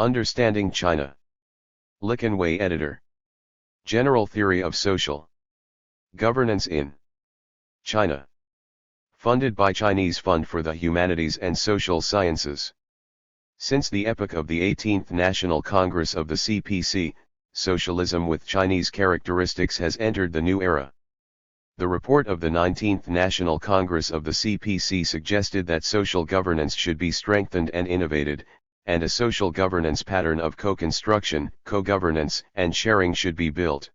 Understanding China. Liqun Wei Editor. General Theory of Social Governance in China. Funded by Chinese Fund for the Humanities and Social Sciences. Since the epoch of the 18th National Congress of the CPC, socialism with Chinese characteristics has entered the new era. The report of the 19th National Congress of the CPC suggested that social governance should be strengthened and innovated, and a social governance pattern of co-construction, co-governance, and sharing should be built.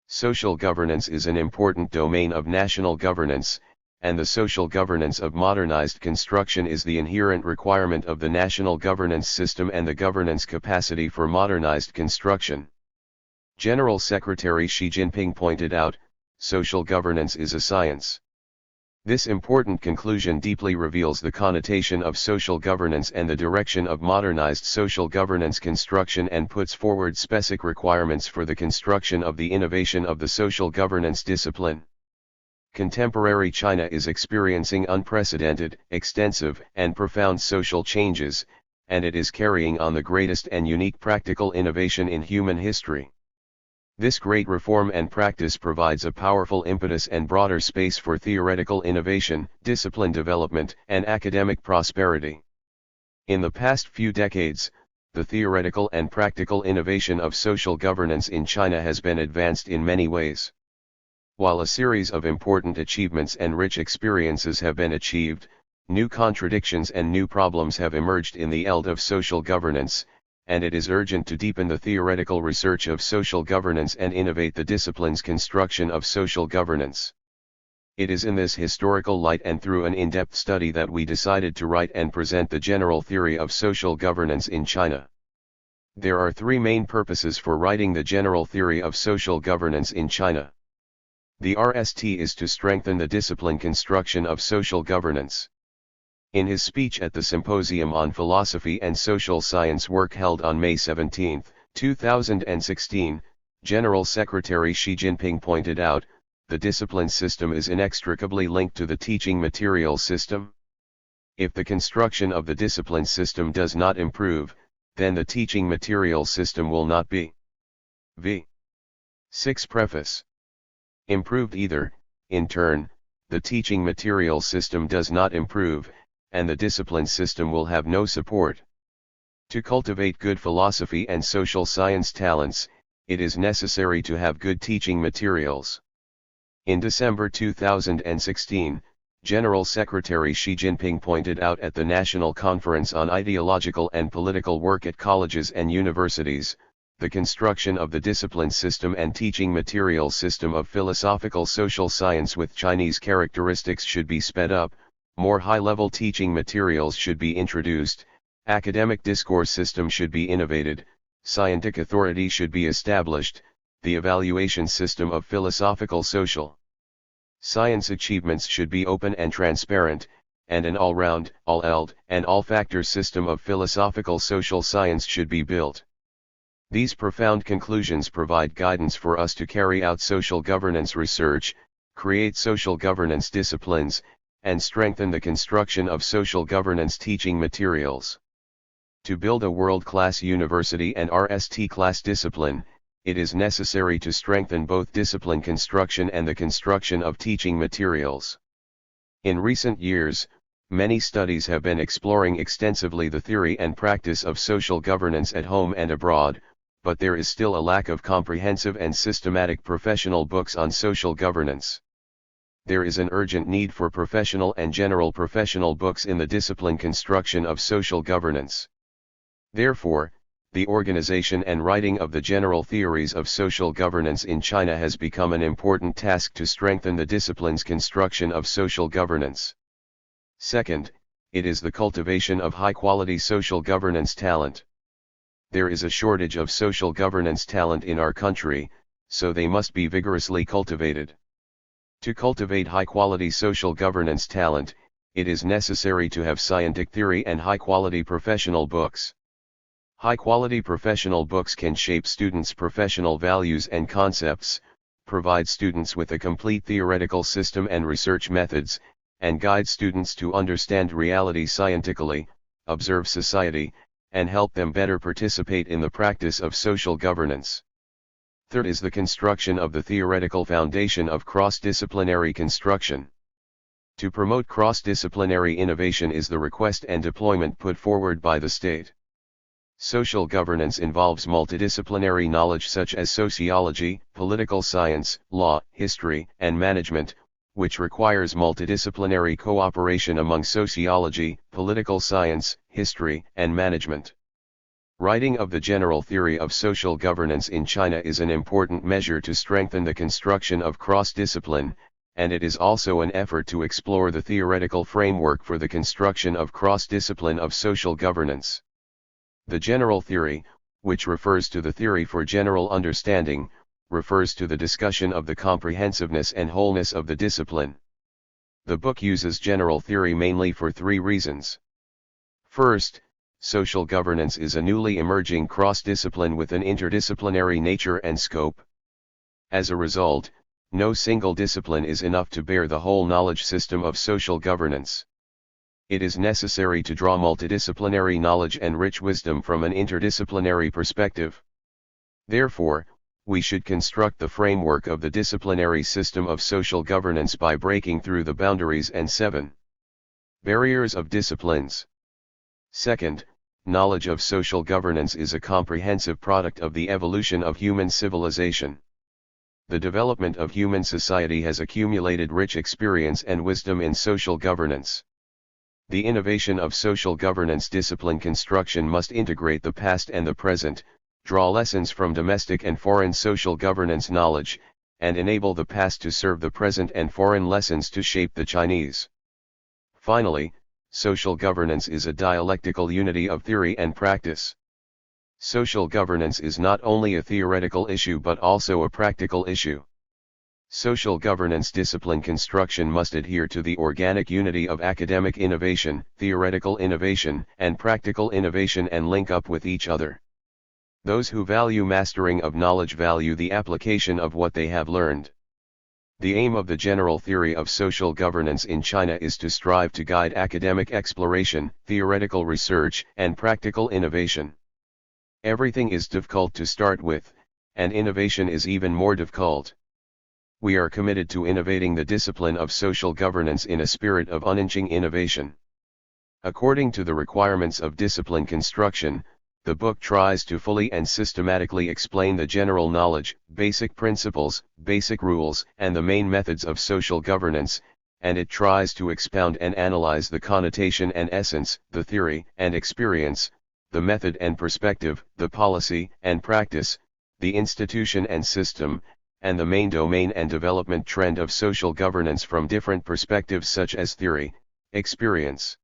Social governance is an important domain of national governance, and the social governance of modernized construction is the inherent requirement of the national governance system and the governance capacity for modernized construction. General Secretary Xi Jinping pointed out, social governance is a science. This important conclusion deeply reveals the connotation of social governance and the direction of modernized social governance construction and puts forward specific requirements for the construction of the innovation of the social governance discipline. Contemporary China is experiencing unprecedented, extensive, and profound social changes, and it is carrying on the greatest and unique practical innovation in human history. This great reform and practice provides a powerful impetus and broader space for theoretical innovation, discipline development, and academic prosperity. In the past few decades, the theoretical and practical innovation of social governance in China has been advanced in many ways. While a series of important achievements and rich experiences have been achieved, new contradictions and new problems have emerged in the field of social governance, and it is urgent to deepen the theoretical research of social governance and innovate the discipline's construction of social governance. It is in this historical light and through an in-depth study that we decided to write and present the general theory of social governance in China. There are three main purposes for writing the general theory of social governance in China. The RST is to strengthen the discipline construction of social governance. In his speech at the Symposium on Philosophy and Social Science work held on May 17, 2016, General Secretary Xi Jinping pointed out, the discipline system is inextricably linked to the teaching material system. If the construction of the discipline system does not improve, then the teaching material system will not be v. 6 Preface. Improved either. In turn, the teaching material system does not improve, and the discipline system will have no support. To cultivate good philosophy and social science talents, it is necessary to have good teaching materials. In December 2016, General Secretary Xi Jinping pointed out at the National Conference on Ideological and Political Work at Colleges and Universities, the construction of the discipline system and teaching material system of philosophical social science with Chinese characteristics should be sped up, more high-level teaching materials should be introduced, academic discourse system should be innovated, scientific authority should be established, the evaluation system of philosophical social science achievements should be open and transparent, and an all-round, all-eld, and all-factor system of philosophical social science should be built. These profound conclusions provide guidance for us to carry out social governance research, create social governance disciplines, and strengthen the construction of social governance teaching materials. To build a world-class university and RST class discipline, it is necessary to strengthen both discipline construction and the construction of teaching materials. In recent years, many studies have been exploring extensively the theory and practice of social governance at home and abroad, but there is still a lack of comprehensive and systematic professional books on social governance. There is an urgent need for professional and general professional books in the discipline construction of social governance. Therefore, the organization and writing of the general theories of social governance in China has become an important task to strengthen the discipline's construction of social governance. Second, it is the cultivation of high-quality social governance talent. There is a shortage of social governance talent in our country, so they must be vigorously cultivated. To cultivate high-quality social governance talent, it is necessary to have scientific theory and high-quality professional books. High-quality professional books can shape students' professional values and concepts, provide students with a complete theoretical system and research methods, and guide students to understand reality scientifically, observe society, and help them better participate in the practice of social governance. Third is the construction of the theoretical foundation of cross-disciplinary construction. To promote cross-disciplinary innovation is the request and deployment put forward by the state. Social governance involves multidisciplinary knowledge such as sociology, political science, law, history, and management, which requires multidisciplinary cooperation among sociology, political science, history, and management. Writing of the general theory of social governance in China is an important measure to strengthen the construction of cross-discipline, and it is also an effort to explore the theoretical framework for the construction of cross-discipline of social governance. The general theory, which refers to the theory for general understanding, refers to the discussion of the comprehensiveness and wholeness of the discipline. The book uses general theory mainly for three reasons. First, social governance is a newly emerging cross-discipline with an interdisciplinary nature and scope. As a result, no single discipline is enough to bear the whole knowledge system of social governance. It is necessary to draw multidisciplinary knowledge and rich wisdom from an interdisciplinary perspective. Therefore, we should construct the framework of the disciplinary system of social governance by breaking through the boundaries and 7 barriers of disciplines. Second, knowledge of social governance is a comprehensive product of the evolution of human civilization. The development of human society has accumulated rich experience and wisdom in social governance. The innovation of social governance discipline construction must integrate the past and the present, draw lessons from domestic and foreign social governance knowledge, and enable the past to serve the present and foreign lessons to shape the Chinese. Finally, social governance is a dialectical unity of theory and practice. Social governance is not only a theoretical issue but also a practical issue. Social governance discipline construction must adhere to the organic unity of academic innovation, theoretical innovation, and practical innovation and link up with each other. Those who value mastering of knowledge value the application of what they have learned. The aim of the general theory of social governance in China is to strive to guide academic exploration, theoretical research, and practical innovation. Everything is difficult to start with, and innovation is even more difficult. We are committed to innovating the discipline of social governance in a spirit of unhinging innovation. According to the requirements of discipline construction, the book tries to fully and systematically explain the general knowledge, basic principles, basic rules, and the main methods of social governance, and it tries to expound and analyze the connotation and essence, the theory and experience, the method and perspective, the policy and practice, the institution and system, and the main domain and development trend of social governance from different perspectives such as theory, experience,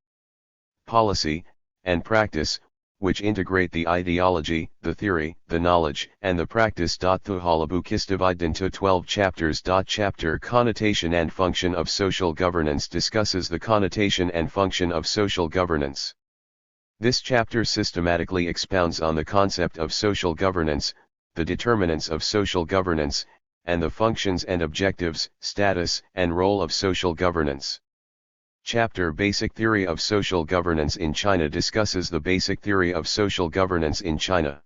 policy, and practice, which integrate the ideology, the theory, the knowledge, and the practice. The whole book is divided into 12 chapters. Chapter Connotation and Function of Social Governance discusses the connotation and function of social governance. This chapter systematically expounds on the concept of social governance, the determinants of social governance, and the functions and objectives, status, and role of social governance. Chapter Basic Theory of Social Governance in China discusses the basic theory of social governance in China.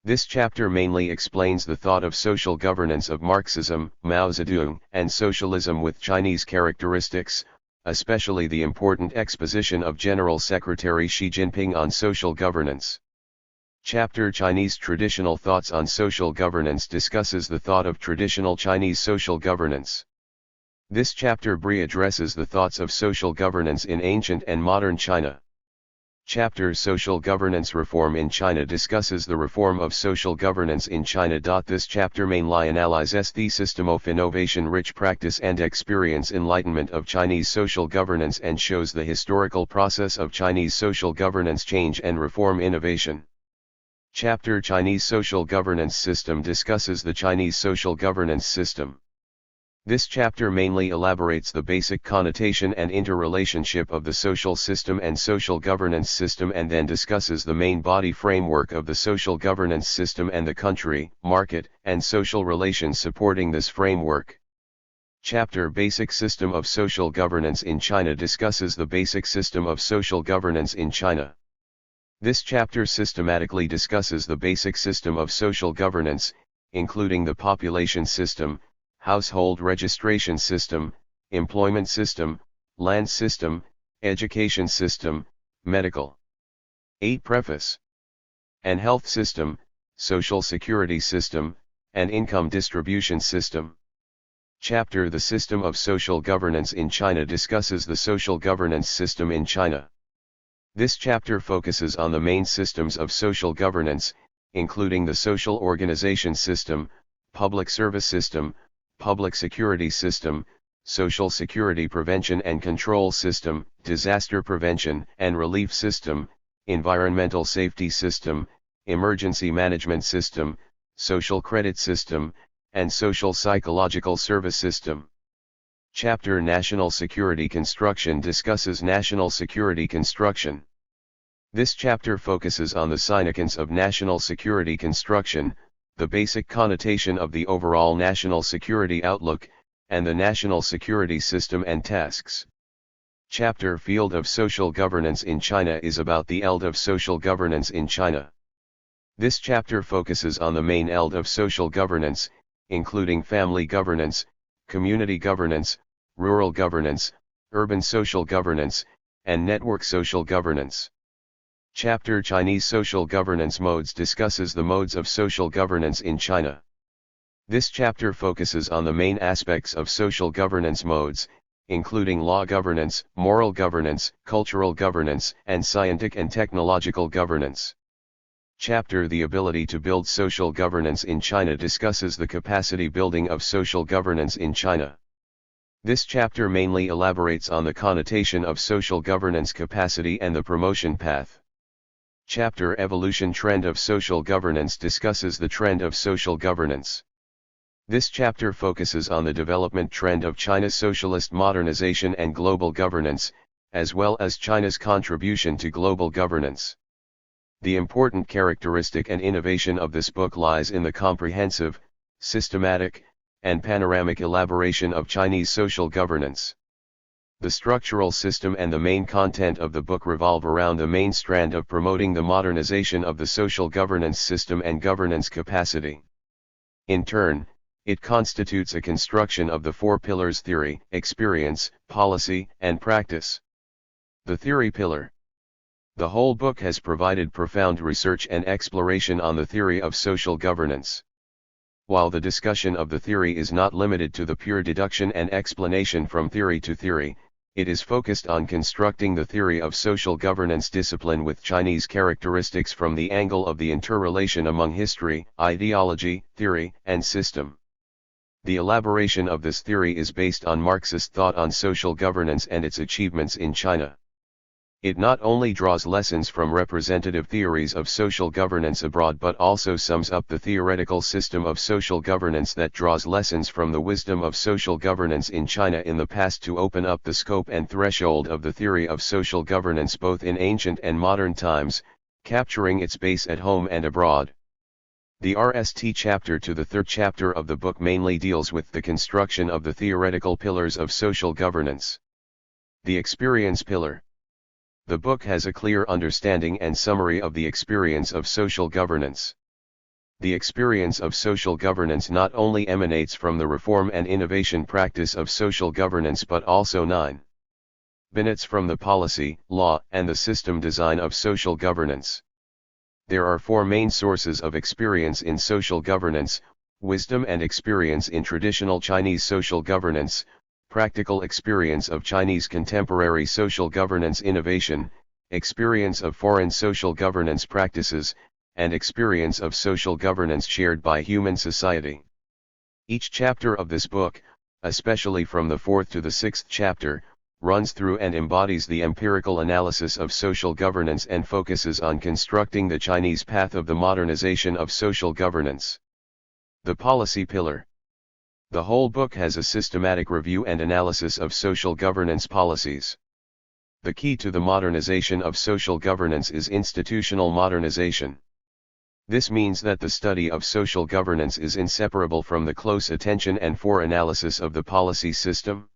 This chapter mainly explains the thought of social governance of Marxism, Mao Zedong, and socialism with Chinese characteristics, especially the important exposition of General Secretary Xi Jinping on social governance. Chapter Chinese Traditional Thoughts on Social Governance discusses the thought of traditional Chinese social governance. This chapter addresses the thoughts of social governance in ancient and modern China. Chapter Social Governance Reform in China discusses the reform of social governance in China. This chapter mainly analyzes the system of innovation, rich practice and experience enlightenment of Chinese social governance and shows the historical process of Chinese social governance change and reform innovation. Chapter Chinese Social Governance System discusses the Chinese social governance system. This chapter mainly elaborates the basic connotation and interrelationship of the social system and social governance system and then discusses the main body framework of the social governance system and the country, market, and social relations supporting this framework. Chapter Basic System of Social Governance in China discusses the basic system of social governance in China. This chapter systematically discusses the basic system of social governance, including the population system, household registration system, employment system, land system, education system, medical aid preface, and health system, social security system, and income distribution system. Chapter The System of Social Governance in China discusses the social governance system in China. This chapter focuses on the main systems of social governance, including the social organization system, public service system, public security system, social security prevention and control system, disaster prevention and relief system, environmental safety system, emergency management system, social credit system, and social psychological service system. Chapter National Security Construction discusses national security construction. This chapter focuses on the significance of national security construction, the basic connotation of the overall national security outlook, and the national security system and tasks. Chapter Field of Social Governance in China is about the field of social governance in China. This chapter focuses on the main field of social governance, including family governance, community governance, rural governance, urban social governance, and network social governance. Chapter Chinese Social Governance Modes discusses the modes of social governance in China. This chapter focuses on the main aspects of social governance modes, including law governance, moral governance, cultural governance, and scientific and technological governance. Chapter The Ability to Build Social Governance in China discusses the capacity building of social governance in China. This chapter mainly elaborates on the connotation of social governance capacity and the promotion path. Chapter Evolution Trend of Social Governance discusses the trend of social governance. This chapter focuses on the development trend of China's socialist modernization and global governance, as well as China's contribution to global governance. The important characteristic and innovation of this book lies in the comprehensive, systematic, and panoramic elaboration of Chinese social governance. The structural system and the main content of the book revolve around the main strand of promoting the modernization of the social governance system and governance capacity. In turn, it constitutes a construction of the four pillars: theory, experience, policy, and practice. The theory pillar. The whole book has provided profound research and exploration on the theory of social governance. While the discussion of the theory is not limited to the pure deduction and explanation from theory to theory, it is focused on constructing the theory of social governance discipline with Chinese characteristics from the angle of the interrelation among history, ideology, theory, and system. The elaboration of this theory is based on Marxist thought on social governance and its achievements in China. It not only draws lessons from representative theories of social governance abroad but also sums up the theoretical system of social governance that draws lessons from the wisdom of social governance in China in the past to open up the scope and threshold of the theory of social governance both in ancient and modern times, capturing its base at home and abroad. The RST chapter to the third chapter of the book mainly deals with the construction of the theoretical pillars of social governance. The experience pillar. The book has a clear understanding and summary of the experience of social governance. The experience of social governance not only emanates from the reform and innovation practice of social governance but also benefits from the policy, law, and the system design of social governance. There are four main sources of experience in social governance: wisdom and experience in traditional Chinese social governance, practical experience of Chinese contemporary social governance innovation, experience of foreign social governance practices, and experience of social governance shared by human society. Each chapter of this book, especially from the fourth to the sixth chapter, runs through and embodies the empirical analysis of social governance and focuses on constructing the Chinese path of the modernization of social governance. The policy pillar. The whole book has a systematic review and analysis of social governance policies. The key to the modernization of social governance is institutional modernization. This means that the study of social governance is inseparable from the close attention and analysis of the policy system.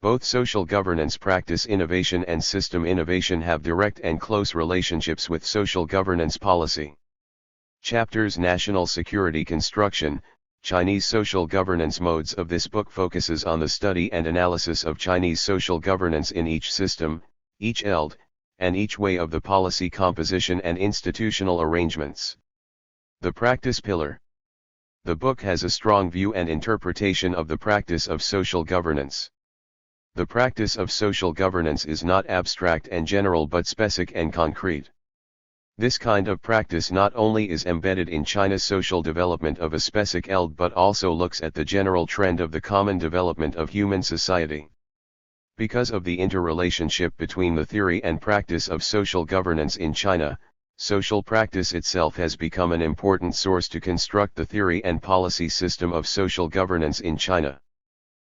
Both social governance practice innovation and system innovation have direct and close relationships with social governance policy. Chapters National Security Construction, Chinese social governance modes of this book focuses on the study and analysis of Chinese social governance in each system, each ELD, and each way of the policy composition and institutional arrangements. The Practice Pillar. The book has a strong view and interpretation of the practice of social governance. The practice of social governance is not abstract and general but specific and concrete. This kind of practice not only is embedded in China's social development of a specific ELD but also looks at the general trend of the common development of human society. Because of the interrelationship between the theory and practice of social governance in China, social practice itself has become an important source to construct the theory and policy system of social governance in China.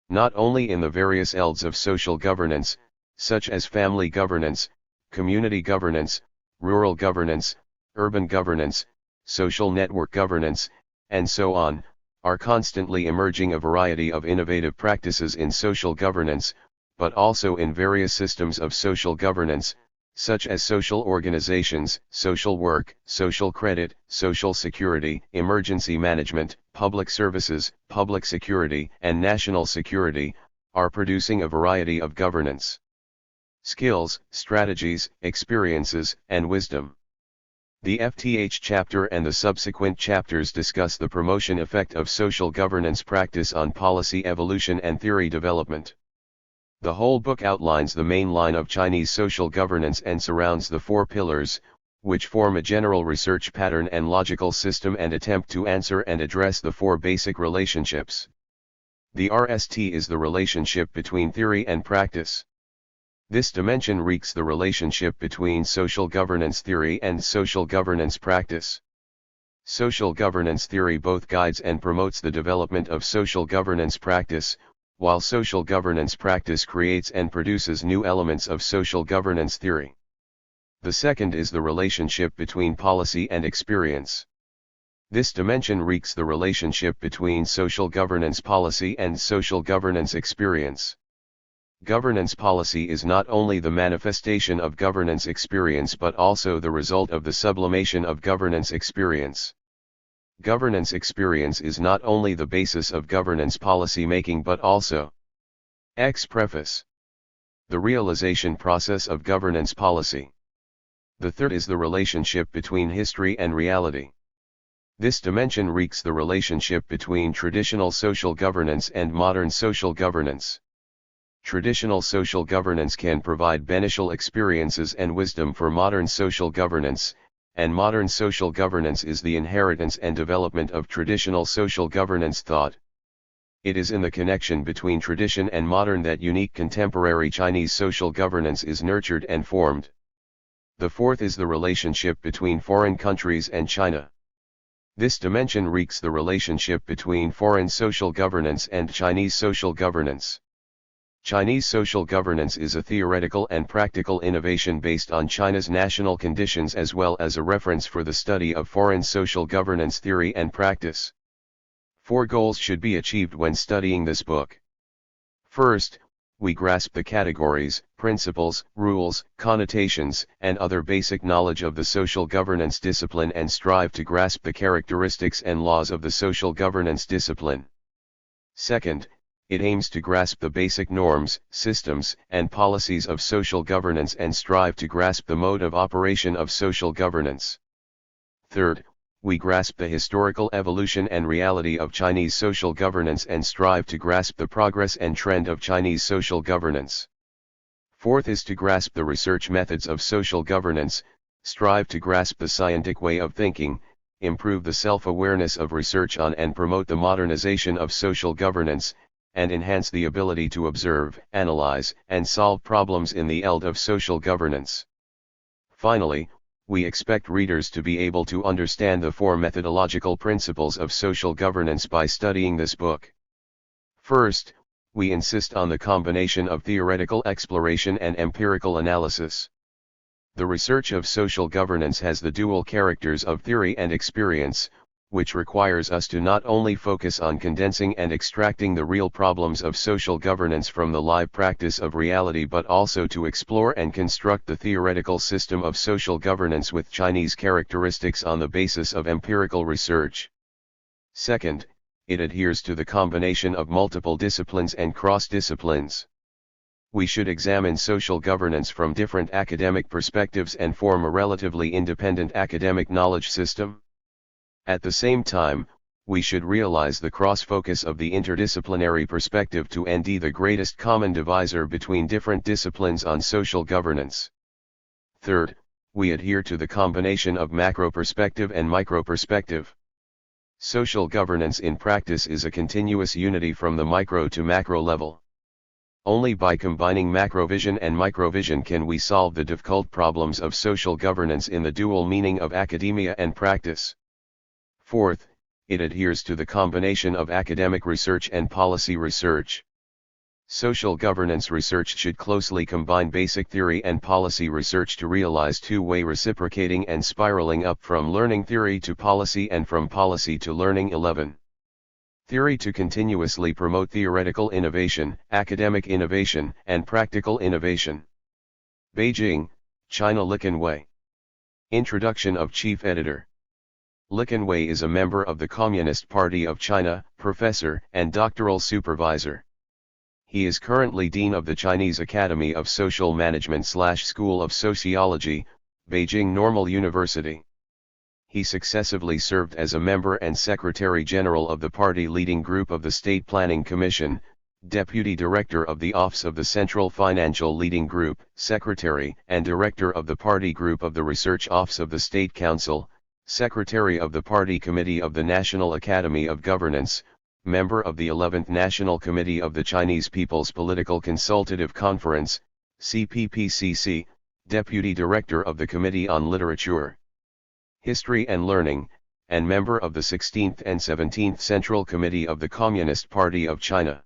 Not only in the various ELDs of social governance, such as family governance, community governance, rural governance, urban governance, social network governance, and so on, are constantly emerging a variety of innovative practices in social governance, but also in various systems of social governance, such as social organizations, social work, social credit, social security, emergency management, public services, public security, and national security, are producing a variety of governance skills, strategies, experiences, and wisdom. The FTH chapter and the subsequent chapters discuss the promotion effect of social governance practice on policy evolution and theory development. The whole book outlines the main line of Chinese social governance and surrounds the four pillars, which form a general research pattern and logical system and attempt to answer and address the four basic relationships. The RST is the relationship between theory and practice. This dimension reeks the relationship between social governance theory and social governance practice. Social governance theory both guides and promotes the development of social governance practice, while social governance practice creates and produces new elements of social governance theory. The second is the relationship between policy and experience. This dimension reeks the relationship between social governance policy and social governance experience. Governance policy is not only the manifestation of governance experience but also the result of the sublimation of governance experience. Governance experience is not only the basis of governance policy making but also Preface. The realization process of governance policy. The third is the relationship between history and reality. This dimension reeks the relationship between traditional social governance and modern social governance. Traditional social governance can provide beneficial experiences and wisdom for modern social governance, and modern social governance is the inheritance and development of traditional social governance thought. It is in the connection between tradition and modern that unique contemporary Chinese social governance is nurtured and formed. The fourth is the relationship between foreign countries and China. This dimension reeks the relationship between foreign social governance and Chinese social governance. Chinese social governance is a theoretical and practical innovation based on China's national conditions as well as a reference for the study of foreign social governance theory and practice. 4 goals should be achieved when studying this book. First, we grasp the categories, principles, rules, connotations, and other basic knowledge of the social governance discipline and strive to grasp the characteristics and laws of the social governance discipline. Second, it aims to grasp the basic norms, systems, and policies of social governance and strive to grasp the mode of operation of social governance. Third, we grasp the historical evolution and reality of Chinese social governance and strive to grasp the progress and trend of Chinese social governance. Fourth is to grasp the research methods of social governance, strive to grasp the scientific way of thinking, improve the self-awareness of research on and promote the modernization of social governance, and enhance the ability to observe, analyze, and solve problems in the ELD of social governance. Finally, we expect readers to be able to understand the 4 methodological principles of social governance by studying this book. First, we insist on the combination of theoretical exploration and empirical analysis. The research of social governance has the dual characters of theory and experience, which requires us to not only focus on condensing and extracting the real problems of social governance from the live practice of reality, but also to explore and construct the theoretical system of social governance with Chinese characteristics on the basis of empirical research. Second, it adheres to the combination of multiple disciplines and cross-disciplines. We should examine social governance from different academic perspectives and form a relatively independent academic knowledge system. At the same time, we should realize the cross-focus of the interdisciplinary perspective to end the greatest common divisor between different disciplines on social governance. Third, we adhere to the combination of macro-perspective and micro-perspective. Social governance in practice is a continuous unity from the micro to macro level. Only by combining macrovision and microvision can we solve the difficult problems of social governance in the dual meaning of academia and practice. Fourth, it adheres to the combination of academic research and policy research. Social governance research should closely combine basic theory and policy research to realize two-way reciprocating and spiraling up from learning theory to policy and from policy to learning. 11. Theory to continuously promote theoretical innovation, academic innovation, and practical innovation. Beijing, China. Liqun Wei. Introduction of Chief Editor. Liqun Wei is a member of the Communist Party of China, professor and doctoral supervisor. He is currently Dean of the Chinese Academy of Social Management / School of Sociology, Beijing Normal University. He successively served as a member and Secretary General of the party leading group of the State Planning Commission, Deputy Director of the Office of the Central Financial Leading Group, Secretary and Director of the Party Group of the Research Office of the State Council, Secretary of the Party Committee of the National Academy of Governance, member of the 11th National Committee of the Chinese People's Political Consultative Conference, CPPCC, Deputy Director of the Committee on Literature, History and Learning, and member of the 16th and 17th Central Committee of the Communist Party of China.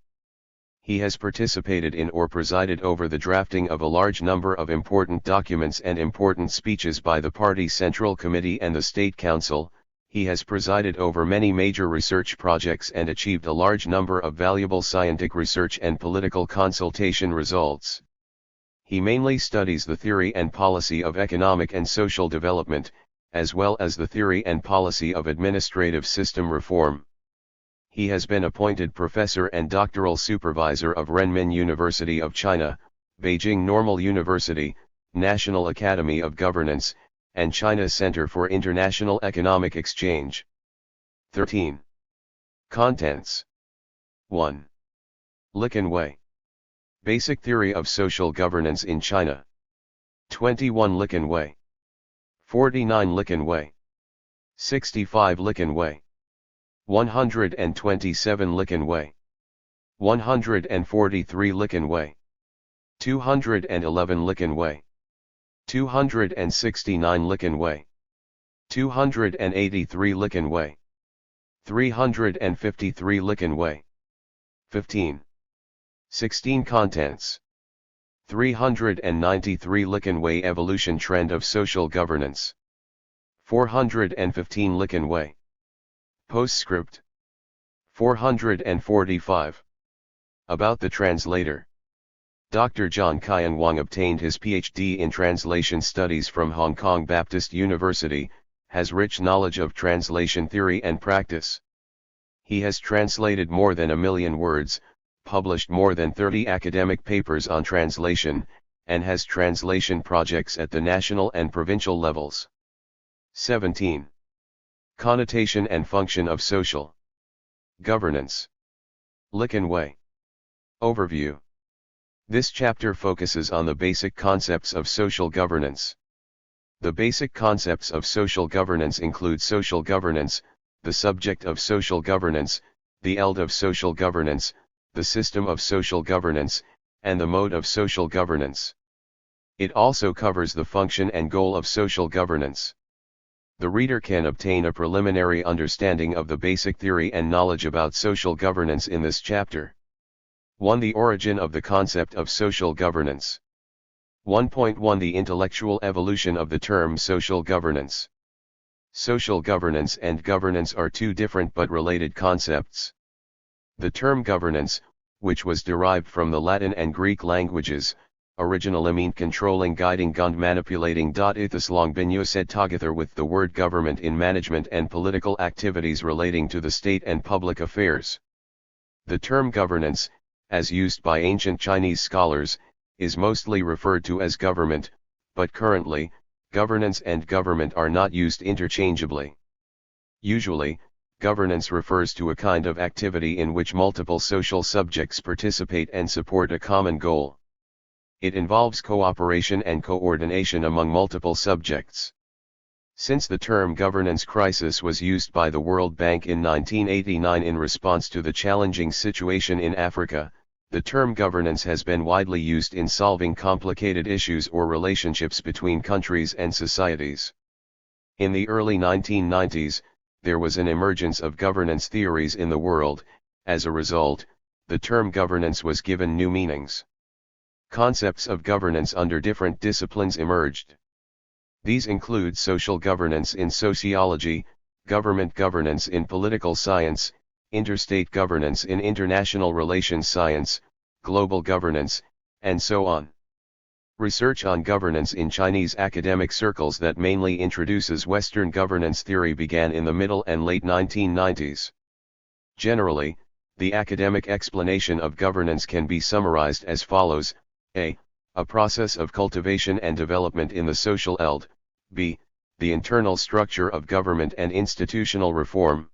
He has participated in or presided over the drafting of a large number of important documents and important speeches by the Party Central Committee and the State Council. He has presided over many major research projects and achieved a large number of valuable scientific research and political consultation results. He mainly studies the theory and policy of economic and social development, as well as the theory and policy of administrative system reform. He has been appointed professor and doctoral supervisor of Renmin University of China, Beijing Normal University, National Academy of Governance, and China Center for International Economic Exchange. 13. Contents. 1. Liqun Wei. Basic Theory of Social Governance in China. 21 Liqun Wei. 49 Liqun Wei. 65 Liqun Wei. 127 Liqun Wei. 143 Liqun Wei. 211 Liqun Wei. 269 Liqun Wei. 283 Liqun Wei. 353 Liqun Wei. 15. 16 Contents. 393 Liqun Wei. Evolution Trend of Social Governance. 415 Liqun Wei. Postscript. 445. About the translator. Dr. John Qian Wang obtained his Ph.D. in translation studies from Hong Kong Baptist University, has rich knowledge of translation theory and practice. He has translated more than 1 million words, published more than 30 academic papers on translation, and has translation projects at the national and provincial levels. 17. Connotation and function of social governance. Liqun Wei. Overview. This chapter focuses on the basic concepts of social governance. The basic concepts of social governance include social governance, the subject of social governance, the end of social governance, the system of social governance, and the mode of social governance. It also covers the function and goal of social governance. The reader can obtain a preliminary understanding of the basic theory and knowledge about social governance in this chapter. 1. The origin of the concept of social governance. 1.1 The intellectual evolution of the term social governance. Social governance and governance are two different but related concepts. The term governance, which was derived from the Latin and Greek languages, originally meant controlling, guiding, and manipulating. It has long been used together with the word government in management and political activities relating to the state and public affairs. The term governance, as used by ancient Chinese scholars, is mostly referred to as government, but currently, governance and government are not used interchangeably. Usually, governance refers to a kind of activity in which multiple social subjects participate and support a common goal. It involves cooperation and coordination among multiple subjects. Since the term governance crisis was used by the World Bank in 1989 in response to the challenging situation in Africa, the term governance has been widely used in solving complicated issues or relationships between countries and societies. In the early 1990s, there was an emergence of governance theories in the world. As a result, the term governance was given new meanings. Concepts of governance under different disciplines emerged. These include social governance in sociology, government governance in political science, interstate governance in international relations science, global governance, and so on. Research on governance in Chinese academic circles that mainly introduces Western governance theory began in the middle and late 1990s. Generally, the academic explanation of governance can be summarized as follows: A process of cultivation and development in the social eld. B. The internal structure of government and institutional reform.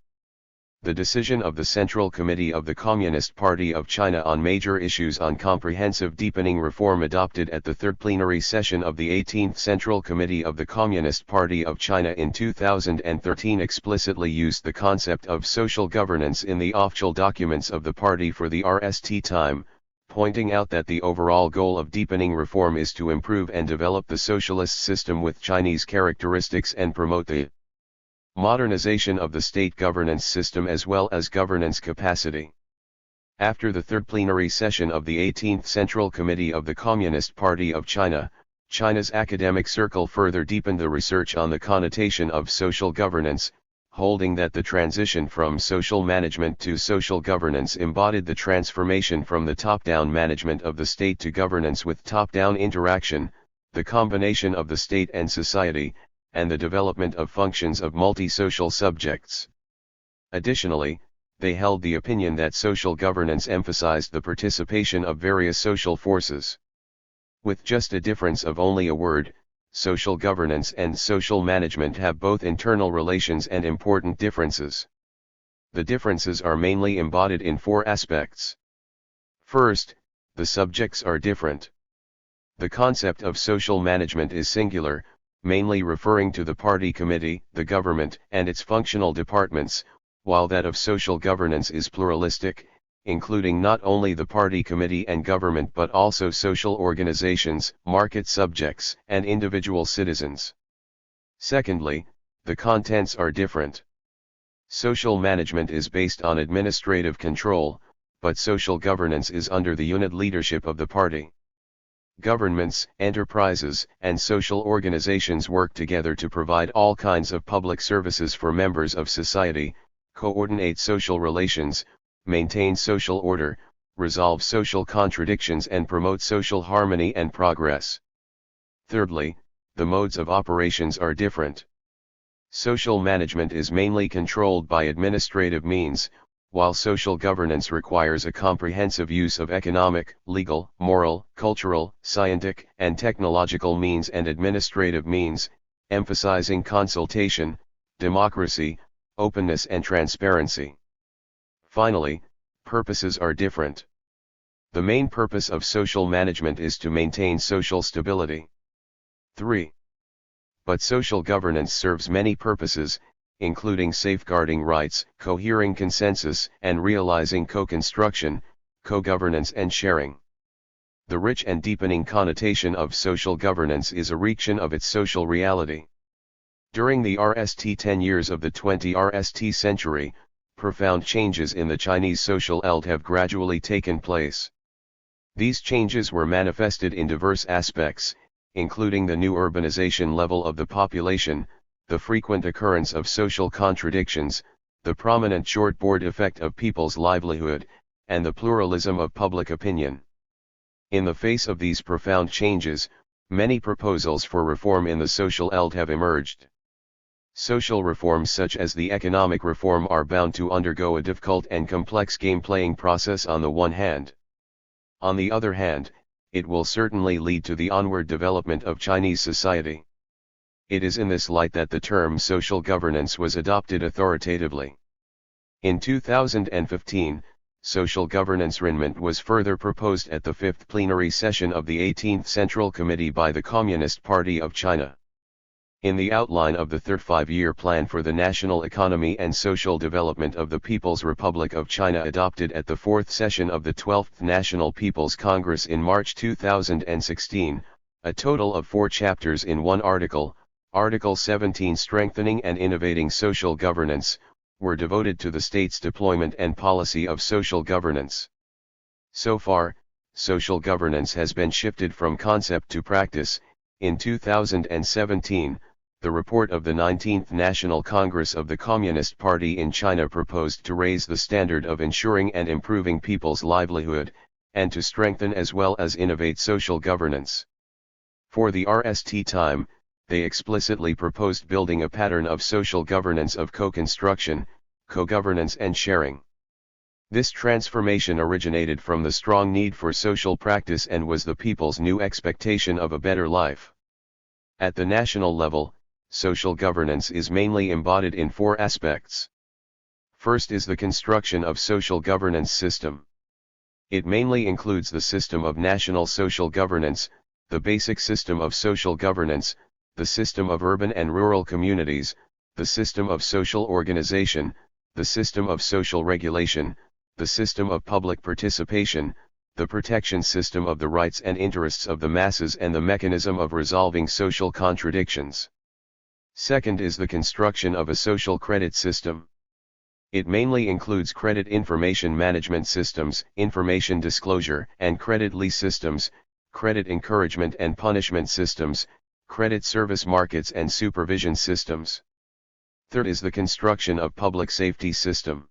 The decision of the Central Committee of the Communist Party of China on major issues on comprehensive deepening reform adopted at the third plenary session of the 18th Central Committee of the Communist Party of China in 2013 explicitly used the concept of social governance in the official documents of the party for the RST time, pointing out that the overall goal of deepening reform is to improve and develop the socialist system with Chinese characteristics and promote the modernization of the state governance system as well as governance capacity. After the third plenary session of the 18th Central Committee of the Communist Party of China, China's academic circle further deepened the research on the connotation of social governance, holding that the transition from social management to social governance embodied the transformation from the top-down management of the state to governance with top-down interaction, the combination of the state and society, and the development of functions of multi-social subjects. Additionally, they held the opinion that social governance emphasized the participation of various social forces. With just a difference of only a word, social governance and social management have both internal relations and important differences. The differences are mainly embodied in four aspects. First, the subjects are different. The concept of social management is singular, mainly referring to the party committee, the government, and its functional departments, while that of social governance is pluralistic, including not only the party committee and government but also social organizations, market subjects, and individual citizens. Secondly, the contents are different. Social management is based on administrative control, but social governance is under the unit leadership of the party. Governments, enterprises, and social organizations work together to provide all kinds of public services for members of society, coordinate social relations, maintain social order, resolve social contradictions and promote social harmony and progress. Thirdly, the modes of operations are different. Social management is mainly controlled by administrative means, while social governance requires a comprehensive use of economic, legal, moral, cultural, scientific, and technological means and administrative means, emphasizing consultation, democracy, openness and transparency. Finally, purposes are different. The main purpose of social management is to maintain social stability. 3. But social governance serves many purposes, including safeguarding rights, cohering consensus, and realizing co-construction, co-governance and sharing. The rich and deepening connotation of social governance is a reaction of its social reality. During the RST 10 years of the 20th RST century, profound changes in the Chinese social eld have gradually taken place. These changes were manifested in diverse aspects, including the new urbanization level of the population, the frequent occurrence of social contradictions, the prominent shortboard effect of people's livelihood, and the pluralism of public opinion. In the face of these profound changes, many proposals for reform in the social eld have emerged. Social reforms such as the economic reform are bound to undergo a difficult and complex game-playing process on the one hand. On the other hand, it will certainly lead to the onward development of Chinese society. It is in this light that the term social governance was adopted authoritatively. In 2015, social governance renminbi was further proposed at the 5th plenary session of the 18th Central Committee by the Communist Party of China. In the outline of the Third Five-Year Plan for the National Economy and Social Development of the People's Republic of China adopted at the 4th session of the 12th National People's Congress in March 2016, a total of 4 chapters in one article, Article 17 Strengthening and Innovating Social Governance, were devoted to the state's deployment and policy of social governance. So far, social governance has been shifted from concept to practice. In 2017, the report of the 19th National Congress of the Communist Party in China proposed to raise the standard of ensuring and improving people's livelihood, and to strengthen as well as innovate social governance. For the RST time, they explicitly proposed building a pattern of social governance of co-construction, co-governance and sharing. This transformation originated from the strong need for social practice and was the people's new expectation of a better life. At the national level, social governance is mainly embodied in 4 aspects. First is the construction of social governance system. It mainly includes the system of national social governance, the basic system of social governance, the system of urban and rural communities, the system of social organization, the system of social regulation, the system of public participation, the protection system of the rights and interests of the masses and the mechanism of resolving social contradictions. Second is the construction of a social credit system. It mainly includes credit information management systems, information disclosure and credit lease systems, credit encouragement and punishment systems, credit service markets and supervision systems. Third is the construction of public safety system.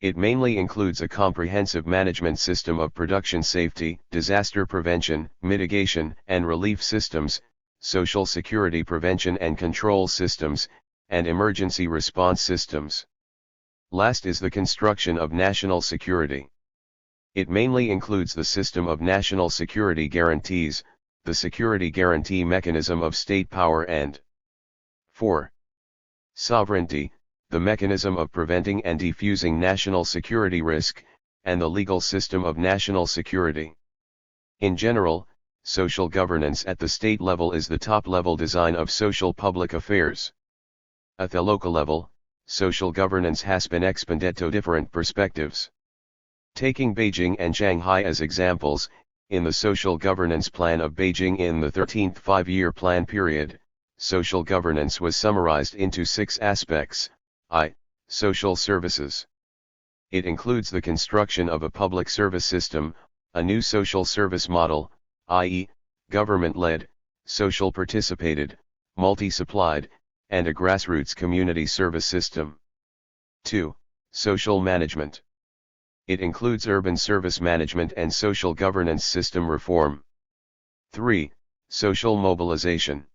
It mainly includes a comprehensive management system of production safety, disaster prevention, mitigation and relief systems, social security prevention and control systems, and emergency response systems. Last is the construction of national security. It mainly includes the system of national security guarantees, the security guarantee mechanism of state power and 4. Sovereignty, the mechanism of preventing and defusing national security risk, and the legal system of national security. In general, social governance at the state level is the top-level design of social public affairs. At the local level, social governance has been expanded to different perspectives. Taking Beijing and Shanghai as examples, in the social governance plan of Beijing in the 13th five-year plan period, social governance was summarized into 6 aspects. I. Social services. It includes the construction of a public service system, a new social service model, i.e., government-led, social participated, multi-supplied, and a grassroots community service system. 2. Social management. It includes urban service management and social governance system reform. 3. Social mobilization.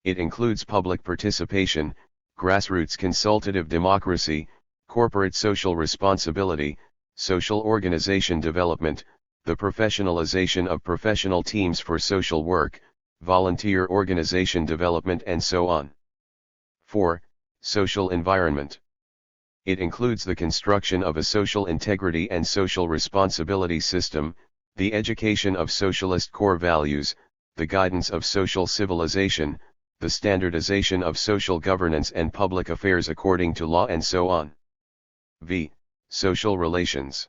It includes public participation, grassroots consultative democracy, corporate social responsibility, social organization development, the professionalization of professional teams for social work, volunteer organization development and so on. 4. Social environment. It includes the construction of a social integrity and social responsibility system, the education of socialist core values, the guidance of social civilization, the standardization of social governance and public affairs according to law and so on. V. Social relations.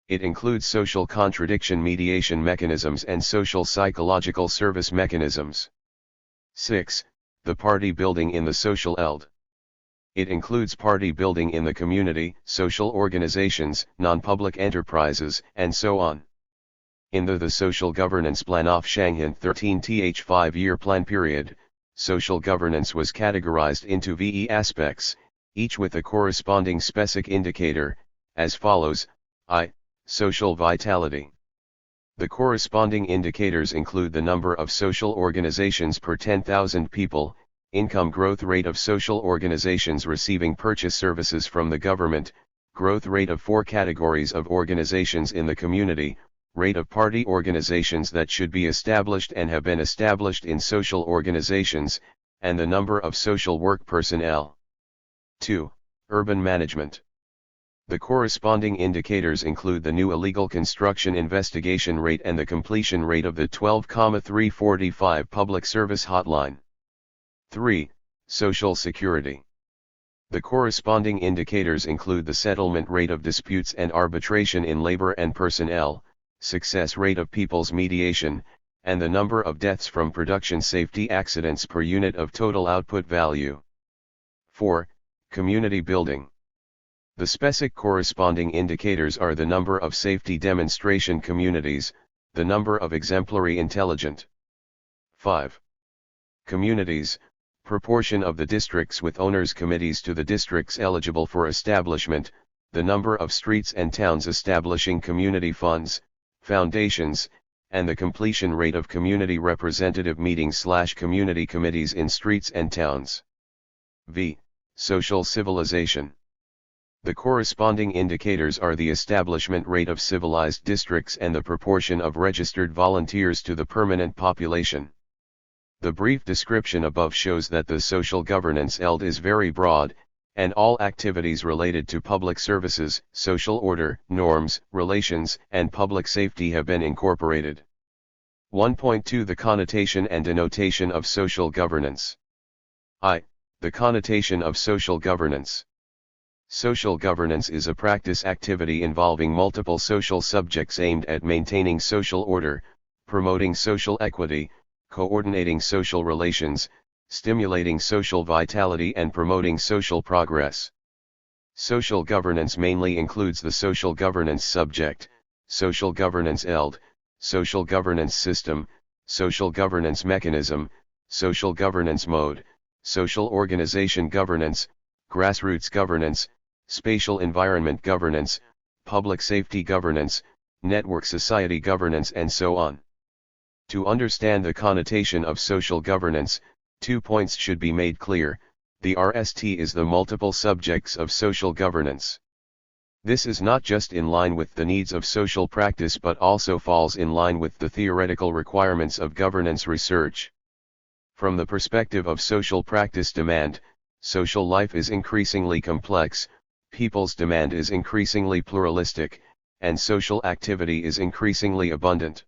It includes social contradiction mediation mechanisms and social psychological service mechanisms. 6. The party building in the social eld. It includes party building in the community, social organizations, non-public enterprises, and so on. In the social governance plan of Shanghai 13th 5-year plan period, social governance was categorized into VE aspects, each with a corresponding specific indicator, as follows: I. Social vitality. The corresponding indicators include the number of social organizations per 10,000 people, income growth rate of social organizations receiving purchase services from the government, growth rate of 4 categories of organizations in the community, rate of party organizations that should be established and have been established in social organizations, and the number of social work personnel. 2. Urban management. The corresponding indicators include the new illegal construction investigation rate and the completion rate of the 12,345 public service hotline. 3. Social security. The corresponding indicators include the settlement rate of disputes and arbitration in labor and personnel, success rate of people's mediation, and the number of deaths from production safety accidents per unit of total output value. 4. Community building. The specific corresponding indicators are the number of safety demonstration communities, the number of exemplary intelligent. 5. Communities, proportion of the districts with owners' committees to the districts eligible for establishment, the number of streets and towns establishing community funds, foundations, and the completion rate of community representative meetings/community committees in streets and towns. V. Social civilization. The corresponding indicators are the establishment rate of civilized districts and the proportion of registered volunteers to the permanent population. The brief description above shows that the social governance ELD is very broad, and all activities related to public services, social order, norms, relations, and public safety have been incorporated. 1.2 The connotation and denotation of social governance. I. The connotation of social governance. Social governance is a practice activity involving multiple social subjects aimed at maintaining social order, promoting social equity, coordinating social relations, stimulating social vitality and promoting social progress. Social governance mainly includes the social governance subject, social governance ELD, social governance system, social governance mechanism, social governance mode, social organization governance, grassroots governance, spatial environment governance, public safety governance, network society governance, and so on. To understand the connotation of social governance, 2 points should be made clear. The RST is the multiple subjects of social governance. This is not just in line with the needs of social practice but also falls in line with the theoretical requirements of governance research. From the perspective of social practice demand, social life is increasingly complex, people's demand is increasingly pluralistic, and social activity is increasingly abundant.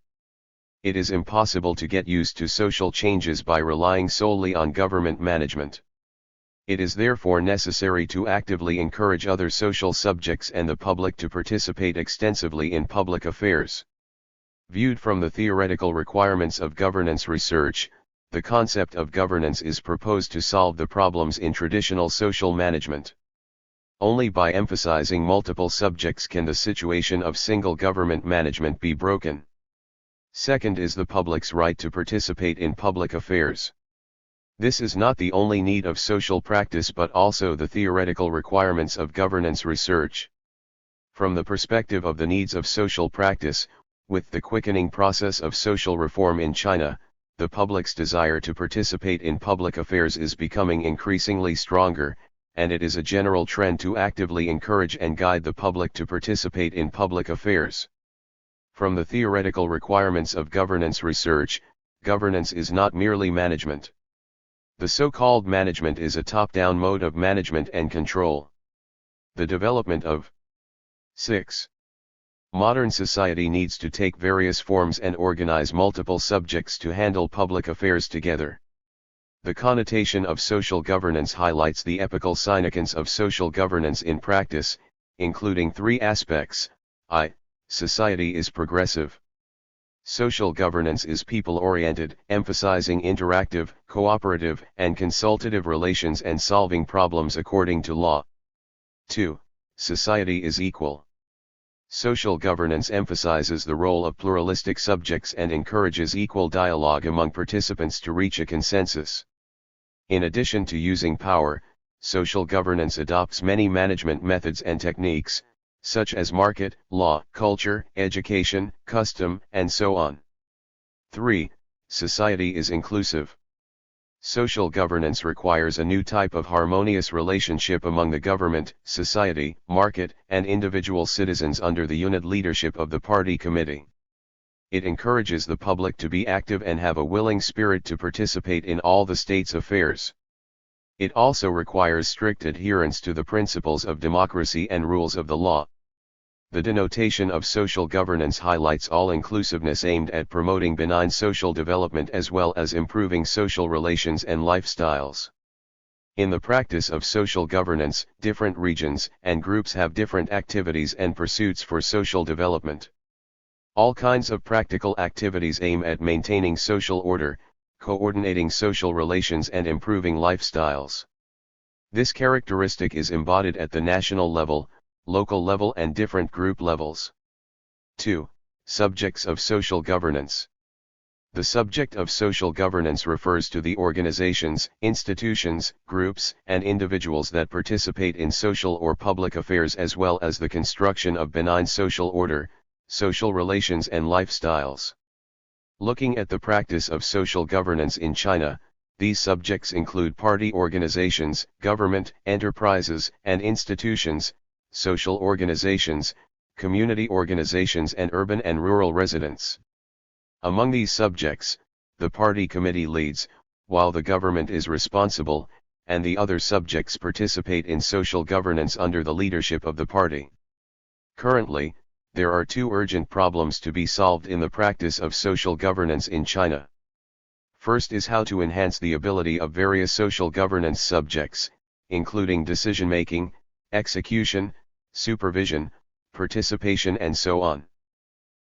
It is impossible to get used to social changes by relying solely on government management. It is therefore necessary to actively encourage other social subjects and the public to participate extensively in public affairs. Viewed from the theoretical requirements of governance research, the concept of governance is proposed to solve the problems in traditional social management. Only by emphasizing multiple subjects can the situation of single government management be broken. Second is the public's right to participate in public affairs. This is not the only need of social practice but also the theoretical requirements of governance research. From the perspective of the needs of social practice, with the quickening process of social reform in China, the public's desire to participate in public affairs is becoming increasingly stronger, and it is a general trend to actively encourage and guide the public to participate in public affairs. From the theoretical requirements of governance research, governance is not merely management. The so-called management is a top-down mode of management and control. The development of 6. Modern society needs to take various forms and organize multiple subjects to handle public affairs together. The connotation of social governance highlights the epochal significance of social governance in practice, including 3 aspects. I. Society is progressive. Social governance is people-oriented, emphasizing interactive, cooperative, and consultative relations and solving problems according to law. 2. Society is equal. Social governance emphasizes the role of pluralistic subjects and encourages equal dialogue among participants to reach a consensus. In addition to using power, social governance adopts many management methods and techniques, such as market, law, culture, education, custom, and so on. 3. Society is inclusive. Social governance requires a new type of harmonious relationship among the government, society, market, and individual citizens under the unit leadership of the Party Committee. It encourages the public to be active and have a willing spirit to participate in all the state's affairs. It also requires strict adherence to the principles of democracy and rules of the law. The denotation of social governance highlights all-inclusiveness aimed at promoting benign social development as well as improving social relations and lifestyles. In the practice of social governance, different regions and groups have different activities and pursuits for social development. All kinds of practical activities aim at maintaining social order, coordinating social relations and improving lifestyles. This characteristic is embodied at the national level, local level and different group levels. 2. Subjects of social governance. The subject of social governance refers to the organizations, institutions, groups, and individuals that participate in social or public affairs as well as the construction of benign social order, social relations and lifestyles. Looking at the practice of social governance in China, these subjects include party organizations, government, enterprises, and institutions, social organizations, community organizations and urban and rural residents. Among these subjects, the party committee leads, while the government is responsible, and the other subjects participate in social governance under the leadership of the party. Currently, there are two urgent problems to be solved in the practice of social governance in China. First is how to enhance the ability of various social governance subjects, including decision-making, execution, supervision, participation and so on.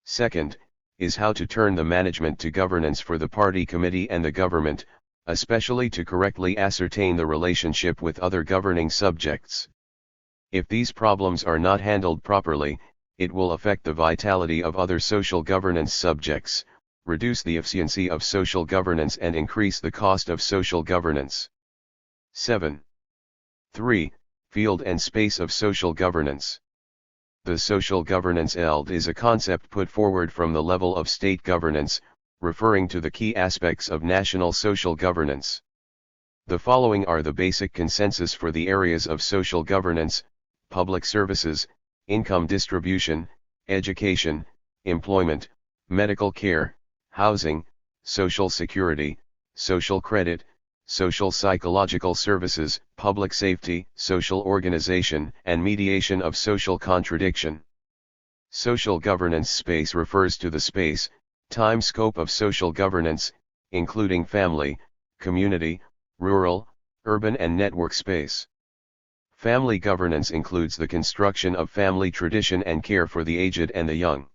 Second, is how to turn the management to governance for the party committee and the government, especially to correctly ascertain the relationship with other governing subjects. If these problems are not handled properly, it will affect the vitality of other social governance subjects, reduce the efficiency of social governance and increase the cost of social governance. 7. 3. Field and space of social governance. The social governance field is a concept put forward from the level of state governance, referring to the key aspects of national social governance. The following are the basic consensus for the areas of social governance: public services, income distribution, education, employment, medical care, housing, social security, social credit, social psychological services, public safety, social organization, and mediation of social contradiction. Social governance space refers to the space, time scope of social governance, including family, community, rural, urban and network space. Family governance includes the construction of family tradition and care for the aged and the young.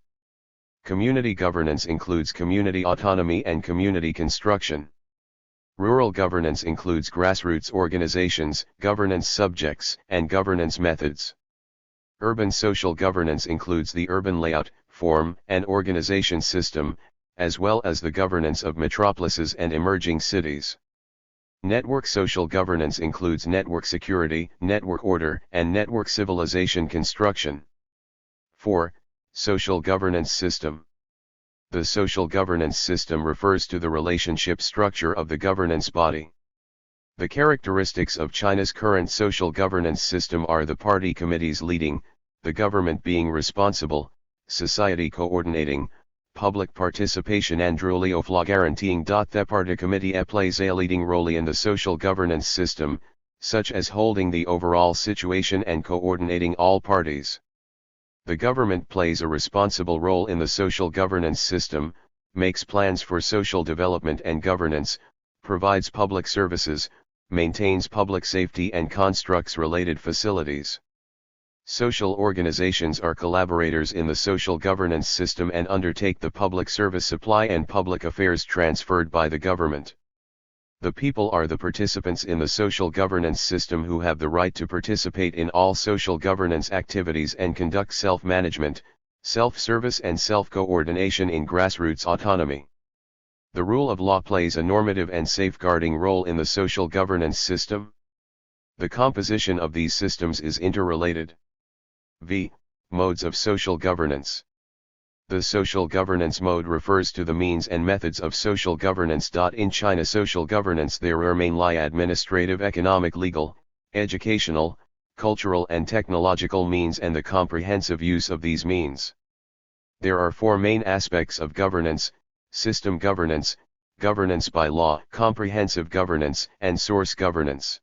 Community governance includes community autonomy and community construction. Rural governance includes grassroots organizations, governance subjects, and governance methods. Urban social governance includes the urban layout, form, and organization system, as well as the governance of metropolises and emerging cities. Network social governance includes network security, network order, and network civilization construction. 4. Social governance system. The social governance system refers to the relationship structure of the governance body. The characteristics of China's current social governance system are the party committees leading, the government being responsible, society coordinating, public participation and rule of law guaranteeing. The party committee plays a leading role in the social governance system, such as holding the overall situation and coordinating all parties. The government plays a responsible role in the social governance system, makes plans for social development and governance, provides public services, maintains public safety and constructs related facilities. Social organizations are collaborators in the social governance system and undertake the public service supply and public affairs transferred by the government. The people are the participants in the social governance system who have the right to participate in all social governance activities and conduct self-management, self-service and self-coordination in grassroots autonomy. The rule of law plays a normative and safeguarding role in the social governance system. The composition of these systems is interrelated. V. Modes of social governance. The social governance mode refers to the means and methods of social governance. In China social governance there are mainly administrative, economic, legal, educational, cultural and technological means and the comprehensive use of these means. There are four main aspects of governance: system governance, governance by law, comprehensive governance, and source governance.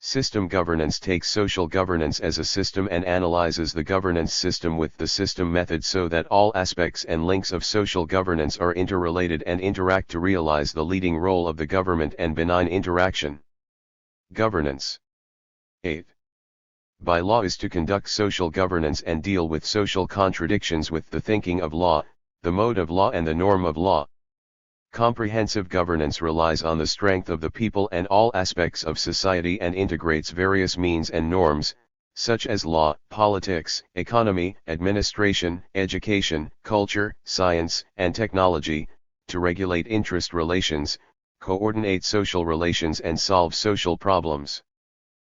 System governance takes social governance as a system and analyzes the governance system with the system method so that all aspects and links of social governance are interrelated and interact to realize the leading role of the government and benign interaction. Governance. 8. By law is to conduct social governance and deal with social contradictions with the thinking of law, the mode of law and the norm of law. Comprehensive governance relies on the strength of the people and all aspects of society and integrates various means and norms, such as law, politics, economy, administration, education, culture, science, and technology, to regulate interest relations, coordinate social relations and solve social problems.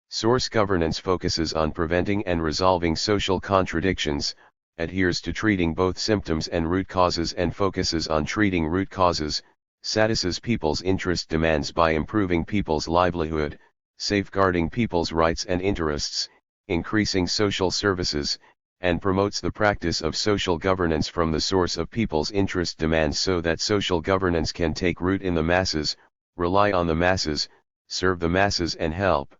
Source governance focuses on preventing and resolving social contradictions, adheres to treating both symptoms and root causes and focuses on treating root causes, satisfies people's interest demands by improving people's livelihood, safeguarding people's rights and interests, increasing social services, and promotes the practice of social governance from the source of people's interest demands so that social governance can take root in the masses, rely on the masses, serve the masses and help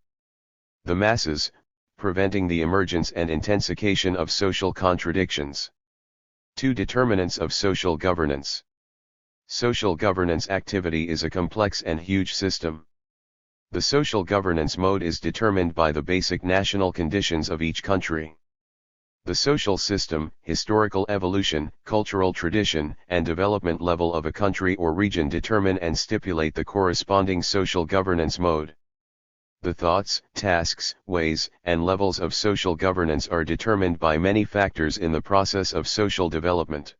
the masses, preventing the emergence and intensification of social contradictions. 2 Determinants of social governance. Social governance activity is a complex and huge system. The social governance mode is determined by the basic national conditions of each country. The social system, historical evolution, cultural tradition, and development level of a country or region determine and stipulate the corresponding social governance mode. The thoughts, tasks, ways, and levels of social governance are determined by many factors in the process of social development.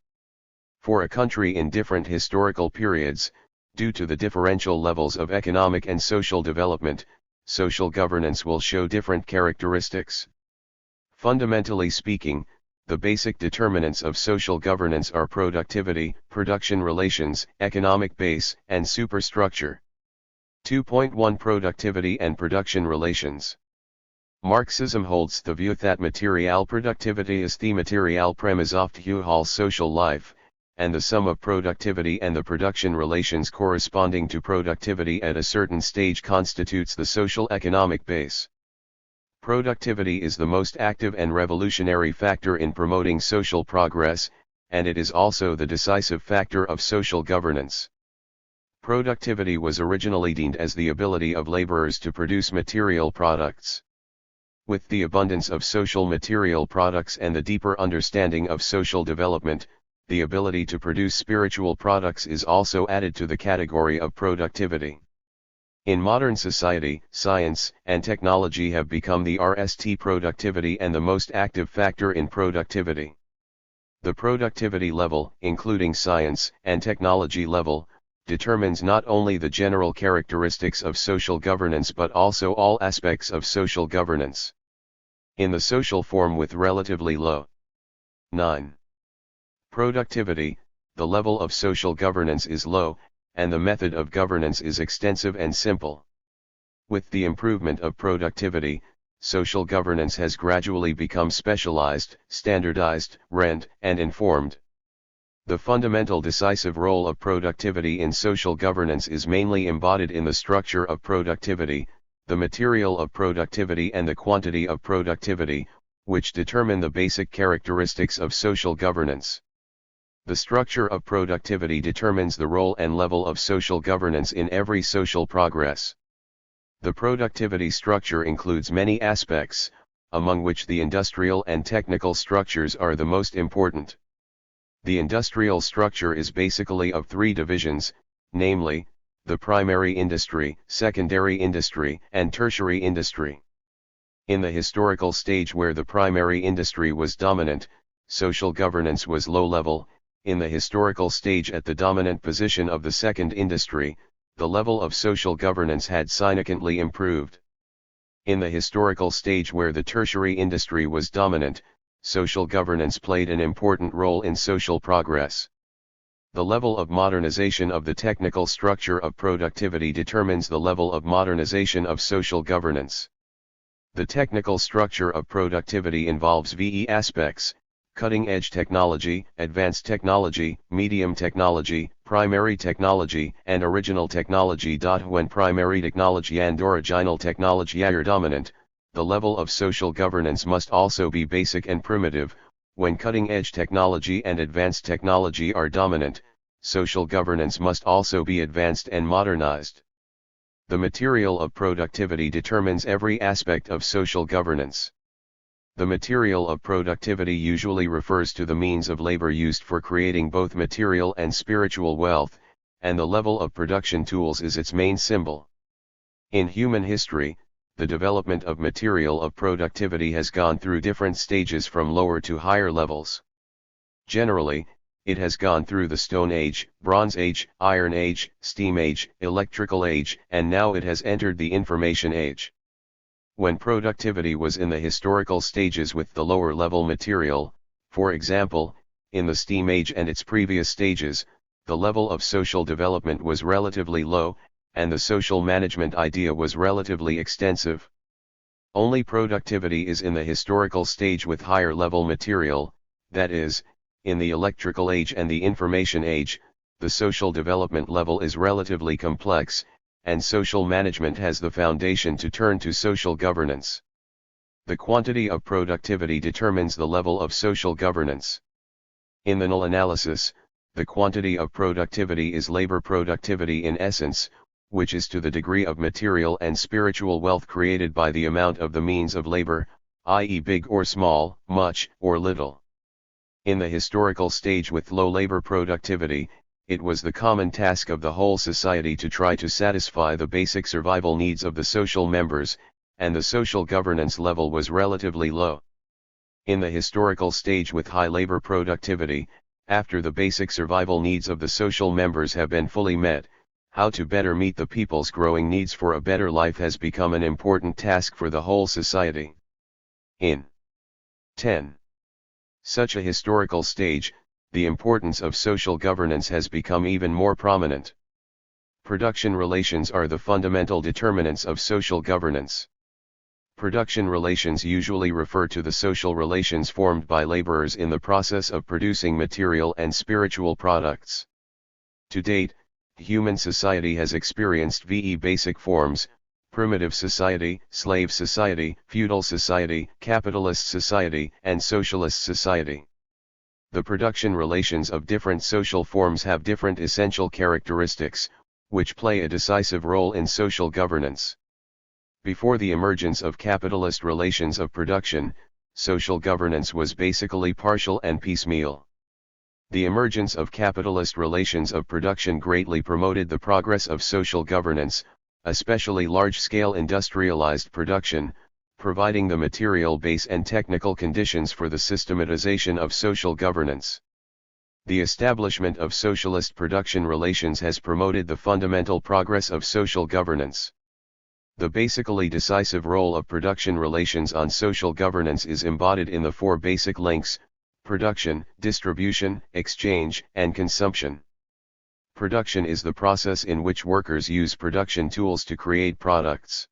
For a country in different historical periods, due to the differential levels of economic and social development, social governance will show different characteristics. Fundamentally speaking, the basic determinants of social governance are productivity, production relations, economic base, and superstructure. 2.1 Productivity and production relations. Marxism holds the view that material productivity is the material premise of the whole social life, and the sum of productivity and the production relations corresponding to productivity at a certain stage constitutes the social economic base. Productivity is the most active and revolutionary factor in promoting social progress, and it is also the decisive factor of social governance. Productivity was originally deemed as the ability of laborers to produce material products. With the abundance of social material products and the deeper understanding of social development, the ability to produce spiritual products is also added to the category of productivity. In modern society, science and technology have become the RST productivity and the most active factor in productivity. The productivity level, including science and technology level, determines not only the general characteristics of social governance but also all aspects of social governance. In the social form with relatively low 9. Productivity, the level of social governance is low, and the method of governance is extensive and simple. With the improvement of productivity, social governance has gradually become specialized, standardized, and informed. The fundamental decisive role of productivity in social governance is mainly embodied in the structure of productivity, the material of productivity and the quantity of productivity, which determine the basic characteristics of social governance. The structure of productivity determines the role and level of social governance in every social progress. The productivity structure includes many aspects, among which the industrial and technical structures are the most important. The industrial structure is basically of 3 divisions, namely, the primary industry, secondary industry, and tertiary industry. In the historical stage where the primary industry was dominant, social governance was low-level, in the historical stage at the dominant position of the second industry, the level of social governance had significantly improved. In the historical stage where the tertiary industry was dominant, social governance played an important role in social progress. The level of modernization of the technical structure of productivity determines the level of modernization of social governance. The technical structure of productivity involves VE aspects: cutting-edge technology, advanced technology, medium technology, primary technology, and original technology. When primary technology and original technology are dominant, the level of social governance must also be basic and primitive. When cutting-edge technology and advanced technology are dominant, social governance must also be advanced and modernized. The material of productivity determines every aspect of social governance. The material of productivity usually refers to the means of labor used for creating both material and spiritual wealth, and the level of production tools is its main symbol. In human history, the development of material of productivity has gone through different stages from lower to higher levels. Generally, it has gone through the Stone Age, Bronze Age, Iron Age, Steam Age, Electrical Age, and now it has entered the Information Age. When productivity was in the historical stages with the lower level material, for example, in the Steam Age and its previous stages, the level of social development was relatively low, and the social management idea was relatively extensive. Only productivity is in the historical stage with higher level material, that is, in the Electrical Age and the Information Age, the social development level is relatively complex, and social management has the foundation to turn to social governance. The quantity of productivity determines the level of social governance. In the null analysis, the quantity of productivity is labor productivity in essence, which is to the degree of material and spiritual wealth created by the amount of the means of labor, i.e. big or small, much or little. In the historical stage with low labor productivity, it was the common task of the whole society to try to satisfy the basic survival needs of the social members, and the social governance level was relatively low. In the historical stage with high labor productivity, after the basic survival needs of the social members have been fully met, how to better meet the people's growing needs for a better life has become an important task for the whole society. In 10. Such a historical stage, the importance of social governance has become even more prominent. Production relations are the fundamental determinants of social governance. Production relations usually refer to the social relations formed by laborers in the process of producing material and spiritual products. To date, human society has experienced VE basic forms: primitive society, slave society, feudal society, capitalist society, and socialist society. The production relations of different social forms have different essential characteristics, which play a decisive role in social governance. Before the emergence of capitalist relations of production, social governance was basically partial and piecemeal. The emergence of capitalist relations of production greatly promoted the progress of social governance, especially large-scale industrialized production, providing the material base and technical conditions for the systematization of social governance. The establishment of socialist production relations has promoted the fundamental progress of social governance. The basically decisive role of production relations on social governance is embodied in the four basic links: production, distribution, exchange, and consumption. Production is the process in which workers use production tools to create products.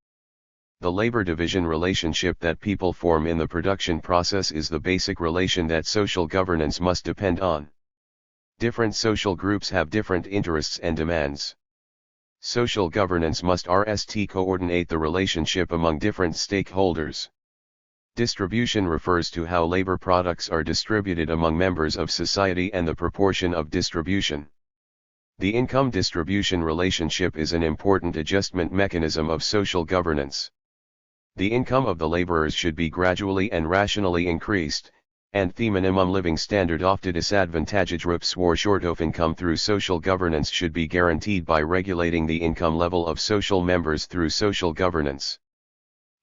The labor division relationship that people form in the production process is the basic relation that social governance must depend on. Different social groups have different interests and demands. Social governance must coordinate the relationship among different stakeholders. Distribution refers to how labor products are distributed among members of society and the proportion of distribution. The income distribution relationship is an important adjustment mechanism of social governance. The income of the laborers should be gradually and rationally increased, and the minimum living standard of the disadvantaged groups or short of income through social governance should be guaranteed by regulating the income level of social members through social governance.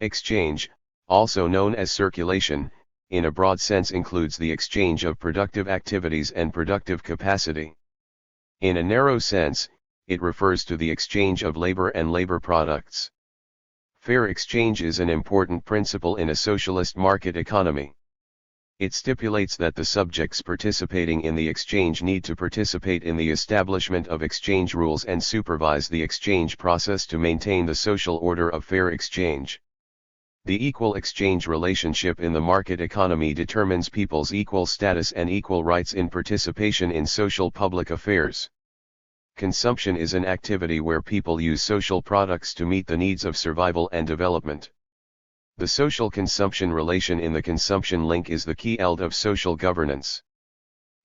Exchange, also known as circulation, in a broad sense includes the exchange of productive activities and productive capacity. In a narrow sense, it refers to the exchange of labor and labor products. Fair exchange is an important principle in a socialist market economy. It stipulates that the subjects participating in the exchange need to participate in the establishment of exchange rules and supervise the exchange process to maintain the social order of fair exchange. The equal exchange relationship in the market economy determines people's equal status and equal rights in participation in social public affairs. Consumption is an activity where people use social products to meet the needs of survival and development. The social consumption relation in the consumption link is the key element of social governance.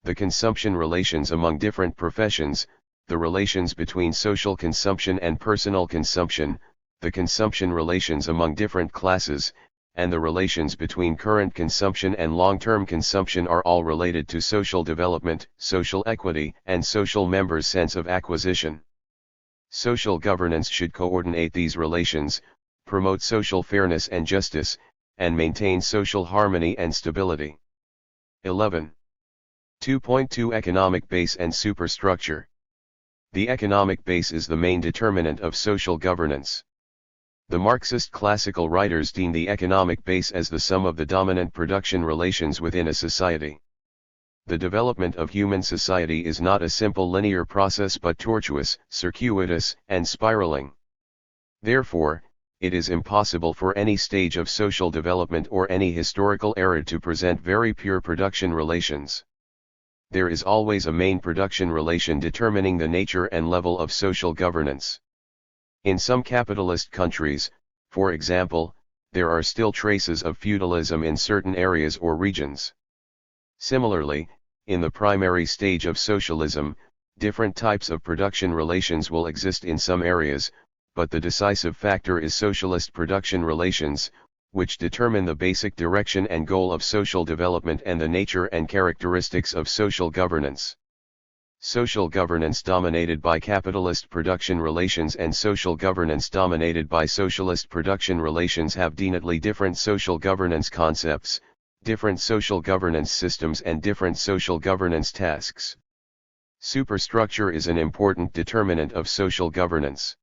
The consumption relations among different professions, the relations between social consumption and personal consumption, the consumption relations among different classes, and the relations between current consumption and long-term consumption are all related to social development, social equity, and social members' sense of acquisition. Social governance should coordinate these relations, promote social fairness and justice, and maintain social harmony and stability. 11. 2.2 Economic base and superstructure. The economic base is the main determinant of social governance. The Marxist classical writers deem the economic base as the sum of the dominant production relations within a society. The development of human society is not a simple linear process but tortuous, circuitous, and spiraling. Therefore, it is impossible for any stage of social development or any historical era to present very pure production relations. There is always a main production relation determining the nature and level of social governance. In some capitalist countries, for example, there are still traces of feudalism in certain areas or regions. Similarly, in the primary stage of socialism, different types of production relations will exist in some areas, but the decisive factor is socialist production relations, which determine the basic direction and goal of social development and the nature and characteristics of social governance. Social governance dominated by capitalist production relations and social governance dominated by socialist production relations have definitely different social governance concepts, different social governance systems and different social governance tasks. Superstructure is an important determinant of social governance.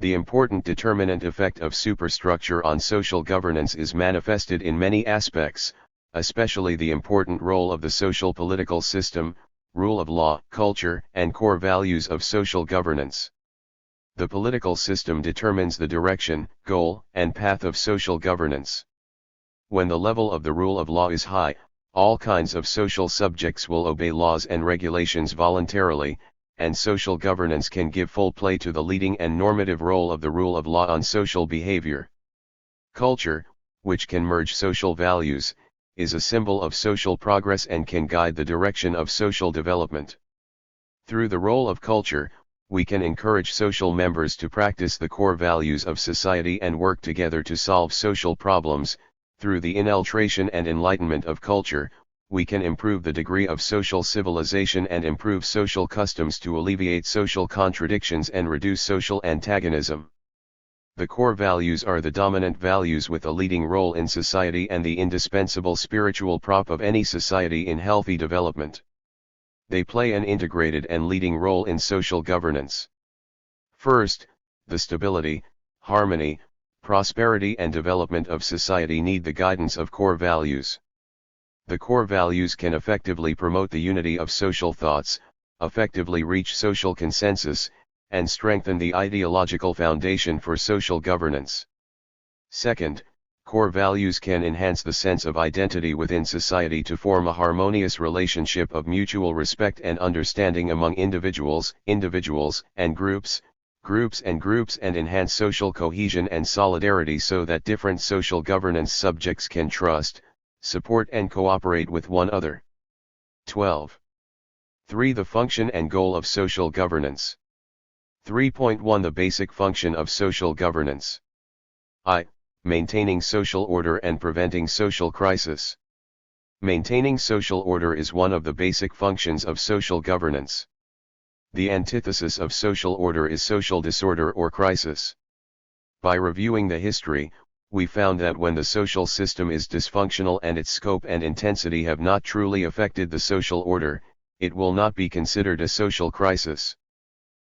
The important determinant effect of superstructure on social governance is manifested in many aspects, especially the important role of the social political system, rule of law, culture, and core values of social governance. The political system determines the direction, goal, and path of social governance. When the level of the rule of law is high, all kinds of social subjects will obey laws and regulations voluntarily, and social governance can give full play to the leading and normative role of the rule of law on social behavior. Culture, which can merge social values, is a symbol of social progress and can guide the direction of social development. Through the role of culture, we can encourage social members to practice the core values of society and work together to solve social problems. Through the inculcation and enlightenment of culture, we can improve the degree of social civilization and improve social customs to alleviate social contradictions and reduce social antagonism. The core values are the dominant values with a leading role in society and the indispensable spiritual prop of any society in healthy development. They play an integrated and leading role in social governance. First, the stability, harmony, prosperity and development of society need the guidance of core values. The core values can effectively promote the unity of social thoughts, effectively reach social consensus, and strengthen the ideological foundation for social governance. Second, core values can enhance the sense of identity within society to form a harmonious relationship of mutual respect and understanding among individuals, and groups, and enhance social cohesion and solidarity so that different social governance subjects can trust, support and cooperate with one another. 12. 3. The function and goal of social governance. 3.1 The basic function of social governance. I. Maintaining social order and preventing social crisis. Maintaining social order is one of the basic functions of social governance. The antithesis of social order is social disorder or crisis. By reviewing the history, we found that when the social system is dysfunctional and its scope and intensity have not truly affected the social order, it will not be considered a social crisis.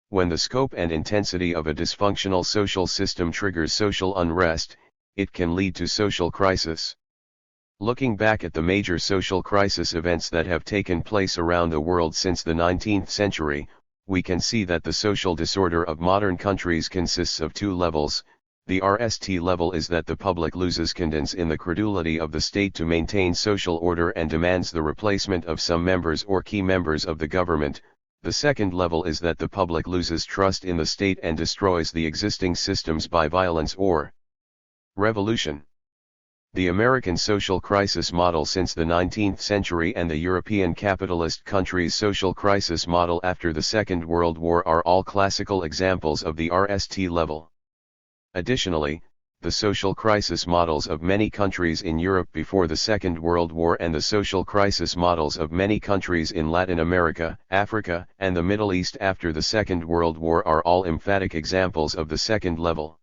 When the scope and intensity of a dysfunctional social system triggers social unrest, it can lead to social crisis. Looking back at the major social crisis events that have taken place around the world since the 19th century, we can see that the social disorder of modern countries consists of two levels. The RST level is that the public loses confidence in the credulity of the state to maintain social order and demands the replacement of some members or key members of the government. The second level is that the public loses trust in the state and destroys the existing systems by violence or revolution. The American social crisis model since the 19th century and the European capitalist countries' social crisis model after the Second World War are all classical examples of the RST level. Additionally, the social crisis models of many countries in Europe before the Second World War and the social crisis models of many countries in Latin America, Africa, and the Middle East after the Second World War are all emphatic examples of the second level.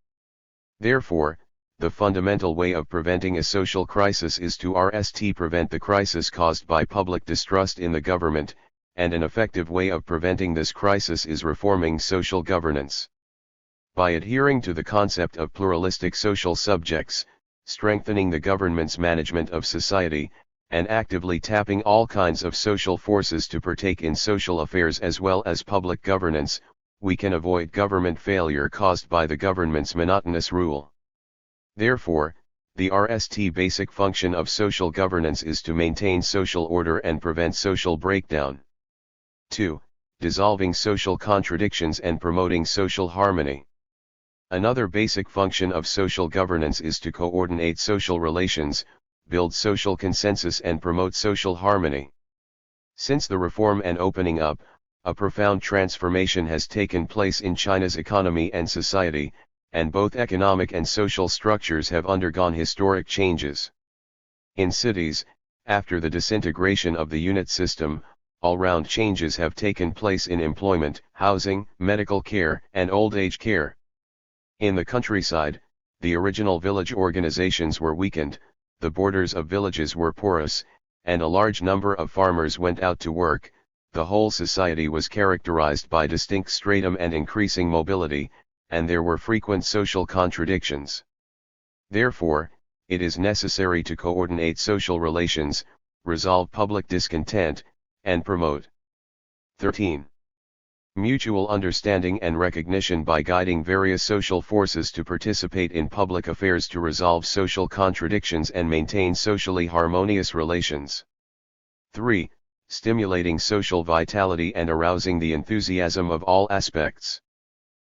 Therefore, the fundamental way of preventing a social crisis is to prevent the crisis caused by public distrust in the government, and an effective way of preventing this crisis is reforming social governance. By adhering to the concept of pluralistic social subjects, strengthening the government's management of society, and actively tapping all kinds of social forces to partake in social affairs as well as public governance, we can avoid government failure caused by the government's monotonous rule. Therefore, the RST basic function of social governance is to maintain social order and prevent social breakdown. 2. Dissolving social contradictions and promoting social harmony. Another basic function of social governance is to coordinate social relations, build social consensus and promote social harmony. Since the reform and opening up, a profound transformation has taken place in China's economy and society, and both economic and social structures have undergone historic changes. In cities, after the disintegration of the unit system, all-round changes have taken place in employment, housing, medical care, and old age care. In the countryside, the original village organizations were weakened, the borders of villages were porous, and a large number of farmers went out to work. The whole society was characterized by distinct stratum and increasing mobility, and there were frequent social contradictions. Therefore, it is necessary to coordinate social relations, resolve public discontent, and promote 13. Mutual understanding and recognition by guiding various social forces to participate in public affairs to resolve social contradictions and maintain socially harmonious relations. 3. Stimulating social vitality and arousing the enthusiasm of all aspects.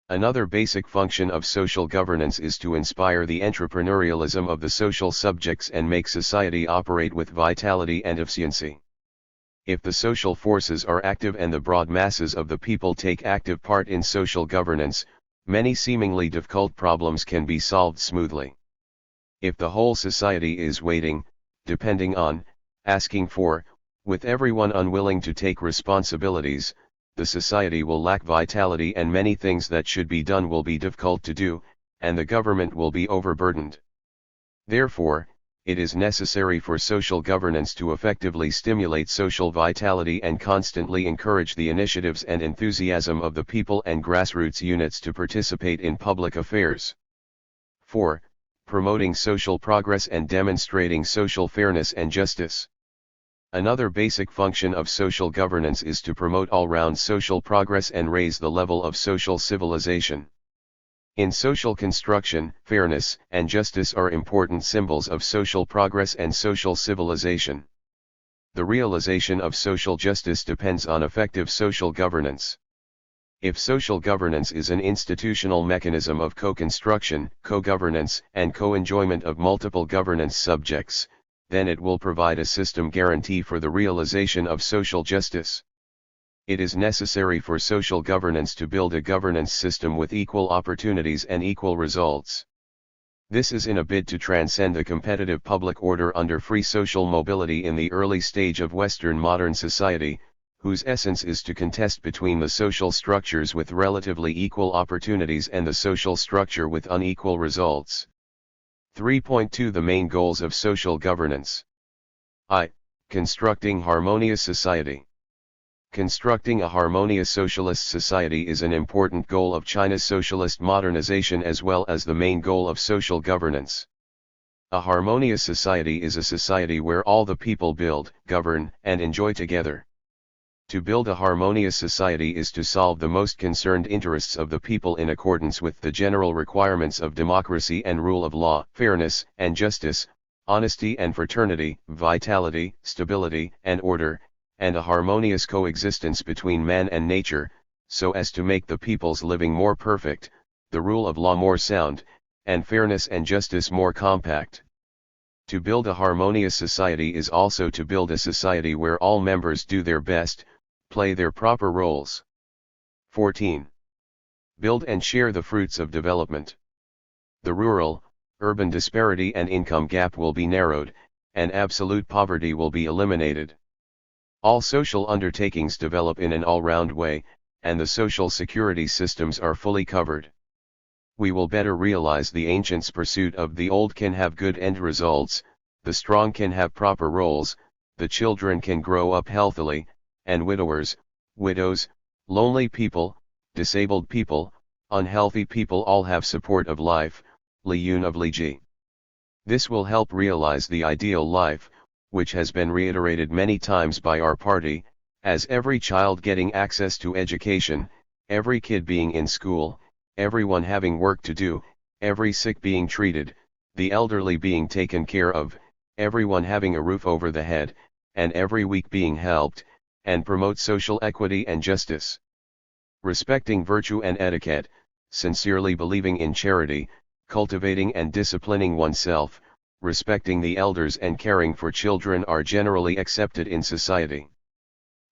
Another basic function of social governance is to inspire the entrepreneurialism of the social subjects and make society operate with vitality and efficiency. If the social forces are active and the broad masses of the people take active part in social governance, many seemingly difficult problems can be solved smoothly. If the whole society is waiting, depending on, asking for, with everyone unwilling to take responsibilities, the society will lack vitality and many things that should be done will be difficult to do, and the government will be overburdened. Therefore, it is necessary for social governance to effectively stimulate social vitality and constantly encourage the initiatives and enthusiasm of the people and grassroots units to participate in public affairs. 4. Promoting social progress and demonstrating social fairness and justice. Another basic function of social governance is to promote all-round social progress and raise the level of social civilization. In social construction, fairness and justice are important symbols of social progress and social civilization. The realization of social justice depends on effective social governance. If social governance is an institutional mechanism of co-construction, co-governance, and co-enjoyment of multiple governance subjects, then it will provide a system guarantee for the realization of social justice. It is necessary for social governance to build a governance system with equal opportunities and equal results. This is in a bid to transcend the competitive public order under free social mobility in the early stage of Western modern society, whose essence is to contest between the social structures with relatively equal opportunities and the social structure with unequal results. 3.2 The main goals of social governance. I. Constructing harmonious society. Constructing a harmonious socialist society is an important goal of China's socialist modernization as well as the main goal of social governance. A harmonious society is a society where all the people build, govern, and enjoy together. To build a harmonious society is to solve the most concerned interests of the people in accordance with the general requirements of democracy and rule of law, fairness and justice, honesty and fraternity, vitality, stability and order, and a harmonious coexistence between man and nature, so as to make the people's living more perfect, the rule of law more sound, and fairness and justice more compact. To build a harmonious society is also to build a society where all members do their best, play their proper roles. 14. Build and share the fruits of development. The rural, urban disparity and income gap will be narrowed, and absolute poverty will be eliminated. All social undertakings develop in an all-round way, and the social security systems are fully covered. We will better realize the ancients' pursuit of the old can have good end results, the strong can have proper roles, the children can grow up healthily, and widowers, widows, lonely people, disabled people, unhealthy people all have support of life, liqun of Liji. This will help realize the ideal life, which has been reiterated many times by our party, as every child getting access to education, every kid being in school, everyone having work to do, every sick being treated, the elderly being taken care of, everyone having a roof over the head, and every weak being helped, and promote social equity and justice. Respecting virtue and etiquette, sincerely believing in charity, cultivating and disciplining oneself, respecting the elders and caring for children are generally accepted in society.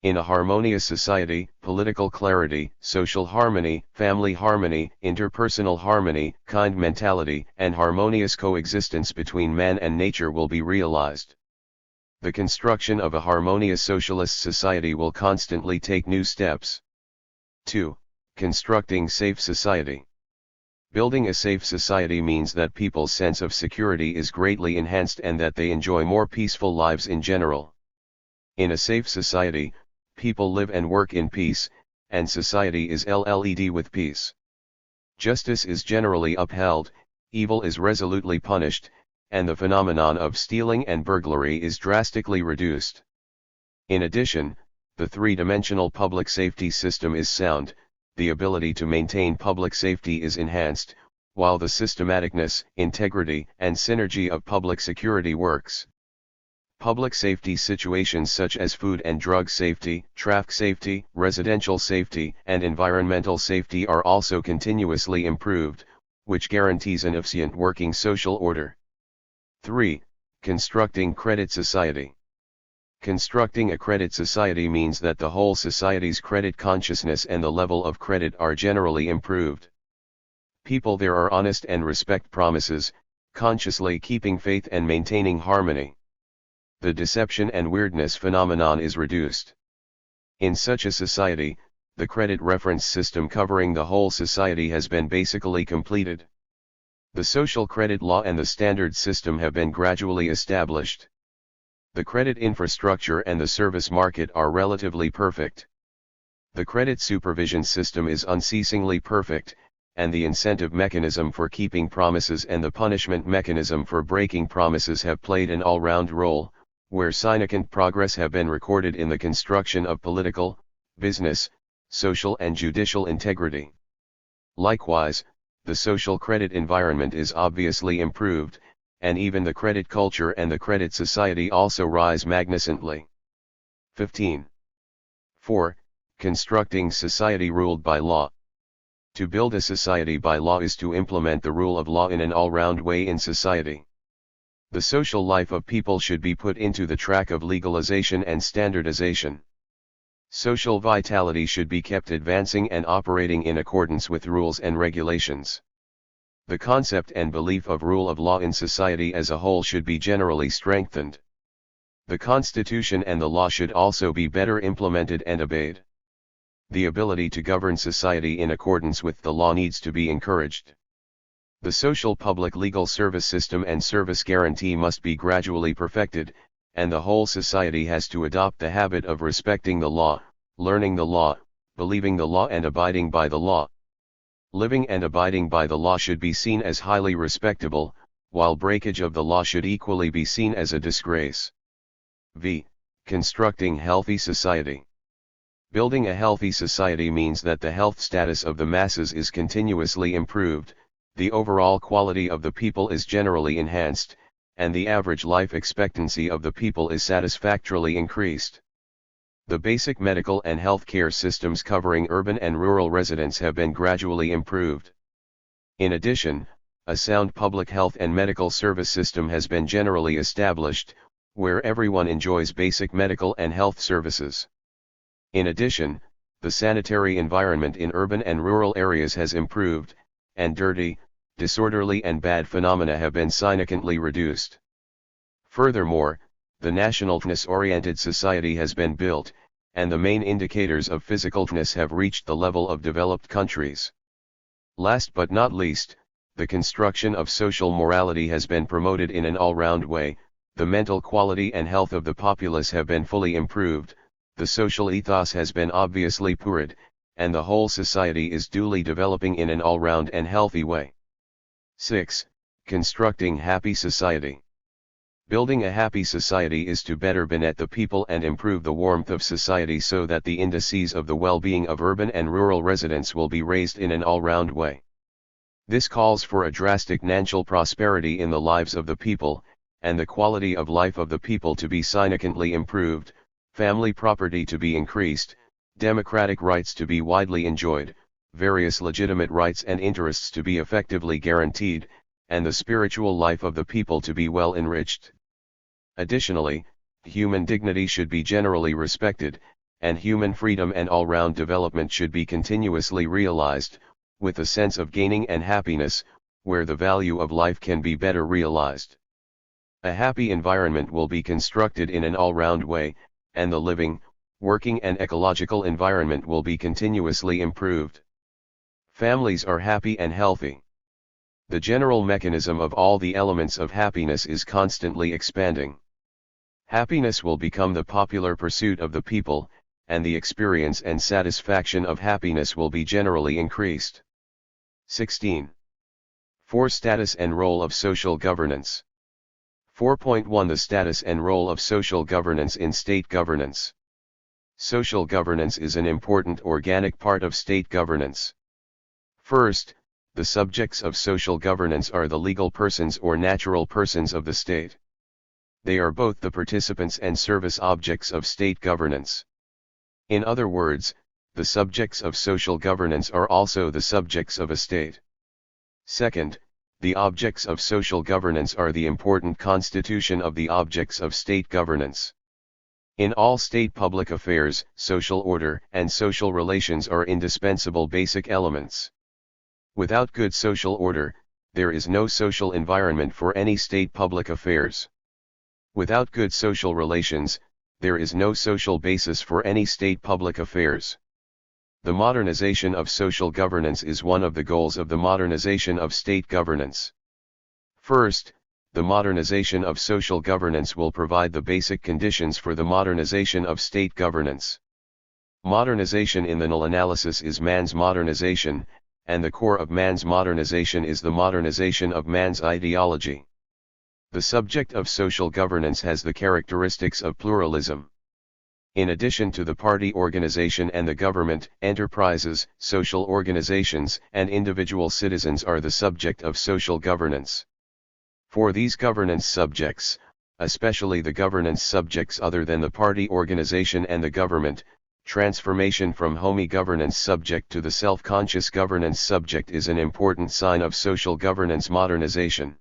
In a harmonious society, political clarity, social harmony, family harmony, interpersonal harmony, kind mentality, and harmonious coexistence between man and nature will be realized. The construction of a harmonious socialist society will constantly take new steps. 2. Constructing safe society. Building a safe society means that people's sense of security is greatly enhanced and that they enjoy more peaceful lives in general. In a safe society, people live and work in peace, and society is led with peace. Justice is generally upheld, evil is resolutely punished, and the phenomenon of stealing and burglary is drastically reduced. In addition, the three-dimensional public safety system is sound, the ability to maintain public safety is enhanced, while the systematicness, integrity, and synergy of public security works. Public safety situations such as food and drug safety, traffic safety, residential safety, and environmental safety are also continuously improved, which guarantees an efficient working social order. 3. Constructing credit society. Constructing a credit society means that the whole society's credit consciousness and the level of credit are generally improved. People there are honest and respect promises, consciously keeping faith and maintaining harmony. The deception and weirdness phenomenon is reduced. In such a society, the credit reference system covering the whole society has been basically completed. The social credit law and the standard system have been gradually established. The credit infrastructure and the service market are relatively perfect. The credit supervision system is unceasingly perfect, and the incentive mechanism for keeping promises and the punishment mechanism for breaking promises have played an all-round role, where significant progress have been recorded in the construction of political, business, social and judicial integrity. Likewise, the social credit environment is obviously improved, and even the credit culture and the credit society also rise magnificently. 15. 4. Constructing society ruled by law. To build a society by law is to implement the rule of law in an all-round way in society. The social life of people should be put into the track of legalization and standardization. Social vitality should be kept advancing and operating in accordance with rules and regulations. The concept and belief of rule of law in society as a whole should be generally strengthened. The constitution and the law should also be better implemented and obeyed. The ability to govern society in accordance with the law needs to be encouraged. The social public legal service system and service guarantee must be gradually perfected, and the whole society has to adopt the habit of respecting the law, learning the law, believing the law and abiding by the law. Living and abiding by the law should be seen as highly respectable, while breakage of the law should equally be seen as a disgrace. V. Constructing healthy society. Building a healthy society means that the health status of the masses is continuously improved, the overall quality of the people is generally enhanced, and the average life expectancy of the people is satisfactorily increased. The basic medical and health care systems covering urban and rural residents have been gradually improved. In addition, a sound public health and medical service system has been generally established, where everyone enjoys basic medical and health services. In addition, the sanitary environment in urban and rural areas has improved, and dirty, disorderly and bad phenomena have been significantly reduced. Furthermore, the national fitness-oriented society has been built, and the main indicators of physical fitness have reached the level of developed countries. Last but not least, the construction of social morality has been promoted in an all-round way, the mental quality and health of the populace have been fully improved, the social ethos has been obviously poured, and the whole society is duly developing in an all-round and healthy way. 6. Constructing happy society. Building a happy society is to better benefit the people and improve the warmth of society so that the indices of the well-being of urban and rural residents will be raised in an all-round way. This calls for a drastic financial prosperity in the lives of the people, and the quality of life of the people to be significantly improved, family property to be increased, democratic rights to be widely enjoyed, various legitimate rights and interests to be effectively guaranteed, and the spiritual life of the people to be well enriched. Additionally, human dignity should be generally respected, and human freedom and all-round development should be continuously realized, with a sense of gaining and happiness, where the value of life can be better realized. A happy environment will be constructed in an all-round way, and the living, working and ecological environment will be continuously improved. Families are happy and healthy. The general mechanism of all the elements of happiness is constantly expanding. Happiness will become the popular pursuit of the people, and the experience and satisfaction of happiness will be generally increased. 16. 4. Status and role of social governance. 4.1 The status and role of social governance in state governance. Social governance is an important organic part of state governance. First, the subjects of social governance are the legal persons or natural persons of the state. They are both the participants and service objects of state governance. In other words, the subjects of social governance are also the subjects of a state. Second, the objects of social governance are the important constitution of the objects of state governance. In all state public affairs, social order and social relations are indispensable basic elements. Without good social order, there is no social environment for any state public affairs. Without good social relations, there is no social basis for any state public affairs. The modernization of social governance is one of the goals of the modernization of state governance. First, the modernization of social governance will provide the basic conditions for the modernization of state governance. Modernization in the null analysis is man's modernization, and the core of man's modernization is the modernization of man's ideology. The subject of social governance has the characteristics of pluralism. In addition to the party organization and the government, enterprises, social organizations, and individual citizens are the subject of social governance. For these governance subjects, especially the governance subjects other than the party organization and the government, transformation from homey governance subject to the self-conscious governance subject is an important sign of social governance modernization.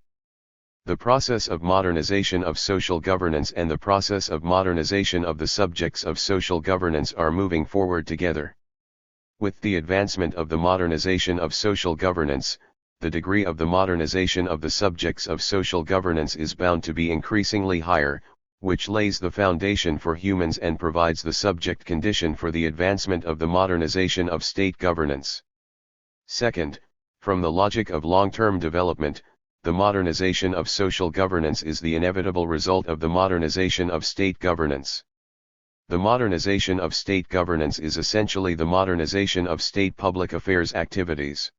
The process of modernization of social governance and the process of modernization of the subjects of social governance are moving forward together. With the advancement of the modernization of social governance, the degree of the modernization of the subjects of social governance is bound to be increasingly higher, which lays the foundation for humans and provides the subject condition for the advancement of the modernization of state governance. Second, From the logic of long-term development, the modernization of social governance is the inevitable result of the modernization of state governance. The modernization of state governance is essentially the modernization of state public affairs activities.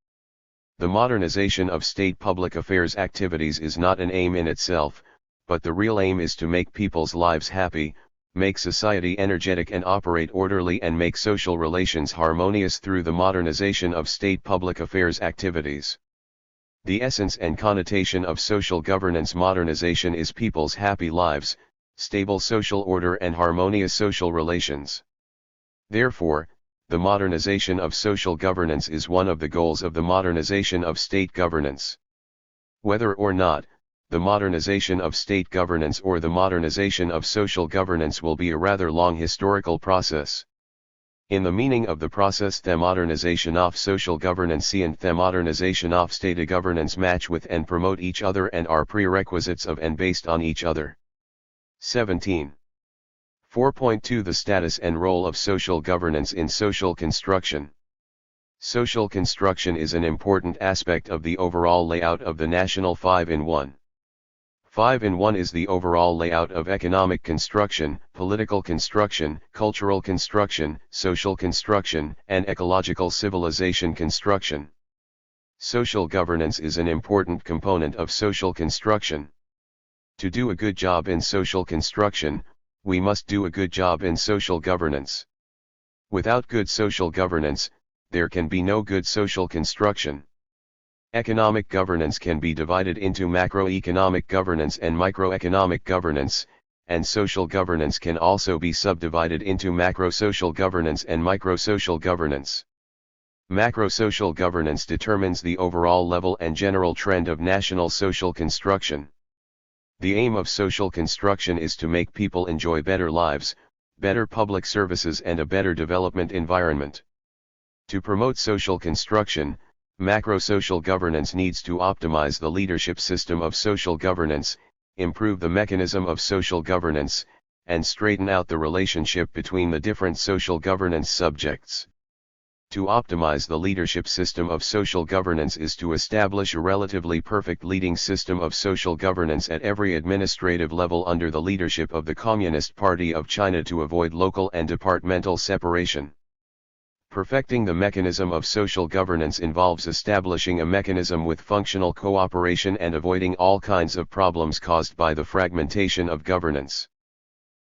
The modernization of state public affairs activities is not an aim in itself, but the real aim is to make people's lives happy, make society energetic and operate orderly, and make social relations harmonious through the modernization of state public affairs activities. The essence and connotation of social governance modernization is people's happy lives, stable social order and harmonious social relations. Therefore, the modernization of social governance is one of the goals of the modernization of state governance. Whether or not, the modernization of state governance or the modernization of social governance will be a rather long historical process. In the meaning of the process, the modernization of social governance and the modernization of state governance match with and promote each other and are prerequisites of and based on each other. 17. 4.2 The status and role of social governance in social construction. Social construction is an important aspect of the overall layout of the national 5-in-1. 5-in-1 is the overall layout of economic construction, political construction, cultural construction, social construction, and ecological civilization construction. Social governance is an important component of social construction. To do a good job in social construction, we must do a good job in social governance. Without good social governance, there can be no good social construction. Economic governance can be divided into macroeconomic governance and microeconomic governance, and social governance can also be subdivided into macrosocial governance and microsocial governance. Macrosocial governance determines the overall level and general trend of national social construction. The aim of social construction is to make people enjoy better lives, better public services, and a better development environment. To promote social construction, macrosocial governance needs to optimize the leadership system of social governance, improve the mechanism of social governance, and straighten out the relationship between the different social governance subjects. To optimize the leadership system of social governance is to establish a relatively perfect leading system of social governance at every administrative level under the leadership of the Communist Party of China to avoid local and departmental separation. Perfecting the mechanism of social governance involves establishing a mechanism with functional cooperation and avoiding all kinds of problems caused by the fragmentation of governance.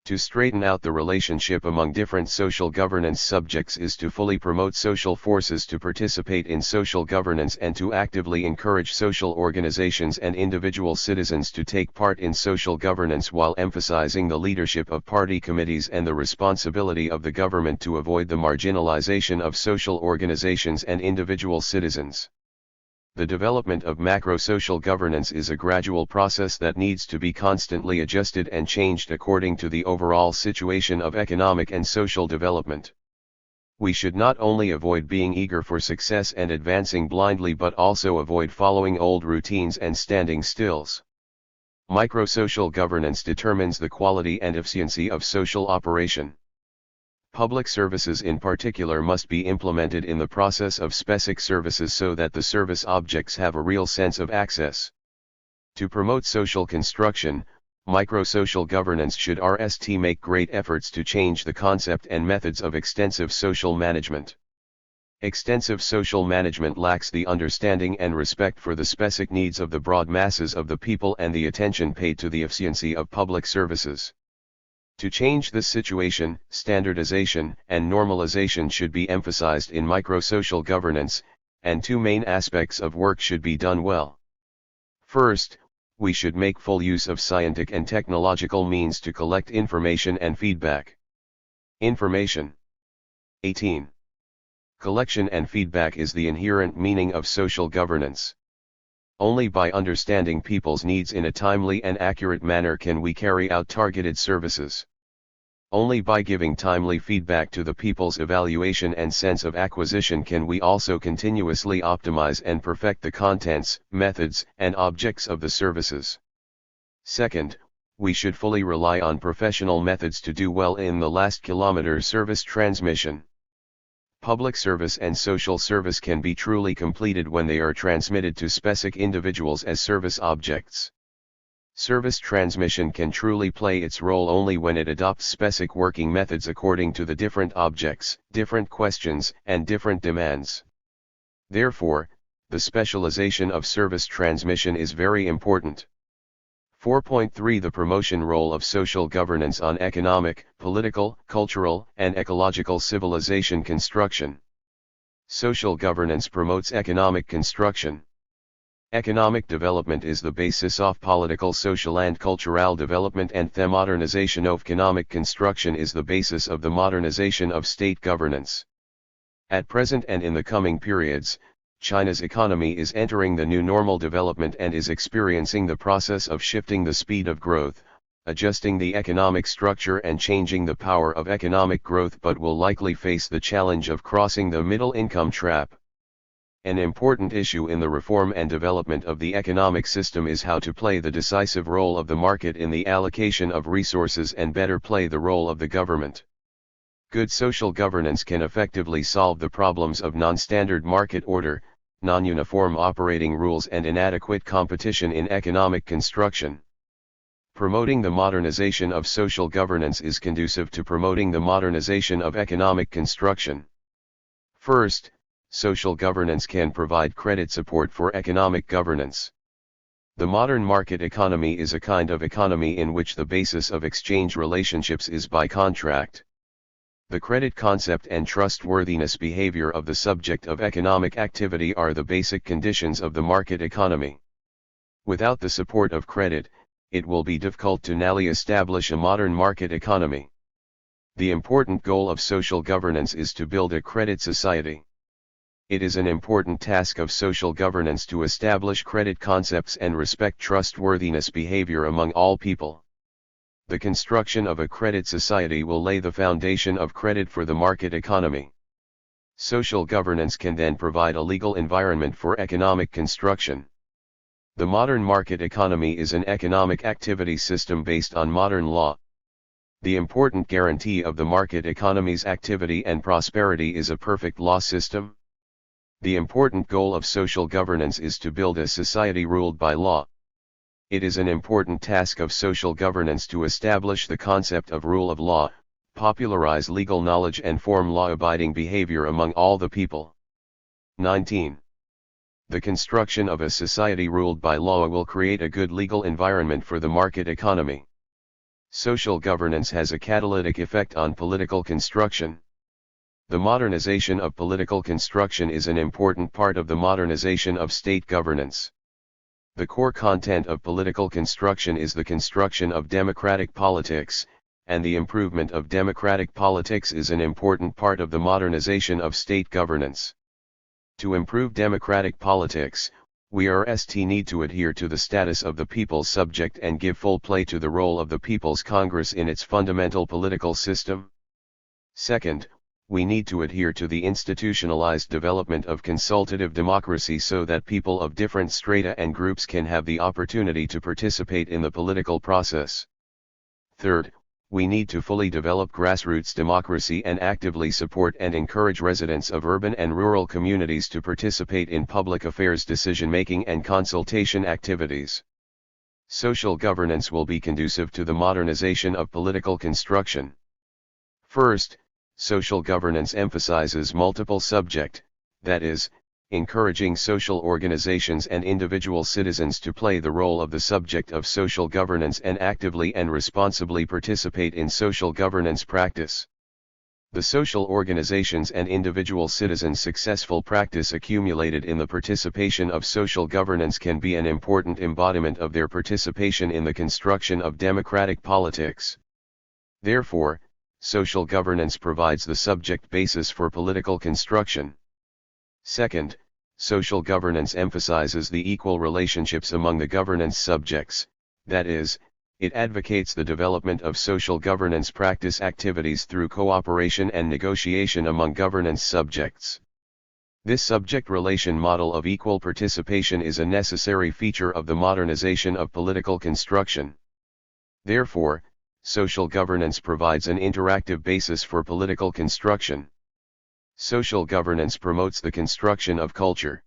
To straighten out the relationship among different social governance subjects is to fully promote social forces to participate in social governance and to actively encourage social organizations and individual citizens to take part in social governance while emphasizing the leadership of party committees and the responsibility of the government to avoid the marginalization of social organizations and individual citizens. The development of macro-social governance is a gradual process that needs to be constantly adjusted and changed according to the overall situation of economic and social development. We should not only avoid being eager for success and advancing blindly but also avoid following old routines and standing stills. Micro-social governance determines the quality and efficiency of social operation. Public services in particular must be implemented in the process of specific services so that the service objects have a real sense of access. To promote social construction, microsocial governance should make great efforts to change the concept and methods of extensive social management. Extensive social management lacks the understanding and respect for the specific needs of the broad masses of the people and the attention paid to the efficiency of public services. To change this situation, standardization and normalization should be emphasized in microsocial governance, and two main aspects of work should be done well. First, we should make full use of scientific and technological means to collect information and feedback. Information. 18. Collection and feedback is the inherent meaning of social governance. Only by understanding people's needs in a timely and accurate manner can we carry out targeted services. Only by giving timely feedback to the people's evaluation and sense of acquisition can we also continuously optimize and perfect the contents, methods, and objects of the services. Second, we should fully rely on professional methods to do well in the last kilometer service transmission. Public service and social service can be truly completed when they are transmitted to specific individuals as service objects. Service transmission can truly play its role only when it adopts specific working methods according to the different objects, different questions, and different demands. Therefore, the specialization of service transmission is very important. 4.3 The promotion role of social governance on economic, political, cultural, and ecological civilization construction. Social governance promotes economic construction. Economic development is the basis of political, social and cultural development, and the modernization of economic construction is the basis of the modernization of state governance. At present and in the coming periods, China's economy is entering the new normal development and is experiencing the process of shifting the speed of growth, adjusting the economic structure and changing the power of economic growth, but will likely face the challenge of crossing the middle income trap. An important issue in the reform and development of the economic system is how to play the decisive role of the market in the allocation of resources and better play the role of the government. Good social governance can effectively solve the problems of non-standard market order, non-uniform operating rules and inadequate competition in economic construction. Promoting the modernization of social governance is conducive to promoting the modernization of economic construction. First, social governance can provide credit support for economic governance. The modern market economy is a kind of economy in which the basis of exchange relationships is by contract. The credit concept and trustworthiness behavior of the subject of economic activity are the basic conditions of the market economy. Without the support of credit, it will be difficult to newly establish a modern market economy. The important goal of social governance is to build a credit society. It is an important task of social governance to establish credit concepts and respect trustworthiness behavior among all people. The construction of a credit society will lay the foundation of credit for the market economy. Social governance can then provide a legal environment for economic construction. The modern market economy is an economic activity system based on modern law. The important guarantee of the market economy's activity and prosperity is a perfect law system. The important goal of social governance is to build a society ruled by law. It is an important task of social governance to establish the concept of rule of law, popularize legal knowledge and form law-abiding behavior among all the people. 19. The construction of a society ruled by law will create a good legal environment for the market economy. Social governance has a catalytic effect on political construction. The modernization of political construction is an important part of the modernization of state governance. The core content of political construction is the construction of democratic politics, and the improvement of democratic politics is an important part of the modernization of state governance. To improve democratic politics, we need to adhere to the status of the people's subject and give full play to the role of the People's Congress in its fundamental political system. Second, we need to adhere to the institutionalized development of consultative democracy so that people of different strata and groups can have the opportunity to participate in the political process. Third, we need to fully develop grassroots democracy and actively support and encourage residents of urban and rural communities to participate in public affairs decision-making and consultation activities. Social governance will be conducive to the modernization of political construction. First, social governance emphasizes multiple subject, that is, encouraging social organizations and individual citizens to play the role of the subject of social governance and actively and responsibly participate in social governance practice. The social organizations and individual citizens' successful practice accumulated in the participation of social governance can be an important embodiment of their participation in the construction of democratic politics. Therefore, social governance provides the subject basis for political construction. Second, social governance emphasizes the equal relationships among the governance subjects, that is, it advocates the development of social governance practice activities through cooperation and negotiation among governance subjects. This subject-relation model of equal participation is a necessary feature of the modernization of political construction. Therefore, social governance provides an interactive basis for political construction. Social governance promotes the construction of culture.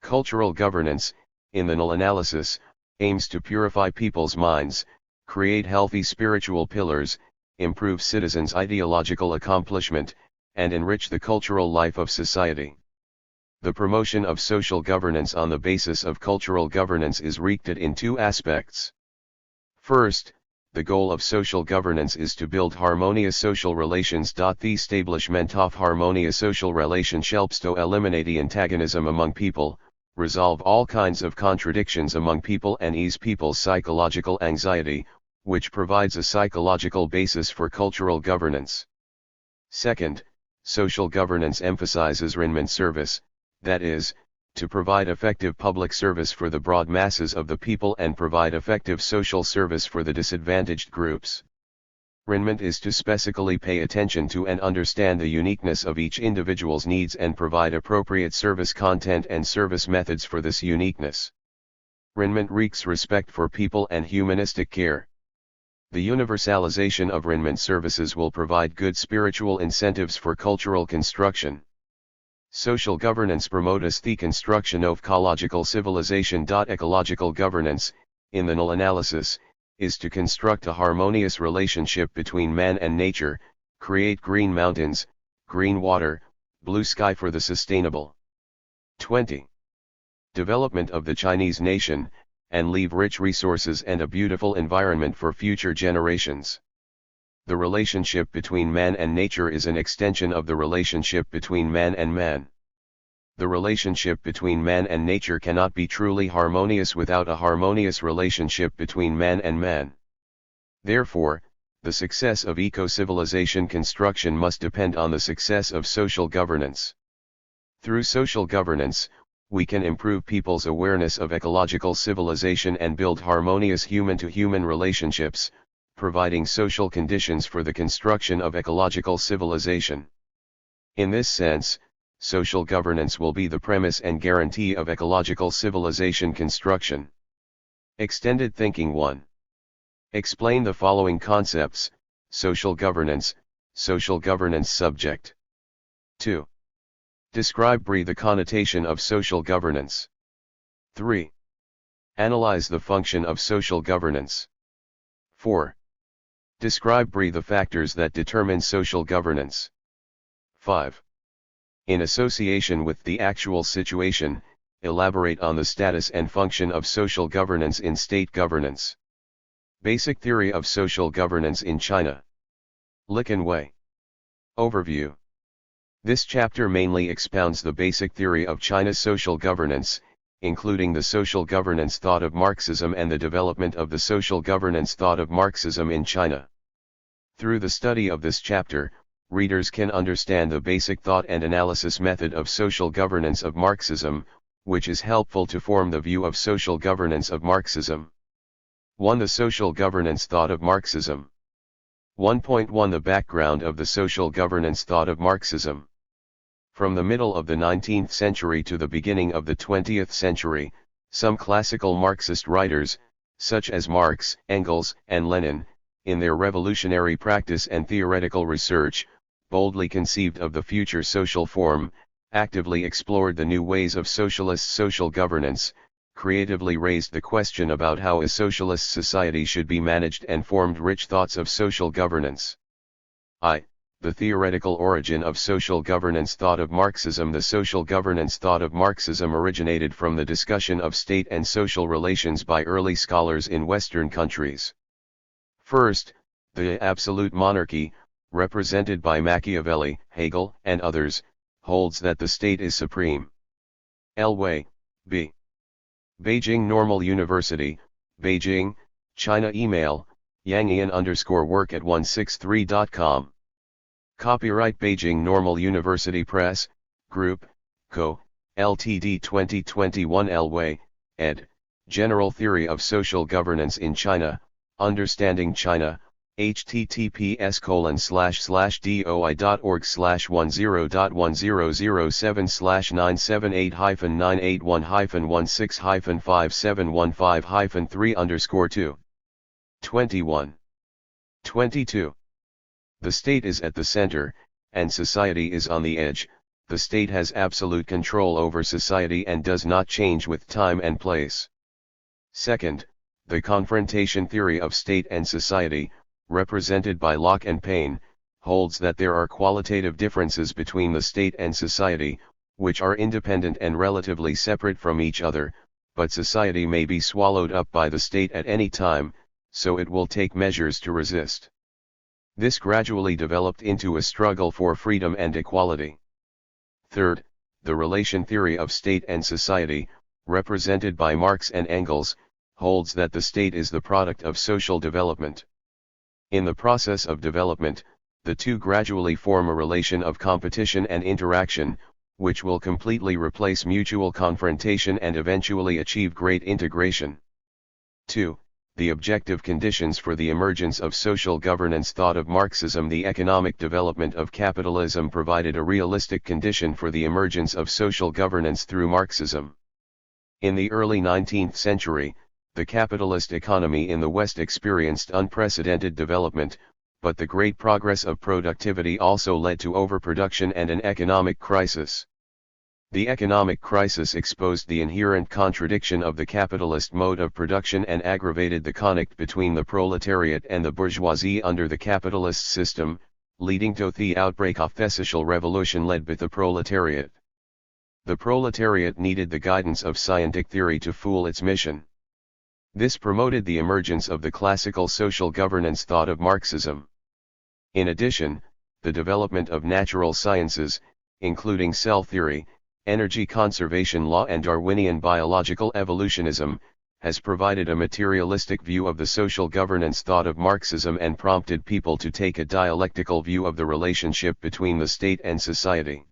Cultural governance, in the null analysis, aims to purify people's minds, create healthy spiritual pillars, improve citizens' ideological accomplishment, and enrich the cultural life of society. The promotion of social governance on the basis of cultural governance is rooted in two aspects. First, the goal of social governance is to build harmonious social relations. The establishment of harmonious social relations helps to eliminate antagonism among people, resolve all kinds of contradictions among people, and ease people's psychological anxiety, which provides a psychological basis for cultural governance. Second, social governance emphasizes renminment service, that is, to provide effective public service for the broad masses of the people and provide effective social service for the disadvantaged groups. Renminment is to specifically pay attention to and understand the uniqueness of each individual's needs and provide appropriate service content and service methods for this uniqueness. Renminment reeks respect for people and humanistic care. The universalization of renminment services will provide good spiritual incentives for cultural construction. Social governance promotes the construction of ecological civilization. Ecological governance, in the null analysis, is to construct a harmonious relationship between man and nature, create green mountains, green water, blue sky for the sustainable. 20. Development of the Chinese nation, and leave rich resources and a beautiful environment for future generations. The relationship between man and nature is an extension of the relationship between man and man. The relationship between man and nature cannot be truly harmonious without a harmonious relationship between man and man. Therefore, the success of eco-civilization construction must depend on the success of social governance. Through social governance, we can improve people's awareness of ecological civilization and build harmonious human-to-human relationships, providing social conditions for the construction of ecological civilization. In this sense, social governance will be the premise and guarantee of ecological civilization construction. Extended thinking 1. Explain the following concepts: social governance subject. 2. Describe the connotation of social governance. 3. Analyze the function of social governance. 4. Describe the factors that determine social governance. 5. In association with the actual situation, elaborate on the status and function of social governance in state governance. Basic theory of social governance in China. Liqun Way. Overview. This chapter mainly expounds the basic theory of China's social governance, including the social governance thought of Marxism and the development of the social governance thought of Marxism in China. Through the study of this chapter, readers can understand the basic thought and analysis method of social governance of Marxism, which is helpful to form the view of social governance of Marxism. 1. The social governance thought of Marxism. 1.1 The background of the social governance thought of Marxism. From the middle of the 19th century to the beginning of the 20th century, some classical Marxist writers, such as Marx, Engels, and Lenin, in their revolutionary practice and theoretical research, boldly conceived of the future social form, actively explored the new ways of socialist social governance, creatively raised the question about how a socialist society should be managed, and formed rich thoughts of social governance. The theoretical origin of social governance thought of Marxism. The social governance thought of Marxism originated from the discussion of state and social relations by early scholars in Western countries. First, the absolute monarchy, represented by Machiavelli, Hegel, and others, holds that the state is supreme. L. Wei, B. Beijing Normal University, Beijing, China. Email, yangian_work@163.com. Copyright Beijing Normal University Press, Group, Co., Ltd. 2021. L. Wei, ed., General Theory of Social Governance in China, Understanding China, https://doi.org/1007/978-978-5715715-3_2. 21. 22. The state is at the center, and society is on the edge, the state has absolute control over society and does not change with time and place. Second, the confrontation theory of state and society, represented by Locke and Paine, holds that there are qualitative differences between the state and society, which are independent and relatively separate from each other, but society may be swallowed up by the state at any time, so it will take measures to resist. This gradually developed into a struggle for freedom and equality. Third, the relation theory of state and society, represented by Marx and Engels, holds that the state is the product of social development. In the process of development, the two gradually form a relation of competition and interaction, which will completely replace mutual confrontation and eventually achieve great integration. 2. The objective conditions for the emergence of social governance thought of Marxism. The economic development of capitalism provided a realistic condition for the emergence of social governance through Marxism. In the early 19th century, the capitalist economy in the West experienced unprecedented development, but the great progress of productivity also led to overproduction and an economic crisis. The economic crisis exposed the inherent contradiction of the capitalist mode of production and aggravated the conflict between the proletariat and the bourgeoisie under the capitalist system, leading to the outbreak of the social revolution led by the proletariat. The proletariat needed the guidance of scientific theory to fulfill its mission. This promoted the emergence of the classical social governance thought of Marxism. In addition, the development of natural sciences, including cell theory, energy conservation law and Darwinian biological evolutionism, has provided a materialistic view of the social governance thought of Marxism and prompted people to take a dialectical view of the relationship between the state and society.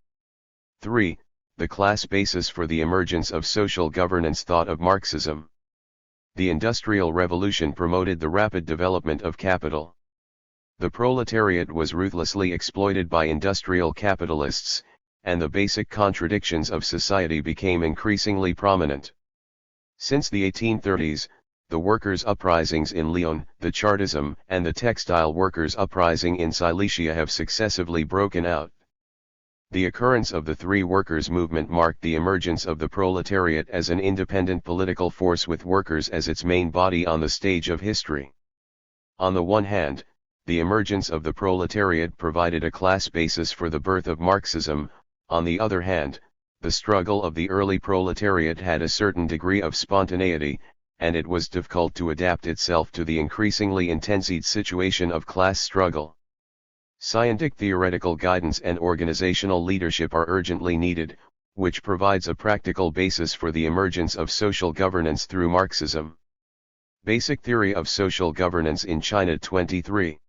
3. The class basis for the emergence of social governance thought of Marxism. The Industrial Revolution promoted the rapid development of capital. The proletariat was ruthlessly exploited by industrial capitalists, and the basic contradictions of society became increasingly prominent. Since the 1830s, the workers' uprisings in Lyon, the Chartism, and the textile workers' uprising in Silesia have successively broken out. The occurrence of the three workers' movement marked the emergence of the proletariat as an independent political force with workers as its main body on the stage of history. On the one hand, the emergence of the proletariat provided a class basis for the birth of Marxism. On the other hand, the struggle of the early proletariat had a certain degree of spontaneity, and it was difficult to adapt itself to the increasingly intense situation of class struggle. Scientific theoretical guidance and organizational leadership are urgently needed, which provides a practical basis for the emergence of social governance through Marxism. Basic theory of social governance in China 23.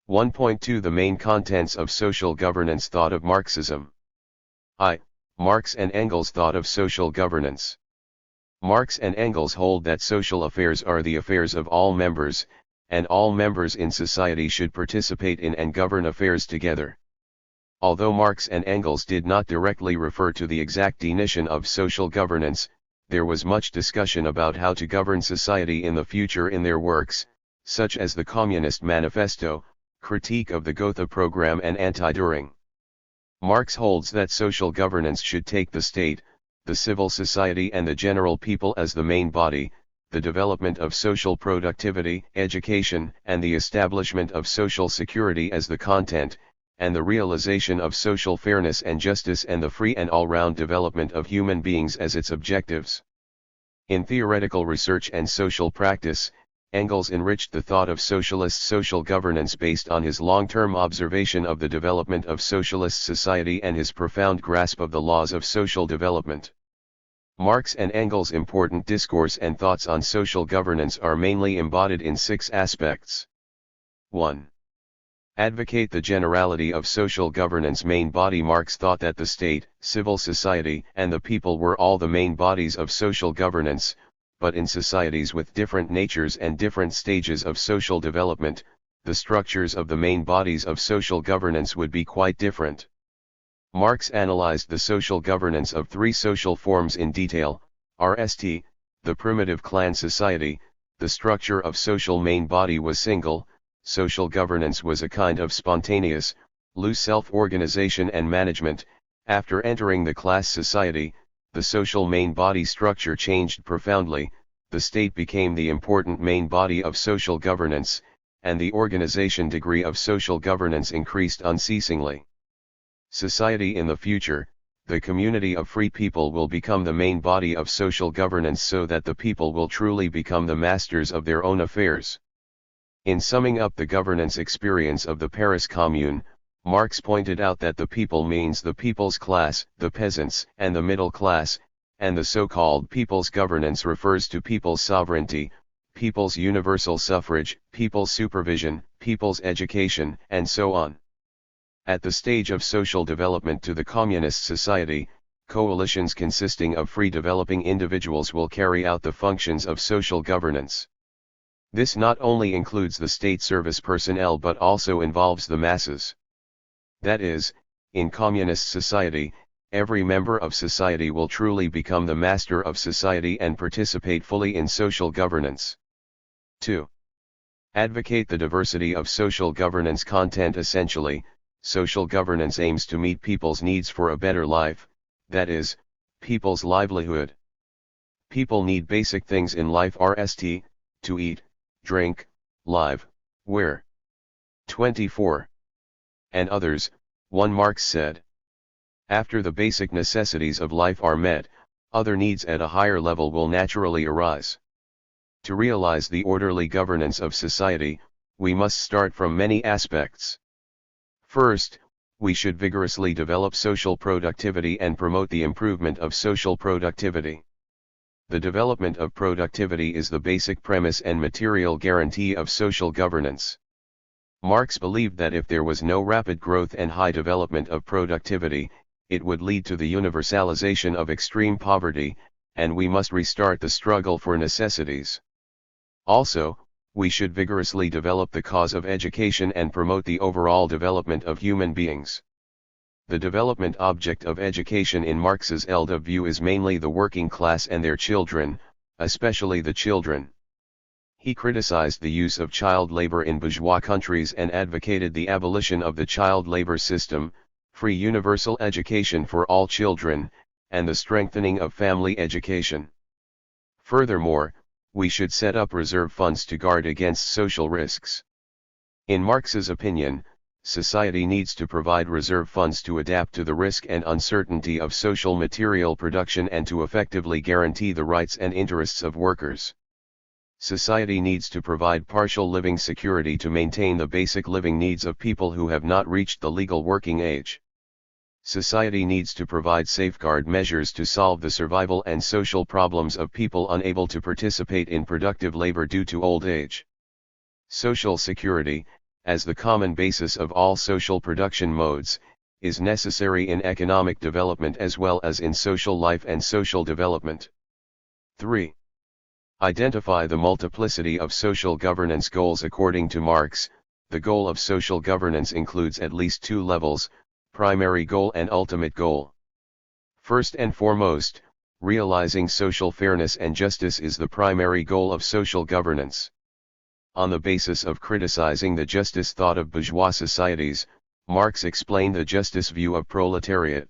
1.2 The main contents of social governance thought of Marxism. Marx and Engels thought of social governance. Marx and Engels hold that social affairs are the affairs of all members, and all members in society should participate in and govern affairs together. Although Marx and Engels did not directly refer to the exact definition of social governance, there was much discussion about how to govern society in the future in their works, such as the Communist Manifesto, Critique of the Gotha Program and Anti-Düring. Marx holds that social governance should take the state, the civil society and the general people as the main body, the development of social productivity, education, and the establishment of social security as the content, and the realization of social fairness and justice and the free and all-round development of human beings as its objectives. In theoretical research and social practice, Engels enriched the thought of socialist social governance based on his long-term observation of the development of socialist society and his profound grasp of the laws of social development. Marx and Engels' important discourse and thoughts on social governance are mainly embodied in 6 aspects. 1. Advocate the generality of social governance main body. Marx thought that the state, civil society, and the people were all the main bodies of social governance, but in societies with different natures and different stages of social development, the structures of the main bodies of social governance would be quite different. Marx analyzed the social governance of 3 social forms in detail. RST, the primitive clan society, the structure of social main body was single, social governance was a kind of spontaneous, loose self-organization and management. After entering the class society, the social main body structure changed profoundly, the state became the important main body of social governance, and the organization degree of social governance increased unceasingly. Society in the future, the community of free people will become the main body of social governance so that the people will truly become the masters of their own affairs. In summing up the governance experience of the Paris Commune, Marx pointed out that the people means the people's class, the peasants, and the middle class, and the so-called people's governance refers to people's sovereignty, people's universal suffrage, people's supervision, people's education, and so on. At the stage of social development to the communist society, coalitions consisting of free developing individuals will carry out the functions of social governance. This not only includes the state service personnel but also involves the masses. That is, in communist society, every member of society will truly become the master of society and participate fully in social governance. 2. Advocate the diversity of social governance content. Essentially, social governance aims to meet people's needs for a better life, that is, people's livelihood. People need basic things in life: rst, to eat, drink, live, wear. 24. And others, one Marx said. After the basic necessities of life are met, other needs at a higher level will naturally arise. To realize the orderly governance of society, we must start from many aspects. First, we should vigorously develop social productivity and promote the improvement of social productivity. The development of productivity is the basic premise and material guarantee of social governance. Marx believed that if there was no rapid growth and high development of productivity, it would lead to the universalization of extreme poverty, and we must restart the struggle for necessities. Also, we should vigorously develop the cause of education and promote the overall development of human beings. The development object of education in Marx's ELDA view is mainly the working class and their children, especially the children. He criticized the use of child labor in bourgeois countries and advocated the abolition of the child labor system, free universal education for all children, and the strengthening of family education. Furthermore, we should set up reserve funds to guard against social risks. In Marx's opinion, society needs to provide reserve funds to adapt to the risk and uncertainty of social material production and to effectively guarantee the rights and interests of workers. Society needs to provide partial living security to maintain the basic living needs of people who have not reached the legal working age. Society needs to provide safeguard measures to solve the survival and social problems of people unable to participate in productive labor due to old age. Social security, as the common basis of all social production modes, is necessary in economic development as well as in social life and social development. 3. Identify the multiplicity of social governance goals. According to Marx, the goal of social governance includes at least two levels: primary goal and ultimate goal. First and foremost, realizing social fairness and justice is the primary goal of social governance. On the basis of criticizing the justice thought of bourgeois societies, Marx explained the justice view of proletariat.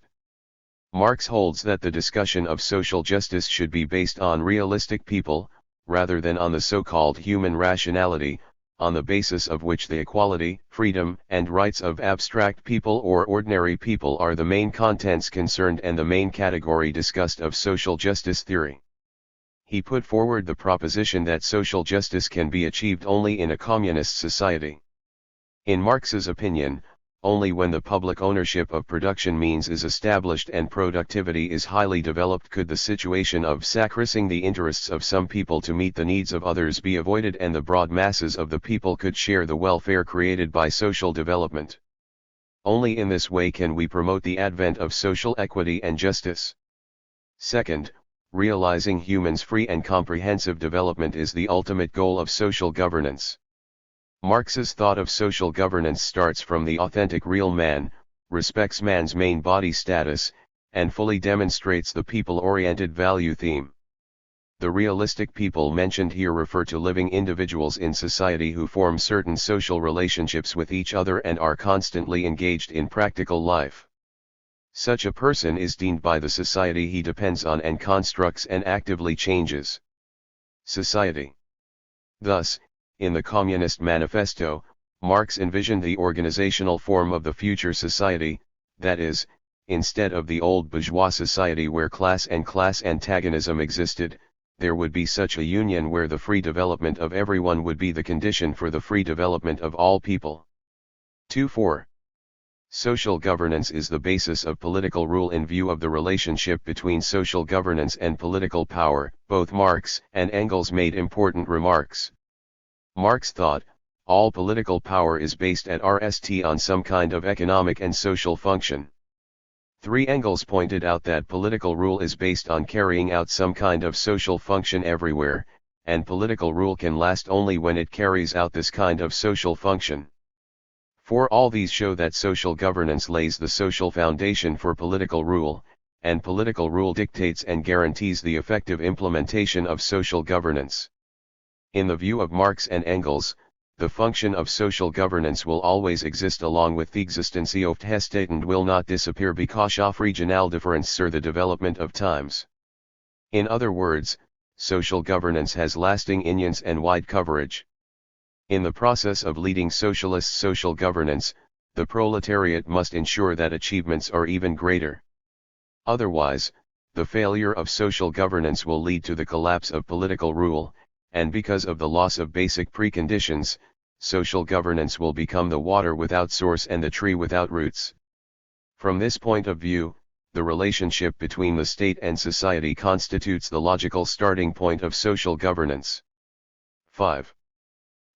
Marx holds that the discussion of social justice should be based on realistic people, rather than on the so-called human rationality, on the basis of which the equality, freedom, and rights of abstract people or ordinary people are the main contents concerned and the main category discussed of social justice theory. He put forward the proposition that social justice can be achieved only in a communist society. In Marx's opinion, only when the public ownership of production means is established and productivity is highly developed could the situation of sacrificing the interests of some people to meet the needs of others be avoided and the broad masses of the people could share the welfare created by social development. Only in this way can we promote the advent of social equity and justice. Second, realizing humans' free and comprehensive development is the ultimate goal of social governance. Marx's thought of social governance starts from the authentic real man, respects man's main body status, and fully demonstrates the people-oriented value theme. The realistic people mentioned here refer to living individuals in society who form certain social relationships with each other and are constantly engaged in practical life. Such a person is deemed by the society he depends on and constructs and actively changes. Society. Thus, in the Communist Manifesto, Marx envisioned the organizational form of the future society, that is, instead of the old bourgeois society where class and class antagonism existed, there would be such a union where the free development of everyone would be the condition for the free development of all people. 2.4. Social governance is the basis of political rule in view of the relationship between social governance and political power. Both Marx and Engels made important remarks. Marx thought, all political power is based at rst on some kind of economic and social function. 3. Engels pointed out that political rule is based on carrying out some kind of social function everywhere, and political rule can last only when it carries out this kind of social function. 4. All these show that social governance lays the social foundation for political rule, and political rule dictates and guarantees the effective implementation of social governance. In the view of Marx and Engels, the function of social governance will always exist along with the existence of the state and will not disappear because of regional difference or the development of times. In other words, social governance has lasting influence and wide coverage. In the process of leading socialist social governance, the proletariat must ensure that achievements are even greater. Otherwise, the failure of social governance will lead to the collapse of political rule, and because of the loss of basic preconditions, social governance will become the water without source and the tree without roots. From this point of view, the relationship between the state and society constitutes the logical starting point of social governance. 5.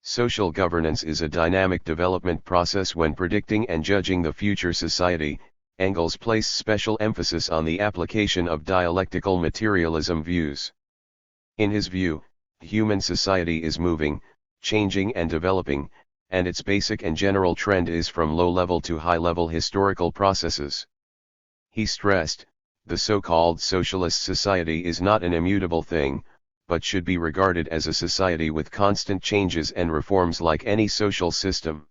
Social governance is a dynamic development process. When predicting and judging the future society, Engels placed special emphasis on the application of dialectical materialism views. In his view, human society is moving, changing and developing, and its basic and general trend is from low-level to high-level historical processes. He stressed, the so-called socialist society is not an immutable thing, but should be regarded as a society with constant changes and reforms like any social system.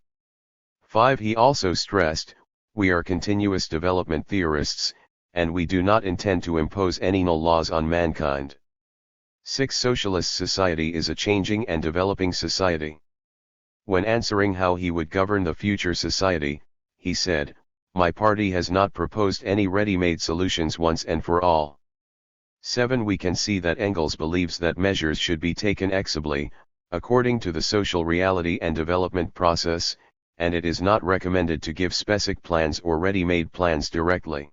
5. He also stressed, we are continuous development theorists, and we do not intend to impose any null laws on mankind. 6. Socialist society is a changing and developing society. When answering how he would govern the future society, he said, my party has not proposed any ready-made solutions once and for all. 7. We can see that Engels believes that measures should be taken flexibly, according to the social reality and development process, and it is not recommended to give specific plans or ready-made plans directly.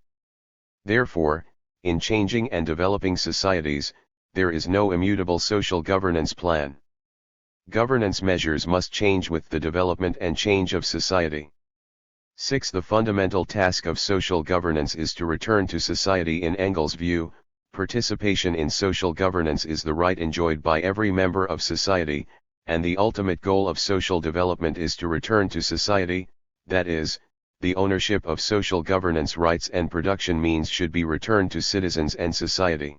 Therefore, in changing and developing societies, there is no immutable social governance plan. Governance measures must change with the development and change of society. 6. The fundamental task of social governance is to return to society. In Engels' view, participation in social governance is the right enjoyed by every member of society, and the ultimate goal of social development is to return to society, that is, the ownership of social governance rights and production means should be returned to citizens and society.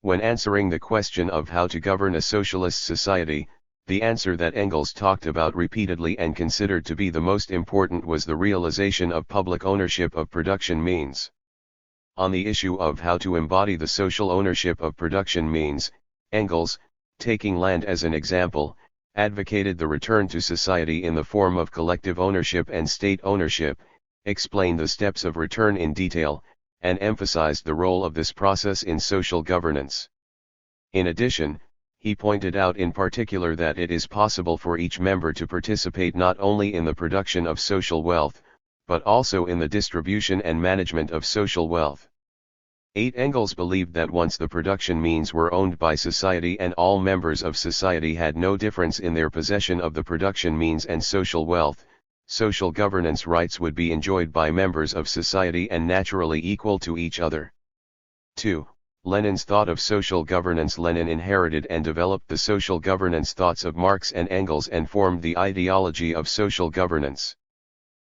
When answering the question of how to govern a socialist society, the answer that Engels talked about repeatedly and considered to be the most important was the realization of public ownership of production means. On the issue of how to embody the social ownership of production means, Engels, taking land as an example, advocated the return to society in the form of collective ownership and state ownership, explained the steps of return in detail, and emphasized the role of this process in social governance. In addition, he pointed out in particular that it is possible for each member to participate not only in the production of social wealth, but also in the distribution and management of social wealth. 8. Engels believed that once the production means were owned by society and all members of society had no difference in their possession of the production means and social wealth, social governance rights would be enjoyed by members of society and naturally equal to each other. 2. Lenin's thought of social governance. Lenin inherited and developed the social governance thoughts of Marx and Engels and formed the ideology of social governance.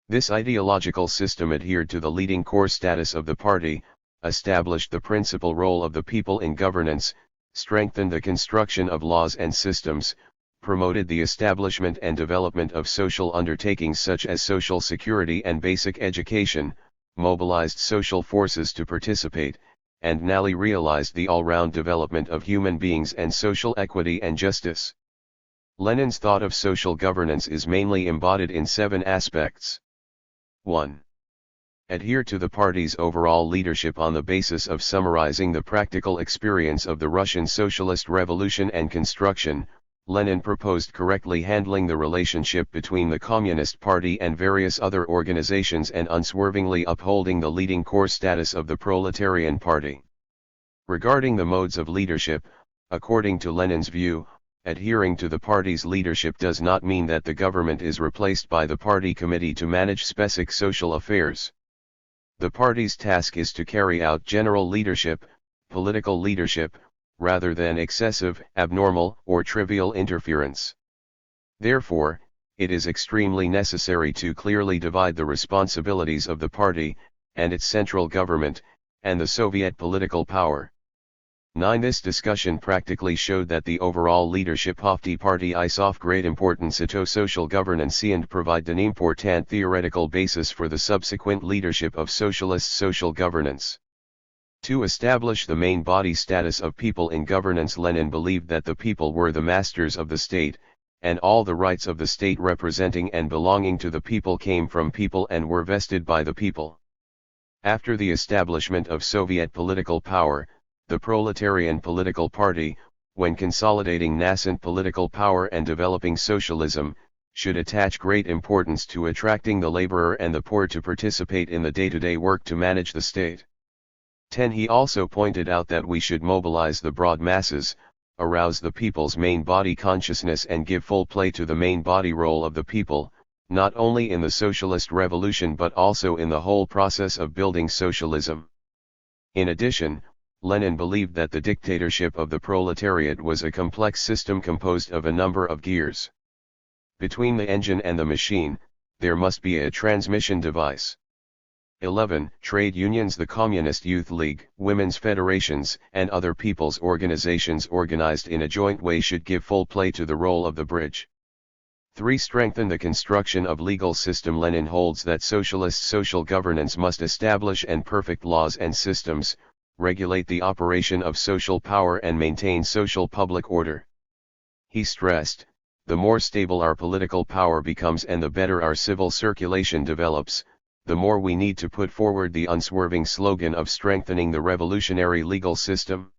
This ideological system adhered to the leading core status of the party, established the principal role of the people in governance, strengthened the construction of laws and systems, promoted the establishment and development of social undertakings such as social security and basic education, mobilized social forces to participate, and nally realized the all-round development of human beings and social equity and justice. Lenin's thought of social governance is mainly embodied in 7 aspects. 1. Adhere to the party's overall leadership on the basis of summarizing the practical experience of the Russian Socialist Revolution and construction. Lenin proposed correctly handling the relationship between the Communist Party and various other organizations and unswervingly upholding the leading core status of the Proletarian Party. Regarding the modes of leadership, according to Lenin's view, adhering to the party's leadership does not mean that the government is replaced by the party committee to manage specific social affairs. The party's task is to carry out general leadership, political leadership, rather than excessive, abnormal, or trivial interference. Therefore, it is extremely necessary to clearly divide the responsibilities of the party, and its central government, and the Soviet political power. 9. This discussion practically showed that the overall leadership of the party is of great importance to social governance and provide an important theoretical basis for the subsequent leadership of socialist social governance. To establish the main body status of people in governance, Lenin believed that the people were the masters of the state, and all the rights of the state representing and belonging to the people came from people and were vested by the people. After the establishment of Soviet political power, the Proletarian Political Party, when consolidating nascent political power and developing socialism, should attach great importance to attracting the laborer and the poor to participate in the day-to-day work to manage the state. 10. He also pointed out that we should mobilize the broad masses, arouse the people's main body consciousness and give full play to the main body role of the people, not only in the socialist revolution but also in the whole process of building socialism. In addition, Lenin believed that the dictatorship of the proletariat was a complex system composed of a number of gears. Between the engine and the machine, there must be a transmission device. 11. Trade unions, the Communist Youth League, women's federations, and other people's organizations organized in a joint way should give full play to the role of the bridge. 3. Strengthen the construction of legal system. Lenin holds that socialist social governance must establish and perfect laws and systems, regulate the operation of social power and maintain social public order. He stressed, the more stable our political power becomes and the better our civil circulation develops, the more we need to put forward the unswerving slogan of strengthening the revolutionary legal system.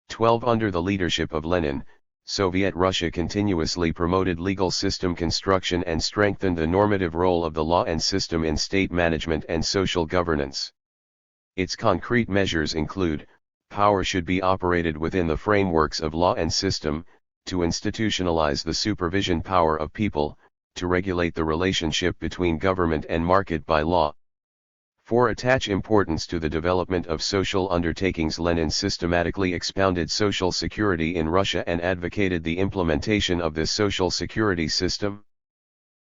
12. Under the leadership of Lenin, Soviet Russia continuously promoted legal system construction and strengthened the normative role of the law and system in state management and social governance. Its concrete measures include, power should be operated within the frameworks of law and system, to institutionalize the supervision power of people, to regulate the relationship between government and market by law. 4. Attach importance to the development of social undertakings. Lenin systematically expounded social security in Russia and advocated the implementation of this social security system.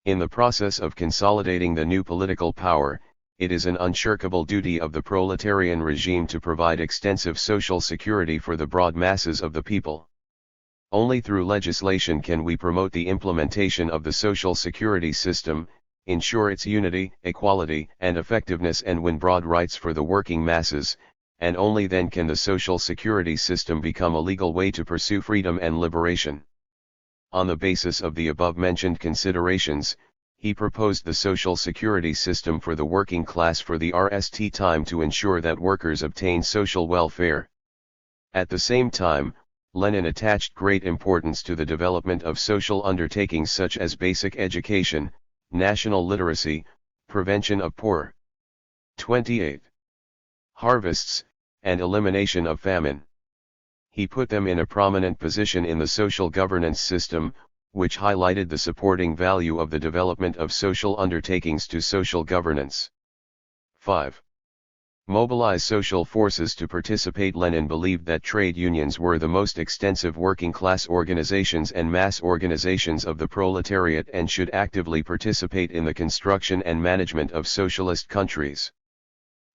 In the process of consolidating the new political power, it is an unshirkable duty of the proletarian regime to provide extensive social security for the broad masses of the people. Only through legislation can we promote the implementation of the social security system, ensure its unity, equality, and effectiveness and win broad rights for the working masses, and only then can the social security system become a legal way to pursue freedom and liberation. On the basis of the above-mentioned considerations, he proposed the social security system for the working class for the RST time to ensure that workers obtain social welfare. At the same time, Lenin attached great importance to the development of social undertakings such as basic education, national literacy, prevention of poor. 28. Harvests, and elimination of famine. He put them in a prominent position in the social governance system, which highlighted the supporting value of the development of social undertakings to social governance. 5. Mobilize social forces to participate. Lenin believed that trade unions were the most extensive working class organizations and mass organizations of the proletariat and should actively participate in the construction and management of socialist countries.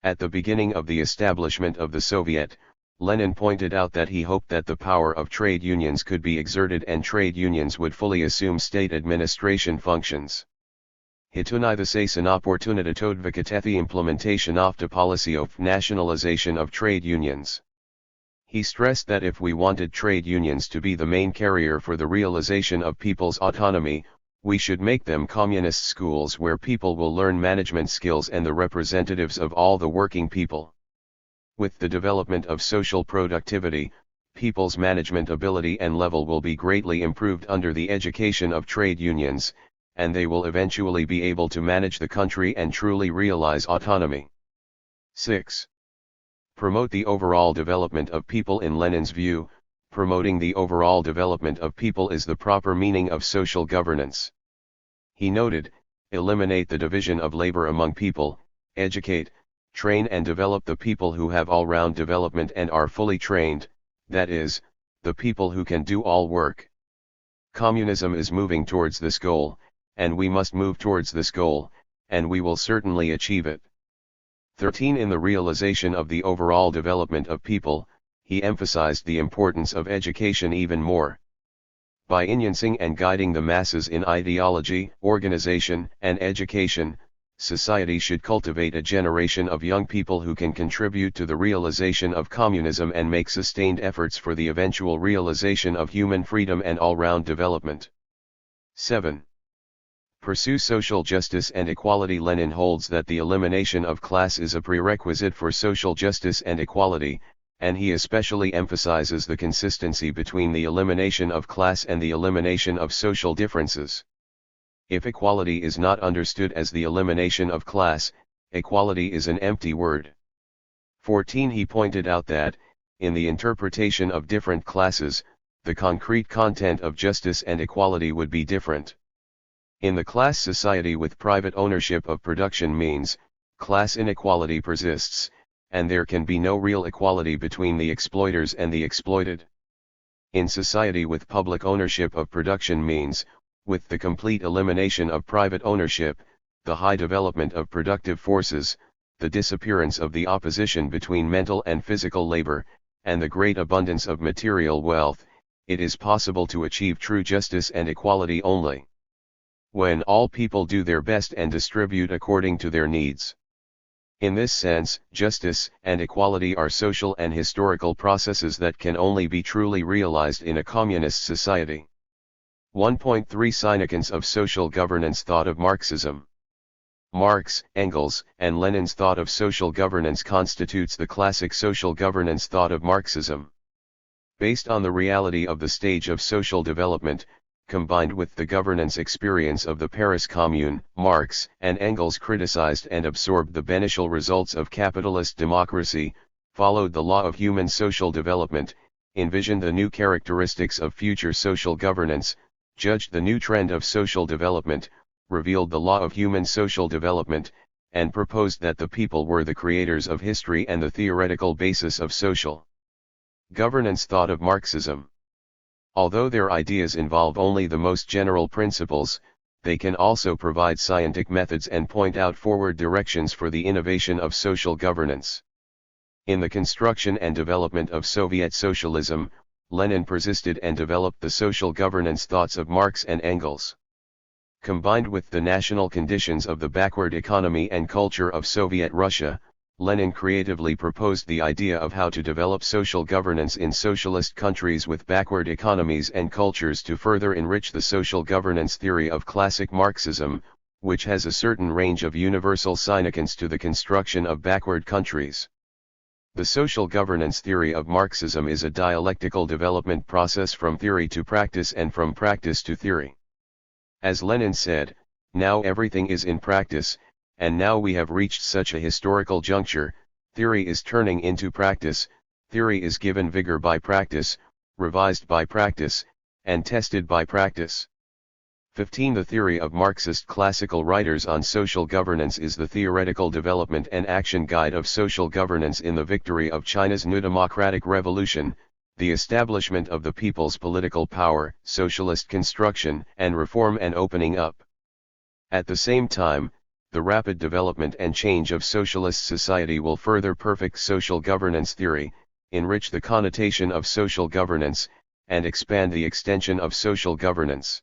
At the beginning of the establishment of the Soviet, Lenin pointed out that he hoped that the power of trade unions could be exerted and trade unions would fully assume state administration functions. Hitunay an opportunity to advocate the implementation of the policy of nationalization of trade unions. He stressed that if we wanted trade unions to be the main carrier for the realization of people's autonomy, we should make them communist schools where people will learn management skills and the representatives of all the working people. With the development of social productivity, people's management ability and level will be greatly improved under the education of trade unions, and they will eventually be able to manage the country and truly realize autonomy. 6. Promote the overall development of people. In Lenin's view, promoting the overall development of people is the proper meaning of social governance. He noted, eliminate the division of labor among people, educate, train and develop the people who have all-round development and are fully trained, that is, the people who can do all work. Communism is moving towards this goal, and we must move towards this goal, and we will certainly achieve it. 13. In the realization of the overall development of people, he emphasized the importance of education even more. By influencing and guiding the masses in ideology, organization, and education, society should cultivate a generation of young people who can contribute to the realization of communism and make sustained efforts for the eventual realization of human freedom and all-round development. 7. Pursue social justice and equality. Lenin holds that the elimination of class is a prerequisite for social justice and equality, and he especially emphasizes the consistency between the elimination of class and the elimination of social differences. If equality is not understood as the elimination of class, equality is an empty word. 14. He pointed out that, in the interpretation of different classes, the concrete content of justice and equality would be different. In the class society with private ownership of production means, class inequality persists, and there can be no real equality between the exploiters and the exploited. In society with public ownership of production means, with the complete elimination of private ownership, the high development of productive forces, the disappearance of the opposition between mental and physical labor, and the great abundance of material wealth, it is possible to achieve true justice and equality only when all people do their best and distribute according to their needs. In this sense, justice and equality are social and historical processes that can only be truly realized in a communist society. 1.3 Significance of social governance. Thought of Marxism. Marx, Engels, and Lenin's thought of social governance constitutes the classic social governance thought of Marxism. Based on the reality of the stage of social development, combined with the governance experience of the Paris Commune, Marx and Engels criticized and absorbed the beneficial results of capitalist democracy, followed the law of human social development, envisioned the new characteristics of future social governance, judged the new trend of social development, revealed the law of human social development, and proposed that the people were the creators of history and the theoretical basis of social governance. Thought of Marxism. Although their ideas involve only the most general principles, they can also provide scientific methods and point out forward directions for the innovation of social governance. In the construction and development of Soviet socialism, Lenin persisted and developed the social governance thoughts of Marx and Engels. Combined with the national conditions of the backward economy and culture of Soviet Russia, Lenin creatively proposed the idea of how to develop social governance in socialist countries with backward economies and cultures to further enrich the social governance theory of classic Marxism, which has a certain range of universal significance to the construction of backward countries. The social governance theory of Marxism is a dialectical development process from theory to practice and from practice to theory. As Lenin said, now everything is in practice, and now we have reached such a historical juncture, theory is turning into practice, theory is given vigor by practice, revised by practice, and tested by practice. 15. The theory of Marxist classical writers on social governance is the theoretical development and action guide of social governance in the victory of China's new democratic revolution, the establishment of the people's political power, socialist construction and reform and opening up. At the same time, the rapid development and change of socialist society will further perfect social governance theory, enrich the connotation of social governance, and expand the extension of social governance.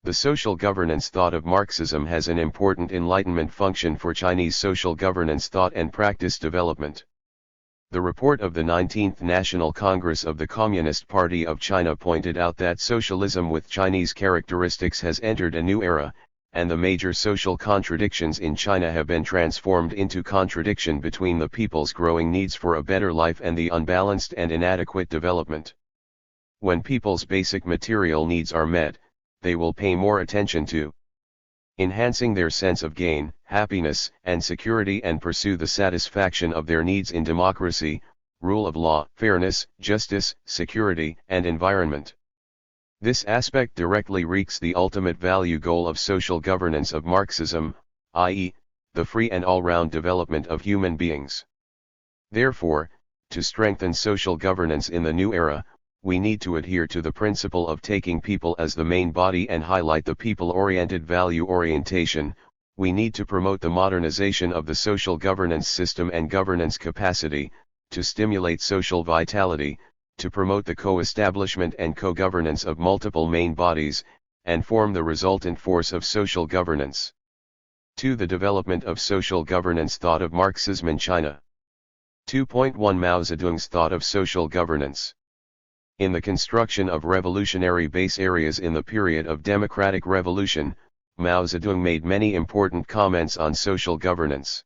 The social governance thought of Marxism has an important enlightenment function for Chinese social governance thought and practice development. The report of the 19th National Congress of the Communist Party of China pointed out that socialism with Chinese characteristics has entered a new era, and the major social contradictions in China have been transformed into contradiction between the people's growing needs for a better life and the unbalanced and inadequate development. When people's basic material needs are met, they will pay more attention to enhancing their sense of gain, happiness, and security and pursue the satisfaction of their needs in democracy, rule of law, fairness, justice, security, and environment. This aspect directly reeks the ultimate value goal of social governance of Marxism, i.e., the free and all-round development of human beings. Therefore, to strengthen social governance in the new era, we need to adhere to the principle of taking people as the main body and highlight the people-oriented value orientation. We need to promote the modernization of the social governance system and governance capacity, to stimulate social vitality, to promote the co-establishment and co-governance of multiple main bodies, and form the resultant force of social governance. 2. The development of social governance thought of Marxism in China. 2.1 Mao Zedong's thought of social governance. In the construction of revolutionary base areas in the period of democratic revolution, Mao Zedong made many important comments on social governance.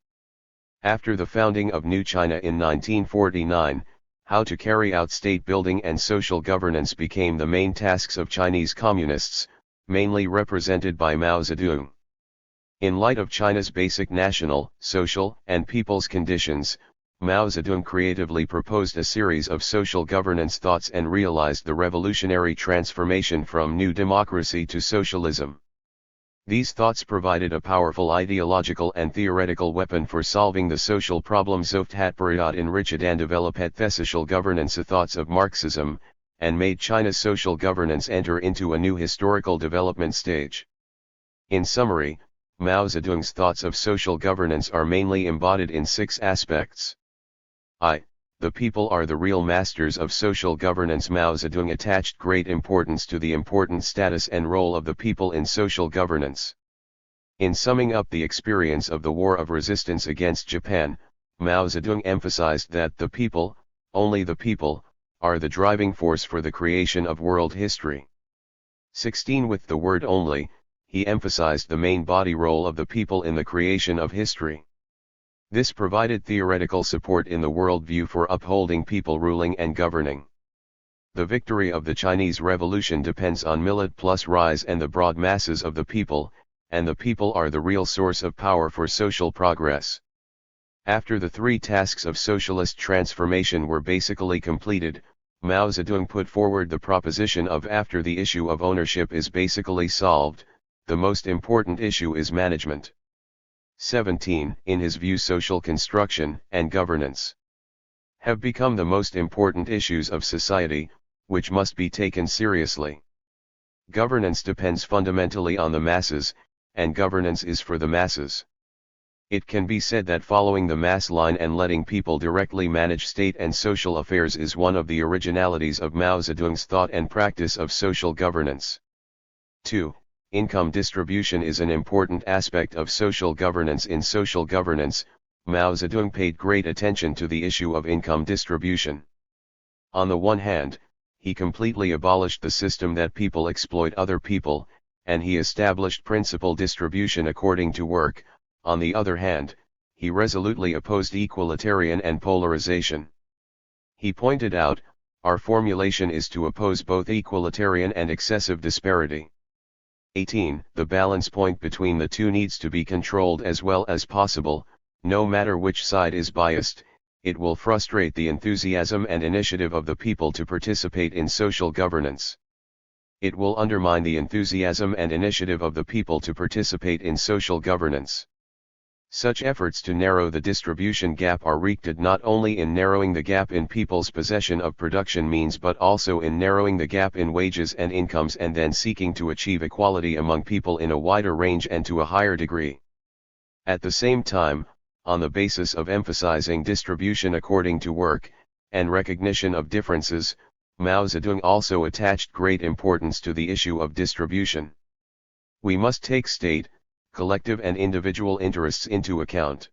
After the founding of New China in 1949, how to carry out state building and social governance became the main tasks of Chinese communists, mainly represented by Mao Zedong. In light of China's basic national, social, and people's conditions, Mao Zedong creatively proposed a series of social governance thoughts and realized the revolutionary transformation from new democracy to socialism. These thoughts provided a powerful ideological and theoretical weapon for solving the social problems of Tatperiod enriched and developed the social governance thoughts of Marxism, and made China's social governance enter into a new historical development stage. In summary, Mao Zedong's thoughts of social governance are mainly embodied in 6 aspects. The people are the real masters of social governance. Mao Zedong attached great importance to the important status and role of the people in social governance. In summing up the experience of the War of Resistance against Japan, Mao Zedong emphasized that the people, only the people, are the driving force for the creation of world history. 16 With the word only, he emphasized the main body role of the people in the creation of history. This provided theoretical support in the worldview for upholding people ruling and governing. The victory of the Chinese Revolution depends on millet plus rise and the broad masses of the people, and the people are the real source of power for social progress. After the 3 tasks of socialist transformation were basically completed, Mao Zedong put forward the proposition of after the issue of ownership is basically solved, the most important issue is management. 17 In his view, social construction and governance have become the most important issues of society, which must be taken seriously. Governance depends fundamentally on the masses, and governance is for the masses. It can be said that following the mass line and letting people directly manage state and social affairs is one of the originalities of Mao Zedong's thought and practice of social governance. 2. Income distribution is an important aspect of social governance. In social governance, Mao Zedong paid great attention to the issue of income distribution. On the one hand, he completely abolished the system that people exploit other people, and he established principal distribution according to work. On the other hand, he resolutely opposed equalitarian and polarization. He pointed out, our formulation is to oppose both equalitarian and excessive disparity. 18 The balance point between the two needs to be controlled as well as possible. No matter which side is biased, it will frustrate the enthusiasm and initiative of the people to participate in social governance. It will undermine the enthusiasm and initiative of the people to participate in social governance. Such efforts to narrow the distribution gap are wreaked not only in narrowing the gap in people's possession of production means but also in narrowing the gap in wages and incomes, and then seeking to achieve equality among people in a wider range and to a higher degree. At the same time, on the basis of emphasizing distribution according to work, and recognition of differences, Mao Zedong also attached great importance to the issue of distribution. We must take state, collective and individual interests into account.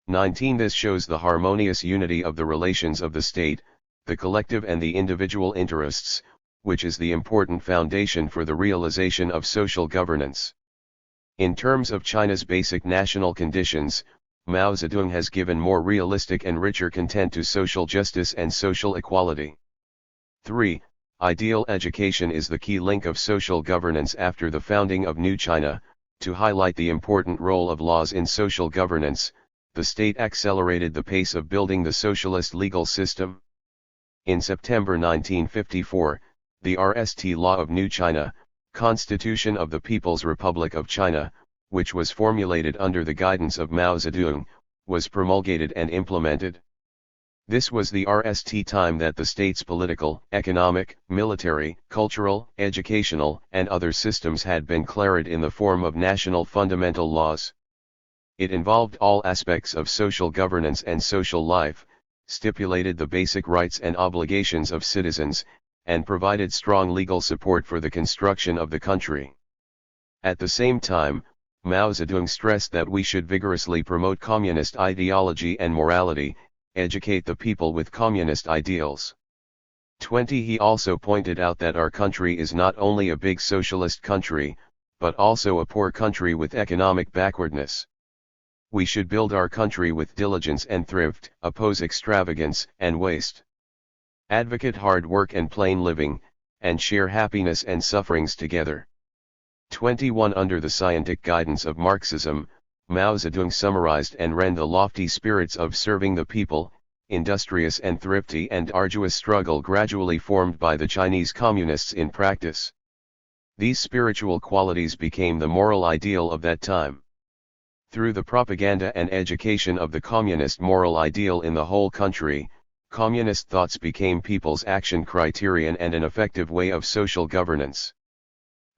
19. This shows the harmonious unity of the relations of the state, the collective and the individual interests, which is the important foundation for the realization of social governance. In terms of China's basic national conditions, Mao Zedong has given more realistic and richer content to social justice and social equality. 3. Ideal education is the key link of social governance after the founding of New China. To highlight the important role of laws in social governance, the state accelerated the pace of building the socialist legal system. In September 1954, the RST Law of New China, Constitution of the People's Republic of China, which was formulated under the guidance of Mao Zedong, was promulgated and implemented. This was the RST time that the state's political, economic, military, cultural, educational, and other systems had been clarified in the form of national fundamental laws. It involved all aspects of social governance and social life, stipulated the basic rights and obligations of citizens, and provided strong legal support for the construction of the country. At the same time, Mao Zedong stressed that we should vigorously promote communist ideology and morality, educate the people with communist ideals. 20. He also pointed out that our country is not only a big socialist country, but also a poor country with economic backwardness. We should build our country with diligence and thrift, oppose extravagance and waste. Advocate hard work and plain living, and share happiness and sufferings together. 21. Under the scientific guidance of Marxism, Mao Zedong summarized and ran the lofty spirits of serving the people, industrious and thrifty and arduous struggle gradually formed by the Chinese communists in practice. These spiritual qualities became the moral ideal of that time. Through the propaganda and education of the communist moral ideal in the whole country, communist thoughts became people's action criterion and an effective way of social governance.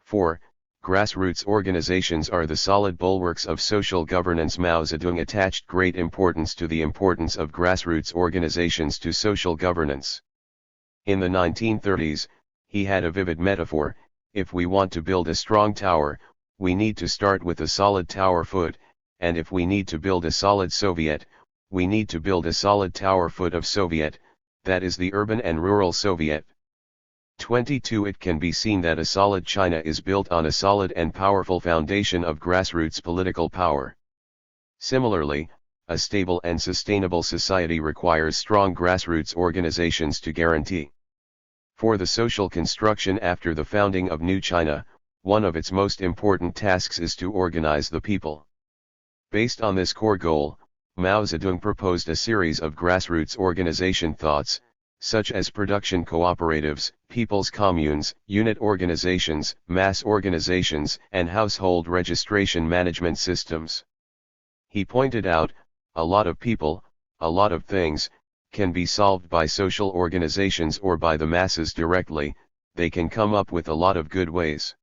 4. Grassroots organizations are the solid bulwarks of social governance. Mao Zedong attached great importance to the importance of grassroots organizations to social governance. In the 1930s, he had a vivid metaphor: if we want to build a strong tower, we need to start with a solid tower foot, and if we need to build a solid Soviet, we need to build a solid tower foot of Soviet, that is the urban and rural Soviet. 22. It can be seen that a solid China is built on a solid and powerful foundation of grassroots political power. Similarly, a stable and sustainable society requires strong grassroots organizations to guarantee. For the social construction after the founding of New China, one of its most important tasks is to organize the people. Based on this core goal, Mao Zedong proposed a series of grassroots organization thoughts, such as production cooperatives, people's communes, unit organizations, mass organizations, and household registration management systems. He pointed out, a lot of people, a lot of things, can be solved by social organizations or by the masses directly. They can come up with a lot of good ways.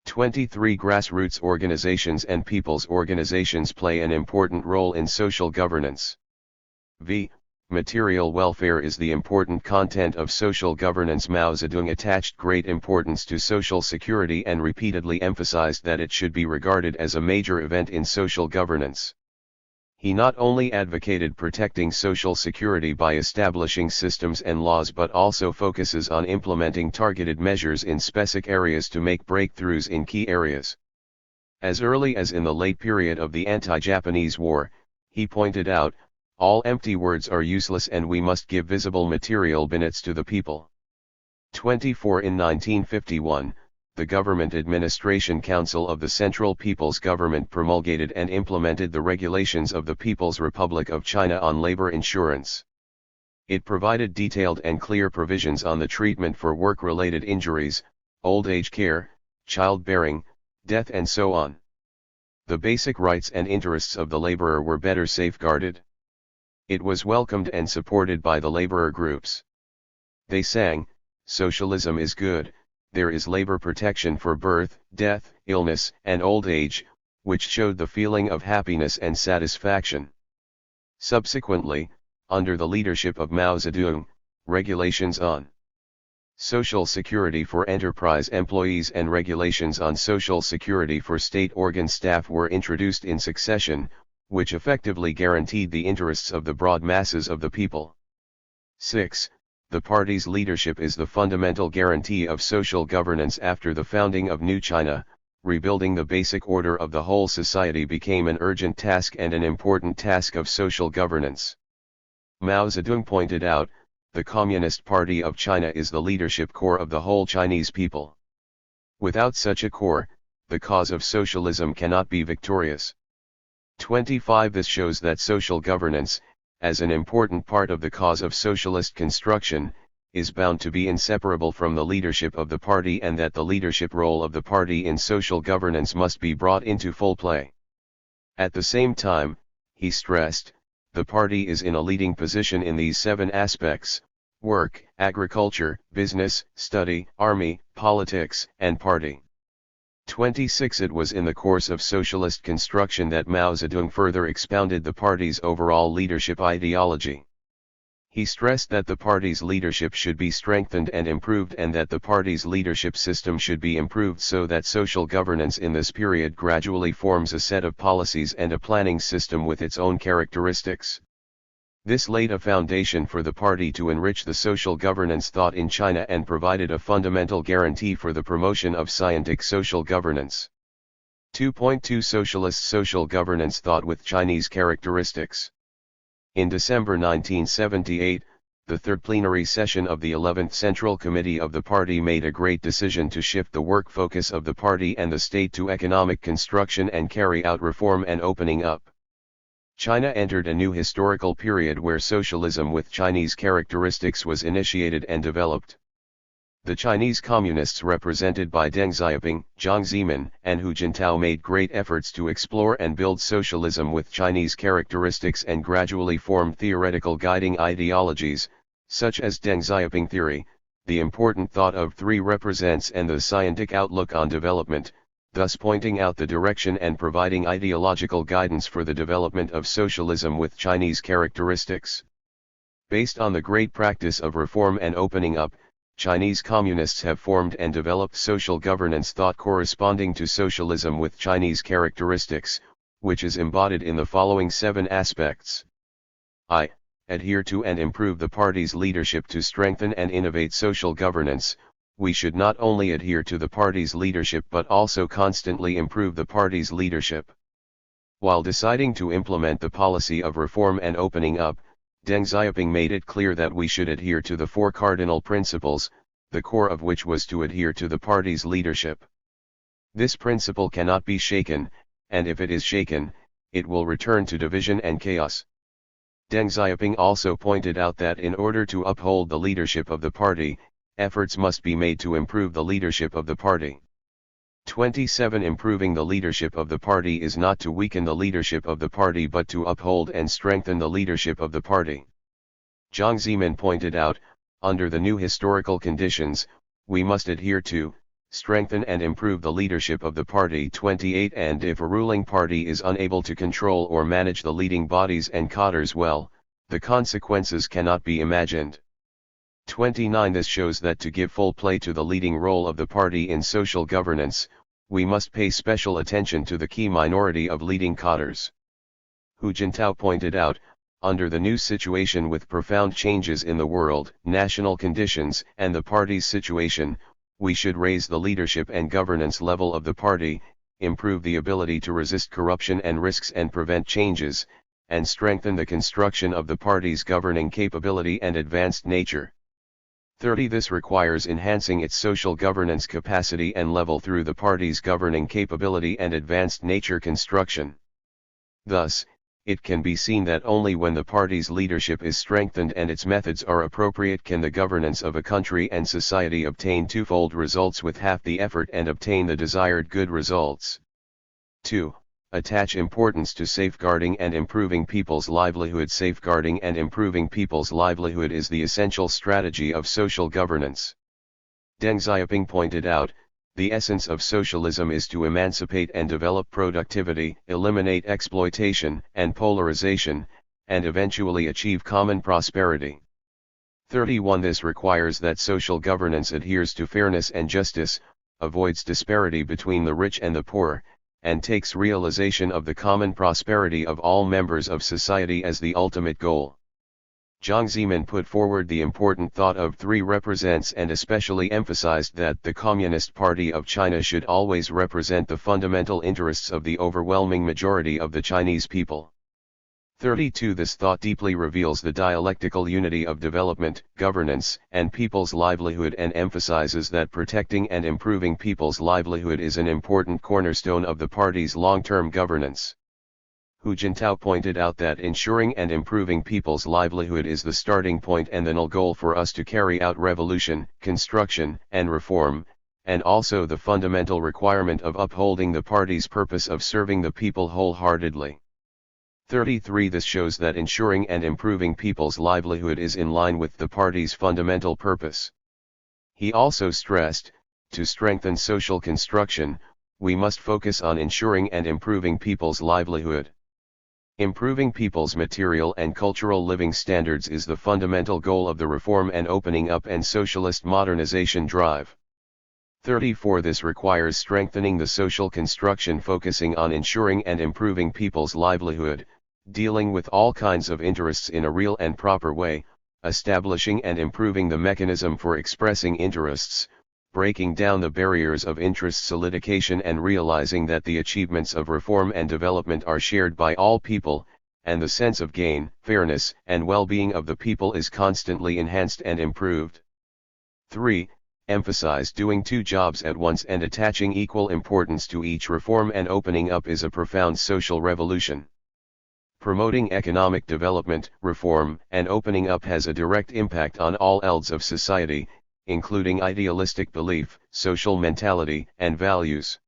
23. Grassroots organizations and people's organizations play an important role in social governance. Material welfare is the important content of social governance. Mao Zedong attached great importance to social security and repeatedly emphasized that it should be regarded as a major event in social governance. He not only advocated protecting social security by establishing systems and laws, but also focuses on implementing targeted measures in specific areas to make breakthroughs in key areas. As early as in the late period of the anti-Japanese war, he pointed out, all empty words are useless and we must give visible material benefits to the people. 24. In 1951, the Government Administration Council of the Central People's Government promulgated and implemented the regulations of the People's Republic of China on labor insurance. It provided detailed and clear provisions on the treatment for work-related injuries, old age care, childbearing, death and so on. The basic rights and interests of the laborer were better safeguarded. It was welcomed and supported by the laborer groups. They sang, "Socialism is good, there is labor protection for birth, death, illness, and old age," which showed the feeling of happiness and satisfaction. Subsequently, under the leadership of Mao Zedong, regulations on Social Security for enterprise employees and regulations on Social Security for state organ staff were introduced in succession, which effectively guaranteed the interests of the broad masses of the people. 6. The party's leadership is the fundamental guarantee of social governance. After the founding of New China, rebuilding the basic order of the whole society became an urgent task and an important task of social governance. Mao Zedong pointed out, the Communist Party of China is the leadership core of the whole Chinese people. Without such a core, the cause of socialism cannot be victorious. 25. This shows that social governance, as an important part of the cause of socialist construction, is bound to be inseparable from the leadership of the party, and that the leadership role of the party in social governance must be brought into full play. At the same time, he stressed, the party is in a leading position in these 7 aspects: work, agriculture, business, study, army, politics, and party. 26. It was in the course of socialist construction that Mao Zedong further expounded the party's overall leadership ideology. He stressed that the party's leadership should be strengthened and improved, and that the party's leadership system should be improved so that social governance in this period gradually forms a set of policies and a planning system with its own characteristics. This laid a foundation for the party to enrich the social governance thought in China and provided a fundamental guarantee for the promotion of scientific social governance. 2.2 Socialist social governance thought with Chinese characteristics. In December 1978, the third plenary session of the 11th Central Committee of the party made a great decision to shift the work focus of the party and the state to economic construction and carry out reform and opening up. China entered a new historical period where socialism with Chinese characteristics was initiated and developed. The Chinese Communists represented by Deng Xiaoping, Jiang Zemin, and Hu Jintao made great efforts to explore and build socialism with Chinese characteristics and gradually formed theoretical guiding ideologies, such as Deng Xiaoping theory, the important thought of 3 represents, and the scientific outlook on development, thus pointing out the direction and providing ideological guidance for the development of socialism with Chinese characteristics. Based on the great practice of reform and opening up, Chinese Communists have formed and developed social governance thought corresponding to socialism with Chinese characteristics, which is embodied in the following 7 aspects. I. Adhere to and improve the party's leadership. To strengthen and innovate social governance, we should not only adhere to the party's leadership but also constantly improve the party's leadership. While deciding to implement the policy of reform and opening up, Deng Xiaoping made it clear that we should adhere to the 4 cardinal principles, the core of which was to adhere to the party's leadership. This principle cannot be shaken, and if it is shaken, it will return to division and chaos. Deng Xiaoping also pointed out that in order to uphold the leadership of the party, efforts must be made to improve the leadership of the party. 27. Improving the leadership of the party is not to weaken the leadership of the party but to uphold and strengthen the leadership of the party. Jiang Zemin pointed out, under the new historical conditions, we must adhere to, strengthen and improve the leadership of the party. 28. And if a ruling party is unable to control or manage the leading bodies and cadres well, the consequences cannot be imagined. 29. This shows that to give full play to the leading role of the party in social governance, we must pay special attention to the key minority of leading cadres. Hu Jintao pointed out, under the new situation with profound changes in the world, national conditions, and the party's situation, we should raise the leadership and governance level of the party, improve the ability to resist corruption and risks and prevent changes, and strengthen the construction of the party's governing capability and advanced nature. 30. This requires enhancing its social governance capacity and level through the party's governing capability and advanced nature construction. Thus, it can be seen that only when the party's leadership is strengthened and its methods are appropriate can the governance of a country and society obtain twofold results with half the effort and obtain the desired good results. 2. Attach importance to safeguarding and improving people's livelihood. Safeguarding and improving people's livelihood is the essential strategy of social governance. Deng Xiaoping pointed out, the essence of socialism is to emancipate and develop productivity, eliminate exploitation and polarization, and eventually achieve common prosperity. 31. This requires that social governance adheres to fairness and justice, avoids disparity between the rich and the poor, and takes realization of the common prosperity of all members of society as the ultimate goal. Jiang Zemin put forward the important thought of 3 represents and especially emphasized that the Communist Party of China should always represent the fundamental interests of the overwhelming majority of the Chinese people. 32. This thought deeply reveals the dialectical unity of development, governance, and people's livelihood and emphasizes that protecting and improving people's livelihood is an important cornerstone of the party's long-term governance. Hu Jintao pointed out that ensuring and improving people's livelihood is the starting point and the null goal for us to carry out revolution, construction, and reform, and also the fundamental requirement of upholding the party's purpose of serving the people wholeheartedly. 33. This shows that ensuring and improving people's livelihood is in line with the party's fundamental purpose. He also stressed, to strengthen social construction, we must focus on ensuring and improving people's livelihood. Improving people's material and cultural living standards is the fundamental goal of the reform and opening up and socialist modernization drive. 34. This requires strengthening the social construction focusing on ensuring and improving people's livelihood, dealing with all kinds of interests in a real and proper way, establishing and improving the mechanism for expressing interests, breaking down the barriers of interest solidification and realizing that the achievements of reform and development are shared by all people, and the sense of gain, fairness, and well-being of the people is constantly enhanced and improved. 3. Emphasize doing 2 jobs at once and attaching equal importance to each. Reform and opening up is a profound social revolution. Promoting economic development, reform, and opening up has a direct impact on all fields of society, including idealistic belief, social mentality, and values.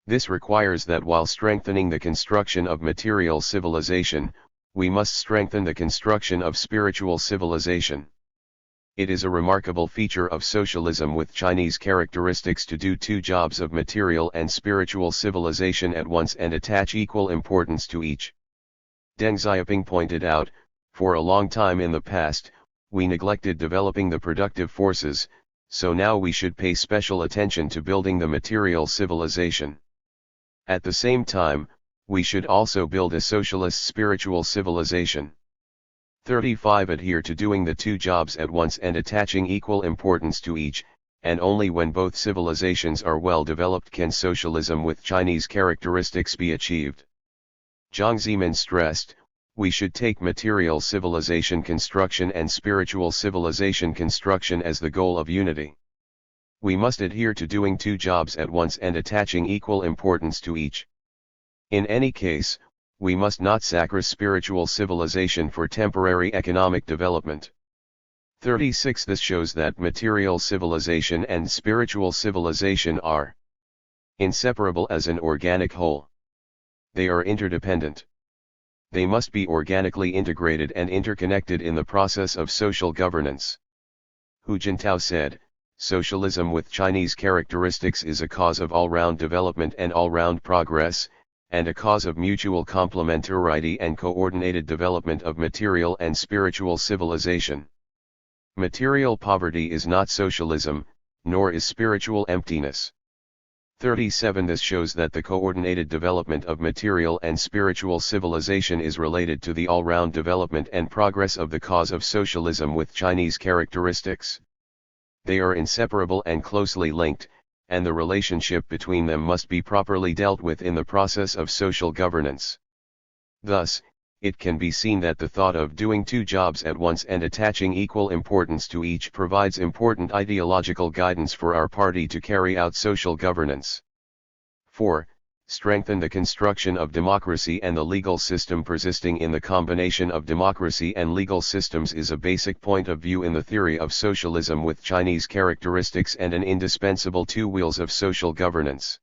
This requires that while strengthening the construction of material civilization, we must strengthen the construction of spiritual civilization. It is a remarkable feature of socialism with Chinese characteristics to do 2 jobs of material and spiritual civilization at once and attach equal importance to each. Deng Xiaoping pointed out, for a long time in the past, we neglected developing the productive forces, so now we should pay special attention to building the material civilization. At the same time, we should also build a socialist spiritual civilization. 35. Adhere to doing the 2 jobs at once and attaching equal importance to each, and only when both civilizations are well developed can socialism with Chinese characteristics be achieved. Jiang Zemin stressed, we should take material civilization construction and spiritual civilization construction as the goal of unity. We must adhere to doing 2 jobs at once and attaching equal importance to each. In any case, we must not sacrifice spiritual civilization for temporary economic development. 36. This shows that material civilization and spiritual civilization are inseparable as an organic whole. They are interdependent. They must be organically integrated and interconnected in the process of social governance. Hu Jintao said, socialism with Chinese characteristics is a cause of all-round development and all-round progress, and a cause of mutual complementarity and coordinated development of material and spiritual civilization. Material poverty is not socialism, nor is spiritual emptiness. 37. This shows that the coordinated development of material and spiritual civilization is related to the all-round development and progress of the cause of socialism with Chinese characteristics. They are inseparable and closely linked, and the relationship between them must be properly dealt with in the process of social governance. Thus, it can be seen that the thought of doing 2 jobs at once and attaching equal importance to each provides important ideological guidance for our party to carry out social governance. 4. Strengthen the construction of democracy and the legal system. Persisting in the combination of democracy and legal systems is a basic point of view in the theory of socialism with Chinese characteristics and an indispensable 2 wheels of social governance.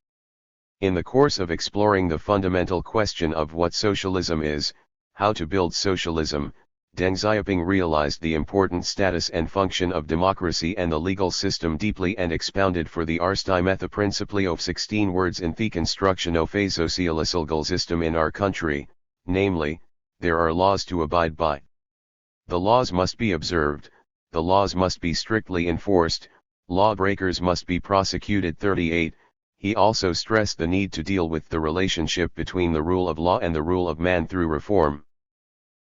In the course of exploring the fundamental question of what socialism is, how to build socialism, Deng Xiaoping realized the important status and function of democracy and the legal system deeply and expounded for the Arstime principally of 16 words in the construction of a social system in our country, namely, There are laws to abide by. The laws must be observed, the laws must be strictly enforced, lawbreakers must be prosecuted. 38. He also stressed the need to deal with the relationship between the rule of law and the rule of man through reform.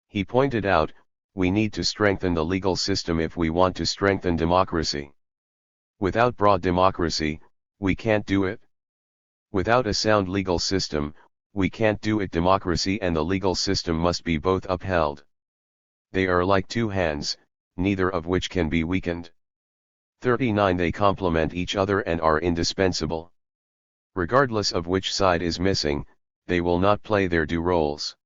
He pointed out, we need to strengthen the legal system if we want to strengthen democracy. Without broad democracy, we can't do it. Without a sound legal system, we can't do it. Democracy and the legal system must be both upheld. They are like two hands, neither of which can be weakened. 39. They complement each other and are indispensable. Regardless of which side is missing, they will not play their due roles.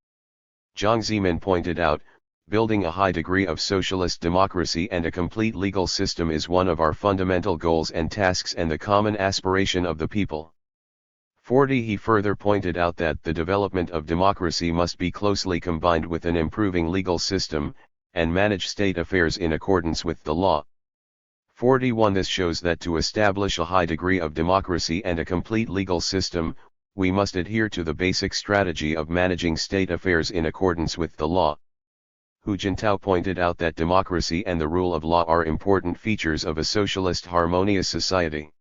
Jiang Zemin pointed out, building a high degree of socialist democracy and a complete legal system is one of our fundamental goals and tasks and the common aspiration of the people. 40. He further pointed out that the development of democracy must be closely combined with an improving legal system, and manage state affairs in accordance with the law. 41. This shows that to establish a high degree of democracy and a complete legal system, we must adhere to the basic strategy of managing state affairs in accordance with the law. Hu Jintao pointed out that democracy and the rule of law are important features of a socialist harmonious society.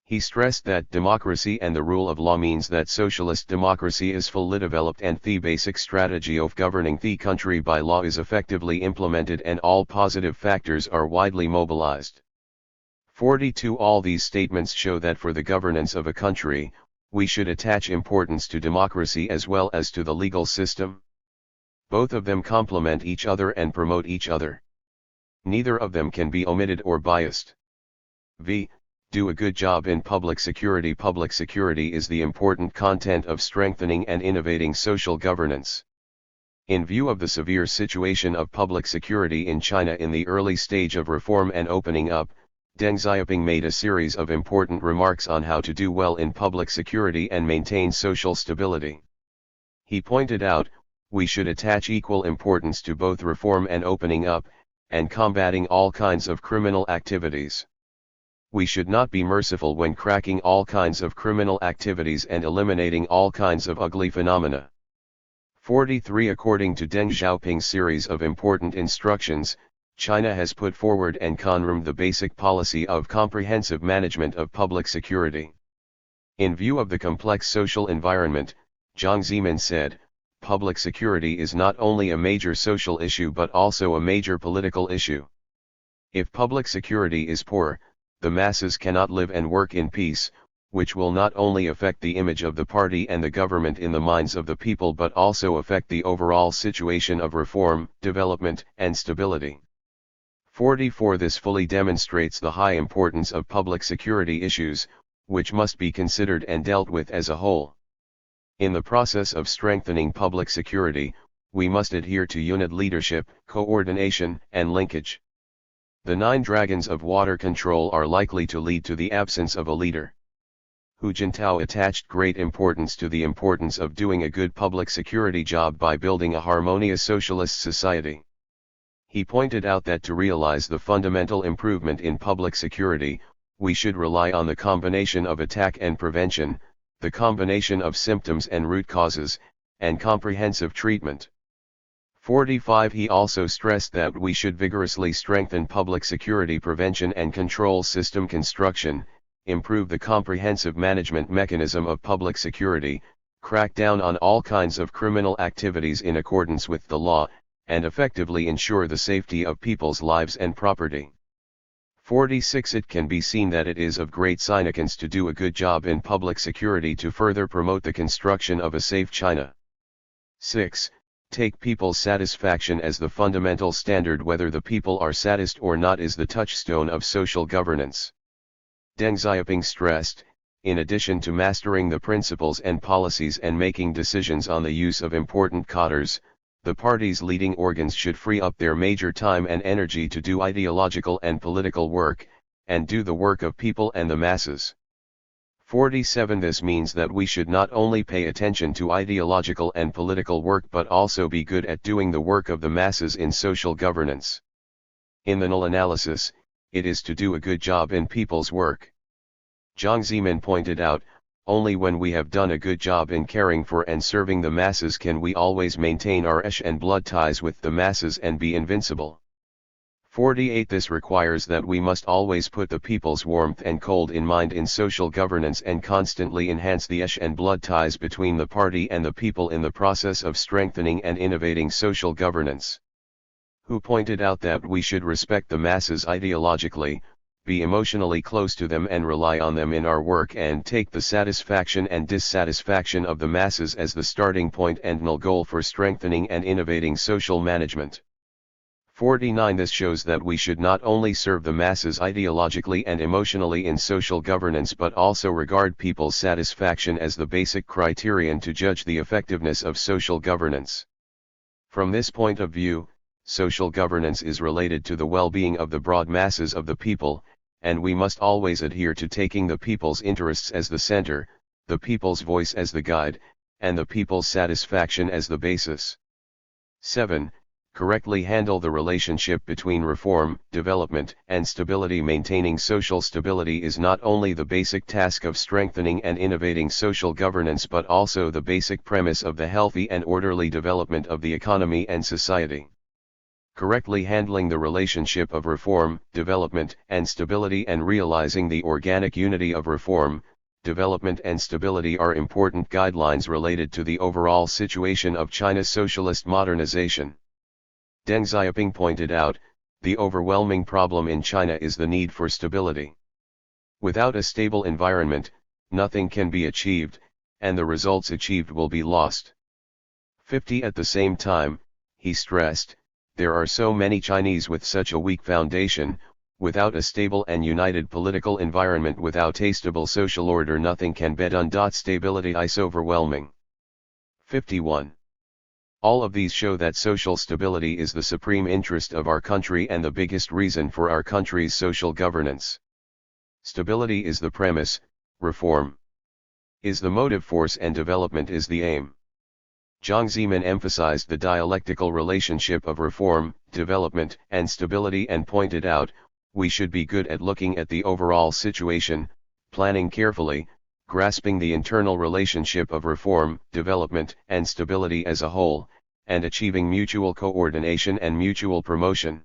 He stressed that democracy and the rule of law means that socialist democracy is fully developed and the basic strategy of governing the country by law is effectively implemented and all positive factors are widely mobilized. 42. All these statements show that for the governance of a country, we should attach importance to democracy as well as to the legal system. Both of them complement each other and promote each other. Neither of them can be omitted or biased. Do a good job in public security. Public security is the important content of strengthening and innovating social governance. In view of the severe situation of public security in China in the early stage of reform and opening up, Deng Xiaoping made a series of important remarks on how to do well in public security and maintain social stability. He pointed out, we should attach equal importance to both reform and opening up, and combating all kinds of criminal activities. We should not be merciful when cracking all kinds of criminal activities and eliminating all kinds of ugly phenomena. 43. According to Deng Xiaoping's series of important instructions, China has put forward and confirmed the basic policy of comprehensive management of public security. In view of the complex social environment, Jiang Zemin said, public security is not only a major social issue but also a major political issue. If public security is poor, the masses cannot live and work in peace, which will not only affect the image of the party and the government in the minds of the people but also affect the overall situation of reform, development, and stability. 44. This fully demonstrates the high importance of public security issues, which must be considered and dealt with as a whole. In the process of strengthening public security, we must adhere to unit leadership, coordination, and linkage. The 9 dragons of water control are likely to lead to the absence of a leader. Hu Jintao attached great importance to the importance of doing a good public security job by building a harmonious socialist society. He pointed out that to realize the fundamental improvement in public security, we should rely on the combination of attack and prevention, the combination of symptoms and root causes, and comprehensive treatment. 45. He also stressed that we should vigorously strengthen public security prevention and control system construction, improve the comprehensive management mechanism of public security, crack down on all kinds of criminal activities in accordance with the law, and effectively ensure the safety of people's lives and property. 46. It can be seen that it is of great significance to do a good job in public security to further promote the construction of a safe China. 6. Take people's satisfaction as the fundamental standard. Whether the people are satisfied or not is the touchstone of social governance. Deng Xiaoping stressed, in addition to mastering the principles and policies and making decisions on the use of important cadres, the party's leading organs should free up their major time and energy to do ideological and political work, and do the work of people and the masses. 47. This means that we should not only pay attention to ideological and political work but also be good at doing the work of the masses in social governance. In the null analysis, it is to do a good job in people's work. Jiang Zemin pointed out, Only when we have done a good job in caring for and serving the masses can we always maintain our flesh and blood ties with the masses and be invincible. 48. This requires that we must always put the people's warmth and cold in mind in social governance and constantly enhance the flesh and blood ties between the party and the people in the process of strengthening and innovating social governance. Who pointed out that we should respect the masses ideologically, be emotionally close to them and rely on them in our work and take the satisfaction and dissatisfaction of the masses as the starting point and null goal for strengthening and innovating social management. 49. This shows that we should not only serve the masses ideologically and emotionally in social governance but also regard people's satisfaction as the basic criterion to judge the effectiveness of social governance. From this point of view, social governance is related to the well-being of the broad masses of the people, and we must always adhere to taking the people's interests as the center, the people's voice as the guide, and the people's satisfaction as the basis. 7. Correctly handle the relationship between reform, development, and stability. Maintaining social stability is not only the basic task of strengthening and innovating social governance but also the basic premise of the healthy and orderly development of the economy and society. Correctly handling the relationship of reform, development, and stability and realizing the organic unity of reform, development and stability are important guidelines related to the overall situation of China's socialist modernization. Deng Xiaoping pointed out, the overwhelming problem in China is the need for stability. Without a stable environment, nothing can be achieved, and the results achieved will be lost. 50. At the same time, he stressed, there are so many Chinese with such a weak foundation, without a stable and united political environment, without a stable social order, nothing can be done. Stability is overwhelming. 51. All of these show that social stability is the supreme interest of our country and the biggest reason for our country's social governance. Stability is the premise, reform is the motive force, and development is the aim. Jiang Zemin emphasized the dialectical relationship of reform, development, and stability and pointed out, we should be good at looking at the overall situation, planning carefully, grasping the internal relationship of reform, development, and stability as a whole, and achieving mutual coordination and mutual promotion.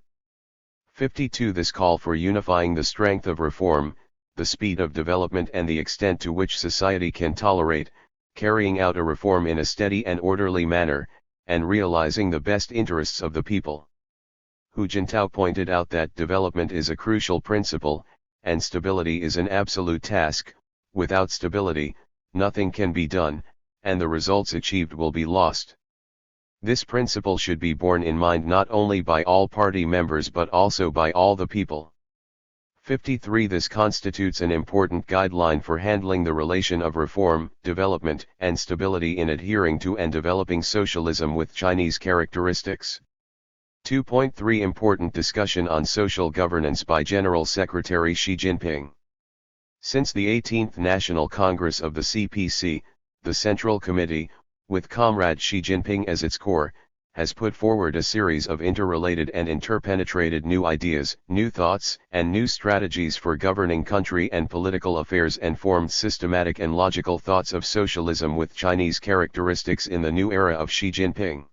52. This call for unifying the strength of reform, the speed of development and the extent to which society can tolerate, carrying out a reform in a steady and orderly manner, and realizing the best interests of the people. Hu Jintao pointed out that development is a crucial principle, and stability is an absolute task. Without stability, nothing can be done, and the results achieved will be lost. This principle should be borne in mind not only by all party members but also by all the people. 53. This constitutes an important guideline for handling the relation of reform, development, and stability in adhering to and developing socialism with Chinese characteristics. 2.3. Important discussion on social governance by General Secretary Xi Jinping. Since the 18th National Congress of the CPC, the Central Committee, with Comrade Xi Jinping as its core, has put forward a series of interrelated and interpenetrated new ideas, new thoughts, and new strategies for governing country and political affairs, and formed systematic and logical thoughts of socialism with Chinese characteristics in the new era of Xi Jinping.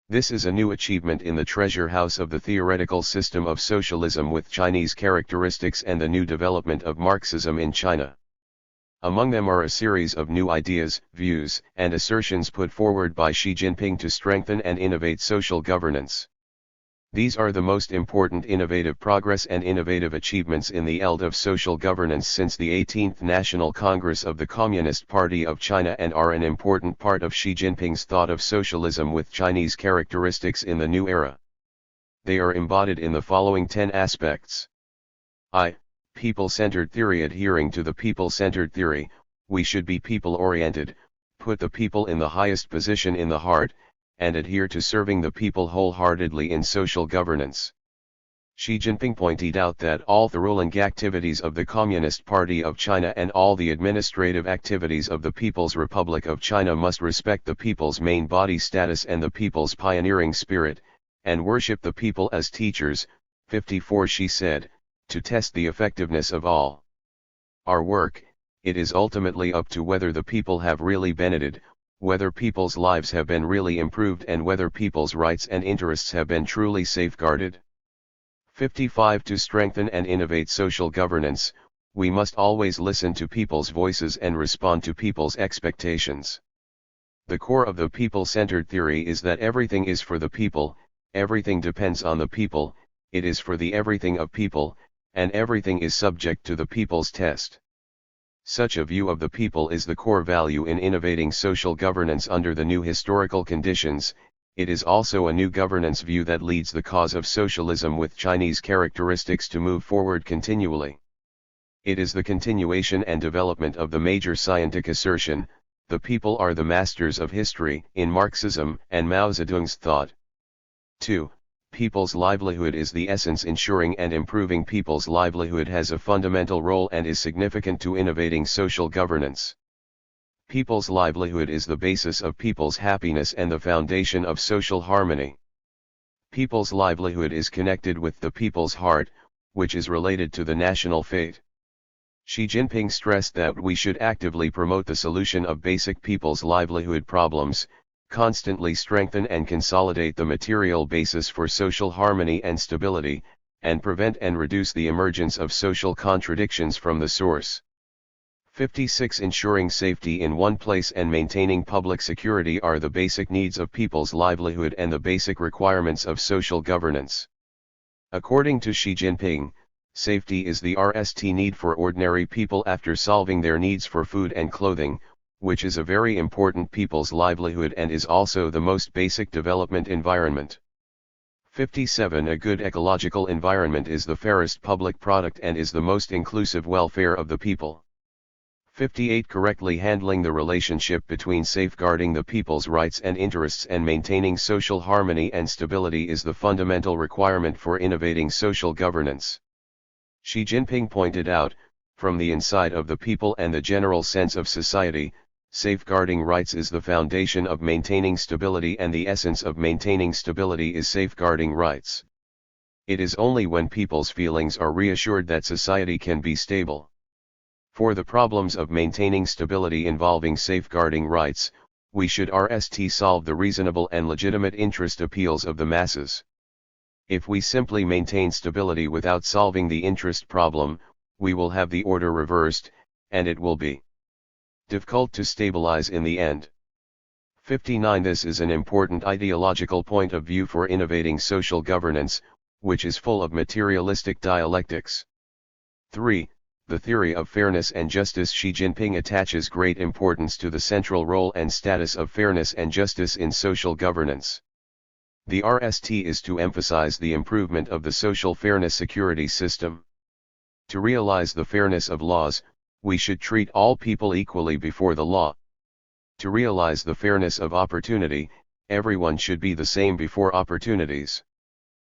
This is a new achievement in the treasure house of the theoretical system of socialism with Chinese characteristics and the new development of Marxism in China. Among them are a series of new ideas, views, and assertions put forward by Xi Jinping to strengthen and innovate social governance. These are the most important innovative progress and innovative achievements in the field of social governance since the 18th National Congress of the Communist Party of China, and are an important part of Xi Jinping's thought of socialism with Chinese characteristics in the new era. They are embodied in the following 10 aspects. I. People-centered theory. Adhering to the people-centered theory, we should be people-oriented, put the people in the highest position in the heart, and adhere to serving the people wholeheartedly in social governance. Xi Jinping pointed out that all the ruling activities of the Communist Party of China and all the administrative activities of the People's Republic of China must respect the people's main body status and the people's pioneering spirit, and worship the people as teachers. 54. Xi said, to test the effectiveness of all our work, it is ultimately up to whether the people have really benefited, whether people's lives have been really improved, and whether people's rights and interests have been truly safeguarded. 55. To strengthen and innovate social governance, we must always listen to people's voices and respond to people's expectations. The core of the people-centered theory is that everything is for the people, everything depends on the people, it is for the everything of people, and everything is subject to the people's test. Such a view of the people is the core value in innovating social governance under the new historical conditions. It is also a new governance view that leads the cause of socialism with Chinese characteristics to move forward continually. It is the continuation and development of the major scientific assertion, the people are the masters of history, in Marxism and Mao Zedong's thought. 2. People's livelihood is the essence. Ensuring and improving people's livelihood has a fundamental role and is significant to innovating social governance. People's livelihood is the basis of people's happiness and the foundation of social harmony. People's livelihood is connected with the people's heart, which is related to the national fate. Xi Jinping stressed that we should actively promote the solution of basic people's livelihood problems, constantly strengthen and consolidate the material basis for social harmony and stability, and prevent and reduce the emergence of social contradictions from the source. 56. Ensuring safety in one place and maintaining public security are the basic needs of people's livelihood and the basic requirements of social governance. According to Xi Jinping, safety is the RST need for ordinary people after solving their needs for food and clothing, which is a very important people's livelihood and is also the most basic development environment. 57. A good ecological environment is the fairest public product and is the most inclusive welfare of the people. 58. Correctly handling the relationship between safeguarding the people's rights and interests and maintaining social harmony and stability is the fundamental requirement for innovating social governance. Xi Jinping pointed out, from the inside of the people and the general sense of society, safeguarding rights is the foundation of maintaining stability and the essence of maintaining stability is safeguarding rights. It is only when people's feelings are reassured that society can be stable. For the problems of maintaining stability involving safeguarding rights, we should solve the reasonable and legitimate interest appeals of the masses. If we simply maintain stability without solving the interest problem, we will have the order reversed, and it will be difficult to stabilize in the end. 59. This is an important ideological point of view for innovating social governance, which is full of materialistic dialectics. 3. The theory of fairness and justice. Xi Jinping attaches great importance to the central role and status of fairness and justice in social governance. The RST is to emphasize the improvement of the social fairness security system. To realize the fairness of laws, we should treat all people equally before the law. To realize the fairness of opportunity, everyone should be the same before opportunities.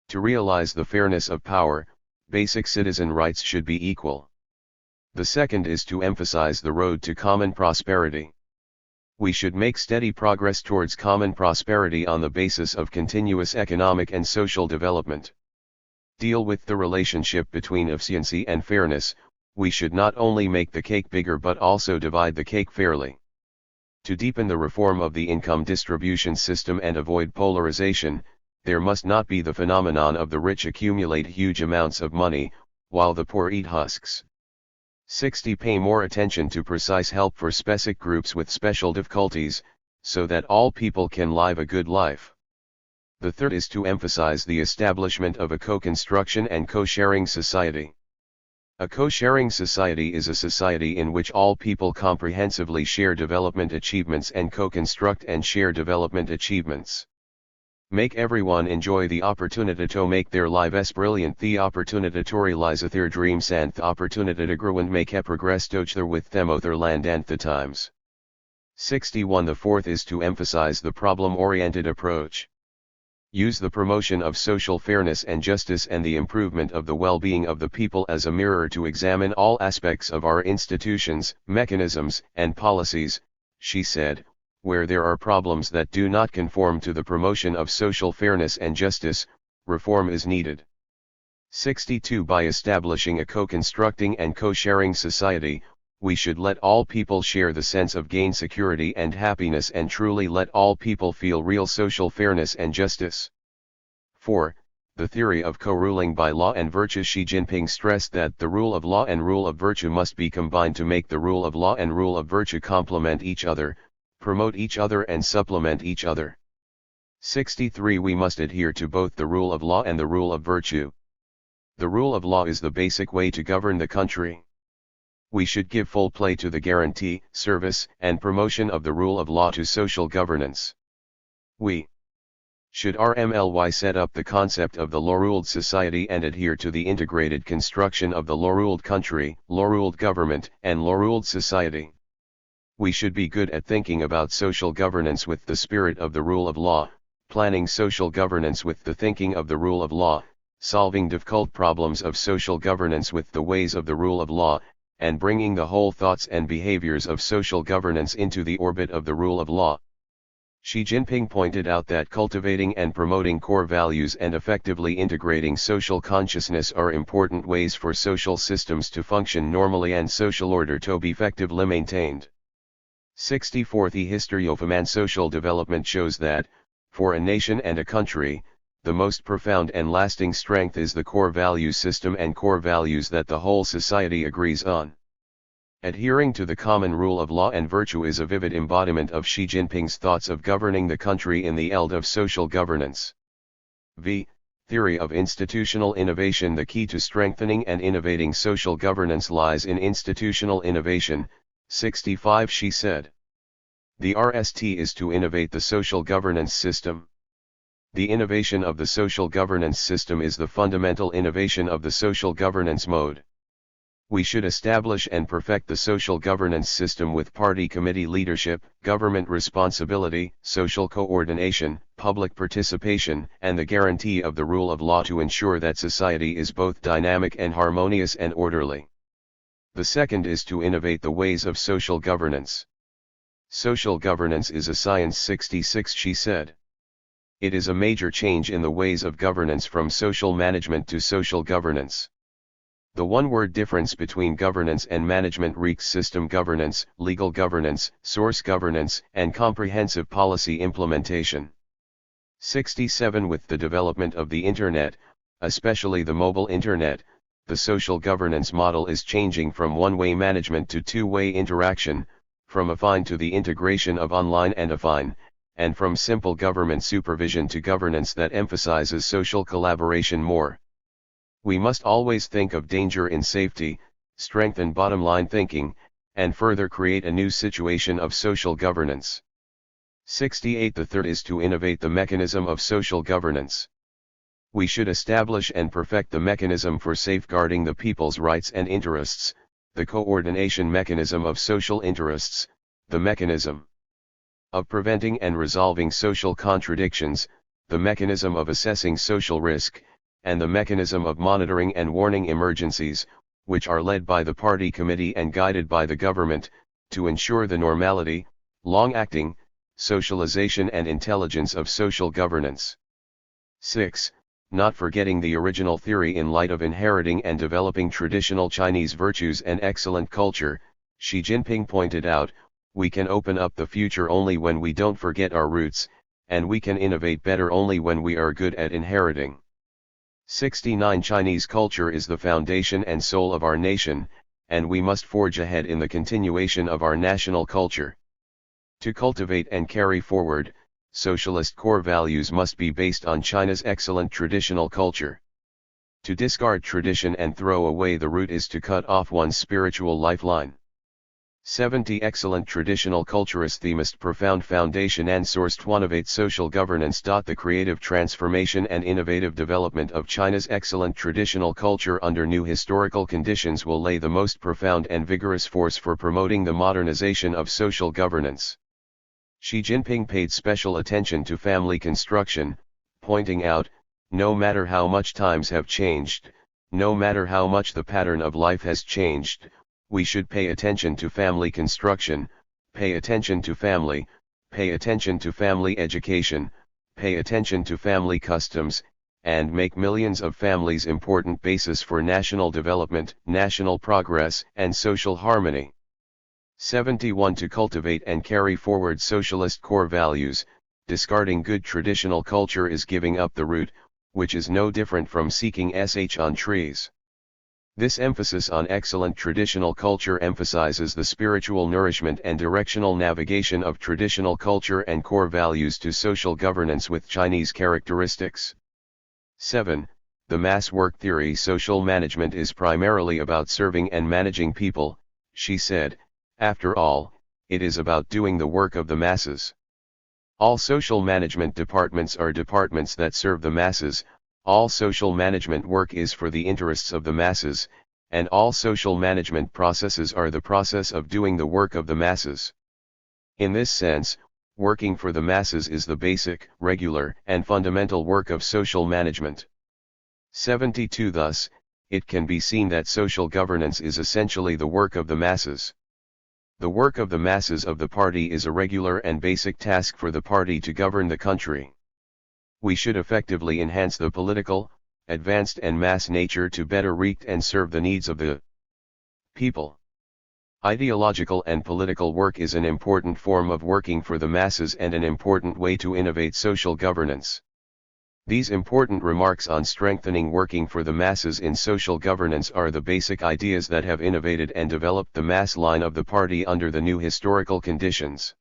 To realize the fairness of power, basic citizen rights should be equal. The second is to emphasize the road to common prosperity. We should make steady progress towards common prosperity on the basis of continuous economic and social development. Deal with the relationship between efficiency and fairness. We should not only make the cake bigger but also divide the cake fairly. To deepen the reform of the income distribution system and avoid polarization, there must not be the phenomenon of the rich accumulate huge amounts of money, while the poor eat husks. 60. Pay more attention to precise help for specific groups with special difficulties, so that all people can live a good life. The third is to emphasize the establishment of a co-construction and co-sharing society. A co-sharing society is a society in which all people comprehensively share development achievements and co-construct and share development achievements. Make everyone enjoy the opportunity to make their lives brilliant. The opportunity to realize their dreams and the opportunity to grow and make progress together with them other land and the times. 61. The fourth is to emphasize the problem-oriented approach. Use the promotion of social fairness and justice and the improvement of the well-being of the people as a mirror to examine all aspects of our institutions, mechanisms, and policies, she said. Where there are problems that do not conform to the promotion of social fairness and justice, reform is needed. 62. By establishing a co-constructing and co-sharing society, we should let all people share the sense of gain, security and happiness, and truly let all people feel real social fairness and justice. 4. The theory of co-ruling by law and virtue. Xi Jinping stressed that the rule of law and rule of virtue must be combined to make the rule of law and rule of virtue complement each other, promote each other and supplement each other. 63. We must adhere to both the rule of law and the rule of virtue. The rule of law is the basic way to govern the country. We should give full play to the guarantee, service, and promotion of the rule of law to social governance. We should RMLY set up the concept of the law-ruled society and adhere to the integrated construction of the law-ruled country, law-ruled government, and law-ruled society. We should be good at thinking about social governance with the spirit of the rule of law, planning social governance with the thinking of the rule of law, solving difficult problems of social governance with the ways of the rule of law, and bringing the whole thoughts and behaviors of social governance into the orbit of the rule of law. Xi Jinping pointed out that cultivating and promoting core values and effectively integrating social consciousness are important ways for social systems to function normally and social order to be effectively maintained. 64. The history of man's social development shows that, for a nation and a country, the most profound and lasting strength is the core value system and core values that the whole society agrees on. Adhering to the common rule of law and virtue is a vivid embodiment of Xi Jinping's thoughts of governing the country in the eld of social governance. V. Theory of institutional innovation. The key to strengthening and innovating social governance lies in institutional innovation. 65. Xi said, the RST is to innovate the social governance system. The innovation of the social governance system is the fundamental innovation of the social governance mode. We should establish and perfect the social governance system with party committee leadership, government responsibility, social coordination, public participation, and the guarantee of the rule of law to ensure that society is both dynamic and harmonious and orderly. The second is to innovate the ways of social governance. Social governance is a science. 66. She said, it is a major change in the ways of governance from social management to social governance. The one-word difference between governance and management reeks system governance, legal governance, source governance, and comprehensive policy implementation. 67. With the development of the Internet, especially the mobile Internet, the social governance model is changing from one-way management to two-way interaction, from affine to the integration of online and affine, and from simple government supervision to governance that emphasizes social collaboration more. We must always think of danger in safety, strengthen bottom-line thinking, and further create a new situation of social governance. 68. The third is to innovate the mechanism of social governance. We should establish and perfect the mechanism for safeguarding the people's rights and interests, the coordination mechanism of social interests, the mechanism of preventing and resolving social contradictions, the mechanism of assessing social risk, and the mechanism of monitoring and warning emergencies, which are led by the party committee and guided by the government, to ensure the normality, long-acting, socialization and intelligence of social governance. 6. Not forgetting the original theory in light of inheriting and developing traditional Chinese virtues and excellent culture, Xi Jinping pointed out, we can open up the future only when we don't forget our roots, and we can innovate better only when we are good at inheriting. 69. Chinese culture is the foundation and soul of our nation, and we must forge ahead in the continuation of our national culture. To cultivate and carry forward, socialist core values must be based on China's excellent traditional culture. To discard tradition and throw away the root is to cut off one's spiritual lifeline. 70. Excellent traditional culture is the most profound foundation and source to innovate social governance. The creative transformation and innovative development of China's excellent traditional culture under new historical conditions will lay the most profound and vigorous force for promoting the modernization of social governance. Xi Jinping paid special attention to family construction, pointing out, no matter how much times have changed, no matter how much the pattern of life has changed, we should pay attention to family construction, pay attention to family education, pay attention to family customs, and make millions of families important basis for national development, national progress, and social harmony. 71 To cultivate and carry forward socialist core values, discarding good traditional culture is giving up the root, which is no different from seeking sh on trees. This emphasis on excellent traditional culture emphasizes the spiritual nourishment and directional navigation of traditional culture and core values to social governance with Chinese characteristics. 7. The mass work theory. Social management is primarily about serving and managing people, she said. After all, it is about doing the work of the masses. All social management departments are departments that serve the masses, all social management work is for the interests of the masses, and all social management processes are the process of doing the work of the masses. In this sense, working for the masses is the basic, regular, and fundamental work of social management. 72 Thus, it can be seen that social governance is essentially the work of the masses. The work of the masses of the party is a regular and basic task for the party to govern the country. We should effectively enhance the political, advanced and mass nature to better reach and serve the needs of the people. Ideological and political work is an important form of working for the masses and an important way to innovate social governance. These important remarks on strengthening working for the masses in social governance are the basic ideas that have innovated and developed the mass line of the party under the new historical conditions.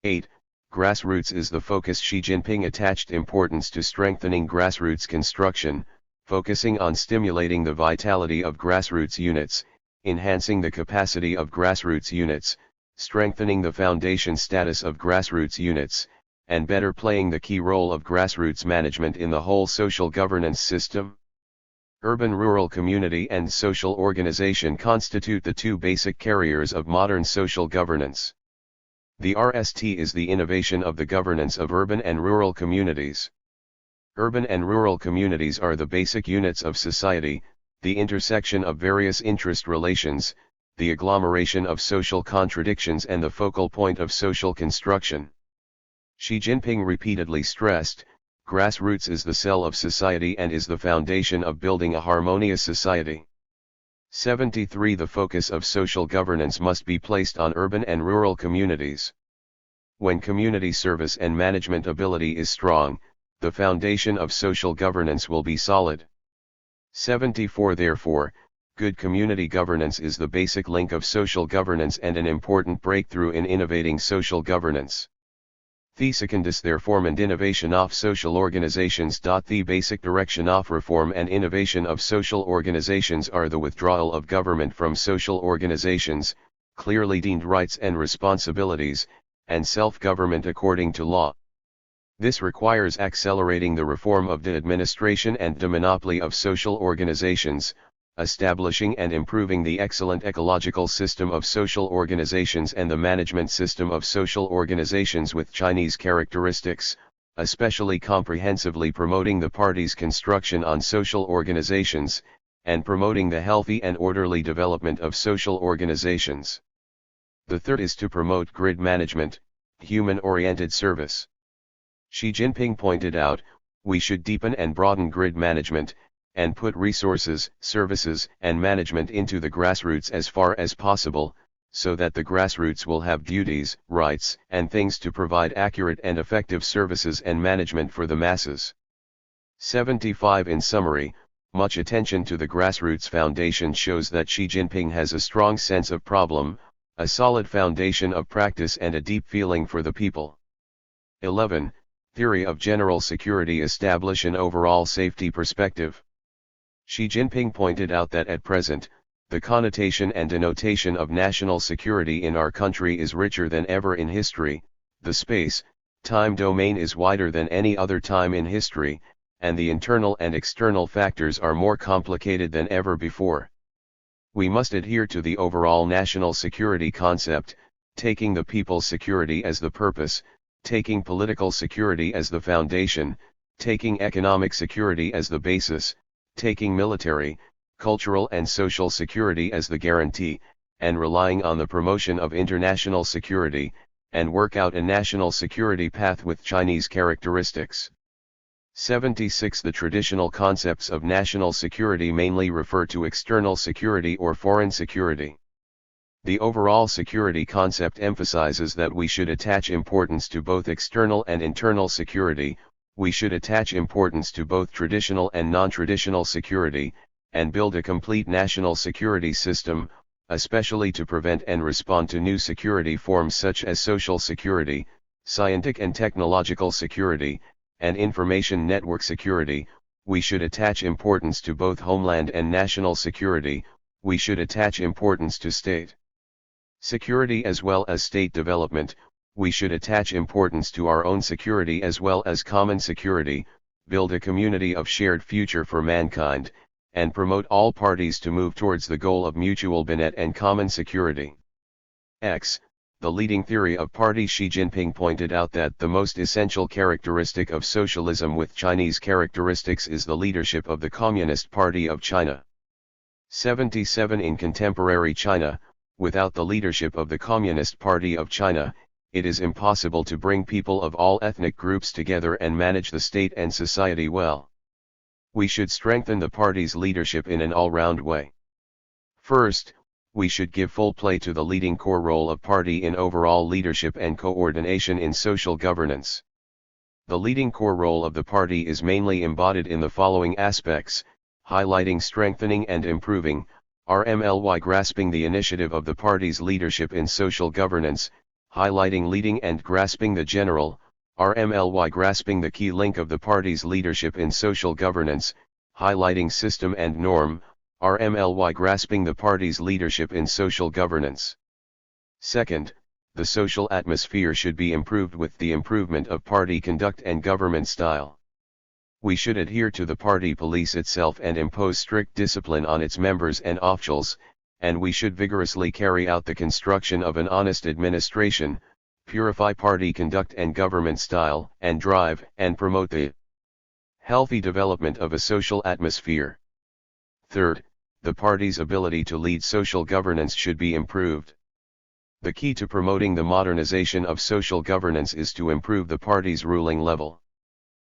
8. Grassroots is the focus. Xi Jinping attached importance to strengthening grassroots construction, focusing on stimulating the vitality of grassroots units, enhancing the capacity of grassroots units, strengthening the foundation status of grassroots units, and better playing the key role of grassroots management in the whole social governance system. Urban-rural community and social organization constitute the two basic carriers of modern social governance. The RST is the innovation of the governance of urban and rural communities. Urban and rural communities are the basic units of society, the intersection of various interest relations, the agglomeration of social contradictions and the focal point of social construction. Xi Jinping repeatedly stressed, grassroots is the cell of society and is the foundation of building a harmonious society. 73 The focus of social governance must be placed on urban and rural communities. When community service and management ability is strong, the foundation of social governance will be solid. 74 Therefore, good community governance is the basic link of social governance and an important breakthrough in innovating social governance. The secondus reform and innovation of social organizations. The basic direction of reform and innovation of social organizations are the withdrawal of government from social organizations, clearly defined rights and responsibilities, and self-government according to law. This requires accelerating the reform of the administration and the monopoly of social organizations, establishing and improving the excellent ecological system of social organizations and the management system of social organizations with Chinese characteristics, especially comprehensively promoting the party's construction on social organizations, and promoting the healthy and orderly development of social organizations. The third is to promote grid management, human-oriented service. Xi Jinping pointed out, we should deepen and broaden grid management, and put resources, services, and management into the grassroots as far as possible, so that the grassroots will have duties, rights, and things to provide accurate and effective services and management for the masses. 75 In summary, much attention to the grassroots foundation shows that Xi Jinping has a strong sense of problem, a solid foundation of practice and a deep feeling for the people. 11. Theory of general security. Establish an overall safety perspective. Xi Jinping pointed out that at present, the connotation and denotation of national security in our country is richer than ever in history, the space-time domain is wider than any other time in history, and the internal and external factors are more complicated than ever before. We must adhere to the overall national security concept, taking the people's security as the purpose, taking political security as the foundation, taking economic security as the basis, taking military, cultural and social security as the guarantee, and relying on the promotion of international security, and work out a national security path with Chinese characteristics. 76 The traditional concepts of national security mainly refer to external security or foreign security. The overall security concept emphasizes that we should attach importance to both external and internal security, we should attach importance to both traditional and non-traditional security, and build a complete national security system, especially to prevent and respond to new security forms such as social security, scientific and technological security, and information network security. We should attach importance to both homeland and national security, we should attach importance to state security as well as state development, we should attach importance to our own security as well as common security, build a community of shared future for mankind, and promote all parties to move towards the goal of mutual benefit and common security. X. The leading theory of Party Xi Jinping pointed out that the most essential characteristic of socialism with Chinese characteristics is the leadership of the Communist Party of China. 77. In contemporary China, without the leadership of the Communist Party of China, it is impossible to bring people of all ethnic groups together and manage the state and society well. We should strengthen the party's leadership in an all-round way. First, we should give full play to the leading core role of party in overall leadership and coordination in social governance. The leading core role of the party is mainly embodied in the following aspects: highlighting, strengthening and improving, RMLY grasping the initiative of the party's leadership in social governance, highlighting, leading and grasping the general, RMLY grasping the key link of the party's leadership in social governance, highlighting system and norm, RMLY grasping the party's leadership in social governance. Second, the social atmosphere should be improved with the improvement of party conduct and government style. We should adhere to the party police itself and impose strict discipline on its members and officials, and we should vigorously carry out the construction of an honest administration, purify party conduct and government style, and drive and promote the healthy development of a social atmosphere. Third, the party's ability to lead social governance should be improved. The key to promoting the modernization of social governance is to improve the party's ruling level.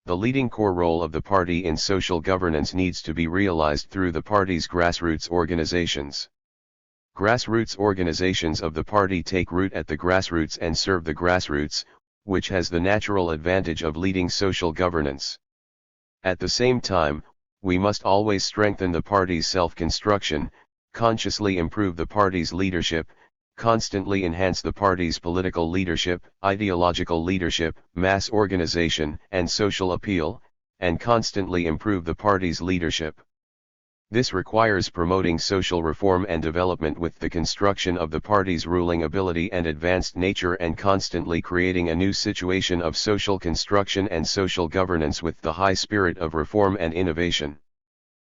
The leading core role of the party in social governance needs to be realized through the party's grassroots organizations. Grassroots organizations of the party take root at the grassroots and serve the grassroots, which has the natural advantage of leading social governance. At the same time, we must always strengthen the party's self-construction, consciously improve the party's leadership, constantly enhance the party's political leadership, ideological leadership, mass organization, and social appeal, and constantly improve the party's leadership. This requires promoting social reform and development with the construction of the party's ruling ability and advanced nature, and constantly creating a new situation of social construction and social governance with the high spirit of reform and innovation.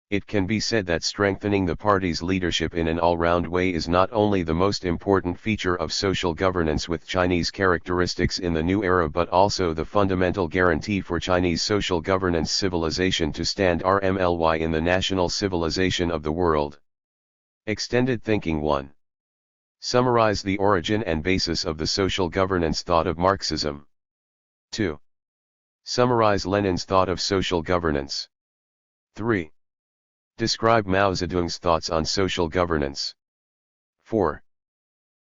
It can be said that strengthening the party's leadership in an all-round way is not only the most important feature of social governance with Chinese characteristics in the new era, but also the fundamental guarantee for Chinese social governance civilization to stand RMLY in the national civilization of the world. Extended Thinking 1. Summarize the origin and basis of the social governance thought of Marxism. 2. Summarize Lenin's thought of social governance. 3. Describe Mao Zedong's thoughts on social governance. 4.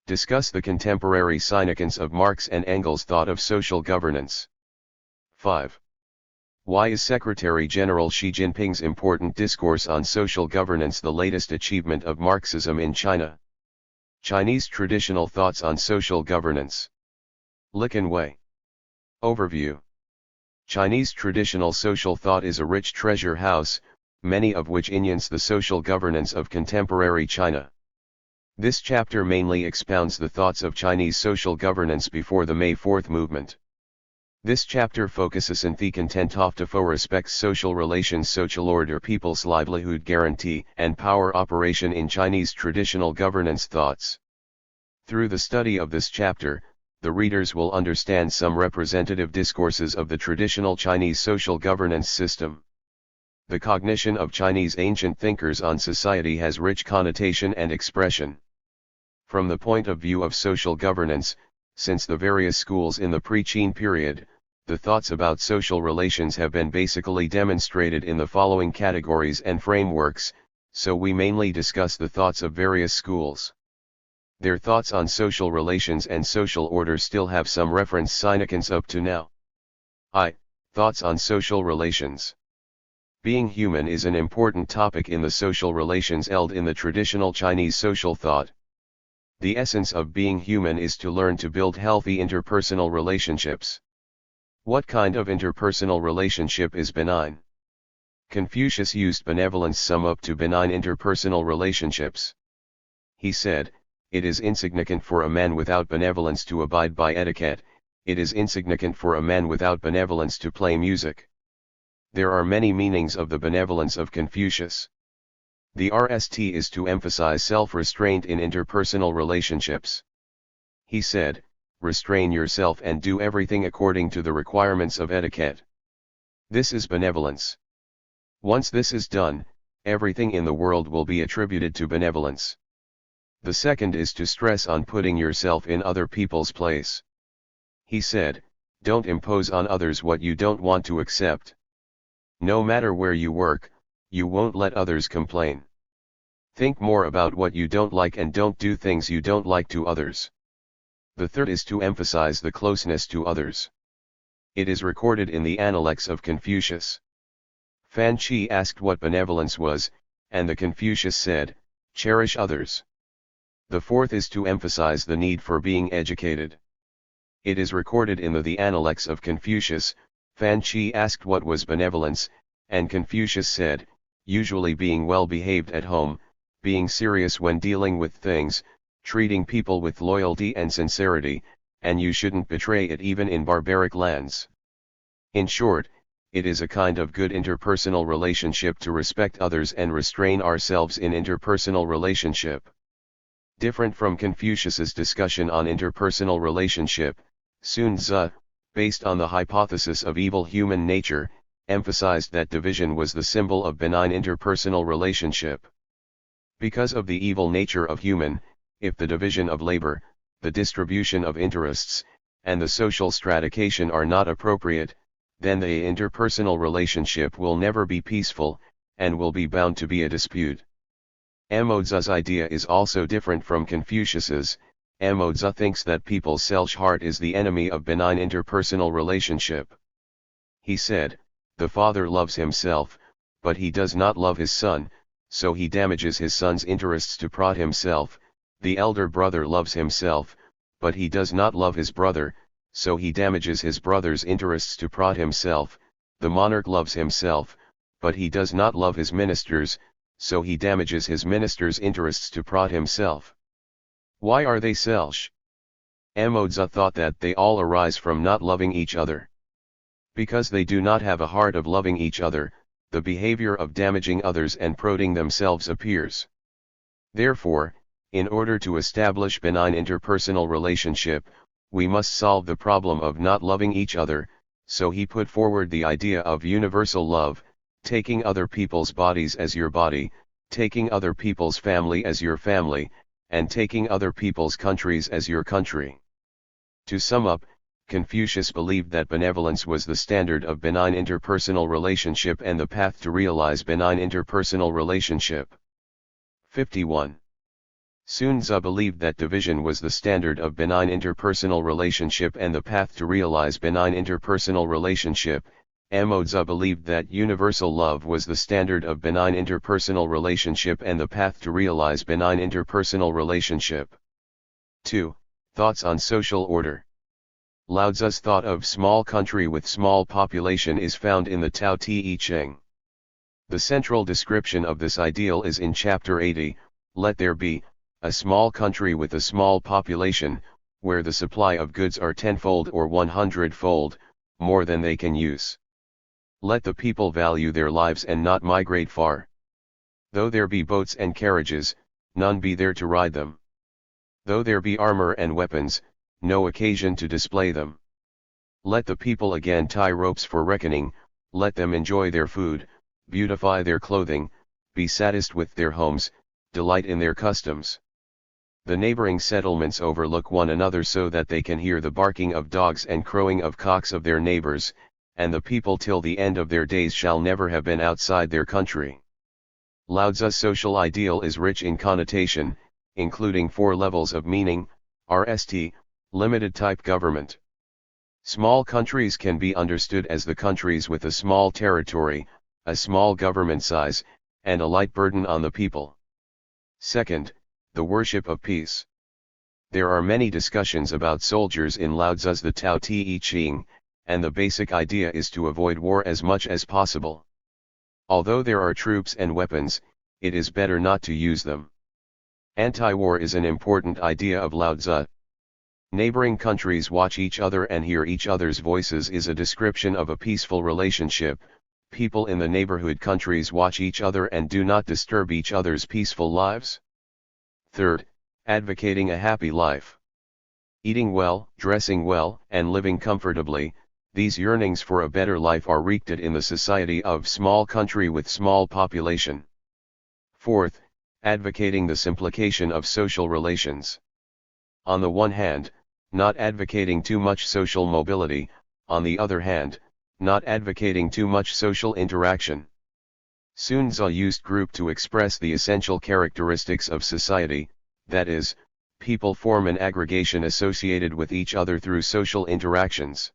Discuss the contemporary significance of Marx and Engels' thought of social governance. 5. Why is Secretary General Xi Jinping's important discourse on social governance the latest achievement of Marxism in China? Chinese traditional thoughts on social governance. Liqun Wei. Overview. Chinese traditional social thought is a rich treasure house, many of which influence the social governance of contemporary China. This chapter mainly expounds the thoughts of Chinese social governance before the May 4th movement. This chapter focuses on the content of respects social relations, social order, people's livelihood guarantee, and power operation in Chinese traditional governance thoughts. Through the study of this chapter, the readers will understand some representative discourses of the traditional Chinese social governance system. The cognition of Chinese ancient thinkers on society has rich connotation and expression. From the point of view of social governance, since the various schools in the pre-Qin period, the thoughts about social relations have been basically demonstrated in the following categories and frameworks, so we mainly discuss the thoughts of various schools. Their thoughts on social relations and social order still have some reference significance up to now. Thoughts on social relations. Being human is an important topic in the social relations held in the traditional Chinese social thought. The essence of being human is to learn to build healthy interpersonal relationships. What kind of interpersonal relationship is benign? Confucius used benevolence sum up to benign interpersonal relationships. He said, "It is insignificant for a man without benevolence to abide by etiquette, it is insignificant for a man without benevolence to play music." There are many meanings of the benevolence of Confucius. The RST is to emphasize self-restraint in interpersonal relationships. He said, "Restrain yourself and do everything according to the requirements of etiquette." This is benevolence. Once this is done, everything in the world will be attributed to benevolence. The second is to stress on putting yourself in other people's place. He said, "Don't impose on others what you don't want to accept. No matter where you work, you won't let others complain. Think more about what you don't like and don't do things you don't like to others." The third is to emphasize the closeness to others. It is recorded in the Analects of Confucius. Fan Qi asked what benevolence was, and the Confucius said, "Cherish others." The fourth is to emphasize the need for being educated. It is recorded in the Analects of Confucius. Fan Qi asked what was benevolence, and Confucius said, "Usually being well behaved at home, being serious when dealing with things, treating people with loyalty and sincerity, and you shouldn't betray it even in barbaric lands." In short, it is a kind of good interpersonal relationship to respect others and restrain ourselves in interpersonal relationship. Different from Confucius's discussion on interpersonal relationship, Sun Tzu, based on the hypothesis of evil human nature, emphasized that division was the symbol of benign interpersonal relationship. Because of the evil nature of human, if the division of labor, the distribution of interests, and the social stratification are not appropriate, then the interpersonal relationship will never be peaceful, and will be bound to be a dispute. Mo Tzu's idea is also different from Confucius's. Mo Tzu thinks that people's selfish heart is the enemy of benign interpersonal relationship. He said, "The father loves himself, but he does not love his son, so he damages his son's interests to prod himself. The elder brother loves himself, but he does not love his brother, so he damages his brother's interests to prod himself. The monarch loves himself, but he does not love his ministers, so he damages his ministers' interests to prod himself." Why are they selfish? Mo Tzu thought that they all arise from not loving each other. Because they do not have a heart of loving each other, the behavior of damaging others and prodding themselves appears. Therefore, in order to establish benign interpersonal relationship, we must solve the problem of not loving each other, so he put forward the idea of universal love, taking other people's bodies as your body, taking other people's family as your family, and taking other people's countries as your country. To sum up, Confucius believed that benevolence was the standard of benign interpersonal relationship and the path to realize benign interpersonal relationship. 51. Sun Tzu believed that division was the standard of benign interpersonal relationship and the path to realize benign interpersonal relationship. Mo Tzu believed that universal love was the standard of benign interpersonal relationship and the path to realize benign interpersonal relationship. 2. Thoughts on social order. Lao Tzu's thought of small country with small population is found in the Tao Te Ching. The central description of this ideal is in chapter 80, "Let there be a small country with a small population, where the supply of goods are tenfold or 100-fold, more than they can use. Let the people value their lives and not migrate far. Though there be boats and carriages, none be there to ride them. Though there be armor and weapons, no occasion to display them. Let the people again tie ropes for reckoning, let them enjoy their food, beautify their clothing, be satisfied with their homes, delight in their customs. The neighboring settlements overlook one another so that they can hear the barking of dogs and crowing of cocks of their neighbors, and the people till the end of their days shall never have been outside their country." Lao Tzu's social ideal is rich in connotation. including 4 levels of meaning, RST, limited type government. Small countries can be understood as the countries with a small territory, a small government size, and a light burden on the people. Second, the worship of peace. There are many discussions about soldiers in Lao Tzu's The Tao Te Ching, and the basic idea is to avoid war as much as possible. Although there are troops and weapons, it is better not to use them. Anti-war is an important idea of Lao Tzu. Neighboring countries watch each other and hear each other's voices is a description of a peaceful relationship. People in the neighborhood countries watch each other and do not disturb each other's peaceful lives. Third, advocating a happy life. Eating well, dressing well, and living comfortably, these yearnings for a better life are wreaked in the society of small country with small population. Fourth, advocating the simplification of social relations. On the one hand, not advocating too much social mobility, on the other hand, not advocating too much social interaction. Sun Tzu used group to express the essential characteristics of society, that is, people form an aggregation associated with each other through social interactions.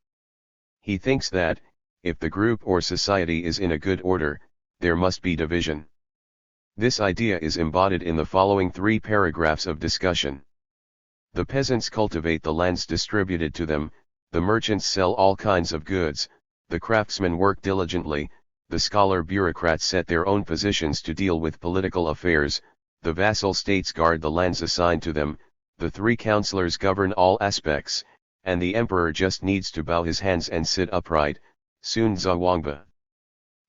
He thinks that, if the group or society is in a good order, there must be division. This idea is embodied in the following 3 paragraphs of discussion. The peasants cultivate the lands distributed to them, the merchants sell all kinds of goods, the craftsmen work diligently, the scholar bureaucrats set their own positions to deal with political affairs, the vassal states guard the lands assigned to them, the 3 counselors govern all aspects, and the emperor just needs to bow his hands and sit upright. Sun Tzu Wangba.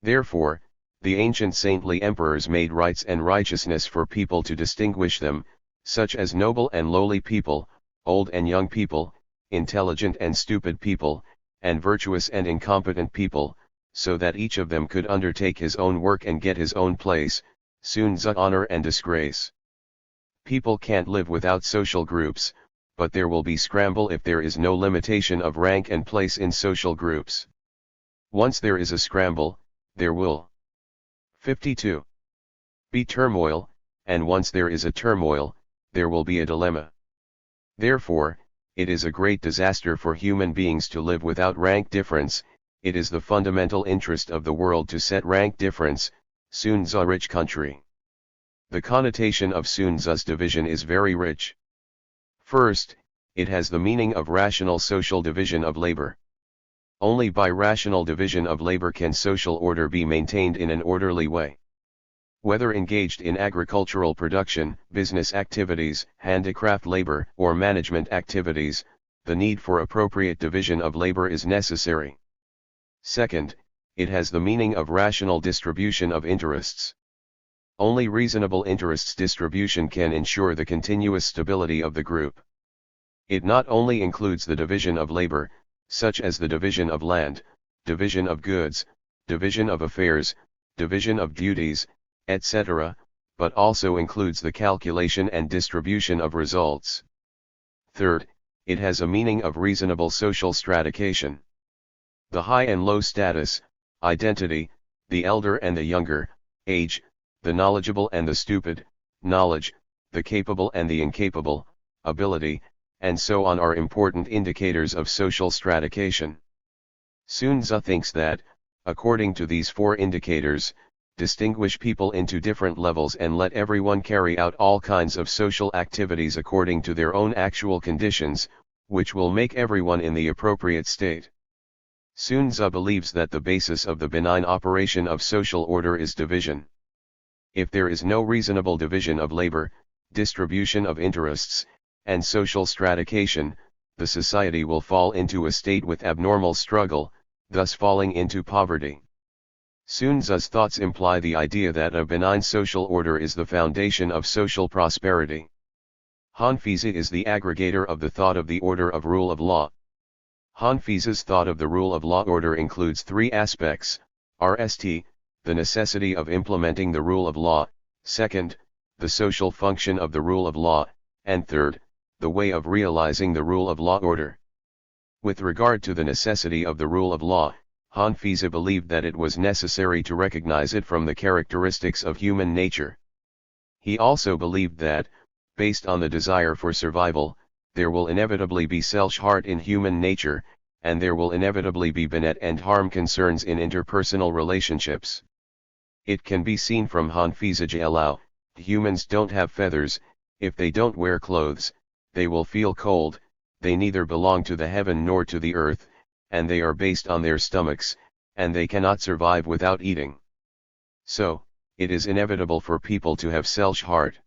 Therefore, the ancient saintly emperors made rights and righteousness for people to distinguish them, such as noble and lowly people, old and young people, intelligent and stupid people, and virtuous and incompetent people, so that each of them could undertake his own work and get his own place. Sun Tzu honor and disgrace. People can't live without social groups, but there will be scramble if there is no limitation of rank and place in social groups. Once there is a scramble, there will 52. Be turmoil, and once there is a turmoil, there will be a dilemma. Therefore, it is a great disaster for human beings to live without rank difference. It is the fundamental interest of the world to set rank difference. Sun Tzu rich country. The connotation of Sun Tzu's division is very rich. First, it has the meaning of rational social division of labor. Only by rational division of labor can social order be maintained in an orderly way. Whether engaged in agricultural production, business activities, handicraft labor, or management activities, the need for appropriate division of labor is necessary. Second, it has the meaning of rational distribution of interests. Only reasonable interests distribution can ensure the continuous stability of the group. It not only includes the division of labor, such as the division of land, division of goods, division of affairs, division of duties, etc., but also includes the calculation and distribution of results. Third, it has a meaning of reasonable social stratification. The high and low status, identity, the elder and the younger, age, the knowledgeable and the stupid, knowledge, the capable and the incapable, ability, and so on are important indicators of social stratification. Sun Tzu thinks that, according to these 4 indicators, distinguish people into different levels and let everyone carry out all kinds of social activities according to their own actual conditions, which will make everyone in the appropriate state. Sun Tzu believes that the basis of the benign operation of social order is division. If there is no reasonable division of labor, distribution of interests, and social stratification, the society will fall into a state with abnormal struggle, thus falling into poverty. Sun Tzu's thoughts imply the idea that a benign social order is the foundation of social prosperity. Hanfizi is the aggregator of the thought of the order of rule of law. Hanfizi's thought of the rule of law order includes 3 aspects: RST, the necessity of implementing the rule of law; second, the social function of the rule of law; and third, the way of realizing the rule of law order. With regard to the necessity of the rule of law, Hanfizi believed that it was necessary to recognize it from the characteristics of human nature. He also believed that, Based on the desire for survival, there will inevitably be self-heart in human nature, and there will inevitably be benet and harm concerns in interpersonal relationships. It can be seen from Hanfiza Jalal, humans don't have feathers, if they don't wear clothes, they will feel cold, they neither belong to the heaven nor to the earth, and they are based on their stomachs, and they cannot survive without eating. So, it is inevitable for people to have self-heart.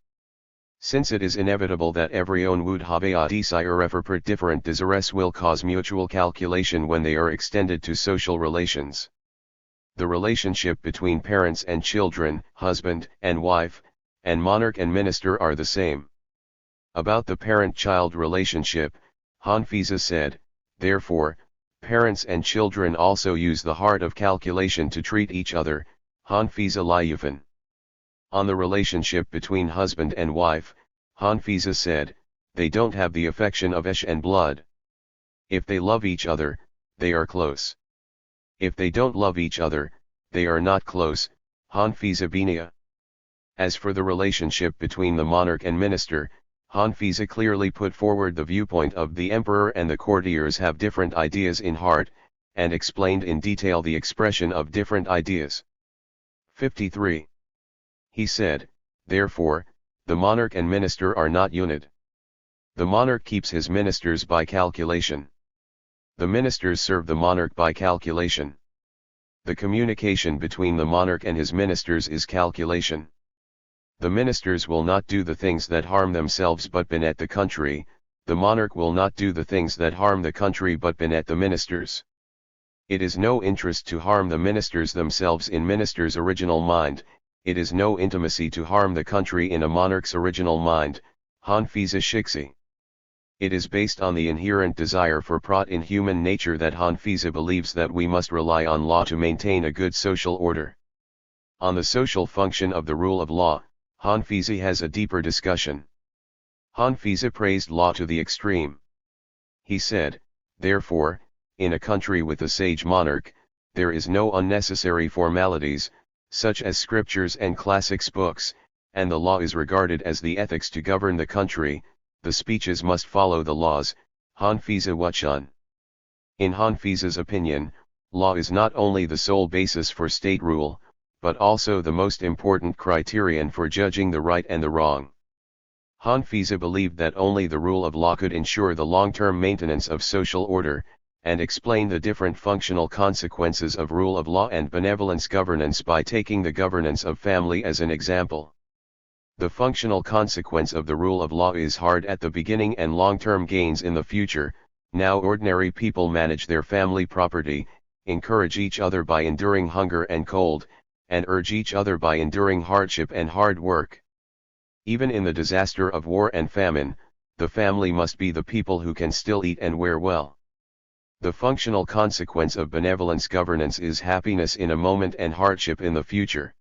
Since it is inevitable that every own would have a desire for different desires will cause mutual calculation when they are extended to social relations. The relationship between parents and children, husband and wife, and monarch and minister are the same. About the parent-child relationship, Hanfiza said, therefore, parents and children also use the heart of calculation to treat each other, Hanfiza liqun. On the relationship between husband and wife, Hanfiza said, they don't have the affection of flesh and blood. If they love each other, they are close. If they don't love each other, they are not close, Hanfiza Binia. As for the relationship between the monarch and minister, Hanfiza clearly put forward the viewpoint of the emperor and the courtiers have different ideas in heart, and explained in detail the expression of different ideas. 53. He said, therefore, the monarch and minister are not unit. The monarch keeps his ministers by calculation. The ministers serve the monarch by calculation. The communication between the monarch and his ministers is calculation. The ministers will not do the things that harm themselves but benet the country, the monarch will not do the things that harm the country but benet the ministers. It is no interest to harm the ministers themselves in ministers' original mind, it is no intimacy to harm the country in a monarch's original mind, Hanfiza Shiksi. It is based on the inherent desire for prot in human nature that Hanfiza believes that we must rely on law to maintain a good social order. On the social function of the rule of law, Hanfiza has a deeper discussion. Hanfiza praised law to the extreme. He said, therefore, in a country with a sage monarch, there is no unnecessary formalities, such as scriptures and classics books, and the law is regarded as the ethics to govern the country, the speeches must follow the laws, Hanfiza Wachan. In Hanfiza's opinion, law is not only the sole basis for state rule, but also the most important criterion for judging the right and the wrong. Hanfiza believed that only the rule of law could ensure the long-term maintenance of social order, and explain the different functional consequences of rule of law and benevolence governance by taking the governance of family as an example. The functional consequence of the rule of law is hard at the beginning and long-term gains in the future. Now ordinary people manage their family property, encourage each other by enduring hunger and cold, and urge each other by enduring hardship and hard work. Even in the disaster of war and famine, the family must be the people who can still eat and wear well. The functional consequence of benevolence governance is happiness in a moment and hardship in the future.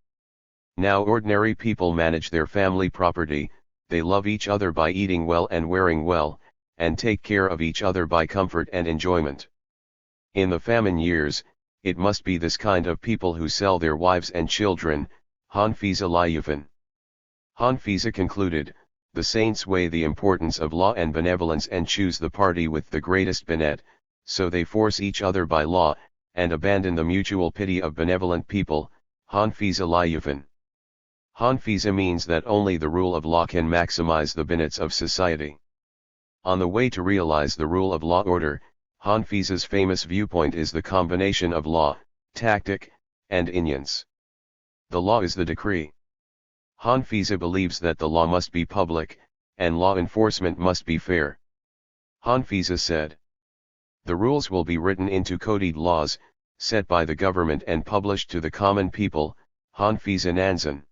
Now ordinary people manage their family property, they love each other by eating well and wearing well, and take care of each other by comfort and enjoyment. In the famine years, it must be this kind of people who sell their wives and children, Hanfiza liqun. Hanfiza concluded, the saints weigh the importance of law and benevolence and choose the party with the greatest benet, so they force each other by law, and abandon the mutual pity of benevolent people, Hanfiza liqun. Hanfiza means that only the rule of law can maximize the benets of society. On the way to realize the rule of law order, Hanfiza's famous viewpoint is the combination of law, tactic, and inyans. The law is the decree. Hanfiza believes that the law must be public, and law enforcement must be fair. Hanfiza said, the rules will be written into coded laws, set by the government and published to the common people, Hanfiza Nanzan.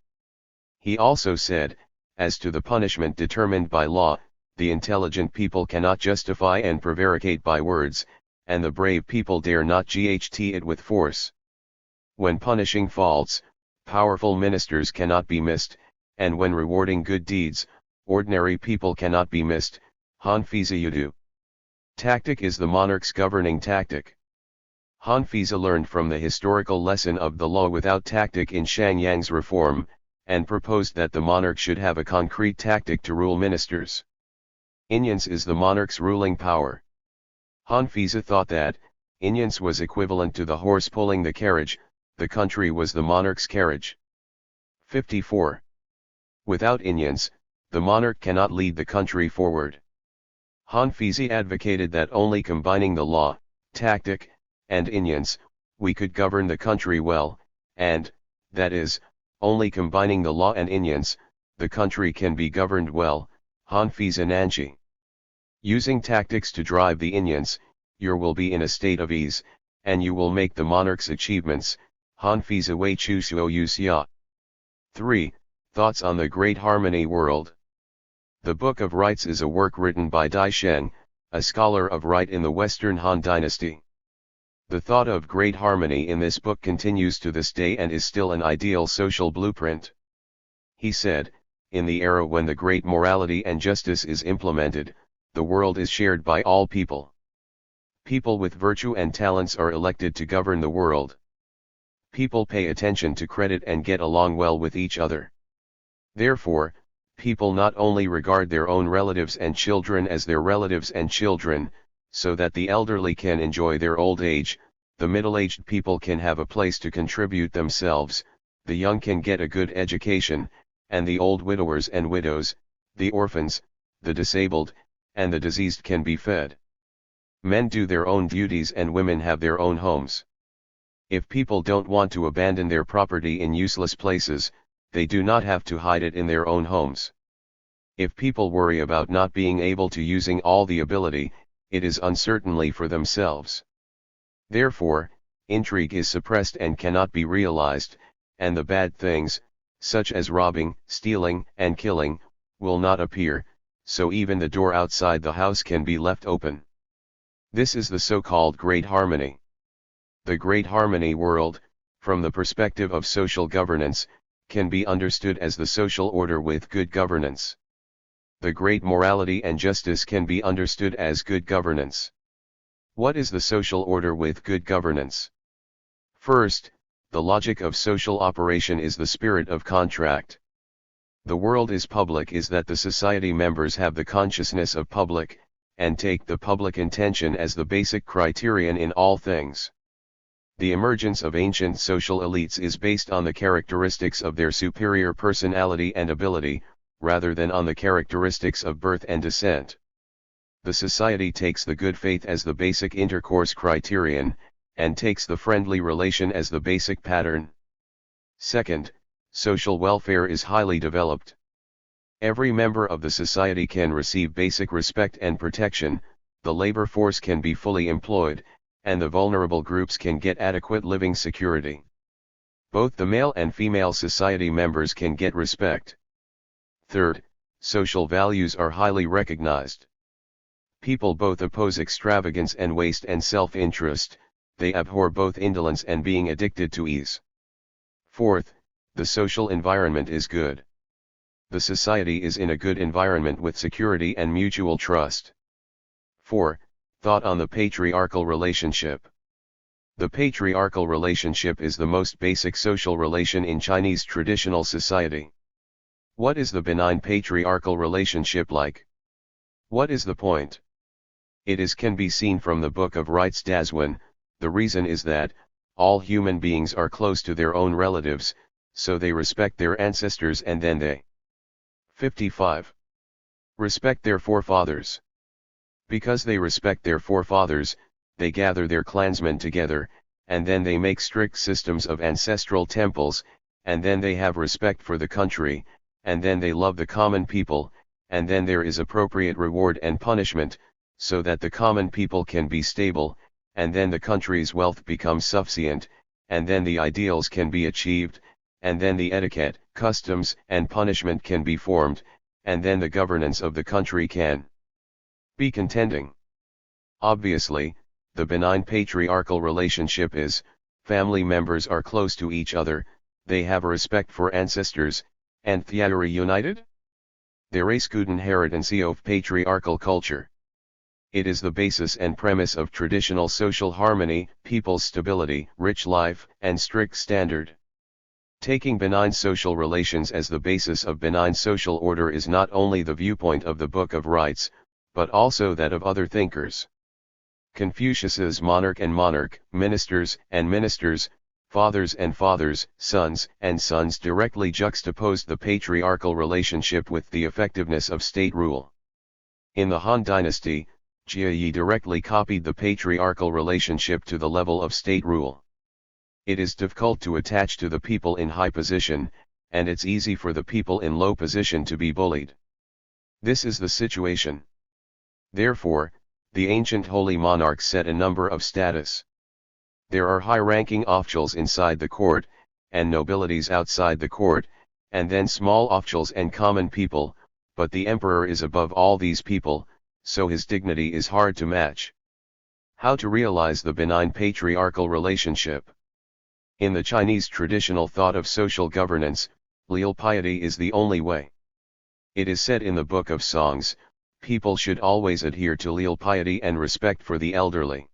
He also said, as to the punishment determined by law, the intelligent people cannot justify and prevaricate by words, and the brave people dare not ght it with force. When punishing faults, powerful ministers cannot be missed, and when rewarding good deeds, ordinary people cannot be missed, Hanfiza Yudu. Tactic is the monarch's governing tactic. Hanfiza learned from the historical lesson of the law without tactic in Shangyang's reform, and proposed that the monarch should have a concrete tactic to rule ministers. Inyans is the monarch's ruling power. Han Fiza thought that, Inyans was equivalent to the horse pulling the carriage, the country was the monarch's carriage. 54. Without Inyans, the monarch cannot lead the country forward. Han Fiza advocated that only combining the law, tactic, and Inyans, we could govern the country well, and, that is, only combining the law and Inyans, the country can be governed well. Han Fiza Nanchi. Using tactics to drive the Inyans, you will be in a state of ease, and you will make the monarch's achievements. Han Fiza Wei Chu Suo Yuxia. 3. Thoughts on the Great Harmony World. The Book of Rites is a work written by Dai Sheng, a scholar of rite in the Western Han Dynasty. The thought of great harmony in this book continues to this day and is still an ideal social blueprint. He said, in the era when the great morality and justice is implemented, the world is shared by all people. People with virtue and talents are elected to govern the world. People pay attention to credit and get along well with each other. Therefore, people not only regard their own relatives and children as their relatives and children, so that the elderly can enjoy their old age, the middle-aged people can have a place to contribute themselves, the young can get a good education, and the old widowers and widows, the orphans, the disabled, and the diseased can be fed. Men do their own duties and women have their own homes. If people don't want to abandon their property in useless places, they do not have to hide it in their own homes. If people worry about not being able to using all the ability, it is uncertainly for themselves. Therefore, intrigue is suppressed and cannot be realized, and the bad things, such as robbing, stealing, and killing, will not appear, so even the door outside the house can be left open. This is the so-called Great Harmony. The Great Harmony world, from the perspective of social governance, can be understood as the social order with good governance. The great morality and justice can be understood as good governance. What is the social order with good governance? First, the logic of social operation is the spirit of contract. The world is public is that the society members have the consciousness of public, and take the public intention as the basic criterion in all things. The emergence of ancient social elites is based on the characteristics of their superior personality and ability, rather than on the characteristics of birth and descent. The society takes the good faith as the basic intercourse criterion, and takes the friendly relation as the basic pattern. Second, social welfare is highly developed. Every member of the society can receive basic respect and protection, the labor force can be fully employed, and the vulnerable groups can get adequate living security. Both the male and female society members can get respect. Third, social values are highly recognized. People both oppose extravagance and waste and self-interest, they abhor both indolence and being addicted to ease. Fourth, the social environment is good. The society is in a good environment with security and mutual trust. 4. Thought on the patriarchal relationship. The patriarchal relationship is the most basic social relation in Chinese traditional society. What is the benign patriarchal relationship like? What is the point? It can be seen from the Book of Rites Daswen. The reason is that, all human beings are close to their own relatives, so they respect their ancestors and then they 55. Respect their forefathers. Because they respect their forefathers, they gather their clansmen together, and then they make strict systems of ancestral temples, and then they have respect for the country, and then they love the common people, and then there is appropriate reward and punishment, so that the common people can be stable, and then the country's wealth becomes sufficient, and then the ideals can be achieved, and then the etiquette, customs, and punishment can be formed, and then the governance of the country can be contending. Obviously, the benign patriarchal relationship is, family members are close to each other, they have a respect for ancestors, and they are united? There is good inheritance of patriarchal culture. It is the basis and premise of traditional social harmony, people's stability, rich life, and strict standard. Taking benign social relations as the basis of benign social order is not only the viewpoint of the Book of Rites, but also that of other thinkers. Confucius's monarch and monarch, ministers and ministers, fathers and fathers, sons and sons directly juxtaposed the patriarchal relationship with the effectiveness of state rule. In the Han Dynasty, Jia Yi directly copied the patriarchal relationship to the level of state rule. It is difficult to attach to the people in high position, and it's easy for the people in low position to be bullied. This is the situation. Therefore, the ancient holy monarchs set a number of status. There are high-ranking officials inside the court, and nobilities outside the court, and then small officials and common people, but the emperor is above all these people, so his dignity is hard to match. How to realize the benign patriarchal relationship? In the Chinese traditional thought of social governance, filial piety is the only way. It is said in the Book of Songs, people should always adhere to filial piety and respect for the elderly.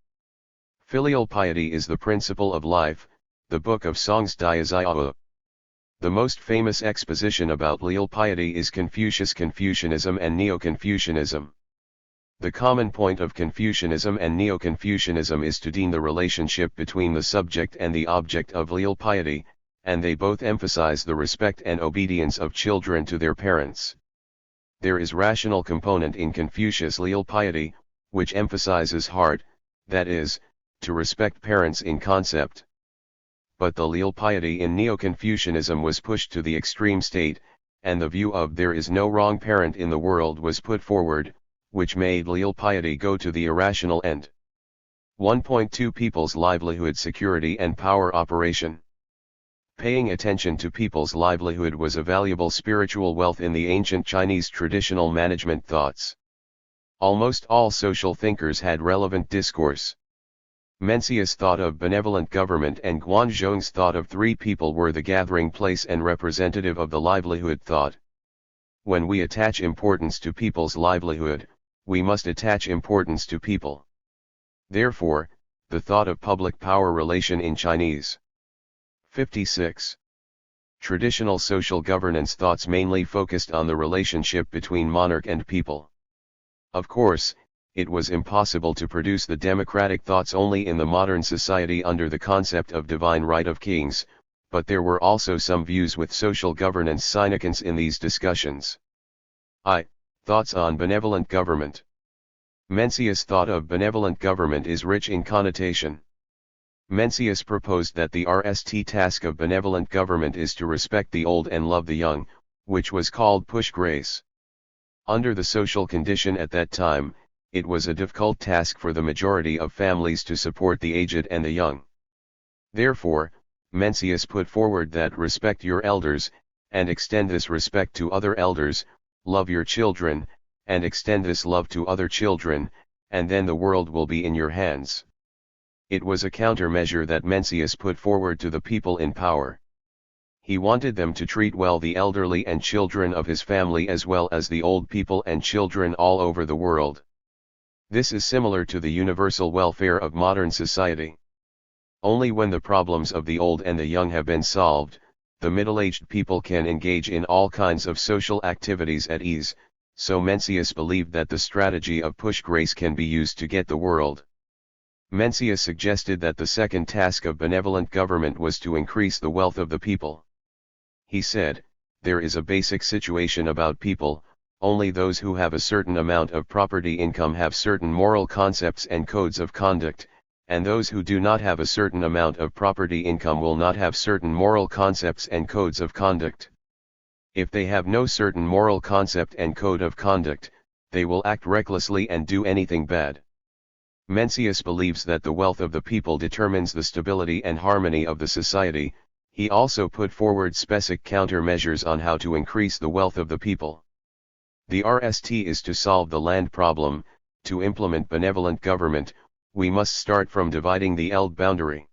Filial piety is the principle of life, the Book of Songs Diaziao. The most famous exposition about filial piety is Confucianism and Neo-Confucianism. The common point of Confucianism and Neo-Confucianism is to deem the relationship between the subject and the object of filial piety, and they both emphasize the respect and obedience of children to their parents. There is rational component in Confucius' filial piety, which emphasizes heart, that is, to respect parents in concept. But the filial piety in Neo-Confucianism was pushed to the extreme state, and the view of there is no wrong parent in the world was put forward, which made filial piety go to the irrational end. 1.2 People's livelihood, security and power operation. Paying attention to people's livelihood was a valuable spiritual wealth in the ancient Chinese traditional management thoughts. Almost all social thinkers had relevant discourse. Mencius thought of benevolent government and Guanzhong's thought of three people were the gathering place and representative of the livelihood thought. When we attach importance to people's livelihood, we must attach importance to people. Therefore, the thought of public power relation in Chinese. 56. Traditional social governance thoughts mainly focused on the relationship between monarch and people. Of course, it was impossible to produce the democratic thoughts only in the modern society under the concept of divine right of kings, but there were also some views with social governance significance in these discussions. Thoughts on benevolent government. Mencius' thought of benevolent government is rich in connotation. Mencius proposed that the RST task of benevolent government is to respect the old and love the young, which was called push grace. Under the social condition at that time, it was a difficult task for the majority of families to support the aged and the young. Therefore, Mencius put forward that respect your elders, and extend this respect to other elders, love your children, and extend this love to other children, and then the world will be in your hands. It was a countermeasure that Mencius put forward to the people in power. He wanted them to treat well the elderly and children of his family as well as the old people and children all over the world. This is similar to the universal welfare of modern society. Only when the problems of the old and the young have been solved, the middle-aged people can engage in all kinds of social activities at ease, so Mencius believed that the strategy of push grace can be used to get the world. Mencius suggested that the second task of benevolent government was to increase the wealth of the people. He said, there is a basic situation about people, only those who have a certain amount of property income have certain moral concepts and codes of conduct, and those who do not have a certain amount of property income will not have certain moral concepts and codes of conduct. If they have no certain moral concept and code of conduct, they will act recklessly and do anything bad. Mencius believes that the wealth of the people determines the stability and harmony of the society. He also put forward specific countermeasures on how to increase the wealth of the people. The RST is to solve the land problem. To implement benevolent government, we must start from dividing the eld boundary.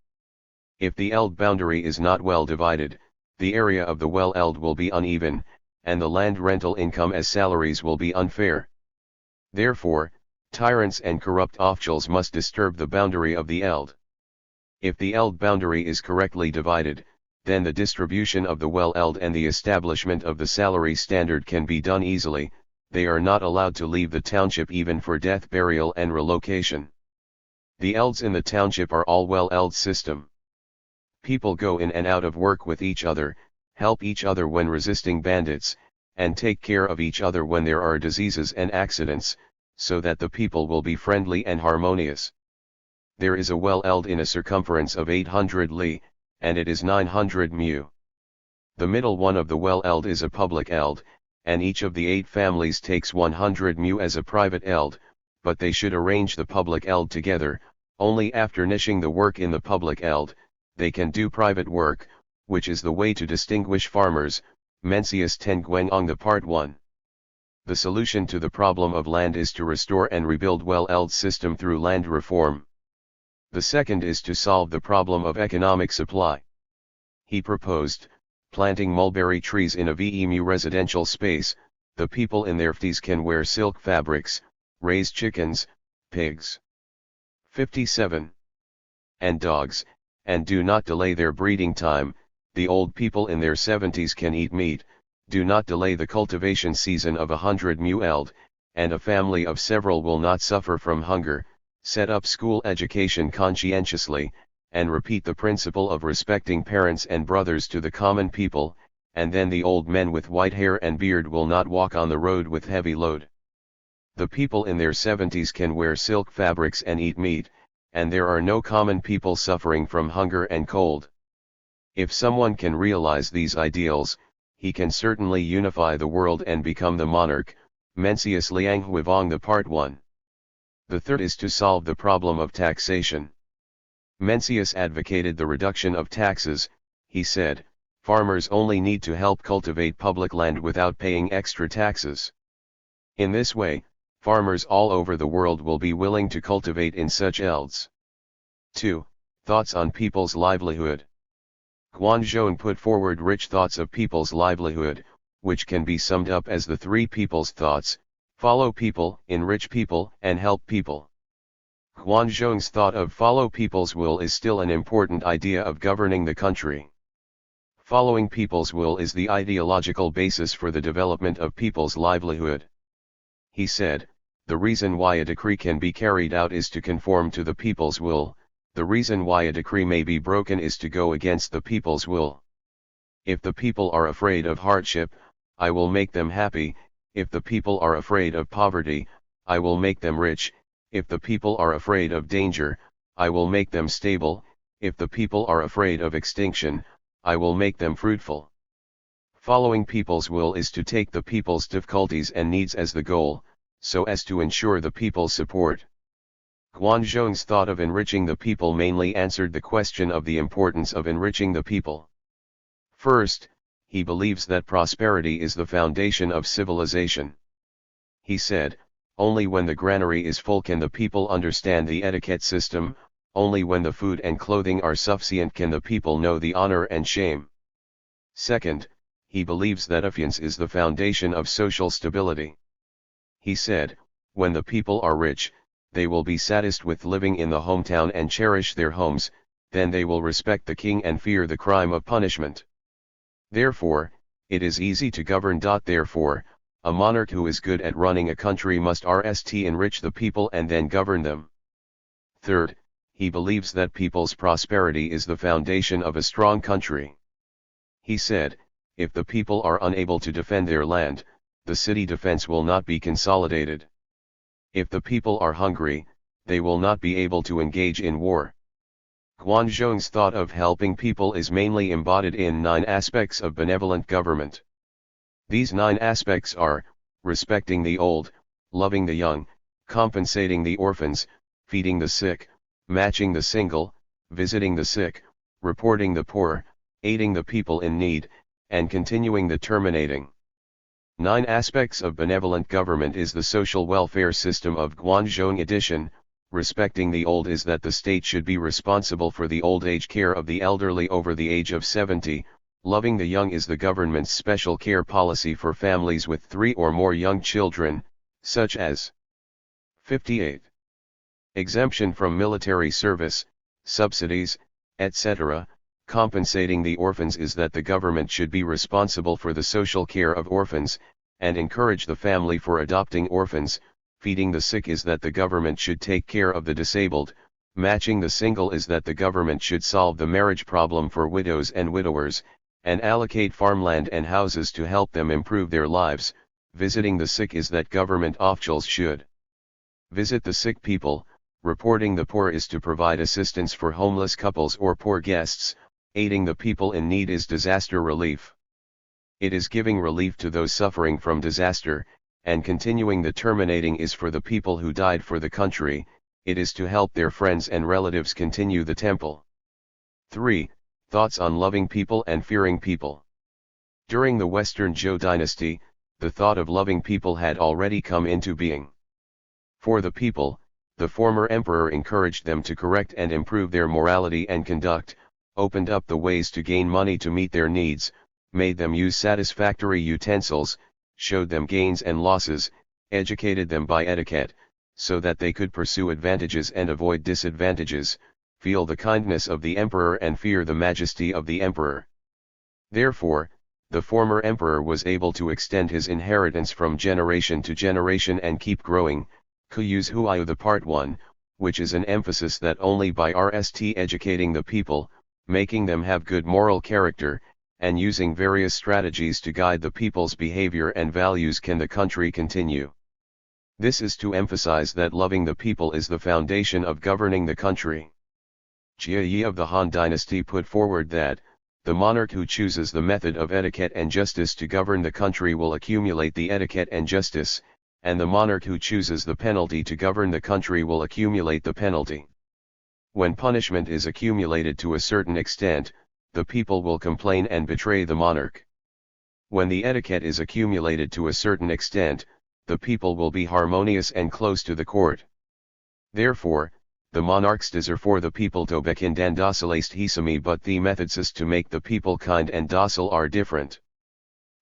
If the eld boundary is not well divided, the area of the well eld will be uneven, and the land rental income as salaries will be unfair. Therefore, tyrants and corrupt officials must disturb the boundary of the eld. If the eld boundary is correctly divided, then the distribution of the well-eld and the establishment of the salary standard can be done easily. They are not allowed to leave the township even for death, burial and relocation. The elds in the township are all well-eld system. People go in and out of work with each other, help each other when resisting bandits, and take care of each other when there are diseases and accidents, so that the people will be friendly and harmonious. There is a well-eld in a circumference of 800 li, and it is 900 mu. The middle one of the well-eld is a public eld, and each of the 8 families takes 100 mu as a private eld, but they should arrange the public eld together. Only after finishing the work in the public eld, they can do private work, which is the way to distinguish farmers. Mencius 10 Guangong the Part 1. The solution to the problem of land is to restore and rebuild well-eld system through land reform. The second is to solve the problem of economic supply. He proposed, planting mulberry trees in a VEMU residential space. The people in their fties can wear silk fabrics, raise chickens, pigs, 57, and dogs, and do not delay their breeding time. The old people in their 70s can eat meat, do not delay the cultivation season of 100 mu eld, and a family of several will not suffer from hunger. Set up school education conscientiously, and repeat the principle of respecting parents and brothers to the common people, and then the old men with white hair and beard will not walk on the road with heavy load. The people in their 70s can wear silk fabrics and eat meat, and there are no common people suffering from hunger and cold. If someone can realize these ideals, he can certainly unify the world and become the monarch. Mencius Liang Huivong the Part 1. The third is to solve the problem of taxation. Mencius advocated the reduction of taxes. He said, farmers only need to help cultivate public land without paying extra taxes. In this way, farmers all over the world will be willing to cultivate in such elds. 2. Thoughts on people's livelihood. Guanzhong put forward rich thoughts of people's livelihood, which can be summed up as the 3 people's thoughts: follow people, enrich people, and help people. Guanzhong's thought of follow people's will is still an important idea of governing the country. Following people's will is the ideological basis for the development of people's livelihood. He said, the reason why a decree can be carried out is to conform to the people's will. The reason why a decree may be broken is to go against the people's will. If the people are afraid of hardship, I will make them happy. If the people are afraid of poverty, I will make them rich. If the people are afraid of danger, I will make them stable. If the people are afraid of extinction, I will make them fruitful. Following people's will is to take the people's difficulties and needs as the goal, so as to ensure the people's support. Guanzhong's thought of enriching the people mainly answered the question of the importance of enriching the people. First, he believes that prosperity is the foundation of civilization. He said, only when the granary is full can the people understand the etiquette system, only when the food and clothing are sufficient can the people know the honor and shame. Second, he believes that affluence is the foundation of social stability. He said, when the people are rich, they will be satisfied with living in the hometown and cherish their homes, then they will respect the king and fear the crime of punishment. Therefore, it is easy to govern. Therefore, a monarch who is good at running a country must enrich the people and then govern them. Third, he believes that people's prosperity is the foundation of a strong country. He said, if the people are unable to defend their land, the city defense will not be consolidated. If the people are hungry, they will not be able to engage in war. Guanzhong's thought of helping people is mainly embodied in 9 aspects of benevolent government. These 9 aspects are, respecting the old, loving the young, compensating the orphans, feeding the sick, matching the single, visiting the sick, reporting the poor, aiding the people in need, and continuing the terminating. 9 aspects of benevolent government is the social welfare system of Guanzhong edition. Respecting the old is that the state should be responsible for the old age care of the elderly over the age of 70. Loving the young is the government's special care policy for families with 3 or more young children, such as 58. Exemption from military service, subsidies, etc., Compensating the orphans is that the government should be responsible for the social care of orphans, and encourage the family for adopting orphans. Feeding the sick is that the government should take care of the disabled. Matching the single is that the government should solve the marriage problem for widows and widowers, and allocate farmland and houses to help them improve their lives. Visiting the sick is that government officials should visit the sick people. Reporting the poor is to provide assistance for homeless couples or poor guests. Aiding the people in need is disaster relief. It is giving relief to those suffering from disaster, and continuing the terminating is for the people who died for the country. It is to help their friends and relatives continue the temple. 3. Thoughts on loving people and fearing people. During the Western Zhou dynasty, the thought of loving people had already come into being. For the people, the former emperor encouraged them to correct and improve their morality and conduct, opened up the ways to gain money to meet their needs, made them use satisfactory utensils, showed them gains and losses, educated them by etiquette, so that they could pursue advantages and avoid disadvantages, feel the kindness of the emperor and fear the majesty of the emperor. Therefore, the former emperor was able to extend his inheritance from generation to generation and keep growing. Kuyu's Huayu the Part 1, which is an emphasis that only by educating the people, making them have good moral character, and using various strategies to guide the people's behavior and values can the country continue. This is to emphasize that loving the people is the foundation of governing the country. Jia Yi of the Han dynasty put forward that, the monarch who chooses the method of etiquette and justice to govern the country will accumulate the etiquette and justice, and the monarch who chooses the penalty to govern the country will accumulate the penalty. When punishment is accumulated to a certain extent, the people will complain and betray the monarch. When the etiquette is accumulated to a certain extent, the people will be harmonious and close to the court. Therefore, the monarchs desire for the people to become docilist hisami, but the methods to make the people kind and docile are different.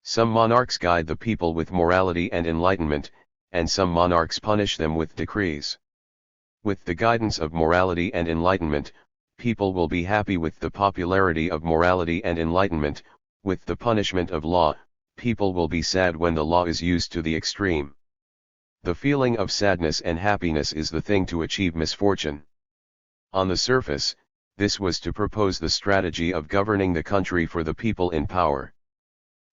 Some monarchs guide the people with morality and enlightenment, and some monarchs punish them with decrees. With the guidance of morality and enlightenment, people will be happy with the popularity of morality and enlightenment. With the punishment of law, people will be sad when the law is used to the extreme. The feeling of sadness and happiness is the thing to achieve misfortune. On the surface, this was to propose the strategy of governing the country for the people in power.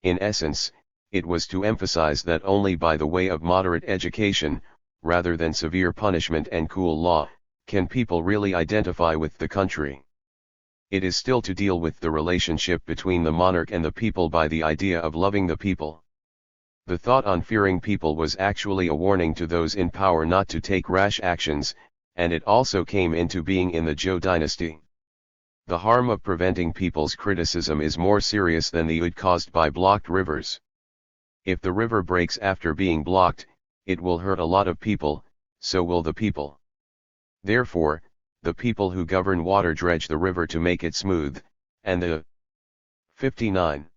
In essence, it was to emphasize that only by the way of moderate education, rather than severe punishment and cool law, can people really identify with the country. It is still to deal with the relationship between the monarch and the people by the idea of loving the people. The thought on fearing people was actually a warning to those in power not to take rash actions, and it also came into being in the Zhou dynasty. The harm of preventing people's criticism is more serious than the good caused by blocked rivers. If the river breaks after being blocked, it will hurt a lot of people, so will the people. Therefore, the people who govern water dredge the river to make it smooth, and the 59.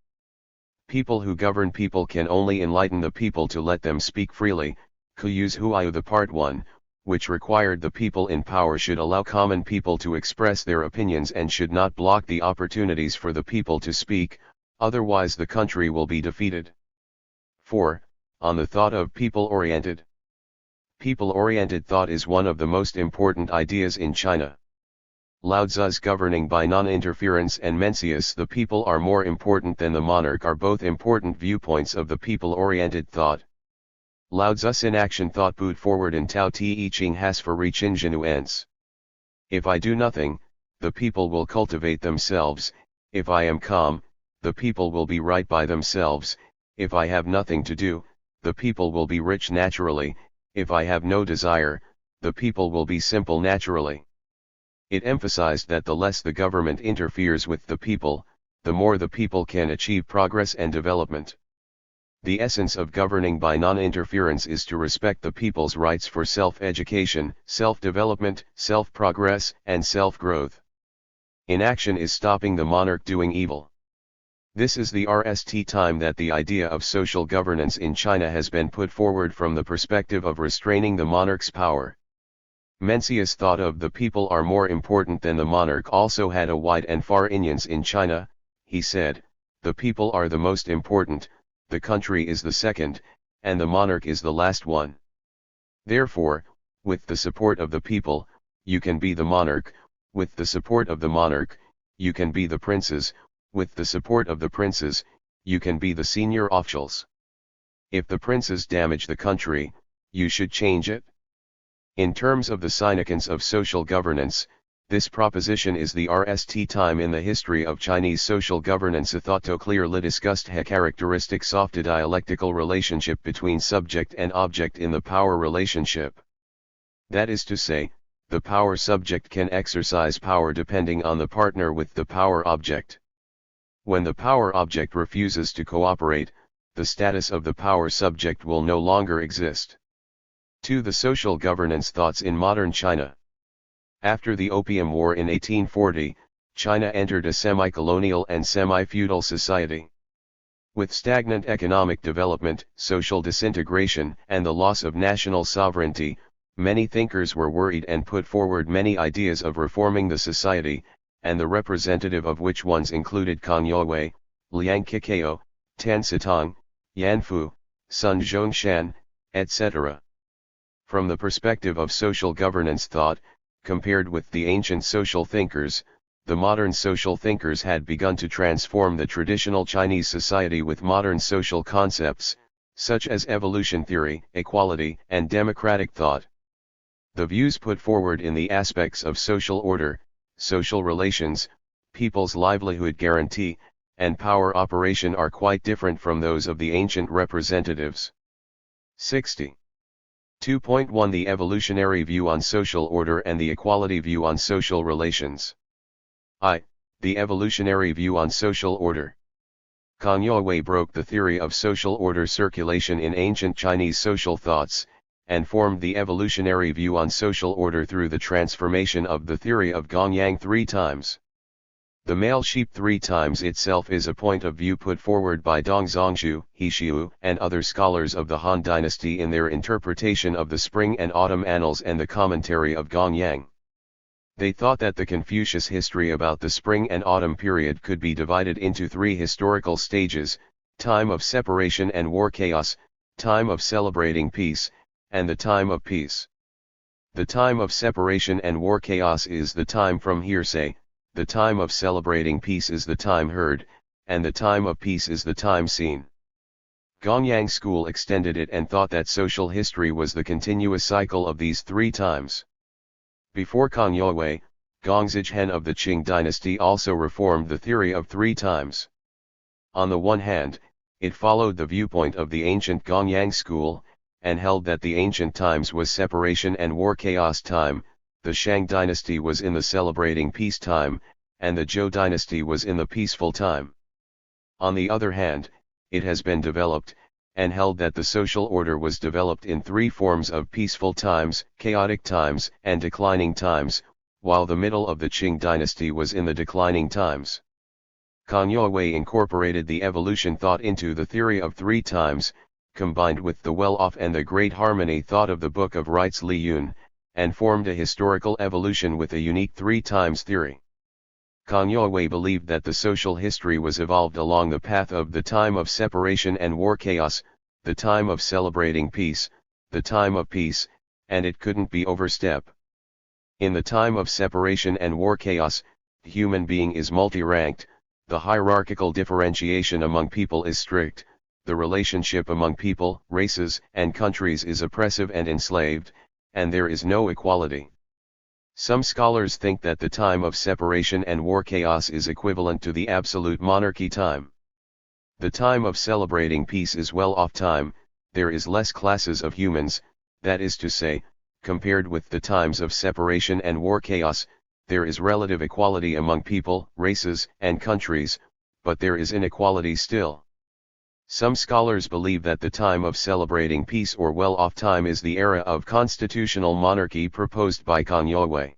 People who govern people can only enlighten the people to let them speak freely. Kuyu's Huayu the Part 1, which required the people in power should allow common people to express their opinions and should not block the opportunities for the people to speak, otherwise the country will be defeated. 4. On the thought of people-oriented. People-oriented thought is one of the most important ideas in China. Lao Tzu's governing by non-interference and Mencius the people are more important than the monarch are both important viewpoints of the people-oriented thought. Lao Tzu's inaction thought put forward in Tao Te Ching has for reaching genuence. If I do nothing, the people will cultivate themselves. If I am calm, the people will be right by themselves. If I have nothing to do, the people will be rich naturally. If I have no desire, the people will be simple naturally. It emphasized that the less the government interferes with the people, the more the people can achieve progress and development. The essence of governing by non-interference is to respect the people's rights for self-education, self-development, self-progress, and self-growth. Inaction is stopping the monarch doing evil. This is the first time that the idea of social governance in China has been put forward from the perspective of restraining the monarch's power. Mencius thought of the people are more important than the monarch also had a wide and far influence in China. He said, the people are the most important, the country is the second, and the monarch is the last one. Therefore, with the support of the people, you can be the monarch, with the support of the monarch, you can be the princes, with the support of the princes, you can be the senior officials. If the princes damage the country, you should change it. In terms of the significance of social governance, this proposition is the first time in the history of Chinese social governance a thought to clearly discussed the characteristics of the dialectical relationship between subject and object in the power relationship. That is to say, the power subject can exercise power depending on the partner with the power object. When the power object refuses to cooperate, the status of the power subject will no longer exist. 2. The social governance thoughts in modern China. After the Opium War in 1840, China entered a semi-colonial and semi-feudal society. With stagnant economic development, social disintegration, and the loss of national sovereignty, many thinkers were worried and put forward many ideas of reforming the society, and the representative of which ones included Kang Youwei, Liang Qiqiao, Tan Sitong, Yan Fu, Sun Zhongshan, etc. From the perspective of social governance thought, compared with the ancient social thinkers, the modern social thinkers had begun to transform the traditional Chinese society with modern social concepts, such as evolution theory, equality, and democratic thought. The views put forward in the aspects of social order, social relations, people's livelihood guarantee, and power operation are quite different from those of the ancient representatives. 60. 2.1 The evolutionary view on social order and the equality view on social relations. The evolutionary view on social order. Kang Youwei broke the theory of social order circulation in ancient Chinese social thoughts, and formed the evolutionary view on social order through the transformation of the theory of Gongyang 3 times. The male sheep 3 times itself is a point of view put forward by Dong Zhongshu, He Xiu, and other scholars of the Han Dynasty in their interpretation of the Spring and Autumn Annals and the commentary of Gongyang. They thought that the Confucius history about the Spring and Autumn period could be divided into 3 historical stages: time of separation and war chaos, time of celebrating peace, and the time of peace. The time of separation and war chaos is the time from hearsay, the time of celebrating peace is the time heard, and the time of peace is the time seen. Gongyang school extended it and thought that social history was the continuous cycle of these 3 times. Before Kang Youwei, Gongzhihen of the Qing dynasty also reformed the theory of 3 times. On the one hand, it followed the viewpoint of the ancient Gongyang school, and held that the ancient times was separation and war chaos time, the Shang dynasty was in the celebrating peace time, and the Zhou dynasty was in the peaceful time. On the other hand, it has been developed, and held that the social order was developed in 3 forms of peaceful times, chaotic times, and declining times, while the middle of the Qing dynasty was in the declining times. Kang Youwei incorporated the evolution thought into the theory of 3 times, combined with the well-off and the great harmony thought of the Book of Rites liqun, and formed a historical evolution with a unique 3 times theory. Kang Youwei believed that the social history was evolved along the path of the time of separation and war chaos, the time of celebrating peace, the time of peace, and it couldn't be overstep. In the time of separation and war chaos, the human being is multi-ranked, the hierarchical differentiation among people is strict, the relationship among people, races, and countries is oppressive and enslaved, and there is no equality. Some scholars think that the time of separation and war chaos is equivalent to the absolute monarchy time. The time of celebrating peace is well-off time, there is less classes of humans, that is to say, compared with the times of separation and war chaos, there is relative equality among people, races, and countries, but there is inequality still. Some scholars believe that the time of celebrating peace or well-off time is the era of constitutional monarchy proposed by Kang Youwei.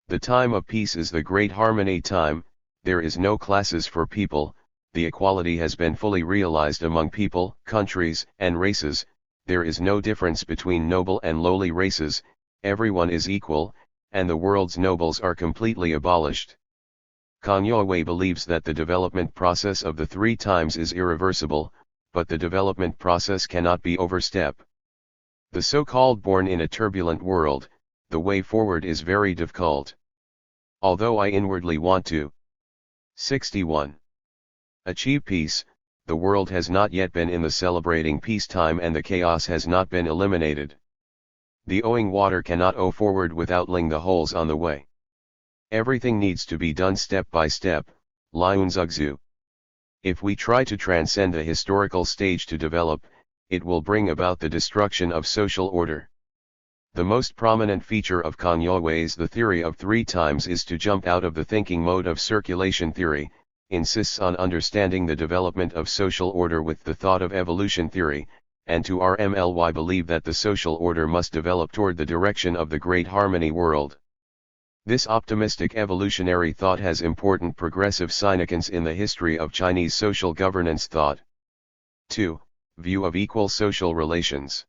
The time of peace is the great harmony time, there is no classes for people, the equality has been fully realized among people, countries, and races, there is no difference between noble and lowly races, everyone is equal, and the world's nobles are completely abolished. Kang Youwei believes that the development process of the three times is irreversible, but the development process cannot be overstepped. The so-called born in a turbulent world, the way forward is very difficult. Although I inwardly want to 61. Achieve peace, the world has not yet been in the celebrating peacetime and the chaos has not been eliminated. The owing water cannot owe forward without ling the holes on the way. Everything needs to be done step by step, liqun zugzu. If we try to transcend the historical stage to develop, it will bring about the destruction of social order. The most prominent feature of Kang Youwei's The Theory of Three Times is to jump out of the thinking mode of circulation theory, insists on understanding the development of social order with the thought of evolution theory, and to RMLY believe that the social order must develop toward the direction of the Great Harmony world. This optimistic evolutionary thought has important progressive significance in the history of Chinese social governance thought. 2. View of equal social relations.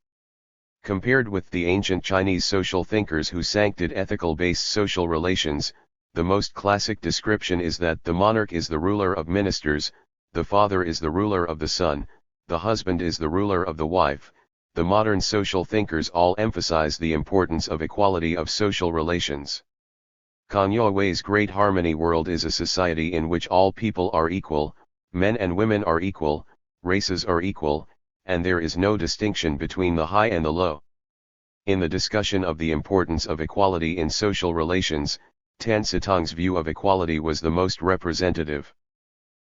Compared with the ancient Chinese social thinkers who sanctioned ethical-based social relations, the most classic description is that the monarch is the ruler of ministers, the father is the ruler of the son, the husband is the ruler of the wife. The modern social thinkers all emphasize the importance of equality of social relations. Kang Youwei's Great Harmony world is a society in which all people are equal, men and women are equal, races are equal, and there is no distinction between the high and the low. In the discussion of the importance of equality in social relations, Tan Sitong's view of equality was the most representative.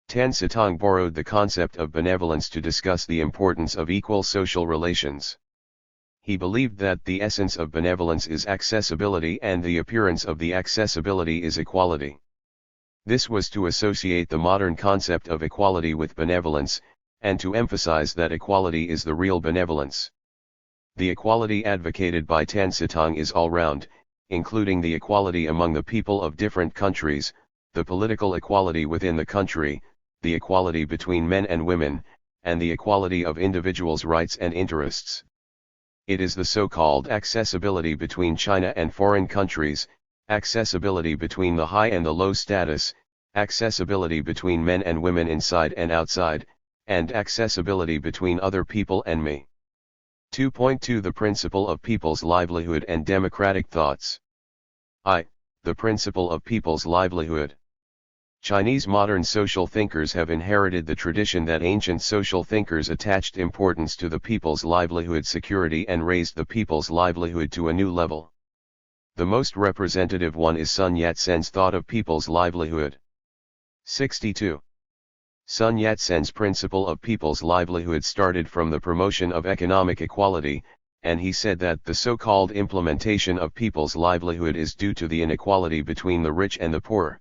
Tan Sitong borrowed the concept of benevolence to discuss the importance of equal social relations. He believed that the essence of benevolence is accessibility and the appearance of the accessibility is equality. This was to associate the modern concept of equality with benevolence, and to emphasize that equality is the real benevolence. The equality advocated by Tan Sitong is all-round, including the equality among the people of different countries, the political equality within the country, the equality between men and women, and the equality of individuals' rights and interests. It is the so-called accessibility between China and foreign countries, accessibility between the high and the low status, accessibility between men and women inside and outside, and accessibility between other people and me. 2.2 The principle of people's livelihood and democratic thoughts. The principle of people's livelihood. Chinese modern social thinkers have inherited the tradition that ancient social thinkers attached importance to the people's livelihood security and raised the people's livelihood to a new level. The most representative one is Sun Yat-sen's thought of people's livelihood. 62. Sun Yat-sen's principle of people's livelihood started from the promotion of economic equality, and he said that the so-called implementation of people's livelihood is due to the inequality between the rich and the poor.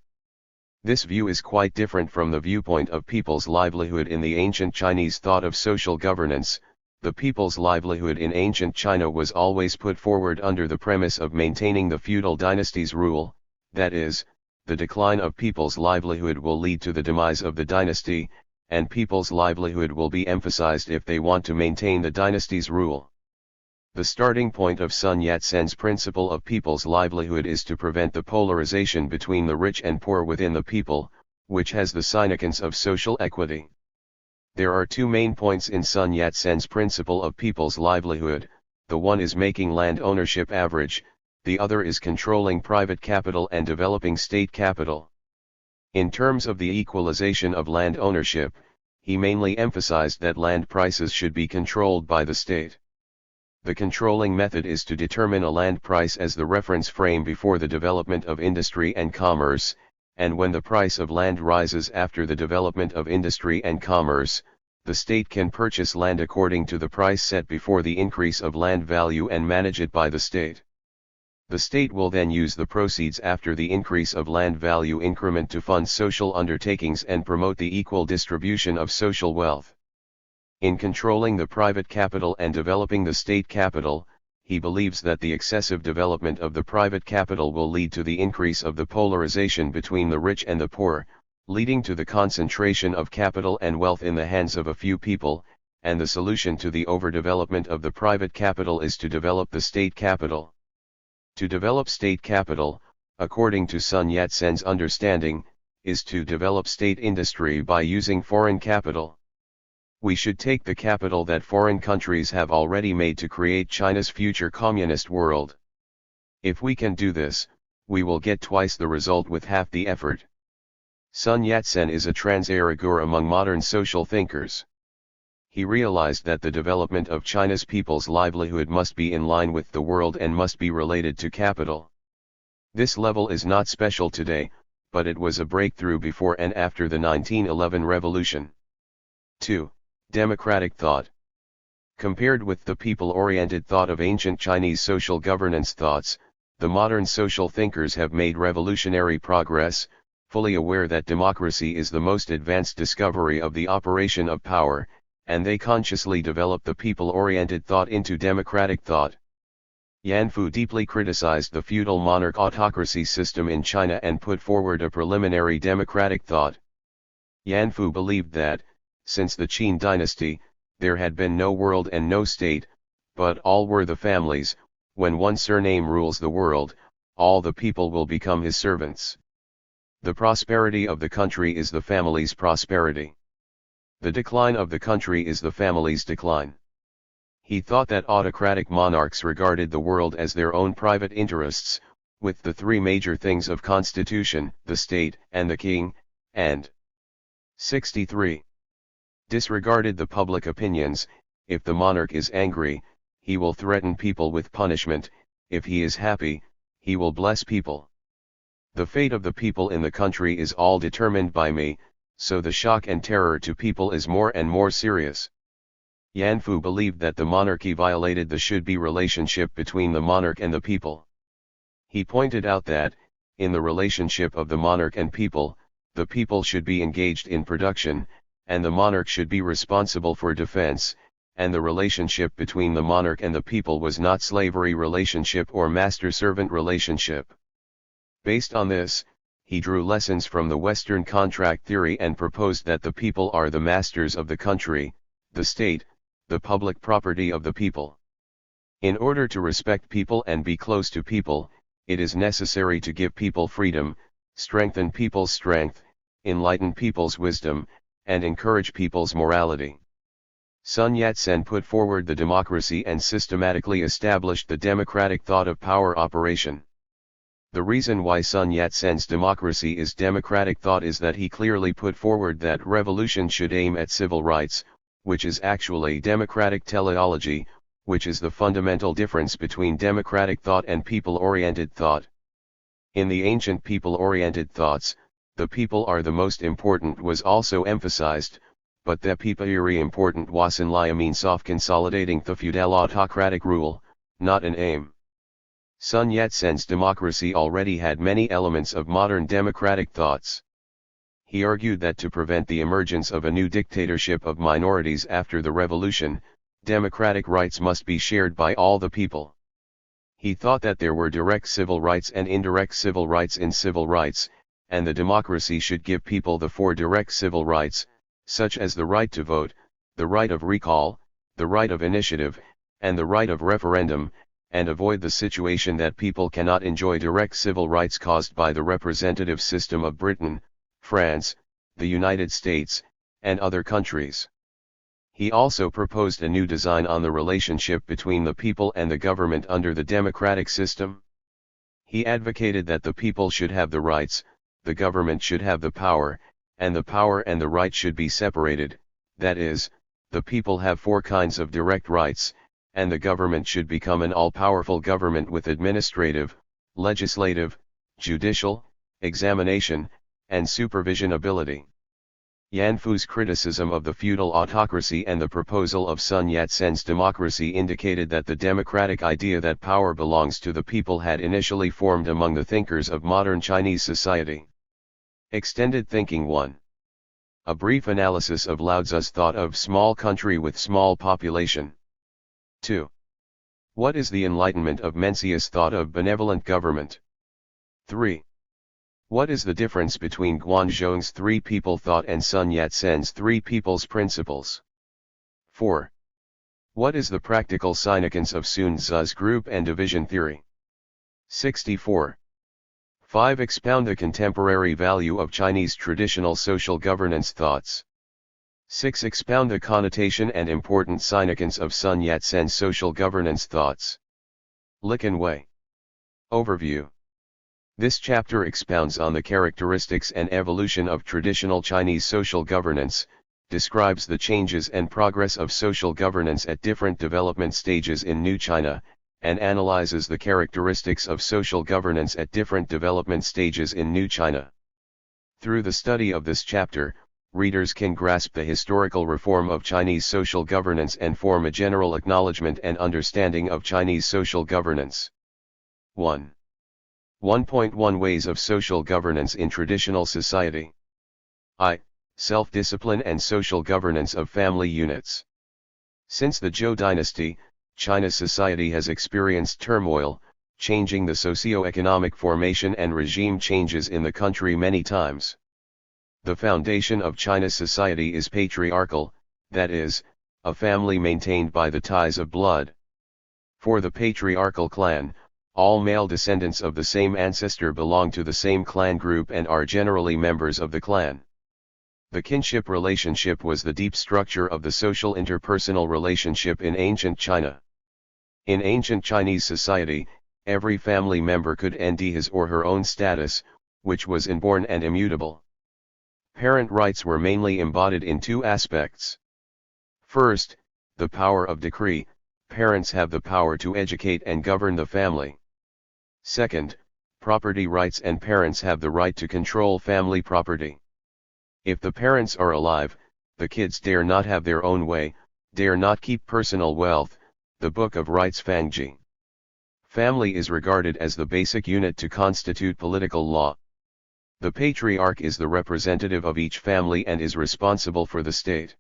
This view is quite different from the viewpoint of people's livelihood in the ancient Chinese thought of social governance. The people's livelihood in ancient China was always put forward under the premise of maintaining the feudal dynasty's rule, that is, the decline of people's livelihood will lead to the demise of the dynasty, and people's livelihood will be emphasized if they want to maintain the dynasty's rule. The starting point of Sun Yat-sen's principle of people's livelihood is to prevent the polarization between the rich and poor within the people, which has the significance of social equity. There are two main points in Sun Yat-sen's principle of people's livelihood. The one is making land ownership average, the other is controlling private capital and developing state capital. In terms of the equalization of land ownership, he mainly emphasized that land prices should be controlled by the state. The controlling method is to determine a land price as the reference frame before the development of industry and commerce, and when the price of land rises after the development of industry and commerce, the state can purchase land according to the price set before the increase of land value and manage it by the state. The state will then use the proceeds after the increase of land value increment to fund social undertakings and promote the equal distribution of social wealth. In controlling the private capital and developing the state capital, he believes that the excessive development of the private capital will lead to the increase of the polarization between the rich and the poor, leading to the concentration of capital and wealth in the hands of a few people, and the solution to the overdevelopment of the private capital is to develop the state capital. To develop state capital, according to Sun Yat-sen's understanding, is to develop state industry by using foreign capital. We should take the capital that foreign countries have already made to create China's future communist world. If we can do this, we will get twice the result with half the effort. Sun Yat-sen is a trans-rigueur among modern social thinkers. He realized that the development of China's people's livelihood must be in line with the world and must be related to capital. This level is not special today, but it was a breakthrough before and after the 1911 revolution. 2. Democratic thought. Compared with the people-oriented thought of ancient Chinese social governance thoughts, the modern social thinkers have made revolutionary progress, fully aware that democracy is the most advanced discovery of the operation of power, and they consciously develop the people-oriented thought into democratic thought. Yan Fu deeply criticized the feudal monarch autocracy system in China and put forward a preliminary democratic thought. Yan Fu believed that, since the Qin dynasty, there had been no world and no state, but all were the families. When one surname rules the world, all the people will become his servants. The prosperity of the country is the family's prosperity. The decline of the country is the family's decline. He thought that autocratic monarchs regarded the world as their own private interests, with the three major things of constitution, the state, and the king, and 63. Disregarded the public opinions. If the monarch is angry, he will threaten people with punishment. If he is happy, he will bless people. The fate of the people in the country is all determined by me, so the shock and terror to people is more and more serious. Yan Fu believed that the monarchy violated the should-be relationship between the monarch and the people. He pointed out that, in the relationship of the monarch and people, the people should be engaged in production, and the monarch should be responsible for defense, and the relationship between the monarch and the people was not slavery relationship or master-servant relationship. Based on this, he drew lessons from the Western contract theory and proposed that the people are the masters of the country, the state, the public property of the people. In order to respect people and be close to people, it is necessary to give people freedom, strengthen people's strength, enlighten people's wisdom, and encourage people's morality. Sun Yat-sen put forward the democracy and systematically established the democratic thought of power operation. The reason why Sun Yat-sen's democracy is democratic thought is that he clearly put forward that revolution should aim at civil rights, which is actually democratic teleology, which is the fundamental difference between democratic thought and people-oriented thought. In the ancient people-oriented thoughts, the people are the most important was also emphasized, but the people are important was in lia means of consolidating the feudal autocratic rule, not an aim. Sun Yat-sen's democracy already had many elements of modern democratic thoughts. He argued that to prevent the emergence of a new dictatorship of minorities after the revolution, democratic rights must be shared by all the people. He thought that there were direct civil rights and indirect civil rights in civil rights, and the democracy should give people the four direct civil rights, such as the right to vote, the right of recall, the right of initiative, and the right of referendum, and avoid the situation that people cannot enjoy direct civil rights caused by the representative system of Britain, France, the United States, and other countries. He also proposed a new design on the relationship between the people and the government under the democratic system. He advocated that the people should have the rights, the government should have the power and the right should be separated, that is, the people have four kinds of direct rights, and the government should become an all-powerful government with administrative, legislative, judicial, examination, and supervision ability. Yan Fu's criticism of the feudal autocracy and the proposal of Sun Yat-sen's democracy indicated that the democratic idea that power belongs to the people had initially formed among the thinkers of modern Chinese society. Extended Thinking 1. A brief analysis of Lao Tzu's thought of small country with small population. 2. What is the enlightenment of Mencius' thought of benevolent government? 3. What is the difference between Guanzhong's three people thought and Sun Yat-sen's three people's principles? 4. What is the practical significance of Sun Tzu's group and division theory? 64. 5. Expound the contemporary value of Chinese traditional social governance thoughts. 6. Expound the connotation and important significance of Sun Yat-sen's social governance thoughts. Liqun Wei. Overview. This chapter expounds on the characteristics and evolution of traditional Chinese social governance, describes the changes and progress of social governance at different development stages in New China, and analyzes the characteristics of social governance at different development stages in New China. Through the study of this chapter, readers can grasp the historical reform of Chinese social governance and form a general acknowledgement and understanding of Chinese social governance. 1. 1.1 Ways of social governance in traditional society. I. Self-discipline and social governance of family units. Since the Zhou dynasty, China's society has experienced turmoil, changing the socio-economic formation and regime changes in the country many times. The foundation of China's society is patriarchal, that is, a family maintained by the ties of blood. For the patriarchal clan, all male descendants of the same ancestor belong to the same clan group and are generally members of the clan. The kinship relationship was the deep structure of the social interpersonal relationship in ancient China. In ancient Chinese society, every family member could end his or her own status, which was inborn and immutable. Parent rights were mainly embodied in two aspects. First, the power of decree: parents have the power to educate and govern the family. Second, property rights, and parents have the right to control family property. If the parents are alive, the kids dare not have their own way, dare not keep personal wealth. The Book of Rights Fangji. Family is regarded as the basic unit to constitute political law. The patriarch is the representative of each family and is responsible for the state.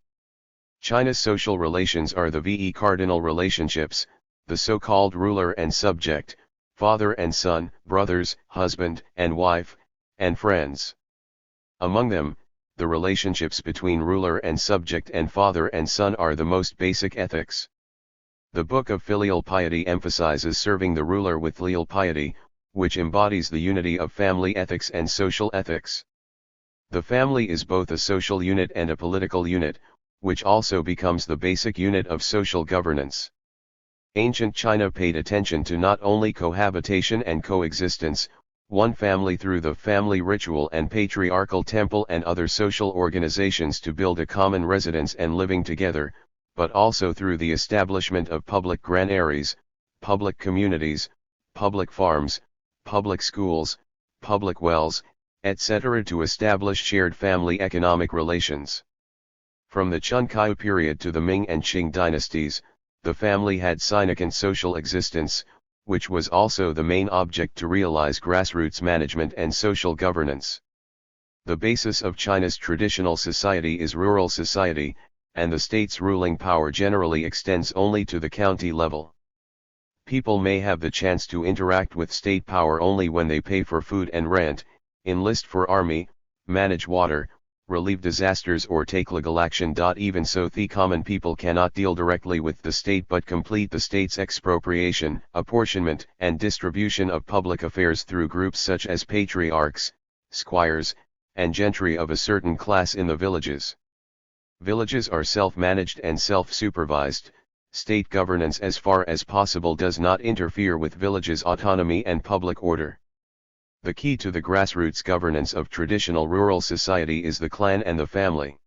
China's social relations are the VE cardinal relationships, the so-called ruler and subject, father and son, brothers, husband and wife, and friends. Among them, the relationships between ruler and subject and father and son are the most basic ethics. The Book of Filial Piety emphasizes serving the ruler with filial piety, which embodies the unity of family ethics and social ethics. The family is both a social unit and a political unit, which also becomes the basic unit of social governance. Ancient China paid attention to not only cohabitation and coexistence, one family through the family ritual and patriarchal temple and other social organizations to build a common residence and living together, but also through the establishment of public granaries, public communities, public farms, public schools, public wells, etc. to establish shared family economic relations. From the Chun-Kaiu period to the Ming and Qing dynasties, the family had significant social existence, which was also the main object to realize grassroots management and social governance. The basis of China's traditional society is rural society, and the state's ruling power generally extends only to the county level. People may have the chance to interact with state power only when they pay for food and rent, enlist for army, manage water, relieve disasters or take legal action. Even so, the common people cannot deal directly with the state but complete the state's expropriation, apportionment and distribution of public affairs through groups such as patriarchs, squires, and gentry of a certain class in the villages. Villages are self-managed and self-supervised. State governance as far as possible does not interfere with villages' autonomy and public order. The key to the grassroots governance of traditional rural society is the clan and the family.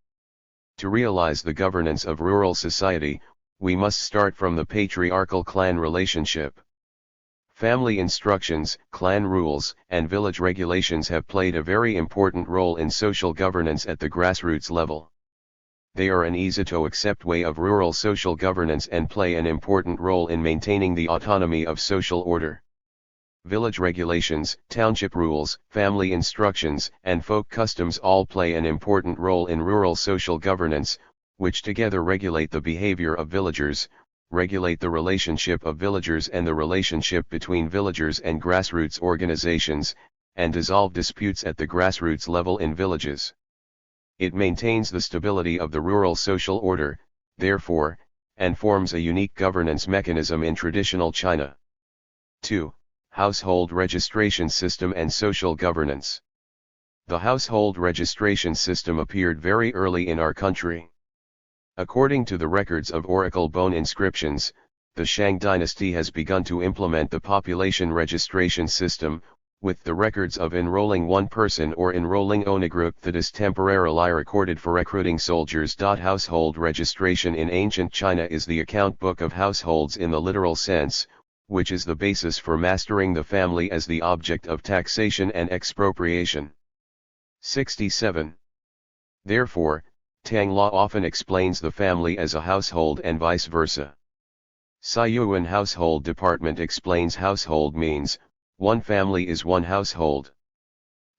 To realize the governance of rural society, we must start from the patriarchal clan relationship. Family instructions, clan rules, and village regulations have played a very important role in social governance at the grassroots level. They are an easy-to-accept way of rural social governance and play an important role in maintaining the autonomy of social order. Village regulations, township rules, family instructions, and folk customs all play an important role in rural social governance, which together regulate the behavior of villagers, regulate the relationship of villagers and the relationship between villagers and grassroots organizations, and dissolve disputes at the grassroots level in villages. It maintains the stability of the rural social order, therefore, and forms a unique governance mechanism in traditional China. 2. household registration system and social governance. The household registration system appeared very early in our country. According to the records of Oracle bone inscriptions, the Shang dynasty has begun to implement the population registration system, with the records of enrolling one person or enrolling on a group that is temporarily recorded for recruiting soldiers. Household registration in ancient China is the account book of households in the literal sense, which is the basis for mastering the family as the object of taxation and expropriation. 67. Therefore, Tang law often explains the family as a household and vice versa. Saiyuan household department explains household means, one family is one household.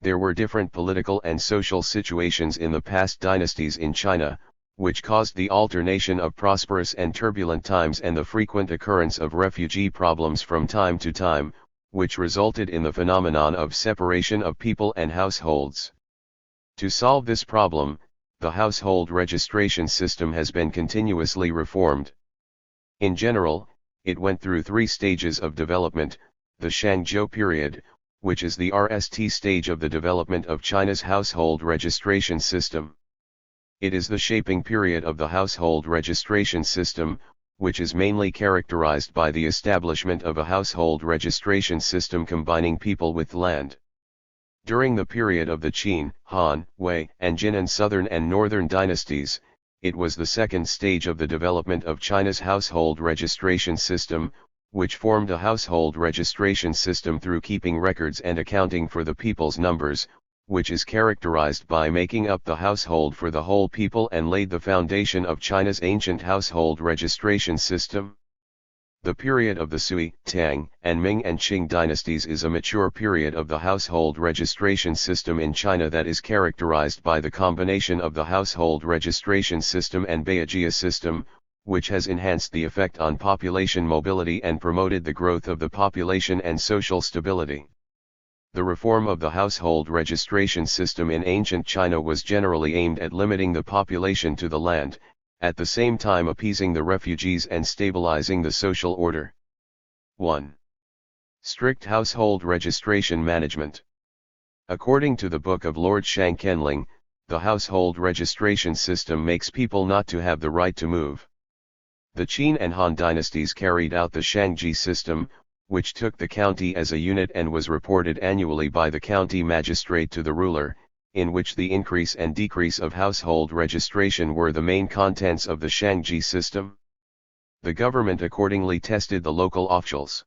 There were different political and social situations in the past dynasties in China, which caused the alternation of prosperous and turbulent times and the frequent occurrence of refugee problems from time to time, which resulted in the phenomenon of separation of people and households. To solve this problem, the household registration system has been continuously reformed. In general, it went through 3 stages of development: the Shangzhou period, which is the RST stage of the development of China's household registration system. It is the shaping period of the household registration system, which is mainly characterized by the establishment of a household registration system combining people with land. During the period of the Qin, Han, Wei, and Jin and southern and northern dynasties, it was the second stage of the development of China's household registration system, which formed a household registration system through keeping records and accounting for the people's numbers, which is characterized by making up the household for the whole people and laid the foundation of China's ancient household registration system. The period of the Sui, Tang, and Ming and Qing dynasties is a mature period of the household registration system in China that is characterized by the combination of the household registration system and Baijia system, which has enhanced the effect on population mobility and promoted the growth of the population and social stability. The reform of the household registration system in ancient China was generally aimed at limiting the population to the land, at the same time appeasing the refugees and stabilizing the social order. 1. Strict household registration management. According to the Book of Lord Shang Kenling, the household registration system makes people not to have the right to move. The Qin and Han dynasties carried out the Shangji system, which took the county as a unit and was reported annually by the county magistrate to the ruler, in which the increase and decrease of household registration were the main contents of the Shangji system. The government accordingly tested the local officials.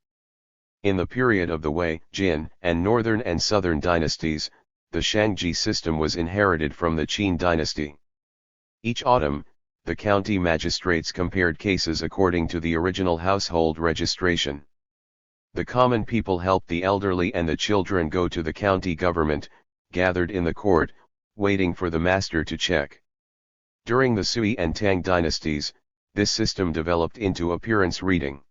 In the period of the Wei, Jin, and northern and southern dynasties, the Shangji system was inherited from the Qin dynasty. Each autumn, the county magistrates compared cases according to the original household registration. The common people helped the elderly and the children go to the county government, gathered in the court, waiting for the master to check. During the Sui and Tang dynasties, this system developed into appearance reading.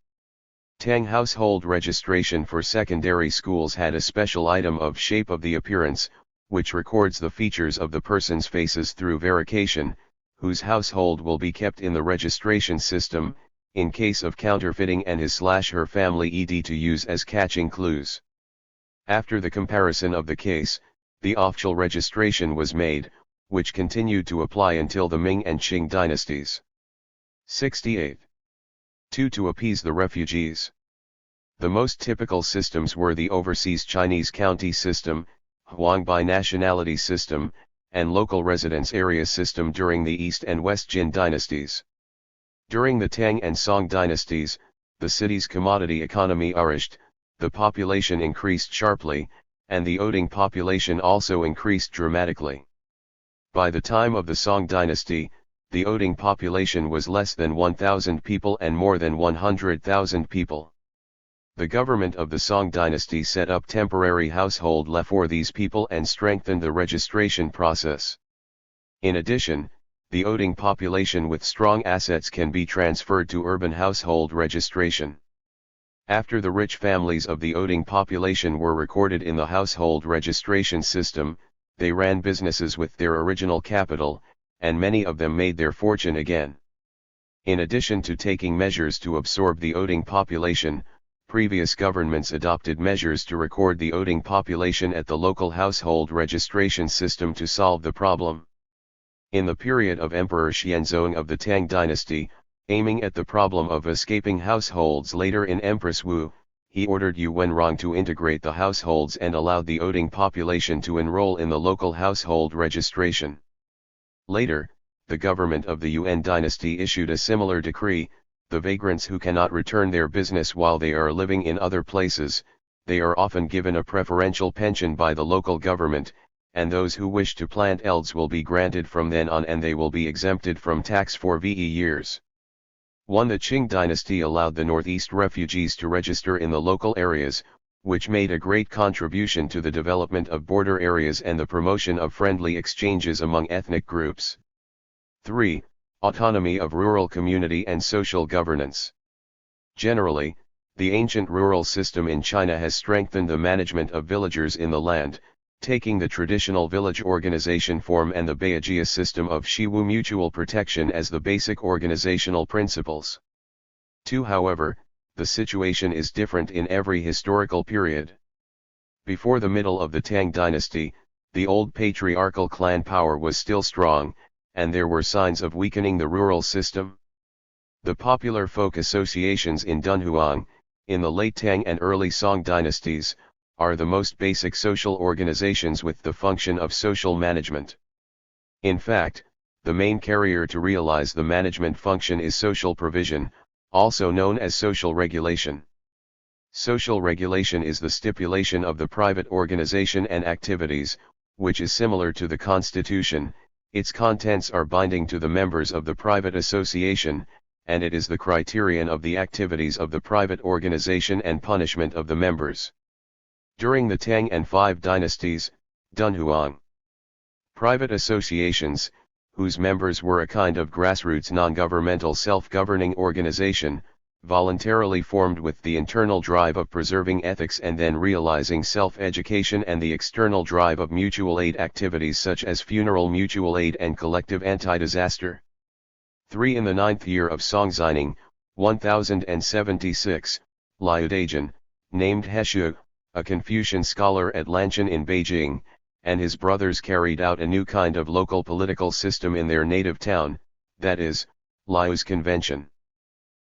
Tang household registration for secondary schools had a special item of shape of the appearance, which records the features of the person's faces through verification, whose household will be kept in the registration system, in case of counterfeiting, and his/her family to use as catching clues. After the comparison of the case, the official registration was made, which continued to apply until the Ming and Qing dynasties. 68. 2. To appease the refugees. The most typical systems were the overseas Chinese county system, Huangbai nationality system, and local residence area system during the East and West Jin dynasties. During the Tang and Song dynasties, the city's commodity economy flourished, the population increased sharply, and the Oding population also increased dramatically. By the time of the Song dynasty, the Oding population was less than 1,000 people and more than 100,000 people. The government of the Song dynasty set up temporary household for these people and strengthened the registration process. In addition, the Oding population with strong assets can be transferred to urban household registration. After the rich families of the Oding population were recorded in the household registration system, they ran businesses with their original capital, and many of them made their fortune again. In addition to taking measures to absorb the Oding population, previous governments adopted measures to record the voting population at the local household registration system to solve the problem. In the period of Emperor Xianzong of the Tang dynasty, aiming at the problem of escaping households later in Empress Wu, he ordered Yuan Rong to integrate the households and allowed the voting population to enroll in the local household registration. Later, the government of the Yuan dynasty issued a similar decree: the vagrants who cannot return their business while they are living in other places, they are often given a preferential pension by the local government, and those who wish to plant elds will be granted from then on, and they will be exempted from tax for VE years. 1. The Qing dynasty allowed the northeast refugees to register in the local areas, which made a great contribution to the development of border areas and the promotion of friendly exchanges among ethnic groups. 3. Autonomy of rural community and social governance. Generally, the ancient rural system in China has strengthened the management of villagers in the land, taking the traditional village organization form and the Beijia system of Shiwu mutual protection as the basic organizational principles. 2. However, the situation is different in every historical period. Before the middle of the Tang dynasty, the old patriarchal clan power was still strong, and there were signs of weakening the rural system. The popular folk associations in Dunhuang, in the late Tang and early Song dynasties, are the most basic social organizations with the function of social management. In fact, the main carrier to realize the management function is social provision, also known as social regulation. Social regulation is the stipulation of the private organization and activities, which is similar to the constitution. Its contents are binding to the members of the private association, and it is the criterion of the activities of the private organization and punishment of the members. During the Tang and Five dynasties, Dunhuang, private associations, whose members were a kind of grassroots non-governmental self-governing organization, voluntarily formed with the internal drive of preserving ethics and then realizing self-education and the external drive of mutual aid activities such as funeral mutual aid and collective anti-disaster. 3. In the 9th year of Song Xining, 1076, Liu Dajian, named Heshu, a Confucian scholar at Lanshan in Beijing, and his brothers carried out a new kind of local political system in their native town, that is, Liu's Convention.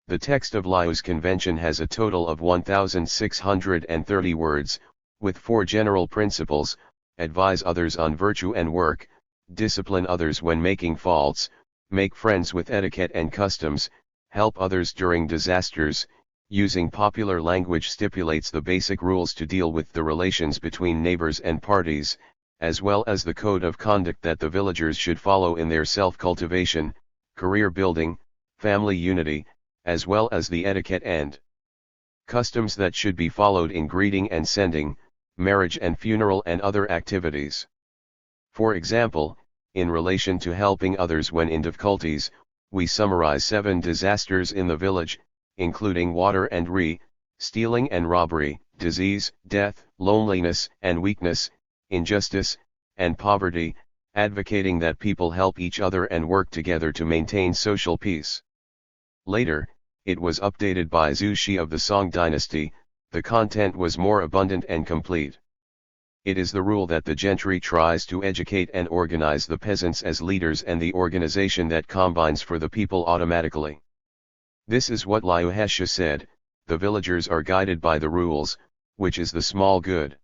The text of Liu's Convention has a total of 1,630 words, with 4 general principles: advise others on virtue and work, discipline others when making faults, make friends with etiquette and customs, help others during disasters. Using popular language stipulates the basic rules to deal with the relations between neighbors and parties, as well as the code of conduct that the villagers should follow in their self-cultivation, career building, family unity, as well as the etiquette and customs that should be followed in greeting and sending, marriage and funeral and other activities. For example, in relation to helping others when in difficulties, we summarize 7 disasters in the village, including water and stealing and robbery, disease, death, loneliness and weakness, injustice, and poverty, advocating that people help each other and work together to maintain social peace. Later, it was updated by Zhu Shi of the Song dynasty. The content was more abundant and complete. It is the rule that the gentry tries to educate and organize the peasants as leaders and the organization that combines for the people automatically. This is what Liu Heshu said: the villagers are guided by the rules, which is the small good.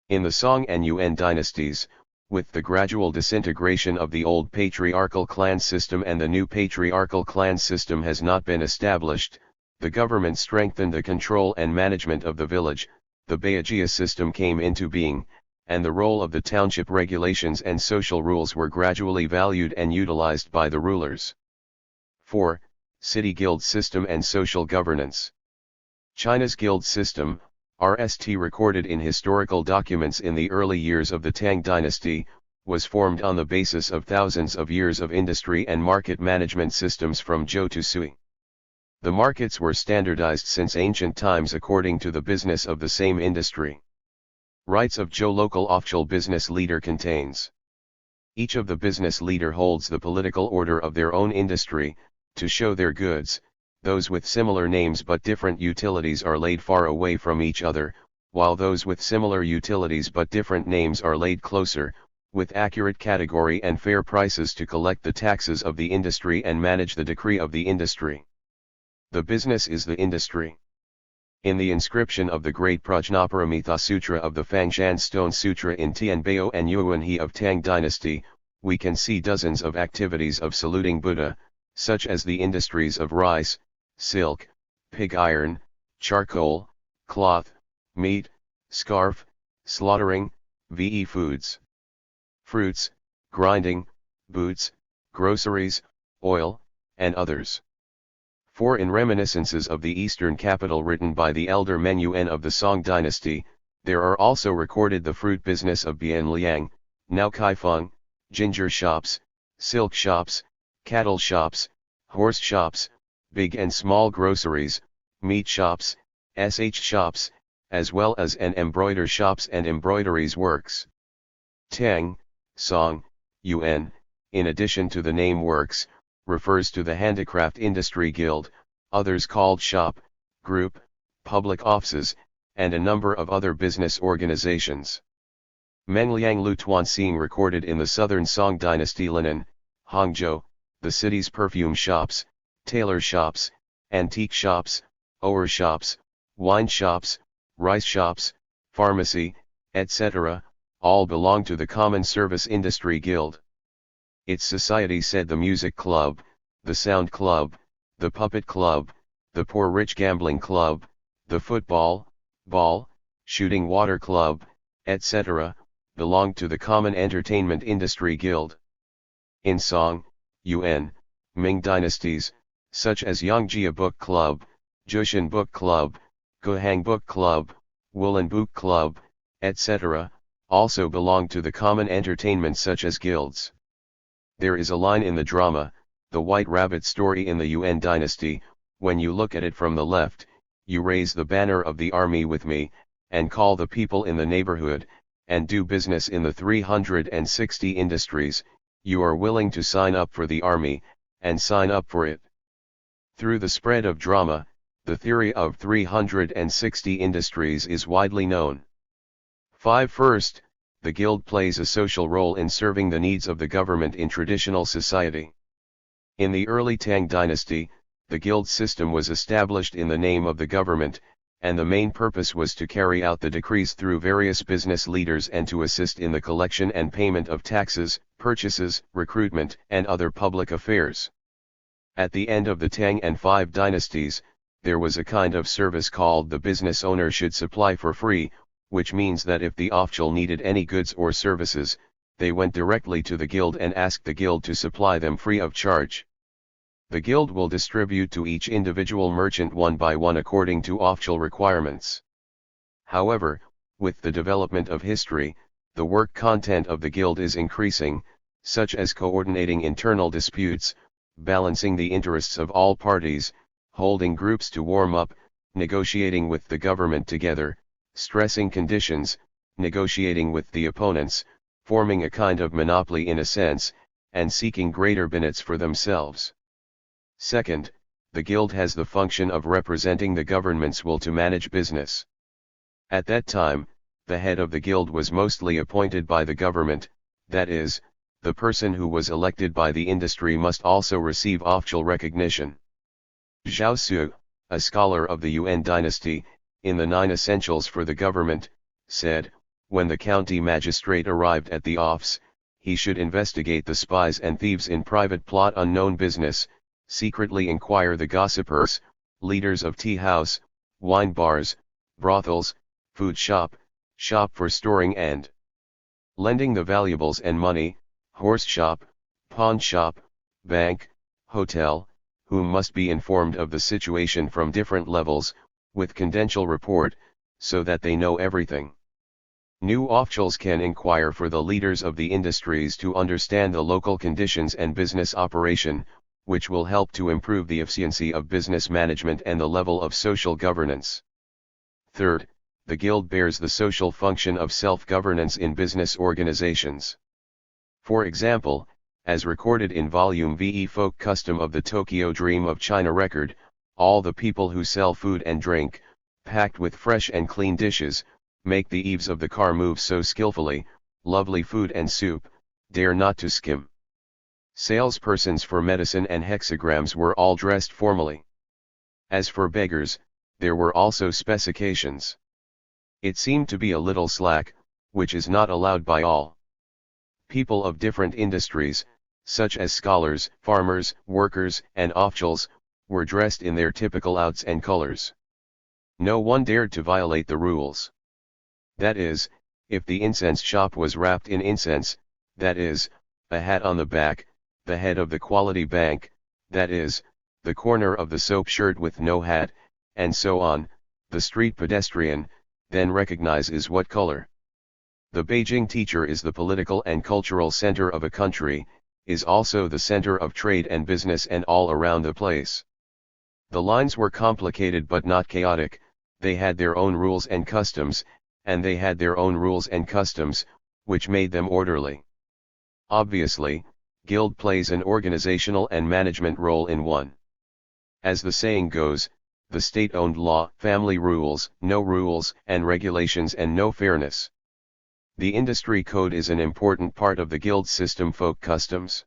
In the Song and Yuan dynasties, with the gradual disintegration of the old patriarchal clan system and the new patriarchal clan system has not been established, the government strengthened the control and management of the village, the Beijia system came into being, and the role of the township regulations and social rules were gradually valued and utilized by the rulers. 4. City guild system and social governance. China's guild system, RST, recorded in historical documents in the early years of the Tang dynasty, was formed on the basis of thousands of years of industry and market management systems from Zhou to Sui. The markets were standardized since ancient times according to the business of the same industry. Rights of Zhou local official business leader contains. Each of the business leader holds the political order of their own industry, to show their goods, those with similar names but different utilities are laid far away from each other, while those with similar utilities but different names are laid closer, with accurate category and fair prices to collect the taxes of the industry and manage the decree of the industry. The business is the industry. In the inscription of the great Prajnaparamita Sutra of the Fangshan Stone Sutra in Tianbao and Yuanhe of Tang Dynasty, we can see dozens of activities of saluting Buddha, such as the industries of rice, silk, pig iron, charcoal, cloth, meat, scarf, slaughtering, ve foods, fruits, grinding, boots, groceries, oil, and others. For in reminiscences of the eastern capital written by the elder Men Yuan of the Song dynasty, there are also recorded the fruit business of Bianliang, now Kaifeng, ginger shops, silk shops, cattle shops, horse shops, big and small groceries, meat shops, sh shops, as well as an embroider shops and embroideries works. Tang, Song, Yuan, in addition to the name works, refers to the handicraft industry guild, others called shop, group, public offices, and a number of other business organizations. Mengliang Lu Tuanxing recorded in the southern Song dynasty linen, Hangzhou, the city's perfume shops, tailor shops, antique shops, ower shops, wine shops, rice shops, pharmacy, etc., all belong to the Common Service Industry Guild. Its society said the music club, the sound club, the puppet club, the poor rich gambling club, the football, ball, shooting water club, etc., belonged to the Common Entertainment Industry Guild. In Song, Yuan, Ming dynasties, such as Yongjia Book Club, Jushan Book Club, Guohang Book Club, Woolen Book Club, etc., also belong to the common entertainment such as guilds. There is a line in the drama, The White Rabbit story in the Yuan dynasty, when you look at it from the left, you raise the banner of the army with me, and call the people in the neighborhood, and do business in the 360 industries, you are willing to sign up for the army, and sign up for it. Through the spread of drama, the theory of 360 industries is widely known. 5. First, the guild plays a social role in serving the needs of the government in traditional society. In the early Tang dynasty, the guild system was established in the name of the government, and the main purpose was to carry out the decrees through various business leaders and to assist in the collection and payment of taxes, purchases, recruitment, and other public affairs. At the end of the Tang and 5 dynasties, there was a kind of service called the business owner should supply for free, which means that if the official needed any goods or services, they went directly to the guild and asked the guild to supply them free of charge. The guild will distribute to each individual merchant one by one according to official requirements. However, with the development of history, the work content of the guild is increasing, such as coordinating internal disputes, balancing the interests of all parties, holding groups to warm up, negotiating with the government together, stressing conditions, negotiating with the opponents, forming a kind of monopoly in a sense, and seeking greater benefits for themselves. Second, the guild has the function of representing the government's will to manage business. At that time, the head of the guild was mostly appointed by the government, that is, the person who was elected by the industry must also receive official recognition. Zhao Su, a scholar of the Yuan dynasty, in the 9 Essentials for the Government, said, when the county magistrate arrived at the office, he should investigate the spies and thieves in private plot unknown business, secretly inquire the gossipers, leaders of tea house, wine bars, brothels, food shop, shop for storing and lending the valuables and money, horse shop, pawn shop, bank, hotel, whom must be informed of the situation from different levels, with confidential report, so that they know everything. New officials can inquire for the leaders of the industries to understand the local conditions and business operation, which will help to improve the efficiency of business management and the level of social governance. Third, the guild bears the social function of self-governance in business organizations. For example, as recorded in Volume VE Folk Custom of the Tokyo Dream of China Record, all the people who sell food and drink, packed with fresh and clean dishes, make the eaves of the car move so skillfully, lovely food and soup, dare not to skim. Salespersons for medicine and hexagrams were all dressed formally. As for beggars, there were also specifications. It seemed to be a little slack, which is not allowed by all. People of different industries, such as scholars, farmers, workers, and officials, were dressed in their typical outs and colors. No one dared to violate the rules. That is, if the incense shop was wrapped in incense, that is, a hat on the back, the head of the quality bank, that is, the corner of the soap shirt with no hat, and so on, the street pedestrian, then recognizes what color. The Beijing teacher is the political and cultural center of a country, is also the center of trade and business and all around the place. The lines were complicated but not chaotic, they had their own rules and customs, and they had their own rules and customs, which made them orderly. Obviously, guild plays an organizational and management role in one. As the saying goes, the state-owned law, family rules, no rules and regulations and no fairness. The industry code is an important part of the guild system folk customs.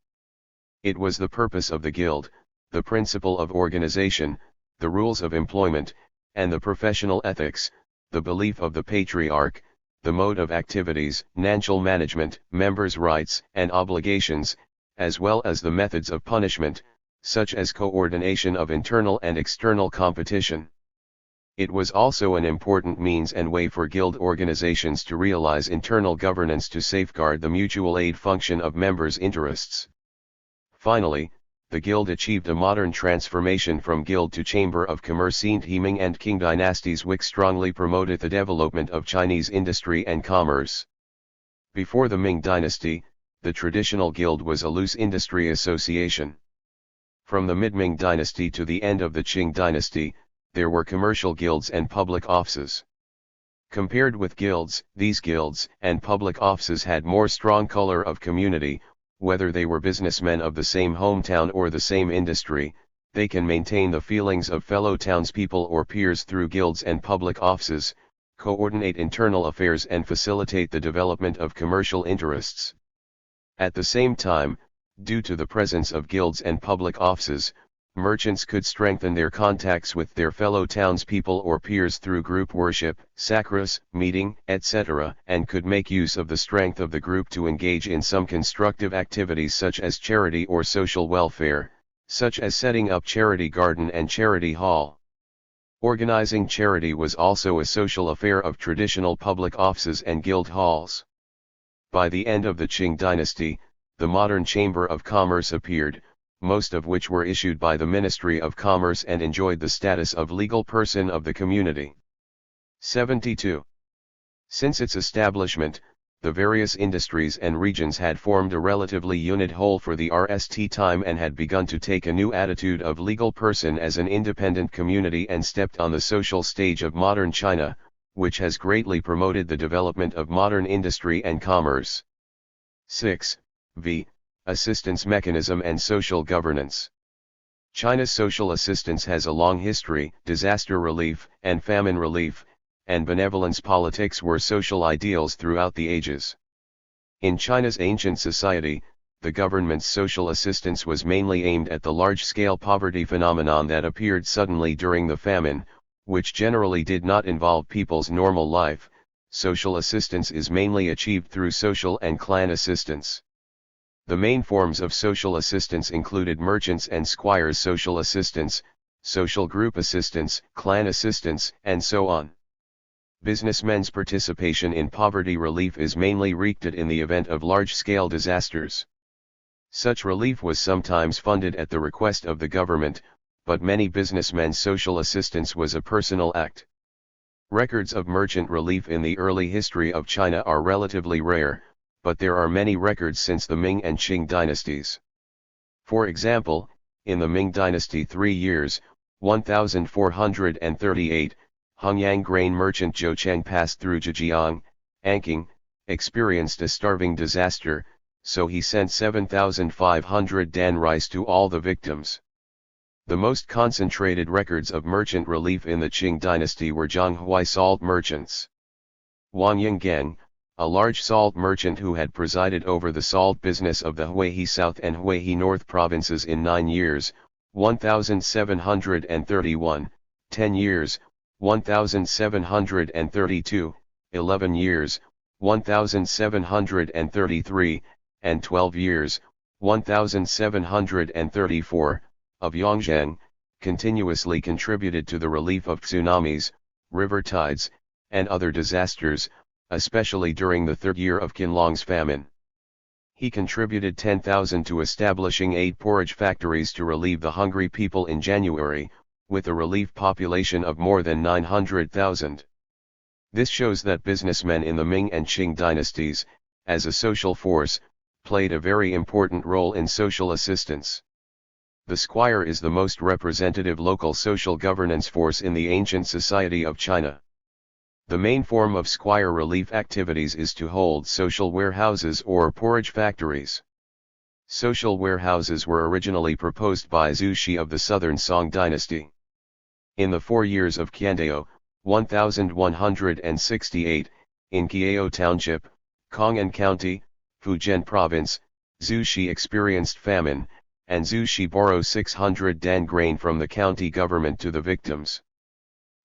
It was the purpose of the guild, the principle of organization, the rules of employment, and the professional ethics, the belief of the patriarch, the mode of activities, financial management, members' rights and obligations, as well as the methods of punishment, such as coordination of internal and external competition. It was also an important means and way for guild organizations to realize internal governance to safeguard the mutual aid function of members' interests. Finally, the guild achieved a modern transformation from guild to chamber of commerce in the Ming and Qing dynasties, which strongly promoted the development of Chinese industry and commerce. Before the Ming dynasty, the traditional guild was a loose industry association. From the mid-Ming dynasty to the end of the Qing dynasty, there were commercial guilds and public offices. Compared with guilds, these guilds and public offices had more strong color of community. Whether they were businessmen of the same hometown or the same industry, they can maintain the feelings of fellow townspeople or peers through guilds and public offices, coordinate internal affairs and facilitate the development of commercial interests. At the same time, due to the presence of guilds and public offices, merchants could strengthen their contacts with their fellow townspeople or peers through group worship, sacras, meeting, etc., and could make use of the strength of the group to engage in some constructive activities such as charity or social welfare, such as setting up charity garden and charity hall. Organizing charity was also a social affair of traditional public offices and guild halls. By the end of the Qing dynasty, the modern Chamber of Commerce appeared, most of which were issued by the Ministry of Commerce and enjoyed the status of legal person of the community. 72. Since its establishment, the various industries and regions had formed a relatively unit whole for the RST time and had begun to take a new attitude of legal person as an independent community and stepped on the social stage of modern China, which has greatly promoted the development of modern industry and commerce. 6. V. Assistance mechanism and social governance. China's social assistance has a long history. Disaster relief and famine relief, and benevolence politics were social ideals throughout the ages. In China's ancient society, the government's social assistance was mainly aimed at the large-scale poverty phenomenon that appeared suddenly during the famine, which generally did not involve people's normal life. Social assistance is mainly achieved through social and clan assistance. The main forms of social assistance included merchants and squires' social assistance, social group assistance, clan assistance, and so on. Businessmen's participation in poverty relief is mainly wreaked in the event of large-scale disasters. Such relief was sometimes funded at the request of the government, but many businessmen's social assistance was a personal act. Records of merchant relief in the early history of China are relatively rare, but there are many records since the Ming and Qing dynasties. For example, in the Ming dynasty 3 years, 1438, Hongyang grain merchant Zhou Cheng passed through Zhejiang, Anqing, experienced a starving disaster, so he sent 7,500 dan rice to all the victims. The most concentrated records of merchant relief in the Qing dynasty were Zhonghui salt merchants. Wang Yinggang, a large salt merchant who had presided over the salt business of the Huihe South and Huihe North provinces in 9 years, 1731, 10 years, 1732, 11 years, 1733, and 12 years, 1734, of Yongzheng, continuously contributed to the relief of tsunamis, river tides, and other disasters, especially during the third year of Qianlong's famine. He contributed 10,000 to establishing 8 porridge factories to relieve the hungry people in January, with a relief population of more than 900,000. This shows that businessmen in the Ming and Qing dynasties, as a social force, played a very important role in social assistance. The squire is the most representative local social governance force in the ancient society of China. The main form of squire relief activities is to hold social warehouses or porridge factories. Social warehouses were originally proposed by Zhu Shi of the southern Song dynasty. In the 4 years of Qiandao, 1168, in Qiao Township, Kong'an County, Fujian Province, Zhu Shi experienced famine, and Zhu Shi borrowed 600 dan grain from the county government to the victims.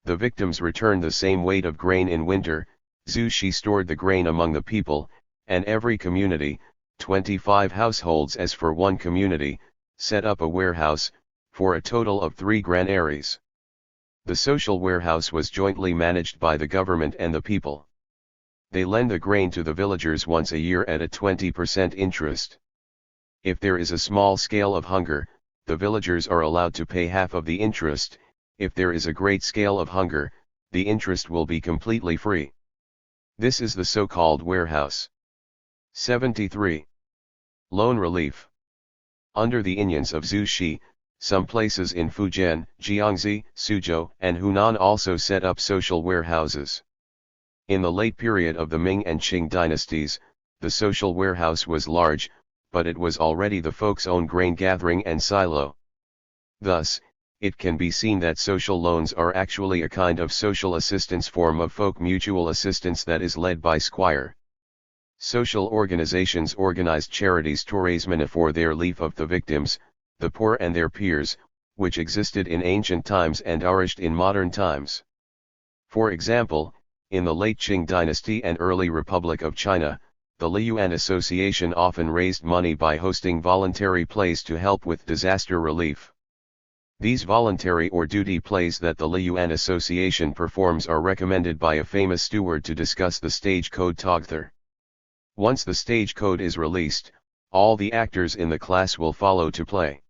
The victims returned the same weight of grain in winter. Zhu Shi stored the grain among the people, and every community, 25 households as for one community, set up a warehouse, for a total of 3 granaries. The social warehouse was jointly managed by the government and the people. They lend the grain to the villagers once a year at a 20% interest. If there is a small scale of hunger, the villagers are allowed to pay half of the interest. If there is a great scale of hunger, the interest will be completely free. This is the so-called warehouse. 73. Loan relief. Under the Inyans of Zhu Shi, some places in Fujian, Jiangxi, Suzhou, and Hunan also set up social warehouses. In the late period of the Ming and Qing dynasties, the social warehouse was large, but it was already the folks' own grain gathering and silo. Thus, it can be seen that social loans are actually a kind of social assistance form of folk mutual assistance that is led by squire. Social organizations organized charities to raise money for their relief of the victims, the poor and their peers, which existed in ancient times and nourished in modern times. For example, in the late Qing dynasty and early Republic of China, the liqun Association often raised money by hosting voluntary plays to help with disaster relief. These voluntary or duty plays that the liqun Association performs are recommended by a famous steward to discuss the stage code Togther. Once the stage code is released, all the actors in the class will follow to play.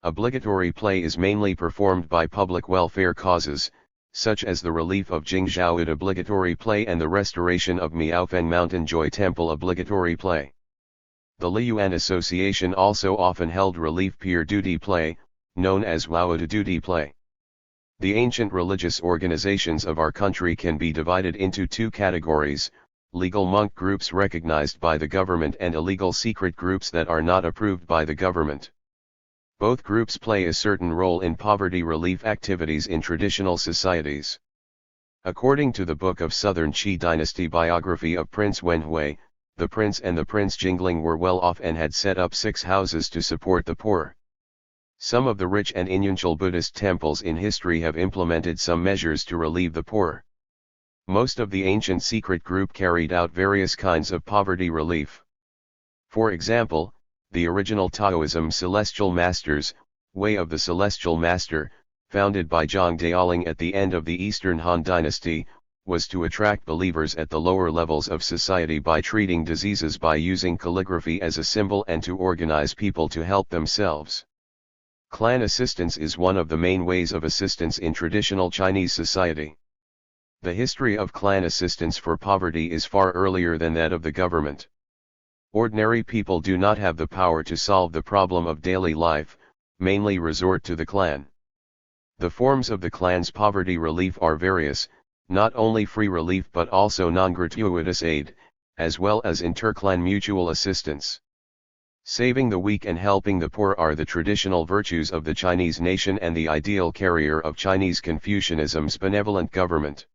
Obligatory play is mainly performed by public welfare causes, such as the relief of Jingzhaoud obligatory play and the restoration of Miaofeng Mountain Joy Temple obligatory play. The liqun Association also often held relief peer duty play, known as Waoda duty play. The ancient religious organizations of our country can be divided into 2 categories: legal monk groups recognized by the government and illegal secret groups that are not approved by the government. Both groups play a certain role in poverty relief activities in traditional societies. According to the book of Southern Qi Dynasty biography of Prince Wenhui, the prince and the Prince Jingling were well off and had set up 6 houses to support the poor. Some of the rich and influential Buddhist temples in history have implemented some measures to relieve the poor. Most of the ancient secret group carried out various kinds of poverty relief. For example, the original Taoism Celestial Masters, Way of the Celestial Master, founded by Zhang Daoling at the end of the Eastern Han Dynasty, was to attract believers at the lower levels of society by treating diseases by using calligraphy as a symbol and to organize people to help themselves. Clan assistance is one of the main ways of assistance in traditional Chinese society. The history of clan assistance for poverty is far earlier than that of the government. Ordinary people do not have the power to solve the problem of daily life, mainly resort to the clan. The forms of the clan's poverty relief are various, not only free relief but also non-gratuitous aid, as well as inter-clan mutual assistance. Saving the weak and helping the poor are the traditional virtues of the Chinese nation and the ideal carrier of Chinese Confucianism's benevolent government.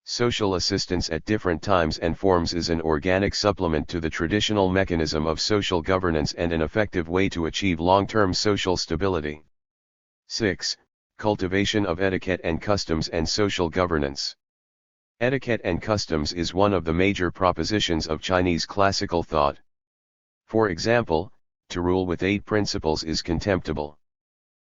Social assistance at different times and forms is an organic supplement to the traditional mechanism of social governance and an effective way to achieve long-term social stability. 6. Cultivation of etiquette and customs and social governance. Etiquette and customs is one of the major propositions of Chinese classical thought. For example, to rule with 8 principles is contemptible.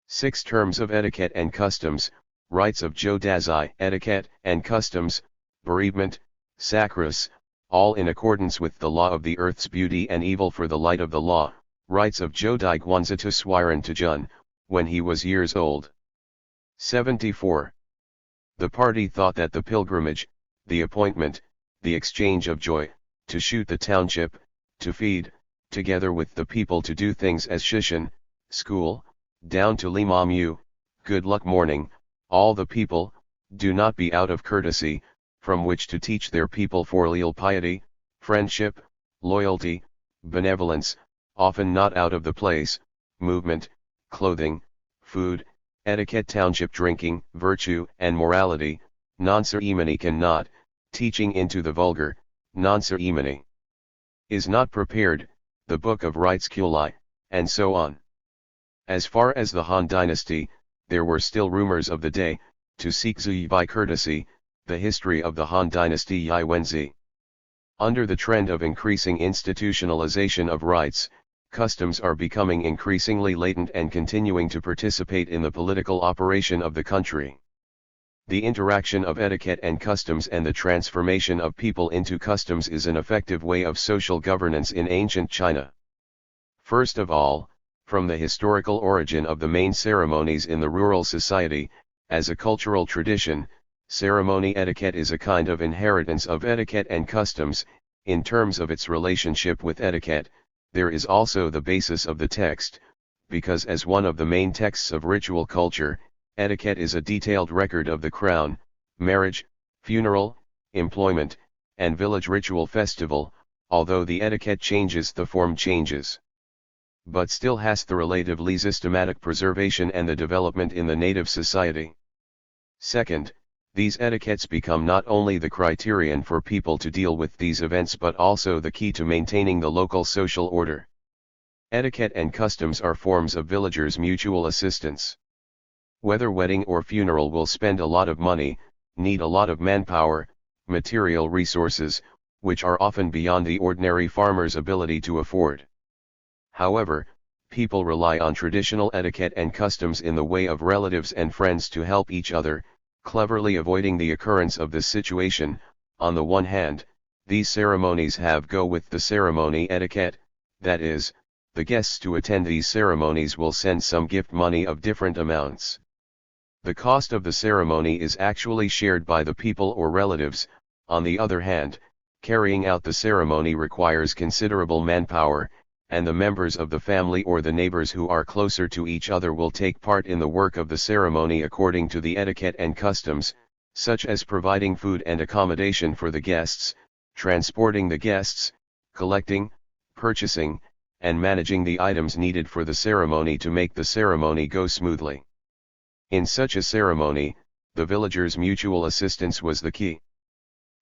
6 terms of etiquette and customs, rites of Zhou Dazai, etiquette and customs, bereavement, sacrus, all in accordance with the law of the earth's beauty and evil for the light of the law, rites of Zhou Dai Guanzi to Swiren to Jun, when he was years old. 74. The party thought that the pilgrimage, the appointment, the exchange of joy, to shoot the township, to feed, together with the people to do things as shishan, school, down to limamu, good luck morning, all the people, do not be out of courtesy, from which to teach their people filial piety, friendship, loyalty, benevolence, often not out of the place, movement, clothing, food, etiquette township drinking, virtue and morality, non-ceremony cannot, teaching into the vulgar, non-ceremony is not prepared, the Book of Rites Kulai, and so on. As far as the Han dynasty, there were still rumors of the day, to seek Zuyi by courtesy, the history of the Han dynasty Yi Wenzi. Under the trend of increasing institutionalization of rites, customs are becoming increasingly latent and continuing to participate in the political operation of the country. The interaction of etiquette and customs and the transformation of people into customs is an effective way of social governance in ancient China. First of all, from the historical origin of the main ceremonies in the rural society, as a cultural tradition, ceremony etiquette is a kind of inheritance of etiquette and customs. In terms of its relationship with etiquette, there is also the basis of the text, because as one of the main texts of ritual culture, etiquette is a detailed record of the crown, marriage, funeral, employment, and village ritual festival, although the etiquette changes, the form changes, but still has the relatively systematic preservation and the development in the native society. Second, these etiquettes become not only the criterion for people to deal with these events but also the key to maintaining the local social order. Etiquette and customs are forms of villagers' mutual assistance. Whether wedding or funeral will spend a lot of money, need a lot of manpower, material resources, which are often beyond the ordinary farmer's ability to afford. However, people rely on traditional etiquette and customs in the way of relatives and friends to help each other, cleverly avoiding the occurrence of this situation. On the one hand, these ceremonies go with the ceremony etiquette, that is, the guests to attend these ceremonies will send some gift money of different amounts. The cost of the ceremony is actually shared by the people or relatives. On the other hand, carrying out the ceremony requires considerable manpower, and the members of the family or the neighbors who are closer to each other will take part in the work of the ceremony according to the etiquette and customs, such as providing food and accommodation for the guests, transporting the guests, collecting, purchasing, and managing the items needed for the ceremony to make the ceremony go smoothly. In such a ceremony, the villagers' mutual assistance was the key.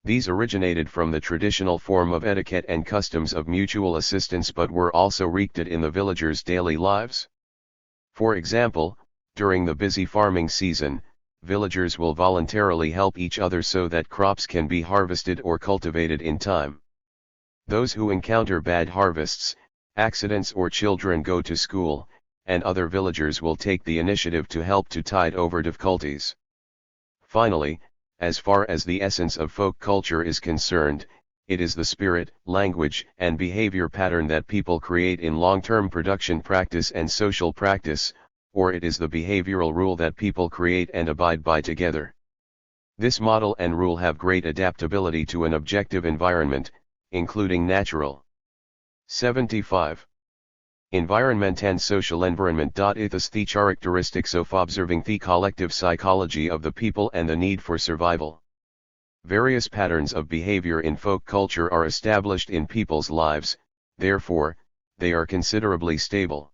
These originated from the traditional form of etiquette and customs of mutual assistance but were also wreaked in the villagers' daily lives. For example, during the busy farming season, villagers will voluntarily help each other so that crops can be harvested or cultivated in time. Those who encounter bad harvests, accidents or children go to school, and other villagers will take the initiative to help to tide over difficulties. Finally, as far as the essence of folk culture is concerned, it is the spirit, language, and behavior pattern that people create in long-term production practice and social practice, or it is the behavioral rule that people create and abide by together. This model and rule have great adaptability to an objective environment, including natural. 75. Environment and social environment. It is the characteristics of observing the collective psychology of the people and the need for survival. Various patterns of behavior in folk culture are established in people's lives, therefore, they are considerably stable.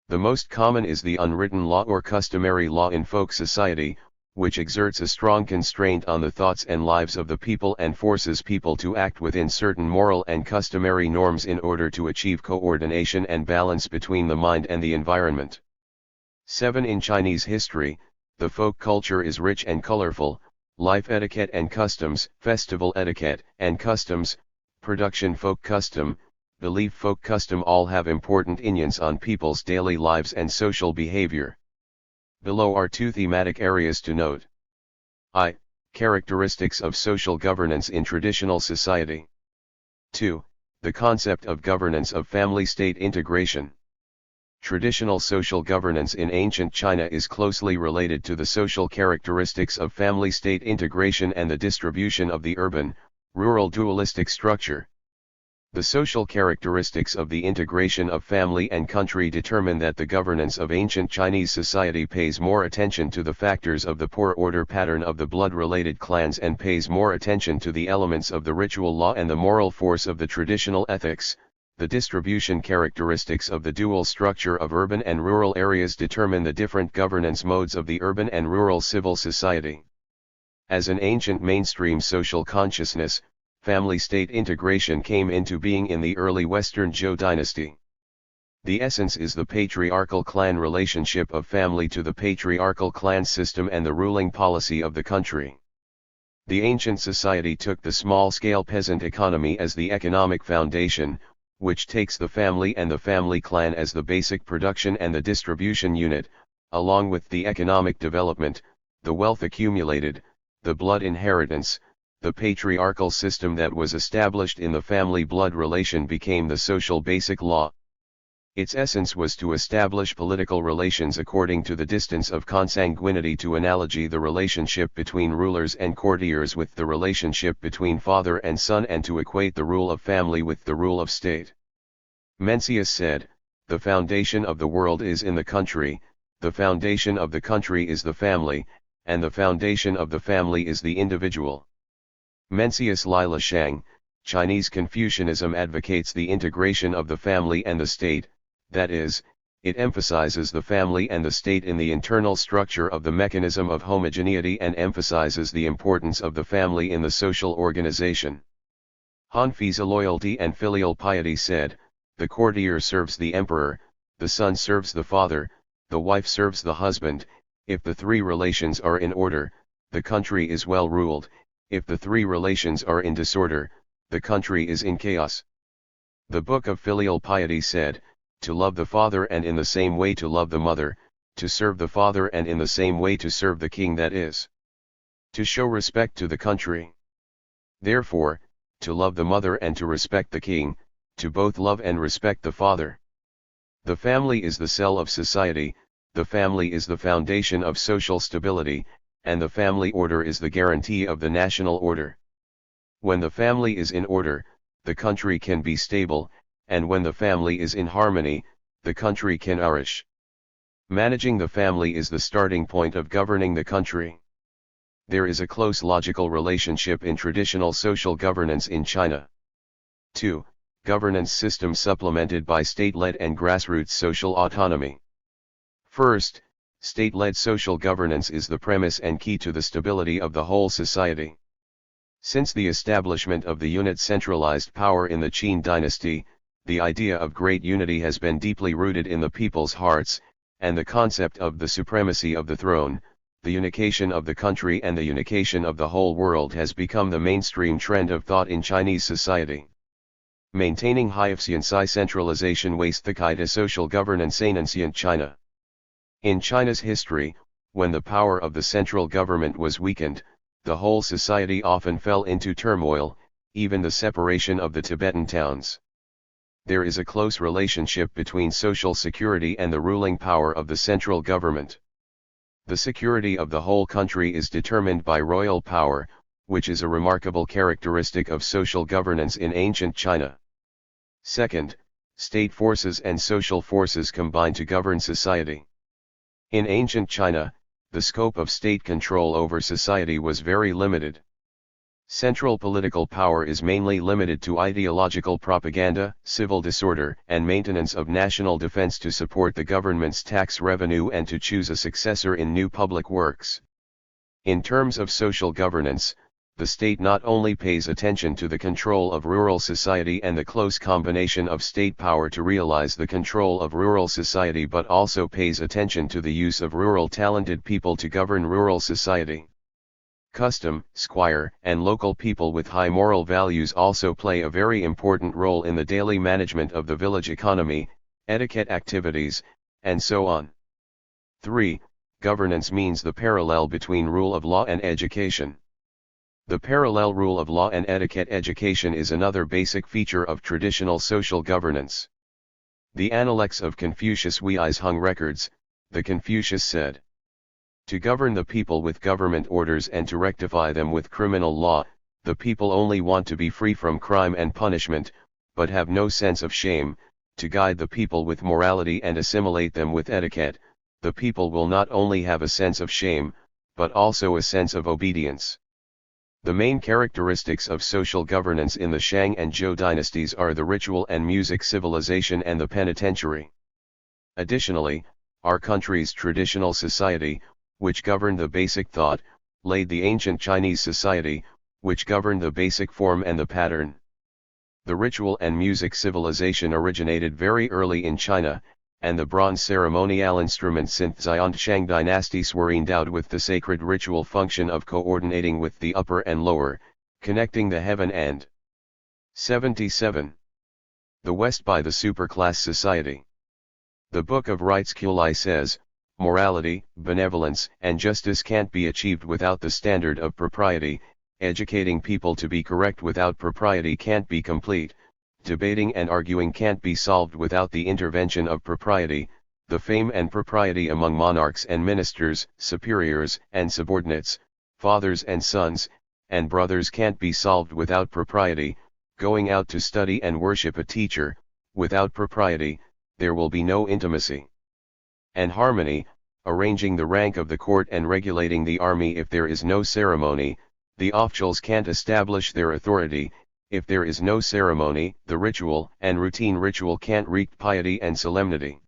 The most common is the unwritten law or customary law in folk society, which exerts a strong constraint on the thoughts and lives of the people and forces people to act within certain moral and customary norms in order to achieve coordination and balance between the mind and the environment. 7. In Chinese history, the folk culture is rich and colorful. Life etiquette and customs, festival etiquette and customs, production folk custom, belief folk custom all have important influence on people's daily lives and social behavior. Below are two thematic areas to note. I. Characteristics of social governance in traditional society. 2. The concept of governance of family-state integration. Traditional social governance in ancient China is closely related to the social characteristics of family-state integration and the distribution of the urban-rural dualistic structure. The social characteristics of the integration of family and country determine that the governance of ancient Chinese society pays more attention to the factors of the poor order pattern of the blood-related clans and pays more attention to the elements of the ritual law and the moral force of the traditional ethics. The distribution characteristics of the dual structure of urban and rural areas determine the different governance modes of the urban and rural civil society. As an ancient mainstream social consciousness, family-state integration came into being in the early Western Zhou dynasty. The essence is the patriarchal clan relationship of family to the patriarchal clan system and the ruling policy of the country. The ancient society took the small-scale peasant economy as the economic foundation, which takes the family and the family clan as the basic production and the distribution unit, along with the economic development, the wealth accumulated, the blood inheritance. The patriarchal system that was established in the family blood relation became the social basic law. Its essence was to establish political relations according to the distance of consanguinity, to analogy the relationship between rulers and courtiers with the relationship between father and son, and to equate the rule of family with the rule of state. Mencius said, "The foundation of the world is in the country, the foundation of the country is the family, and the foundation of the family is the individual." Mencius Lila Shang, Chinese Confucianism advocates the integration of the family and the state, that is, it emphasizes the family and the state in the internal structure of the mechanism of homogeneity and emphasizes the importance of the family in the social organization. Hanfi's Loyalty and Filial Piety said, "The courtier serves the emperor, the son serves the father, the wife serves the husband. If the three relations are in order, the country is well ruled. If the three relations are in disorder, the country is in chaos." The Book of Filial Piety said, "To love the father and in the same way to love the mother, to serve the father and in the same way to serve the king, that is, to show respect to the country. Therefore, to love the mother and to respect the king, to both love and respect the father. The family is the cell of society, the family is the foundation of social stability, and the family order is the guarantee of the national order. When the family is in order, the country can be stable, and when the family is in harmony, the country can flourish. Managing the family is the starting point of governing the country. There is a close logical relationship in traditional social governance in China. 2. Governance system supplemented by state-led and grassroots social autonomy. First, state-led social governance is the premise and key to the stability of the whole society. Since the establishment of the unit centralized power in the Qin dynasty, the idea of great unity has been deeply rooted in the people's hearts, and the concept of the supremacy of the throne, the unification of the country and the unification of the whole world has become the mainstream trend of thought in Chinese society. Maintaining high-efficiency centralization waste social governance in ancient China. In China's history, when the power of the central government was weakened, the whole society often fell into turmoil, even the separation of the Tibetan towns. There is a close relationship between social security and the ruling power of the central government. The security of the whole country is determined by royal power, which is a remarkable characteristic of social governance in ancient China. Second, state forces and social forces combine to govern society. In ancient China, the scope of state control over society was very limited. Central political power is mainly limited to ideological propaganda, civil disorder, and maintenance of national defense to support the government's tax revenue and to choose a successor in new public works. In terms of social governance, the state not only pays attention to the control of rural society and the close combination of state power to realize the control of rural society but also pays attention to the use of rural talented people to govern rural society. Custom, squire, and local people with high moral values also play a very important role in the daily management of the village economy, etiquette activities, and so on. 3. Governance means the parallel between rule of law and education. The parallel rule of law and etiquette education is another basic feature of traditional social governance. The Analects of Confucius Wei's Hung Records, the Confucius said, "To govern the people with government orders and to rectify them with criminal law, the people only want to be free from crime and punishment, but have no sense of shame. To guide the people with morality and assimilate them with etiquette, the people will not only have a sense of shame, but also a sense of obedience." The main characteristics of social governance in the Shang and Zhou dynasties are the ritual and music civilization and the penitentiary. Additionally, our country's traditional society, which governed the basic thought, laid the ancient Chinese society, which governed the basic form and the pattern. The ritual and music civilization originated very early in China, and the bronze ceremonial instruments since Xian Shang dynasties were endowed with the sacred ritual function of coordinating with the upper and lower, connecting the heaven and 77. The West by the superclass society. The Book of Rights Quli says, morality, benevolence, and justice can't be achieved without the standard of propriety, educating people to be correct without propriety can't be complete. Debating and arguing can't be solved without the intervention of propriety. The fame and propriety among monarchs and ministers, superiors and subordinates, fathers and sons, and brothers can't be solved without propriety. Going out to study and worship a teacher, without propriety, there will be no intimacy and harmony. Arranging the rank of the court and regulating the army. If there is no ceremony, the officials can't establish their authority. If there is no ceremony, the ritual and routine ritual can't wreak piety and solemnity.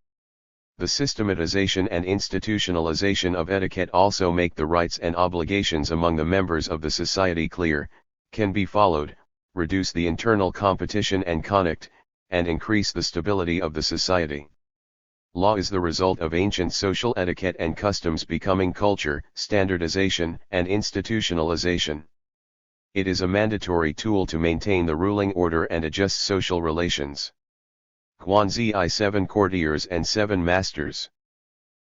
The systematization and institutionalization of etiquette also make the rights and obligations among the members of the society clear, can be followed, reduce the internal competition and conflict, and increase the stability of the society. Law is the result of ancient social etiquette and customs becoming culture, standardization, and institutionalization. It is a mandatory tool to maintain the ruling order and adjust social relations. Guanzi I 7 courtiers and 7 masters.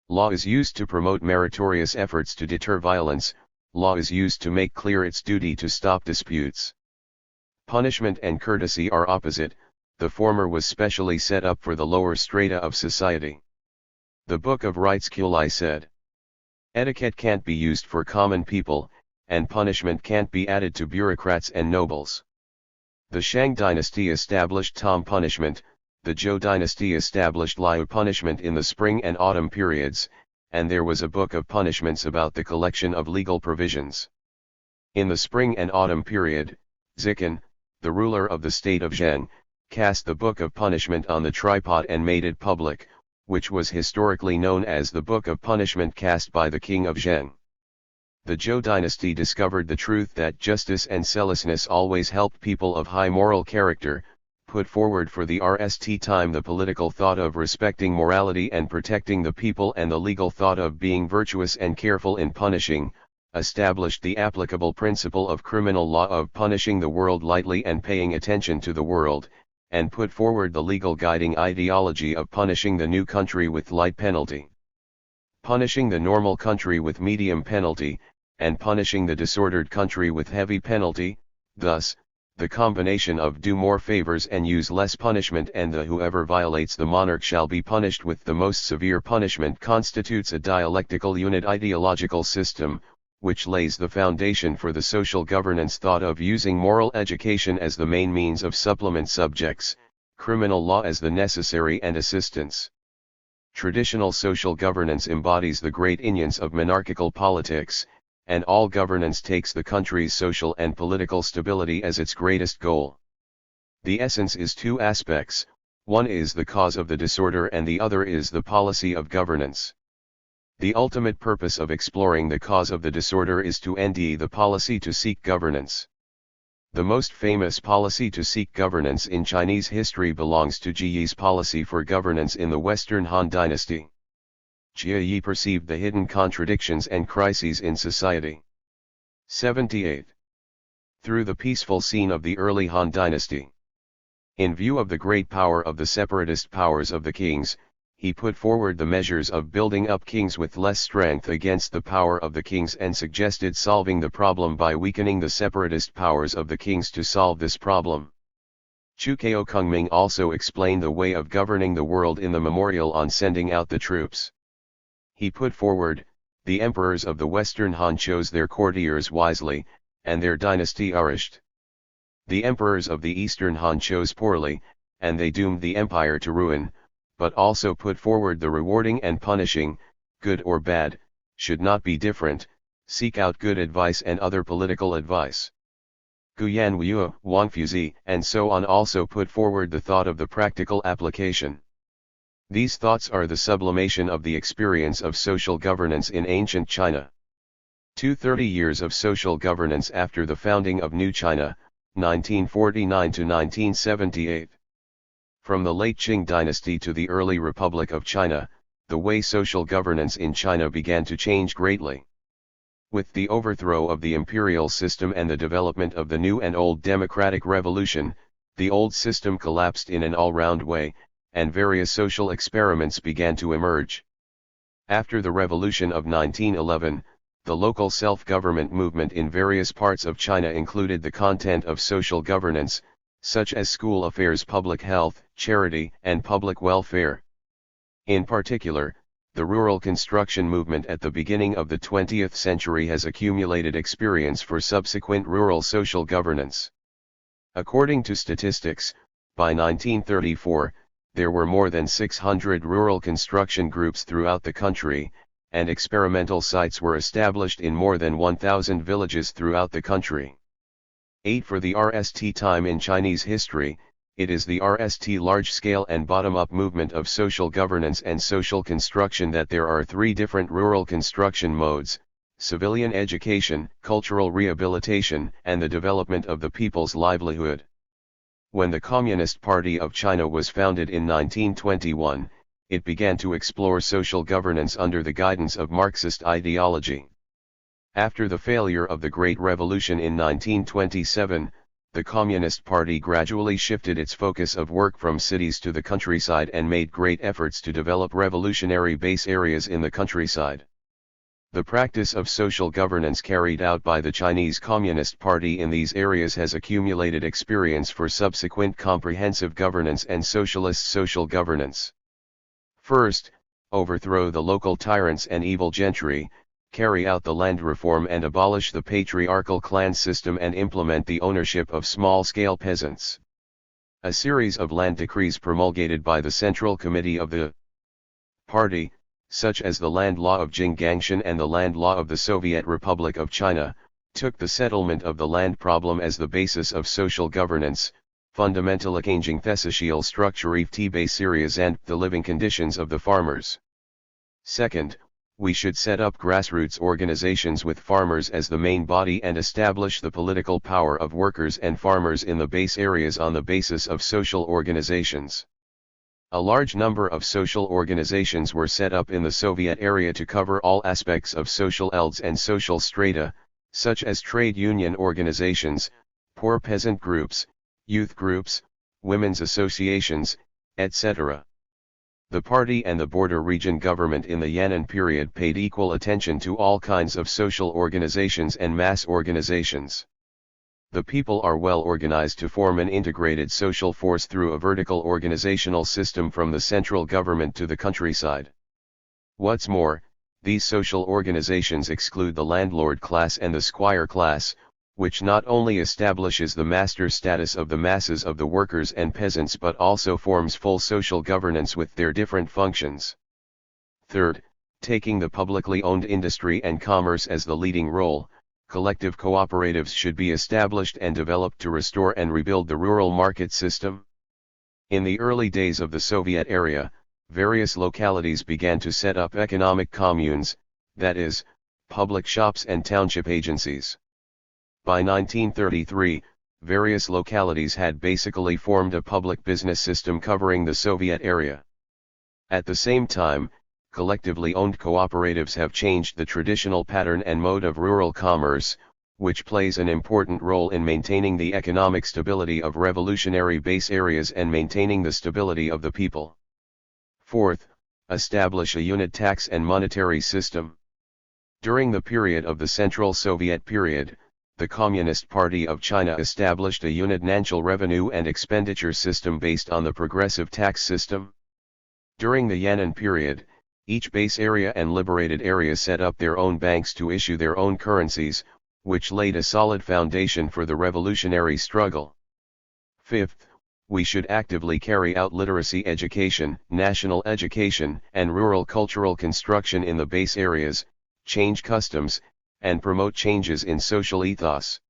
Law is used to promote meritorious efforts to deter violence. Law is used to make clear its duty to stop disputes. Punishment and courtesy are opposite. The former was specially set up for the lower strata of society. The Book of Rights Quli said, etiquette can't be used for common people, and punishment can't be added to bureaucrats and nobles. The Shang dynasty established Tom punishment, the Zhou dynasty established Liu punishment in the spring and autumn periods, and there was a book of punishments about the collection of legal provisions. In the spring and autumn period, Zikan, the ruler of the state of Zheng, cast the book of punishment on the tripod and made it public, which was historically known as the Book of Punishment cast by the king of Zheng. The Zhou dynasty discovered the truth that justice and selflessness always helped people of high moral character, put forward for the rest time the political thought of respecting morality and protecting the people and the legal thought of being virtuous and careful in punishing, established the applicable principle of criminal law of punishing the world lightly and paying attention to the world, and put forward the legal guiding ideology of punishing the new country with light penalty, punishing the normal country with medium penalty, and punishing the disordered country with heavy penalty. Thus, the combination of do more favors and use less punishment and the whoever violates the monarch shall be punished with the most severe punishment constitutes a dialectical unit ideological system, which lays the foundation for the social governance thought of using moral education as the main means of supplement subjects, criminal law as the necessary and assistance. Traditional social governance embodies the great unions of monarchical politics, and all governance takes the country's social and political stability as its greatest goal. The essence is two aspects, one is the cause of the disorder and the other is the policy of governance. The ultimate purpose of exploring the cause of the disorder is to end the policy to seek governance. The most famous policy to seek governance in Chinese history belongs to Jie Yi's policy for governance in the Western Han Dynasty. Jie Yi perceived the hidden contradictions and crises in society. 78. Through the peaceful scene of the early Han Dynasty. In view of the great power of the separatist powers of the kings, he put forward the measures of building up kings with less strength against the power of the kings and suggested solving the problem by weakening the separatist powers of the kings to solve this problem. Chu Kao Kungming also explained the way of governing the world in the memorial on sending out the troops. He put forward, the emperors of the Western Han chose their courtiers wisely, and their dynasty flourished. The emperors of the Eastern Han chose poorly, and they doomed the empire to ruin, but also put forward the rewarding and punishing, good or bad, should not be different, seek out good advice and other political advice. Guyan Wu, Wang Fuzi, and so on also put forward the thought of the practical application. These thoughts are the sublimation of the experience of social governance in ancient China. 230 years of social governance after the founding of New China, 1949 to 1978. From the late Qing dynasty to the early Republic of China, the way social governance in China began to change greatly. With the overthrow of the imperial system and the development of the new and old democratic revolution, the old system collapsed in an all-round way, and various social experiments began to emerge. After the revolution of 1911, the local self-government movement in various parts of China included the content of social governance, such as school affairs, public health, charity, and public welfare. In particular, the rural construction movement at the beginning of the 20th century has accumulated experience for subsequent rural social governance. According to statistics, by 1934, there were more than 600 rural construction groups throughout the country, and experimental sites were established in more than 1,000 villages throughout the country. 8. For the RST time in Chinese history, it is the RST large-scale and bottom-up movement of social governance and social construction that there are three different rural construction modes: civilian education, cultural rehabilitation, and the development of the people's livelihood. When the Communist Party of China was founded in 1921, it began to explore social governance under the guidance of Marxist ideology. After the failure of the Great Revolution in 1927, the Communist Party gradually shifted its focus of work from cities to the countryside and made great efforts to develop revolutionary base areas in the countryside. The practice of social governance carried out by the Chinese Communist Party in these areas has accumulated experience for subsequent comprehensive governance and socialist social governance. First, overthrow the local tyrants and evil gentry, carry out the land reform and abolish the patriarchal clan system and implement the ownership of small-scale peasants. A series of land decrees promulgated by the Central Committee of the Party, such as the Land Law of Jinggangshan and the Land Law of the Soviet Republic of China, took the settlement of the land problem as the basis of social governance, fundamental changing the social structure of the areas and the living conditions of the farmers. Second, we should set up grassroots organizations with farmers as the main body and establish the political power of workers and farmers in the base areas on the basis of social organizations. A large number of social organizations were set up in the Soviet area to cover all aspects of social elds and social strata, such as trade union organizations, poor peasant groups, youth groups, women's associations, etc. The party and the border region government in the Yan'an period paid equal attention to all kinds of social organizations and mass organizations. The people are well organized to form an integrated social force through a vertical organizational system from the central government to the countryside. What's more, these social organizations exclude the landlord class and the squire class, which not only establishes the master status of the masses of the workers and peasants but also forms full social governance with their different functions. Third, Taking the publicly owned industry and commerce as the leading role, collective cooperatives should be established and developed to restore and rebuild the rural market system. In the early days of the Soviet era, various localities began to set up economic communes, that is, public shops and township agencies. By 1933, various localities had basically formed a public business system covering the Soviet area. At the same time, collectively owned cooperatives have changed the traditional pattern and mode of rural commerce, which plays an important role in maintaining the economic stability of revolutionary base areas and maintaining the stability of the people. Fourth, establish a unit tax and monetary system. During the period of the Central Soviet period, the Communist Party of China established a unit national revenue and expenditure system based on the progressive tax system. During the Yan'an period, each base area and liberated area set up their own banks to issue their own currencies, which laid a solid foundation for the revolutionary struggle. Fifth, we should actively carry out literacy education, national education, and rural cultural construction in the base areas, change customs, and promote changes in social ethos.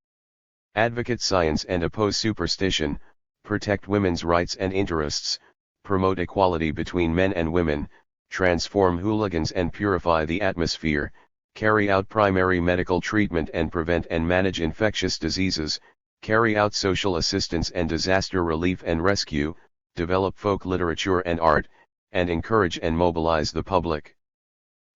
Advocate science and oppose superstition, protect women's rights and interests, promote equality between men and women, transform hooligans and purify the atmosphere, carry out primary medical treatment and prevent and manage infectious diseases, carry out social assistance and disaster relief and rescue, develop folk literature and art, and encourage and mobilize the public.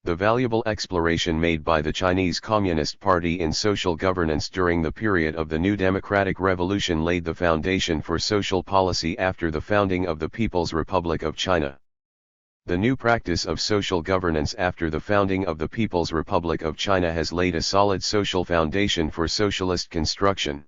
The valuable exploration made by the Chinese Communist Party in social governance during the period of the New Democratic Revolution laid the foundation for social policy after the founding of the People's Republic of China. The new practice of social governance after the founding of the People's Republic of China has laid a solid social foundation for socialist construction.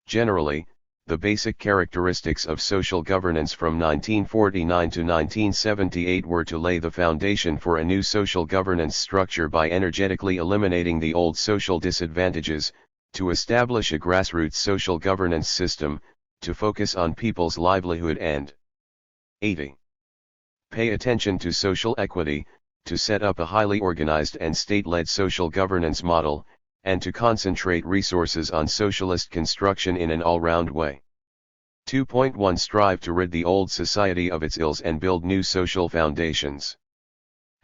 Generally, the basic characteristics of social governance from 1949 to 1978 were to lay the foundation for a new social governance structure by energetically eliminating the old social disadvantages, to establish a grassroots social governance system, to focus on people's livelihood and 80. Pay attention to social equity, to set up a highly organized and state-led social governance model, and to concentrate resources on socialist construction in an all-round way. 2.1 Strive to rid the old society of its ills and build new social foundations.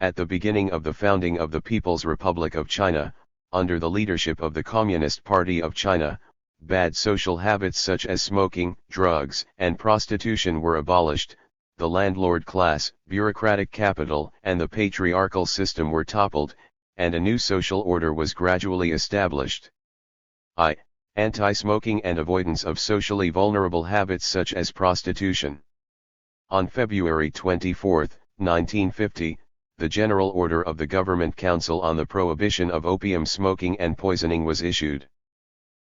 At the beginning of the founding of the People's Republic of China, under the leadership of the Communist Party of China, bad social habits such as smoking, drugs, and prostitution were abolished, the landlord class, bureaucratic capital, and the patriarchal system were toppled, and a new social order was gradually established. Anti-smoking and avoidance of socially vulnerable habits such as prostitution. On February 24, 1950, the General Order of the Government Council on the Prohibition of Opium Smoking and Poisoning was issued.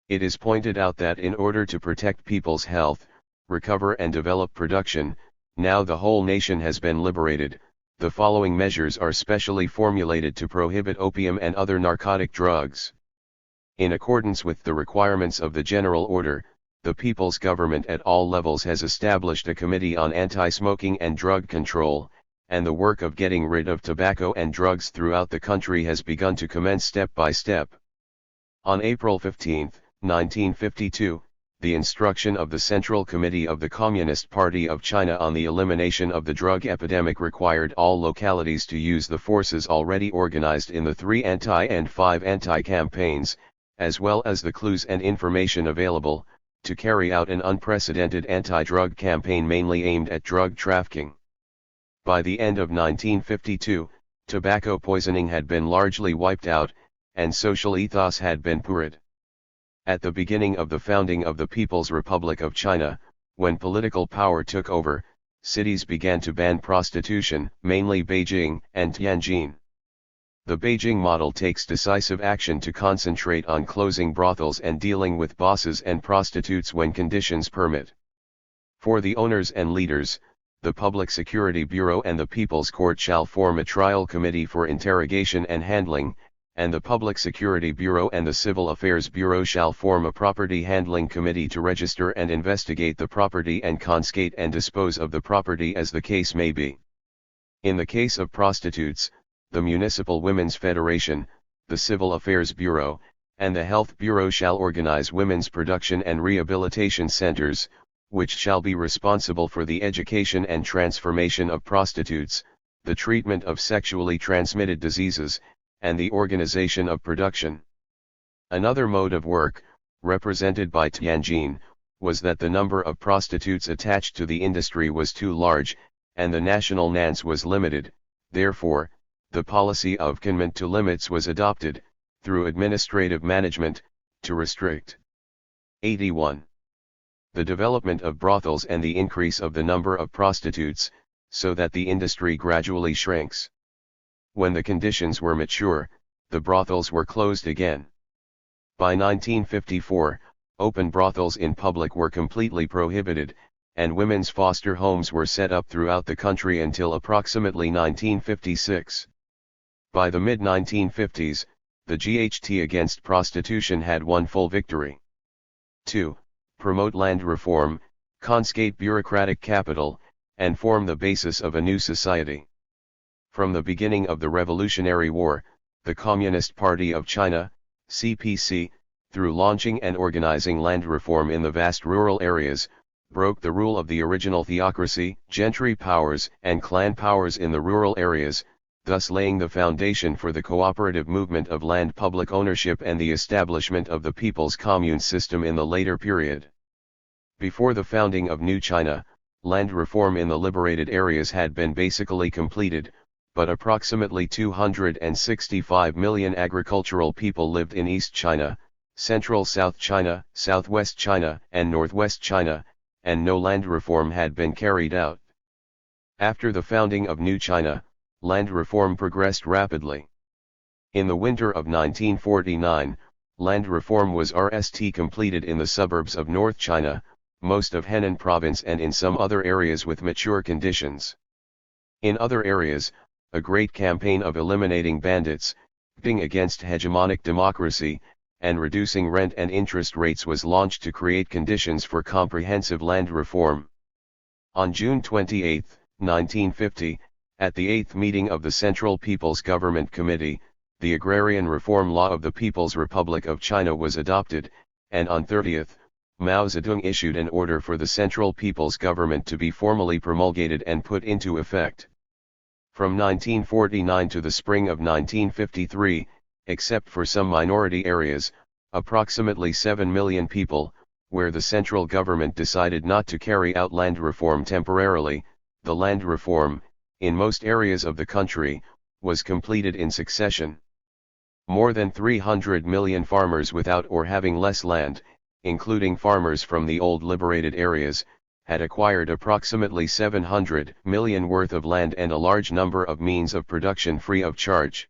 It is pointed out that in order to protect people's health, recover and develop production, now the whole nation has been liberated, the following measures are specially formulated to prohibit opium and other narcotic drugs. In accordance with the requirements of the General Order, the People's Government at all levels has established a committee on anti-smoking and drug control, and the work of getting rid of tobacco and drugs throughout the country has begun to commence step by step. On April 15, 1952, the instruction of the Central Committee of the Communist Party of China on the elimination of the drug epidemic required all localities to use the forces already organized in the 3 anti and 5 anti-campaigns, as well as the clues and information available, to carry out an unprecedented anti-drug campaign mainly aimed at drug trafficking. By the end of 1952, tobacco poisoning had been largely wiped out, and social ethos had been purged. At the beginning of the founding of the People's Republic of China, when political power took over, cities began to ban prostitution, mainly Beijing and Tianjin. The Beijing model takes decisive action to concentrate on closing brothels and dealing with bosses and prostitutes when conditions permit. For the owners and leaders, the Public Security Bureau and the People's Court shall form a trial committee for interrogation and handling, and the Public Security Bureau and the Civil Affairs Bureau shall form a property handling committee to register and investigate the property and confiscate and dispose of the property as the case may be. In the case of prostitutes, the Municipal Women's Federation, the Civil Affairs Bureau, and the Health Bureau shall organize women's production and rehabilitation centers, which shall be responsible for the education and transformation of prostitutes, the treatment of sexually transmitted diseases, and the organization of production. Another mode of work, represented by Tianjin, was that the number of prostitutes attached to the industry was too large, and the national nance was limited. Therefore, the policy of confinement to limits was adopted, through administrative management, to restrict. 81. The development of brothels and the increase of the number of prostitutes, so that the industry gradually shrinks. When the conditions were mature, the brothels were closed again. By 1954, open brothels in public were completely prohibited, and women's foster homes were set up throughout the country until approximately 1956. By the mid-1950s, the GHT against prostitution had won full victory. 2. Promote land reform, confiscate bureaucratic capital, and form the basis of a new society. From the beginning of the Revolutionary War, the Communist Party of China, CPC, through launching and organizing land reform in the vast rural areas, broke the rule of the original theocracy, gentry powers and clan powers in the rural areas, thus laying the foundation for the cooperative movement of land public ownership and the establishment of the People's Commune system in the later period. Before the founding of New China, land reform in the liberated areas had been basically completed, but approximately 265 million agricultural people lived in East China, Central South China, Southwest China, and Northwest China, and no land reform had been carried out. After the founding of New China, land reform progressed rapidly. In the winter of 1949, land reform was completed in the suburbs of North China, most of Henan province and in some other areas with mature conditions. In other areas, a great campaign of eliminating bandits, fighting against hegemonic democracy, and reducing rent and interest rates was launched to create conditions for comprehensive land reform. On June 28, 1950, at the 8th meeting of the Central People's Government Committee, the Agrarian Reform Law of the People's Republic of China was adopted, and on 30th, Mao Zedong issued an order for the Central People's Government to be formally promulgated and put into effect. From 1949 to the spring of 1953, except for some minority areas, approximately 7 million people, where the central government decided not to carry out land reform temporarily, the land reform, in most areas of the country, was completed in succession. More than 300 million farmers without or having less land, including farmers from the old liberated areas, had acquired approximately 700 million worth of land and a large number of means of production free of charge.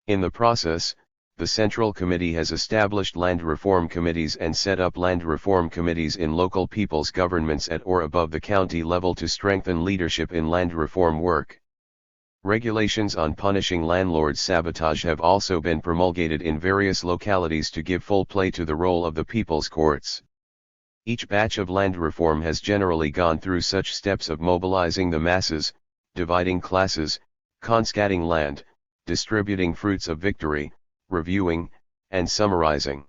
In the process, the Central Committee has established land reform committees and set up land reform committees in local people's governments at or above the county level to strengthen leadership in land reform work. Regulations on punishing landlords' sabotage have also been promulgated in various localities to give full play to the role of the people's courts. Each batch of land reform has generally gone through such steps of mobilizing the masses, dividing classes, confiscating land, distributing fruits of victory, reviewing, and summarizing.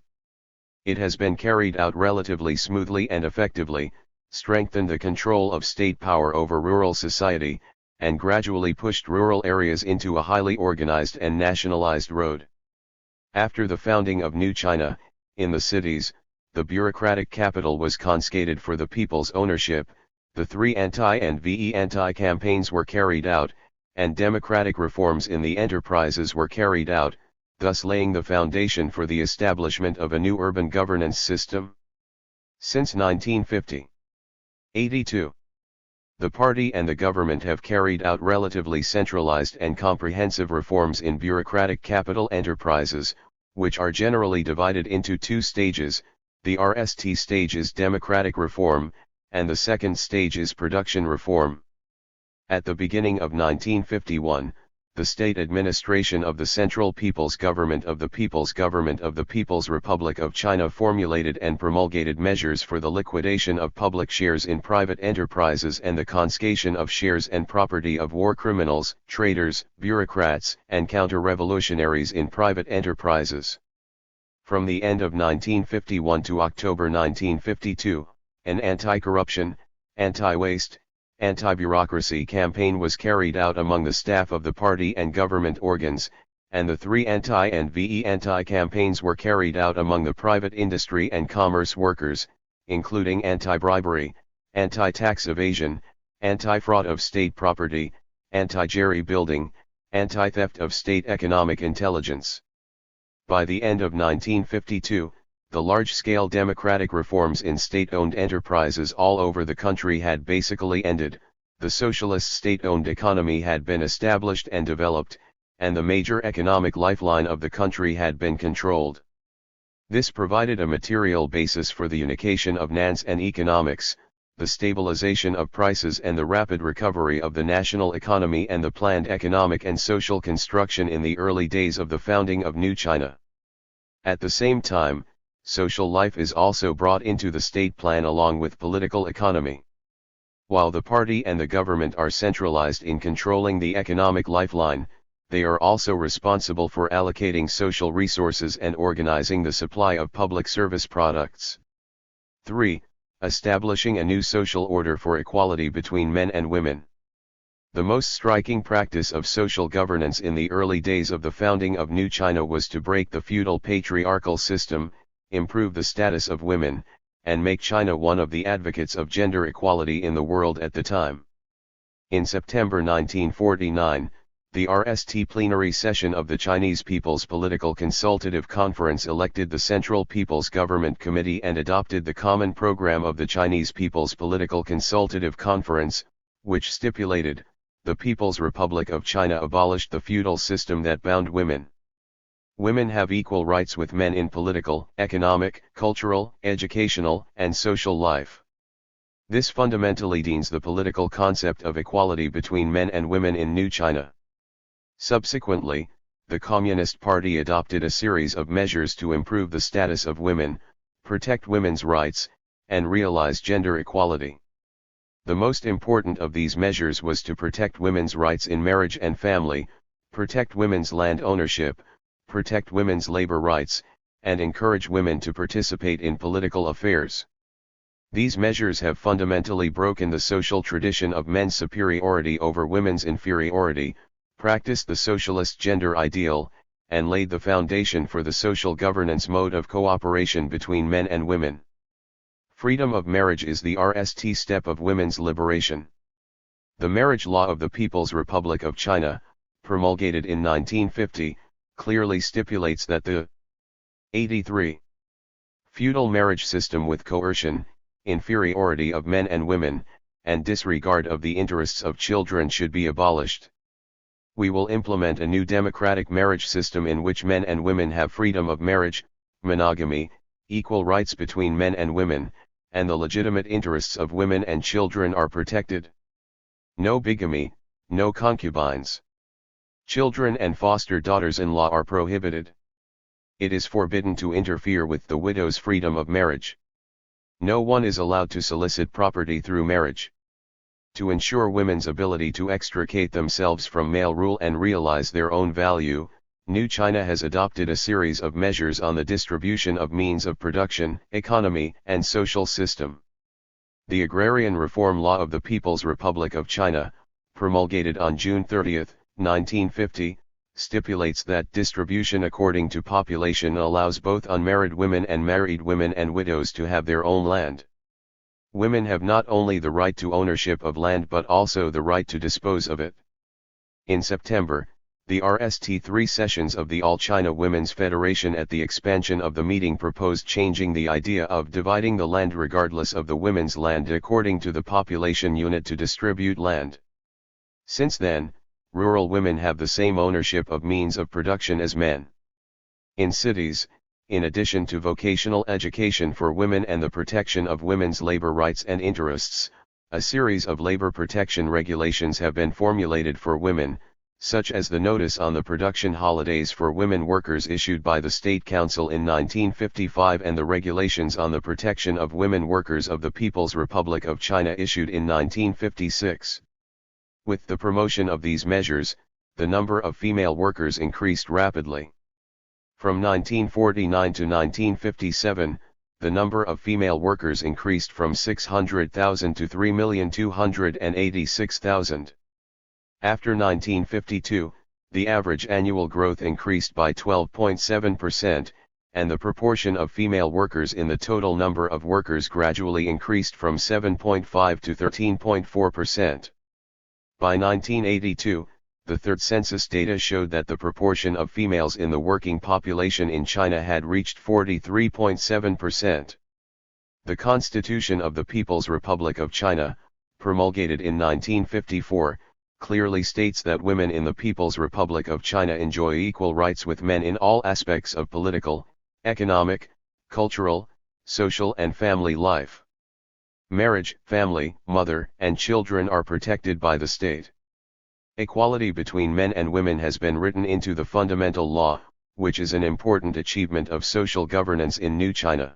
It has been carried out relatively smoothly and effectively, strengthened the control of state power over rural society, and gradually pushed rural areas into a highly organized and nationalized road. After the founding of New China, in the cities, the bureaucratic capital was confiscated for the people's ownership, the 3 anti and VE anti campaigns were carried out, and democratic reforms in the enterprises were carried out, thus laying the foundation for the establishment of a new urban governance system. Since 1950. 82. The party and the government have carried out relatively centralized and comprehensive reforms in bureaucratic capital enterprises, which are generally divided into 2 stages. The RST stage is democratic reform, and the second stage is production reform. At the beginning of 1951, the state administration of the Central People's Government of the People's Government of the People's Republic of China formulated and promulgated measures for the liquidation of public shares in private enterprises and the confiscation of shares and property of war criminals, traitors, bureaucrats, and counter-revolutionaries in private enterprises. From the end of 1951 to October 1952, an anti-corruption, anti-waste, anti-bureaucracy campaign was carried out among the staff of the party and government organs, and the three anti- and VE campaigns were carried out among the private industry and commerce workers, including anti-bribery, anti-tax evasion, anti-fraud of state property, anti-jerry building, anti-theft of state economic intelligence. By the end of 1952, the large-scale democratic reforms in state-owned enterprises all over the country had basically ended, the socialist state-owned economy had been established and developed, and the major economic lifeline of the country had been controlled. This provided a material basis for the unification of finance and economics, the stabilization of prices and the rapid recovery of the national economy and the planned economic and social construction in the early days of the founding of New China. At the same time, social life is also brought into the state plan along with political economy. While the party and the government are centralized in controlling the economic lifeline, they are also responsible for allocating social resources and organizing the supply of public service products. 3. Establishing a new social order for equality between men and women. The most striking practice of social governance in the early days of the founding of New China was to break the feudal patriarchal system, improve the status of women, and make China one of the advocates of gender equality in the world at the time. In September 1949, the RST plenary session of the Chinese People's Political Consultative Conference elected the Central People's Government Committee and adopted the common program of the Chinese People's Political Consultative Conference, which stipulated, the People's Republic of China abolished the feudal system that bound women. Women have equal rights with men in political, economic, cultural, educational, and social life. This fundamentally defines the political concept of equality between men and women in New China. Subsequently, the Communist Party adopted a series of measures to improve the status of women, protect women's rights, and realize gender equality. The most important of these measures was to protect women's rights in marriage and family, protect women's land ownership, protect women's labor rights, and encourage women to participate in political affairs. These measures have fundamentally broken the social tradition of men's superiority over women's inferiority, practiced the socialist gender ideal, and laid the foundation for the social governance mode of cooperation between men and women. Freedom of marriage is the RST step of women's liberation. The marriage law of the People's Republic of China, promulgated in 1950, clearly stipulates that the 83. Feudal marriage system with coercion, inferiority of men and women, and disregard of the interests of children should be abolished. We will implement a new democratic marriage system in which men and women have freedom of marriage, monogamy, equal rights between men and women, and the legitimate interests of women and children are protected. No bigamy, no concubines. Children and foster daughters-in-law are prohibited. It is forbidden to interfere with the widow's freedom of marriage. No one is allowed to solicit property through marriage. To ensure women's ability to extricate themselves from male rule and realize their own value, New China has adopted a series of measures on the distribution of means of production, economy, and social system. The Agrarian Reform Law of the People's Republic of China, promulgated on June 30, 1950, stipulates that distribution according to population allows both unmarried women and married women and widows to have their own land. Women have not only the right to ownership of land but also the right to dispose of it. In September, the RST3 sessions of the All China Women's Federation at the expansion of the meeting proposed changing the idea of dividing the land regardless of the women's land according to the population unit to distribute land. Since then, rural women have the same ownership of means of production as men. In cities, in addition to vocational education for women and the protection of women's labor rights and interests, a series of labor protection regulations have been formulated for women, such as the Notice on the Production Holidays for Women Workers issued by the State Council in 1955 and the Regulations on the Protection of Women Workers of the People's Republic of China issued in 1956. With the promotion of these measures, the number of female workers increased rapidly. From 1949 to 1957, the number of female workers increased from 600,000 to 3,286,000. After 1952, the average annual growth increased by 12.7%, and the proportion of female workers in the total number of workers gradually increased from 7.5 to 13.4%. By 1982, the third census data showed that the proportion of females in the working population in China had reached 43.7%. The Constitution of the People's Republic of China, promulgated in 1954, clearly states that women in the People's Republic of China enjoy equal rights with men in all aspects of political, economic, cultural, social and family life. Marriage, family, mother, and children are protected by the state. Equality between men and women has been written into the fundamental law, which is an important achievement of social governance in New China.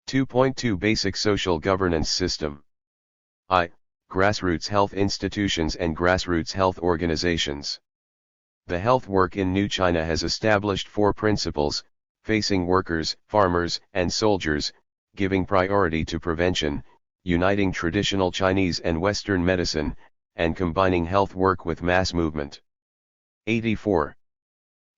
2.2 Basic Social Governance System. Grassroots health institutions and grassroots health organizations. The health work in New China has established 4 principles, facing workers, farmers, and soldiers, giving priority to prevention, uniting traditional Chinese and Western medicine, and combining health work with mass movement. 84.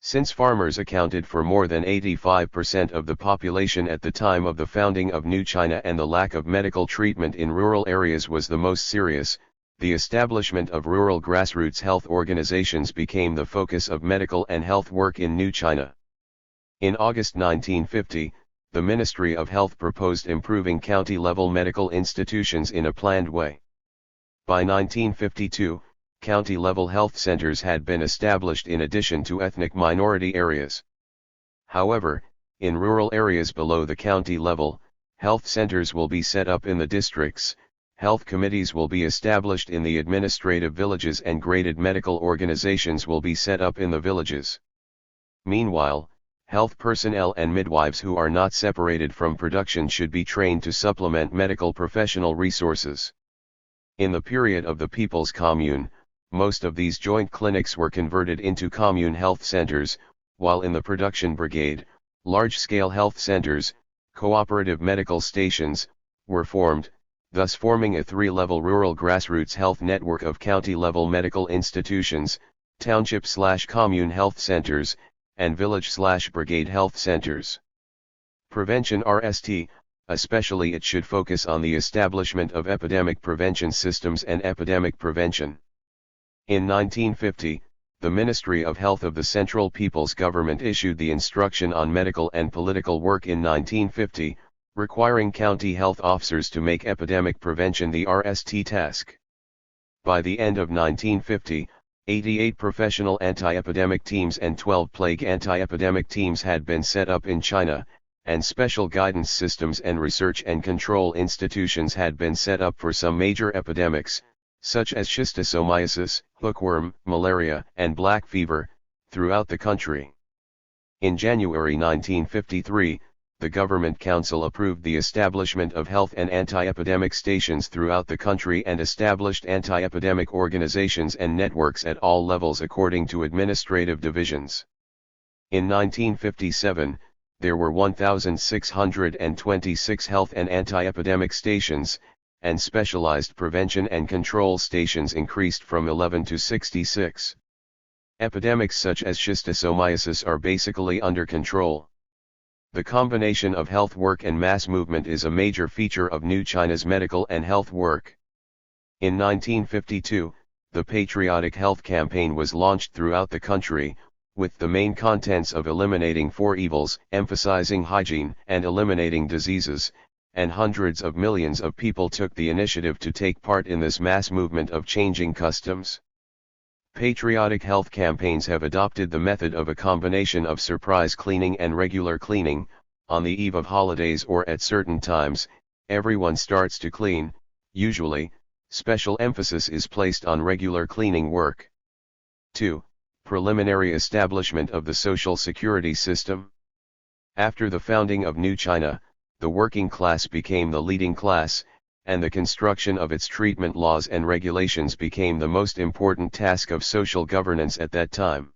Since farmers accounted for more than 85% of the population at the time of the founding of New China and the lack of medical treatment in rural areas was the most serious, the establishment of rural grassroots health organizations became the focus of medical and health work in New China. In August 1950, the Ministry of Health proposed improving county-level medical institutions in a planned way. By 1952, county-level health centers had been established in addition to ethnic minority areas. However, in rural areas below the county level, health centers will be set up in the districts, health committees will be established in the administrative villages and graded medical organizations will be set up in the villages. Meanwhile, health personnel and midwives who are not separated from production should be trained to supplement medical professional resources. In the period of the People's Commune, most of these joint clinics were converted into commune health centers, while in the production brigade, large-scale health centers, cooperative medical stations, were formed, thus forming a 3-level rural grassroots health network of county-level medical institutions, township/commune health centers, and village/brigade health centers. Prevention RST, especially it should focus on the establishment of epidemic prevention systems and epidemic prevention. In 1950, the Ministry of Health of the Central People's Government issued the Instruction on Medical and Political Work in 1950, requiring county health officers to make epidemic prevention the RST task. By the end of 1950, 88 professional anti-epidemic teams and 12 plague anti-epidemic teams had been set up in China, and special guidance systems and research and control institutions had been set up for some major epidemics, such as schistosomiasis, hookworm, malaria, and black fever, throughout the country. In January 1953, the Government Council approved the establishment of health and anti-epidemic stations throughout the country and established anti-epidemic organizations and networks at all levels according to administrative divisions. In 1957, there were 1,626 health and anti-epidemic stations, and specialized prevention and control stations increased from 11 to 66. Epidemics such as schistosomiasis are basically under control. The combination of health work and mass movement is a major feature of New China's medical and health work. In 1952, the Patriotic Health Campaign was launched throughout the country, with the main contents of eliminating 4 evils, emphasizing hygiene and eliminating diseases, and hundreds of millions of people took the initiative to take part in this mass movement of changing customs. Patriotic health campaigns have adopted the method of a combination of surprise cleaning and regular cleaning. On the eve of holidays or at certain times, everyone starts to clean. Usually, special emphasis is placed on regular cleaning work. 2. Preliminary establishment of the social security system. After the founding of New China, the working class became the leading class, and the construction of its treatment laws and regulations became the most important task of social governance at that time.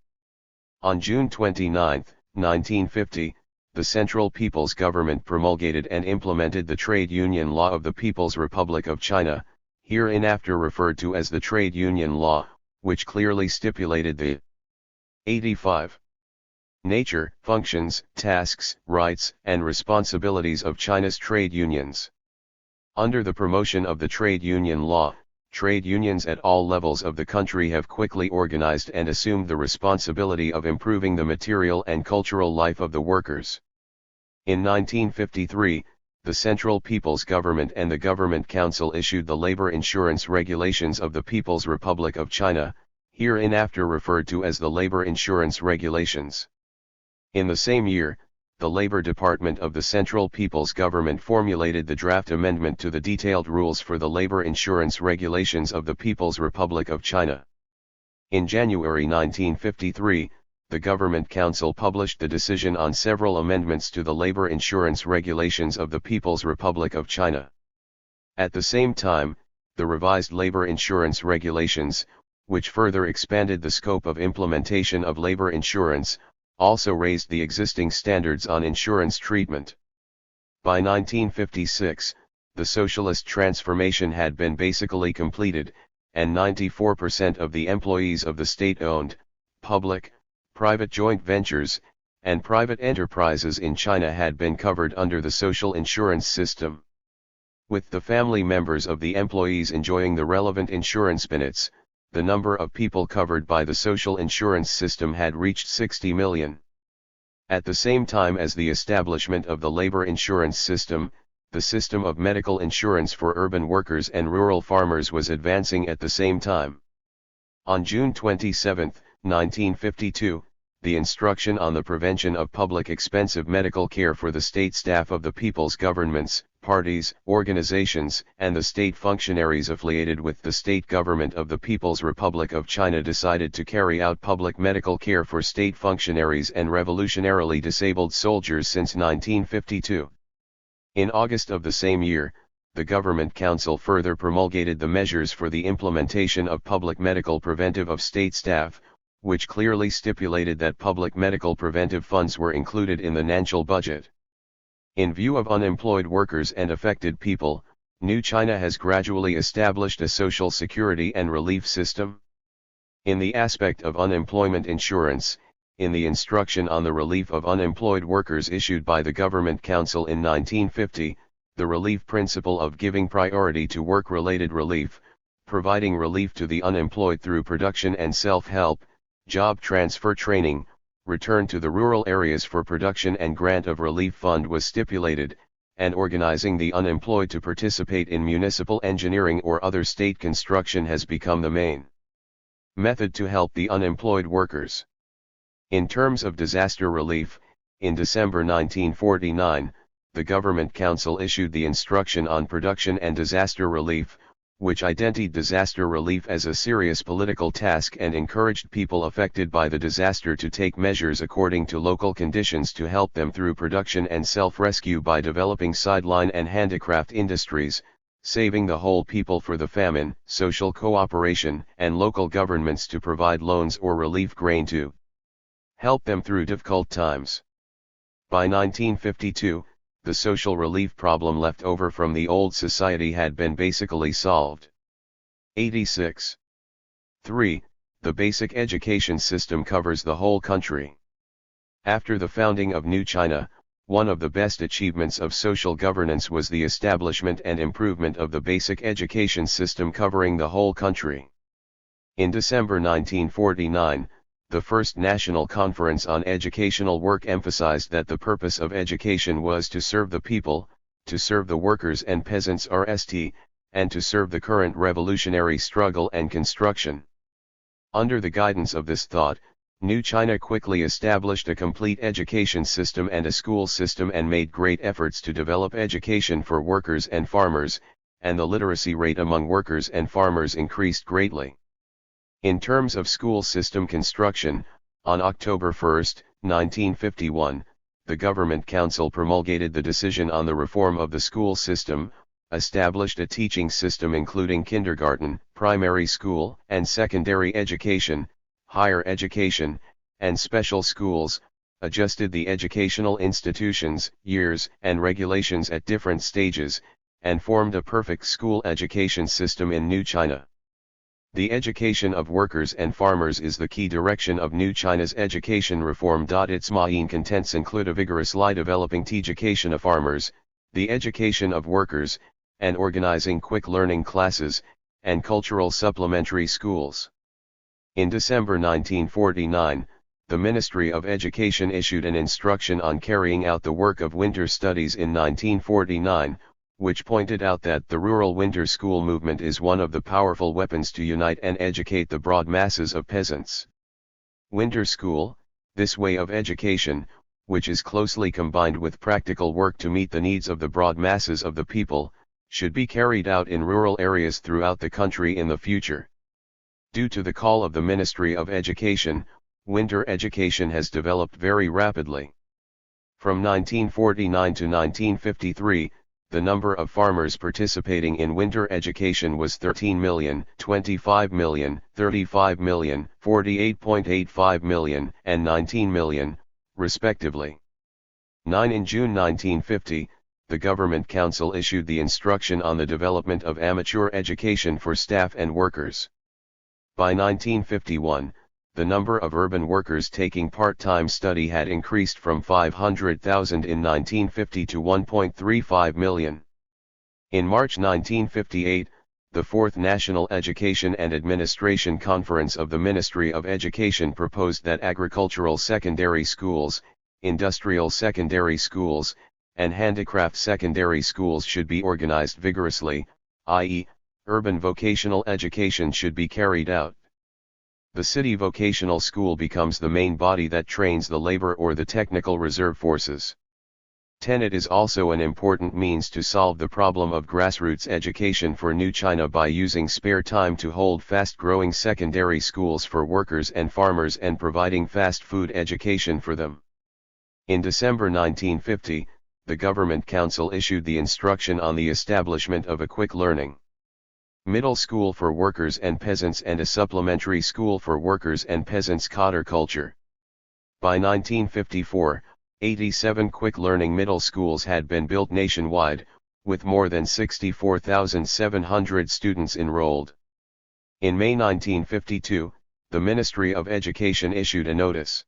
On June 29, 1950, the Central People's Government promulgated and implemented the Trade Union Law of the People's Republic of China, hereinafter referred to as the Trade Union Law, which clearly stipulated the 85. Nature, functions, tasks, rights, and responsibilities of China's trade unions. Under the promotion of the trade union law, trade unions at all levels of the country have quickly organized and assumed the responsibility of improving the material and cultural life of the workers. In 1953, the Central People's Government and the Government Council issued the Labor Insurance Regulations of the People's Republic of China, hereinafter referred to as the Labor Insurance Regulations. In the same year, the Labor Department of the Central People's Government formulated the draft amendment to the detailed rules for the Labor Insurance Regulations of the People's Republic of China. In January 1953, the Government Council published the decision on several amendments to the Labor Insurance Regulations of the People's Republic of China. At the same time, the revised Labor Insurance Regulations, which further expanded the scope of implementation of labor insurance, also raised the existing standards on insurance treatment. By 1956, the socialist transformation had been basically completed, and 94% of the employees of the state-owned, public, private joint ventures, and private enterprises in China had been covered under the social insurance system. With the family members of the employees enjoying the relevant insurance benefits, the number of people covered by the social insurance system had reached 60 million. At the same time as the establishment of the labor insurance system, the system of medical insurance for urban workers and rural farmers was advancing at the same time. On June 27, 1952, the Instruction on the Prevention of Public Expensive Medical Care for the State Staff of the People's Governments, Parties, Organizations, and the state functionaries affiliated with the state government of the People's Republic of China decided to carry out public medical care for state functionaries and revolutionarily disabled soldiers since 1952. In August of the same year, the Government Council further promulgated the measures for the implementation of public medical preventive of state staff, which clearly stipulated that public medical preventive funds were included in the national budget. In view of unemployed workers and affected people, New China has gradually established a social security and relief system. In the aspect of unemployment insurance, in the Instruction on the Relief of Unemployed Workers issued by the Government Council in 1950, the relief principle of giving priority to work-related relief, providing relief to the unemployed through production and self-help, job transfer training, return to the rural areas for production and grant of relief fund was stipulated, and organizing the unemployed to participate in municipal engineering or other state construction has become the main method to help the unemployed workers. In terms of disaster relief, in December 1949, the Government Council issued the Instruction on Production and Disaster Relief, which identified disaster relief as a serious political task and encouraged people affected by the disaster to take measures according to local conditions to help them through production and self-rescue by developing sideline and handicraft industries, saving the whole people for the famine, social cooperation, and local governments to provide loans or relief grain to help them through difficult times. By 1952, the social relief problem left over from the old society had been basically solved. 86. 3. The basic education system covers the whole country. After the founding of New China, one of the best achievements of social governance was the establishment and improvement of the basic education system covering the whole country. In December 1949, the First National Conference on Educational Work emphasized that the purpose of education was to serve the people, to serve the workers and peasants RST, and to serve the current revolutionary struggle and construction. Under the guidance of this thought, New China quickly established a complete education system and a school system and made great efforts to develop education for workers and farmers, and the literacy rate among workers and farmers increased greatly. In terms of school system construction, on October 1, 1951, the Government Council promulgated the decision on the reform of the school system, established a teaching system including kindergarten, primary school and secondary education, higher education, and special schools, adjusted the educational institutions, years, and regulations at different stages, and formed a perfect school education system in New China. The education of workers and farmers is the key direction of New China's education reform. Its main contents include a vigorously developing education of farmers, the education of workers, and organizing quick learning classes, and cultural supplementary schools. In December 1949, the Ministry of Education issued an instruction on carrying out the work of winter studies in 1949, which pointed out that the rural winter school movement is one of the powerful weapons to unite and educate the broad masses of peasants. Winter school, this way of education, which is closely combined with practical work to meet the needs of the broad masses of the people, should be carried out in rural areas throughout the country in the future. Due to the call of the Ministry of Education, winter education has developed very rapidly. From 1949 to 1953, the number of farmers participating in winter education was 13 million, 25 million, 35 million, 48.85 million, and 19 million, respectively. In June 1950, the Government Council issued the instruction on the development of amateur education for staff and workers. By 1951, the number of urban workers taking part-time study had increased from 500,000 in 1950 to 1.35 million. In March 1958, the Fourth National Education and Administration Conference of the Ministry of Education proposed that agricultural secondary schools, industrial secondary schools, and handicraft secondary schools should be organized vigorously, i.e., urban vocational education should be carried out. The city vocational school becomes the main body that trains the labor or the technical reserve forces. It is also an important means to solve the problem of grassroots education for New China by using spare time to hold fast-growing secondary schools for workers and farmers and providing fast food education for them. In December 1950, the Government Council issued the instruction on the establishment of a quick learning middle school for workers and peasants and a supplementary school for workers and peasants cotter culture. By 1954, 87 quick learning middle schools had been built nationwide, with more than 64,700 students enrolled. In May 1952, the Ministry of Education issued a notice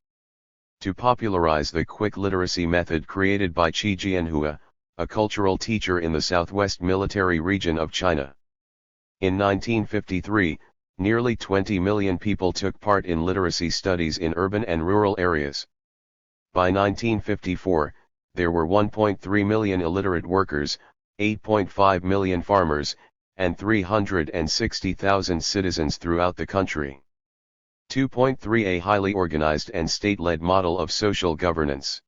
to popularize the quick literacy method created by Qi Jianhua, a cultural teacher in the southwest military region of China. In 1953, nearly 20 million people took part in literacy studies in urban and rural areas. By 1954, there were 1.3 million illiterate workers, 8.5 million farmers, and 360,000 citizens throughout the country. 2.3 A highly organized and state-led model of social governance.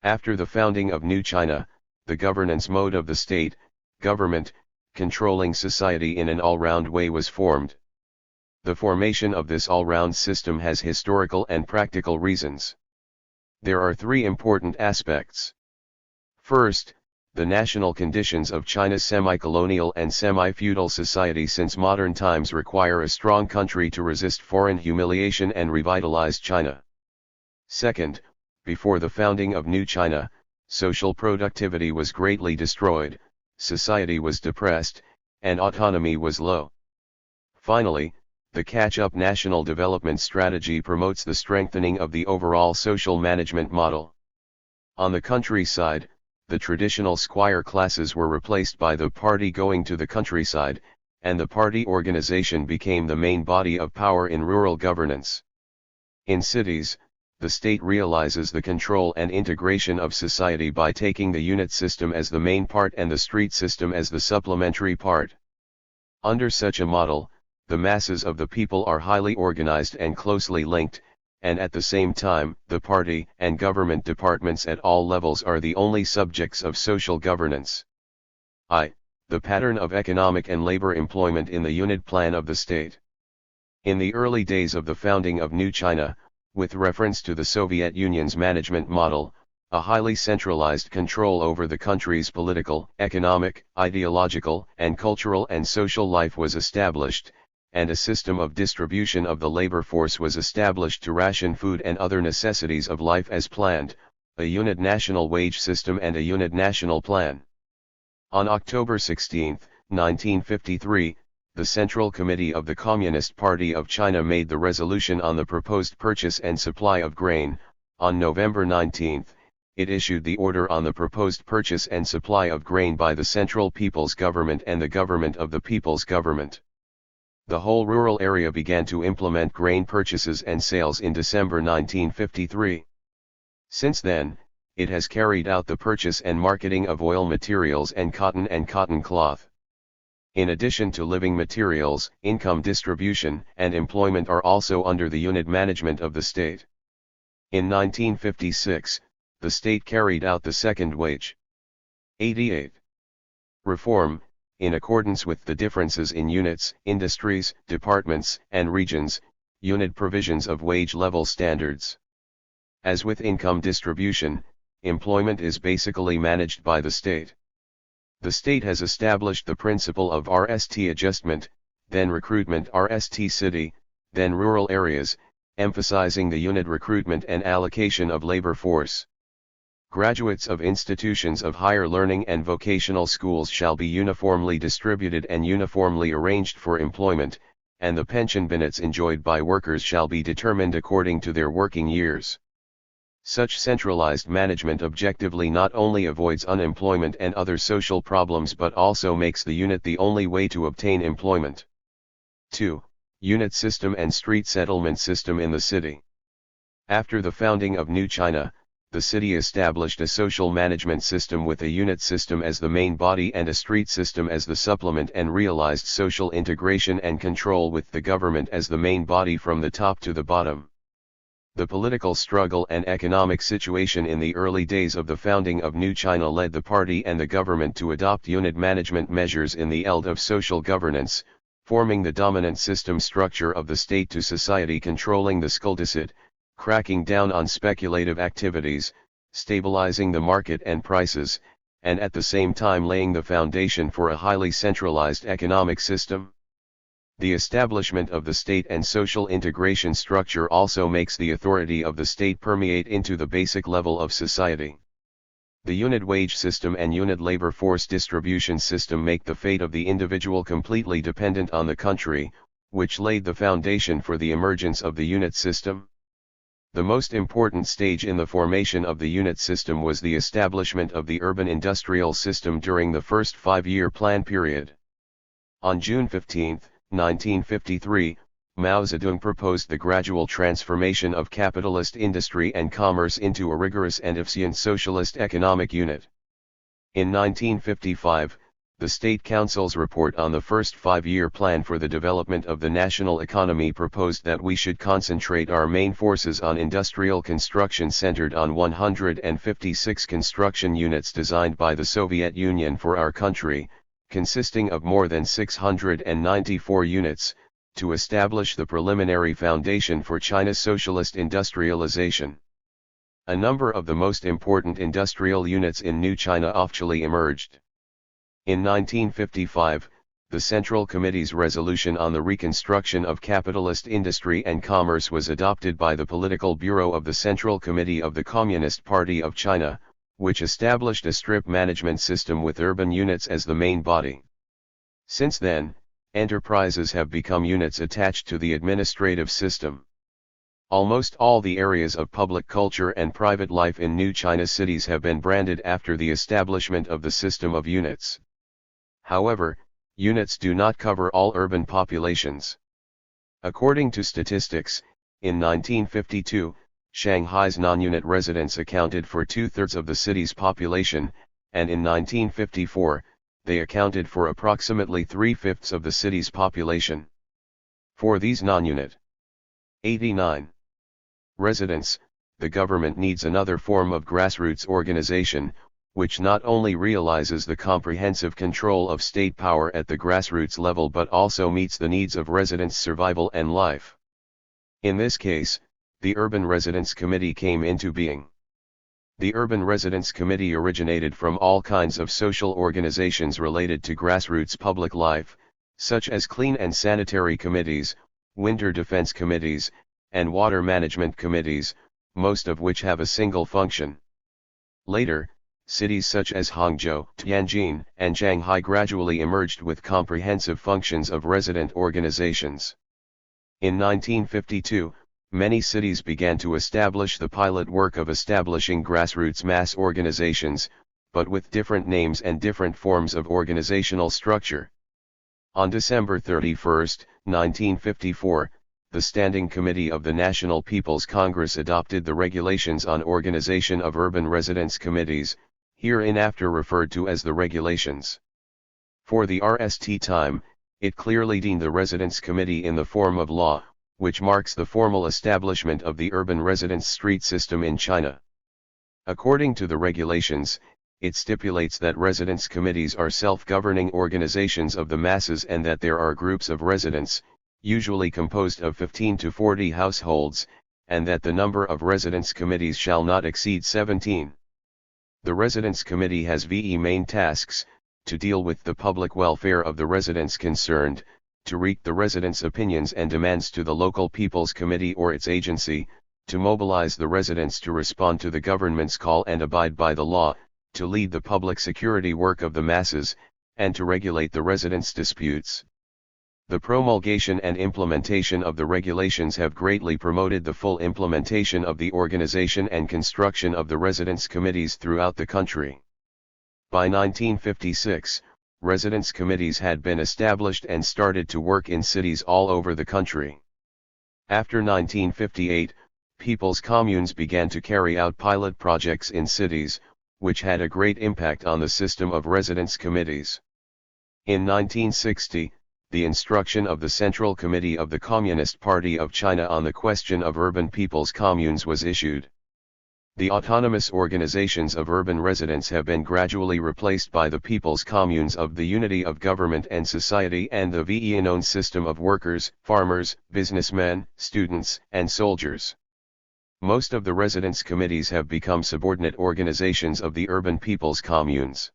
After the founding of New China, the governance mode of the state, government, controlling society in an all-round way was formed. The formation of this all-round system has historical and practical reasons. There are three important aspects. First, the national conditions of China's semi-colonial and semi-feudal society since modern times require a strong country to resist foreign humiliation and revitalize China. Second, before the founding of New China, social productivity was greatly destroyed, society was depressed, and autonomy was low. Finally, the catch-up national development strategy promotes the strengthening of the overall social management model. On the countryside, the traditional squire classes were replaced by the party going to the countryside, and the party organization became the main body of power in rural governance. In cities, the state realizes the control and integration of society by taking the unit system as the main part and the street system as the supplementary part. Under such a model, the masses of the people are highly organized and closely linked, and at the same time, the party and government departments at all levels are the only subjects of social governance. The pattern of economic and labor employment in the unit plan of the state. In the early days of the founding of New China, with reference to the Soviet Union's management model, a highly centralized control over the country's political, economic, ideological, and cultural and social life was established, and a system of distribution of the labor force was established to ration food and other necessities of life as planned, a unit national wage system and a unit national plan. On October 16, 1953, the Central Committee of the Communist Party of China made the resolution on the proposed purchase and supply of grain. On November 19, it issued the order on the proposed purchase and supply of grain by the Central People's Government and the Government of the People's Government. The whole rural area began to implement grain purchases and sales in December 1953. Since then, it has carried out the purchase and marketing of oil materials and cotton cloth. In addition to living materials, income distribution and employment are also under the unit management of the state. In 1956, the state carried out the second wage 88 reform, in accordance with the differences in units, industries, departments, and regions, unit provisions of wage level standards. As with income distribution, employment is basically managed by the state. The state has established the principle of RST adjustment, then recruitment RST city, then rural areas, emphasizing the unit recruitment and allocation of labor force. Graduates of institutions of higher learning and vocational schools shall be uniformly distributed and uniformly arranged for employment, and the pension benefits enjoyed by workers shall be determined according to their working years. Such centralized management objectively not only avoids unemployment and other social problems but also makes the unit the only way to obtain employment. 2. Unit system and street settlement system in the city. After the founding of New China, the city established a social management system with a unit system as the main body and a street system as the supplement, and realized social integration and control with the government as the main body from the top to the bottom. The political struggle and economic situation in the early days of the founding of New China led the party and the government to adopt unit management measures in the field of social governance, forming the dominant system structure of the state to society, controlling the skulddeficit, cracking down on speculative activities, stabilizing the market and prices, and at the same time laying the foundation for a highly centralized economic system. The establishment of the state and social integration structure also makes the authority of the state permeate into the basic level of society. The unit wage system and unit labor force distribution system make the fate of the individual completely dependent on the country, which laid the foundation for the emergence of the unit system. The most important stage in the formation of the unit system was the establishment of the urban industrial system during the first 5-year plan period. On June 15, 1953, Mao Zedong proposed the gradual transformation of capitalist industry and commerce into a rigorous and efficient socialist economic unit. In 1955, the State Council's report on the first 5-year plan for the development of the national economy proposed that we should concentrate our main forces on industrial construction centered on 156 construction units designed by the Soviet Union for our country, consisting of more than 694 units, to establish the preliminary foundation for China's socialist industrialization. A number of the most important industrial units in New China actually emerged. In 1955, the Central Committee's resolution on the reconstruction of capitalist industry and commerce was adopted by the Political Bureau of the Central Committee of the Communist Party of China, which established a strip management system with urban units as the main body. Since then, enterprises have become units attached to the administrative system. Almost all the areas of public culture and private life in New China cities have been branded after the establishment of the system of units. However, units do not cover all urban populations. According to statistics, in 1952, Shanghai's non-unit residents accounted for 2/3 of the city's population, and in 1954, they accounted for approximately 3/5 of the city's population. For these non-unit 89 residents, the government needs another form of grassroots organization, which not only realizes the comprehensive control of state power at the grassroots level but also meets the needs of residents' survival and life. In this case, the Urban Residence Committee came into being. The Urban Residence Committee originated from all kinds of social organizations related to grassroots public life, such as clean and sanitary committees, winter defense committees, and water management committees, most of which have a single function. Later, cities such as Hangzhou, Tianjin, and Shanghai gradually emerged with comprehensive functions of resident organizations. In 1952, many cities began to establish the pilot work of establishing grassroots mass organizations, but with different names and different forms of organizational structure. On December 31, 1954, the Standing Committee of the National People's Congress adopted the Regulations on Organization of Urban Residence Committees, hereinafter referred to as the Regulations. For the RST time, it clearly deemed the Residence Committee in the form of law, which marks the formal establishment of the urban residence street system in China. According to the regulations, it stipulates that residence committees are self-governing organizations of the masses and that there are groups of residents, usually composed of 15 to 40 households, and that the number of residence committees shall not exceed 17. The Residence Committee has VE main tasks: to deal with the public welfare of the residents concerned, to reach the residents' opinions and demands to the local People's Committee or its agency, to mobilize the residents to respond to the government's call and abide by the law, to lead the public security work of the masses, and to regulate the residents' disputes. The promulgation and implementation of the regulations have greatly promoted the full implementation of the organization and construction of the residence committees throughout the country. By 1956, residence committees had been established and started to work in cities all over the country. After 1958, people's communes began to carry out pilot projects in cities, which had a great impact on the system of residence committees. In 1960, the instruction of the Central Committee of the Communist Party of China on the question of urban people's communes was issued. The autonomous organizations of urban residents have been gradually replaced by the people's communes of the unity of government and society and the VE-known system of workers, farmers, businessmen, students, and soldiers. Most of the residence committees have become subordinate organizations of the urban people's communes.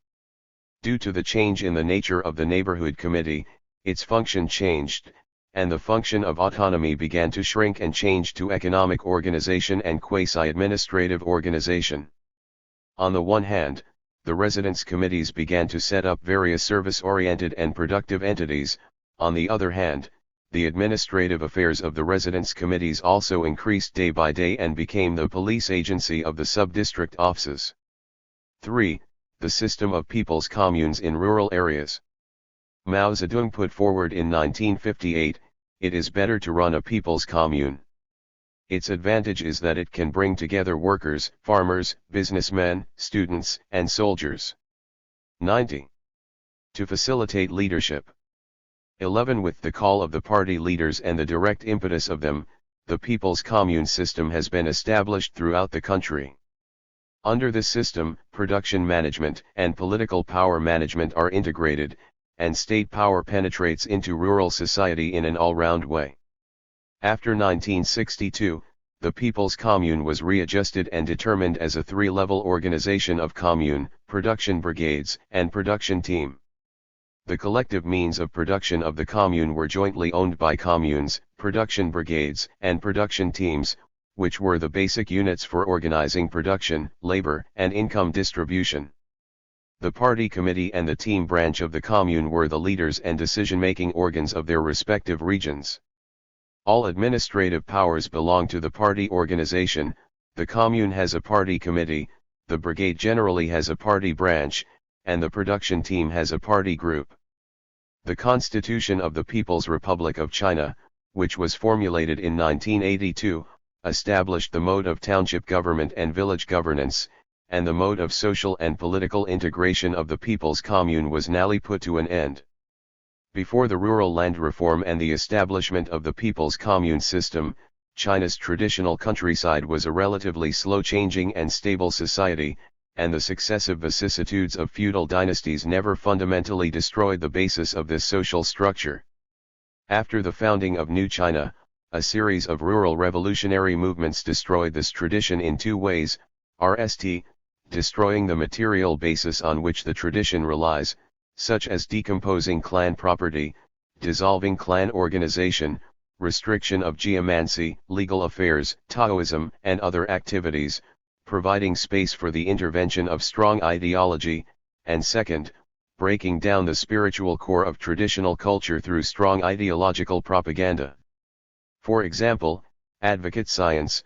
Due to the change in the nature of the neighborhood committee, its function changed, and the function of autonomy began to shrink and change to economic organization and quasi-administrative organization. On the one hand, the residence committees began to set up various service-oriented and productive entities. On the other hand, the administrative affairs of the residence committees also increased day by day and became the police agency of the sub-district offices. 3. The system of people's communes in rural areas. Mao Zedong put forward in 1958, "It is better to run a people's commune. Its advantage is that it can bring together workers, farmers, businessmen, students, and soldiers." 90. To facilitate leadership. 11. With the call of the party leaders and the direct impetus of them, the people's commune system has been established throughout the country. Under this system, production management and political power management are integrated, and state power penetrates into rural society in an all-round way. After 1962, the People's Commune was readjusted and determined as a three-level organization of commune, production brigades, and production team. The collective means of production of the commune were jointly owned by communes, production brigades, and production teams, which were the basic units for organizing production, labor, and income distribution. The party committee and the team branch of the commune were the leaders and decision-making organs of their respective regions. All administrative powers belong to the party organization. The commune has a party committee, the brigade generally has a party branch, and the production team has a party group. The Constitution of the People's Republic of China, which was formulated in 1982, established the mode of township government and village governance, and the mode of social and political integration of the people's commune was newly put to an end. Before the rural land reform and the establishment of the people's commune system, China's traditional countryside was a relatively slow-changing and stable society, and the successive vicissitudes of feudal dynasties never fundamentally destroyed the basis of this social structure. After the founding of New China, a series of rural revolutionary movements destroyed this tradition in two ways: RST, destroying the material basis on which the tradition relies, such as decomposing clan property, dissolving clan organization, restriction of geomancy, legal affairs, Taoism, and other activities, providing space for the intervention of strong ideology, and second, breaking down the spiritual core of traditional culture through strong ideological propaganda. For example, advocate science,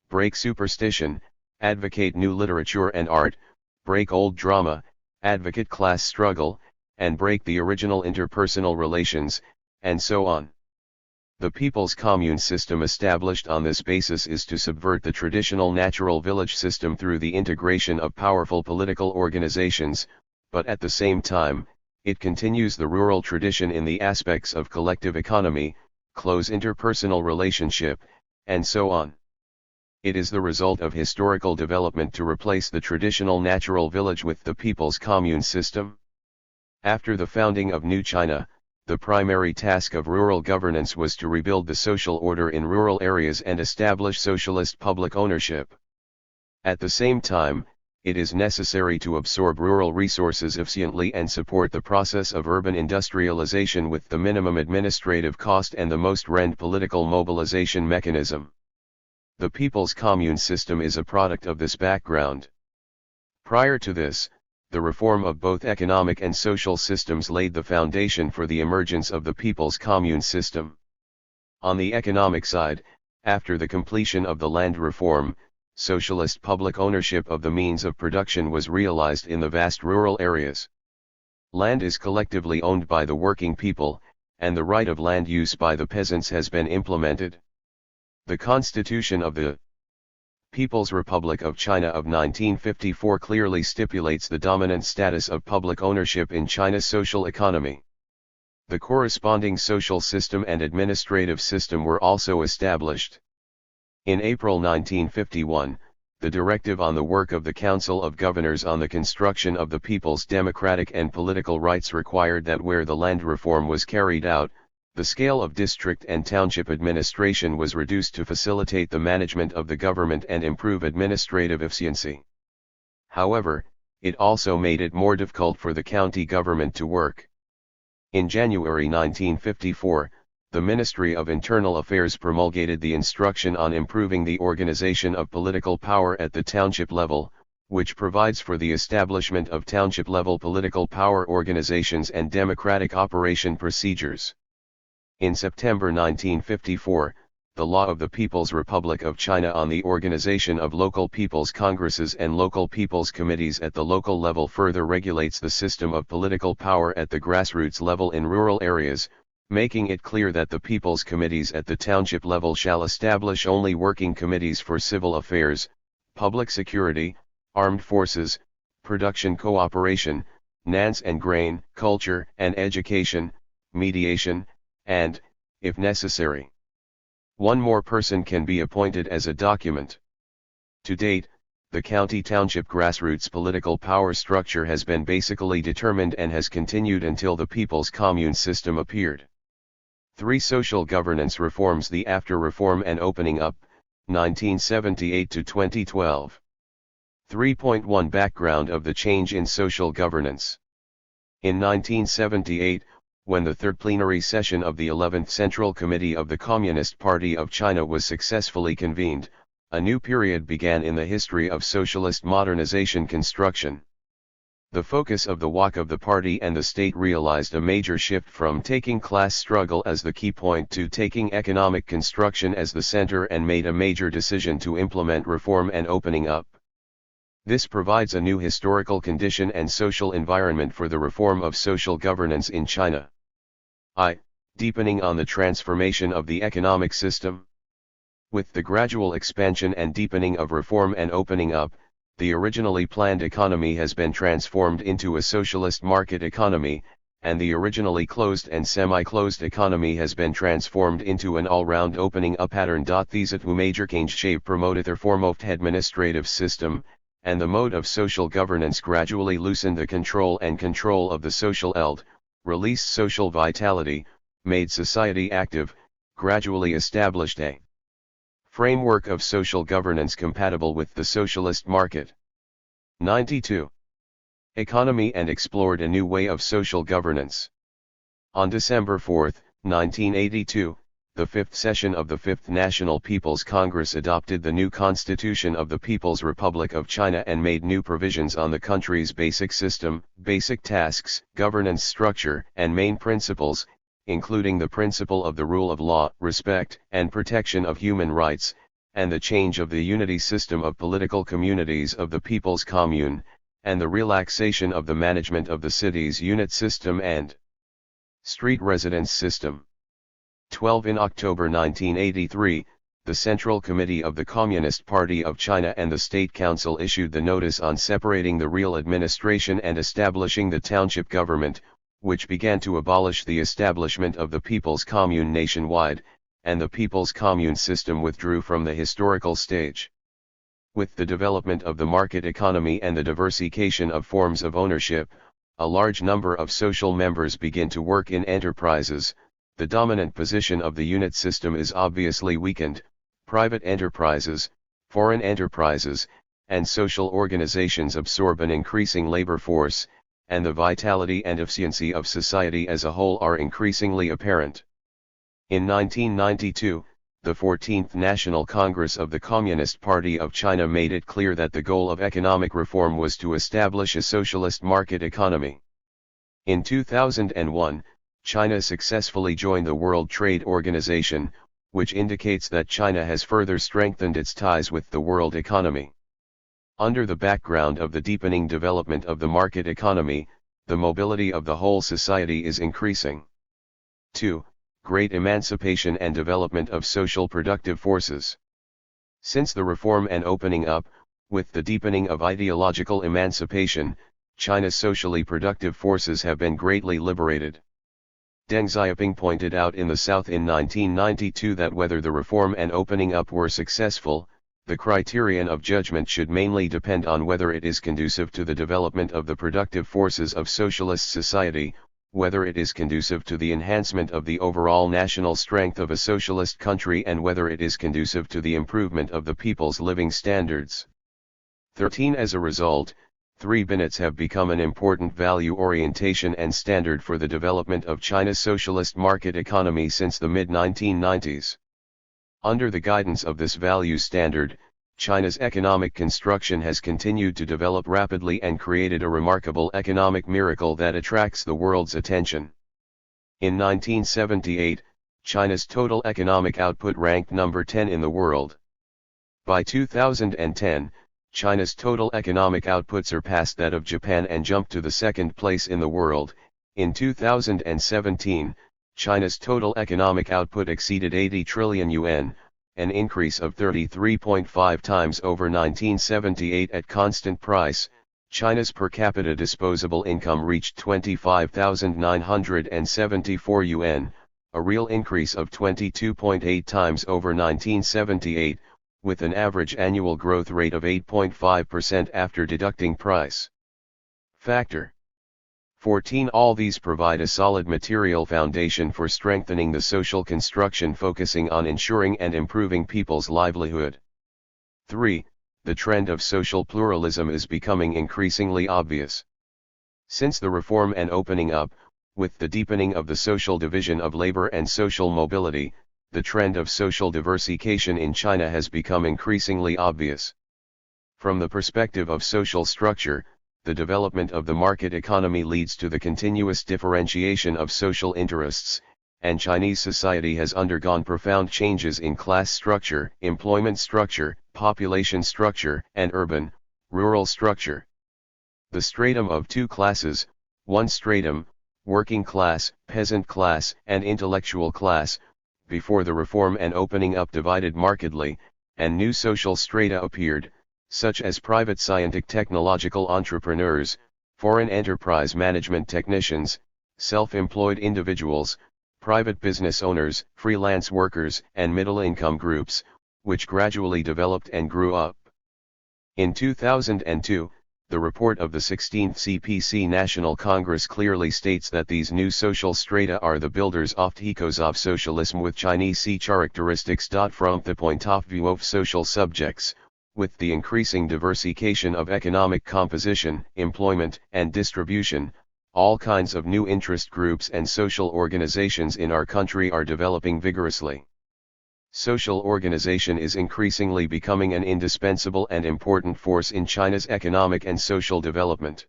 break superstition, advocate new literature and art, break old drama, advocate class struggle, and break the original interpersonal relations, and so on. The People's Commune system established on this basis is to subvert the traditional natural village system through the integration of powerful political organizations, but at the same time, it continues the rural tradition in the aspects of collective economy, close interpersonal relationship, and so on. It is the result of historical development to replace the traditional natural village with the People's Commune system. After the founding of New China, the primary task of rural governance was to rebuild the social order in rural areas and establish socialist public ownership. At the same time, it is necessary to absorb rural resources efficiently and support the process of urban industrialization with the minimum administrative cost and the most rent political mobilization mechanism. The People's Commune system is a product of this background. Prior to this, the reform of both economic and social systems laid the foundation for the emergence of the People's Commune system. On the economic side, after the completion of the land reform, socialist public ownership of the means of production was realized in the vast rural areas. Land is collectively owned by the working people, and the right of land use by the peasants has been implemented. The Constitution of the People's Republic of China of 1954 clearly stipulates the dominant status of public ownership in China's social economy. The corresponding social system and administrative system were also established. In April 1951, the directive on the work of the Council of Governors on the construction of the people's democratic and political rights required that where the land reform was carried out, the scale of district and township administration was reduced to facilitate the management of the government and improve administrative efficiency. However, it also made it more difficult for the county government to work. In January 1954, the Ministry of Internal Affairs promulgated the Instruction on Improving the Organization of Political Power at the Township Level, which provides for the establishment of township-level political power organizations and democratic operation procedures. In September 1954, the Law of the People's Republic of China on the Organization of Local People's Congresses and Local People's Committees at the local level further regulates the system of political power at the grassroots level in rural areas, making it clear that the People's Committees at the township level shall establish only working committees for civil affairs, public security, armed forces, production cooperation, finance and grain, culture and education, mediation, and, if necessary, one more person can be appointed as a document. To date, the county-township grassroots political power structure has been basically determined and has continued until the People's Commune system appeared. 3 Social governance reforms: the After Reform and Opening Up, 1978 to 2012. 3.1 Background of the change in social governance. In 1978, when the third plenary session of the 11th Central Committee of the Communist Party of China was successfully convened, a new period began in the history of socialist modernization construction. The focus of the walk of the party and the state realized a major shift from taking class struggle as the key point to taking economic construction as the center, and made a major decision to implement reform and opening up. This provides a new historical condition and social environment for the reform of social governance in China. Deepening on the transformation of the economic system. With the gradual expansion and deepening of reform and opening up, the originally planned economy has been transformed into a socialist market economy, and the originally closed and semi-closed economy has been transformed into an all-round opening up pattern. These two major change shape promoted the reform of the administrative system, and the mode of social governance gradually loosened the control of the social eld, released social vitality, made society active, gradually established a framework of social governance compatible with the socialist market. 92. Economy and explored a new way of social governance. On December 4, 1982, the fifth session of the Fifth National People's Congress adopted the new Constitution of the People's Republic of China and made new provisions on the country's basic system, basic tasks, governance structure, and main principles, including the principle of the rule of law, respect and protection of human rights, and the change of the unity system of political communities of the People's Commune, and the relaxation of the management of the city's unit system and street residence system. 12. In October 1983, the Central Committee of the Communist Party of China and the State Council issued the notice on separating the real administration and establishing the township government, which began to abolish the establishment of the People's Commune nationwide, and the People's Commune system withdrew from the historical stage. With the development of the market economy and the diversification of forms of ownership, a large number of social members begin to work in enterprises. The dominant position of the unit system is obviously weakened. Private enterprises, foreign enterprises, and social organizations absorb an increasing labor force, and the vitality and efficiency of society as a whole are increasingly apparent. In 1992, the 14th National Congress of the Communist Party of China made it clear that the goal of economic reform was to establish a socialist market economy. In 2001, China successfully joined the World Trade Organization, which indicates that China has further strengthened its ties with the world economy. Under the background of the deepening development of the market economy, the mobility of the whole society is increasing. 2. Great emancipation and development of social productive forces. Since the reform and opening up, with the deepening of ideological emancipation, China's socially productive forces have been greatly liberated. Deng Xiaoping pointed out in the South in 1992 that whether the reform and opening up were successful, the criterion of judgment should mainly depend on whether it is conducive to the development of the productive forces of socialist society, whether it is conducive to the enhancement of the overall national strength of a socialist country, and whether it is conducive to the improvement of the people's living standards. 13. As a result, 3 minutes have become an important value orientation and standard for the development of China's socialist market economy since the mid-1990s. Under the guidance of this value standard, China's economic construction has continued to develop rapidly and created a remarkable economic miracle that attracts the world's attention. In 1978, China's total economic output ranked number 10 in the world. By 2010, China's total economic output surpassed that of Japan and jumped to the second place in the world. In 2017, China's total economic output exceeded 80 trillion yuan, an increase of 33.5 times over 1978 at constant price. China's per capita disposable income reached 25,974 yuan, a real increase of 22.8 times over 1978, with an average annual growth rate of 8.5% after deducting price factor. 14. All these provide a solid material foundation for strengthening the social construction, focusing on ensuring and improving people's livelihood. 3. The trend of social pluralism is becoming increasingly obvious. Since the reform and opening up, with the deepening of the social division of labor and social mobility, the trend of social diversification in China has become increasingly obvious. From the perspective of social structure, the development of the market economy leads to the continuous differentiation of social interests, and Chinese society has undergone profound changes in class structure, employment structure, population structure, and urban, rural structure. The stratum of 2 classes, one stratum, working class, peasant class, and intellectual class, before the reform and opening up divided markedly, and new social strata appeared, such as private scientific technological entrepreneurs, foreign enterprise management technicians, self-employed individuals, private business owners, freelance workers, and middle-income groups, which gradually developed and grew up. In 2002, the report of the 16th CPC National Congress clearly states that these new social strata are the builders of socialism with Chinese characteristics. From the point of view of social subjects, with the increasing diversification of economic composition, employment, and distribution, all kinds of new interest groups and social organizations in our country are developing vigorously. Social organization is increasingly becoming an indispensable and important force in China's economic and social development.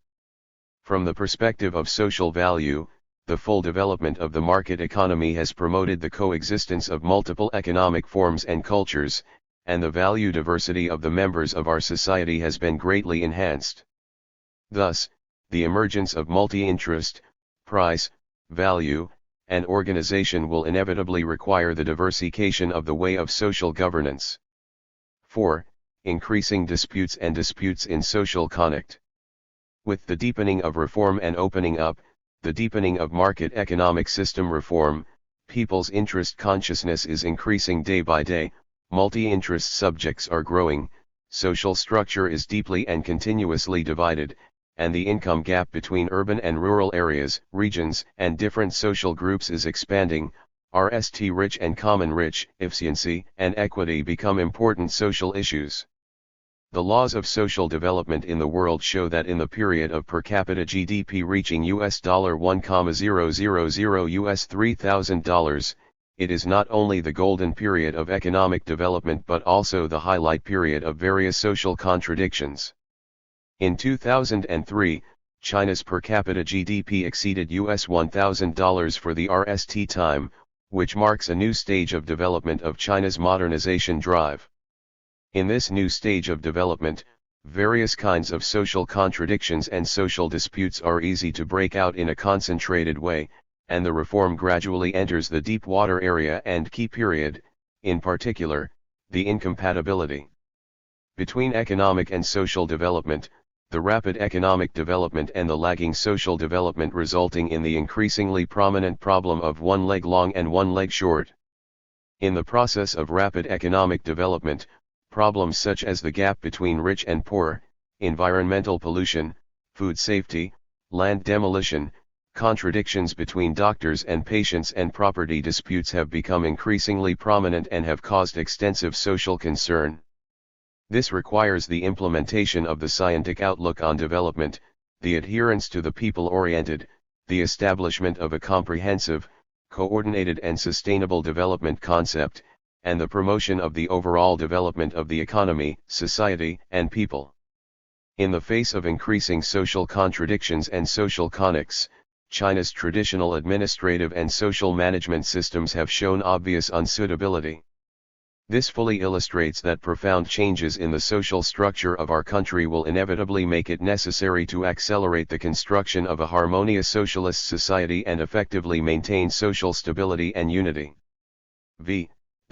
From the perspective of social value, the full development of the market economy has promoted the coexistence of multiple economic forms and cultures, and the value diversity of the members of our society has been greatly enhanced. Thus, the emergence of multi-interest, price, value, and organization will inevitably require the diversification of the way of social governance. 4. Increasing disputes and disputes in social conduct. With the deepening of reform and opening up, the deepening of market economic system reform, people's interest consciousness is increasing day by day, multi-interest subjects are growing, social structure is deeply and continuously divided, and the income gap between urban and rural areas, regions, and different social groups is expanding. Rich and common rich, efficiency and equity become important social issues. The laws of social development in the world show that in the period of per capita GDP reaching $1,000 $3,000, it is not only the golden period of economic development but also the highlight period of various social contradictions. In 2003, China's per capita GDP exceeded $1,000 for the RST time, which marks a new stage of development of China's modernization drive. In this new stage of development, various kinds of social contradictions and social disputes are easy to break out in a concentrated way, and the reform gradually enters the deep water area and key period, in particular, the incompatibility between economic and social development, the rapid economic development and the lagging social development resulting in the increasingly prominent problem of one leg long and one leg short. In the process of rapid economic development, problems such as the gap between rich and poor, environmental pollution, food safety, land demolition, contradictions between doctors and patients and property disputes have become increasingly prominent and have caused extensive social concern. This requires the implementation of the scientific outlook on development, the adherence to the people-oriented, the establishment of a comprehensive, coordinated and sustainable development concept, and the promotion of the overall development of the economy, society, and people. In the face of increasing social contradictions and social conflicts, China's traditional administrative and social management systems have shown obvious unsuitability. This fully illustrates that profound changes in the social structure of our country will inevitably make it necessary to accelerate the construction of a harmonious socialist society and effectively maintain social stability and unity. The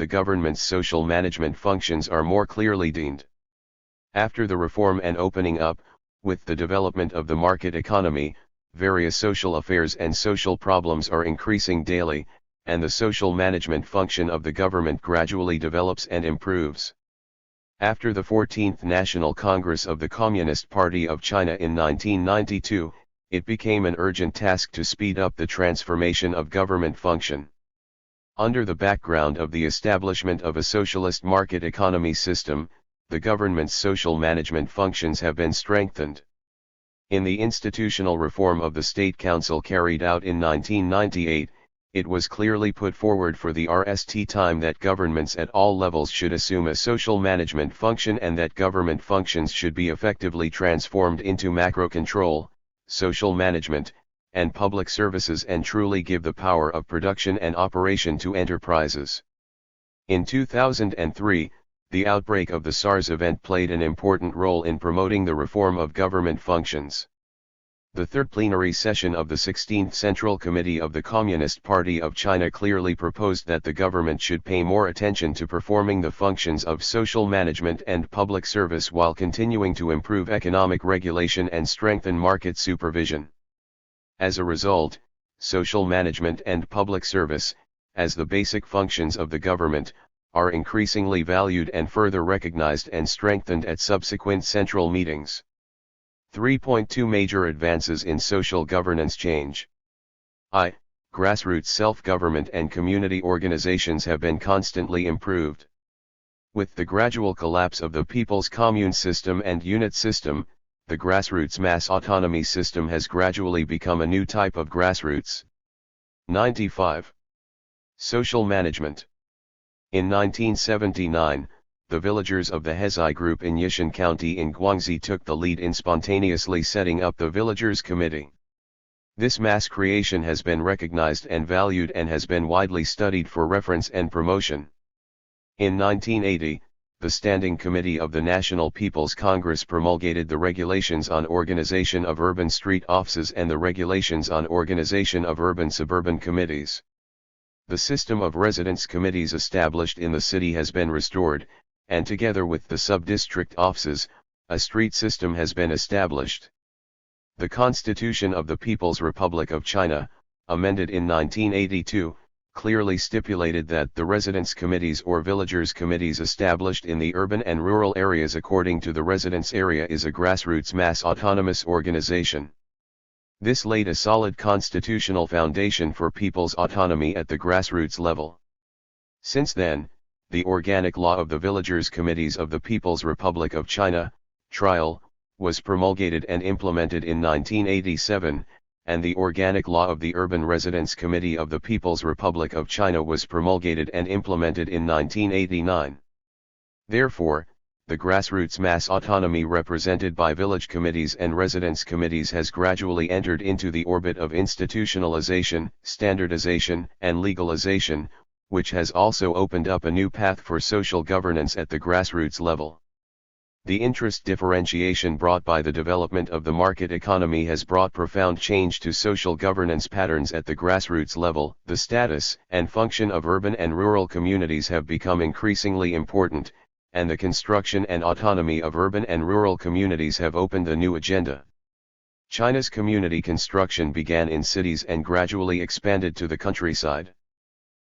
government's social management functions are more clearly defined. After the reform and opening up, with the development of the market economy, various social affairs and social problems are increasing daily, and the social management function of the government gradually develops and improves. After the 14th National Congress of the Communist Party of China in 1992, it became an urgent task to speed up the transformation of government function. Under the background of the establishment of a socialist market economy system, the government's social management functions have been strengthened. In the institutional reform of the State Council carried out in 1998, it was clearly put forward for the RST time that governments at all levels should assume a social management function and that government functions should be effectively transformed into macro control, social management, and public services and truly give the power of production and operation to enterprises. In 2003, the outbreak of the SARS event played an important role in promoting the reform of government functions. The third plenary session of the 16th Central Committee of the Communist Party of China clearly proposed that the government should pay more attention to performing the functions of social management and public service while continuing to improve economic regulation and strengthen market supervision. As a result, social management and public service, as the basic functions of the government, are increasingly valued and further recognized and strengthened at subsequent central meetings. 3.2 Major advances in social governance change. Grassroots self-government and community organizations have been constantly improved. With the gradual collapse of the people's commune system and unit system, the grassroots mass autonomy system has gradually become a new type of grassroots. 95. Social management. In 1979, the villagers of the Hezai group in Yishan County in Guangxi took the lead in spontaneously setting up the Villagers Committee. This mass creation has been recognized and valued and has been widely studied for reference and promotion. In 1980, the Standing Committee of the National People's Congress promulgated the Regulations on Organization of Urban Street Offices and the Regulations on Organization of Urban-Suburban Committees. The system of residence committees established in the city has been restored, and together with the sub-district offices, a street system has been established. The Constitution of the People's Republic of China, amended in 1982, clearly stipulated that the residence committees or villagers committees established in the urban and rural areas according to the residence area is a grassroots mass autonomous organization. This laid a solid constitutional foundation for people's autonomy at the grassroots level. Since then, the Organic Law of the Villagers Committees of the People's Republic of China, THIRD, was promulgated and implemented in 1987, and the Organic Law of the Urban Residence Committee of the People's Republic of China was promulgated and implemented in 1989. Therefore, the grassroots mass autonomy represented by village committees and residence committees has gradually entered into the orbit of institutionalization, standardization, and legalization, which has also opened up a new path for social governance at the grassroots level. The interest differentiation brought by the development of the market economy has brought profound change to social governance patterns at the grassroots level. The status and function of urban and rural communities have become increasingly important, and the construction and autonomy of urban and rural communities have opened a new agenda. China's community construction began in cities and gradually expanded to the countryside.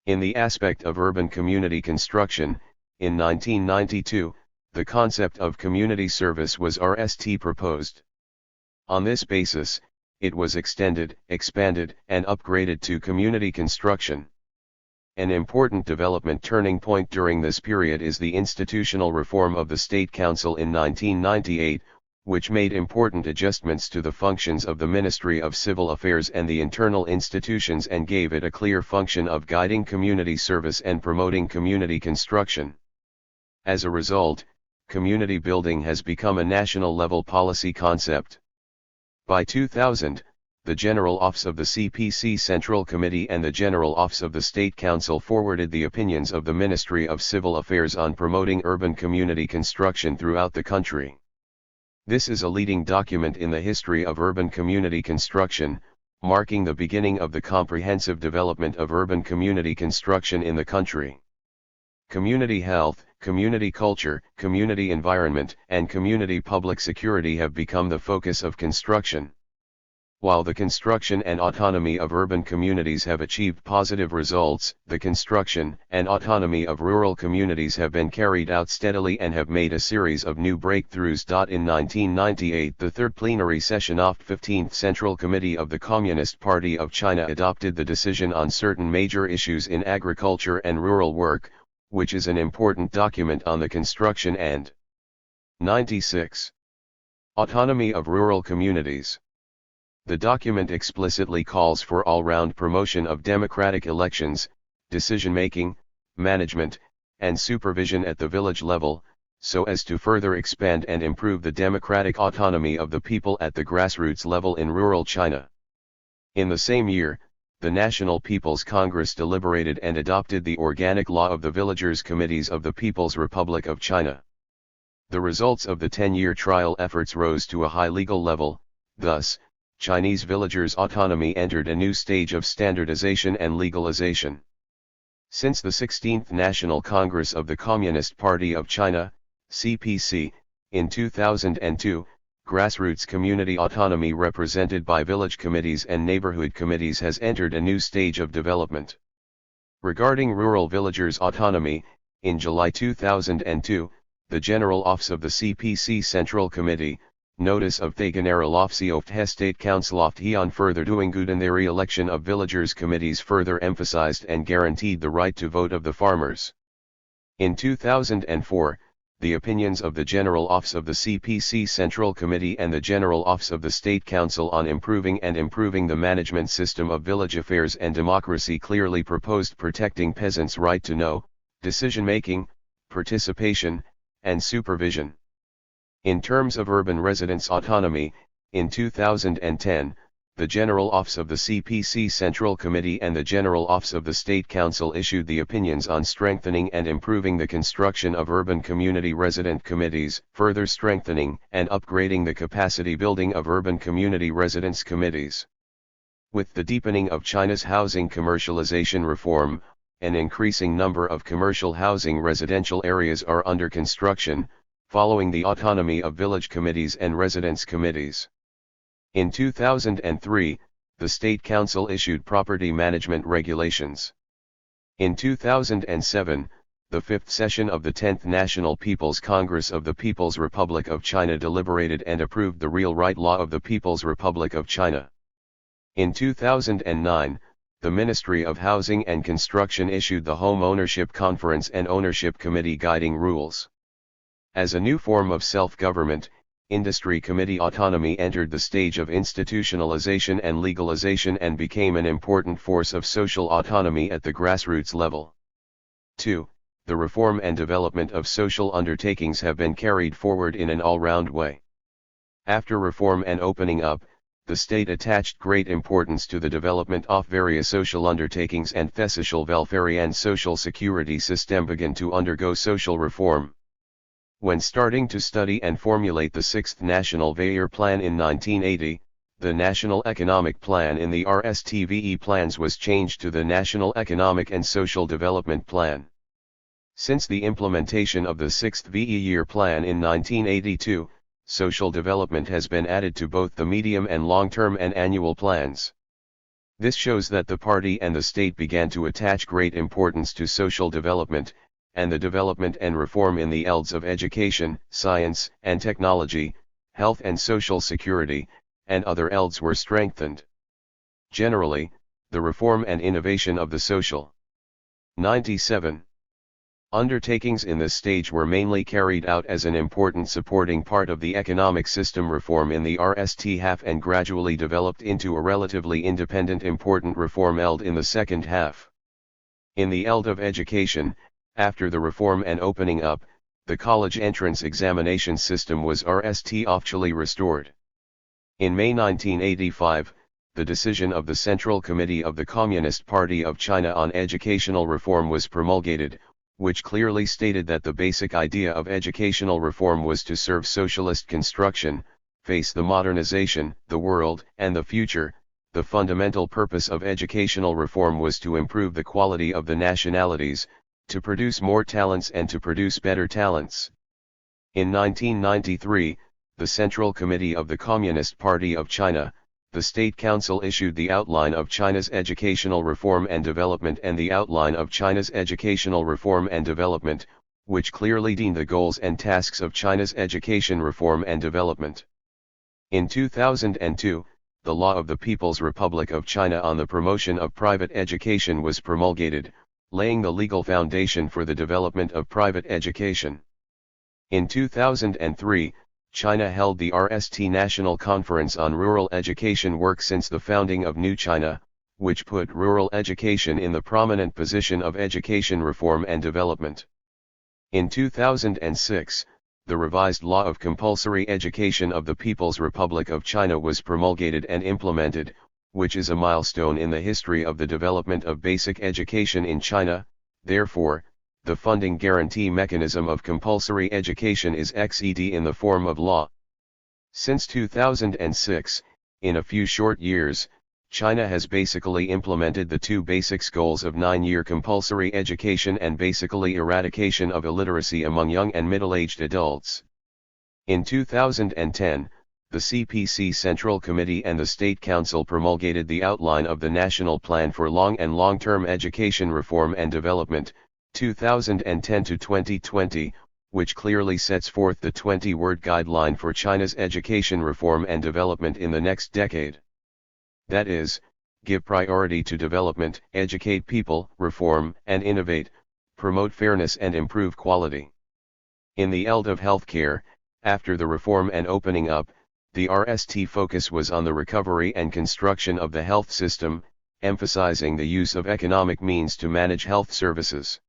In the aspect of urban community construction, in 1992, the concept of community service was proposed. On this basis, it was extended, expanded, and upgraded to community construction. An important development turning point during this period is the institutional reform of the State Council in 1998, which made important adjustments to the functions of the Ministry of Civil Affairs and the internal institutions and gave it a clear function of guiding community service and promoting community construction. As a result, community building has become a national-level policy concept. By 2000, the General Office of the CPC Central Committee and the General Office of the State Council forwarded the opinions of the Ministry of Civil Affairs on promoting urban community construction throughout the country. This is a leading document in the history of urban community construction, marking the beginning of the comprehensive development of urban community construction in the country. Community health, community culture, community environment, and community public security have become the focus of construction. While the construction and autonomy of urban communities have achieved positive results, the construction and autonomy of rural communities have been carried out steadily and have made a series of new breakthroughs. In 1998, the third plenary session of the 15th Central Committee of the Communist Party of China adopted the decision on certain major issues in agriculture and rural work, which is an important document on the construction and 96. Autonomy of rural communities. The document explicitly calls for all-round promotion of democratic elections, decision-making, management, and supervision at the village level, so as to further expand and improve the democratic autonomy of the people at the grassroots level in rural China. In the same year, the National People's Congress deliberated and adopted the Organic Law of the Villagers Committees of the People's Republic of China. The results of the 10-year trial efforts rose to a high legal level. Thus, Chinese villagers' autonomy entered a new stage of standardization and legalization. Since the 16th National Congress of the Communist Party of China, CPC, in 2002, grassroots community autonomy represented by village committees and neighborhood committees has entered a new stage of development. Regarding rural villagers' autonomy, In July 2002, the General Office of the CPC Central Committee, Notice of the General Office of the State Council of the further doing good in the re-election of villagers committees further emphasized and guaranteed the right to vote of the farmers. In 2004, the opinions of the General Office of the CPC Central Committee and the General Office of the State Council on improving the management system of village affairs and democracy clearly proposed protecting peasants' right to know, decision-making, participation, and supervision. In terms of urban residents' autonomy, in 2010, the General Office of the CPC Central Committee and the General Office of the State Council issued the opinions on strengthening and improving the construction of urban community resident committees, further strengthening and upgrading the capacity building of urban community residence committees. With the deepening of China's housing commercialization reform, an increasing number of commercial housing residential areas are under construction, following the autonomy of village committees and residence committees. In 2003, the State Council issued property management regulations. In 2007, the fifth session of the 10th National People's Congress of the People's Republic of China deliberated and approved the Real Right Law of the People's Republic of China. In 2009, the Ministry of Housing and Construction issued the Home Ownership Conference and Ownership Committee Guiding Rules. As a new form of self-government, industry committee autonomy entered the stage of institutionalization and legalization and became an important force of social autonomy at the grassroots level. 2. The reform and development of social undertakings have been carried forward in an all-round way. After reform and opening up, the state attached great importance to the development of various social undertakings and the social welfare and social security system began to undergo social reform. When starting to study and formulate the 6th National Welfare Plan in 1980, the National Economic Plan in the RSTVE plans was changed to the National Economic and Social Development Plan. Since the implementation of the 6th VE-year plan in 1982, social development has been added to both the medium and long-term and annual plans. This shows that the party and the state began to attach great importance to social development, and the development and reform in the fields of education, science and technology, health and social security, and other fields were strengthened. Generally, the reform and innovation of the social 97 undertakings in this stage were mainly carried out as an important supporting part of the economic system reform in the RST half and gradually developed into a relatively independent important reform field in the second half. In the field of education, after the reform and opening up, the college entrance examination system was RST officially restored. In May 1985, the decision of the Central Committee of the Communist Party of China on educational reform was promulgated, which clearly stated that the basic idea of educational reform was to serve socialist construction, face the modernization, the world, and the future. The fundamental purpose of educational reform was to improve the quality of the nationalities, to produce more talents and to produce better talents. In 1993, the Central Committee of the Communist Party of China, the State Council issued the outline of China's educational reform and development and the outline of China's educational reform and development, which clearly defined the goals and tasks of China's education reform and development. In 2002, the Law of the People's Republic of China on the promotion of private education was promulgated, laying the legal foundation for the development of private education. In 2003, China held the RST National Conference on Rural Education Work since the founding of New China, which put rural education in the prominent position of education reform and development. In 2006, the revised Law of Compulsory Education of the People's Republic of China was promulgated and implemented, which is a milestone in the history of the development of basic education in China. Therefore, the funding guarantee mechanism of compulsory education is XED in the form of law. Since 2006, in a few short years, China has basically implemented the two basics goals of 9-year compulsory education and basically eradication of illiteracy among young and middle-aged adults. In 2010, the CPC Central Committee and the State Council promulgated the outline of the National Plan for Long and Long-Term Education Reform and Development, 2010 to 2020, which clearly sets forth the 20-word guideline for China's education reform and development in the next decade. That is, give priority to development, educate people, reform and innovate, promote fairness and improve quality. In the field of healthcare, after the reform and opening up, the RST focus was on the recovery and construction of the health system, emphasizing the use of economic means to manage health services.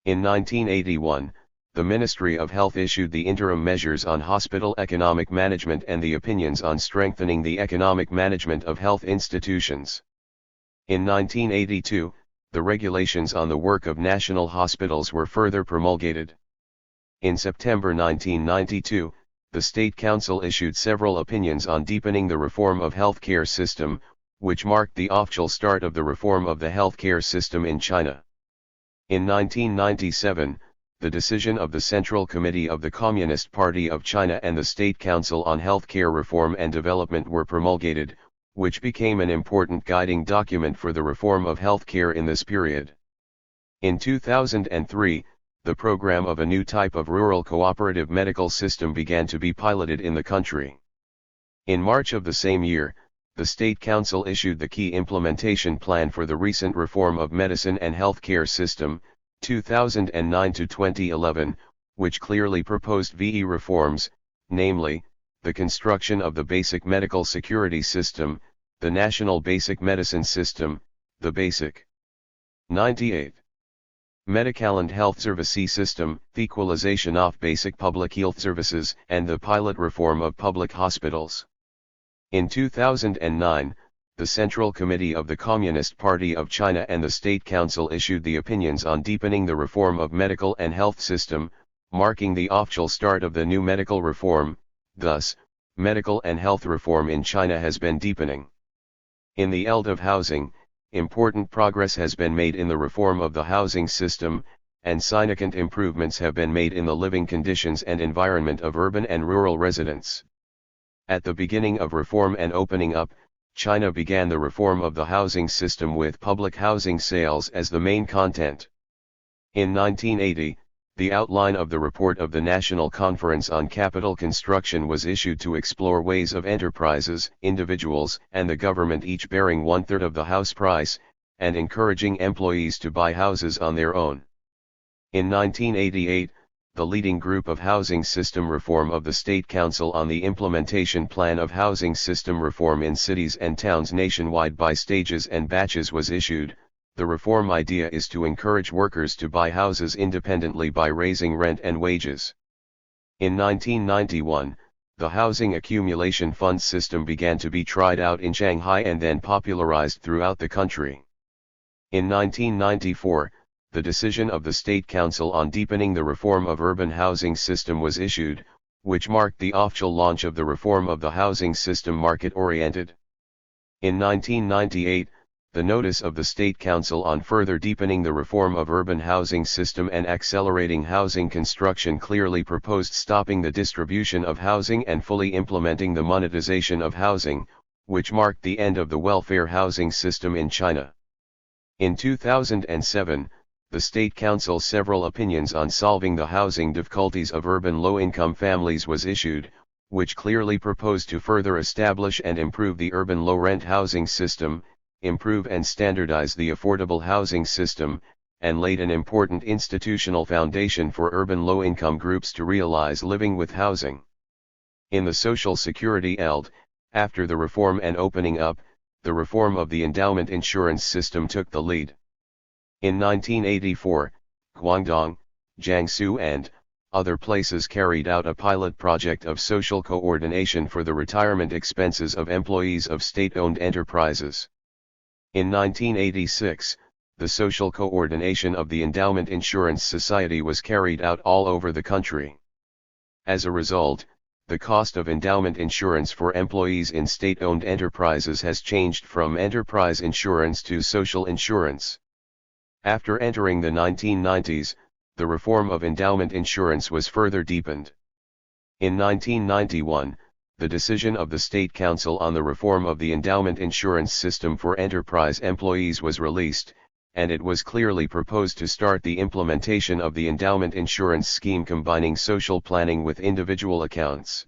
In 1981, the Ministry of Health issued the interim measures on hospital economic management and the opinions on strengthening the economic management of health institutions. In 1982, the regulations on the work of national hospitals were further promulgated. In September 1992, the State Council issued several opinions on deepening the reform of healthcare system, which marked the official start of the reform of the healthcare system in China. In 1997, the decision of the Central Committee of the Communist Party of China and the State Council on Healthcare Reform and Development were promulgated, which became an important guiding document for the reform of healthcare in this period. In 2003, the program of a new type of rural cooperative medical system began to be piloted in the country. In March of the same year, the State Council issued the key implementation plan for the recent reform of medicine and healthcare system, 2009 to 2011, which clearly proposed VE reforms, namely, the construction of the Basic Medical Security System, the National Basic Medicine System, the Basic 98 Medical and Health Service System, the equalization of basic public health services, and the pilot reform of public hospitals. In 2009, the Central Committee of the Communist Party of China and the State Council issued the opinions on deepening the reform of medical and health system, marking the official start of the new medical reform. Thus, medical and health reform in China has been deepening. In the field of housing, important progress has been made in the reform of the housing system, and significant improvements have been made in the living conditions and environment of urban and rural residents. At the beginning of reform and opening up, China began the reform of the housing system with public housing sales as the main content. In 1980, the outline of the report of the National Conference on Capital Construction was issued to explore ways of enterprises, individuals, and the government each bearing one-third of the house price, and encouraging employees to buy houses on their own. In 1988, the leading group of housing system reform of the State Council on the implementation plan of housing system reform in cities and towns nationwide by stages and batches was issued. The reform idea is to encourage workers to buy houses independently by raising rent and wages. In 1991, the Housing Accumulation Fund system began to be tried out in Shanghai and then popularized throughout the country. In 1994, the decision of the State Council on deepening the reform of urban housing system was issued, which marked the official launch of the reform of the housing system market-oriented. In 1998, the notice of the State Council on further deepening the reform of urban housing system and accelerating housing construction clearly proposed stopping the distribution of housing and fully implementing the monetization of housing, which marked the end of the welfare housing system in China. In 2007, the State Council's several opinions on solving the housing difficulties of urban low-income families was issued, which clearly proposed to further establish and improve the urban low-rent housing system, improve and standardize the affordable housing system, and laid an important institutional foundation for urban low-income groups to realize living with housing. In the Social Security field, after the reform and opening up, the reform of the endowment insurance system took the lead. In 1984, Guangdong, Jiangsu and other places carried out a pilot project of social coordination for the retirement expenses of employees of state-owned enterprises. In 1986, the social coordination of the Endowment Insurance Society was carried out all over the country. As a result, the cost of endowment insurance for employees in state-owned enterprises has changed from enterprise insurance to social insurance. After entering the 1990s, the reform of endowment insurance was further deepened. In 1991, the decision of the State Council on the reform of the endowment insurance system for enterprise employees was released, and it was clearly proposed to start the implementation of the endowment insurance scheme combining social planning with individual accounts.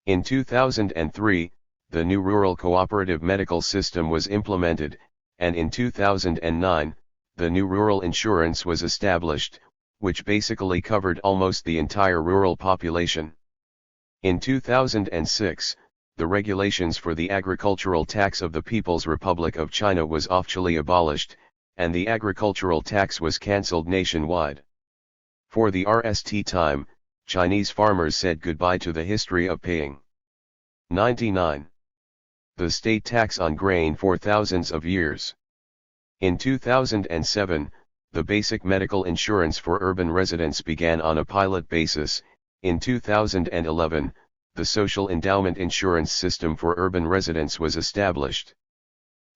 In 2003, the new rural cooperative medical system was implemented, and in 2009, the new rural insurance was established, which basically covered almost the entire rural population. In 2006, the regulations for the agricultural tax of the People's Republic of China was officially abolished, and the agricultural tax was cancelled nationwide. For the RST time, Chinese farmers said goodbye to the history of paying 99. The state tax on grain for thousands of years. In 2007, the basic medical insurance for urban residents began on a pilot basis. In 2011, the social endowment insurance system for urban residents was established.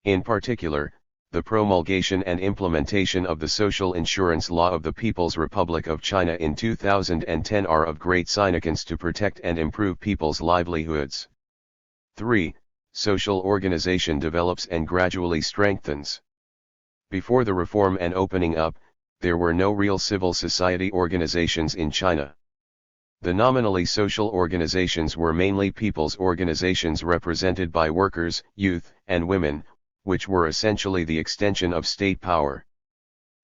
In particular, the promulgation and implementation of the social insurance law of the People's Republic of China in 2010 are of great significance to protect and improve people's livelihoods. 3. Social organization develops and gradually strengthens. Before the reform and opening up, there were no real civil society organizations in China. The nominally social organizations were mainly people's organizations represented by workers, youth, and women, which were essentially the extension of state power.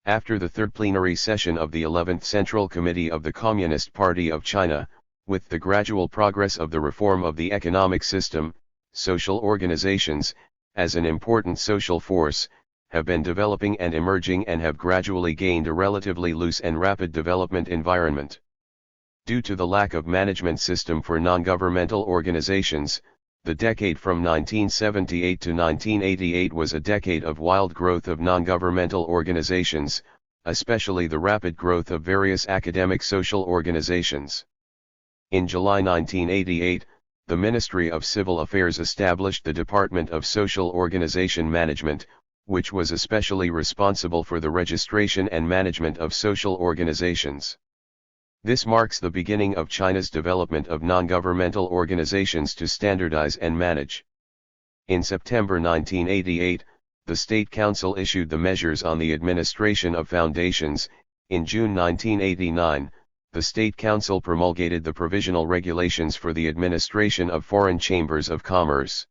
After the third plenary session of the 11th Central Committee of the Communist Party of China, with the gradual progress of the reform of the economic system, social organizations, as an important social force, have been developing and emerging and have gradually gained a relatively loose and rapid development environment. Due to the lack of management system for non-governmental organizations, the decade from 1978 to 1988 was a decade of wild growth of non-governmental organizations, especially the rapid growth of various academic social organizations. In July 1988, the Ministry of Civil Affairs established the Department of Social Organization Management, which was especially responsible for the registration and management of social organizations. This marks the beginning of China's development of non-governmental organizations to standardize and manage. In September 1988, the State Council issued the measures on the administration of foundations. In June 1989, the State Council promulgated the provisional regulations for the administration of foreign chambers of commerce.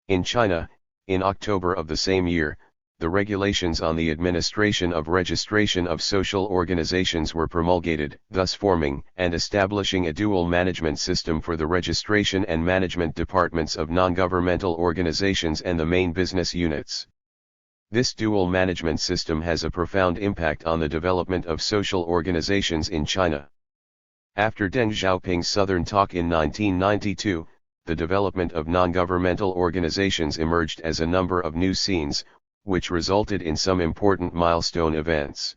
In China, in October of the same year, the regulations on the administration of registration of social organizations were promulgated, thus forming and establishing a dual management system for the registration and management departments of non-governmental organizations and the main business units. This dual management system has a profound impact on the development of social organizations in China. After Deng Xiaoping's Southern Talk in 1992, the development of non-governmental organizations emerged as a number of new scenes, which resulted in some important milestone events.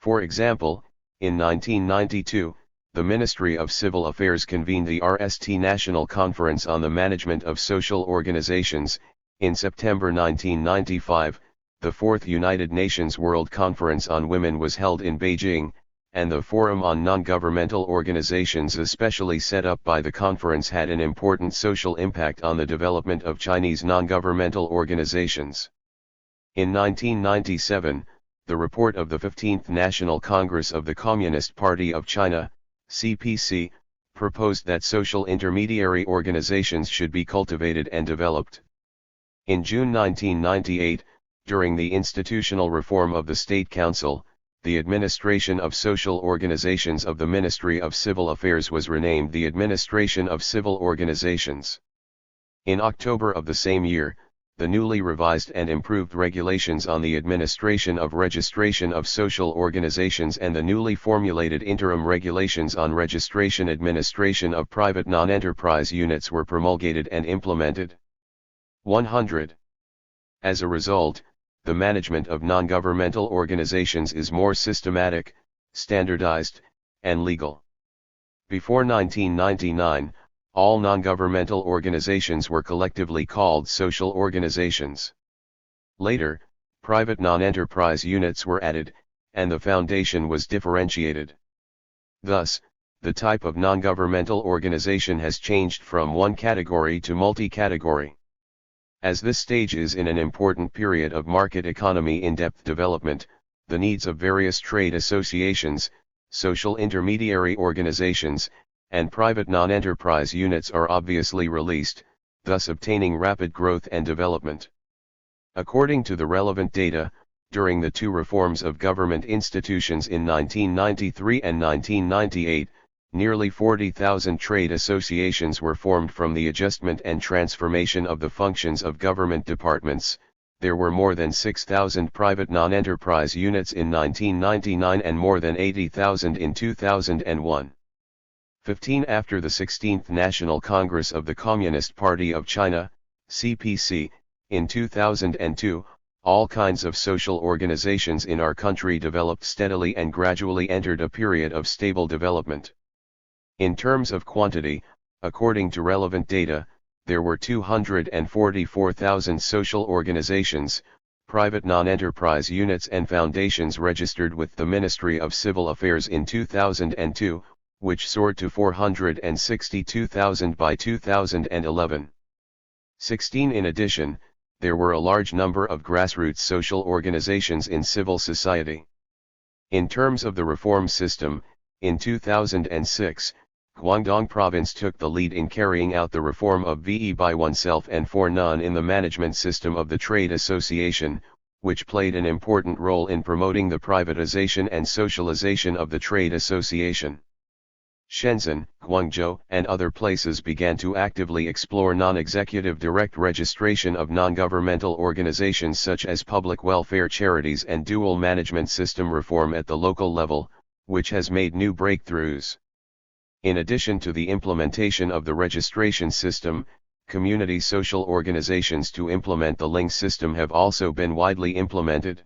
For example, in 1992, the Ministry of Civil Affairs convened the RST National Conference on the Management of Social Organizations. In September 1995, the Fourth United Nations World Conference on Women was held in Beijing, and the Forum on Non-Governmental Organizations especially set up by the conference had an important social impact on the development of Chinese non-governmental organizations. In 1997, the report of the 15th National Congress of the Communist Party of China, CPC, proposed that social intermediary organizations should be cultivated and developed. In June 1998, during the institutional reform of the State Council, the Administration of Social Organizations of the Ministry of Civil Affairs was renamed the Administration of Civil Organizations. In October of the same year, the newly revised and improved regulations on the administration of registration of social organizations and the newly formulated interim regulations on registration administration of private non-enterprise units were promulgated and implemented. 100. As a result, the management of non-governmental organizations is more systematic, standardized, and legal. Before 1999, all non-governmental organizations were collectively called social organizations. Later, private non-enterprise units were added, and the foundation was differentiated. Thus, the type of non-governmental organization has changed from one category to multi-category. As this stage is in an important period of market economy in-depth development, the needs of various trade associations, social intermediary organizations, and private non-enterprise units are obviously released, thus obtaining rapid growth and development. According to the relevant data, during the two reforms of government institutions in 1993 and 1998, nearly 40,000 trade associations were formed from the adjustment and transformation of the functions of government departments. There were more than 6,000 private non-enterprise units in 1999 and more than 80,000 in 2001. 15 After the 16th National Congress of the Communist Party of China, CPC, in 2002, all kinds of social organizations in our country developed steadily and gradually entered a period of stable development. In terms of quantity, according to relevant data, there were 244,000 social organizations, private non-enterprise units and foundations registered with the Ministry of Civil Affairs in 2002, which soared to 462,000 by 2011. 16 In addition, there were a large number of grassroots social organizations in civil society. In terms of the reform system, in 2006, Guangdong Province took the lead in carrying out the reform of VE by oneself and for none in the management system of the trade association, which played an important role in promoting the privatization and socialization of the trade association. Shenzhen, Guangzhou, and other places began to actively explore non-executive direct registration of non-governmental organizations such as public welfare charities and dual management system reform at the local level, which has made new breakthroughs. In addition to the implementation of the registration system, community social organizations to implement the Ling system have also been widely implemented.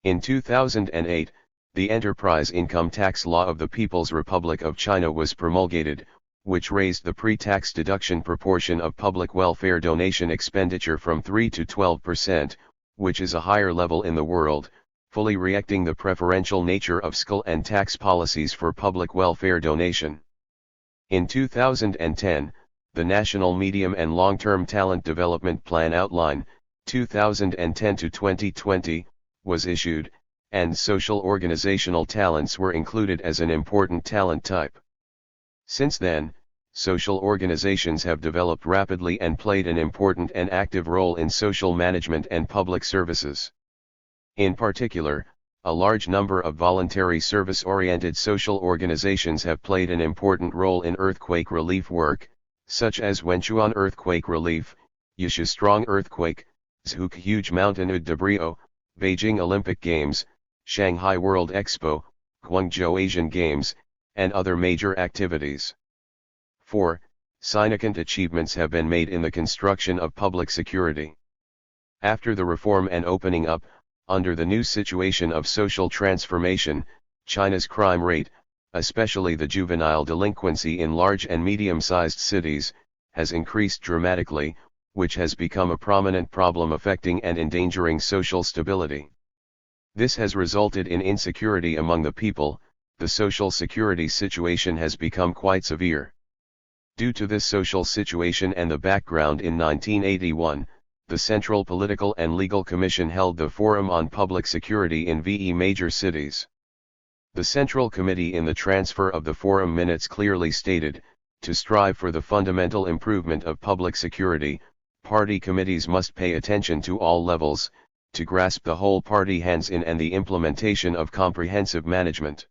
In 2008, the Enterprise Income Tax Law of the People's Republic of China was promulgated, which raised the pre-tax deduction proportion of public welfare donation expenditure from 3 to 12%, which is a higher level in the world, fully reacting the preferential nature of fiscal and tax policies for public welfare donation. In 2010, the National Medium and Long-Term Talent Development Plan Outline, 2010 to 2020, was issued, and social organizational talents were included as an important talent type. Since then, social organizations have developed rapidly and played an important and active role in social management and public services. In particular, a large number of voluntary service-oriented social organizations have played an important role in earthquake relief work, such as Wenchuan Earthquake Relief, Yushu Strong Earthquake, Zhuke Huge Mountain Debris, Beijing Olympic Games, Shanghai World Expo, Guangzhou Asian Games, and other major activities. 4. Significant achievements have been made in the construction of public security. After the reform and opening up, under the new situation of social transformation, China's crime rate, especially the juvenile delinquency in large and medium-sized cities, has increased dramatically, which has become a prominent problem affecting and endangering social stability. This has resulted in insecurity among the people. The social security situation has become quite severe. Due to this social situation and the background, in 1981, the Central Political and Legal Commission held the Forum on Public Security in VE major cities. The Central Committee in the transfer of the Forum minutes clearly stated, to strive for the fundamental improvement of public security, party committees must pay attention to all levels, to grasp the whole party hands-in and the implementation of comprehensive management.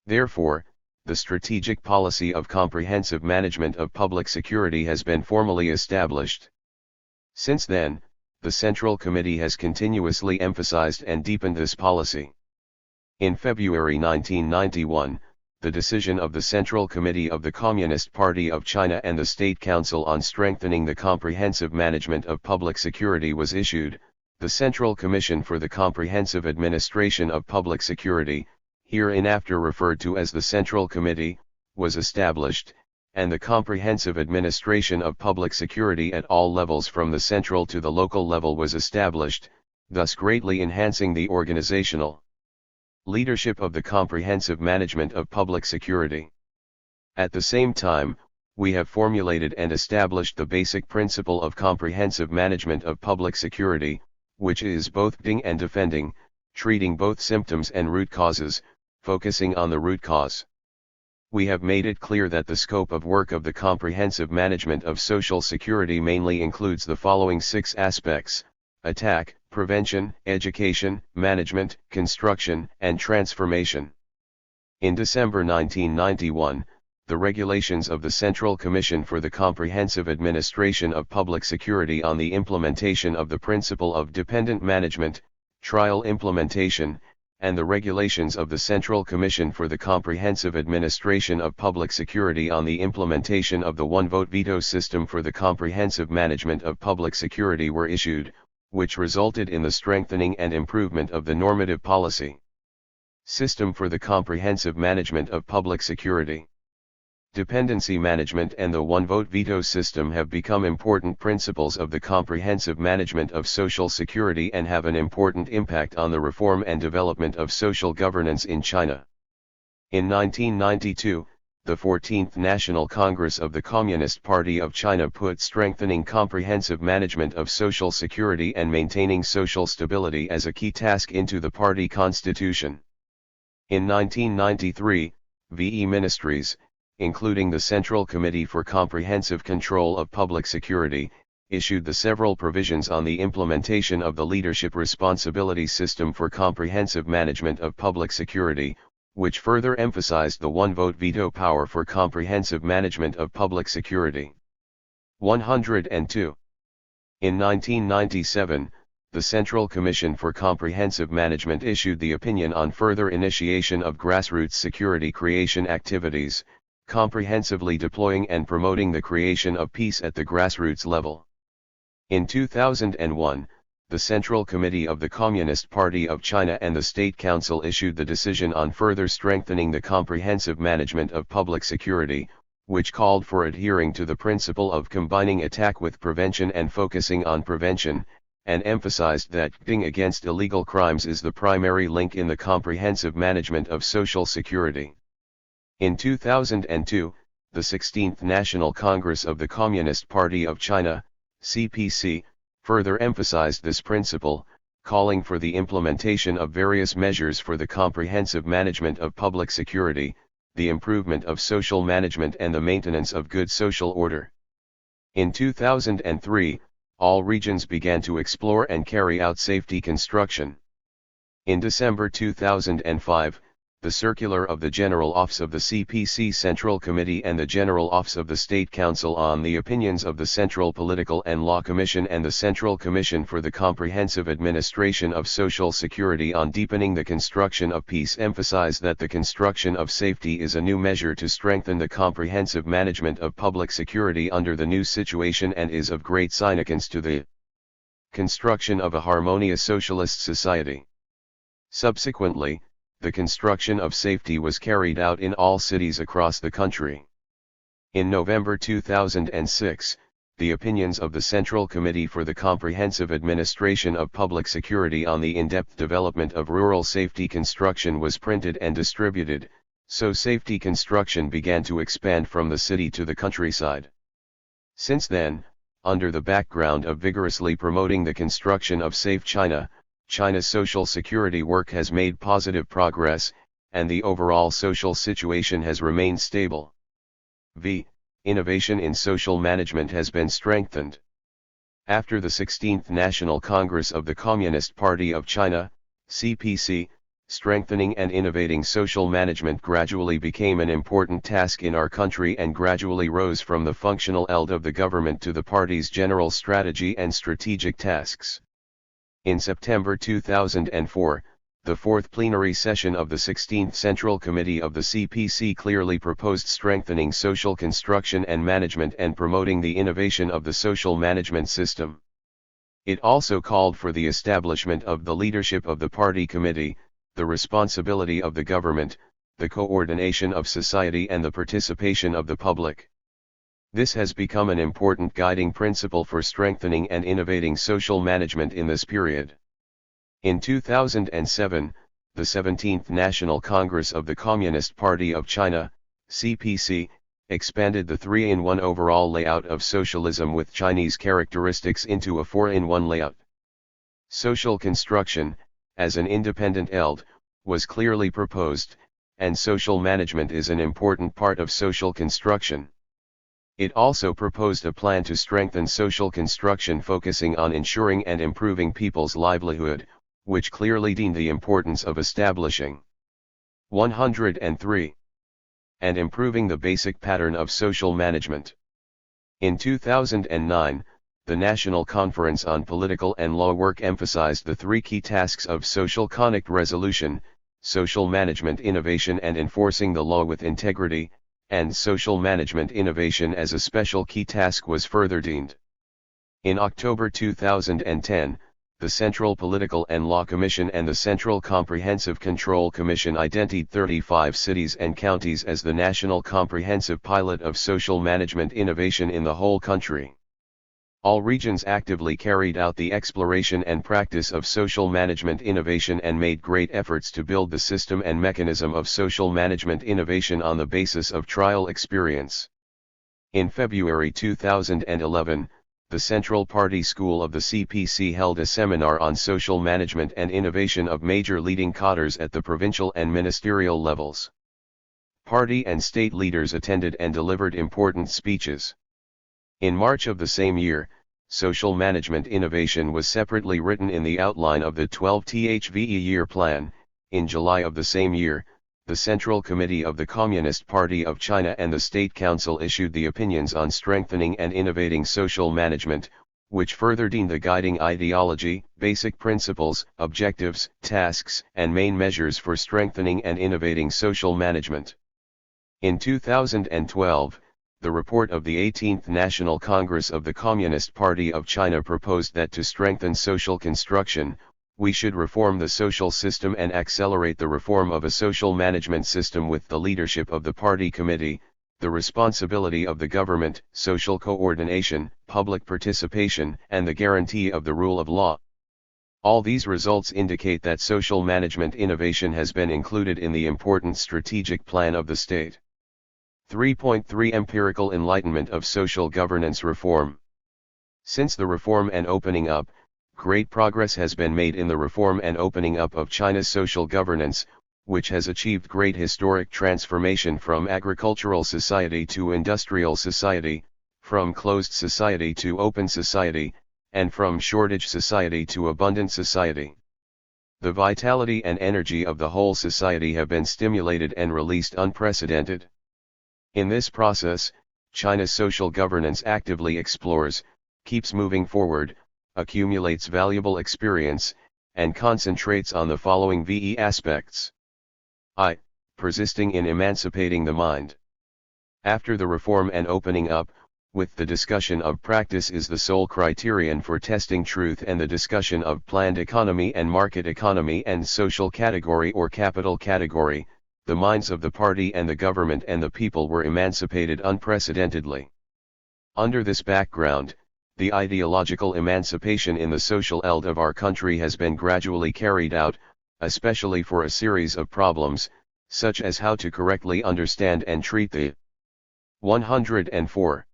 Therefore, the strategic policy of comprehensive management of public security has been formally established. Since then, the Central Committee has continuously emphasized and deepened this policy. In February 1991, the decision of the Central Committee of the Communist Party of China and the State Council on strengthening the comprehensive management of public security was issued. The Central Commission for the Comprehensive Administration of Public Security, hereinafter referred to as the Central Committee, was established, and the comprehensive administration of public security at all levels from the central to the local level was established, thus greatly enhancing the organizational leadership of the comprehensive management of public security. At the same time, we have formulated and established the basic principle of comprehensive management of public security, which is both preventing and defending, treating both symptoms and root causes, focusing on the root cause. We have made it clear that the scope of work of the comprehensive management of social security mainly includes the following 6 aspects: attack, prevention, education, management, construction, and transformation. In December 1991, the regulations of the Central Commission for the Comprehensive Administration of Public Security on the implementation of the principle of dependent management, trial implementation, and the regulations of the Central Commission for the Comprehensive Administration of Public Security on the implementation of the one-vote veto system for the comprehensive management of public security were issued, which resulted in the strengthening and improvement of the normative policy system for the comprehensive management of public security. Dependency management and the one-vote veto system have become important principles of the comprehensive management of social security and have an important impact on the reform and development of social governance in China. In 1992, the 14th National Congress of the Communist Party of China put strengthening comprehensive management of social security and maintaining social stability as a key task into the party constitution. In 1993, VE ministries, including the Central Committee for Comprehensive Control of Public Security, issued the several provisions on the implementation of the Leadership Responsibility System for Comprehensive Management of Public Security, which further emphasized the one-vote veto power for comprehensive management of public security. 102. In 1997, the Central Commission for Comprehensive Management issued the opinion on further initiation of grassroots security creation activities, comprehensively deploying and promoting the creation of peace at the grassroots level. In 2001, the Central Committee of the Communist Party of China and the State Council issued the decision on further strengthening the comprehensive management of public security, which called for adhering to the principle of combining attack with prevention and focusing on prevention, and emphasized that acting against illegal crimes is the primary link in the comprehensive management of social security. In 2002, the 16th National Congress of the Communist Party of China, CPC, further emphasized this principle, calling for the implementation of various measures for the comprehensive management of public security, the improvement of social management and the maintenance of good social order. In 2003, all regions began to explore and carry out safety construction. In December 2005, the circular of the General Office of the CPC Central Committee and the General Office of the State Council on the opinions of the Central Political and Law Commission and the Central Commission for the Comprehensive Administration of Social Security on deepening the construction of peace emphasize that the construction of safety is a new measure to strengthen the comprehensive management of public security under the new situation and is of great significance to the construction of a harmonious socialist society. Subsequently, the construction of safety was carried out in all cities across the country. In November 2006, the opinions of the Central Committee for the Comprehensive Administration of Public Security on the in-depth development of rural safety construction was printed and distributed, so safety construction began to expand from the city to the countryside. Since then, under the background of vigorously promoting the construction of Safe China, China's social security work has made positive progress, and the overall social situation has remained stable. Innovation in social management has been strengthened. After the 16th National Congress of the Communist Party of China, CPC, strengthening and innovating social management gradually became an important task in our country and gradually rose from the functional element of the government to the party's general strategy and strategic tasks. In September 2004, the fourth plenary session of the 16th Central Committee of the CPC clearly proposed strengthening social construction and management and promoting the innovation of the social management system. It also called for the establishment of the leadership of the party committee, the responsibility of the government, the coordination of society and the participation of the public. This has become an important guiding principle for strengthening and innovating social management in this period. In 2007, the 17th National Congress of the Communist Party of China, CPC, expanded the 3-in-1 overall layout of socialism with Chinese characteristics into a 4-in-1 layout. Social construction, as an independent ELD, was clearly proposed, and social management is an important part of social construction. It also proposed a plan to strengthen social construction focusing on ensuring and improving people's livelihood, which clearly deemed the importance of establishing 103. And improving the basic pattern of social management. In 2009, the National Conference on Political and Law Work emphasized the three key tasks of social conflict resolution, social management innovation and enforcing the law with integrity, and social management innovation as a special key task was further deemed. In October 2010, the Central Political and Law Commission and the Central Comprehensive Control Commission identified 35 cities and counties as the national comprehensive pilot of social management innovation in the whole country. All regions actively carried out the exploration and practice of social management innovation and made great efforts to build the system and mechanism of social management innovation on the basis of trial experience. In February 2011, the Central Party School of the CPC held a seminar on social management and innovation of major leading cadres at the provincial and ministerial levels. Party and state leaders attended and delivered important speeches. In March of the same year, social management innovation was separately written in the outline of the 12 THVE year plan. In July of the same year, the Central Committee of the Communist Party of China and the State Council issued the opinions on strengthening and innovating social management, which further deemed the guiding ideology, basic principles, objectives, tasks, and main measures for strengthening and innovating social management. In 2012, the report of the 18th National Congress of the Communist Party of China proposed that to strengthen social construction, we should reform the social system and accelerate the reform of a social management system with the leadership of the party committee, the responsibility of the government, social coordination, public participation, and the guarantee of the rule of law. All these results indicate that social management innovation has been included in the important strategic plan of the state. 3.3 Empirical Enlightenment of Social Governance Reform. Since the reform and opening up, great progress has been made in the reform and opening up of China's social governance, which has achieved great historic transformation from agricultural society to industrial society, from closed society to open society, and from shortage society to abundant society. The vitality and energy of the whole society have been stimulated and released unprecedented. In this process, China's social governance actively explores, keeps moving forward, accumulates valuable experience, and concentrates on the following VE aspects. I. Persisting in emancipating the mind. After the reform and opening up, with the discussion of practice is the sole criterion for testing truth and the discussion of planned economy and market economy and social category or capital category, the minds of the party and the government and the people were emancipated unprecedentedly. Under this background, the ideological emancipation in the social eld of our country has been gradually carried out, especially for a series of problems, such as how to correctly understand and treat the 104.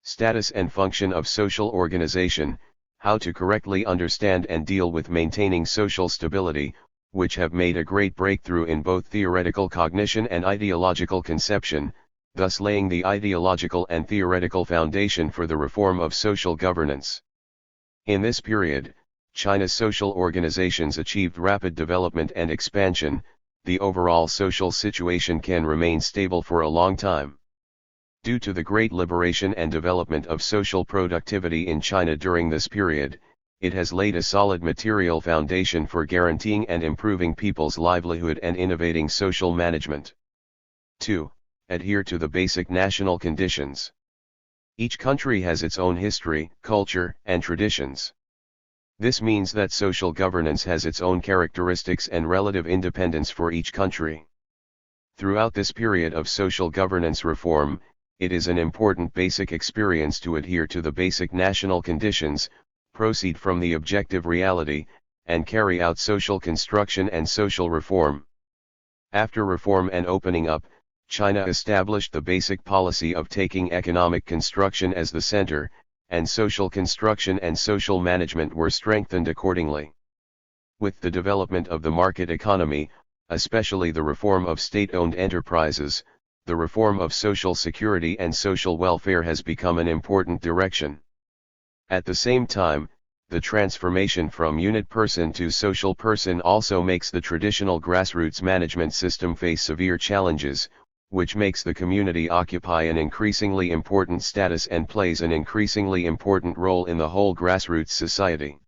Status and function of social organization, how to correctly understand and deal with maintaining social stability, which have made a great breakthrough in both theoretical cognition and ideological conception, thus laying the ideological and theoretical foundation for the reform of social governance. In this period, China's social organizations achieved rapid development and expansion. The overall social situation can remain stable for a long time. Due to the great liberation and development of social productivity in China during this period, it has laid a solid material foundation for guaranteeing and improving people's livelihood and innovating social management. 2. Adhere to the basic national conditions. Each country has its own history, culture, and traditions. This means that social governance has its own characteristics and relative independence for each country. Throughout this period of social governance reform, it is an important basic experience to adhere to the basic national conditions, proceed from the objective reality, and carry out social construction and social reform. After reform and opening up, China established the basic policy of taking economic construction as the center, and social construction and social management were strengthened accordingly. With the development of the market economy, especially the reform of state-owned enterprises, the reform of social security and social welfare has become an important direction. At the same time, the transformation from unit person to social person also makes the traditional grassroots management system face severe challenges, which makes the community occupy an increasingly important status and plays an increasingly important role in the whole grassroots society.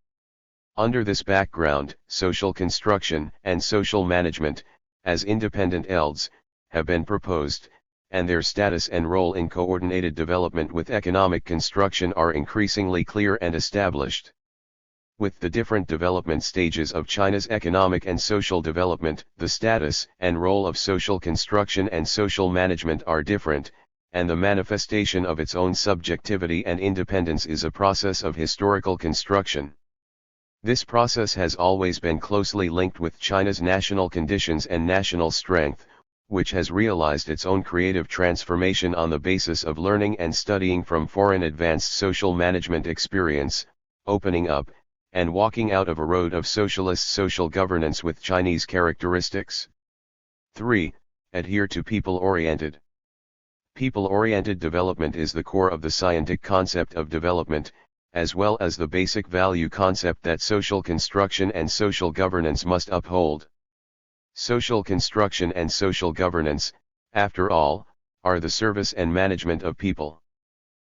Under this background, social construction and social management, as independent ELDs, have been proposed, and their status and role in coordinated development with economic construction are increasingly clear and established. With the different development stages of China's economic and social development, the status and role of social construction and social management are different, and the manifestation of its own subjectivity and independence is a process of historical construction. This process has always been closely linked with China's national conditions and national strength, which has realized its own creative transformation on the basis of learning and studying from foreign advanced social management experience, opening up, and walking out of a road of socialist social governance with Chinese characteristics. 3. Adhere to people-oriented. People-oriented development is the core of the scientific concept of development, as well as the basic value concept that social construction and social governance must uphold. Social construction and social governance, after all, are the service and management of people.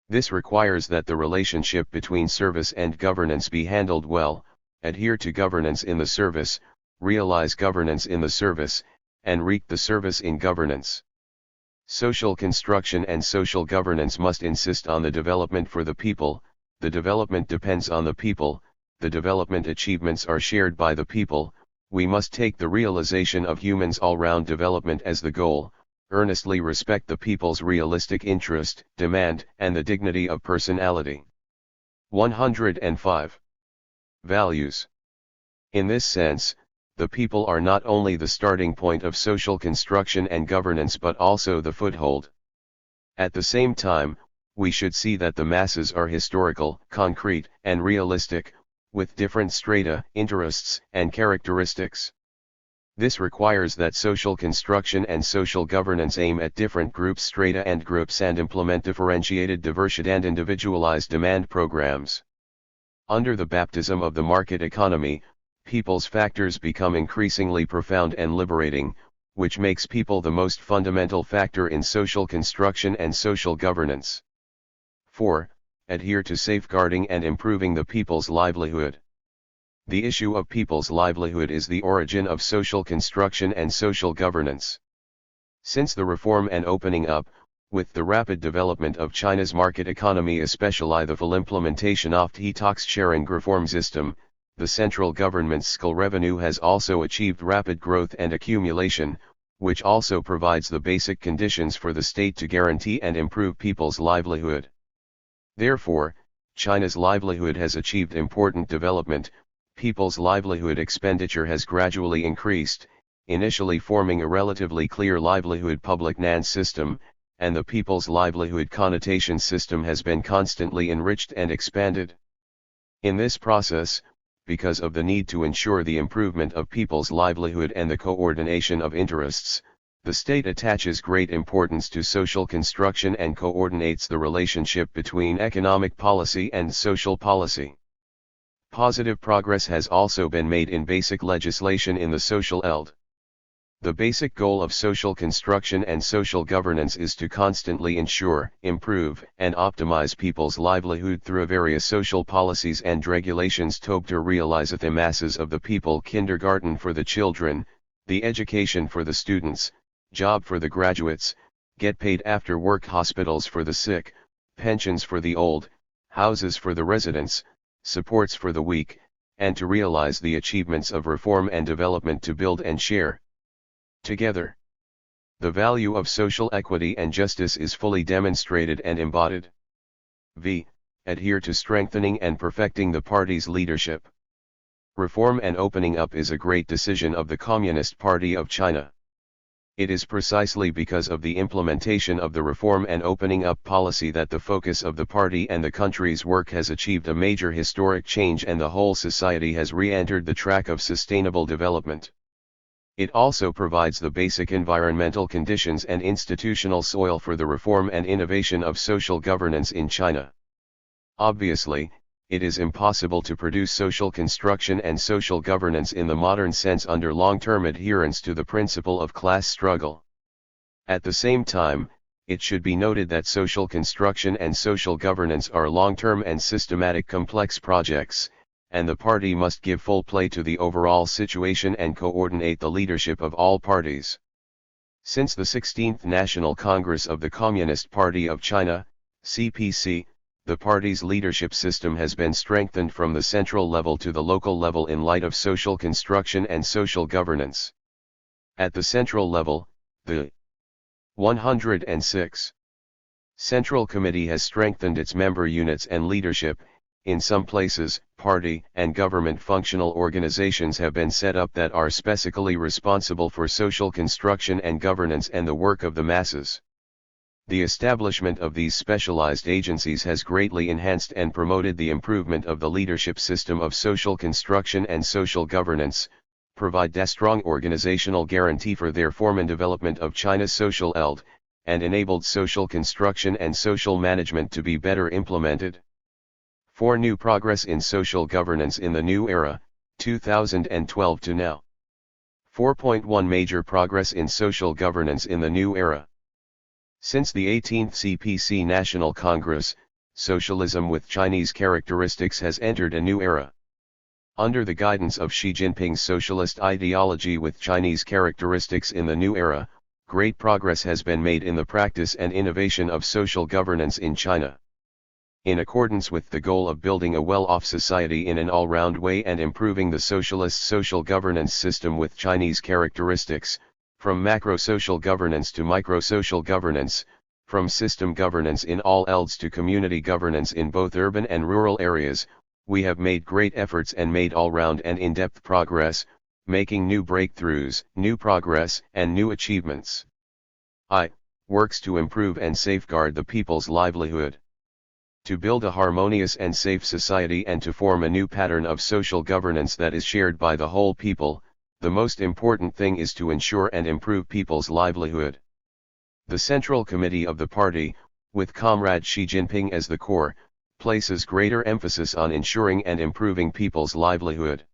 This requires that the relationship between service and governance be handled well, adhere to governance in the service, realize governance in the service, and reap the service in governance. Social construction and social governance must insist on the development for the people, the development depends on the people, the development achievements are shared by the people, we must take the realization of humans' all-round development as the goal, earnestly respect the people's realistic interest, demand, and the dignity of personality. 105. Values. In this sense, the people are not only the starting point of social construction and governance but also the foothold. At the same time, we should see that the masses are historical, concrete, and realistic, with different strata, interests, and characteristics. This requires that social construction and social governance aim at different groups, strata and groups and implement differentiated, diverse and individualized demand programs. Under the baptism of the market economy, people's factors become increasingly profound and liberating, which makes people the most fundamental factor in social construction and social governance. 4. Adhere to safeguarding and improving the people's livelihood. The issue of people's livelihood is the origin of social construction and social governance. Since the reform and opening up, with the rapid development of China's market economy, especially the full implementation of the tax-sharing reform system, the central government's fiscal revenue has also achieved rapid growth and accumulation, which also provides the basic conditions for the state to guarantee and improve people's livelihood. Therefore, China's livelihood has achieved important development. People's livelihood expenditure has gradually increased, initially forming a relatively clear livelihood public finance system, and the people's livelihood connotation system has been constantly enriched and expanded. In this process, because of the need to ensure the improvement of people's livelihood and the coordination of interests, the state attaches great importance to social construction and coordinates the relationship between economic policy and social policy. Positive progress has also been made in basic legislation in the social ELD. The basic goal of social construction and social governance is to constantly ensure, improve, and optimize people's livelihood through various social policies and regulations to realize the masses of the people: kindergarten for the children, the education for the students, job for the graduates, get paid after work, hospitals for the sick, pensions for the old, houses for the residents, supports for the weak, and to realize the achievements of reform and development to build and share together. The value of social equity and justice is fully demonstrated and embodied. V. Adhere to strengthening and perfecting the party's leadership. Reform and opening up is a great decision of the Communist Party of China. It is precisely because of the implementation of the reform and opening up policy that the focus of the party and the country's work has achieved a major historic change and the whole society has re-entered the track of sustainable development. It also provides the basic environmental conditions and institutional soil for the reform and innovation of social governance in China. Obviously, it is impossible to produce social construction and social governance in the modern sense under long-term adherence to the principle of class struggle. At the same time, it should be noted that social construction and social governance are long-term and systematic complex projects, and the party must give full play to the overall situation and coordinate the leadership of all parties. Since the 16th National Congress of the Communist Party of China, CPC, the party's leadership system has been strengthened from the central level to the local level in light of social construction and social governance. At the central level, the 106 Central Committee has strengthened its member units and leadership. In some places, party and government functional organizations have been set up that are specifically responsible for social construction and governance and the work of the masses. The establishment of these specialized agencies has greatly enhanced and promoted the improvement of the leadership system of social construction and social governance, provide a strong organizational guarantee for their form and development of China's social eld, and enabled social construction and social management to be better implemented. 4. New progress in social governance in the new era, 2012 to now. 4.1 Major progress in social governance in the new era. Since the 18th CPC National Congress, socialism with Chinese characteristics has entered a new era. Under the guidance of Xi Jinping's socialist ideology with Chinese characteristics in the new era, great progress has been made in the practice and innovation of social governance in China. In accordance with the goal of building a well-off society in an all-round way and improving the socialist social governance system with Chinese characteristics, from macro-social governance to micro-social governance, from system governance in all elds to community governance in both urban and rural areas, we have made great efforts and made all-round and in-depth progress, making new breakthroughs, new progress, and new achievements. Works to improve and safeguard the people's livelihood. To build a harmonious and safe society and to form a new pattern of social governance that is shared by the whole people, the most important thing is to ensure and improve people's livelihood. The Central Committee of the party, with Comrade Xi Jinping as the core, places greater emphasis on ensuring and improving people's livelihood.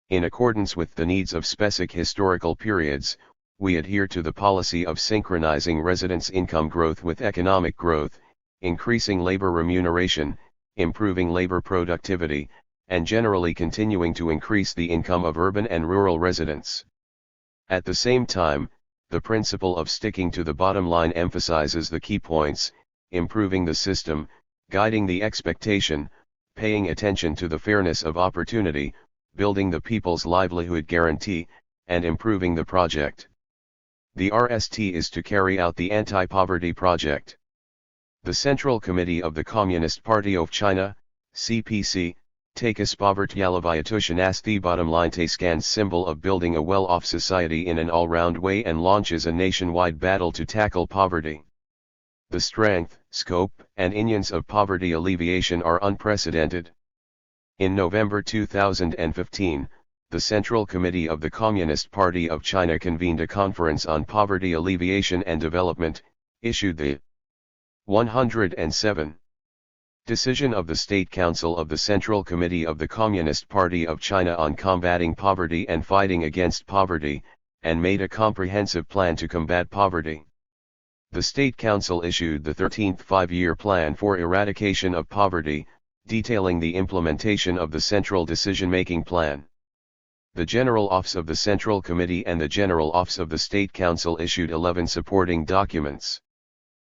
In accordance with the needs of specific historical periods, we adhere to the policy of synchronizing residents' income growth with economic growth, increasing labor remuneration, improving labor productivity, and generally continuing to increase the income of urban and rural residents. At the same time, the principle of sticking to the bottom line emphasizes the key points: improving the system, guiding the expectation, paying attention to the fairness of opportunity, building the people's livelihood guarantee, and improving the project. The RST is to carry out the anti-poverty project. The Central Committee of the Communist Party of China, CPC, takes povertyaliviatushan as the bottom line taskans symbol of building a well-off society in an all-round way and launches a nationwide battle to tackle poverty. The strength, scope, and incidence of poverty alleviation are unprecedented. In November 2015, the Central Committee of the Communist Party of China convened a conference on poverty alleviation and development, issued the 107 Decision of the State Council of the Central Committee of the Communist Party of China on combating poverty and fighting against poverty, and made a comprehensive plan to combat poverty. The State Council issued the 13th Five-Year Plan for Eradication of Poverty, detailing the implementation of the Central Decision-Making Plan. The General Office of the Central Committee and the General Office of the State Council issued 11 supporting documents.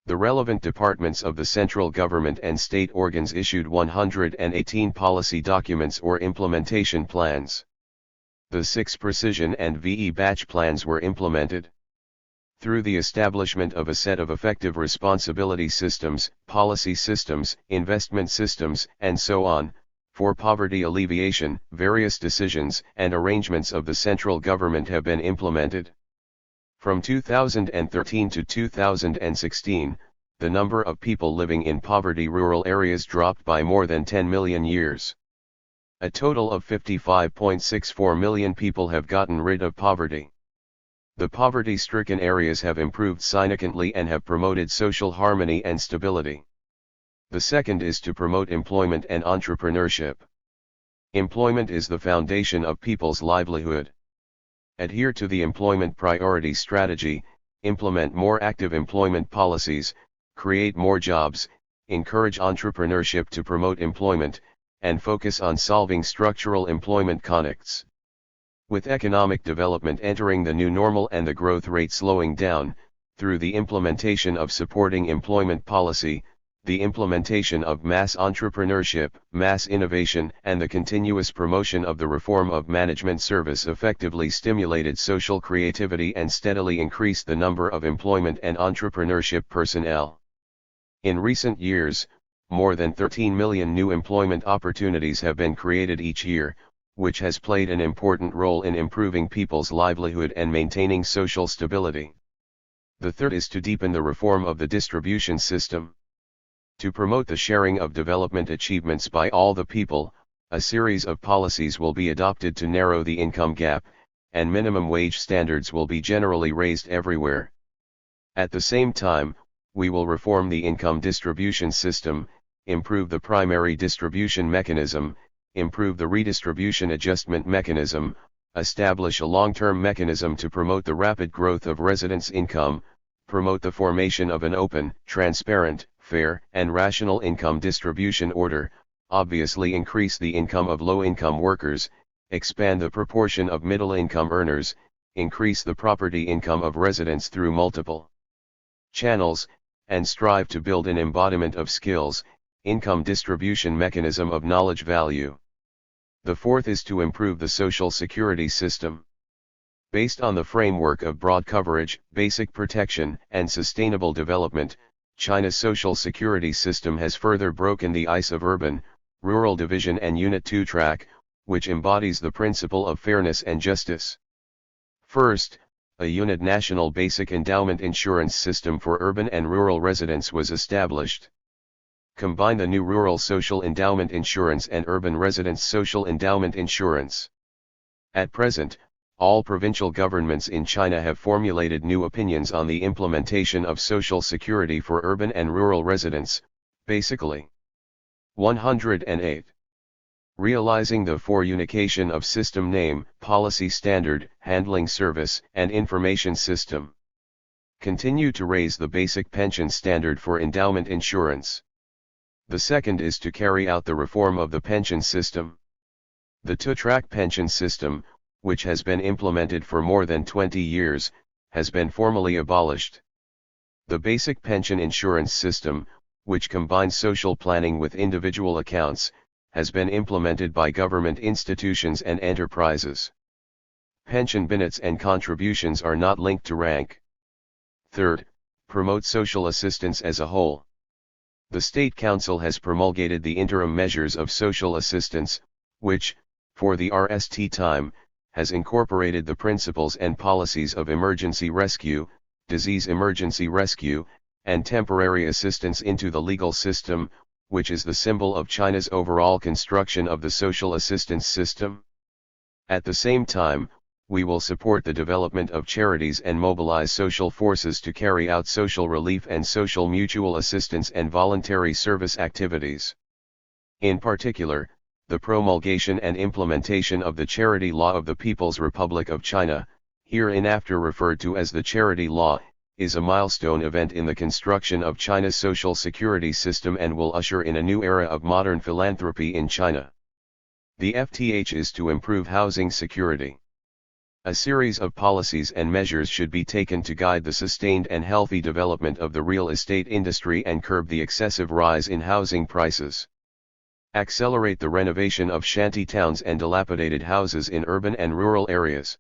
The relevant departments of the central government and state organs issued 118 policy documents or implementation plans. The 6 precision and VE batch plans were implemented. Through the establishment of a set of effective responsibility systems, policy systems, investment systems, and so on, for poverty alleviation, various decisions and arrangements of the central government have been implemented. From 2013 to 2016, the number of people living in poverty rural areas dropped by more than 10 million years. A total of 55.64 million people have gotten rid of poverty. The poverty-stricken areas have improved significantly and have promoted social harmony and stability. The second is to promote employment and entrepreneurship. Employment is the foundation of people's livelihood. Adhere to the employment priority strategy, implement more active employment policies, create more jobs, encourage entrepreneurship to promote employment, and focus on solving structural employment conflicts. With economic development entering the new normal and the growth rate slowing down, through the implementation of supporting employment policy, the implementation of mass entrepreneurship, mass innovation, and the continuous promotion of the reform of management service effectively stimulated social creativity and steadily increased the number of employment and entrepreneurship personnel. In recent years, more than 13 million new employment opportunities have been created each year, which has played an important role in improving people's livelihood and maintaining social stability. The third is to deepen the reform of the distribution system. To promote the sharing of development achievements by all the people, a series of policies will be adopted to narrow the income gap, and minimum wage standards will be generally raised everywhere. At the same time, we will reform the income distribution system, improve the primary distribution mechanism, improve the redistribution adjustment mechanism, establish a long-term mechanism to promote the rapid growth of residents' income, promote the formation of an open, transparent, fair, and rational income distribution order, obviously increase the income of low-income workers, expand the proportion of middle-income earners, increase the property income of residents through multiple channels, and strive to build an embodiment of skills, income distribution mechanism of knowledge value. The fourth is to improve the social security system. Based on the framework of broad coverage, basic protection, and sustainable development, China's social security system has further broken the ice of urban, rural division and Unit 2 track, which embodies the principle of fairness and justice. First, a unit national basic endowment insurance system for urban and rural residents was established. Combine the new rural social endowment insurance and urban residents social endowment insurance. At present, all provincial governments in China have formulated new opinions on the implementation of social security for urban and rural residents, basically. 108. Realizing the four-unification of system name, policy standard, handling service, and information system. Continue to raise the basic pension standard for endowment insurance. The second is to carry out the reform of the pension system. The two-track pension system, which has been implemented for more than 20 years, has been formally abolished. The basic pension insurance system, which combines social planning with individual accounts, has been implemented by government institutions and enterprises. Pension benefits and contributions are not linked to rank. Third, promote social assistance as a whole. The State Council has promulgated the interim measures of social assistance, which, for the RST time, has incorporated the principles and policies of emergency rescue, disease emergency rescue, and temporary assistance into the legal system, which is the symbol of China's overall construction of the social assistance system. At the same time, we will support the development of charities and mobilize social forces to carry out social relief and social mutual assistance and voluntary service activities. In particular, the promulgation and implementation of the Charity Law of the People's Republic of China, hereinafter referred to as the Charity Law, is a milestone event in the construction of China's social security system and will usher in a new era of modern philanthropy in China. The FTH is to improve housing security. A series of policies and measures should be taken to guide the sustained and healthy development of the real estate industry and curb the excessive rise in housing prices. Accelerate the renovation of shanty towns and dilapidated houses in urban and rural areas.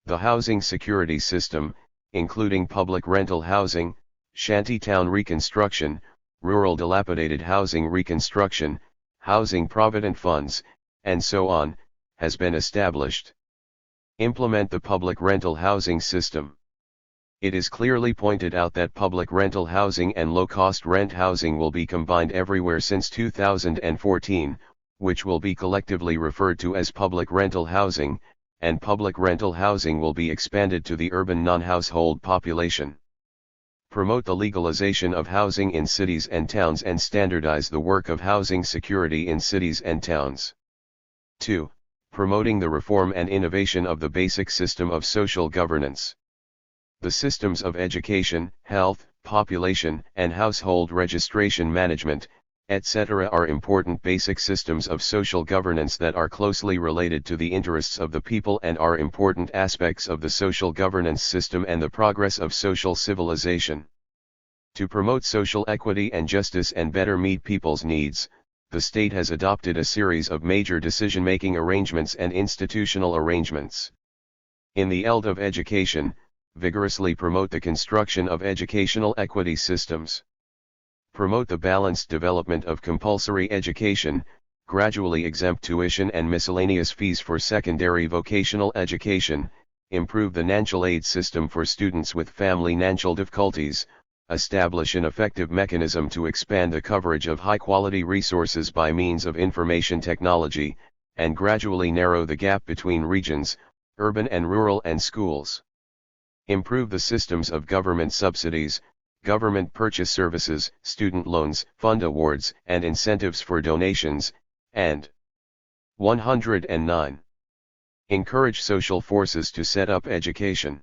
The housing security system, including public rental housing, shanty town reconstruction, rural dilapidated housing reconstruction, housing provident funds, and so on, has been established. Implement the public rental housing system. It is clearly pointed out that public rental housing and low-cost rent housing will be combined everywhere since 2014, which will be collectively referred to as public rental housing, and public rental housing will be expanded to the urban non-household population. Promote the legalization of housing in cities and towns and standardize the work of housing security in cities and towns. 2. Promoting the reform and innovation of the basic system of social governance. The systems of education, health, population, and household registration management, etc. are important basic systems of social governance that are closely related to the interests of the people and are important aspects of the social governance system and the progress of social civilization. To promote social equity and justice and better meet people's needs, the state has adopted a series of major decision-making arrangements and institutional arrangements. In the field of education, vigorously promote the construction of educational equity systems. Promote the balanced development of compulsory education, gradually exempt tuition and miscellaneous fees for secondary vocational education, improve the financial aid system for students with family financial difficulties, establish an effective mechanism to expand the coverage of high-quality resources by means of information technology, and gradually narrow the gap between regions, urban and rural and schools. Improve the systems of government subsidies, government purchase services, student loans, fund awards, and incentives for donations, and 109. Encourage social forces to set up education.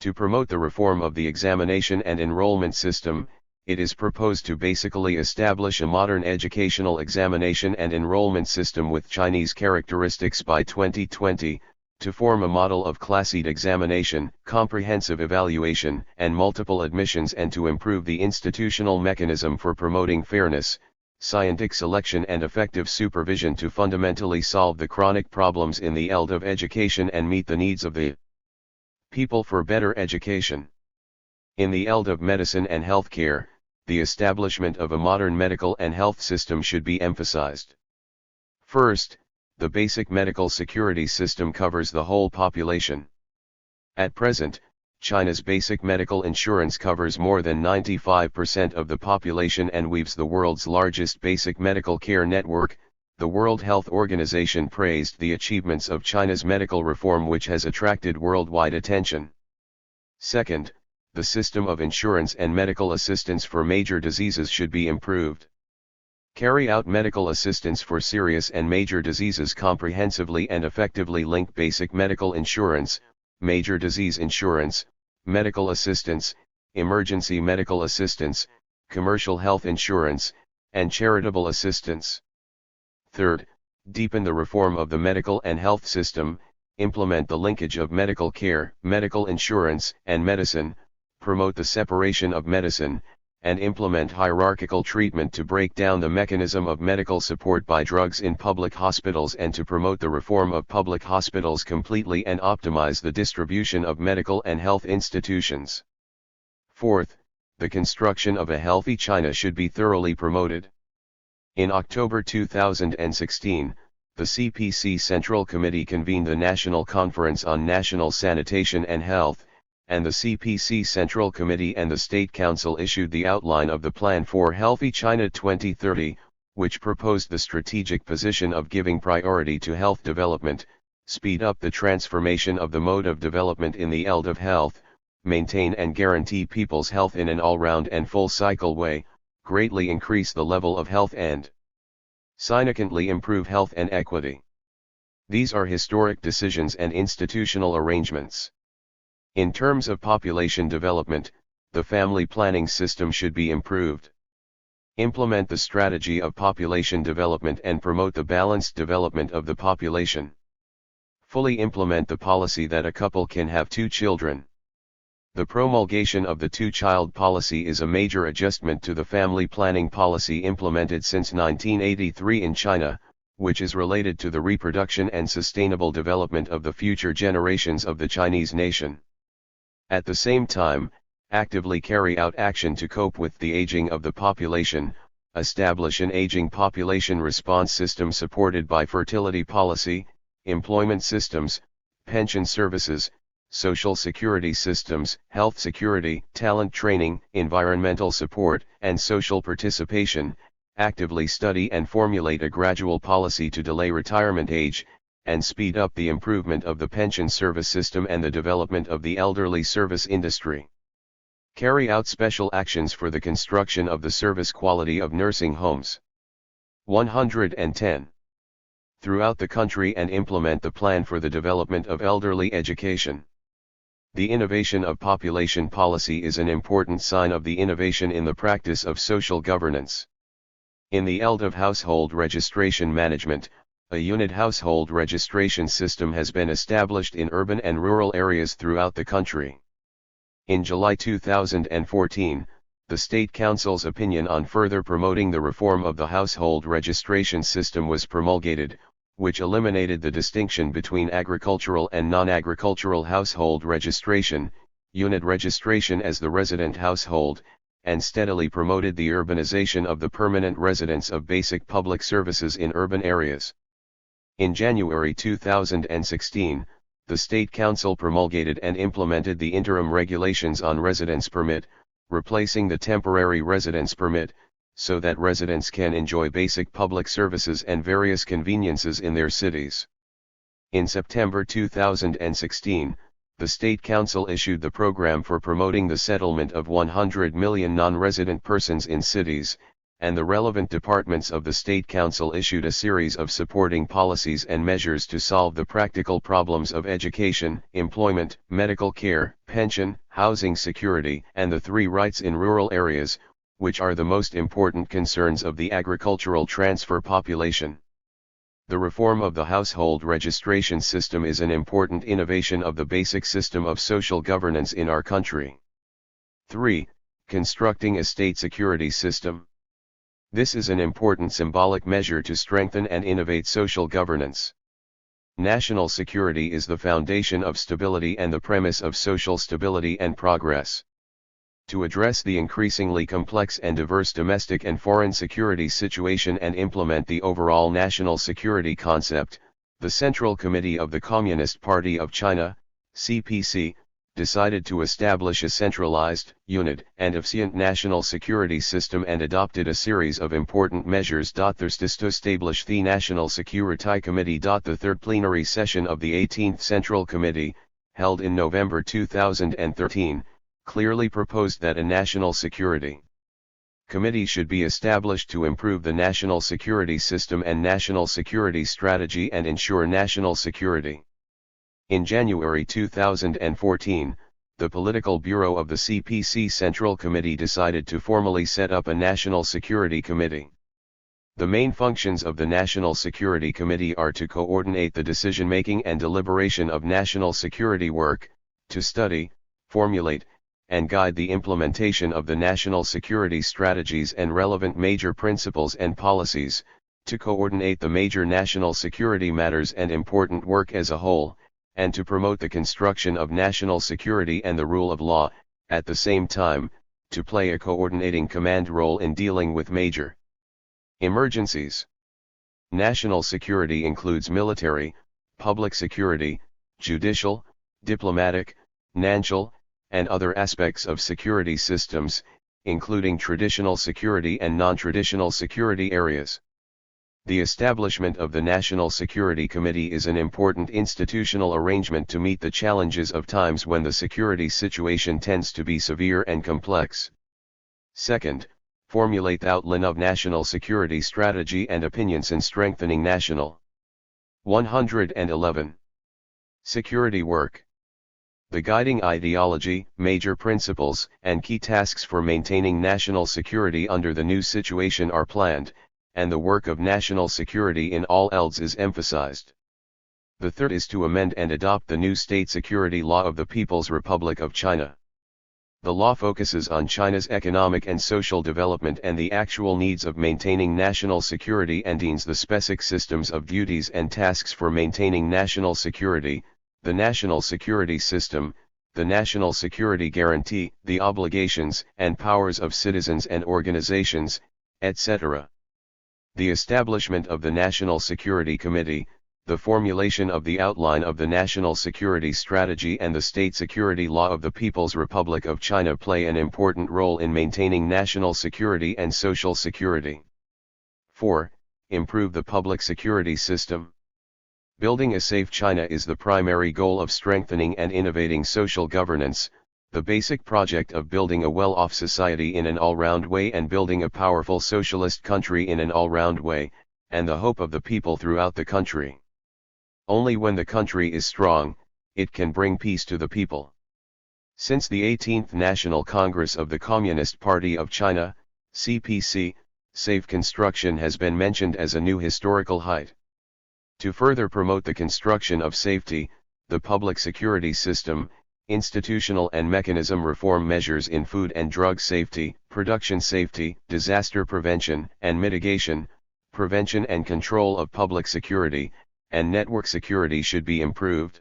To promote the reform of the examination and enrollment system, it is proposed to basically establish a modern educational examination and enrollment system with Chinese characteristics by 2020, to form a model of class-seed examination, comprehensive evaluation, and multiple admissions, and to improve the institutional mechanism for promoting fairness, scientific selection and effective supervision to fundamentally solve the chronic problems in the field of education and meet the needs of the people for better education. In the field of medicine and healthcare, the establishment of a modern medical and health system should be emphasized. First, the basic medical security system covers the whole population. At present, China's basic medical insurance covers more than 95% of the population and weaves the world's largest basic medical care network. The World Health Organization praised the achievements of China's medical reform, which has attracted worldwide attention. Second, the system of insurance and medical assistance for major diseases should be improved. Carry out medical assistance for serious and major diseases comprehensively and effectively link basic medical insurance, major disease insurance, medical assistance, emergency medical assistance, commercial health insurance, and charitable assistance. Third, deepen the reform of the medical and health system, implement the linkage of medical care, medical insurance, and medicine, promote the separation of medicine, and implement hierarchical treatment to break down the mechanism of medical support by drugs in public hospitals and to promote the reform of public hospitals completely and optimize the distribution of medical and health institutions. Fourth, the construction of a healthy China should be thoroughly promoted. In October 2016, the CPC Central Committee convened the National Conference on National Sanitation and Health, and the CPC Central Committee and the State Council issued the outline of the Plan for Healthy China 2030, which proposed the strategic position of giving priority to health development, speed up the transformation of the mode of development in the field of health, maintain and guarantee people's health in an all-round and full-cycle way, greatly increase the level of health and significantly improve health and equity. These are historic decisions and institutional arrangements. In terms of population development, the family planning system should be improved. Implement the strategy of population development and promote the balanced development of the population. Fully implement the policy that a couple can have 2 children. The promulgation of the 2-child policy is a major adjustment to the family planning policy implemented since 1983 in China, which is related to the reproduction and sustainable development of the future generations of the Chinese nation. At the same time, actively carry out action to cope with the aging of the population, establish an aging population response system supported by fertility policy, employment systems, pension services, social security systems, health security, talent training, environmental support, and social participation, actively study and formulate a gradual policy to delay retirement age, and speed up the improvement of the pension service system and the development of the elderly service industry. Carry out special actions for the construction of the service quality of nursing homes. 110. Throughout the country and implement the plan for the development of elderly education. The innovation of population policy is an important sign of the innovation in the practice of social governance. In the field of household registration management, a unit household registration system has been established in urban and rural areas throughout the country. In July 2014, the State Council's opinion on further promoting the reform of the household registration system was promulgated, which eliminated the distinction between agricultural and non-agricultural household registration, unit registration as the resident household, and steadily promoted the urbanization of the permanent residents of basic public services in urban areas. In January 2016, the State Council promulgated and implemented the interim regulations on residence permit, replacing the temporary residence permit, so that residents can enjoy basic public services and various conveniences in their cities. In September 2016, the State Council issued the program for promoting the settlement of 100 million non-resident persons in cities, and the relevant departments of the State Council issued a series of supporting policies and measures to solve the practical problems of education, employment, medical care, pension, housing security, and the 3 rights in rural areas, which are the most important concerns of the agricultural transfer population. The reform of the household registration system is an important innovation of the basic system of social governance in our country. 3. Constructing a state security system. This is an important symbolic measure to strengthen and innovate social governance. National security is the foundation of stability and the premise of social stability and progress. To address the increasingly complex and diverse domestic and foreign security situation and implement the overall national security concept, the Central Committee of the Communist Party of China, CPC, decided to establish a centralized, unit, and efficient national security system and adopted a series of important measures. This to establish the National Security Committee. The third plenary session of the 18th Central Committee, held in November 2013, clearly proposed that a national security committee should be established to improve the national security system and national security strategy and ensure national security. In January 2014, the Political Bureau of the CPC Central Committee decided to formally set up a National Security Committee. The main functions of the National Security Committee are to coordinate the decision-making and deliberation of national security work, to study, formulate, and guide the implementation of the national security strategies and relevant major principles and policies, to coordinate the major national security matters and important work as a whole, and to promote the construction of national security and the rule of law, at the same time, to play a coordinating command role in dealing with major emergencies. National security includes military, public security, judicial, diplomatic, financial, and other aspects of security systems, including traditional security and non-traditional security areas. The establishment of the National Security Committee is an important institutional arrangement to meet the challenges of times when the security situation tends to be severe and complex. Second, formulate the outline of national security strategy and opinions in strengthening national. 111. Security work. The guiding ideology, major principles, and key tasks for maintaining national security under the new situation are planned, and the work of national security in all fields is emphasized. The third is to amend and adopt the new State Security Law of the People's Republic of China. The law focuses on China's economic and social development and the actual needs of maintaining national security and defines the specific systems of duties and tasks for maintaining national security, the national security system, the national security guarantee, the obligations and powers of citizens and organizations, etc. The establishment of the National Security Committee, the formulation of the outline of the National Security Strategy and the State Security Law of the People's Republic of China play an important role in maintaining national security and social security. 4. Improve the public security system. Building a safe China is the primary goal of strengthening and innovating social governance, the basic project of building a well-off society in an all-round way and building a powerful socialist country in an all-round way, and the hope of the people throughout the country. Only when the country is strong, it can bring peace to the people. Since the 18th National Congress of the Communist Party of China, CPC, safe construction has been mentioned as a new historical height. To further promote the construction of safety, the public security system, institutional and mechanism reform measures in food and drug safety, production safety, disaster prevention and mitigation, prevention and control of public security, and network security should be improved.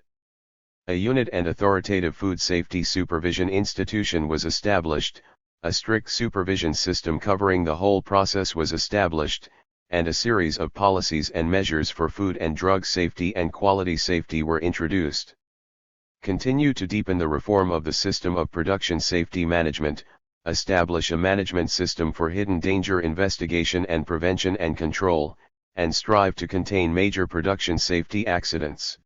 A unit and authoritative food safety supervision institution was established, a strict supervision system covering the whole process was established, and a series of policies and measures for food and drug safety and quality safety were introduced. Continue to deepen the reform of the system of production safety management, establish a management system for hidden danger investigation and prevention and control, and strive to contain major production safety accidents.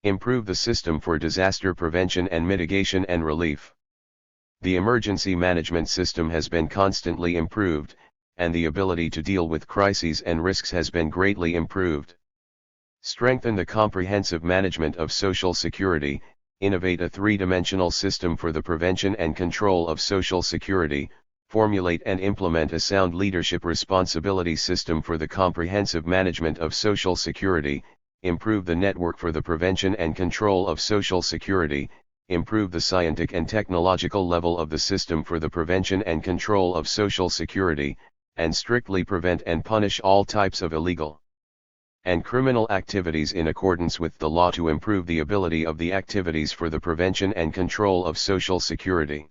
Improve the system for disaster prevention and mitigation and relief. The emergency management system has been constantly improved, and the ability to deal with crises and risks has been greatly improved. Strengthen the comprehensive management of social security, innovate a three-dimensional system for the prevention and control of social security, formulate and implement a sound leadership responsibility system for the comprehensive management of social security, improve the network for the prevention and control of social security, improve the scientific and technological level of the system for the prevention and control of social security, and strictly prevent and punish all types of illegal and criminal activities in accordance with the law to improve the ability of the activities for the prevention and control of social security.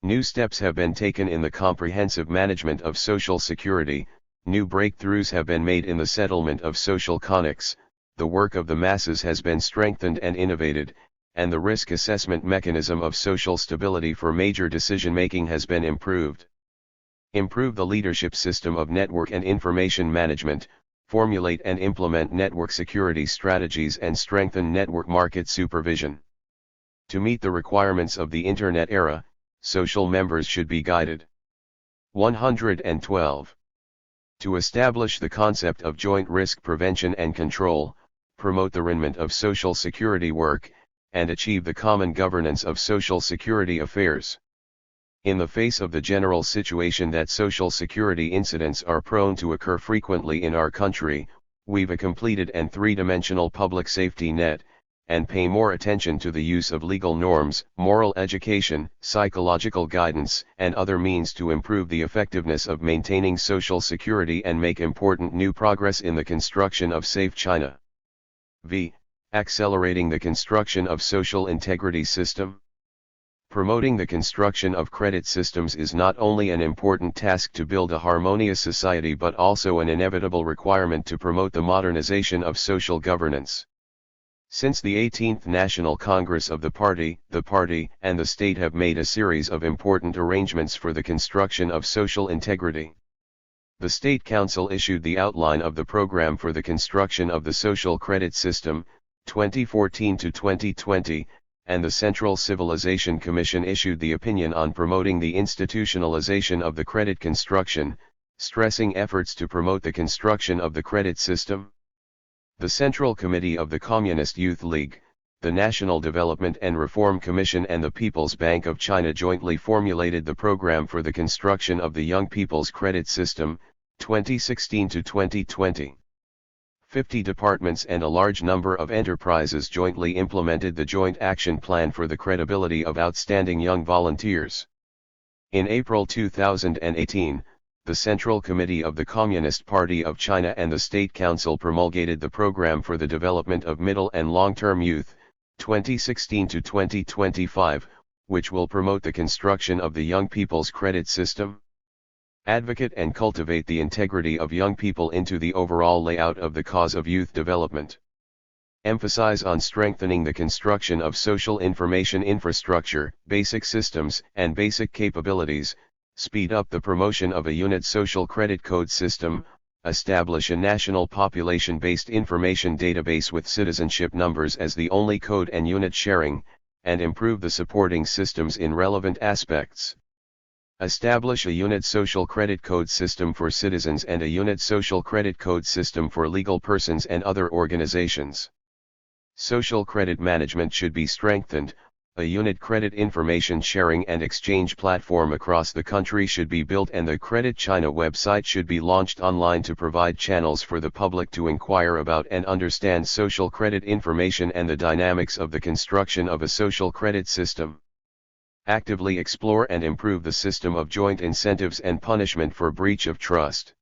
New steps have been taken in the comprehensive management of social security, new breakthroughs have been made in the settlement of social conflicts, the work of the masses has been strengthened and innovated, and the risk assessment mechanism of social stability for major decision-making has been improved. Improve the leadership system of network and information management, formulate and implement network security strategies and strengthen network market supervision. To meet the requirements of the Internet era, social members should be guided. 112. To establish the concept of joint risk prevention and control, promote the renminment of social security work, and achieve the common governance of social security affairs. In the face of the general situation that social security incidents are prone to occur frequently in our country, we've a completed and three-dimensional public safety net, and pay more attention to the use of legal norms, moral education, psychological guidance, and other means to improve the effectiveness of maintaining social security and make important new progress in the construction of safe China. V. Accelerating the construction of social integrity system. Promoting the construction of credit systems is not only an important task to build a harmonious society but also an inevitable requirement to promote the modernization of social governance. Since the 18th National Congress of the party and the state have made a series of important arrangements for the construction of social integrity. The State Council issued the outline of the program for the construction of the social credit system, 2014 to 2020, and the Central Civilization Commission issued the opinion on promoting the institutionalization of the credit construction, stressing efforts to promote the construction of the credit system. The Central Committee of the Communist Youth League, the National Development and Reform Commission and the People's Bank of China jointly formulated the program for the construction of the Young People's Credit System, 2016 to 2020. 50 departments and a large number of enterprises jointly implemented the Joint Action Plan for the credibility of outstanding young volunteers. In April 2018, the Central Committee of the Communist Party of China and the State Council promulgated the Program for the Development of Middle and Long-Term Youth, 2016 to 2025, which will promote the construction of the young people's credit system. Advocate and cultivate the integrity of young people into the overall layout of the cause of youth development. Emphasize on strengthening the construction of social information infrastructure, basic systems, and basic capabilities, speed up the promotion of a unit social credit code system, establish a national population-based information database with citizenship numbers as the only code and unit sharing, and improve the supporting systems in relevant aspects. Establish a unit social credit code system for citizens and a unit social credit code system for legal persons and other organizations. Social credit management should be strengthened. A unit credit information sharing and exchange platform across the country should be built, and the Credit China website should be launched online to provide channels for the public to inquire about and understand social credit information and the dynamics of the construction of a social credit system. Actively explore and improve the system of joint incentives and punishment for breach of trust.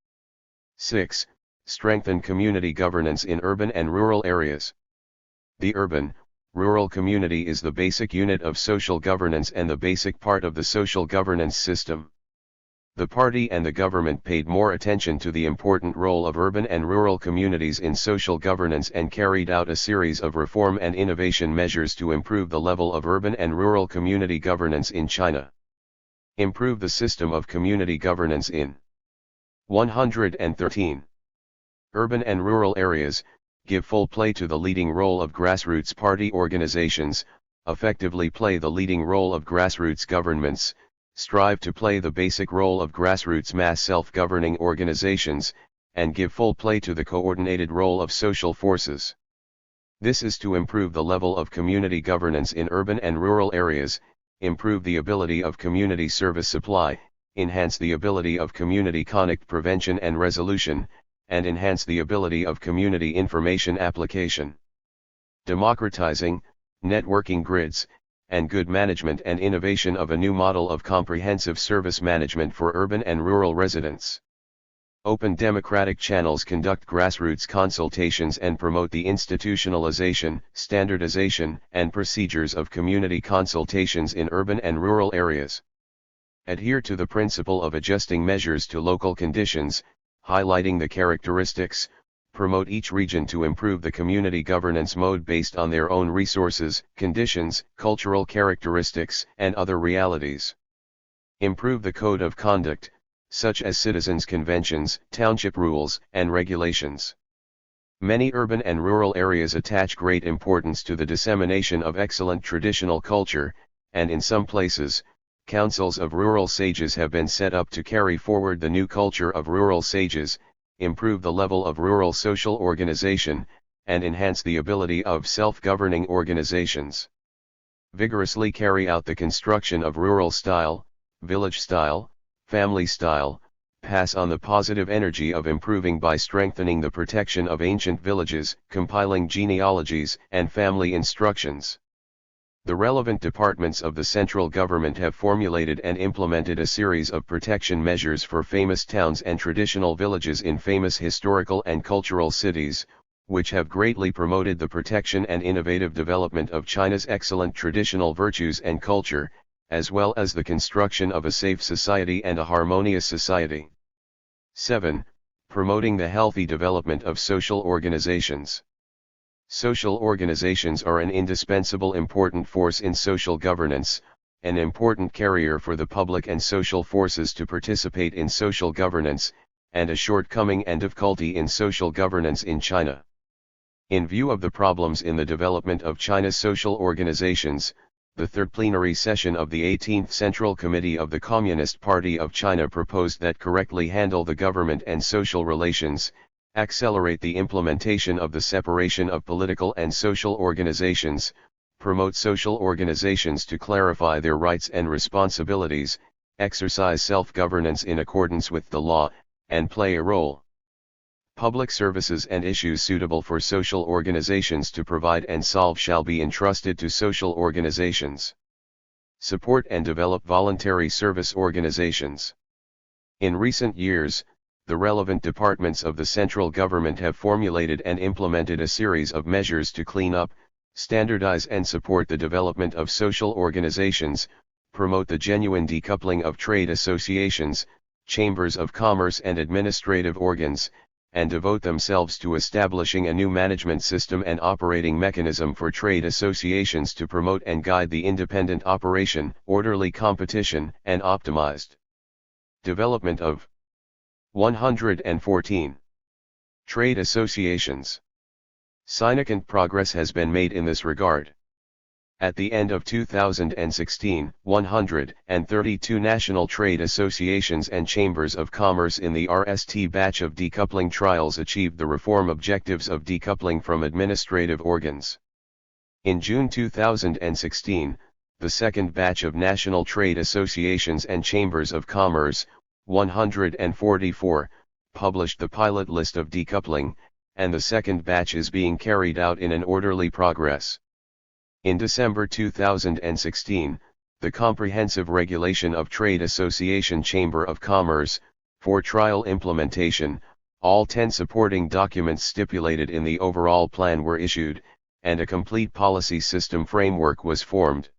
6. Strengthen community governance in urban and rural areas. The urban-rural community is the basic unit of social governance and the basic part of the social governance system. The party and the government paid more attention to the important role of urban and rural communities in social governance and carried out a series of reform and innovation measures to improve the level of urban and rural community governance in China. Improve the system of community governance in 113 urban and rural areas. Give full play to the leading role of grassroots party organizations, effectively play the leading role of grassroots governments, strive to play the basic role of grassroots mass self-governing organizations, and give full play to the coordinated role of social forces. This is to improve the level of community governance in urban and rural areas, improve the ability of community service supply, enhance the ability of community conflict prevention and resolution, and enhance the ability of community information application. Democratizing, networking grids, and good management and innovation of a new model of comprehensive service management for urban and rural residents. Open democratic channels, conduct grassroots consultations and promote the institutionalization, standardization, and procedures of community consultations in urban and rural areas. Adhere to the principle of adjusting measures to local conditions, highlighting the characteristics, promote each region to improve the community governance mode based on their own resources, conditions, cultural characteristics, and other realities. Improve the code of conduct, such as citizens' conventions, township rules, and regulations. Many urban and rural areas attach great importance to the dissemination of excellent traditional culture, and in some places, councils of rural sages have been set up to carry forward the new culture of rural sages, improve the level of rural social organization, and enhance the ability of self-governing organizations. Vigorously carry out the construction of rural style, village style, family style, pass on the positive energy of improving by strengthening the protection of ancient villages, compiling genealogies and family instructions. The relevant departments of the central government have formulated and implemented a series of protection measures for famous towns and traditional villages in famous historical and cultural cities, which have greatly promoted the protection and innovative development of China's excellent traditional virtues and culture, as well as the construction of a safe society and a harmonious society. 7. Promoting the healthy development of social organizations. Social organizations are an indispensable important force in social governance, an important carrier for the public and social forces to participate in social governance, and a shortcoming and difficulty in social governance in China. In view of the problems in the development of China's social organizations, the third plenary session of the 18th Central Committee of the Communist Party of China proposed that correctly handle the government and social relations, accelerate the implementation of the separation of political and social organizations, promote social organizations to clarify their rights and responsibilities, exercise self-governance in accordance with the law, and play a role. Public services and issues suitable for social organizations to provide and solve shall be entrusted to social organizations. Support and develop voluntary service organizations. In recent years, the relevant departments of the central government have formulated and implemented a series of measures to clean up, standardize and support the development of social organizations, promote the genuine decoupling of trade associations, chambers of commerce and administrative organs, and devote themselves to establishing a new management system and operating mechanism for trade associations to promote and guide the independent operation, orderly competition, and optimized development of 114 trade associations. Significant progress has been made in this regard. At the end of 2016, 132 national trade associations and chambers of commerce in the RST batch of decoupling trials achieved the reform objectives of decoupling from administrative organs. In June 2016, the second batch of national trade associations and chambers of commerce, 144, published the pilot list of decoupling, and the second batch is being carried out in an orderly progress. In December 2016, the Comprehensive Regulation of Trade Association Chamber of Commerce, for trial implementation, all 10 supporting documents stipulated in the overall plan were issued, and a complete policy system framework was formed.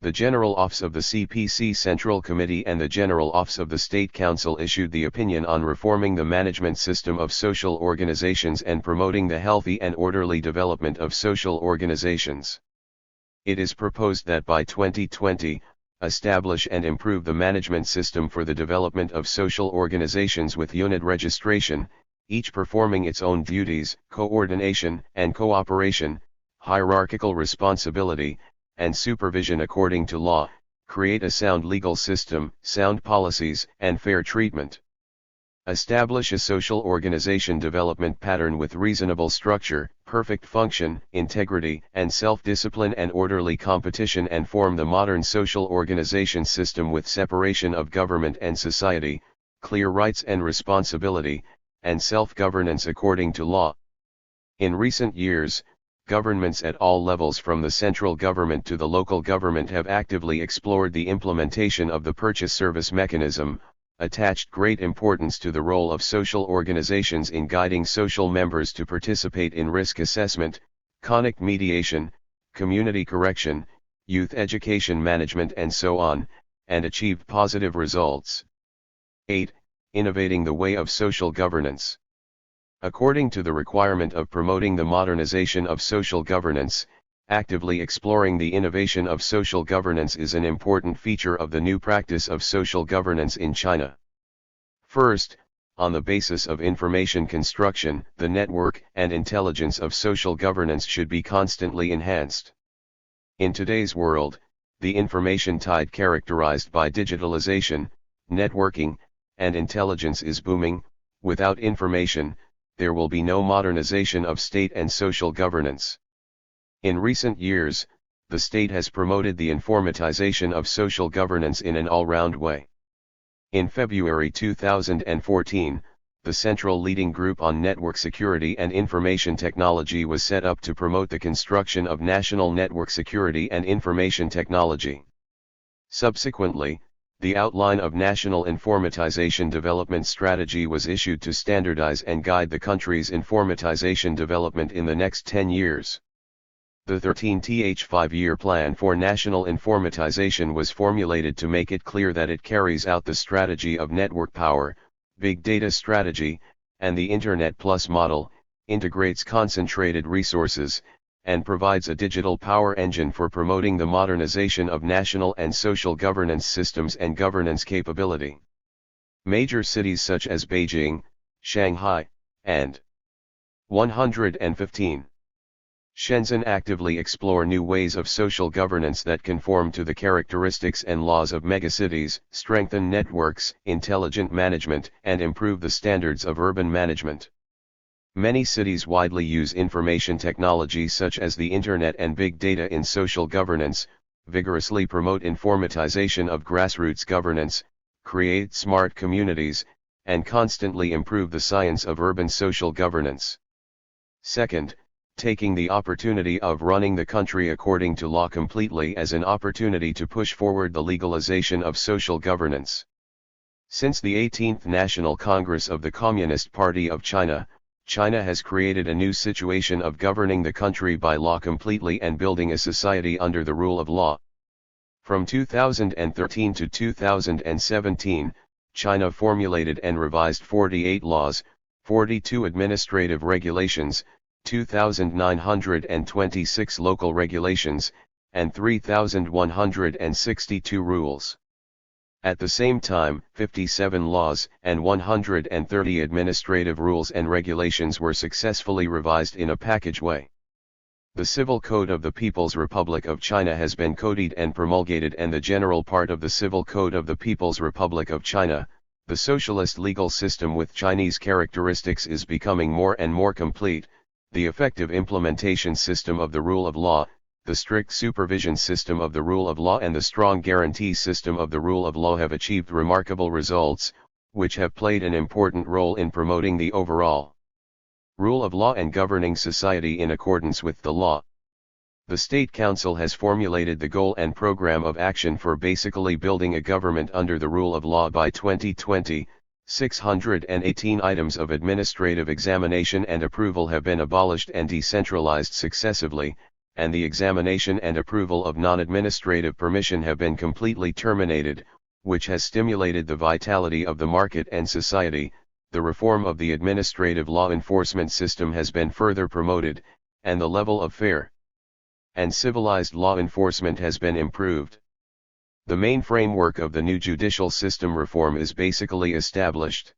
The General Office of the CPC Central Committee and the General Office of the State Council issued the opinion on reforming the management system of social organizations and promoting the healthy and orderly development of social organizations. It is proposed that by 2020, establish and improve the management system for the development of social organizations with unit registration, each performing its own duties, coordination and cooperation, hierarchical responsibility, and supervision according to law, create a sound legal system, sound policies, and fair treatment. Establish a social organization development pattern with reasonable structure, perfect function, integrity, and self-discipline and orderly competition, and form the modern social organization system with separation of government and society, clear rights and responsibility, and self-governance according to law. In recent years, governments at all levels from the central government to the local government have actively explored the implementation of the purchase service mechanism, attached great importance to the role of social organizations in guiding social members to participate in risk assessment, conflict mediation, community correction, youth education management and so on, and achieved positive results. 8. Innovating the way of social governance. According to the requirement of promoting the modernization of social governance, actively exploring the innovation of social governance is an important feature of the new practice of social governance in China. First, on the basis of information construction, the network and intelligence of social governance should be constantly enhanced. In today's world, the information tide characterized by digitalization, networking, and intelligence is booming. Without information, there will be no modernization of state and social governance. In recent years, the state has promoted the informatization of social governance in an all-round way. In February 2014, the Central Leading Group on Network Security and Information Technology was set up to promote the construction of national network security and information technology. Subsequently, the outline of National Informatization Development Strategy was issued to standardize and guide the country's informatization development in the next 10 years. The 13th 5-year plan for national informatization was formulated to make it clear that it carries out the strategy of network power, big data strategy, and the Internet Plus model, integrates concentrated resources, and provides a digital power engine for promoting the modernization of national and social governance systems and governance capability. Major cities such as Beijing, Shanghai, and 115 Shenzhen actively explore new ways of social governance that conform to the characteristics and laws of megacities, strengthen networks, intelligent management, and improve the standards of urban management. Many cities widely use information technology such as the Internet and big data in social governance, vigorously promote informatization of grassroots governance, create smart communities, and constantly improve the science of urban social governance. Second, taking the opportunity of running the country according to law completely as an opportunity to push forward the legalization of social governance. Since the 18th National Congress of the Communist Party of China, China has created a new situation of governing the country by law completely and building a society under the rule of law. From 2013 to 2017, China formulated and revised 48 laws, 42 administrative regulations, 2,926 local regulations, and 3,162 rules. At the same time, 57 laws and 130 administrative rules and regulations were successfully revised in a package way. The Civil Code of the People's Republic of China has been codified and promulgated, and the general part of the Civil Code of the People's Republic of China, the socialist legal system with Chinese characteristics, is becoming more and more complete. The effective implementation system of the rule of law, the strict supervision system of the rule of law, and the strong guarantee system of the rule of law have achieved remarkable results, which have played an important role in promoting the overall rule of law and governing society in accordance with the law. The State Council has formulated the goal and program of action for basically building a government under the rule of law by 2020. 618 items of administrative examination and approval have been abolished and decentralized successively, and the examination and approval of non-administrative permission have been completely terminated, which has stimulated the vitality of the market and society. The reform of the administrative law enforcement system has been further promoted, and the level of fair and civilized law enforcement has been improved. The main framework of the new judicial system reform is basically established.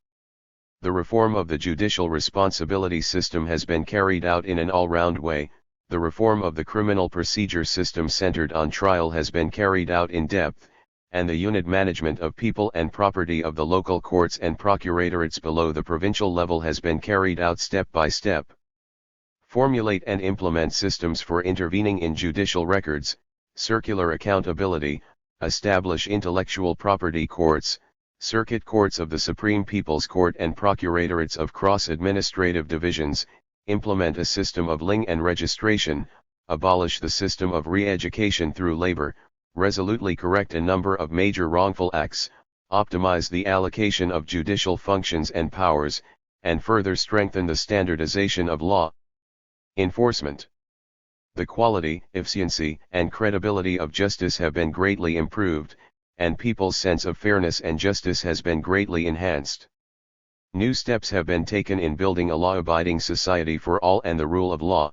The reform of the judicial responsibility system has been carried out in an all-round way. The reform of the criminal procedure system centered on trial has been carried out in depth, and the unit management of people and property of the local courts and procuratorates below the provincial level has been carried out step by step. Formulate and implement systems for intervening in judicial records, circular accountability, establish intellectual property courts, circuit courts of the Supreme People's Court and procuratorates of cross-administrative divisions, implement a system of ling and registration, abolish the system of re-education through labor, resolutely correct a number of major wrongful acts, optimize the allocation of judicial functions and powers, and further strengthen the standardization of law enforcement. The quality, efficiency, and credibility of justice have been greatly improved, and people's sense of fairness and justice has been greatly enhanced. New steps have been taken in building a law-abiding society for all and the rule of law.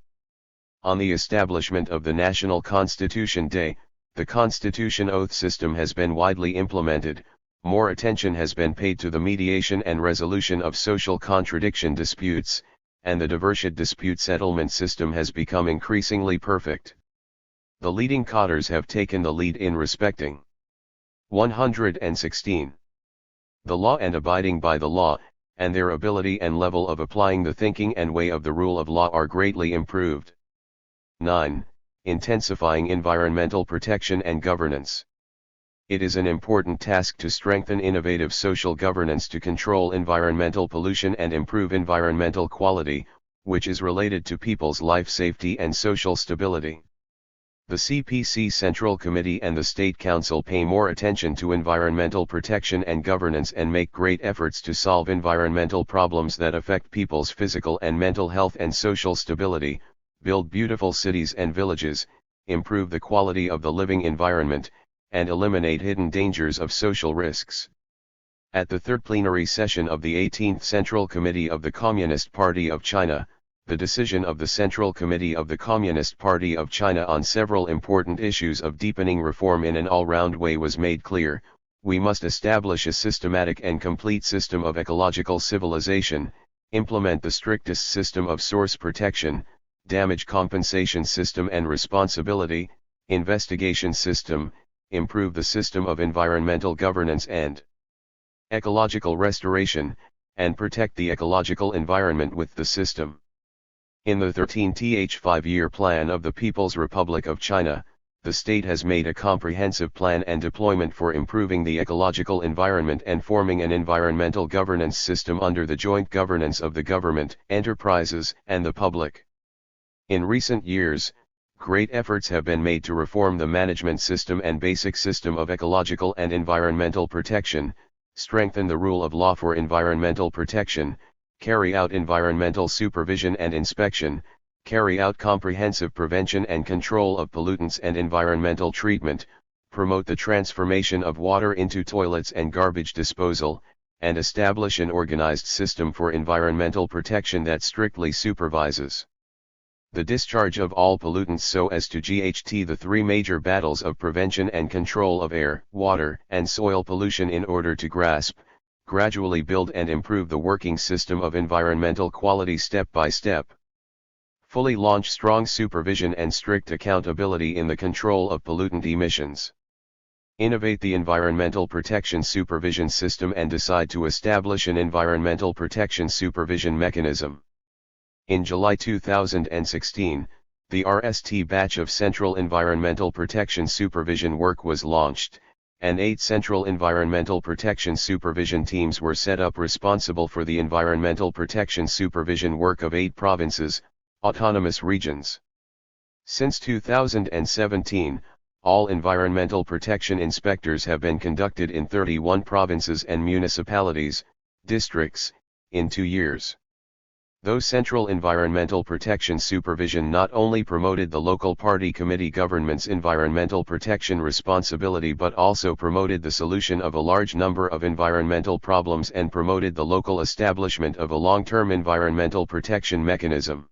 On the establishment of the National Constitution Day, the Constitution oath system has been widely implemented. More attention has been paid to the mediation and resolution of social contradiction disputes, and the diversion dispute settlement system has become increasingly perfect. The leading cadres have taken the lead in respecting 116. The law and abiding by the law, and their ability and level of applying the thinking and way of the rule of law are greatly improved. 9. Intensifying environmental protection and governance. It is an important task to strengthen innovative social governance to control environmental pollution and improve environmental quality, which is related to people's life safety and social stability. The CPC Central Committee and the State Council pay more attention to environmental protection and governance and make great efforts to solve environmental problems that affect people's physical and mental health and social stability, build beautiful cities and villages, improve the quality of the living environment, and eliminate hidden dangers of social risks. At the third plenary session of the 18th Central Committee of the Communist Party of China, the decision of the Central Committee of the Communist Party of China on several important issues of deepening reform in an all-round way was made clear. We must establish a systematic and complete system of ecological civilization, implement the strictest system of source protection, damage compensation system and responsibility, investigation system, improve the system of environmental governance and ecological restoration, and protect the ecological environment with the system. In the 13th 5-year plan of the People's Republic of China, the state has made a comprehensive plan and deployment for improving the ecological environment and forming an environmental governance system under the joint governance of the government, enterprises, and the public. In recent years, great efforts have been made to reform the management system and basic system of ecological and environmental protection, strengthen the rule of law for environmental protection, carry out environmental supervision and inspection, carry out comprehensive prevention and control of pollutants and environmental treatment, promote the transformation of water into toilets and garbage disposal, and establish an organized system for environmental protection that strictly supervises the discharge of all pollutants so as to GHT the three major battles of prevention and control of air, water, and soil pollution in order to gradually build and improve the working system of environmental quality step by step. Fully launch strong supervision and strict accountability in the control of pollutant emissions. Innovate the environmental protection supervision system and decide to establish an environmental protection supervision mechanism. In July 2016, the RST batch of Central Environmental Protection Supervision work was launched, and 8 Central Environmental Protection Supervision teams were set up responsible for the environmental protection supervision work of 8 provinces, autonomous regions. Since 2017, all environmental protection inspectors have been conducted in 31 provinces and municipalities, districts, in 2 years. Those Central Environmental Protection Supervision not only promoted the local party committee government's environmental protection responsibility but also promoted the solution of a large number of environmental problems and promoted the local establishment of a long-term environmental protection mechanism.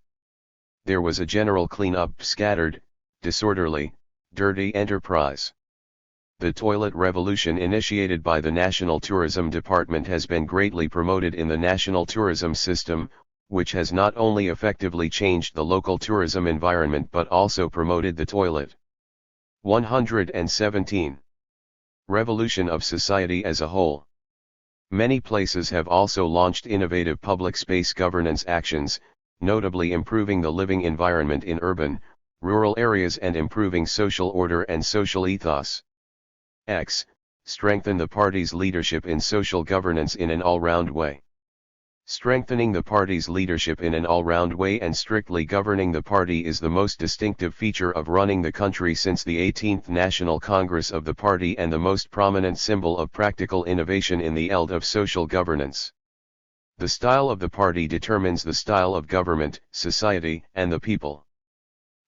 There was a general clean-up scattered, disorderly, dirty enterprise. The toilet revolution initiated by the National Tourism Department has been greatly promoted in the national tourism system, which has not only effectively changed the local tourism environment but also promoted the toilet. 117. Revolution of society as a whole. Many places have also launched innovative public space governance actions, notably improving the living environment in urban, rural areas and improving social order and social ethos. X. Strengthen the party's leadership in social governance in an all-round way. Strengthening the party's leadership in an all-round way and strictly governing the party is the most distinctive feature of running the country since the 18th National Congress of the party and the most prominent symbol of practical innovation in the field of social governance. The style of the party determines the style of government, society, and the people.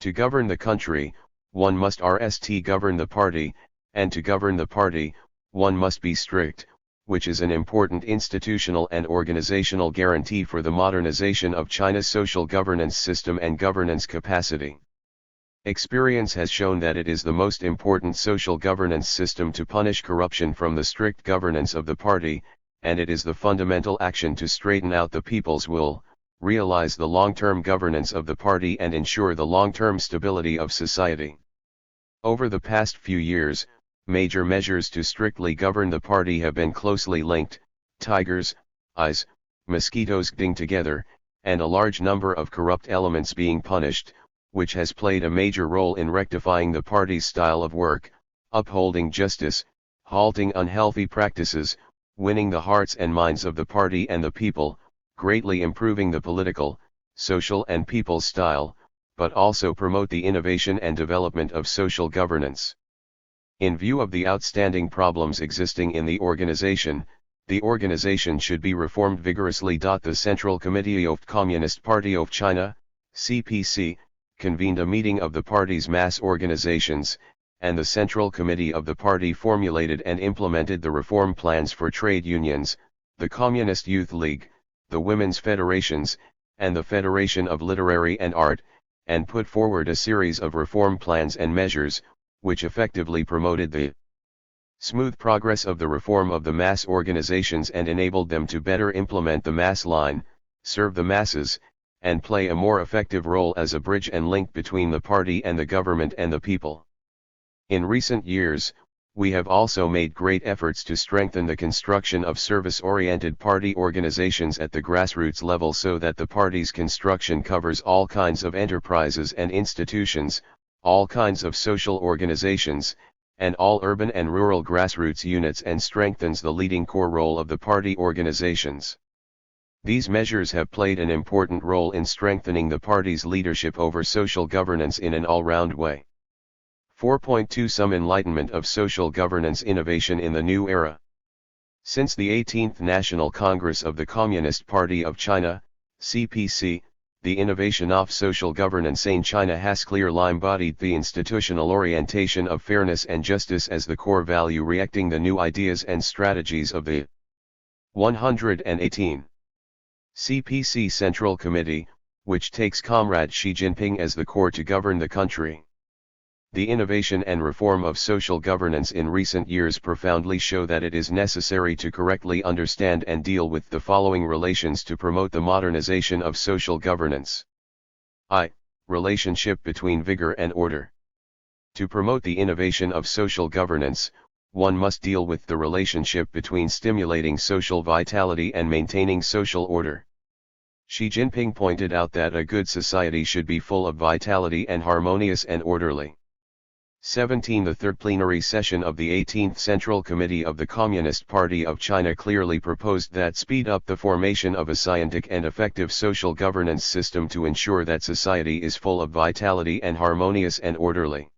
To govern the country, one must govern the party, and to govern the party, one must be strict, which is an important institutional and organizational guarantee for the modernization of China's social governance system and governance capacity. Experience has shown that it is the most important social governance system to punish corruption from the strict governance of the party, and it is the fundamental action to straighten out the people's will, realize the long-term governance of the party and ensure the long-term stability of society. Over the past few years, major measures to strictly govern the party have been closely linked: tigers, eyes, mosquitoes getting together, and a large number of corrupt elements being punished, which has played a major role in rectifying the party's style of work, upholding justice, halting unhealthy practices, winning the hearts and minds of the party and the people, greatly improving the political, social and people's style, but also promote the innovation and development of social governance. In view of the outstanding problems existing in the organization should be reformed vigorously. The Central Committee of Communist Party of China, CPC, convened a meeting of the party's mass organizations, and the Central Committee of the party formulated and implemented the reform plans for trade unions, the Communist Youth League, the Women's Federations, and the Federation of Literary and Art, and put forward a series of reform plans and measures, which effectively promoted the smooth progress of the reform of the mass organizations and enabled them to better implement the mass line, serve the masses, and play a more effective role as a bridge and link between the party and the government and the people. In recent years, we have also made great efforts to strengthen the construction of service-oriented party organizations at the grassroots level so that the party's construction covers all kinds of enterprises and institutions, all kinds of social organizations, and all urban and rural grassroots units and strengthens the leading core role of the party organizations. These measures have played an important role in strengthening the party's leadership over social governance in an all-round way. 4.2 Some enlightenment of social governance innovation in the new era. Since the 18th National Congress of the Communist Party of China, CPC, the innovation of social governance in China has clearly embodied the institutional orientation of fairness and justice as the core value, reacting the new ideas and strategies of the 118. CPC Central Committee, which takes Comrade Xi Jinping as the core to govern the country. The innovation and reform of social governance in recent years profoundly show that it is necessary to correctly understand and deal with the following relations to promote the modernization of social governance. I. Relationship between vigor and order. To promote the innovation of social governance, one must deal with the relationship between stimulating social vitality and maintaining social order. Xi Jinping pointed out that a good society should be full of vitality and harmonious and orderly. 17. The third plenary session of the 18th Central Committee of the Communist Party of China clearly proposed that speed up the formation of a scientific and effective social governance system to ensure that society is full of vitality and harmonious and orderly.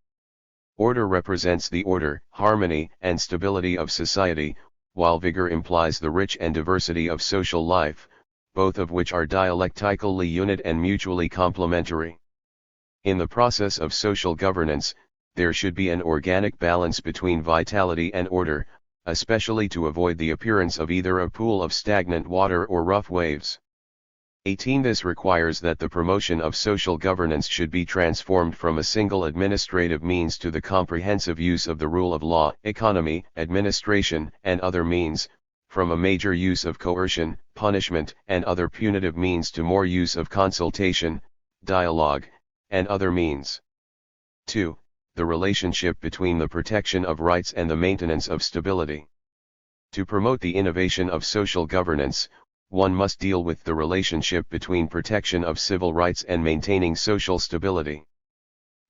Order represents the order, harmony, and stability of society, while vigor implies the rich and diversity of social life, both of which are dialectically unit and mutually complementary. In the process of social governance, there should be an organic balance between vitality and order, especially to avoid the appearance of either a pool of stagnant water or rough waves. 18. This requires that the promotion of social governance should be transformed from a single administrative means to the comprehensive use of the rule of law, economy, administration, and other means, from a major use of coercion, punishment, and other punitive means to more use of consultation, dialogue, and other means. 2. The relationship between the protection of rights and the maintenance of stability. To promote the innovation of social governance, one must deal with the relationship between protection of civil rights and maintaining social stability.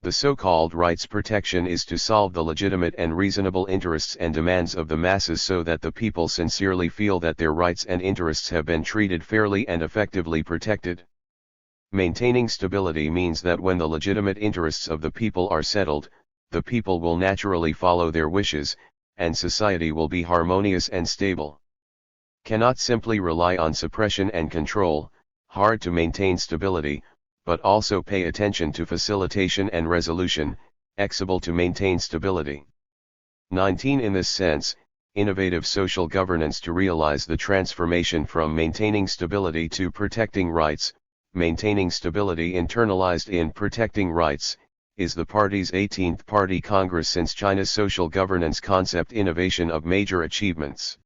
The so-called rights protection is to solve the legitimate and reasonable interests and demands of the masses so that the people sincerely feel that their rights and interests have been treated fairly and effectively protected. Maintaining stability means that when the legitimate interests of the people are settled, the people will naturally follow their wishes, and society will be harmonious and stable. Cannot simply rely on suppression and control, hard to maintain stability, but also pay attention to facilitation and resolution, exible to maintain stability. 19. In this sense, innovative social governance to realize the transformation from maintaining stability to protecting rights, maintaining stability internalized in protecting rights, is the party's 18th Party Congress since China's social governance concept innovation of major achievements.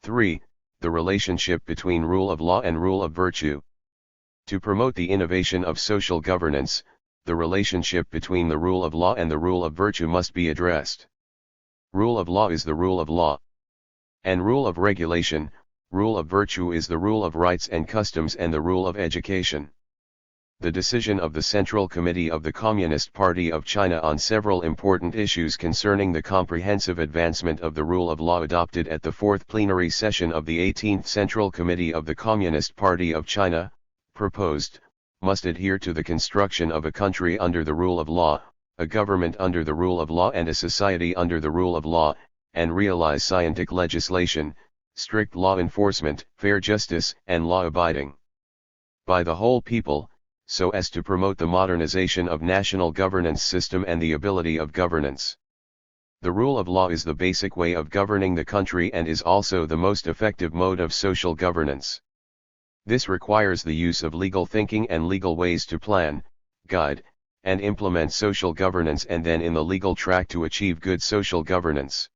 3. The relationship between rule of law and rule of virtue. To promote the innovation of social governance, the relationship between the rule of law and the rule of virtue must be addressed. Rule of law is the rule of law. And rule of regulation, rule of virtue is the rule of rights and customs and the rule of education. The decision of the Central Committee of the Communist Party of China on several important issues concerning the comprehensive advancement of the rule of law adopted at the fourth plenary session of the 18th Central Committee of the Communist Party of China, proposed, must adhere to the construction of a country under the rule of law, a government under the rule of law and a society under the rule of law, and realize scientific legislation, strict law enforcement, fair justice, and law-abiding by the whole people, so as to promote the modernization of national governance system and the ability of governance. The rule of law is the basic way of governing the country and is also the most effective mode of social governance. This requires the use of legal thinking and legal ways to plan, guide, and implement social governance and then in the legal track to achieve good social governance.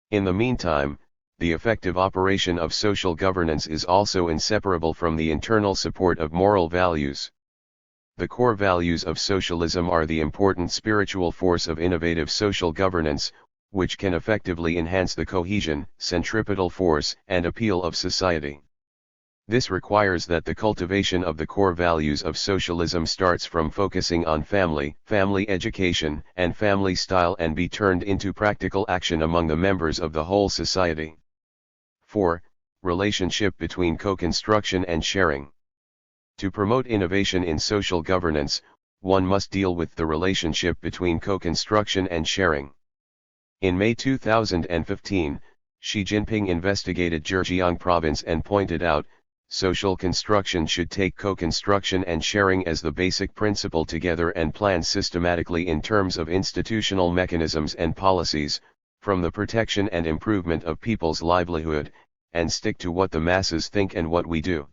In the meantime, the effective operation of social governance is also inseparable from the internal support of moral values. The core values of socialism are the important spiritual force of innovative social governance, which can effectively enhance the cohesion, centripetal force, and appeal of society. This requires that the cultivation of the core values of socialism starts from focusing on family, family education, and family style and be turned into practical action among the members of the whole society. 4. Relationship between co-construction and sharing. To promote innovation in social governance, one must deal with the relationship between co-construction and sharing. In May 2015, Xi Jinping investigated Zhejiang province and pointed out, social construction should take co-construction and sharing as the basic principle together and plan systematically in terms of institutional mechanisms and policies, from the protection and improvement of people's livelihood, and stick to what the masses think and what we do.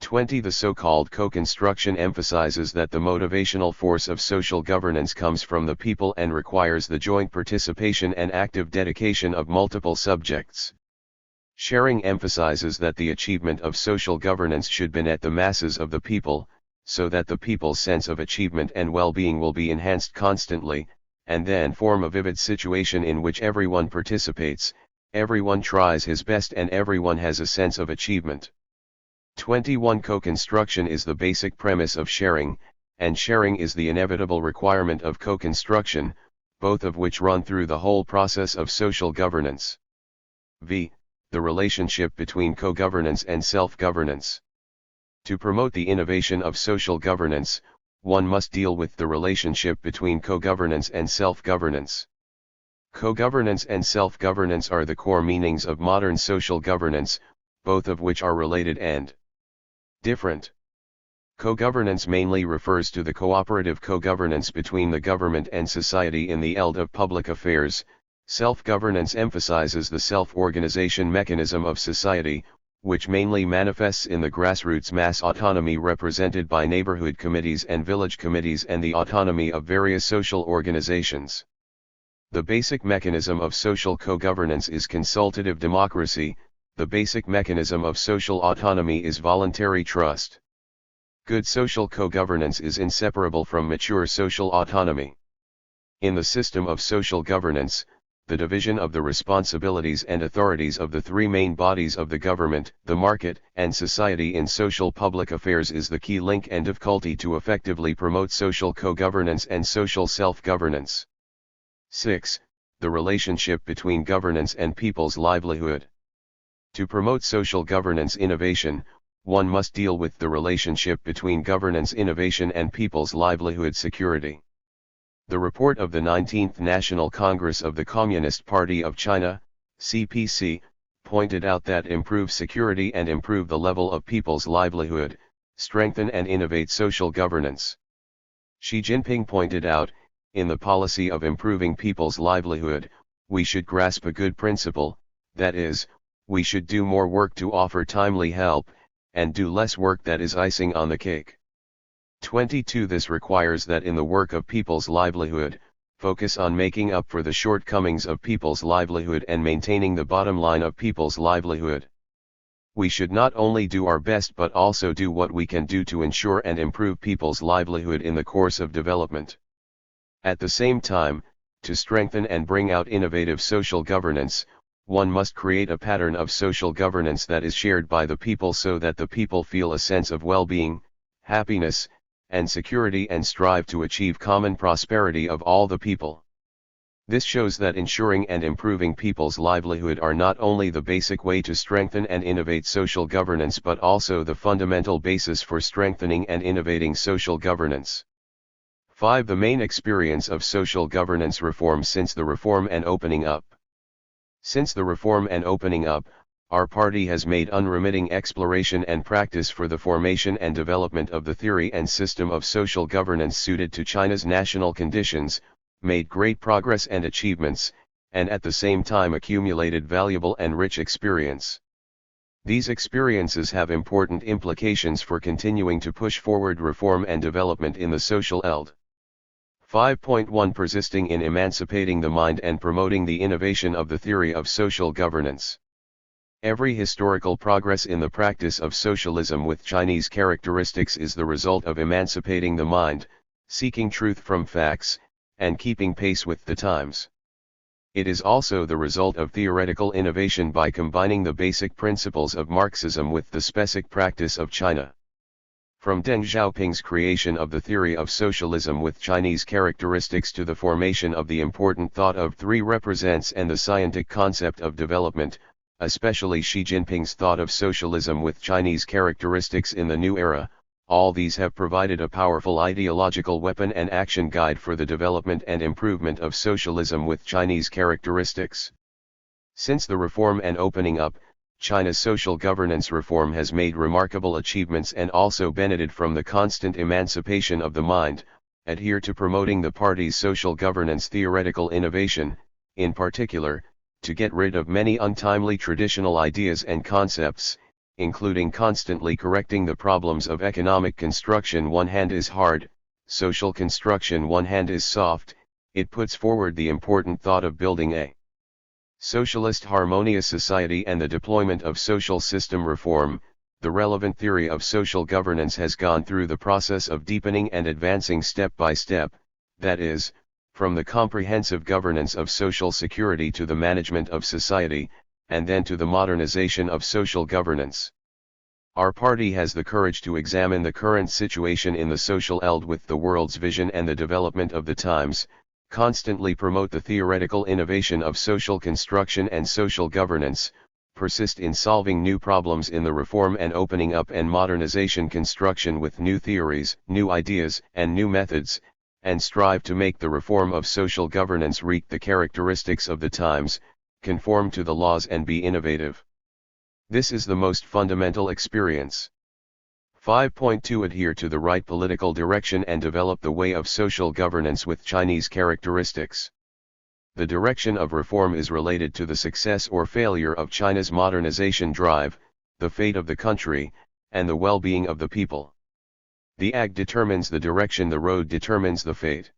20. The so-called co-construction emphasizes that the motivational force of social governance comes from the people and requires the joint participation and active dedication of multiple subjects. Sharing emphasizes that the achievement of social governance should benet the masses of the people, so that the people's sense of achievement and well-being will be enhanced constantly, and then form a vivid situation in which everyone participates, everyone tries his best and everyone has a sense of achievement. 21. Co-construction is the basic premise of sharing, and sharing is the inevitable requirement of co-construction, both of which run through the whole process of social governance. V. The relationship between co-governance and self-governance. To promote the innovation of social governance, one must deal with the relationship between co-governance and self-governance. Co-governance and self-governance are the core meanings of modern social governance, both of which are related and different. Co-governance mainly refers to the cooperative co-governance between the government and society in the field of public affairs. Self-governance emphasizes the self-organization mechanism of society, which mainly manifests in the grassroots mass autonomy represented by neighborhood committees and village committees and the autonomy of various social organizations. The basic mechanism of social co-governance is consultative democracy. The basic mechanism of social autonomy is voluntary trust. Good social co-governance is inseparable from mature social autonomy. In the system of social governance, the division of the responsibilities and authorities of the three main bodies of the government, the market, and society in social public affairs is the key link and difficulty to effectively promote social co-governance and social self-governance. 6. The relationship between governance and people's livelihood. To promote social governance innovation, one must deal with the relationship between governance innovation and people's livelihood security. The report of the 19th National Congress of the Communist Party of China, CPC, pointed out that improve security and improve the level of people's livelihood, strengthen and innovate social governance. Xi Jinping pointed out, in the policy of improving people's livelihood, we should grasp a good principle, that is, we should do more work to offer timely help, and do less work that is icing on the cake. 22. This requires that in the work of people's livelihood, focus on making up for the shortcomings of people's livelihood and maintaining the bottom line of people's livelihood. We should not only do our best but also do what we can do to ensure and improve people's livelihood in the course of development. At the same time, to strengthen and bring out innovative social governance, one must create a pattern of social governance that is shared by the people so that the people feel a sense of well-being, happiness, and security and strive to achieve common prosperity of all the people. This shows that ensuring and improving people's livelihood are not only the basic way to strengthen and innovate social governance but also the fundamental basis for strengthening and innovating social governance. 5. The main experience of social governance reform since the reform and opening up. Since the reform and opening up, our party has made unremitting exploration and practice for the formation and development of the theory and system of social governance suited to China's national conditions, made great progress and achievements, and at the same time accumulated valuable and rich experience. These experiences have important implications for continuing to push forward reform and development in the social field. 5.1 Persisting in emancipating the mind and promoting the innovation of the theory of social governance. Every historical progress in the practice of socialism with Chinese characteristics is the result of emancipating the mind, seeking truth from facts, and keeping pace with the times. It is also the result of theoretical innovation by combining the basic principles of Marxism with the specific practice of China. From Deng Xiaoping's creation of the theory of socialism with Chinese characteristics to the formation of the important thought of three represents and the scientific concept of development, especially Xi Jinping's thought of socialism with Chinese characteristics in the new era, all these have provided a powerful ideological weapon and action guide for the development and improvement of socialism with Chinese characteristics. Since the reform and opening up, China's social governance reform has made remarkable achievements and also benefited from the constant emancipation of the mind, adhere to promoting the party's social governance theoretical innovation, in particular, to get rid of many untimely traditional ideas and concepts, including constantly correcting the problems of economic construction. One hand is hard, social construction one hand is soft. It puts forward the important thought of building a socialist harmonious society and the deployment of social system reform. The relevant theory of social governance has gone through the process of deepening and advancing step by step, that is, from the comprehensive governance of social security to the management of society, and then to the modernization of social governance. Our party has the courage to examine the current situation in the social eld with the world's vision and the development of the times, constantly promote the theoretical innovation of social construction and social governance, persist in solving new problems in the reform and opening up and modernization construction with new theories, new ideas, and new methods, and strive to make the reform of social governance wreak the characteristics of the times, conform to the laws and be innovative. This is the most fundamental experience. 5.2 Adhere to the right political direction and develop the way of social governance with Chinese characteristics. The direction of reform is related to the success or failure of China's modernization drive, the fate of the country, and the well-being of the people. The ag determines the direction, the road determines the fate.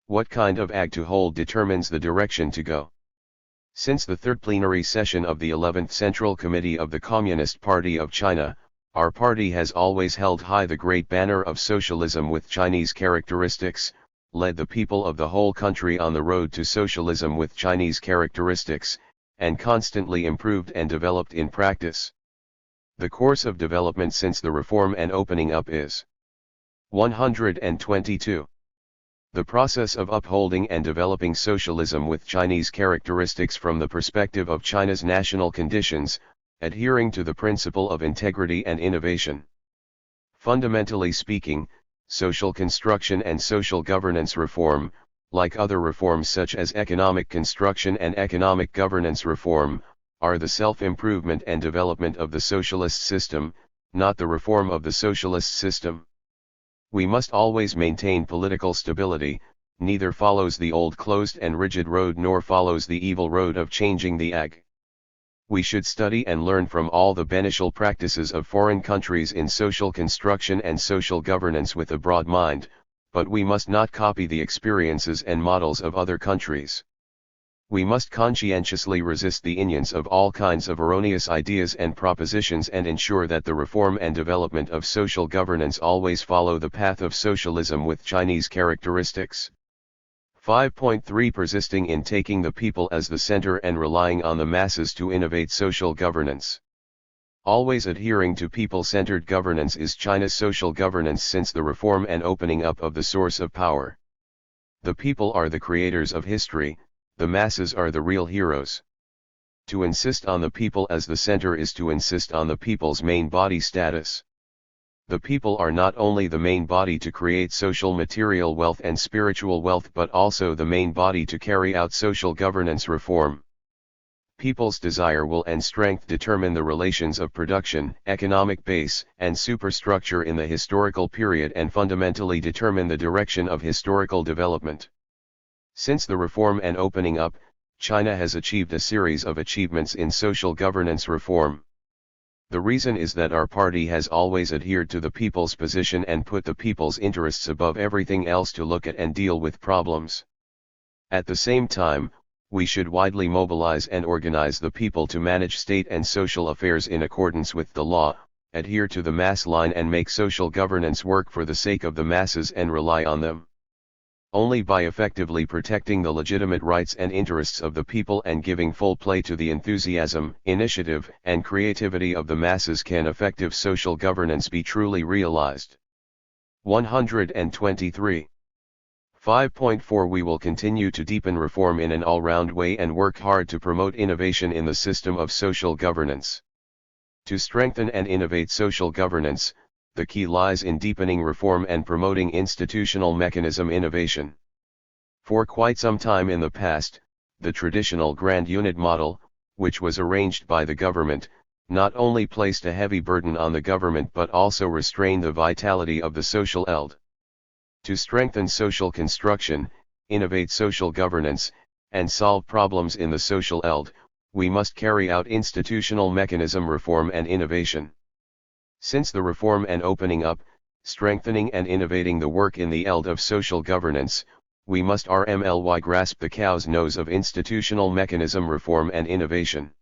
What kind of ag to hold determines the direction to go. Since the third plenary session of the 11th Central Committee of the Communist Party of China, our party has always held high the great banner of socialism with Chinese characteristics, led the people of the whole country on the road to socialism with Chinese characteristics, and constantly improved and developed in practice. The course of development since the reform and opening up is 122. The process of upholding and developing socialism with Chinese characteristics from the perspective of China's national conditions, adhering to the principle of integrity and innovation. Fundamentally speaking, social construction and social governance reform, like other reforms such as economic construction and economic governance reform, are the self-improvement and development of the socialist system, not the reform of the socialist system. We must always maintain political stability, neither follows the old closed and rigid road nor follows the evil road of changing the ag. We should study and learn from all the beneficial practices of foreign countries in social construction and social governance with a broad mind, but we must not copy the experiences and models of other countries. We must conscientiously resist the influence of all kinds of erroneous ideas and propositions and ensure that the reform and development of social governance always follow the path of socialism with Chinese characteristics. 5.3 Persisting in taking the people as the center and relying on the masses to innovate social governance. Always adhering to people-centered governance is China's social governance since the reform and opening up of the source of power. The people are the creators of history, the masses are the real heroes. To insist on the people as the center is to insist on the people's main body status. The people are not only the main body to create social material wealth and spiritual wealth but also the main body to carry out social governance reform. People's desire, will and strength determine the relations of production, economic base, and superstructure in the historical period and fundamentally determine the direction of historical development. Since the reform and opening up, China has achieved a series of achievements in social governance reform. The reason is that our party has always adhered to the people's position and put the people's interests above everything else to look at and deal with problems. At the same time, we should widely mobilize and organize the people to manage state and social affairs in accordance with the law, adhere to the mass line and make social governance work for the sake of the masses and rely on them. Only by effectively protecting the legitimate rights and interests of the people and giving full play to the enthusiasm, initiative, and creativity of the masses can effective social governance be truly realized. 123. 5.4 We will continue to deepen reform in an all-round way and work hard to promote innovation in the system of social governance. To strengthen and innovate social governance, the key lies in deepening reform and promoting institutional mechanism innovation. For quite some time in the past, the traditional grand unit model, which was arranged by the government, not only placed a heavy burden on the government but also restrained the vitality of the social eld. To strengthen social construction, innovate social governance, and solve problems in the social eld, we must carry out institutional mechanism reform and innovation. Since the reform and opening up, strengthening and innovating the work in the eld of social governance, we must RMLY grasp the cow's nose of institutional mechanism reform and innovation.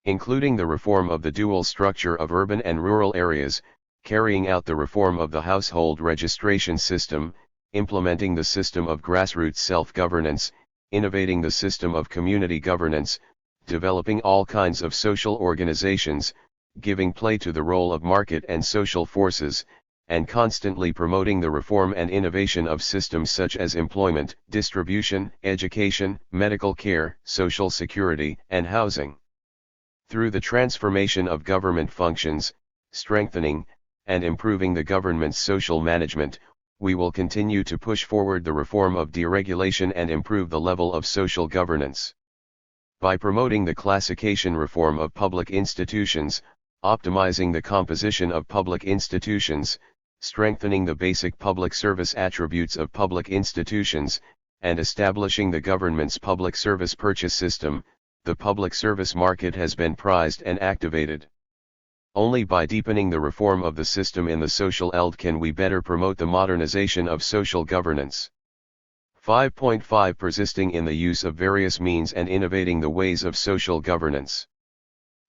Including the reform of the dual structure of urban and rural areas, carrying out the reform of the household registration system, implementing the system of grassroots self-governance, innovating the system of community governance, developing all kinds of social organizations, giving play to the role of market and social forces, and constantly promoting the reform and innovation of systems such as employment, distribution, education, medical care, social security, and housing. Through the transformation of government functions, strengthening, and improving the government's social management, we will continue to push forward the reform of deregulation and improve the level of social governance. By promoting the classification reform of public institutions, optimizing the composition of public institutions, strengthening the basic public service attributes of public institutions, and establishing the government's public service purchase system, the public service market has been prized and activated. Only by deepening the reform of the system in the social eld can we better promote the modernization of social governance. 5.5 Persisting in the use of various means and innovating the ways of social governance.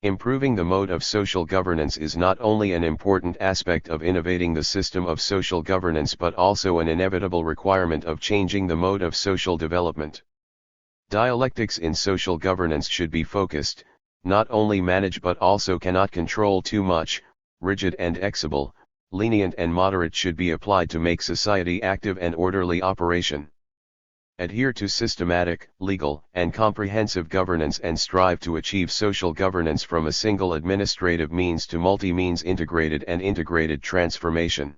Improving the mode of social governance is not only an important aspect of innovating the system of social governance but also an inevitable requirement of changing the mode of social development. Dialectics in social governance should be focused, not only manage but also cannot control too much, rigid and exible, lenient and moderate should be applied to make society active and orderly operation. Adhere to systematic, legal, and comprehensive governance and strive to achieve social governance from a single administrative means to multi-means integrated transformation.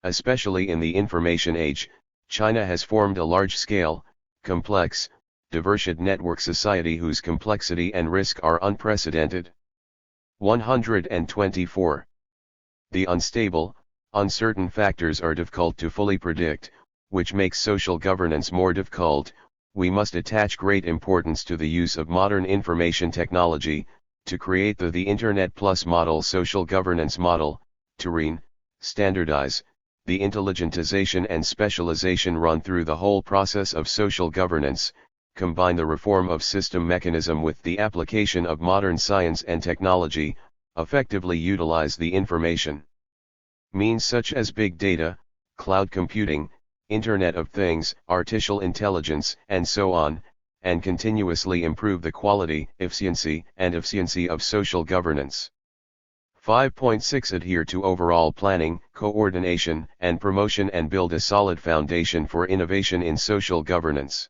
Especially in the information age, China has formed a large-scale, complex, diverse network society whose complexity and risk are unprecedented. 124. The unstable, uncertain factors are difficult to fully predict, which makes social governance more difficult. We must attach great importance to the use of modern information technology, to create the Internet Plus model social governance model, to standardize, the intelligentization and specialization run through the whole process of social governance, combine the reform of system mechanism with the application of modern science and technology, effectively utilize the information means such as big data, cloud computing, Internet of Things, artificial intelligence, and so on, and continuously improve the quality, efficiency of social governance. 5.6 Adhere to overall planning, coordination, and promotion and build a solid foundation for innovation in social governance.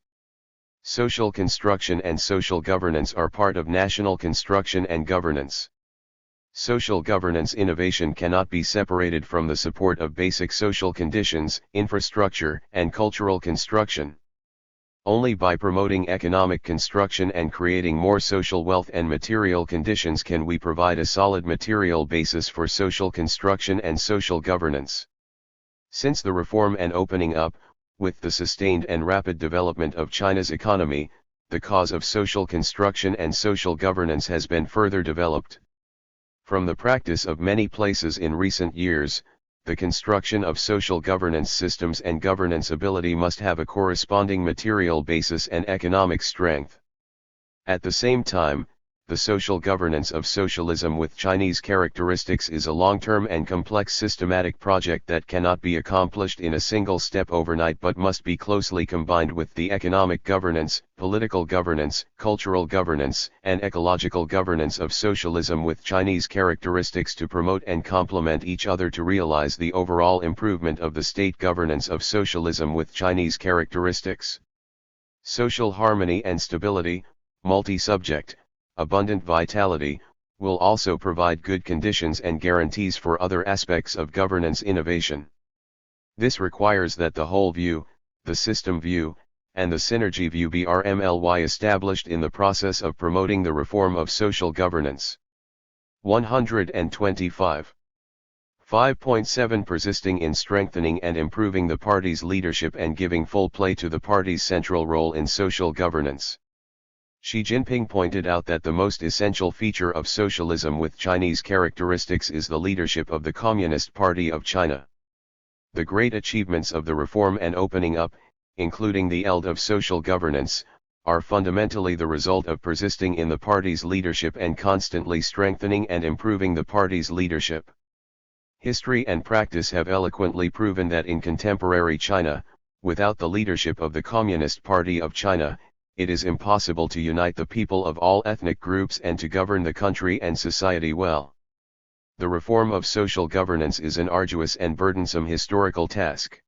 Social construction and social governance are part of national construction and governance. Social governance innovation cannot be separated from the support of basic social conditions, infrastructure, and cultural construction. Only by promoting economic construction and creating more social wealth and material conditions can we provide a solid material basis for social construction and social governance. Since the reform and opening up, with the sustained and rapid development of China's economy, the cause of social construction and social governance has been further developed. From the practice of many places in recent years, the construction of social governance systems and governance ability must have a corresponding material basis and economic strength. At the same time, the social governance of socialism with Chinese characteristics is a long-term and complex systematic project that cannot be accomplished in a single step overnight but must be closely combined with the economic governance, political governance, cultural governance, and ecological governance of socialism with Chinese characteristics to promote and complement each other to realize the overall improvement of the state governance of socialism with Chinese characteristics. Social harmony and stability, multi-subject, abundant vitality, will also provide good conditions and guarantees for other aspects of governance innovation. This requires that the whole view, the system view, and the synergy view be RMLY established in the process of promoting the reform of social governance. 125. 5.7 Persisting in strengthening and improving the party's leadership and giving full play to the party's central role in social governance. Xi Jinping pointed out that the most essential feature of socialism with Chinese characteristics is the leadership of the Communist Party of China. The great achievements of the reform and opening up, including the eld of social governance, are fundamentally the result of persisting in the party's leadership and constantly strengthening and improving the party's leadership. History and practice have eloquently proven that in contemporary China, without the leadership of the Communist Party of China, it is impossible to unite the people of all ethnic groups and to govern the country and society well. The reform of social governance is an arduous and burdensome historical task.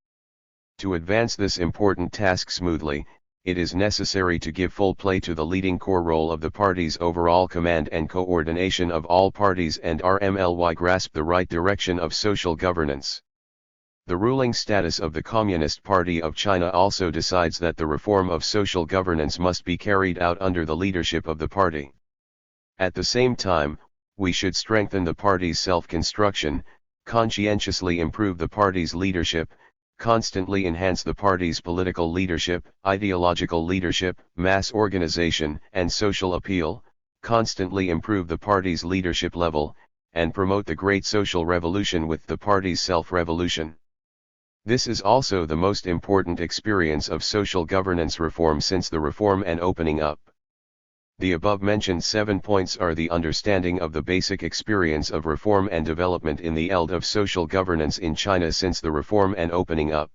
To advance this important task smoothly, it is necessary to give full play to the leading core role of the party's overall command and coordination of all parties and RMLY grasp the right direction of social governance. The ruling status of the Communist Party of China also decides that the reform of social governance must be carried out under the leadership of the party. At the same time, we should strengthen the party's self-construction, conscientiously improve the party's leadership, constantly enhance the party's political leadership, ideological leadership, mass organization, and social appeal, constantly improve the party's leadership level, and promote the great social revolution with the party's self-revolution. This is also the most important experience of social governance reform since the reform and opening up. The above-mentioned 7 points are the understanding of the basic experience of reform and development in the eld of social governance in China since the reform and opening up.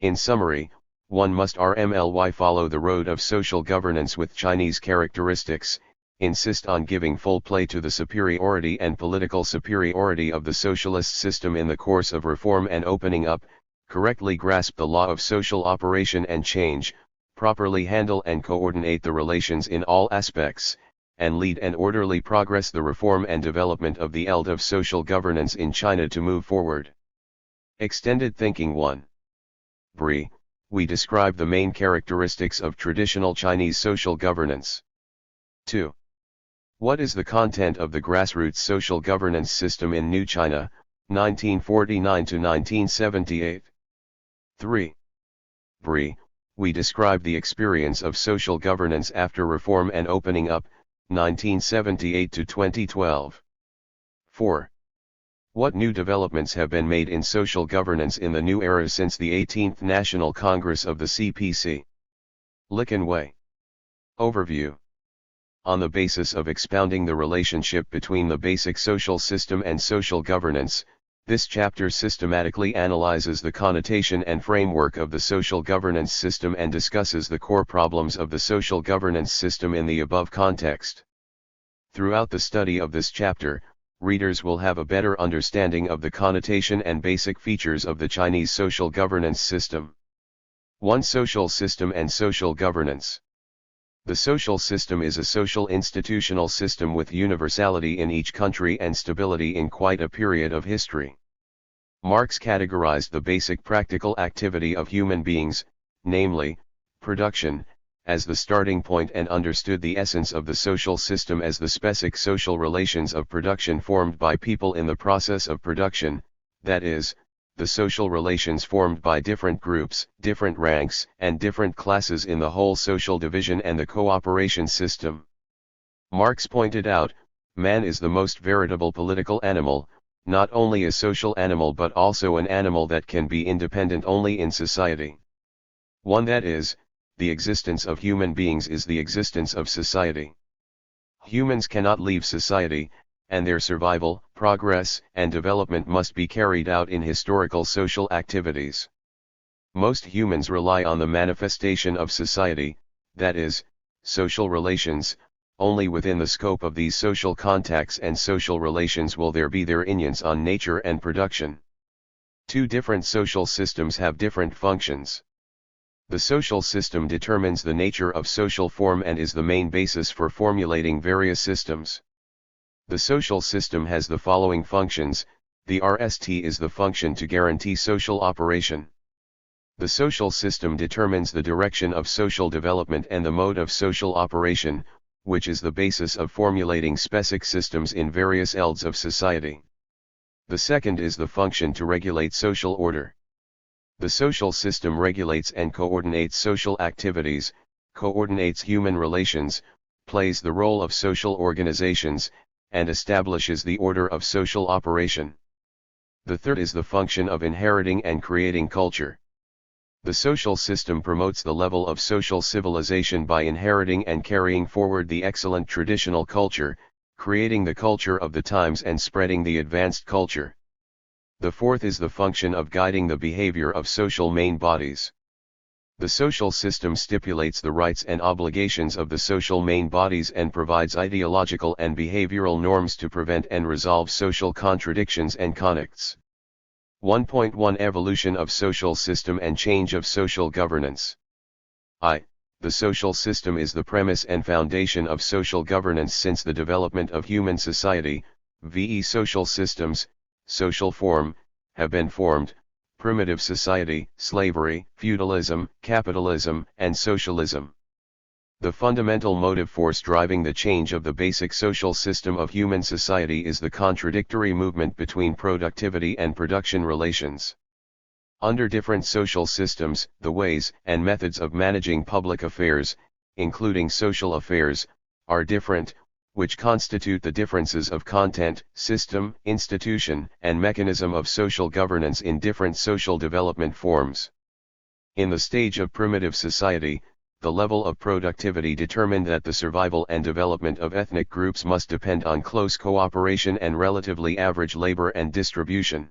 In summary, one must RMLY follow the road of social governance with Chinese characteristics, insist on giving full play to the superiority and political superiority of the socialist system in the course of reform and opening up, correctly grasp the law of social operation and change, properly handle and coordinate the relations in all aspects, and lead an orderly progress the reform and development of the eld of social governance in China to move forward. Extended Thinking 1. Bri. We describe the main characteristics of traditional Chinese social governance. 2. What is the content of the grassroots social governance system in New China, 1949 to 1978? 3. Bri. We describe the experience of social governance after reform and opening up, 1978 to 2012. 4. What new developments have been made in social governance in the new era since the 18th National Congress of the CPC? Liqun Way. Overview. On the basis of expounding the relationship between the basic social system and social governance, this chapter systematically analyzes the connotation and framework of the social governance system and discusses the core problems of the social governance system in the above context. Throughout the study of this chapter, readers will have a better understanding of the connotation and basic features of the Chinese social governance system. 1. Social system and social governance. The social system is a social institutional system with universality in each country and stability in quite a period of history. Marx categorized the basic practical activity of human beings, namely, production, as the starting point and understood the essence of the social system as the specific social relations of production formed by people in the process of production, that is, the social relations formed by different groups, different ranks, and different classes in the whole social division and the cooperation system. Marx pointed out, man is the most veritable political animal, not only a social animal but also an animal that can be independent only in society. One that is, the existence of human beings is the existence of society. Humans cannot leave society, and their survival, progress, and development must be carried out in historical social activities. Most humans rely on the manifestation of society, that is, social relations. Only within the scope of these social contacts and social relations will there be their influence on nature and production. Two different social systems have different functions. The social system determines the nature of social form and is the main basis for formulating various systems. The social system has the following functions. The RST is the function to guarantee social operation. The social system determines the direction of social development and the mode of social operation, which is the basis of formulating specific systems in various elds of society. The second is the function to regulate social order. The social system regulates and coordinates social activities, coordinates human relations, plays the role of social organizations, and establishes the order of social operation. The third is the function of inheriting and creating culture. The social system promotes the level of social civilization by inheriting and carrying forward the excellent traditional culture, creating the culture of the times and spreading the advanced culture. The fourth is the function of guiding the behavior of social main bodies. The social system stipulates the rights and obligations of the social main bodies and provides ideological and behavioral norms to prevent and resolve social contradictions and conflicts. 1.1 Evolution of social system and change of social governance. The social system is the premise and foundation of social governance since the development of human society, v.e. social systems, social form, have been formed: primitive society, slavery, feudalism, capitalism, and socialism. The fundamental motive force driving the change of the basic social system of human society is the contradictory movement between productivity and production relations. Under different social systems, the ways and methods of managing public affairs, including social affairs, are different, which constitute the differences of content, system, institution, and mechanism of social governance in different social development forms. In the stage of primitive society, the level of productivity determined that the survival and development of ethnic groups must depend on close cooperation and relatively average labor and distribution.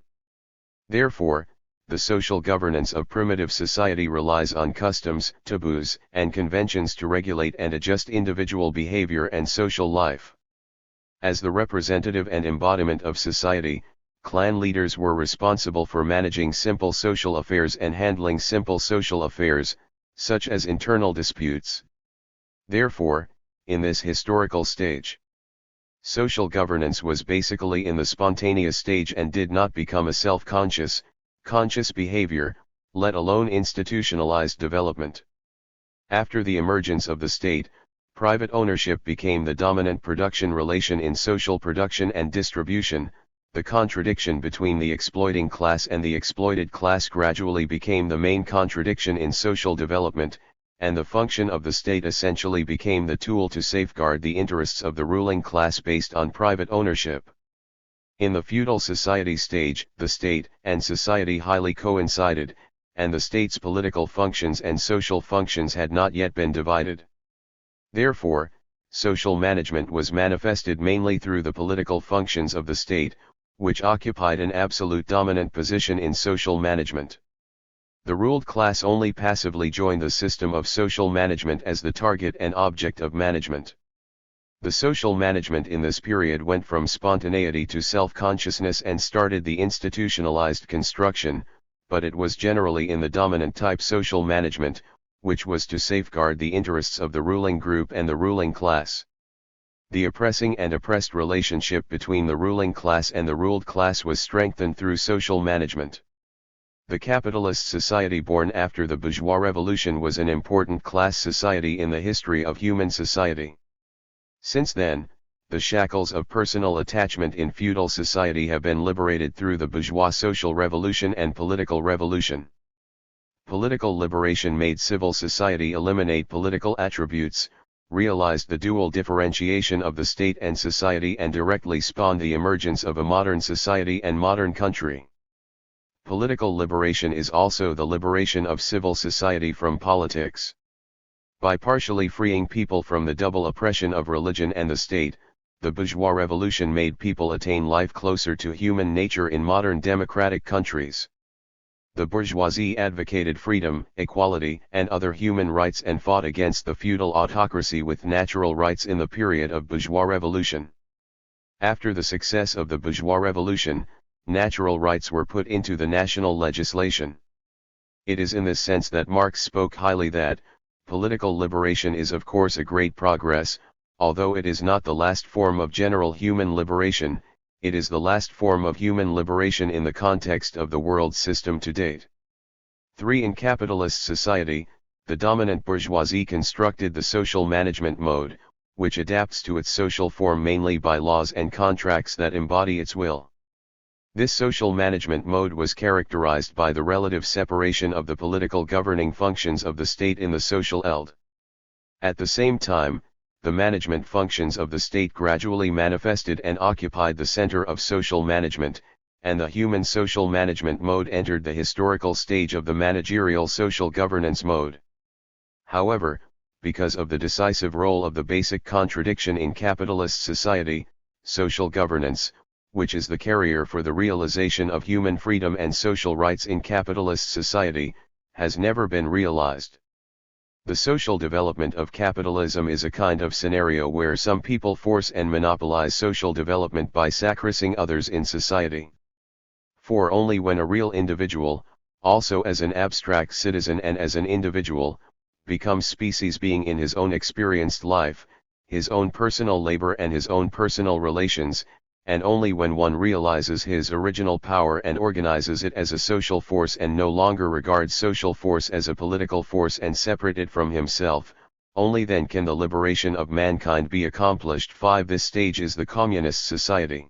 Therefore, the social governance of primitive society relies on customs, taboos, and conventions to regulate and adjust individual behavior and social life. As the representative and embodiment of society, clan leaders were responsible for managing simple social affairs and handling simple social affairs, such as internal disputes. Therefore, in this historical stage, social governance was basically in the spontaneous stage and did not become a self-conscious, conscious behavior, let alone institutionalized development. After the emergence of the state, private ownership became the dominant production relation in social production and distribution. The contradiction between the exploiting class and the exploited class gradually became the main contradiction in social development, and the function of the state essentially became the tool to safeguard the interests of the ruling class based on private ownership. In the feudal society stage, the state and society highly coincided, and the state's political functions and social functions had not yet been divided. Therefore, social management was manifested mainly through the political functions of the state, which occupied an absolute dominant position in social management. The ruled class only passively joined the system of social management as the target and object of management. The social management in this period went from spontaneity to self-consciousness and started the institutionalized construction, but it was generally in the dominant type social management, which was to safeguard the interests of the ruling group and the ruling class. The oppressing and oppressed relationship between the ruling class and the ruled class was strengthened through social management. The capitalist society born after the bourgeois revolution was an important class society in the history of human society. Since then, the shackles of personal attachment in feudal society have been liberated through the bourgeois social revolution and political revolution. Political liberation made civil society eliminate political attributes, realized the dual differentiation of the state and society, and directly spawned the emergence of a modern society and modern country. Political liberation is also the liberation of civil society from politics. By partially freeing people from the double oppression of religion and the state, the bourgeois revolution made people attain life closer to human nature in modern democratic countries. The bourgeoisie advocated freedom, equality, and other human rights and fought against the feudal autocracy with natural rights in the period of bourgeois revolution. After the success of the bourgeois revolution, natural rights were put into the national legislation. It is in this sense that Marx spoke highly that, political liberation is of course a great progress, although it is not the last form of general human liberation. It is the last form of human liberation in the context of the world system to date. 3. In capitalist society, the dominant bourgeoisie constructed the social management mode, which adapts to its social form mainly by laws and contracts that embody its will. This social management mode was characterized by the relative separation of the political governing functions of the state in the social eld. At the same time, the management functions of the state gradually manifested and occupied the center of social management, and the human social management mode entered the historical stage of the managerial social governance mode. However, because of the decisive role of the basic contradiction in capitalist society, social governance, which is the carrier for the realization of human freedom and social rights in capitalist society, has never been realized. The social development of capitalism is a kind of scenario where some people force and monopolize social development by sacrificing others in society. For only when a real individual, also as an abstract citizen and as an individual, becomes species being in his own experienced life, his own personal labor and his own personal relations, and only when one realizes his original power and organizes it as a social force and no longer regards social force as a political force and separate it from himself, only then can the liberation of mankind be accomplished. 5. This stage is the communist society.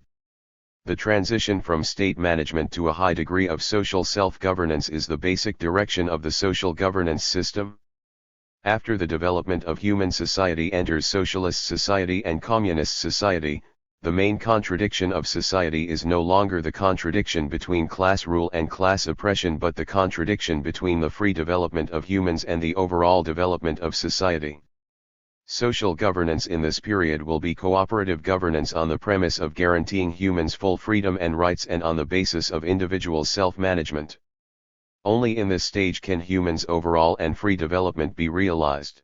The transition from state management to a high degree of social self-governance is the basic direction of the social governance system. After the development of human society enters socialist society and communist society, the main contradiction of society is no longer the contradiction between class rule and class oppression but the contradiction between the free development of humans and the overall development of society. Social governance in this period will be cooperative governance on the premise of guaranteeing humans full freedom and rights and on the basis of individual self-management. Only in this stage can humans' overall and free development be realized.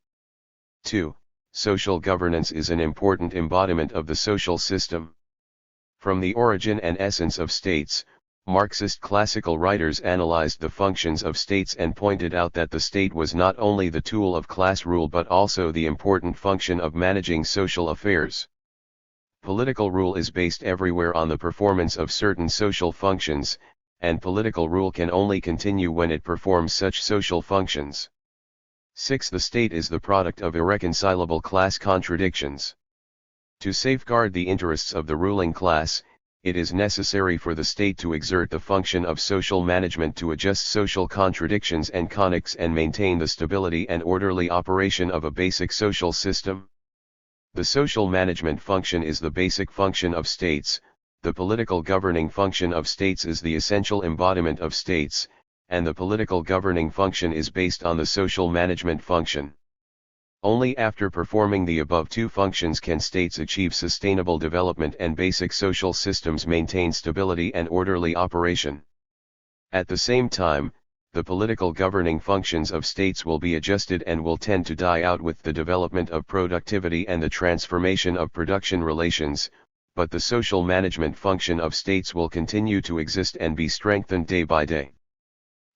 2. Social governance is an important embodiment of the social system. From the origin and essence of states, Marxist classical writers analyzed the functions of states and pointed out that the state was not only the tool of class rule but also the important function of managing social affairs. Political rule is based everywhere on the performance of certain social functions, and political rule can only continue when it performs such social functions. 6. The state is the product of irreconcilable class contradictions. To safeguard the interests of the ruling class, it is necessary for the state to exert the function of social management to adjust social contradictions and connects and maintain the stability and orderly operation of a basic social system. The social management function is the basic function of states, the political governing function of states is the essential embodiment of states, and the political governing function is based on the social management function. Only after performing the above two functions can states achieve sustainable development and basic social systems maintain stability and orderly operation. At the same time, the political governing functions of states will be adjusted and will tend to die out with the development of productivity and the transformation of production relations, but the social management function of states will continue to exist and be strengthened day by day.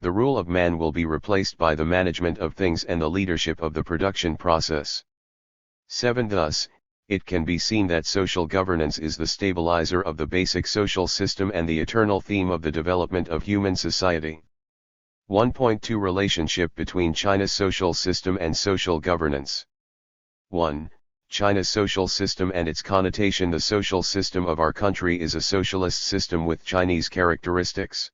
The rule of man will be replaced by the management of things and the leadership of the production process. 7. Thus, it can be seen that social governance is the stabilizer of the basic social system and the eternal theme of the development of human society. 1.2 Relationship between China's social system and social governance. 1. China's social system and its connotation. The social system of our country is a socialist system with Chinese characteristics.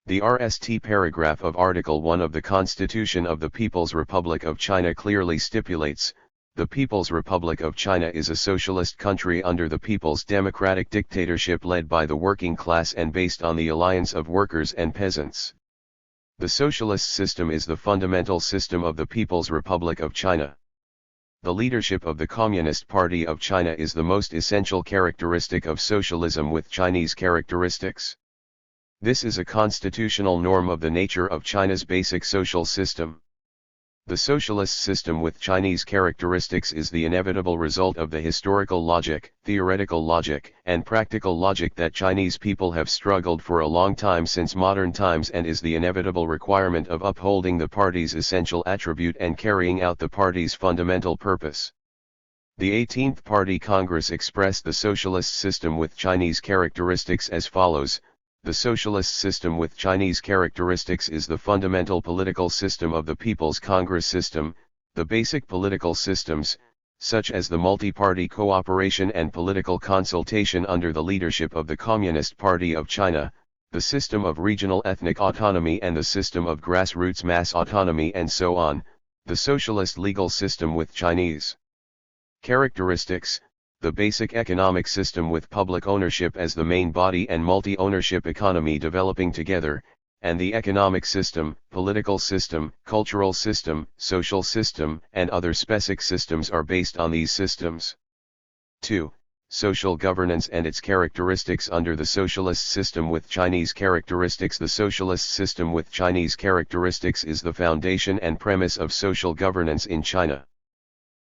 The RST paragraph of Article 1 of the Constitution of the People's Republic of China clearly stipulates, the People's Republic of China is a socialist country under the people's democratic dictatorship led by the working class and based on the alliance of workers and peasants. The socialist system is the fundamental system of the People's Republic of China. The leadership of the Communist Party of China is the most essential characteristic of socialism with Chinese characteristics. This is a constitutional norm of the nature of China's basic social system. The socialist system with Chinese characteristics is the inevitable result of the historical logic, theoretical logic, and practical logic that Chinese people have struggled for a long time since modern times and is the inevitable requirement of upholding the party's essential attribute and carrying out the party's fundamental purpose. The 18th Party Congress expressed the socialist system with Chinese characteristics as follows. The socialist system with Chinese characteristics is the fundamental political system of the People's Congress system. The basic political systems, such as the multi-party cooperation and political consultation under the leadership of the Communist Party of China, the system of regional ethnic autonomy and the system of grassroots mass autonomy and so on, the socialist legal system with Chinese characteristics, the basic economic system with public ownership as the main body and multi-ownership economy developing together, and the economic system, political system, cultural system, social system, and other specific systems are based on these systems. 2. Social governance and its characteristics under the socialist system with Chinese characteristics. The socialist system with Chinese characteristics is the foundation and premise of social governance in China.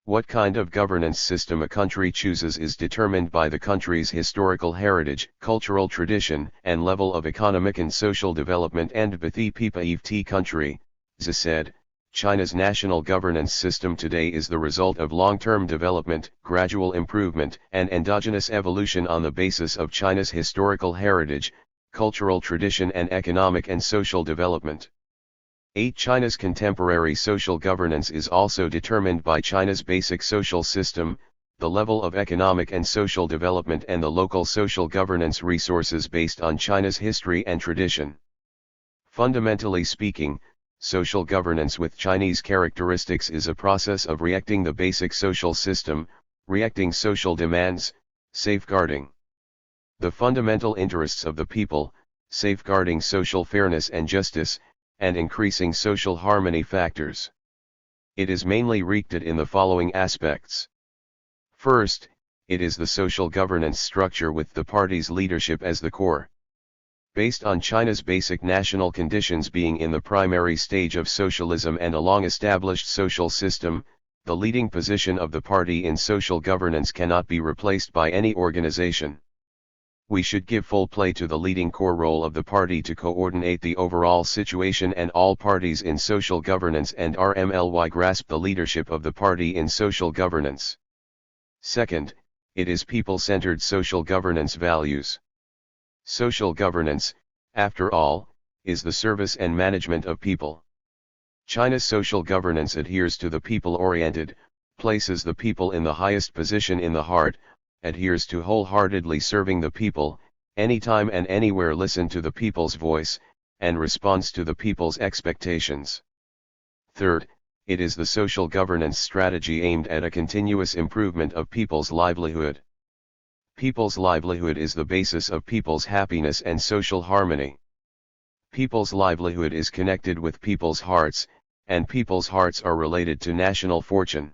What kind of governance system a country chooses is determined by the country's historical heritage, cultural tradition, and level of economic and social development. And the people of the country, Xi said, China's national governance system today is the result of long-term development, gradual improvement, and endogenous evolution on the basis of China's historical heritage, cultural tradition and economic and social development. 8. China's contemporary social governance is also determined by China's basic social system, the level of economic and social development and the local social governance resources based on China's history and tradition. Fundamentally speaking, social governance with Chinese characteristics is a process of reacting the basic social system, reacting social demands, safeguarding the fundamental interests of the people, safeguarding social fairness and justice, and increasing social harmony factors. It is mainly rooted in the following aspects. First, it is the social governance structure with the party's leadership as the core. Based on China's basic national conditions being in the primary stage of socialism and a long-established social system, the leading position of the party in social governance cannot be replaced by any organization. We should give full play to the leading core role of the party to coordinate the overall situation and all parties in social governance and RMLY grasp the leadership of the party in social governance. Second, it is people-centered social governance values. Social governance, after all, is the service and management of people. China's social governance adheres to the people-oriented, places the people in the highest position in the heart, adheres to wholeheartedly serving the people, anytime and anywhere listen to the people's voice, and responds to the people's expectations. Third, it is the social governance strategy aimed at a continuous improvement of people's livelihood. People's livelihood is the basis of people's happiness and social harmony. People's livelihood is connected with people's hearts, and people's hearts are related to national fortune.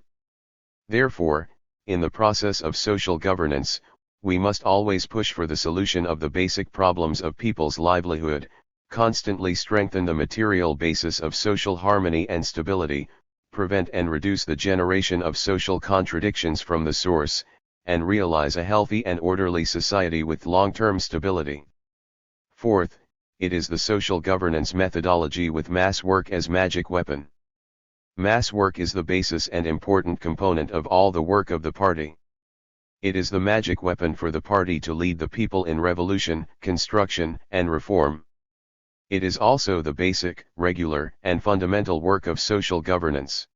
Therefore, in the process of social governance, we must always push for the solution of the basic problems of people's livelihood, constantly strengthen the material basis of social harmony and stability, prevent and reduce the generation of social contradictions from the source, and realize a healthy and orderly society with long-term stability. Fourth, it is the social governance methodology with mass work as magic weapon. Mass work is the basis and important component of all the work of the party. It is the magic weapon for the party to lead the people in revolution, construction, and reform. It is also the basic, regular, and fundamental work of social governance.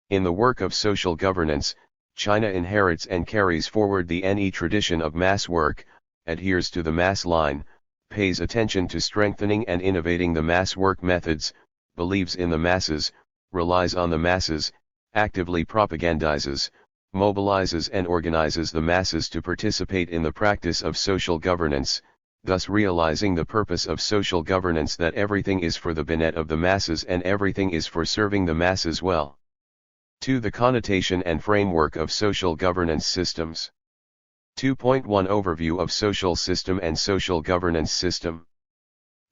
In the work of social governance, China inherits and carries forward the NE tradition of mass work, adheres to the mass line, pays attention to strengthening and innovating the mass work methods, believes in the masses, relies on the masses, actively propagandizes, mobilizes and organizes the masses to participate in the practice of social governance, thus realizing the purpose of social governance that everything is for the benefit of the masses and everything is for serving the masses well. 2. The connotation and framework of social governance systems. 2.1 Overview of social system and social governance system.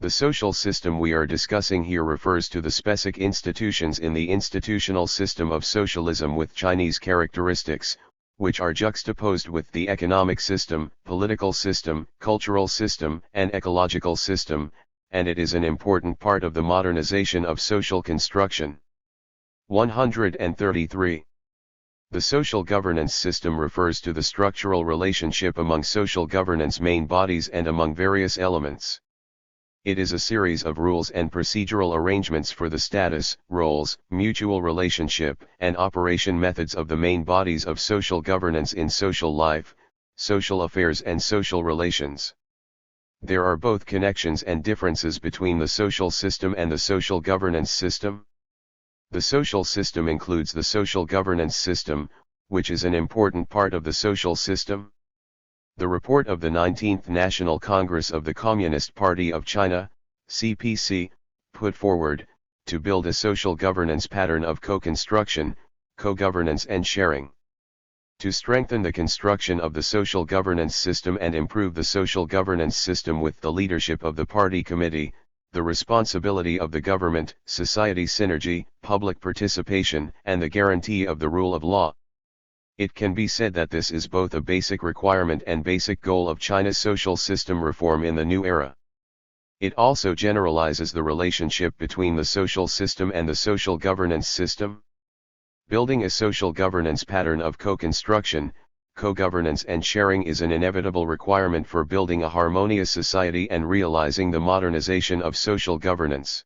The social system we are discussing here refers to the specific institutions in the institutional system of socialism with Chinese characteristics, which are juxtaposed with the economic system, political system, cultural system, and ecological system, and it is an important part of the modernization of social construction. 133. The social governance system refers to the structural relationship among social governance main bodies and among various elements. It is a series of rules and procedural arrangements for the status, roles, mutual relationship, and operation methods of the main bodies of social governance in social life, social affairs and social relations. There are both connections and differences between the social system and the social governance system. The social system includes the social governance system, which is an important part of the social system. The report of the 19th National Congress of the Communist Party of China, CPC, put forward, to build a social governance pattern of co-construction, co-governance and sharing. To strengthen the construction of the social governance system and improve the social governance system with the leadership of the Party Committee, the responsibility of the government, society synergy, public participation, and the guarantee of the rule of law. It can be said that this is both a basic requirement and basic goal of China's social system reform in the new era. It also generalizes the relationship between the social system and the social governance system. Building a social governance pattern of co-construction, co-governance and sharing is an inevitable requirement for building a harmonious society and realizing the modernization of social governance.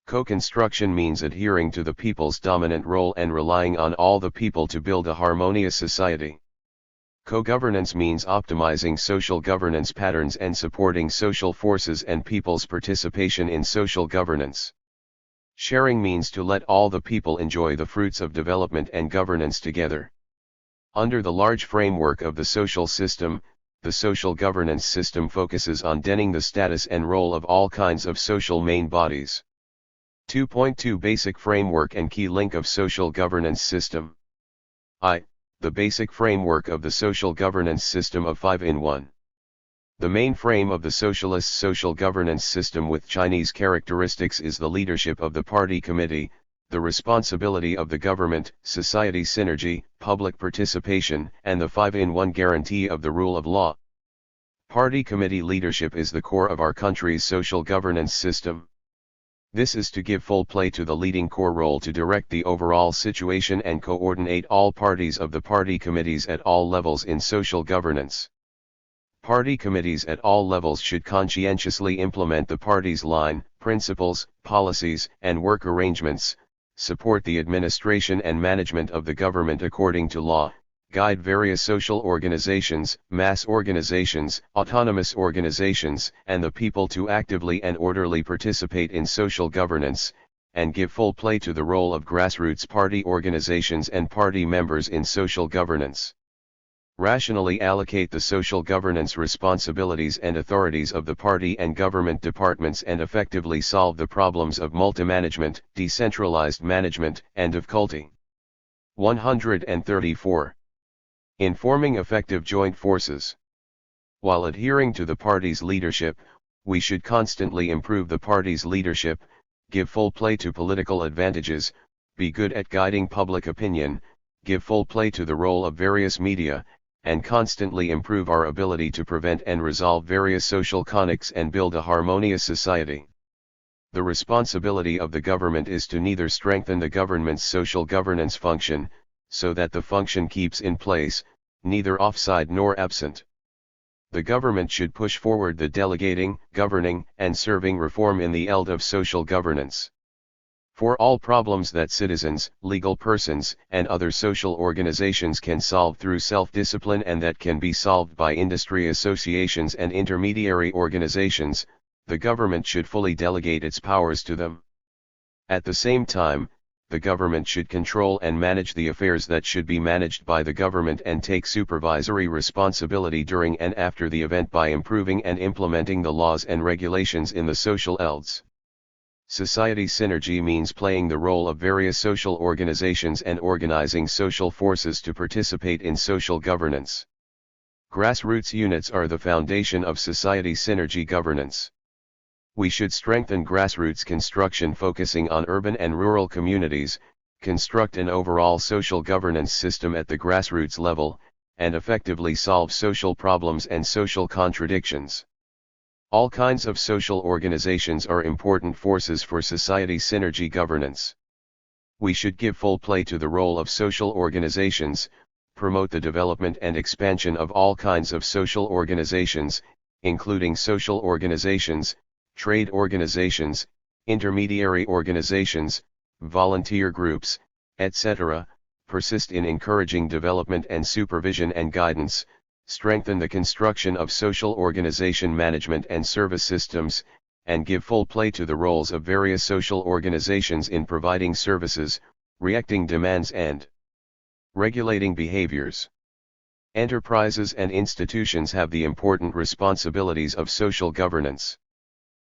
Co-construction means adhering to the people's dominant role and relying on all the people to build a harmonious society. Co-governance means optimizing social governance patterns and supporting social forces and people's participation in social governance. Sharing means to let all the people enjoy the fruits of development and governance together. Under the large framework of the social system, the social governance system focuses on denning the status and role of all kinds of social main bodies. 2.2 Basic framework and key link of social governance system. The basic framework of the social governance system of 5-in-1. The main frame of the socialist social governance system with Chinese characteristics is the leadership of the Party Committee, the responsibility of the government, society synergy, public participation, and the 5-in-1 guarantee of the rule of law. Party Committee leadership is the core of our country's social governance system. This is to give full play to the leading core role to direct the overall situation and coordinate all parties of the party committees at all levels in social governance. Party committees at all levels should conscientiously implement the party's line, principles, policies, and work arrangements, support the administration and management of the government according to law, guide various social organizations, mass organizations, autonomous organizations, and the people to actively and orderly participate in social governance, and give full play to the role of grassroots party organizations and party members in social governance. Rationally allocate the social governance responsibilities and authorities of the party and government departments and effectively solve the problems of multi-management, decentralized management, and of culting. 134. In forming effective joint forces. While adhering to the party's leadership, we should constantly improve the party's leadership, give full play to political advantages, be good at guiding public opinion, give full play to the role of various media, and constantly improve our ability to prevent and resolve various social conflicts and build a harmonious society. The responsibility of the government is to neither strengthen the government's social governance function, so that the function keeps in place, neither offside nor absent. The government should push forward the delegating, governing, and serving reform in the field of social governance. For all problems that citizens, legal persons, and other social organizations can solve through self-discipline and that can be solved by industry associations and intermediary organizations, the government should fully delegate its powers to them. At the same time, the government should control and manage the affairs that should be managed by the government and take supervisory responsibility during and after the event by improving and implementing the laws and regulations in the social fields. Society synergy means playing the role of various social organizations and organizing social forces to participate in social governance. Grassroots units are the foundation of society synergy governance. We should strengthen grassroots construction focusing on urban and rural communities, construct an overall social governance system at the grassroots level, and effectively solve social problems and social contradictions. All kinds of social organizations are important forces for society synergy governance. We should give full play to the role of social organizations, promote the development and expansion of all kinds of social organizations, including social organizations, trade organizations, intermediary organizations, volunteer groups, etc., persist in encouraging development and supervision and guidance, strengthen the construction of social organization management and service systems, and give full play to the roles of various social organizations in providing services, reacting demands and regulating behaviors. Enterprises and institutions have the important responsibilities of social governance.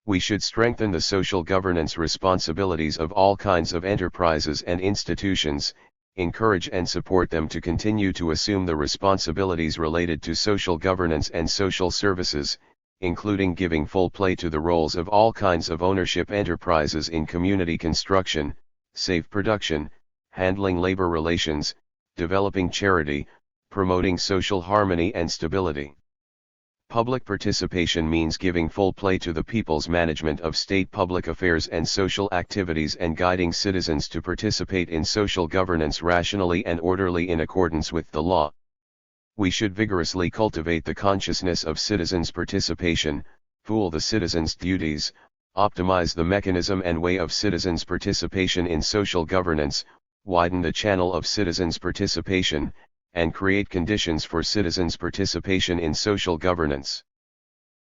We should strengthen the social governance responsibilities of all kinds of enterprises and institutions, encourage and support them to continue to assume the responsibilities related to social governance and social services, including giving full play to the roles of all kinds of ownership enterprises in community construction, safe production, handling labor relations, developing charity, promoting social harmony and stability. Public participation means giving full play to the people's management of state public affairs and social activities and guiding citizens to participate in social governance rationally and orderly in accordance with the law. We should vigorously cultivate the consciousness of citizens' participation, fuel the citizens' duties, optimize the mechanism and way of citizens' participation in social governance, widen the channel of citizens' participation, and create conditions for citizens' participation in social governance.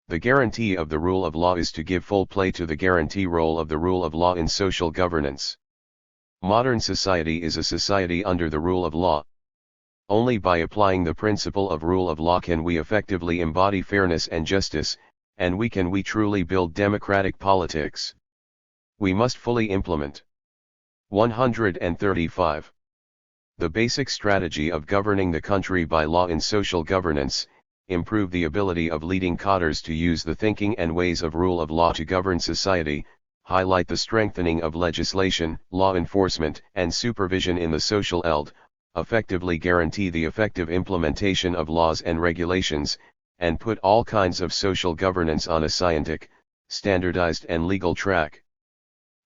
The guarantee of the rule of law is to give full play to the guarantee role of the rule of law in social governance. Modern society is a society under the rule of law. Only by applying the principle of rule of law can we effectively embody fairness and justice, and we truly build democratic politics. We must fully implement. 135. The basic strategy of governing the country by law in social governance, improve the ability of leading cadres to use the thinking and ways of rule of law to govern society, highlight the strengthening of legislation, law enforcement and supervision in the social eld, effectively guarantee the effective implementation of laws and regulations, and put all kinds of social governance on a scientific, standardized and legal track.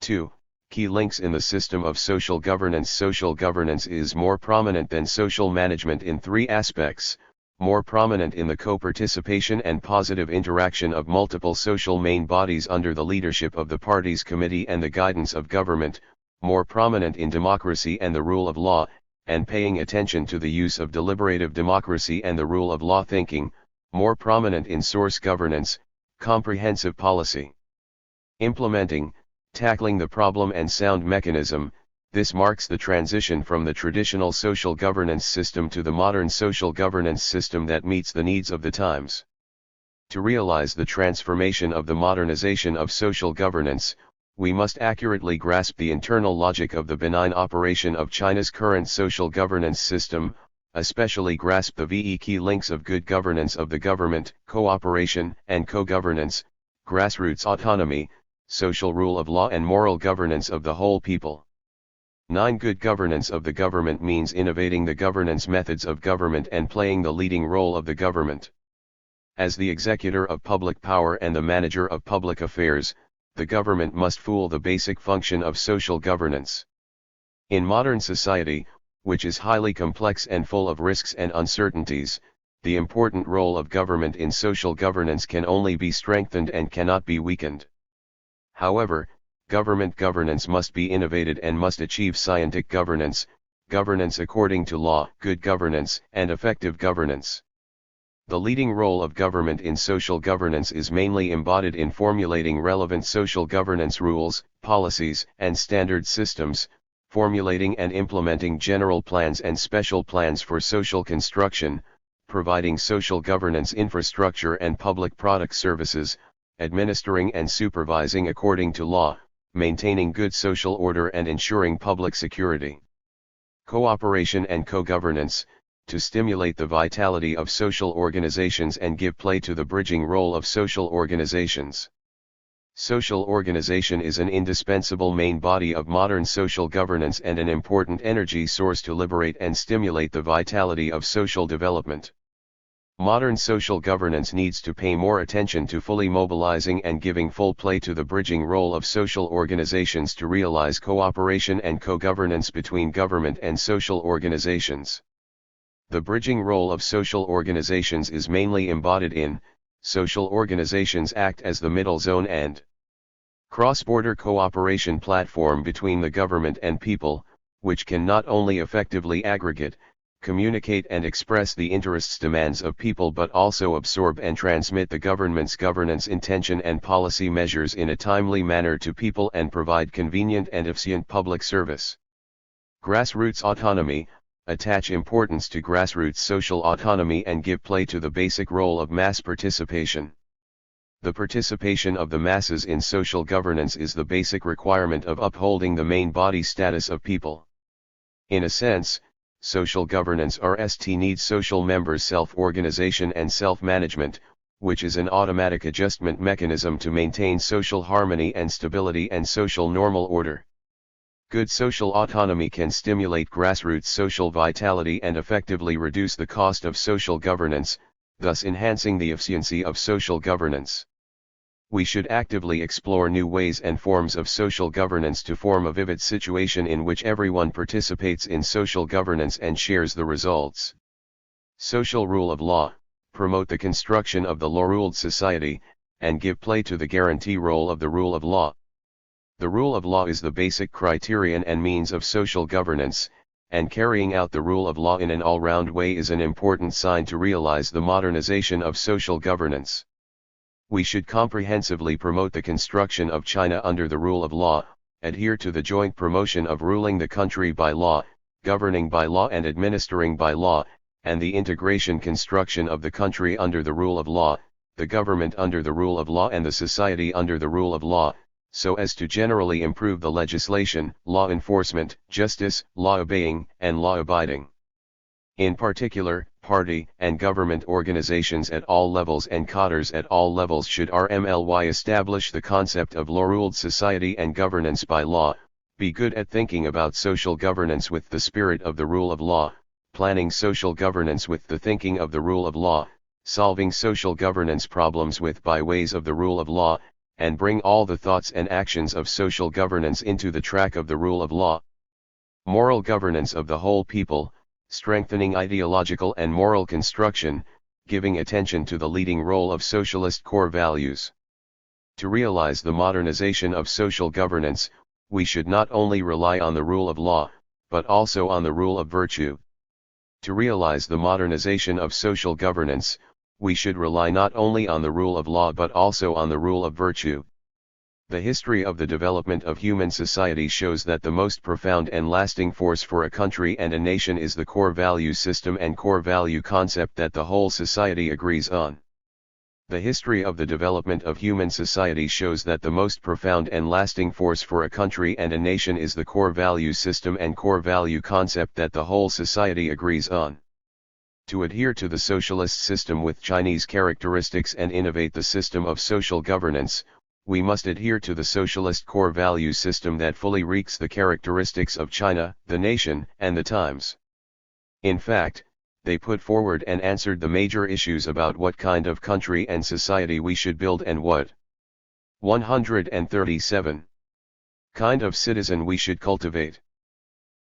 2. Key links in the system of social governance. Social governance is more prominent than social management in three aspects: more prominent in the co-participation and positive interaction of multiple social main bodies under the leadership of the parties committee and the guidance of government, more prominent in democracy and the rule of law, and paying attention to the use of deliberative democracy and the rule of law thinking, more prominent in source governance, comprehensive policy. Implementing, tackling the problem and sound mechanism. This marks the transition from the traditional social governance system to the modern social governance system that meets the needs of the times. To realize the transformation of the modernization of social governance, we must accurately grasp the internal logic of the benign operation of China's current social governance system, especially grasp the VE key links of good governance of the government, cooperation and co-governance, grassroots autonomy, social rule of law and moral governance of the whole people. 9. Good governance of the government means innovating the governance methods of government and playing the leading role of the government. As the executor of public power and the manager of public affairs, the government must fulfill the basic function of social governance. In modern society, which is highly complex and full of risks and uncertainties, the important role of government in social governance can only be strengthened and cannot be weakened. However, government governance must be innovated and must achieve scientific governance, governance according to law, good governance, and effective governance. The leading role of government in social governance is mainly embodied in formulating relevant social governance rules, policies, and standard systems, formulating and implementing general plans and special plans for social construction, providing social governance infrastructure and public product services, administering and supervising according to law, maintaining good social order and ensuring public security. Cooperation and co-governance, to stimulate the vitality of social organizations and give play to the bridging role of social organizations. Social organization is an indispensable main body of modern social governance and an important energy source to liberate and stimulate the vitality of social development. Modern social governance needs to pay more attention to fully mobilizing and giving full play to the bridging role of social organizations to realize cooperation and co-governance between government and social organizations. The bridging role of social organizations is mainly embodied in, social organizations act as the middle zone and Cross-border cooperation platform between the government and people, which can not only effectively aggregate, communicate and express the interests demands of people but also absorb and transmit the government's governance intention and policy measures in a timely manner to people and provide convenient and efficient public service. Grassroots autonomy, attach importance to grassroots social autonomy and give play to the basic role of mass participation. The participation of the masses in social governance is the basic requirement of upholding the main body status of people. In a sense, social governance needs social members' self-organization and self-management, which is an automatic adjustment mechanism to maintain social harmony and stability and social normal order. Good social autonomy can stimulate grassroots social vitality and effectively reduce the cost of social governance, thus enhancing the efficiency of social governance. We should actively explore new ways and forms of social governance to form a vivid situation in which everyone participates in social governance and shares the results. Social rule of law, promote the construction of the law-ruled society, and give play to the guarantee role of the rule of law. The rule of law is the basic criterion and means of social governance, and carrying out the rule of law in an all-round way is an important sign to realize the modernization of social governance. We should comprehensively promote the construction of China under the rule of law, adhere to the joint promotion of ruling the country by law, governing by law and administering by law, and the integration construction of the country under the rule of law, the government under the rule of law and the society under the rule of law, so as to generally improve the legislation, law enforcement, justice, law obeying, and law abiding. In particular, party and government organizations at all levels and cadres at all levels should establish the concept of law-ruled society and governance by law, be good at thinking about social governance with the spirit of the rule of law, planning social governance with the thinking of the rule of law, solving social governance problems with by ways of the rule of law, and bring all the thoughts and actions of social governance into the track of the rule of law. Moral governance of the whole people, strengthening ideological and moral construction, giving attention to the leading role of socialist core values. To realize the modernization of social governance, we should not only rely on the rule of law, but also on the rule of virtue. To realize the modernization of social governance, we should rely not only on the rule of law but also on the rule of virtue. The history of the development of human society shows that the most profound and lasting force for a country and a nation is the core value system and core value concept that the whole society agrees on. The history of the development of human society shows that the most profound and lasting force for a country and a nation is the core value system and core value concept that the whole society agrees on. To adhere to the socialist system with Chinese characteristics and innovate the system of social governance, we must adhere to the socialist core value system that fully reeks the characteristics of China, the nation, and the times. In fact, they put forward and answered the major issues about what kind of country and society we should build and what 137 kind of citizen we should cultivate.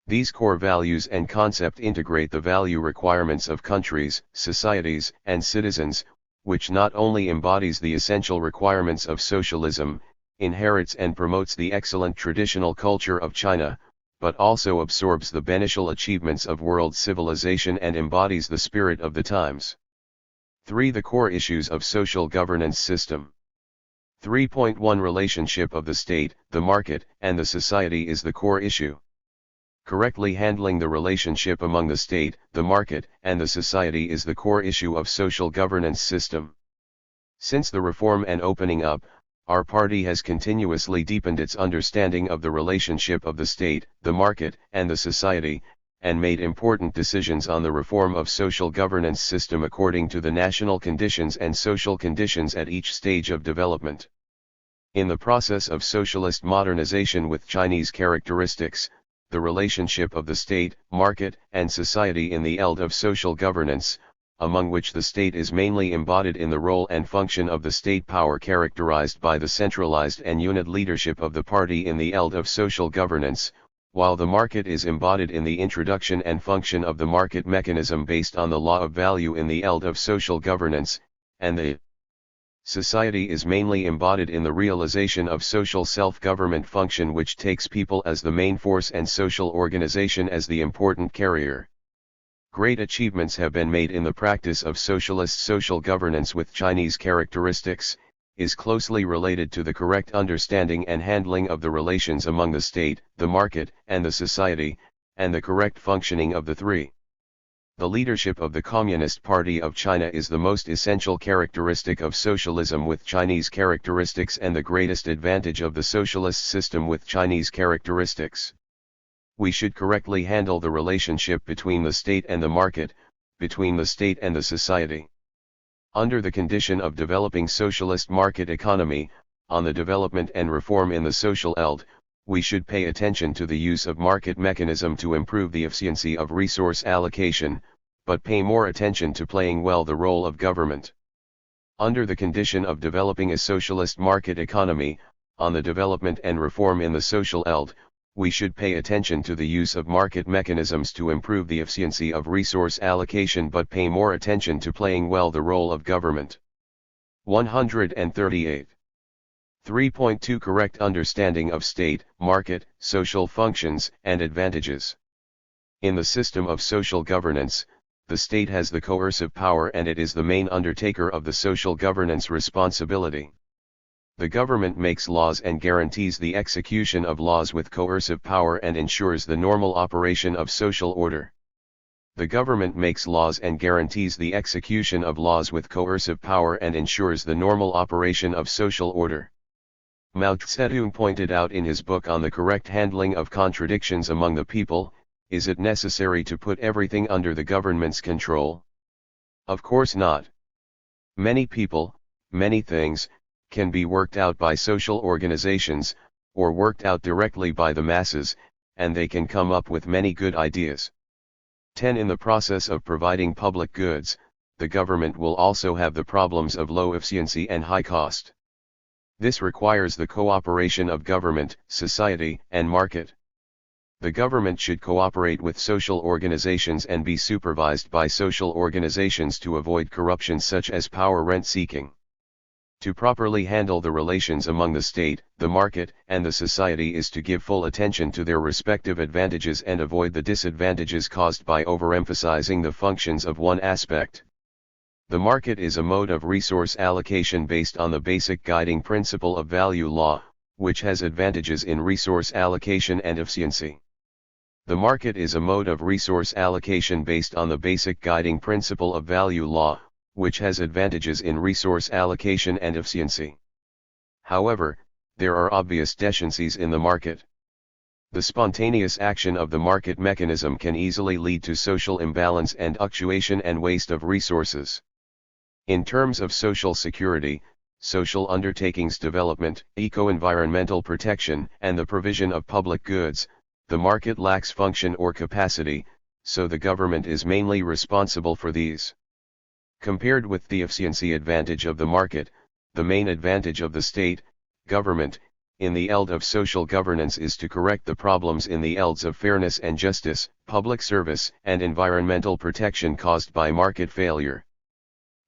These core values and concept integrate the value requirements of countries, societies, and citizens, which not only embodies the essential requirements of socialism, inherits and promotes the excellent traditional culture of China, but also absorbs the beneficial achievements of world civilization and embodies the spirit of the times. 3. The core issues of social governance system. 3.1 Relationship of the state, the market, and the society is the core issue. Correctly handling the relationship among the state, the market, and the society is the core issue of social governance system. Since the reform and opening up, our party has continuously deepened its understanding of the relationship of the state, the market, and the society, and made important decisions on the reform of social governance system according to the national conditions and social conditions at each stage of development. In the process of socialist modernization with Chinese characteristics, the relationship of the state, market, and society in the field of social governance, among which the state is mainly embodied in the role and function of the state power characterized by the centralized and unit leadership of the party in the field of social governance, while the market is embodied in the introduction and function of the market mechanism based on the law of value in the field of social governance, and the Society is mainly embodied in the realization of social self-government function, which takes people as the main force and social organization as the important carrier. Great achievements have been made in the practice of socialist social governance with Chinese characteristics, is closely related to the correct understanding and handling of the relations among the state, the market, and the society, and the correct functioning of the three. The leadership of the Communist Party of China is the most essential characteristic of socialism with Chinese characteristics and the greatest advantage of the socialist system with Chinese characteristics. We should correctly handle the relationship between the state and the market, between the state and the society. Under the condition of developing socialist market economy, on the development and reform in the social eld, we should pay attention to the use of market mechanism to improve the efficiency of resource allocation, but pay more attention to playing well the role of government. Under the condition of developing a socialist market economy, on the development and reform in the social eld, we should pay attention to the use of market mechanisms to improve the efficiency of resource allocation, but pay more attention to playing well the role of government. 138. 3.2 Correct understanding of state, market, social functions, and advantages. In the system of social governance, the state has the coercive power and it is the main undertaker of the social governance responsibility. The government makes laws and guarantees the execution of laws with coercive power and ensures the normal operation of social order. The government makes laws and guarantees the execution of laws with coercive power and ensures the normal operation of social order. Mao Zedong pointed out in his book on the correct handling of contradictions among the people, is it necessary to put everything under the government's control? Of course not. Many people, many things, can be worked out by social organizations, or worked out directly by the masses, and they can come up with many good ideas. 10 In the process of providing public goods, the government will also have the problems of low efficiency and high cost. This requires the cooperation of government, society, and market. The government should cooperate with social organizations and be supervised by social organizations to avoid corruption such as power rent-seeking. To properly handle the relations among the state, the market, and the society is to give full attention to their respective advantages and avoid the disadvantages caused by overemphasizing the functions of one aspect. The market is a mode of resource allocation based on the basic guiding principle of value law, which has advantages in resource allocation and efficiency. The market is a mode of resource allocation based on the basic guiding principle of value law, which has advantages in resource allocation and efficiency. However, there are obvious deficiencies in the market. The spontaneous action of the market mechanism can easily lead to social imbalance and fluctuation and waste of resources. In terms of social security, social undertakings development, eco-environmental protection, and the provision of public goods, the market lacks function or capacity, so the government is mainly responsible for these. Compared with the efficiency advantage of the market, the main advantage of the state, government, in the eld of social governance is to correct the problems in the elds of fairness and justice, public service, and environmental protection caused by market failure.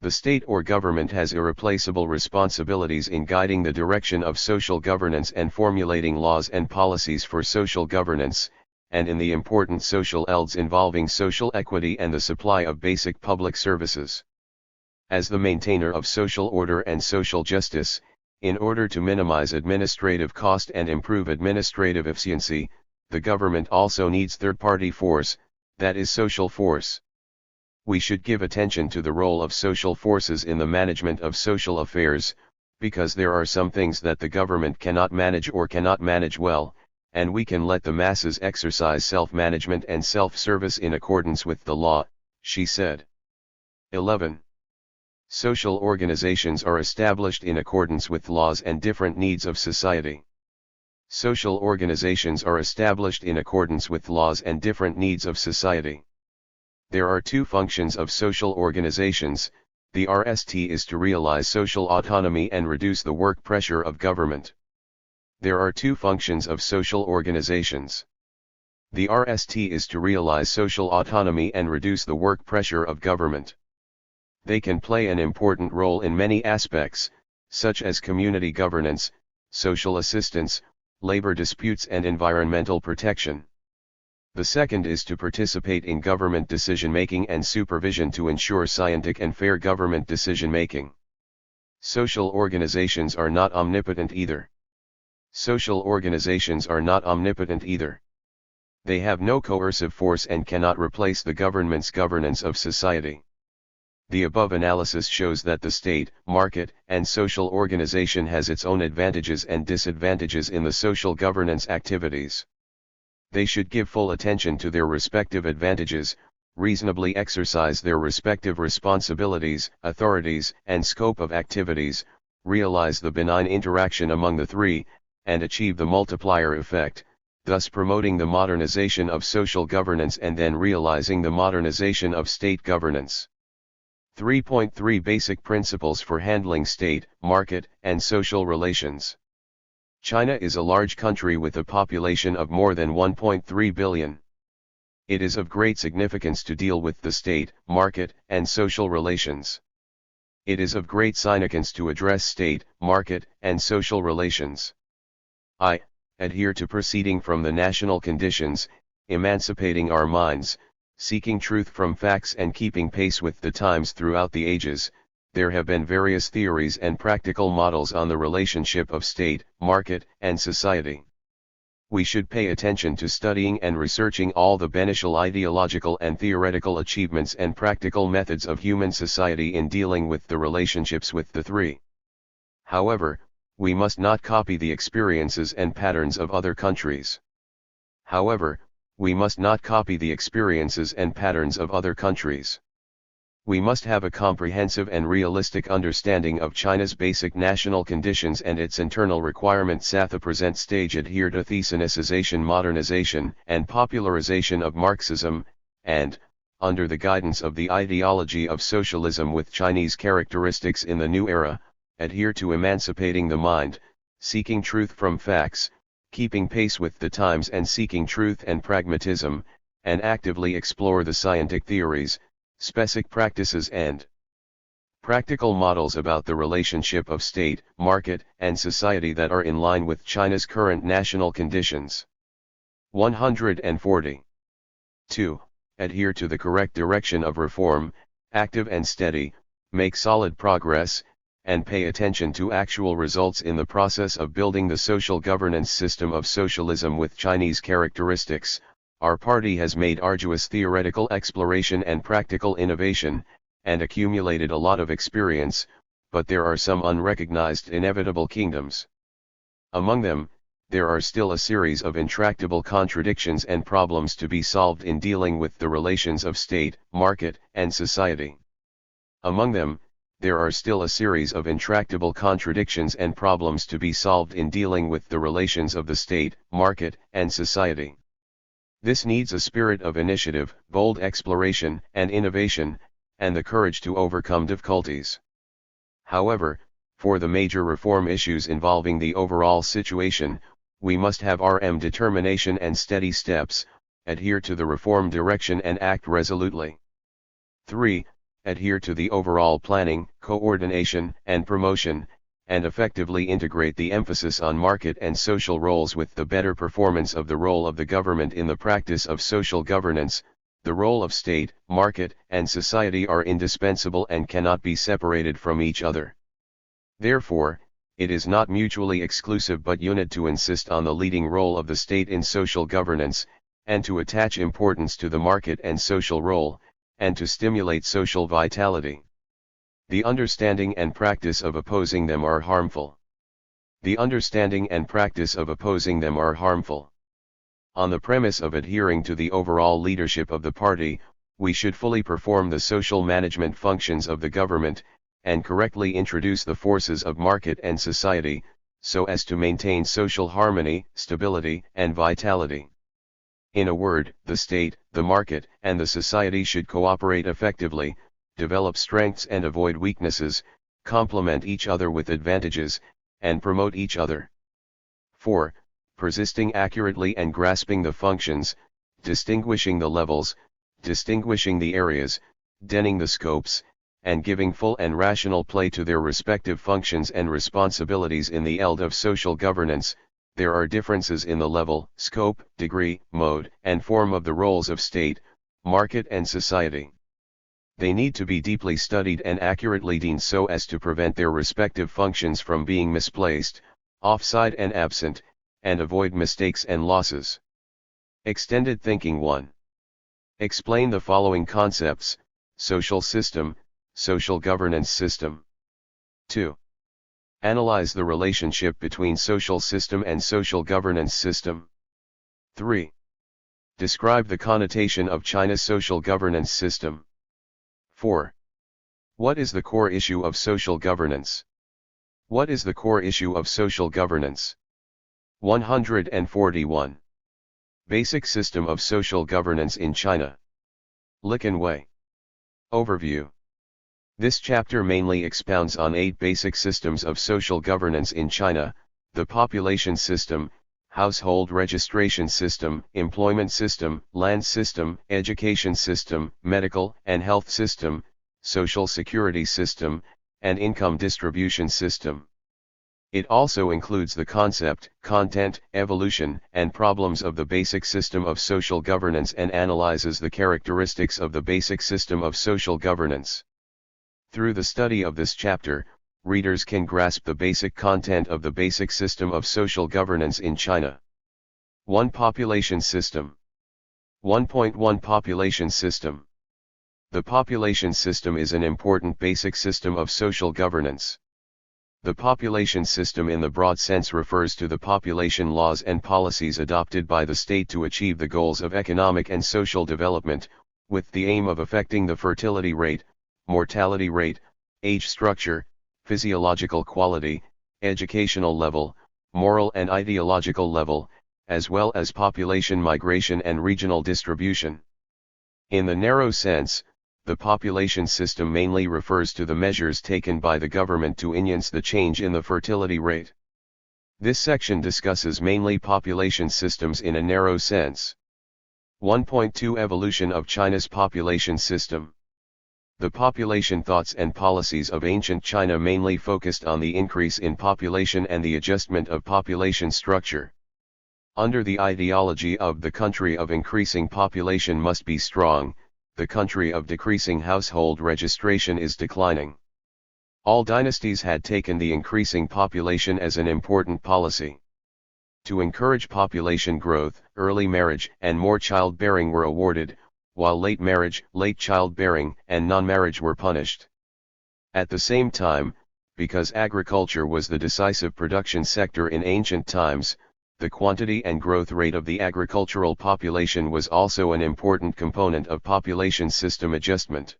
The state or government has irreplaceable responsibilities in guiding the direction of social governance and formulating laws and policies for social governance, and in the important social elds involving social equity and the supply of basic public services. As the maintainer of social order and social justice, in order to minimize administrative cost and improve administrative efficiency, the government also needs third-party force, that is social force. We should give attention to the role of social forces in the management of social affairs, because there are some things that the government cannot manage or cannot manage well, and we can let the masses exercise self-management and self-service in accordance with the law, she said. 11. Social organizations are established in accordance with laws and different needs of society. Social organizations are established in accordance with laws and different needs of society. There are two functions of social organizations. The RST is to realize social autonomy and reduce the work pressure of government. There are two functions of social organizations. The RST is to realize social autonomy and reduce the work pressure of government. They can play an important role in many aspects, such as community governance, social assistance, labor disputes and environmental protection. The second is to participate in government decision-making and supervision to ensure scientific and fair government decision-making. Social organizations are not omnipotent either. Social organizations are not omnipotent either. They have no coercive force and cannot replace the government's governance of society. The above analysis shows that the state, market, and social organization has its own advantages and disadvantages in the social governance activities. They should give full attention to their respective advantages, reasonably exercise their respective responsibilities, authorities, and scope of activities, realize the benign interaction among the three, and achieve the multiplier effect, thus promoting the modernization of social governance and then realizing the modernization of state governance. 3.3 Basic Principles for Handling State, Market, and Social Relations. China is a large country with a population of more than 1.3 billion. It is of great significance to deal with the state, market, and social relations. It is of great significance to address state, market, and social relations. I adhere to proceeding from the national conditions, emancipating our minds, seeking truth from facts and keeping pace with the times throughout the ages. There have been various theories and practical models on the relationship of state, market, and society. We should pay attention to studying and researching all the beneficial ideological and theoretical achievements and practical methods of human society in dealing with the relationships with the three. However, we must not copy the experiences and patterns of other countries. We must have a comprehensive and realistic understanding of China's basic national conditions and its internal requirements at the present stage. Adhere to theoreticization, modernization, and popularization of Marxism, and, under the guidance of the ideology of socialism with Chinese characteristics in the new era, adhere to emancipating the mind, seeking truth from facts, keeping pace with the times and seeking truth and pragmatism, and actively explore the scientific theories, specific practices and practical models about the relationship of state, market, and society that are in line with China's current national conditions. 140. 2. Adhere to the correct direction of reform, active and steady, make solid progress, and pay attention to actual results in the process of building the social governance system of socialism with Chinese characteristics. Our party has made arduous theoretical exploration and practical innovation, and accumulated a lot of experience, but there are some unrecognized inevitable kingdoms. Among them, there are still a series of intractable contradictions and problems to be solved in dealing with the relations of state, market, and society. Among them, there are still a series of intractable contradictions and problems to be solved in dealing with the relations of the state, market, and society. This needs a spirit of initiative, bold exploration and innovation, and the courage to overcome difficulties. However, for the major reform issues involving the overall situation, we must have determination and steady steps, adhere to the reform direction and act resolutely. 3. Adhere to the overall planning, coordination, and promotion, and effectively integrate the emphasis on market and social roles with the better performance of the role of the government in the practice of social governance. The role of state, market, and society are indispensable and cannot be separated from each other. Therefore, it is not mutually exclusive but unit to insist on the leading role of the state in social governance, and to attach importance to the market and social role, and to stimulate social vitality. The understanding and practice of opposing them are harmful. On the premise of adhering to the overall leadership of the party, we should fully perform the social management functions of the government, and correctly introduce the forces of market and society, so as to maintain social harmony, stability, and vitality. In a word, the state, the market, and the society should cooperate effectively, develop strengths and avoid weaknesses, complement each other with advantages, and promote each other. 4. Persisting accurately and grasping the functions, distinguishing the levels, distinguishing the areas, denning the scopes, and giving full and rational play to their respective functions and responsibilities in the field of social governance, there are differences in the level, scope, degree, mode, and form of the roles of state, market and society. They need to be deeply studied and accurately defined so as to prevent their respective functions from being misplaced, offside and absent, and avoid mistakes and losses. Extended Thinking 1. Explain the following concepts: social system, social governance system. 2. Analyze the relationship between social system and social governance system. 3. Describe the connotation of China's social governance system. 4. What is the core issue of social governance? What is the core issue of social governance? 141. Basic system of social governance in China. Liqun Way. Overview. This chapter mainly expounds on 8 basic systems of social governance in China: the population system, household registration system, employment system, land system, education system, medical and health system, social security system, and income distribution system. It also includes the concept, content, evolution, and problems of the basic system of social governance and analyzes the characteristics of the basic system of social governance. Through the study of this chapter, readers can grasp the basic content of the basic system of social governance in China. 1. Population system. 1.1 Population system. The population system is an important basic system of social governance. The population system in the broad sense refers to the population laws and policies adopted by the state to achieve the goals of economic and social development, with the aim of affecting the fertility rate, mortality rate, age structure, physiological quality, educational level, moral and ideological level, as well as population migration and regional distribution. In the narrow sense, the population system mainly refers to the measures taken by the government to enhance the change in the fertility rate. This section discusses mainly population systems in a narrow sense. 1.2 Evolution of China's population system. The population thoughts and policies of ancient China mainly focused on the increase in population and the adjustment of population structure. Under the ideology of the country of increasing population must be strong, the country of decreasing household registration is declining. All dynasties had taken the increasing population as an important policy. To encourage population growth, early marriage and more childbearing were awarded, while late marriage, late childbearing, and non-marriage were punished. At the same time, because agriculture was the decisive production sector in ancient times, the quantity and growth rate of the agricultural population was also an important component of population system adjustment.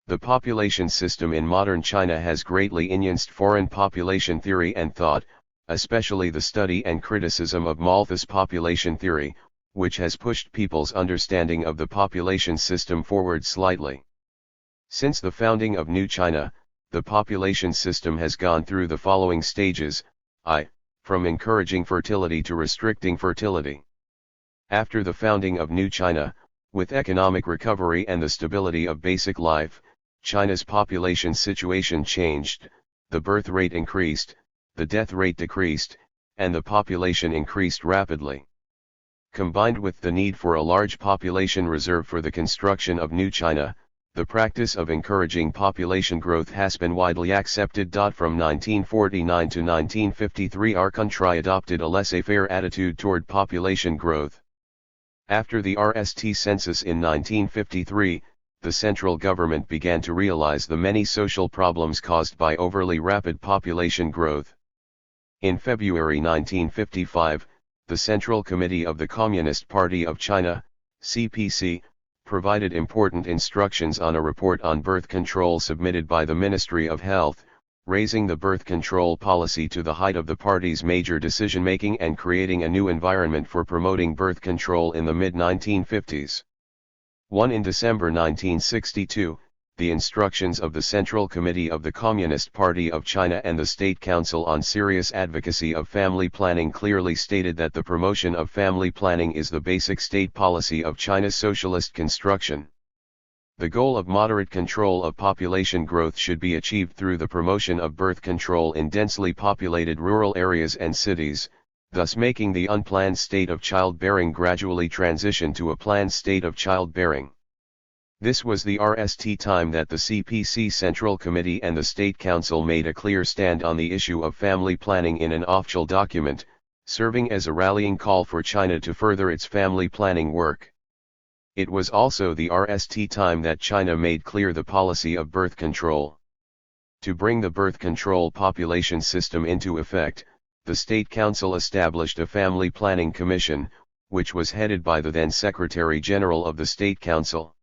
The population system in modern China has greatly enhanced foreign population theory and thought, especially the study and criticism of Malthus population theory, which has pushed people's understanding of the population system forward slightly. Since the founding of New China, the population system has gone through the following stages: from encouraging fertility to restricting fertility. After the founding of New China, with economic recovery and the stability of basic life, China's population situation changed, the birth rate increased, the death rate decreased, and the population increased rapidly. Combined with the need for a large population reserve for the construction of New China, the practice of encouraging population growth has been widely accepted. From 1949 to 1953, our country adopted a laissez-faire attitude toward population growth. After the RST census in 1953, the central government began to realize the many social problems caused by overly rapid population growth. In February 1955, the Central Committee of the Communist Party of China, CPC, provided important instructions on a report on birth control submitted by the Ministry of Health, raising the birth control policy to the height of the party's major decision-making and creating a new environment for promoting birth control in the mid-1950s. In December 1962, the instructions of the Central Committee of the Communist Party of China and the State Council on Serious Advocacy of Family Planning clearly stated that the promotion of family planning is the basic state policy of China's socialist construction. The goal of moderate control of population growth should be achieved through the promotion of birth control in densely populated rural areas and cities, thus making the unplanned state of childbearing gradually transition to a planned state of childbearing. This was the RST time that the CPC Central Committee and the State Council made a clear stand on the issue of family planning in an official document, serving as a rallying call for China to further its family planning work. It was also the RST time that China made clear the policy of birth control. To bring the birth control population system into effect, the State Council established a Family Planning Commission, which was headed by the then Secretary General of the State Council.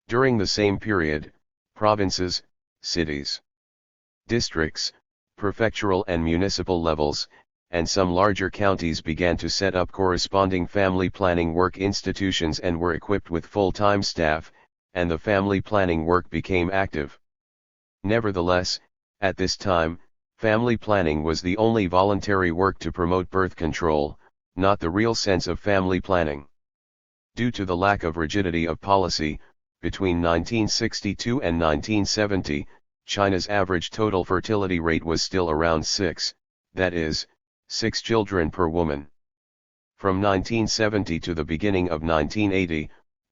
During the same period, provinces, cities, districts, prefectural and municipal levels, and some larger counties began to set up corresponding family planning work institutions and were equipped with full-time staff, and the family planning work became active. Nevertheless, at this time, family planning was the only voluntary work to promote birth control, not the real sense of family planning. Due to the lack of rigidity of policy, between 1962 and 1970, China's average total fertility rate was still around 6, that is, 6 children per woman. From 1970 to the beginning of 1980,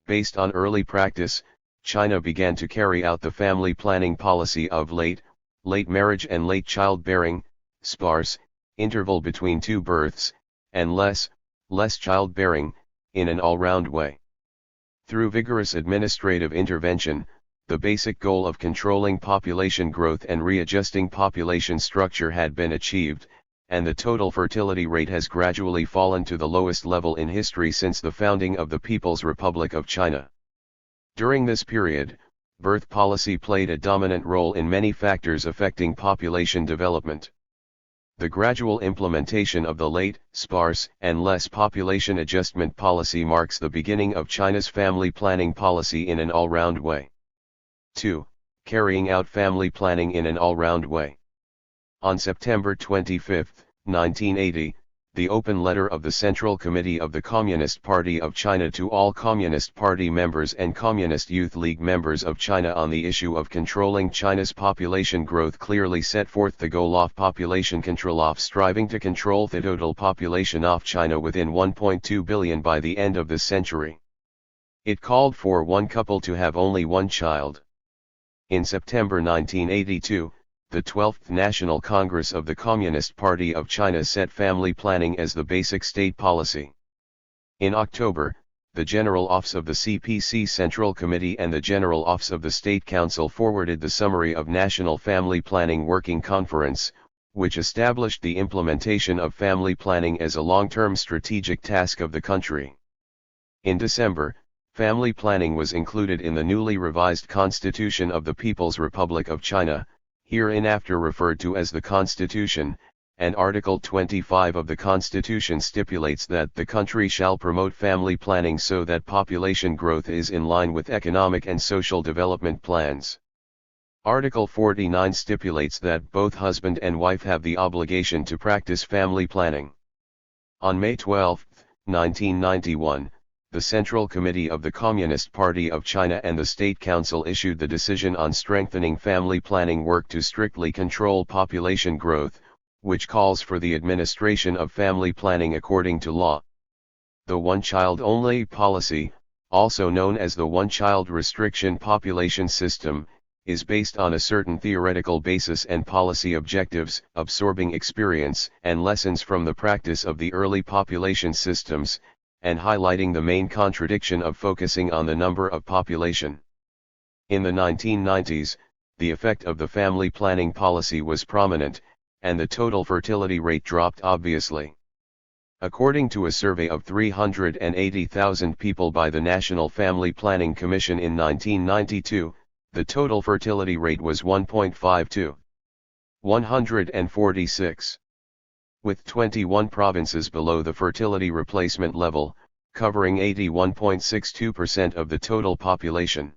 based on early practice, China began to carry out the family planning policy of late marriage and late childbearing, sparse, interval between 2 births, and less childbearing, in an all-round way. Through vigorous administrative intervention, the basic goal of controlling population growth and readjusting population structure had been achieved, and the total fertility rate has gradually fallen to the lowest level in history since the founding of the People's Republic of China. During this period, birth policy played a dominant role in many factors affecting population development. The gradual implementation of the late, sparse, and less population adjustment policy marks the beginning of China's family planning policy in an all-round way. 2. Carrying out family planning in an all-round way. On September 25, 1980, the open letter of the Central Committee of the Communist Party of China to all Communist Party members and Communist Youth League members of China on the issue of controlling China's population growth clearly set forth the goal of population control of striving to control the total population of China within 1.2 billion by the end of this century. It called for one couple to have only one child. In September 1982, the 12th National Congress of the Communist Party of China set family planning as the basic state policy. In October, the General Office of the CPC Central Committee and the General Office of the State Council forwarded the summary of National Family Planning Working Conference, which established the implementation of family planning as a long-term strategic task of the country. In December, family planning was included in the newly revised Constitution of the People's Republic of China, hereinafter referred to as the Constitution, and Article 25 of the Constitution stipulates that the country shall promote family planning so that population growth is in line with economic and social development plans. Article 49 stipulates that both husband and wife have the obligation to practice family planning. On May 12, 1991, the Central Committee of the Communist Party of China and the State Council issued the decision on strengthening family planning work to strictly control population growth, which calls for the administration of family planning according to law. The one-child-only policy, also known as the one-child restriction population system, is based on a certain theoretical basis and policy objectives, absorbing experience and lessons from the practice of the early population systems, and highlighting the main contradiction of focusing on the number of population. In the 1990s, the effect of the family planning policy was prominent, and the total fertility rate dropped obviously. According to a survey of 380,000 people by the National Family Planning Commission in 1992, the total fertility rate was 1.52. 146. With 21 provinces below the fertility replacement level, covering 81.62% of the total population.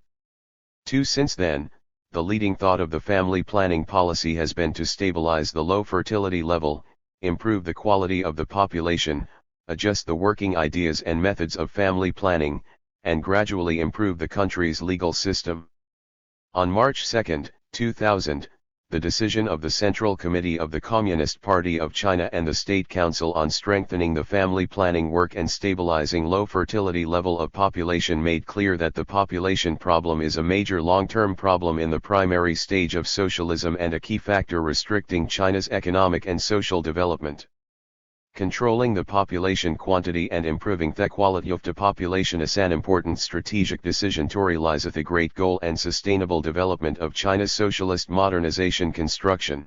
Since then, the leading thought of the family planning policy has been to stabilize the low fertility level, improve the quality of the population, adjust the working ideas and methods of family planning, and gradually improve the country's legal system. On March 2, 2000, the decision of the Central Committee of the Communist Party of China and the State Council on strengthening the family planning work and stabilizing low fertility level of population made clear that the population problem is a major long-term problem in the primary stage of socialism and a key factor restricting China's economic and social development. Controlling the population quantity and improving the quality of the population is an important strategic decision to realize the great goal and sustainable development of China's socialist modernization construction.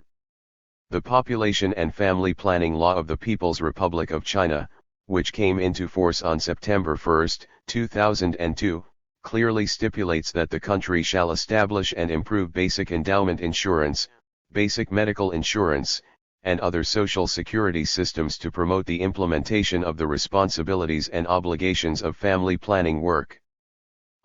The Population and Family Planning Law of the People's Republic of China, which came into force on September 1, 2002, clearly stipulates that the country shall establish and improve basic endowment insurance, basic medical insurance, and other social security systems to promote the implementation of the responsibilities and obligations of family planning work.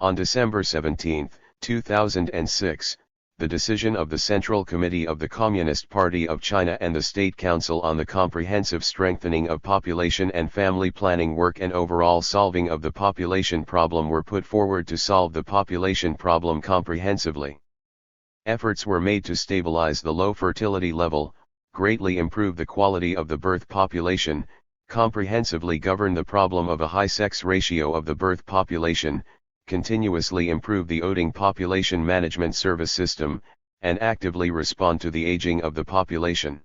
On December 17, 2006, the decision of the Central Committee of the Communist Party of China and the State Council on the comprehensive strengthening of population and family planning work and overall solving of the population problem were put forward to solve the population problem comprehensively. Efforts were made to stabilize the low fertility level, greatly improve the quality of the birth population, comprehensively govern the problem of a high sex ratio of the birth population, continuously improve the ODing population management service system, and actively respond to the aging of the population.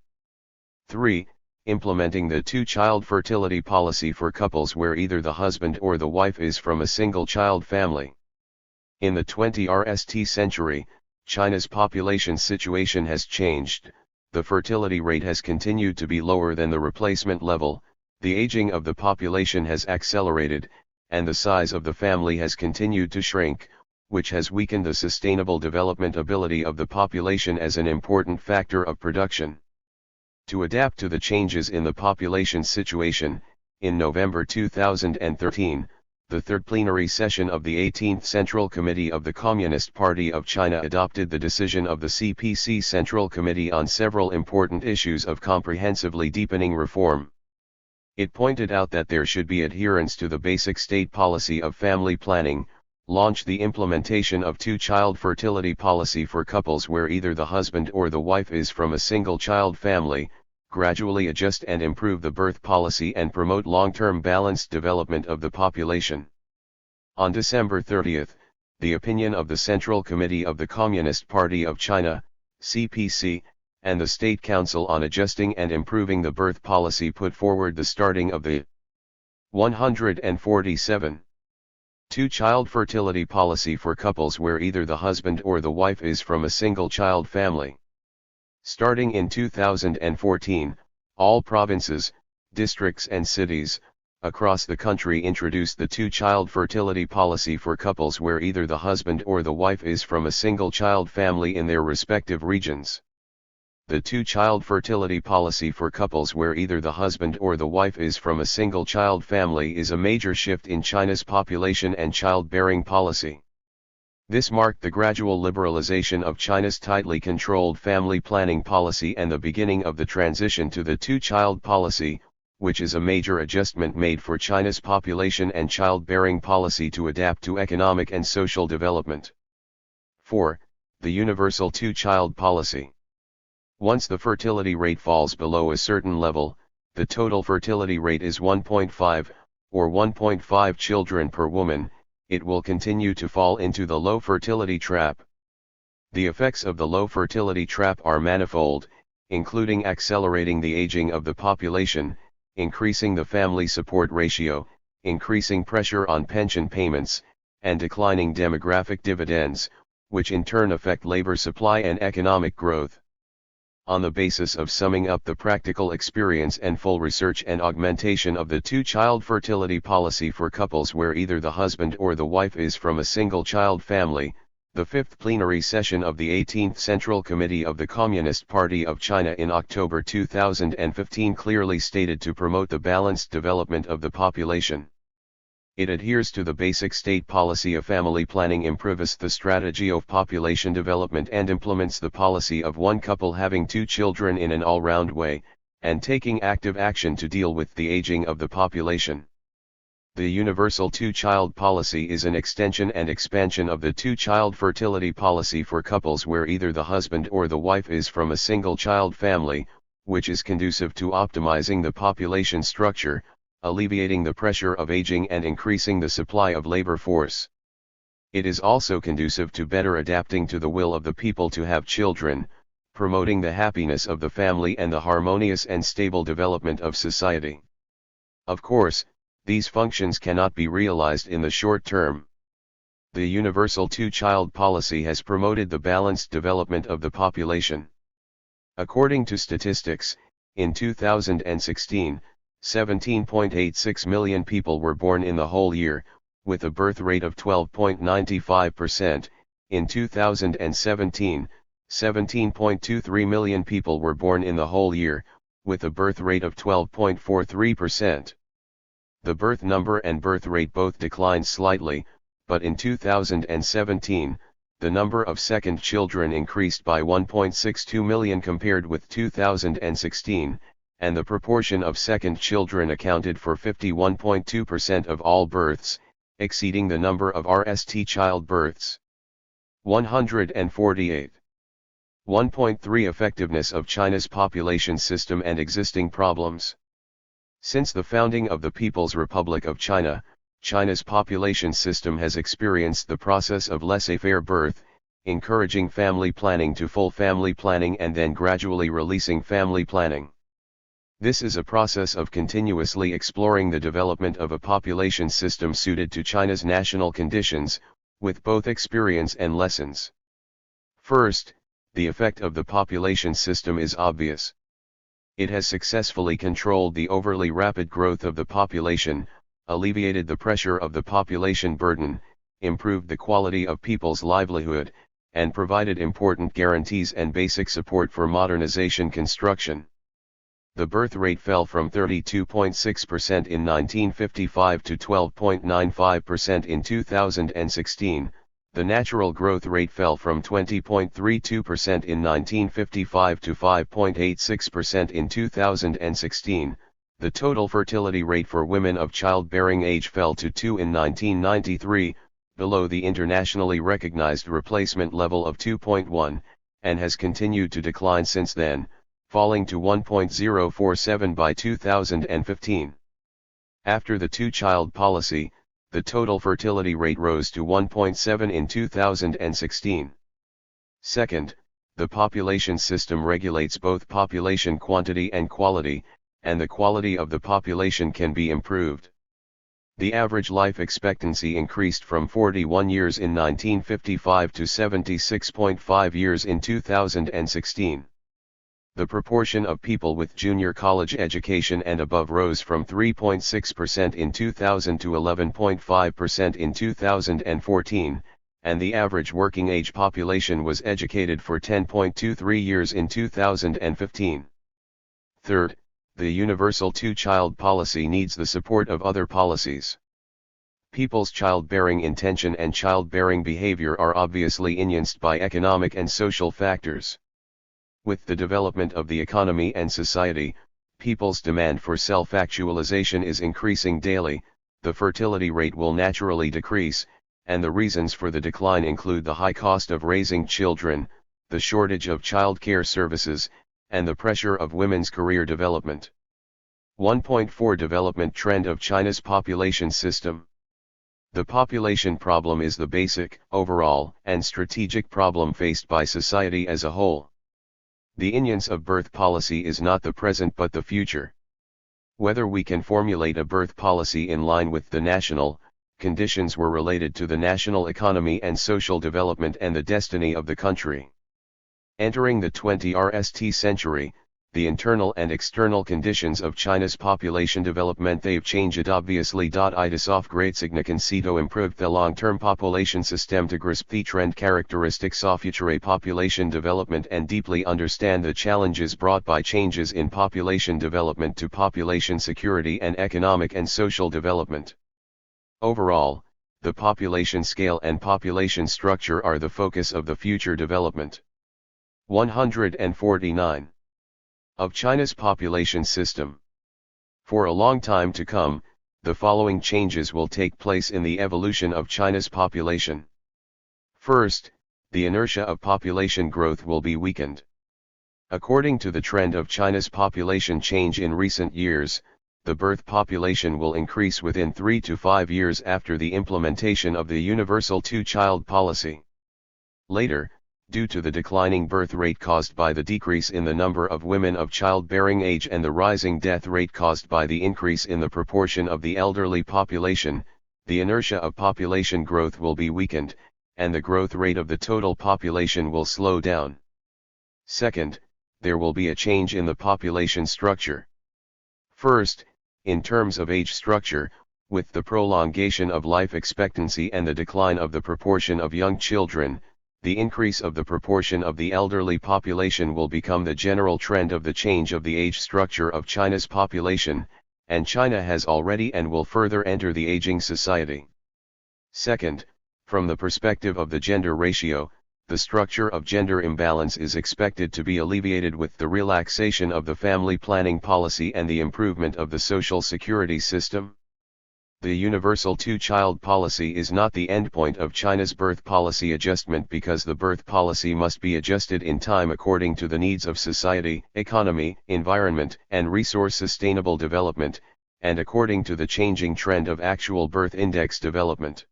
3. Implementing the two-child fertility policy for couples where either the husband or the wife is from a single-child family. In the 21st century, China's population situation has changed. The fertility rate has continued to be lower than the replacement level, the aging of the population has accelerated, and the size of the family has continued to shrink, which has weakened the sustainable development ability of the population as an important factor of production. To adapt to the changes in the population situation, in November 2013, the third plenary session of the 18th Central Committee of the Communist Party of China adopted the decision of the CPC Central Committee on several important issues of comprehensively deepening reform. It pointed out that there should be adherence to the basic state policy of family planning, launch the implementation of two-child fertility policy for couples where either the husband or the wife is from a single-child family, gradually adjust and improve the birth policy and promote long-term balanced development of the population. On December 30, the opinion of the Central Committee of the Communist Party of China, CPC, and the State Council on adjusting and improving the birth policy put forward the starting of the 147. Two-child fertility policy for couples where either the husband or the wife is from a single-child family. Starting in 2014, all provinces, districts and cities, across the country introduced the two-child fertility policy for couples where either the husband or the wife is from a single-child family in their respective regions. The two-child fertility policy for couples where either the husband or the wife is from a single-child family is a major shift in China's population and childbearing policy. This marked the gradual liberalization of China's tightly controlled family planning policy and the beginning of the transition to the two-child policy, which is a major adjustment made for China's population and childbearing policy to adapt to economic and social development. 4. The universal two-child policy. Once the fertility rate falls below a certain level, the total fertility rate is 1.5, or 1.5 children per woman, it will continue to fall into the low fertility trap. The effects of the low fertility trap are manifold, including accelerating the aging of the population, increasing the family support ratio, increasing pressure on pension payments, and declining demographic dividends, which in turn affect labor supply and economic growth. On the basis of summing up the practical experience and full research and augmentation of the two-child fertility policy for couples where either the husband or the wife is from a single-child family, the fifth plenary session of the 18th Central Committee of the Communist Party of China in October 2015 clearly stated to promote the balanced development of the population. It adheres to the basic state policy of family planning, improves the strategy of population development and implements the policy of one couple having two children in an all-round way, and taking active action to deal with the aging of the population. The universal two-child policy is an extension and expansion of the two-child fertility policy for couples where either the husband or the wife is from a single-child family, which is conducive to optimizing the population structure, alleviating the pressure of aging and increasing the supply of labor force. It is also conducive to better adapting to the will of the people to have children, promoting the happiness of the family and the harmonious and stable development of society. Of course, these functions cannot be realized in the short term. The universal two-child policy has promoted the balanced development of the population. According to statistics, in 2016, 17.86 million people were born in the whole year, with a birth rate of 12.95%. In 2017, 17.23 million people were born in the whole year, with a birth rate of 12.43%. The birth number and birth rate both declined slightly, but in 2017, the number of second children increased by 1.62 million compared with 2016, and the proportion of second children accounted for 51.2% of all births, exceeding the number of RST childbirths. 148. 1.3 Effectiveness of China's population system and existing problems. Since the founding of the People's Republic of China, China's population system has experienced the process of laissez-faire birth, encouraging family planning to full family planning and then gradually releasing family planning. This is a process of continuously exploring the development of a population system suited to China's national conditions, with both experience and lessons. First, the effect of the population system is obvious. It has successfully controlled the overly rapid growth of the population, alleviated the pressure of the population burden, improved the quality of people's livelihood, and provided important guarantees and basic support for modernization construction. The birth rate fell from 32.6% in 1955 to 12.95% in 2016. The natural growth rate fell from 20.32% in 1955 to 5.86% in 2016. The total fertility rate for women of childbearing age fell to 2 in 1993, below the internationally recognized replacement level of 2.1, and has continued to decline since then, falling to 1.047 by 2015. After the two-child policy, the total fertility rate rose to 1.7 in 2016. Second, the population system regulates both population quantity and quality, and the quality of the population can be improved. The average life expectancy increased from 41 years in 1955 to 76.5 years in 2016. The proportion of people with junior college education and above rose from 3.6% in 2000 to 11.5% in 2014, and the average working age population was educated for 10.23 years in 2015. Third, the universal two-child policy needs the support of other policies. People's childbearing intention and childbearing behavior are obviously influenced by economic and social factors. With the development of the economy and society, people's demand for self-actualization is increasing daily. The fertility rate will naturally decrease, and the reasons for the decline include the high cost of raising children, the shortage of child care services, and the pressure of women's career development. 1.4 Development trend of China's population system. The population problem is the basic, overall, and strategic problem faced by society as a whole. The influence of birth policy is not the present but the future. Whether we can formulate a birth policy in line with the national conditions were related to the national economy and social development and the destiny of the country. Entering the 20th century, the internal and external conditions of China's population development they've changed obviously. It is of great significance to improve the long-term population system to grasp the trend characteristics of future population development and deeply understand the challenges brought by changes in population development to population security and economic and social development. Overall, the population scale and population structure are the focus of the future development. 149. Of China's population system. For a long time to come, the following changes will take place in the evolution of China's population. First, the inertia of population growth will be weakened. According to the trend of China's population change in recent years, the birth population will increase within 3 to 5 years after the implementation of the universal two-child policy. Later, due to the declining birth rate caused by the decrease in the number of women of childbearing age and the rising death rate caused by the increase in the proportion of the elderly population, the inertia of population growth will be weakened, and the growth rate of the total population will slow down. Second, there will be a change in the population structure. First, in terms of age structure, with the prolongation of life expectancy and the decline of the proportion of young children, the increase of the proportion of the elderly population will become the general trend of the change of the age structure of China's population, and China has already and will further enter the aging society. Second, from the perspective of the gender ratio, the structure of gender imbalance is expected to be alleviated with the relaxation of the family planning policy and the improvement of the social security system. The universal two-child policy is not the endpoint of China's birth policy adjustment because the birth policy must be adjusted in time according to the needs of society, economy, environment, and resource-sustainable development, and according to the changing trend of actual birth index development.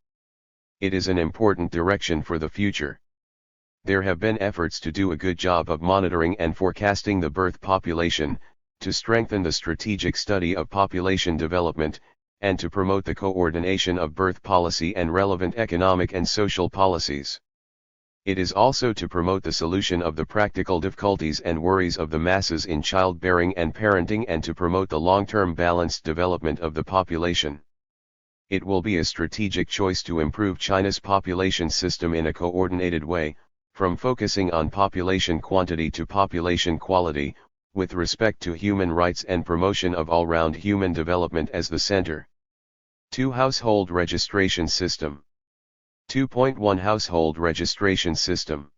It is an important direction for the future. There have been efforts to do a good job of monitoring and forecasting the birth population, to strengthen the strategic study of population development, and to promote the coordination of birth policy and relevant economic and social policies. It is also to promote the solution of the practical difficulties and worries of the masses in childbearing and parenting and to promote the long-term balanced development of the population. It will be a strategic choice to improve China's population system in a coordinated way, from focusing on population quantity to population quality, with respect to human rights and promotion of all-round human development as the center. 2. Household Registration System. 2.1 Household Registration System.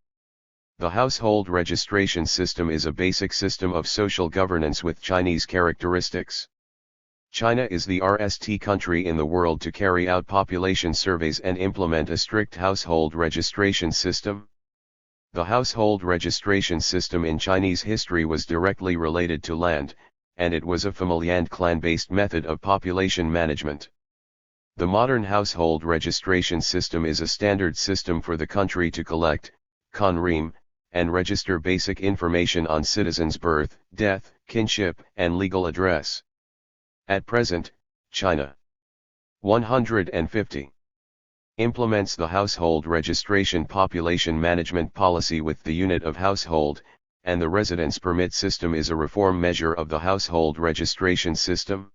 The household registration system is a basic system of social governance with Chinese characteristics. China is the RST country in the world to carry out population surveys and implement a strict household registration system. The household registration system in Chinese history was directly related to land, and it was a family and clan-based method of population management. The modern household registration system is a standard system for the country to collect, conream, and register basic information on citizens' birth, death, kinship, and legal address. At present, China 150 implements the household registration population management policy with the unit of household, and the residence permit system is a reform measure of the household registration system.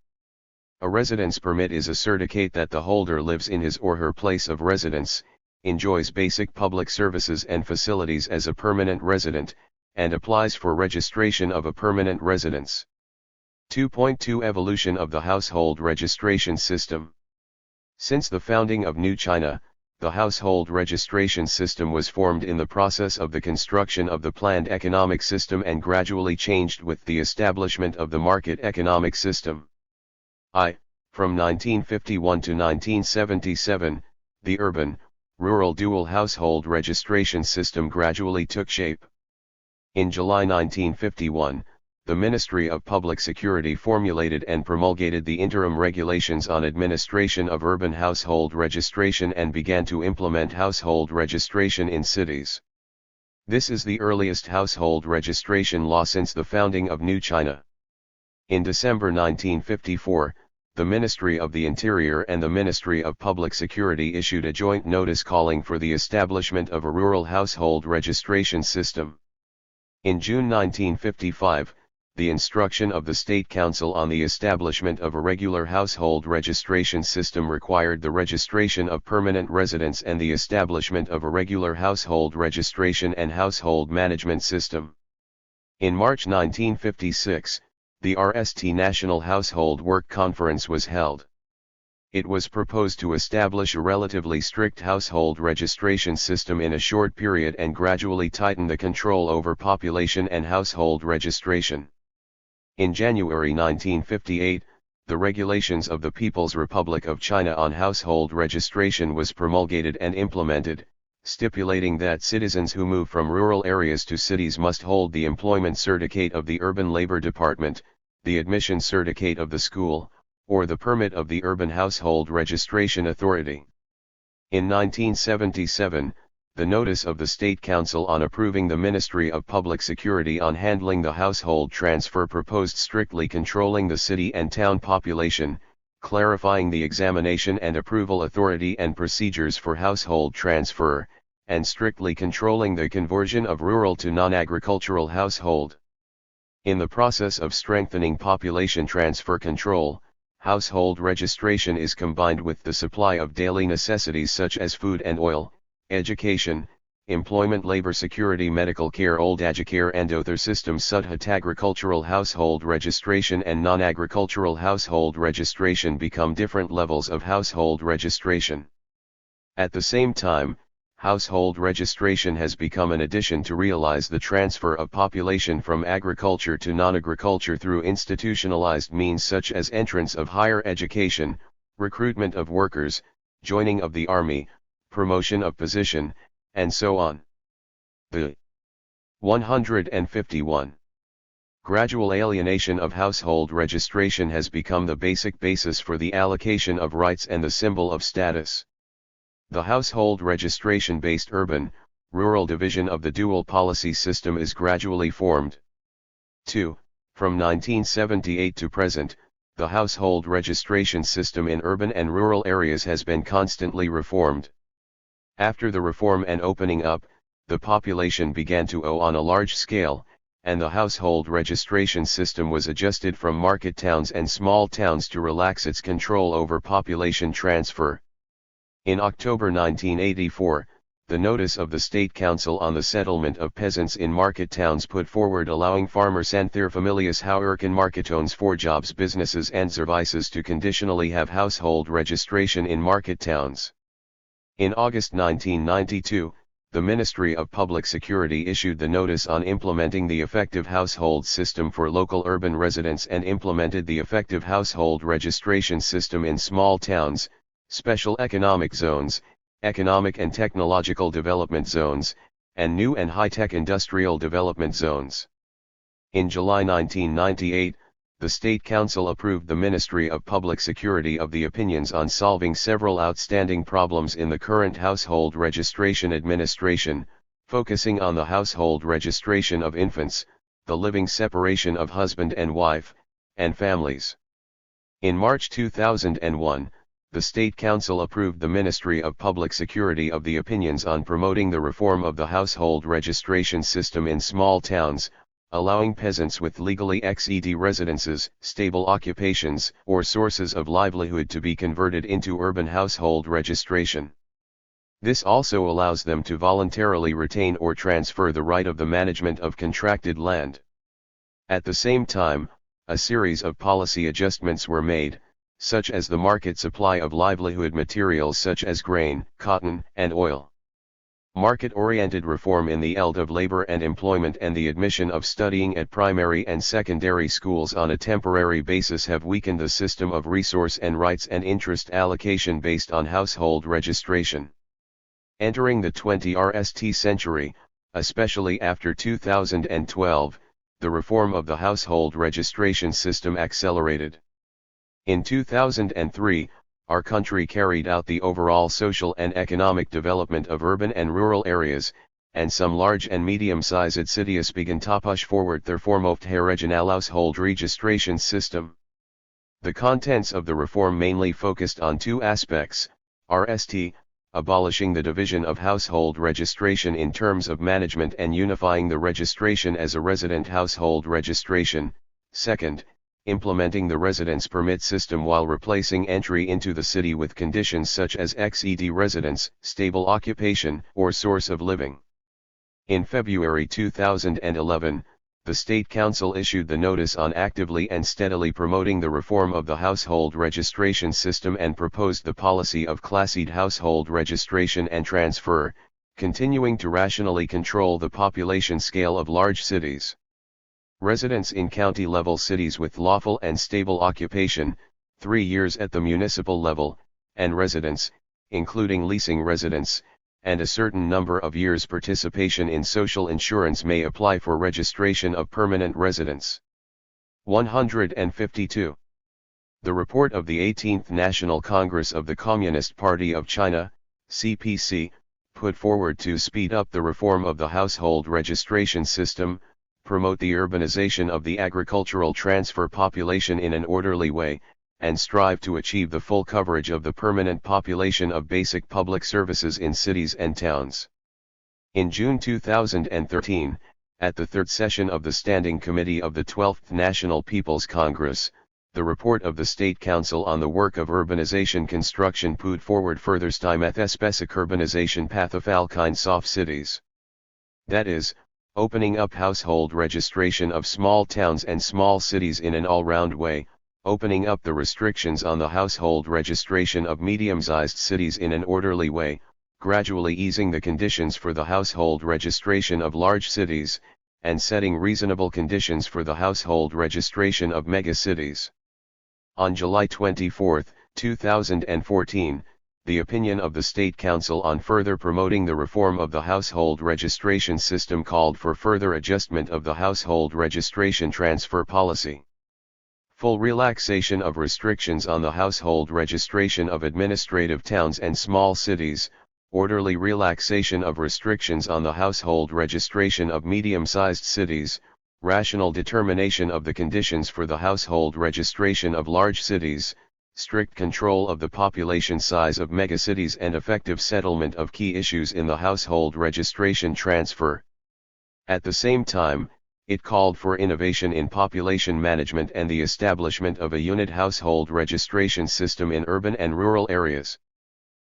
A residence permit is a certificate that the holder lives in his or her place of residence, enjoys basic public services and facilities as a permanent resident, and applies for registration of a permanent residence. 2.2 Evolution of the household registration system. Since the founding of New China, the household registration system was formed in the process of the construction of the planned economic system and gradually changed with the establishment of the market economic system. From 1951 to 1977, the urban-rural dual household registration system gradually took shape. In July 1951, the Ministry of Public Security formulated and promulgated the interim regulations on administration of urban household registration and began to implement household registration in cities. This is the earliest household registration law since the founding of New China. In December 1954, the Ministry of the Interior and the Ministry of Public Security issued a joint notice calling for the establishment of a rural household registration system. In June 1955, the instruction of the State Council on the establishment of a regular household registration system required the registration of permanent residents and the establishment of a regular household registration and household management system. In March 1956, the RST National Household Work Conference was held. It was proposed to establish a relatively strict household registration system in a short period and gradually tighten the control over population and household registration. In January 1958, the Regulations of the People's Republic of China on Household Registration was promulgated and implemented, stipulating that citizens who move from rural areas to cities must hold the employment certificate of the Urban Labor Department, the admission certificate of the school, or the permit of the Urban Household Registration Authority. In 1977, the notice of the State Council on approving the Ministry of Public Security on handling the household transfer proposed strictly controlling the city and town population, clarifying the examination and approval authority and procedures for household transfer, and strictly controlling the conversion of rural to non-agricultural household. In the process of strengthening population transfer control, household registration is combined with the supply of daily necessities such as food and oil, education, employment, labor security, medical care, old age care and other systems such as agricultural household registration and non-agricultural household registration become different levels of household registration. At the same time, household registration has become an addition to realize the transfer of population from agriculture to non-agriculture through institutionalized means such as entrance of higher education, recruitment of workers, joining of the army, promotion of position, and so on. The 151. Gradual alienation of household registration has become the basic basis for the allocation of rights and the symbol of status. The household registration-based urban-rural division of the dual policy system is gradually formed. 2. From 1978 to present, the household registration system in urban and rural areas has been constantly reformed. After the reform and opening up, the population began to grow on a large scale, and the household registration system was adjusted from market towns and small towns to relax its control over population transfer. In October 1984, the notice of the State Council on the settlement of peasants in market towns put forward allowing farmers and their families houwerken marketones for jobs, businesses and services to conditionally have household registration in market towns. In August 1992, the Ministry of Public Security issued the notice on implementing the effective household system for local urban residents and implemented the effective household registration system in small towns, special economic zones, economic and technological development zones, and new and high-tech industrial development zones. In July 1998, the State Council approved the Ministry of Public Security of the opinions on solving several outstanding problems in the current household registration administration, focusing on the household registration of infants, the living separation of husband and wife, and families. In March 2001, the State Council approved the Ministry of Public Security of the opinions on promoting the reform of the household registration system in small towns, allowing peasants with legally XED residences, stable occupations, or sources of livelihood to be converted into urban household registration. This also allows them to voluntarily retain or transfer the right of the management of contracted land. At the same time, a series of policy adjustments were made, such as the market supply of livelihood materials such as grain, cotton, and oil. Market-oriented reform in the field of labor and employment and the admission of studying at primary and secondary schools on a temporary basis have weakened the system of resource and rights and interest allocation based on household registration. Entering the 20th century, especially after 2012, the reform of the household registration system accelerated. In 2003, our country carried out the overall social and economic development of urban and rural areas, and some large and medium-sized cities began to push forward their form of the regional household registration system. The contents of the reform mainly focused on two aspects: RST, abolishing the division of household registration in terms of management and unifying the registration as a resident household registration; second, implementing the residence permit system while replacing entry into the city with conditions such as XED residence, stable occupation, or source of living. In February 2011, the State Council issued the notice on actively and steadily promoting the reform of the household registration system and proposed the policy of classed household registration and transfer, continuing to rationally control the population scale of large cities. Residents in county-level cities with lawful and stable occupation, 3 years at the municipal level, and residents, including leasing residents, and a certain number of years participation in social insurance may apply for registration of permanent residence. 152. The report of the 18th National Congress of the Communist Party of China, CPC, put forward to speed up the reform of the household registration system, promote the urbanization of the agricultural transfer population in an orderly way, and strive to achieve the full coverage of the permanent population of basic public services in cities and towns. In June 2013, at the third session of the Standing Committee of the 12th National People's Congress, the report of the State Council on the Work of Urbanization Construction put forward further specific urbanization path of alkine soft cities. That is, opening up household registration of small towns and small cities in an all-round way, opening up the restrictions on the household registration of medium-sized cities in an orderly way, gradually easing the conditions for the household registration of large cities, and setting reasonable conditions for the household registration of megacities. On July 24, 2014, the opinion of the State Council on further promoting the reform of the household registration system called for further adjustment of the household registration transfer policy. Full relaxation of restrictions on the household registration of administrative towns and small cities, orderly relaxation of restrictions on the household registration of medium-sized cities, rational determination of the conditions for the household registration of large cities, strict control of the population size of megacities and effective settlement of key issues in the household registration transfer. At the same time, it called for innovation in population management and the establishment of a unit household registration system in urban and rural areas.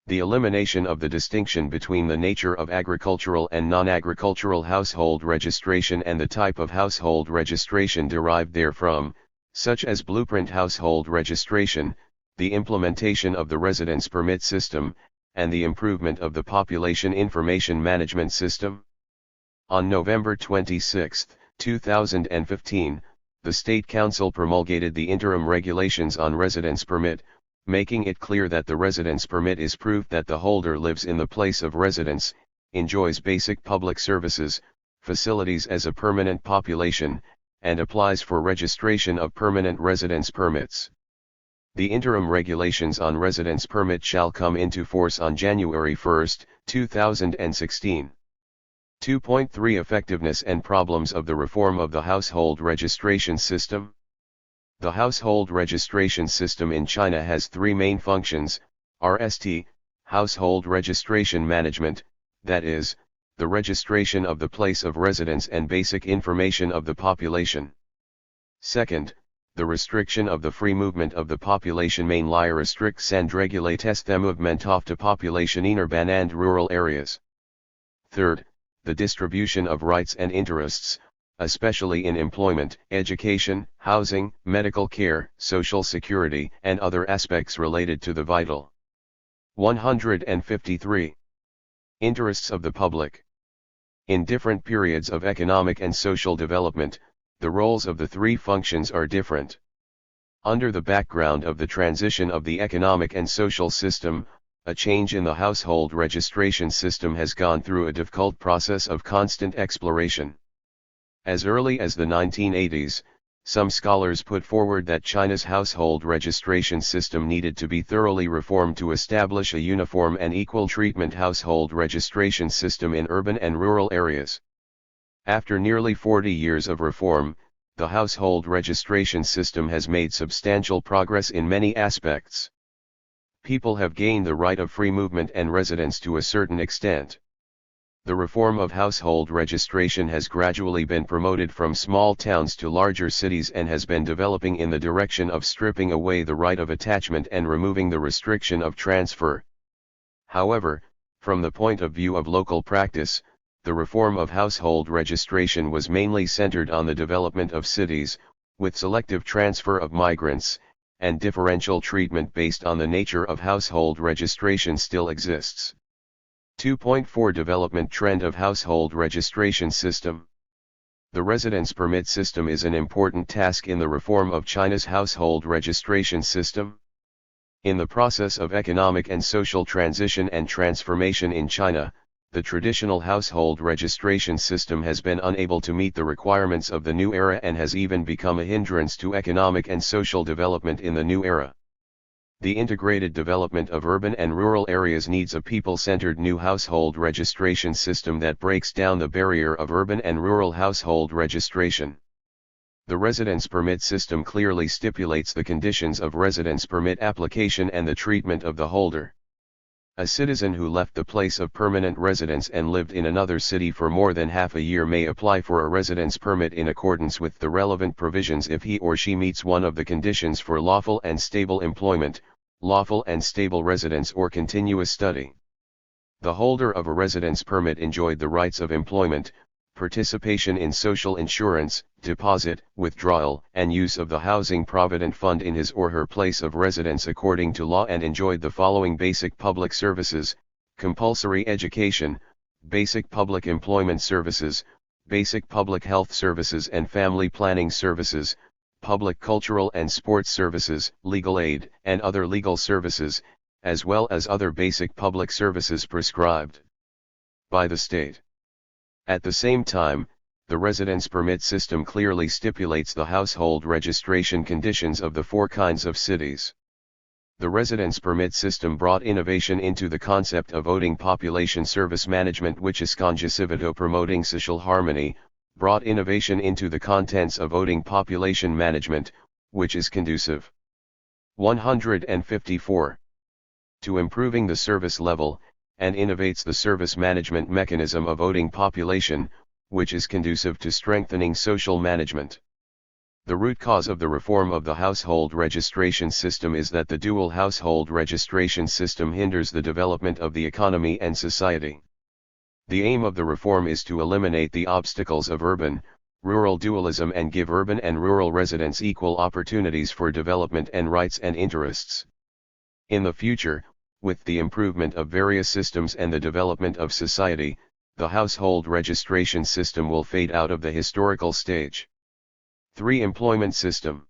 The elimination of the distinction between the nature of agricultural and non-agricultural household registration and the type of household registration derived therefrom, such as blueprint household registration, the implementation of the residence permit system, and the improvement of the population information management system. On November 26, 2015, the State Council promulgated the interim regulations on residence permit, making it clear that the residence permit is proof that the holder lives in the place of residence, enjoys basic public services, facilities as a permanent population, and applies for registration of permanent residence permits. The interim regulations on residence permit shall come into force on January 1, 2016. 2.3 Effectiveness and problems of the reform of the household registration system. The household registration system in China has three main functions: RST, household registration management, that is, the registration of the place of residence and basic information of the population. Second, the restriction of the free movement of the population mainly restricts and regulates the movement of the population in urban and rural areas. Third, the distribution of rights and interests, especially in employment, education, housing, medical care, social security, and other aspects related to the vital. 153. Interests of the public. In different periods of economic and social development, the roles of the three functions are different. Under the background of the transition of the economic and social system, a change in the household registration system has gone through a difficult process of constant exploration. As early as the 1980s, some scholars put forward that China's household registration system needed to be thoroughly reformed to establish a uniform and equal treatment household registration system in urban and rural areas. After nearly 40 years of reform, the household registration system has made substantial progress in many aspects. People have gained the right of free movement and residence to a certain extent. The reform of household registration has gradually been promoted from small towns to larger cities and has been developing in the direction of stripping away the right of attachment and removing the restriction of transfer. However, from the point of view of local practice, the reform of household registration was mainly centered on the development of cities, with selective transfer of migrants, and differential treatment based on the nature of household registration still exists. 2.4 Development trend of household registration system. The residence permit system is an important task in the reform of China's household registration system. In the process of economic and social transition and transformation in China, the traditional household registration system has been unable to meet the requirements of the new era and has even become a hindrance to economic and social development in the new era. The integrated development of urban and rural areas needs a people-centered new household registration system that breaks down the barrier of urban and rural household registration. The residence permit system clearly stipulates the conditions of residence permit application and the treatment of the holder. A citizen who left the place of permanent residence and lived in another city for more than half a year may apply for a residence permit in accordance with the relevant provisions if he or she meets one of the conditions for lawful and stable employment, lawful and stable residence or continuous study. The holder of a residence permit enjoyed the rights of employment, participation in social insurance, deposit, withdrawal, and use of the Housing Provident Fund in his or her place of residence according to law and enjoyed the following basic public services: compulsory education, basic public employment services, basic public health services and family planning services, public cultural and sports services, legal aid, and other legal services, as well as other basic public services prescribed by the state. At the same time, the residence permit system clearly stipulates the household registration conditions of the four kinds of cities. The residence permit system brought innovation into the concept of voting population service management, which is conducive promoting social harmony, brought innovation into the contents of voting population management, which is conducive. 154. To improving the service level, and innovates the service management mechanism of voting population, which is conducive to strengthening social management. The root cause of the reform of the household registration system is that the dual household registration system hinders the development of the economy and society. The aim of the reform is to eliminate the obstacles of urban-rural dualism and give urban and rural residents equal opportunities for development and rights and interests. In the future, with the improvement of various systems and the development of society, the household registration system will fade out of the historical stage. 3. Employment system.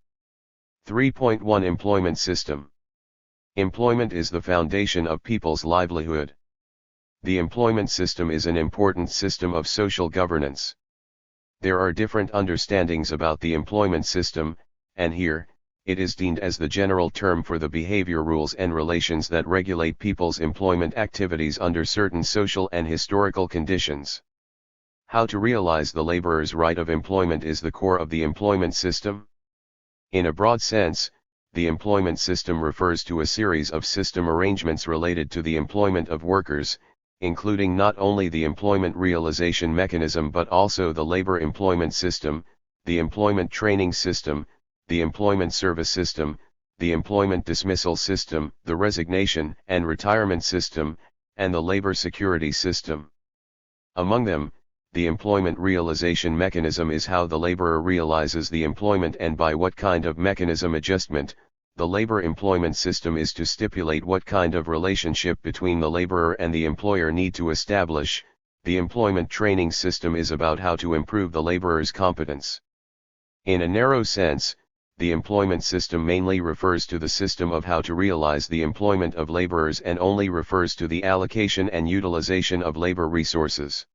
3.1 Employment system. Employment is the foundation of people's livelihood. The employment system is an important system of social governance. There are different understandings about the employment system, and here, it is deemed as the general term for the behavior rules and relations that regulate people's employment activities under certain social and historical conditions. How to realize the laborer's right of employment is the core of the employment system. In a broad sense, the employment system refers to a series of system arrangements related to the employment of workers, including not only the employment realization mechanism but also the labor employment system, the employment training system, the employment service system, the employment dismissal system, the resignation and retirement system, and the labor security system. Among them, the employment realization mechanism is how the laborer realizes the employment and by what kind of mechanism adjustment. The labor employment system is to stipulate what kind of relationship between the laborer and the employer need to establish. The employment training system is about how to improve the laborer's competence. In a narrow sense, the employment system mainly refers to the system of how to realize the employment of laborers and only refers to the allocation and utilization of labor resources.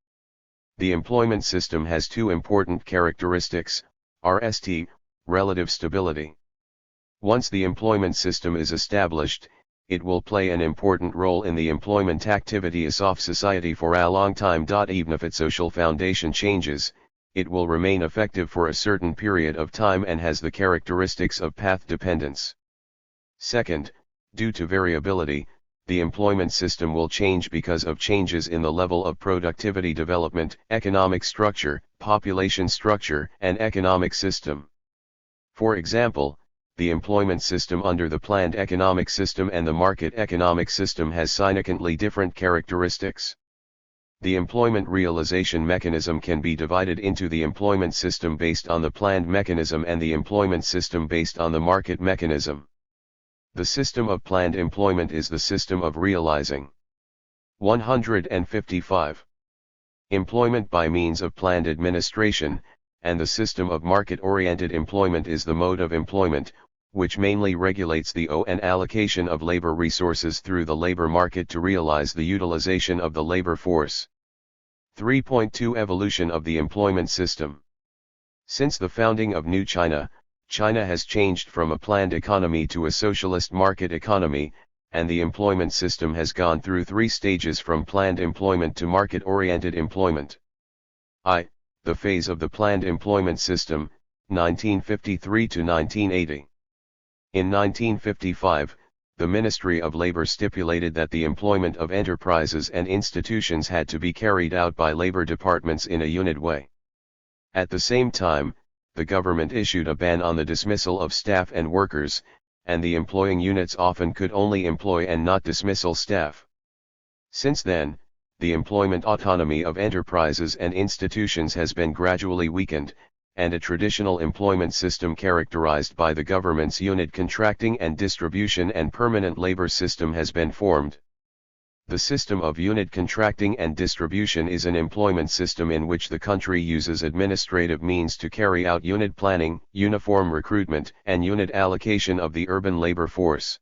The employment system has two important characteristics: RST, relative stability. Once the employment system is established, it will play an important role in the employment activities of society for a long time. Even if its social foundation changes, it will remain effective for a certain period of time and has the characteristics of path dependence. Second, due to variability, the employment system will change because of changes in the level of productivity development, economic structure, population structure, and economic system. For example, the employment system under the planned economic system and the market economic system has significantly different characteristics. The employment realization mechanism can be divided into the employment system based on the planned mechanism and the employment system based on the market mechanism. The system of planned employment is the system of realizing. 155. Employment by means of planned administration, and the system of market-oriented employment is the mode of employment, which mainly regulates the and allocation of labor resources through the labor market to realize the utilization of the labor force. 3.2 Evolution of the employment system. Since the founding of New China, China has changed from a planned economy to a socialist market economy, and the employment system has gone through 3 stages from planned employment to market-oriented employment. I. The phase of the planned employment system, 1953 to 1980. In 1955, the Ministry of Labor stipulated that the employment of enterprises and institutions had to be carried out by labor departments in a unit way. At the same time, the government issued a ban on the dismissal of staff and workers, and the employing units often could only employ and not dismissal staff. Since then, the employment autonomy of enterprises and institutions has been gradually weakened, and a traditional employment system characterized by the government's unit contracting and distribution and permanent labor system has been formed. The system of unit contracting and distribution is an employment system in which the country uses administrative means to carry out unit planning, uniform recruitment, and unit allocation of the urban labor force.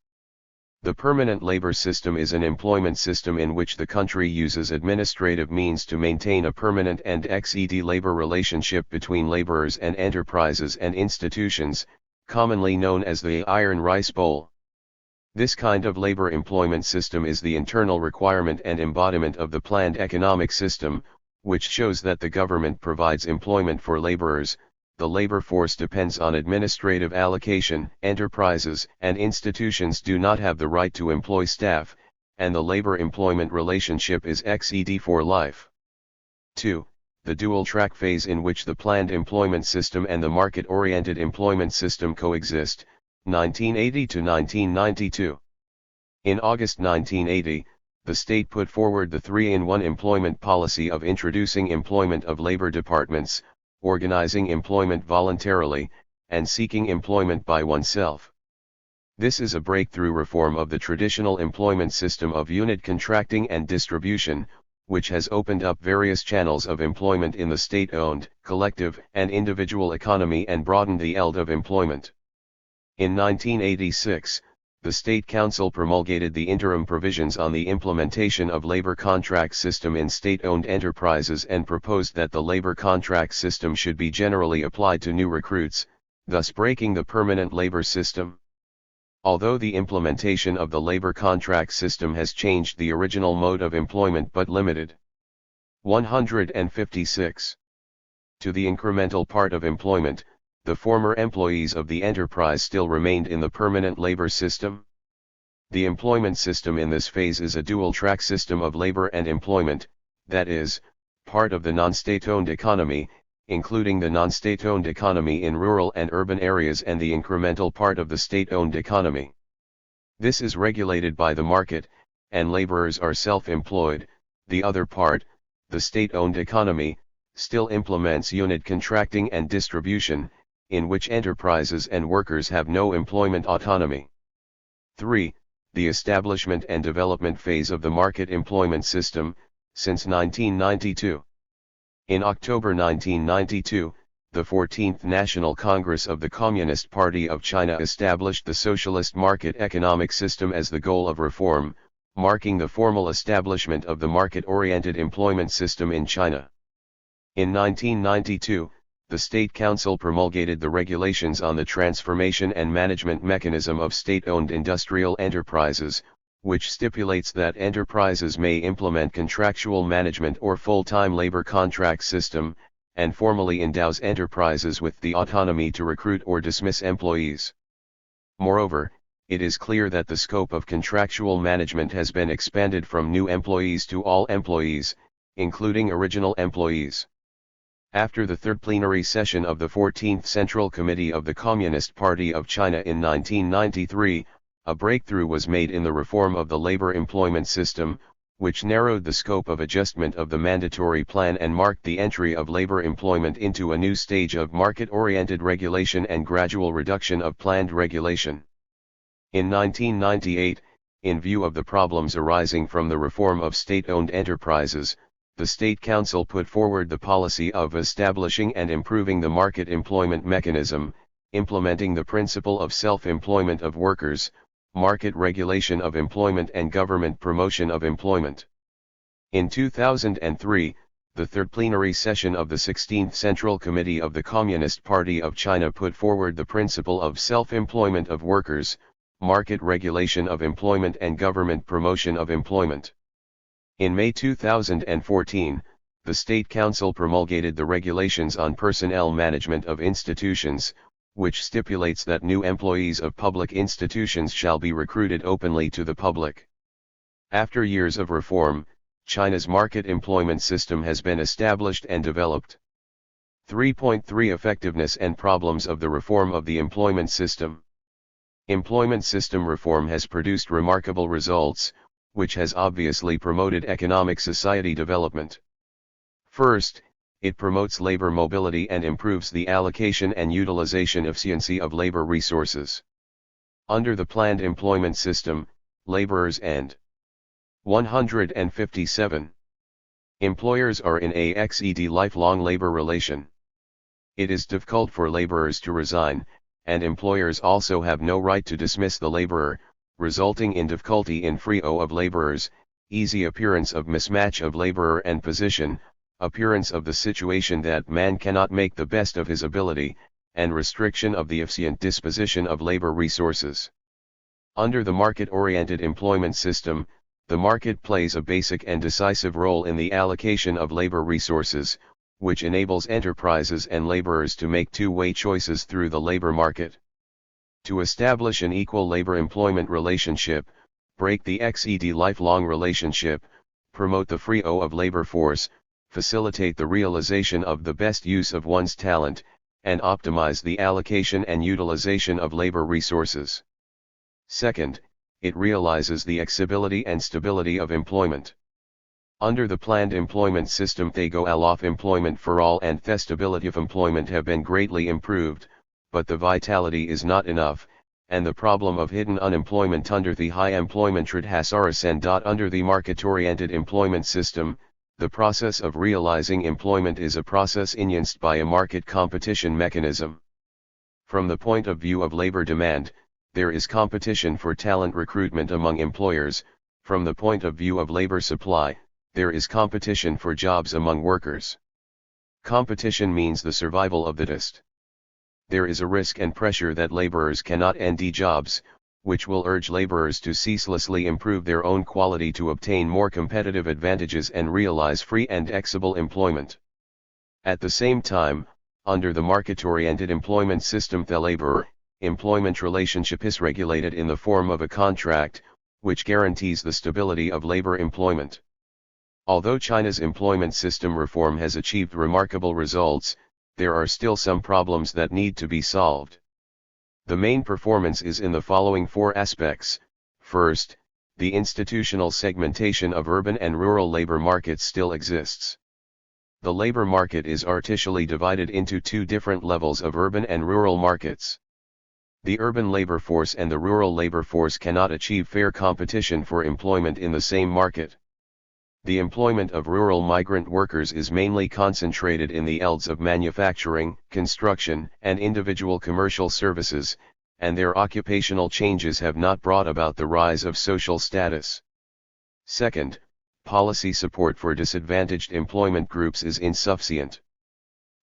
The permanent labor system is an employment system in which the country uses administrative means to maintain a permanent and XED labor relationship between laborers and enterprises and institutions, commonly known as the iron rice bowl. This kind of labor employment system is the internal requirement and embodiment of the planned economic system, which shows that the government provides employment for laborers. The labor force depends on administrative allocation, enterprises and institutions do not have the right to employ staff, and the labor-employment relationship is XED for life. 2. The dual-track phase in which the planned employment system and the market-oriented employment system coexist, 1980 to 1992. In August 1980, the state put forward the 3-in-1 employment policy of introducing employment of labor departments, organizing employment voluntarily, and seeking employment by oneself. This is a breakthrough reform of the traditional employment system of unit contracting and distribution, which has opened up various channels of employment in the state-owned, collective, and individual economy and broadened the field of employment. In 1986, the State Council promulgated the interim provisions on the implementation of labor contract system in state-owned enterprises and proposed that the labor contract system should be generally applied to new recruits, thus breaking the permanent labor system. Although the implementation of the labor contract system has changed the original mode of employment but limited. 156. To the incremental part of employment, the former employees of the enterprise still remained in the permanent labor system. The employment system in this phase is a dual-track system of labor and employment, that is, part of the non-state-owned economy, including the non-state-owned economy in rural and urban areas and the incremental part of the state-owned economy. This is regulated by the market, and laborers are self-employed. The other part, the state-owned economy, still implements unit contracting and distribution, in which enterprises and workers have no employment autonomy. 3. The establishment and development phase of the market employment system, since 1992. In October 1992, the 14th National Congress of the Communist Party of China established the socialist market economic system as the goal of reform, marking the formal establishment of the market-oriented employment system in China. In 1992, the State Council promulgated the regulations on the transformation and management mechanism of state-owned industrial enterprises, which stipulates that enterprises may implement contractual management or full-time labor contract system, and formally endows enterprises with the autonomy to recruit or dismiss employees. Moreover, it is clear that the scope of contractual management has been expanded from new employees to all employees, including original employees. After the third plenary session of the 14th Central Committee of the Communist Party of China in 1993, a breakthrough was made in the reform of the labor employment system, which narrowed the scope of adjustment of the mandatory plan and marked the entry of labor employment into a new stage of market-oriented regulation and gradual reduction of planned regulation. In 1998, in view of the problems arising from the reform of state-owned enterprises, the State Council put forward the policy of establishing and improving the market employment mechanism, implementing the principle of self-employment of workers, market regulation of employment and government promotion of employment. In 2003, the third plenary session of the 16th Central Committee of the Communist Party of China put forward the principle of self-employment of workers, market regulation of employment and government promotion of employment. In May 2014, the State Council promulgated the Regulations on Personnel Management of Institutions, which stipulates that new employees of public institutions shall be recruited openly to the public. After years of reform, China's market employment system has been established and developed. 3.3 Effectiveness and problems of the reform of the employment system. Employment system reform has produced remarkable results, which has obviously promoted economic society development. First, it promotes labor mobility and improves the allocation and utilization efficiency of labor resources. Under the planned employment system, laborers and 157. Employers are in a lifelong labor relation. It is difficult for laborers to resign, and employers also have no right to dismiss the laborer, resulting in difficulty in free-o of laborers, easy appearance of mismatch of laborer and position, appearance of the situation that man cannot make the best of his ability, and restriction of the efficient disposition of labor resources. Under the market-oriented employment system, the market plays a basic and decisive role in the allocation of labor resources, which enables enterprises and laborers to make two-way choices through the labor market. To establish an equal labor-employment relationship, break the lifelong relationship, promote the free-o of labor force, facilitate the realization of the best use of one's talent, and optimize the allocation and utilization of labor resources. Second, it realizes the exibility and stability of employment. Under the planned employment system, of employment for all and the stability of employment have been greatly improved, but the vitality is not enough, and the problem of hidden unemployment under the high employment rate has arisen. Under the market-oriented employment system, the process of realizing employment is a process enhanced by a market competition mechanism. From the point of view of labor demand, there is competition for talent recruitment among employers. From the point of view of labor supply, there is competition for jobs among workers. Competition means the survival of the fittest. There is a risk and pressure that laborers cannot end jobs, which will urge laborers to ceaselessly improve their own quality to obtain more competitive advantages and realize free and equitable employment. At the same time, under the market-oriented employment system, the labor-employment relationship is regulated in the form of a contract, which guarantees the stability of labor employment. Although China's employment system reform has achieved remarkable results, there are still some problems that need to be solved. The main performance is in the following four aspects. First, the institutional segmentation of urban and rural labor markets still exists. The labor market is artificially divided into two different levels of urban and rural markets. The urban labor force and the rural labor force cannot achieve fair competition for employment in the same market. The employment of rural migrant workers is mainly concentrated in the fields of manufacturing, construction, and individual commercial services, and their occupational changes have not brought about the rise of social status. Second, policy support for disadvantaged employment groups is insufficient.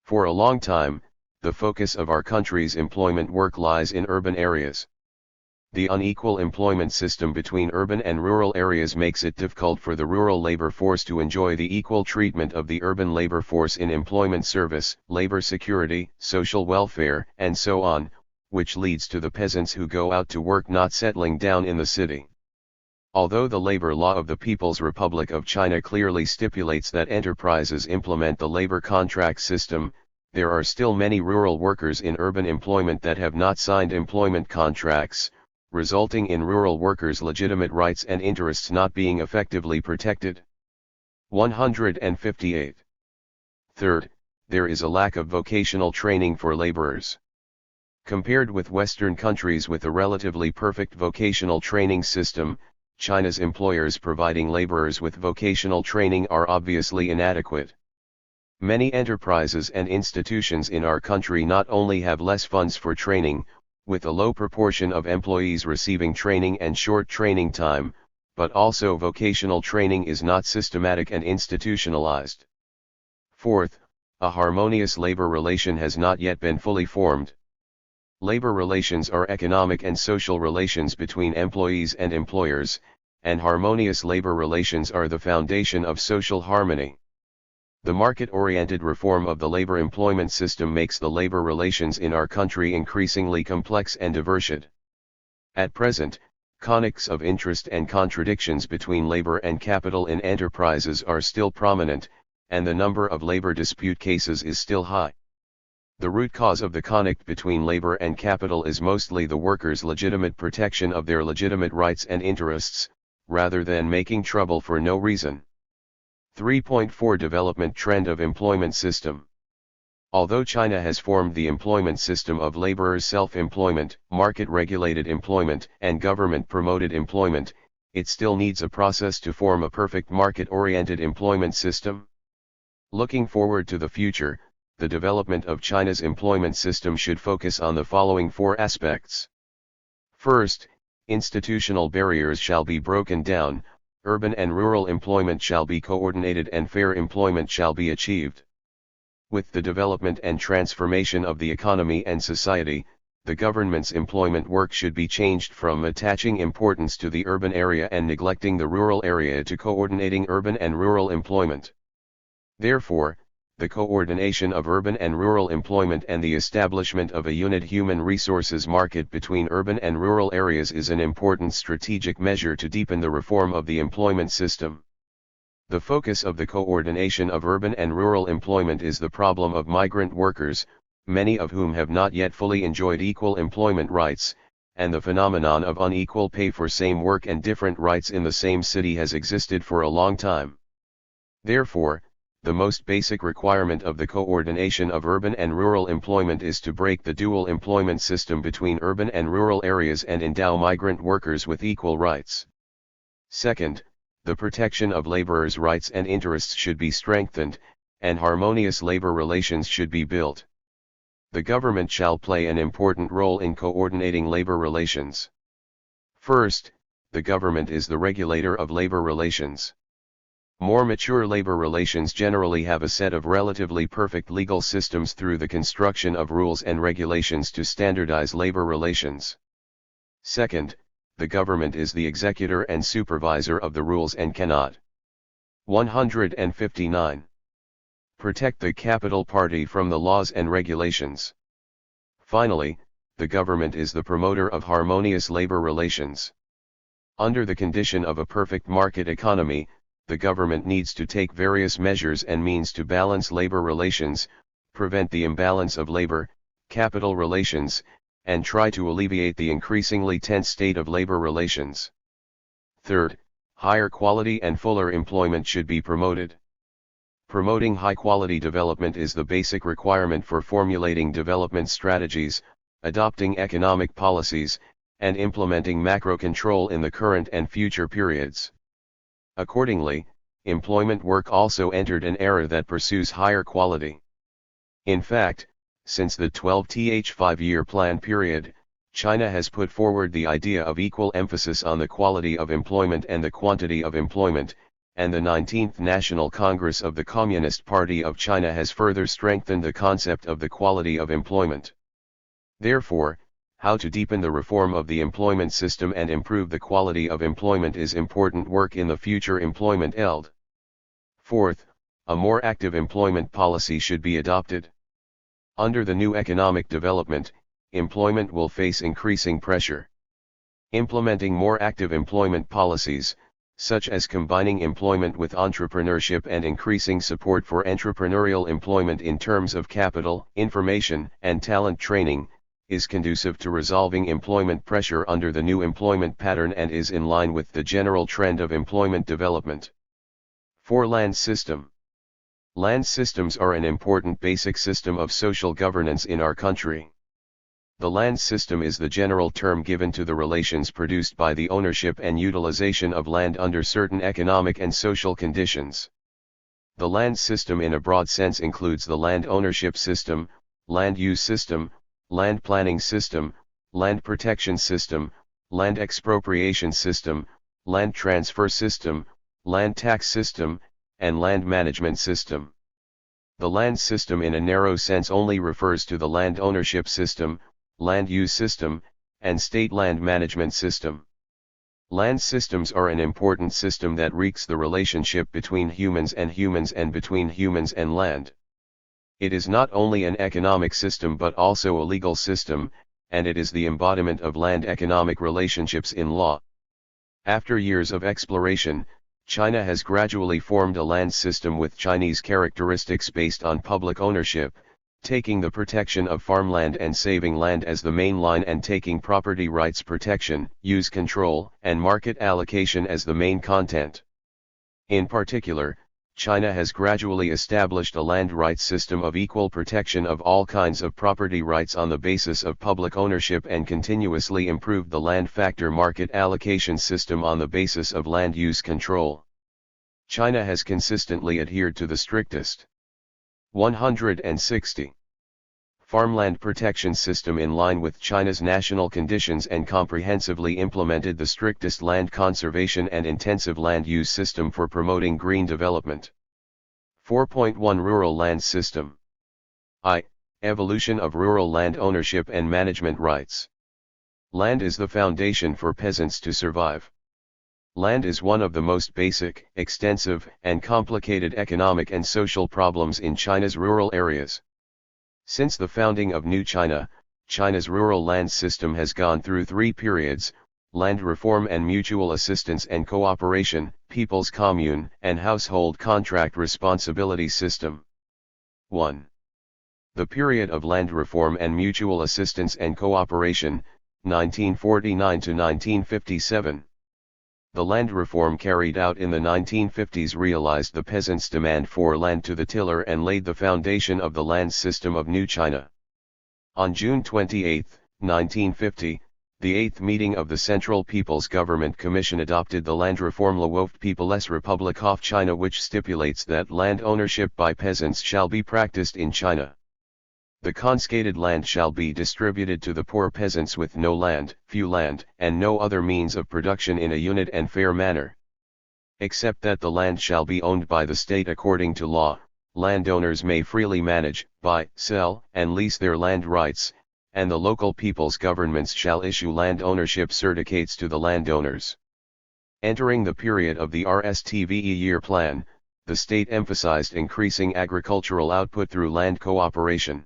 For a long time, the focus of our country's employment work lies in urban areas. The unequal employment system between urban and rural areas makes it difficult for the rural labor force to enjoy the equal treatment of the urban labor force in employment service, labor security, social welfare, and so on, which leads to the peasants who go out to work not settling down in the city. Although the labor law of the People's Republic of China clearly stipulates that enterprises implement the labor contract system, there are still many rural workers in urban employment that have not signed employment contracts, resulting in rural workers' legitimate rights and interests not being effectively protected. 158. Third, there is a lack of vocational training for laborers. Compared with Western countries with a relatively perfect vocational training system, China's employers providing laborers with vocational training are obviously inadequate. Many enterprises and institutions in our country not only have less funds for training, with a low proportion of employees receiving training and short training time, but also vocational training is not systematic and institutionalized. Fourth, a harmonious labor relation has not yet been fully formed. Labor relations are economic and social relations between employees and employers, and harmonious labor relations are the foundation of social harmony. The market-oriented reform of the labor employment system makes the labor relations in our country increasingly complex and diverse. At present, conflicts of interest and contradictions between labor and capital in enterprises are still prominent, and the number of labor dispute cases is still high. The root cause of the conflict between labor and capital is mostly the workers' legitimate protection of their legitimate rights and interests, rather than making trouble for no reason. 3.4 Development Trend of Employment System. Although China has formed the employment system of laborers' self-employment, market-regulated employment, and government-promoted employment, it still needs a process to form a perfect market-oriented employment system. Looking forward to the future, the development of China's employment system should focus on the following four aspects. First, institutional barriers shall be broken down, urban and rural employment shall be coordinated and fair employment shall be achieved. With the development and transformation of the economy and society, the government's employment work should be changed from attaching importance to the urban area and neglecting the rural area to coordinating urban and rural employment. Therefore, the coordination of urban and rural employment and the establishment of a unit human resources market between urban and rural areas is an important strategic measure to deepen the reform of the employment system. The focus of the coordination of urban and rural employment is the problem of migrant workers, many of whom have not yet fully enjoyed equal employment rights, and the phenomenon of unequal pay for same work and different rights in the same city has existed for a long time. Therefore, the most basic requirement of the coordination of urban and rural employment is to break the dual employment system between urban and rural areas and endow migrant workers with equal rights. Second, the protection of laborers' rights and interests should be strengthened, and harmonious labor relations should be built. The government shall play an important role in coordinating labor relations. First, the government is the regulator of labor relations. More mature labor relations generally have a set of relatively perfect legal systems through the construction of rules and regulations to standardize labor relations. Second, the government is the executor and supervisor of the rules and cannot 159. Protect the capital party from the laws and regulations. Finally, the government is the promoter of harmonious labor relations. Under the condition of a perfect market economy, the government needs to take various measures and means to balance labor relations, prevent the imbalance of labor-capital relations, and try to alleviate the increasingly tense state of labor relations. Third, higher quality and fuller employment should be promoted. Promoting high-quality development is the basic requirement for formulating development strategies, adopting economic policies, and implementing macro control in the current and future periods. Accordingly, employment work also entered an era that pursues higher quality. In fact, since the 12th five-year plan period, China has put forward the idea of equal emphasis on the quality of employment and the quantity of employment, and the 19th National Congress of the Communist Party of China has further strengthened the concept of the quality of employment. Therefore, how to deepen the reform of the employment system and improve the quality of employment is important work in the future employment eld. Fourth, a more active employment policy should be adopted. Under the new economic development, employment will face increasing pressure. Implementing more active employment policies, such as combining employment with entrepreneurship and increasing support for entrepreneurial employment in terms of capital, information, and talent training, is conducive to resolving employment pressure under the new employment pattern and is in line with the general trend of employment development. 4. Land system. Land systems are an important basic system of social governance in our country. The land system is the general term given to the relations produced by the ownership and utilization of land under certain economic and social conditions. The land system in a broad sense includes the land ownership system, land use system, land planning system, land protection system, land expropriation system, land transfer system, land tax system, and land management system. The land system in a narrow sense only refers to the land ownership system, land use system, and state land management system. Land systems are an important system that regulates the relationship between humans and between humans and land. It is not only an economic system but also a legal system, and it is the embodiment of land economic relationships in law. After years of exploration, China has gradually formed a land system with Chinese characteristics based on public ownership, taking the protection of farmland and saving land as the main line and taking property rights protection, use control, and market allocation as the main content. In particular, China has gradually established a land rights system of equal protection of all kinds of property rights on the basis of public ownership and continuously improved the land factor market allocation system on the basis of land use control. China has consistently adhered to the strictest 160. Farmland protection system in line with China's national conditions and comprehensively implemented the strictest land conservation and intensive land use system for promoting green development. 4.1 Rural land system. Evolution of rural land ownership and management rights. Land is the foundation for peasants to survive. Land is one of the most basic, extensive, and complicated economic and social problems in China's rural areas. Since the founding of New China, China's rural land system has gone through three periods: land reform and mutual assistance and cooperation, people's commune, and household contract responsibility system. 1. The period of land reform and mutual assistance and cooperation, 1949 to 1957. The land reform carried out in the 1950s realized the peasants' demand for land to the tiller and laid the foundation of the land system of New China. On June 28, 1950, the 8th meeting of the Central People's Government Commission adopted the Land Reform Law of People's Republic of China, which stipulates that land ownership by peasants shall be practiced in China. The confiscated land shall be distributed to the poor peasants with no land, few land, and no other means of production in a unit and fair manner. Except that the land shall be owned by the state according to law, landowners may freely manage, buy, sell, and lease their land rights, and the local people's governments shall issue land ownership certificates to the landowners. Entering the period of the RSTVE year plan, the state emphasized increasing agricultural output through land cooperation.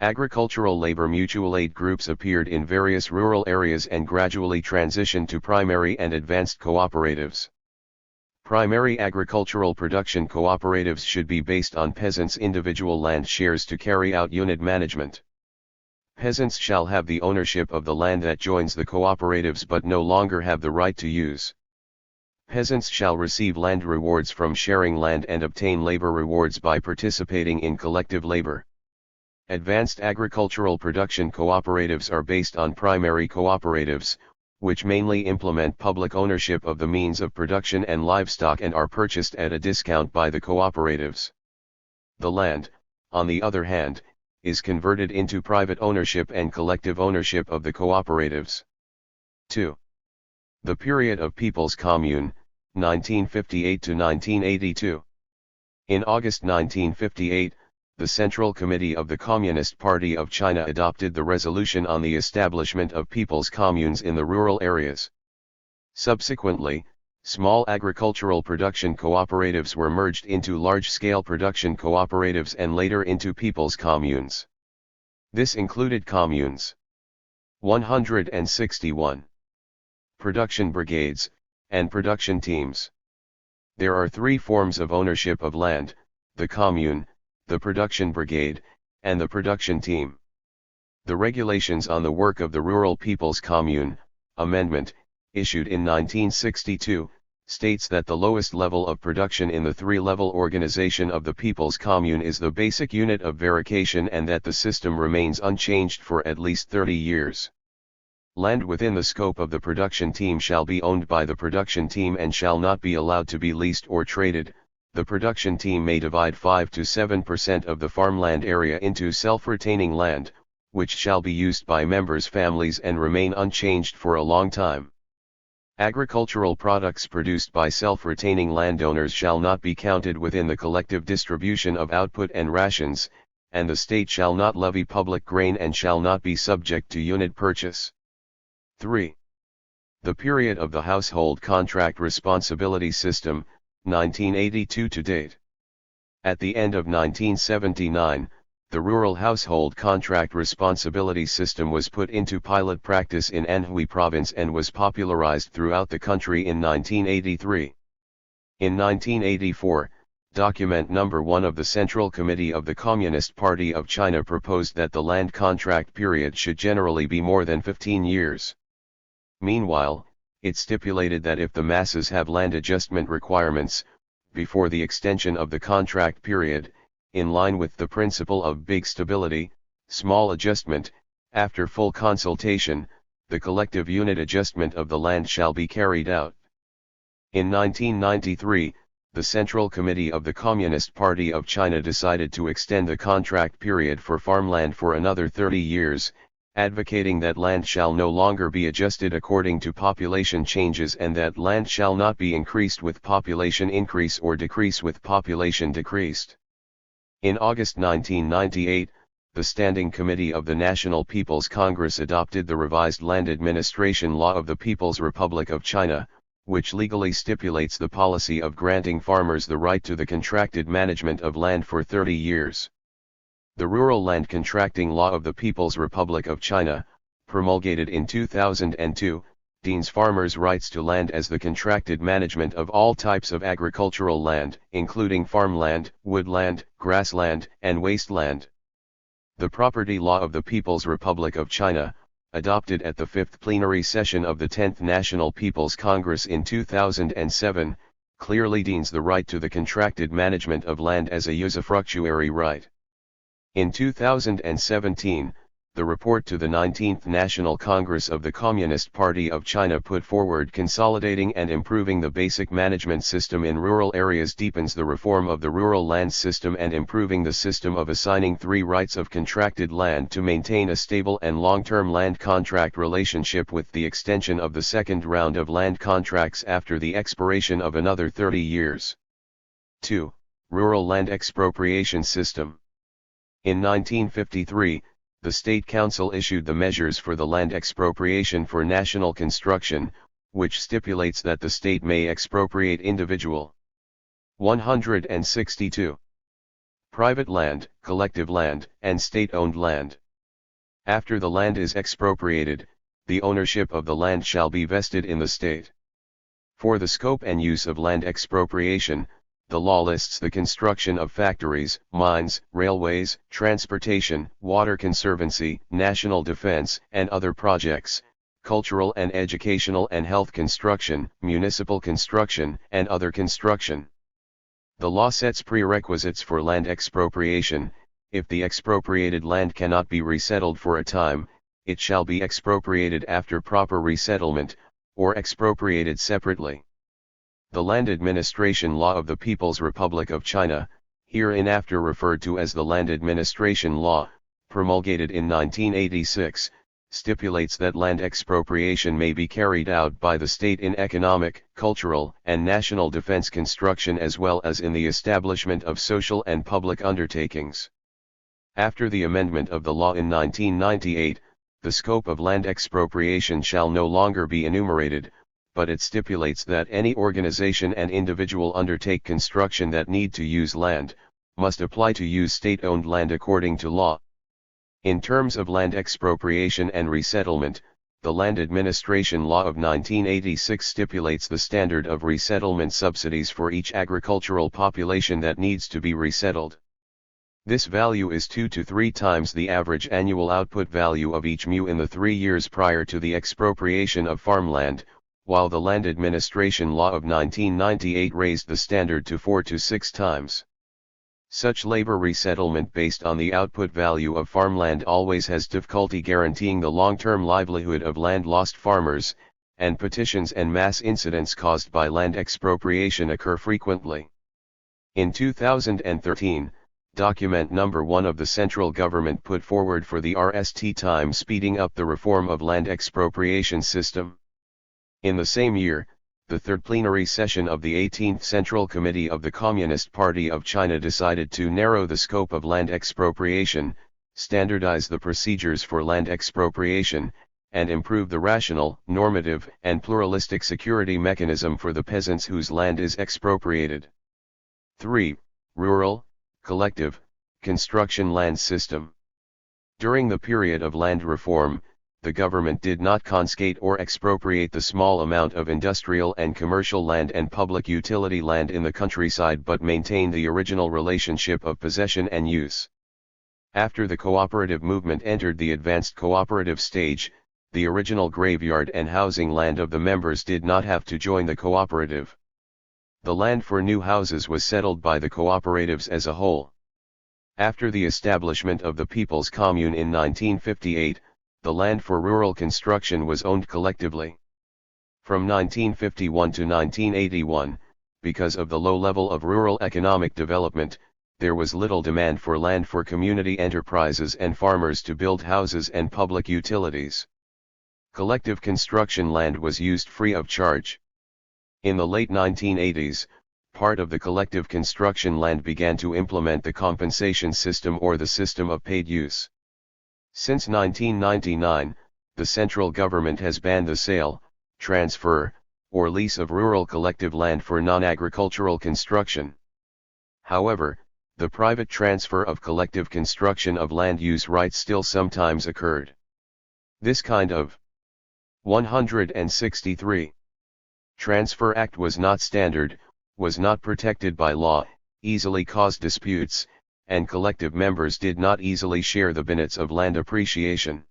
Agricultural labor mutual aid groups appeared in various rural areas and gradually transitioned to primary and advanced cooperatives. Primary agricultural production cooperatives should be based on peasants' individual land shares to carry out unit management. Peasants shall have the ownership of the land that joins the cooperatives but no longer have the right to use. Peasants shall receive land rewards from sharing land and obtain labor rewards by participating in collective labor. Advanced agricultural production cooperatives are based on primary cooperatives, which mainly implement public ownership of the means of production and livestock and are purchased at a discount by the cooperatives. The land, on the other hand, is converted into private ownership and collective ownership of the cooperatives. 2. The period of People's Commune, 1958 to 1982. In August 1958, the Central Committee of the Communist Party of China adopted the resolution on the establishment of people's communes in the rural areas. Subsequently, small agricultural production cooperatives were merged into large-scale production cooperatives and later into people's communes. This included communes. 161. Production brigades, and production teams. There are three forms of ownership of land: the commune, the production brigade, and the production team. The regulations on the work of the Rural People's Commune, Amendment, issued in 1962, states that the lowest level of production in the three-level organization of the People's Commune is the basic unit of verification and that the system remains unchanged for at least 30 years. Land within the scope of the production team shall be owned by the production team and shall not be allowed to be leased or traded. The production team may divide 5 to 7% of the farmland area into self-retaining land, which shall be used by members' families and remain unchanged for a long time. Agricultural products produced by self-retaining landowners shall not be counted within the collective distribution of output and rations, and the state shall not levy public grain and shall not be subject to unit purchase. 3. The period of the Household Contract Responsibility System, 1982 to date. At the end of 1979, the Rural Household Contract Responsibility System was put into pilot practice in Anhui Province and was popularized throughout the country in 1983. In 1984, Document Number 1 of the Central Committee of the Communist Party of China proposed that the land contract period should generally be more than 15 years. Meanwhile, it stipulated that if the masses have land adjustment requirements, before the extension of the contract period, in line with the principle of big stability, small adjustment, after full consultation, the collective unit adjustment of the land shall be carried out. In 1993, the Central Committee of the Communist Party of China decided to extend the contract period for farmland for another 30 years, advocating that land shall no longer be adjusted according to population changes and that land shall not be increased with population increase or decrease with population decreased. In August 1998, the Standing Committee of the National People's Congress adopted the revised Land Administration Law of the People's Republic of China, which legally stipulates the policy of granting farmers the right to the contracted management of land for 30 years. The Rural Land Contracting Law of the People's Republic of China, promulgated in 2002, deems farmers' rights to land as the contracted management of all types of agricultural land, including farmland, woodland, grassland, and wasteland. The Property Law of the People's Republic of China, adopted at the 5th plenary session of the 10th National People's Congress in 2007, clearly deems the right to the contracted management of land as a usufructuary right. In 2017, the report to the 19th National Congress of the Communist Party of China put forward consolidating and improving the basic management system in rural areas deepens the reform of the rural land system and improving the system of assigning 3 rights of contracted land to maintain a stable and long-term land contract relationship with the extension of the second round of land contracts after the expiration of another 30 years. 2. Rural Land Expropriation System. In 1953, the State Council issued the measures for the land expropriation for national construction, which stipulates that the state may expropriate individual. 162. Private land, collective land, and state-owned land. After the land is expropriated, the ownership of the land shall be vested in the state. For the scope and use of land expropriation, the law lists the construction of factories, mines, railways, transportation, water conservancy, national defense, and other projects, cultural and educational and health construction, municipal construction, and other construction. The law sets prerequisites for land expropriation. If the expropriated land cannot be resettled for a time, it shall be expropriated after proper resettlement, or expropriated separately. The Land Administration Law of the People's Republic of China, hereinafter referred to as the Land Administration Law, promulgated in 1986, stipulates that land expropriation may be carried out by the state in economic, cultural, and national defense construction as well as in the establishment of social and public undertakings. After the amendment of the law in 1998, the scope of land expropriation shall no longer be enumerated, but it stipulates that any organization and individual undertake construction that need to use land, must apply to use state-owned land according to law. In terms of land expropriation and resettlement, the Land Administration Law of 1986 stipulates the standard of resettlement subsidies for each agricultural population that needs to be resettled. This value is 2 to 3 times the average annual output value of each mu in the 3 years prior to the expropriation of farmland, while the Land Administration Law of 1998 raised the standard to 4 to 6 times. Such labor resettlement based on the output value of farmland always has difficulty guaranteeing the long-term livelihood of land-lost farmers, and petitions and mass incidents caused by land expropriation occur frequently. In 2013, document number 1 of the central government put forward for the RST time speeding up the reform of land expropriation system. In the same year, the third plenary session of the 18th Central Committee of the Communist Party of China decided to narrow the scope of land expropriation, standardize the procedures for land expropriation, and improve the rational, normative, and pluralistic security mechanism for the peasants whose land is expropriated. 3. Rural, collective, construction land system. During the period of land reform, the government did not confiscate or expropriate the small amount of industrial and commercial land and public utility land in the countryside but maintained the original relationship of possession and use. After the cooperative movement entered the advanced cooperative stage, the original graveyard and housing land of the members did not have to join the cooperative. The land for new houses was settled by the cooperatives as a whole. After the establishment of the People's Commune in 1958, the land for rural construction was owned collectively. From 1951 to 1981, because of the low level of rural economic development, there was little demand for land for community enterprises and farmers to build houses and public utilities. Collective construction land was used free of charge. In the late 1980s, part of the collective construction land began to implement the compensation system or the system of paid use. Since 1999, the central government has banned the sale, transfer, or lease of rural collective land for non-agricultural construction. However, the private transfer of collective construction of land use rights still sometimes occurred. This kind of 163 Transfer Act was not standard, was not protected by law, easily caused disputes, and collective members did not easily share the benefits of land appreciation.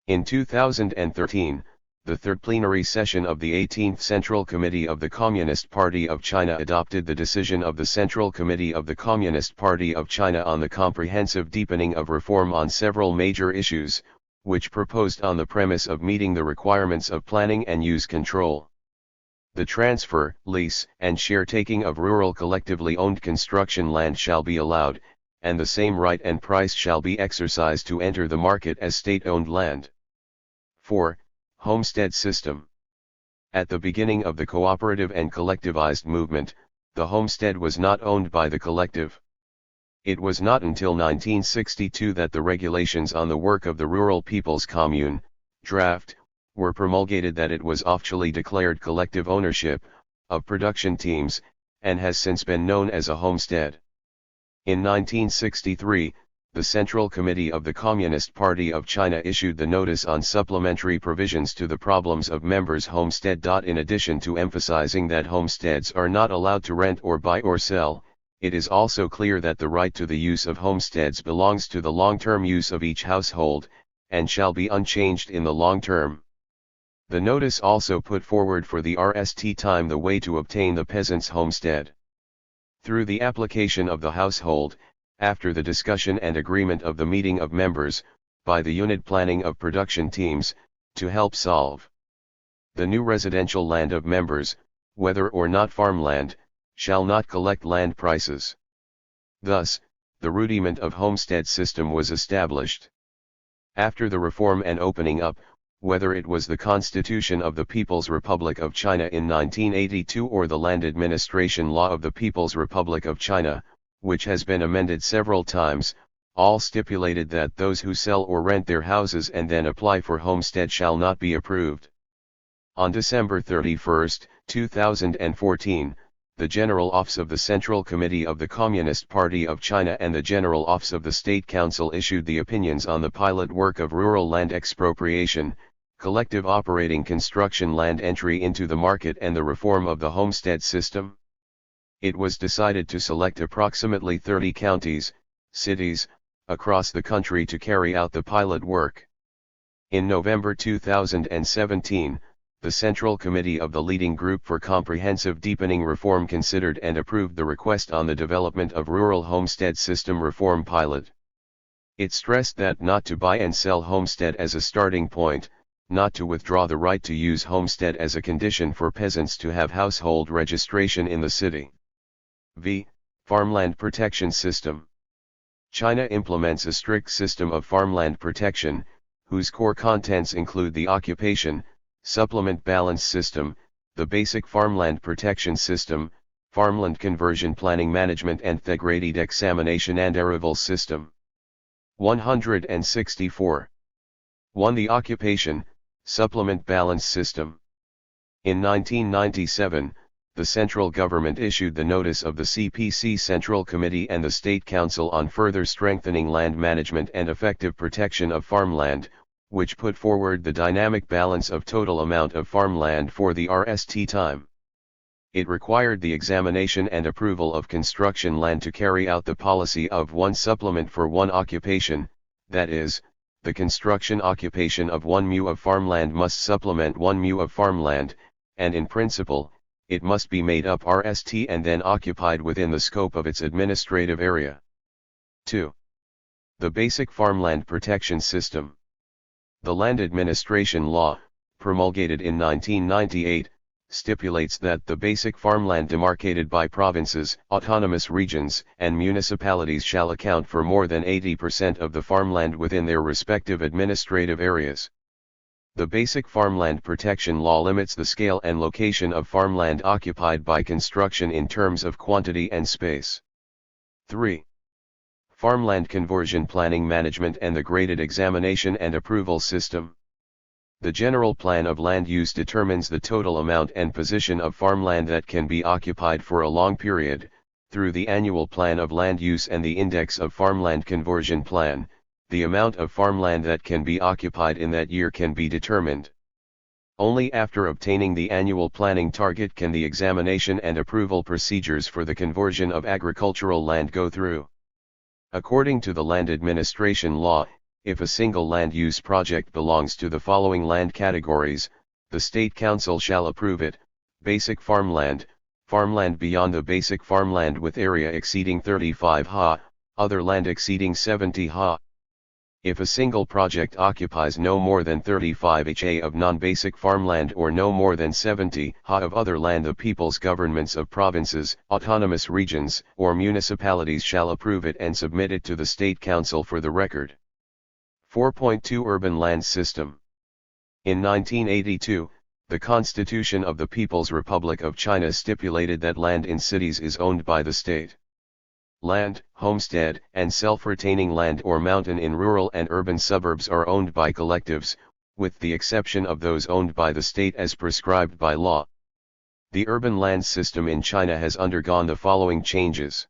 In 2013, the third plenary session of the 18th Central Committee of the Communist Party of China adopted the decision of the Central Committee of the Communist Party of China on the comprehensive deepening of reform on several major issues, which proposed on the premise of meeting the requirements of planning and use control. The transfer, lease, and share-taking of rural collectively owned construction land shall be allowed, and the same right and price shall be exercised to enter the market as state-owned land. 4. Homestead system. At the beginning of the cooperative and collectivized movement, the homestead was not owned by the collective. It was not until 1962 that the regulations on the work of the Rural People's Commune, draft, were promulgated that it was officially declared collective ownership of production teams, and has since been known as a homestead. In 1963, the Central Committee of the Communist Party of China issued the Notice on Supplementary Provisions to the Problems of Members' Homestead. In addition to emphasizing that homesteads are not allowed to rent or buy or sell, it is also clear that the right to the use of homesteads belongs to the long-term use of each household, and shall be unchanged in the long term. The notice also put forward for the RST time the way to obtain the peasant's homestead. Through the application of the household, after the discussion and agreement of the meeting of members, by the unit planning of production teams, to help solve the new residential land of members, whether or not farmland, shall not collect land prices. Thus, the rudiment of homestead system was established. After the reform and opening up, whether it was the Constitution of the People's Republic of China in 1982 or the Land Administration Law of the People's Republic of China, which has been amended several times, all stipulated that those who sell or rent their houses and then apply for homestead shall not be approved. On December 31, 2014, the General Office of the Central Committee of the Communist Party of China and the General Office of the State Council issued the opinions on the pilot work of rural land expropriation, collective operating construction land entry into the market and the reform of the homestead system. It was decided to select approximately 30 counties, cities, across the country to carry out the pilot work. In November 2017, the Central Committee of the leading group for comprehensive deepening reform considered and approved the request on the development of rural homestead system reform pilot. It stressed that not to buy and sell homestead as a starting point, not to withdraw the right to use homestead as a condition for peasants to have household registration in the city. V. Farmland Protection System. China implements a strict system of farmland protection, whose core contents include the occupation, supplement balance system, the basic farmland protection system, farmland conversion planning management and the graded examination and arrival system. 164. 1. The occupation, supplement balance system. In 1997, the central government issued the notice of the CPC Central Committee and the State Council on further strengthening land management and effective protection of farmland, which put forward the dynamic balance of total amount of farmland for the RST time. It required the examination and approval of construction land to carry out the policy of one supplement for one occupation, that is, the construction occupation of 1 mu of farmland must supplement 1 mu of farmland, and in principle, it must be made up RST and then occupied within the scope of its administrative area. 2. The Basic Farmland Protection System. The Land Administration Law, promulgated in 1998, stipulates that the basic farmland demarcated by provinces, autonomous regions, and municipalities shall account for more than 80% of the farmland within their respective administrative areas. The Basic Farmland Protection Law limits the scale and location of farmland occupied by construction in terms of quantity and space. 3. Farmland Conversion Planning Management and the Graded Examination and Approval System. The General Plan of Land Use determines the total amount and position of farmland that can be occupied for a long period. Through the Annual Plan of Land Use and the Index of Farmland Conversion Plan, the amount of farmland that can be occupied in that year can be determined. Only after obtaining the annual planning target can the examination and approval procedures for the conversion of agricultural land go through. According to the Land Administration Law, if a single land use project belongs to the following land categories, the State Council shall approve it: basic farmland, farmland beyond the basic farmland with area exceeding 35 ha, other land exceeding 70 ha. If a single project occupies no more than 35 ha of non-basic farmland or no more than 70 ha of other land, the people's governments of provinces, autonomous regions, or municipalities shall approve it and submit it to the State Council for the record. 4.2 Urban Land System. In 1982, the Constitution of the People's Republic of China stipulated that land in cities is owned by the state. Land, homestead, and self-retaining land or mountain in rural and urban suburbs are owned by collectives, with the exception of those owned by the state as prescribed by law. The urban land system in China has undergone the following changes.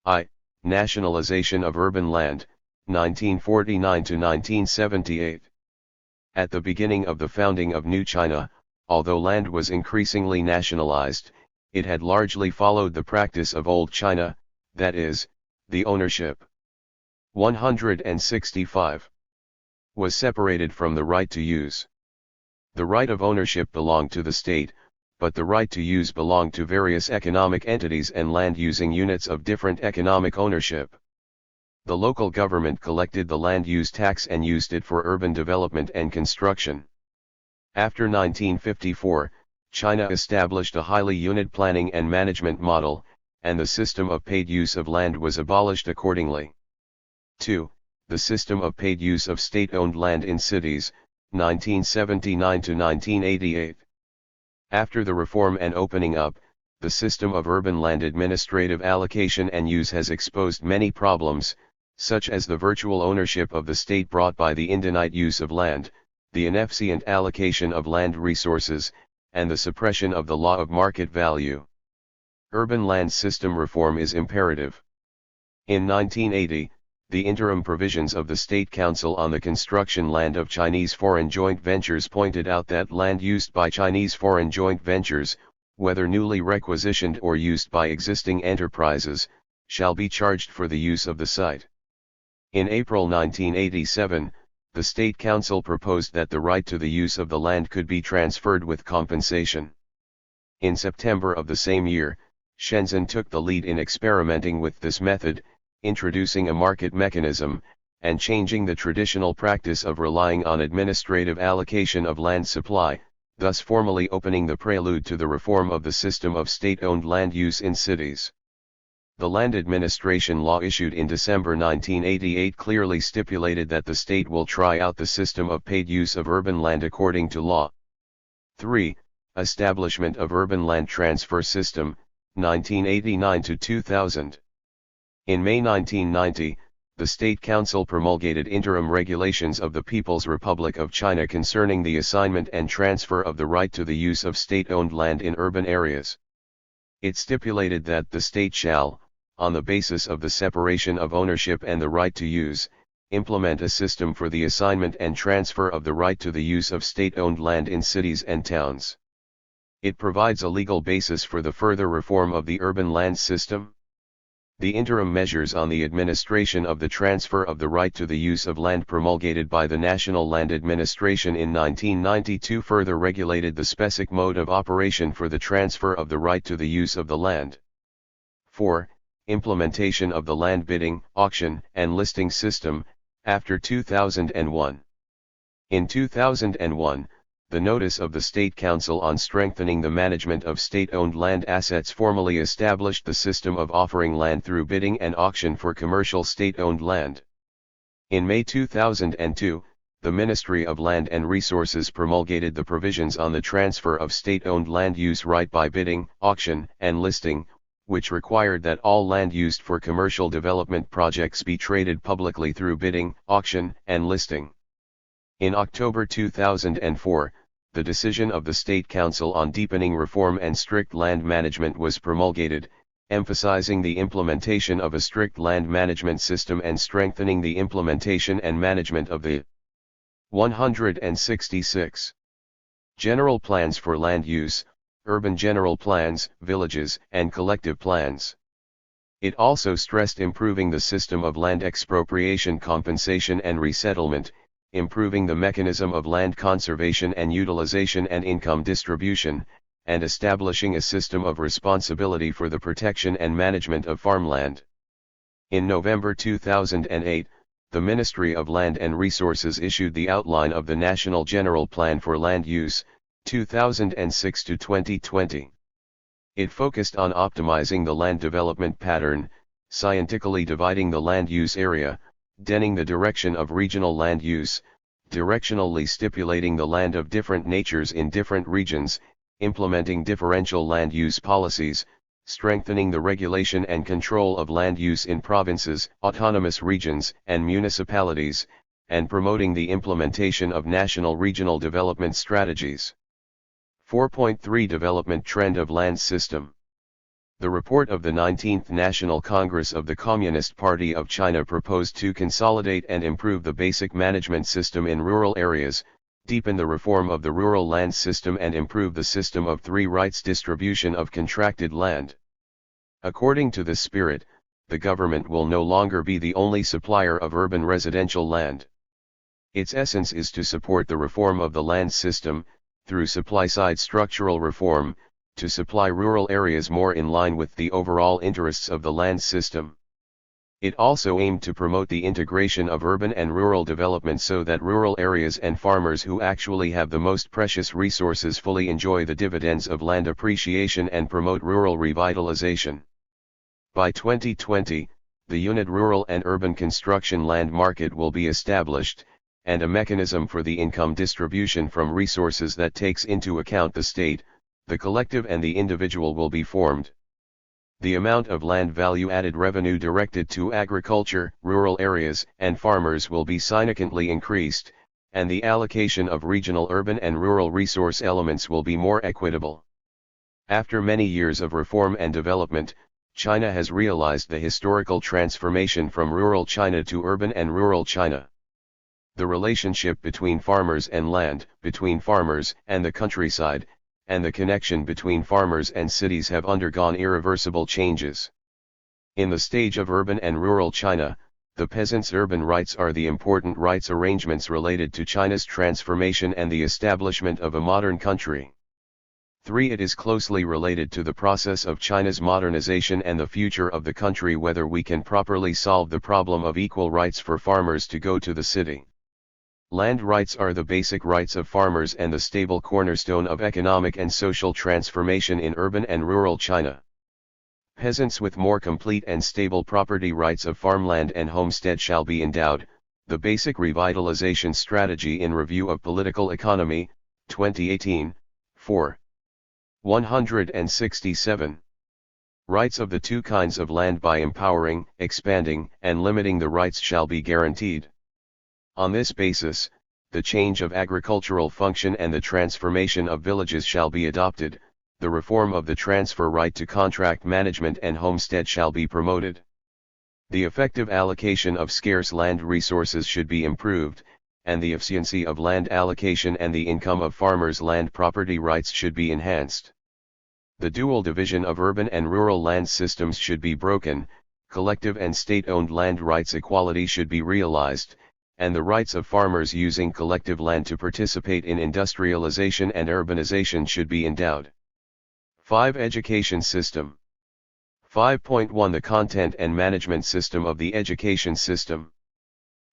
I. Nationalization of urban land, 1949 to 1978. At the beginning of the founding of New China, although land was increasingly nationalized, it had largely followed the practice of Old China, that is, the ownership. 165. Was separated from the right to use. The right of ownership belonged to the state, but the right to use belonged to various economic entities and land-using units of different economic ownership. The local government collected the land use tax and used it for urban development and construction. After 1954, China established a highly unit planning and management model, and the system of paid use of land was abolished accordingly. 2. The system of paid use of state-owned land in cities, 1979 to 1988. After the reform and opening up, the system of urban land administrative allocation and use has exposed many problems, such as the virtual ownership of the state brought by the indefinite use of land, the inefficient allocation of land resources, and the suppression of the law of market value. Urban land system reform is imperative. In 1980, the interim provisions of the State Council on the construction land of Chinese foreign joint ventures pointed out that land used by Chinese foreign joint ventures, whether newly requisitioned or used by existing enterprises, shall be charged for the use of the site. In April 1987, the State Council proposed that the right to the use of the land could be transferred with compensation. In September of the same year, Shenzhen took the lead in experimenting with this method, introducing a market mechanism, and changing the traditional practice of relying on administrative allocation of land supply, thus formally opening the prelude to the reform of the system of state-owned land use in cities. The Land Administration Law issued in December 1988 clearly stipulated that the state will try out the system of paid use of urban land according to law. 3. Establishment of Urban Land Transfer System, 1989 to 2000. In May 1990, the State Council promulgated interim regulations of the People's Republic of China concerning the assignment and transfer of the right to the use of state-owned land in urban areas. It stipulated that the state shall, on the basis of the separation of ownership and the right to use, implement a system for the assignment and transfer of the right to the use of state-owned land in cities and towns. It provides a legal basis for the further reform of the urban land system. The interim measures on the administration of the transfer of the right to the use of land promulgated by the National Land Administration in 1992 further regulated the specific mode of operation for the transfer of the right to the use of the land. 4. Implementation of the land bidding, auction, and listing system, after 2001. In 2001, the Notice of the State Council on Strengthening the Management of State-Owned Land Assets formally established the system of offering land through bidding and auction for commercial state-owned land. In May 2002, the Ministry of Land and Resources promulgated the provisions on the transfer of state-owned land use right by bidding, auction, and listing, which required that all land used for commercial development projects be traded publicly through bidding, auction, and listing. In October 2004, the decision of the State Council on Deepening Reform and Strict Land Management was promulgated, emphasizing the implementation of a strict land management system and strengthening the implementation and management of the 166 General Plans for Land Use, Urban General Plans, Villages, and Collective Plans. It also stressed improving the system of land expropriation compensation and resettlement, improving the mechanism of land conservation and utilization and income distribution, and establishing a system of responsibility for the protection and management of farmland. In November 2008, the Ministry of Land and Resources issued the outline of the National General Plan for Land Use, 2006 to 2020. It focused on optimizing the land development pattern, scientifically dividing the land use area, denning the direction of regional land use, directionally stipulating the land of different natures in different regions, implementing differential land use policies, strengthening the regulation and control of land use in provinces, autonomous regions, and municipalities, and promoting the implementation of national regional development strategies. 4.3 Development Trend of Land System. The report of the 19th National Congress of the Communist Party of China proposed to consolidate and improve the basic management system in rural areas, deepen the reform of the rural land system and improve the system of three rights distribution of contracted land. According to this spirit, the government will no longer be the only supplier of urban residential land. Its essence is to support the reform of the land system, through supply-side structural reform, to supply rural areas more in line with the overall interests of the land system. It also aimed to promote the integration of urban and rural development so that rural areas and farmers who actually have the most precious resources fully enjoy the dividends of land appreciation and promote rural revitalization. By 2020, the unit rural and urban construction land market will be established, and a mechanism for the income distribution from resources that takes into account the state, the collective and the individual will be formed. The amount of land value-added revenue directed to agriculture, rural areas, and farmers will be significantly increased, and the allocation of regional urban and rural resource elements will be more equitable. After many years of reform and development, China has realized the historical transformation from rural China to urban and rural China. The relationship between farmers and land, between farmers and the countryside, and the connection between farmers and cities have undergone irreversible changes. In the stage of urban and rural China, The peasants' urban rights are the important rights arrangements related to China's transformation and the establishment of a modern country. 3. It is closely related to the process of China's modernization and the future of the country, whether we can properly solve the problem of equal rights for farmers to go to the city. Land rights are the basic rights of farmers and the stable cornerstone of economic and social transformation in urban and rural China. Peasants with more complete and stable property rights of farmland and homestead shall be endowed. The Basic Revitalization Strategy in Review of Political Economy, 2018, 4. 167. Rights of the two kinds of land by empowering, expanding, and limiting the rights shall be guaranteed. On this basis, the change of agricultural function and the transformation of villages shall be adopted. The reform of the transfer right to contract management and homestead shall be promoted. The effective allocation of scarce land resources should be improved, and the efficiency of land allocation and the income of farmers' land property rights should be enhanced. The dual division of urban and rural land systems should be broken, collective and state-owned land rights equality should be realized, and the rights of farmers using collective land to participate in industrialization and urbanization should be endowed. 5. Education system. 5.1 The content and management system of the education system.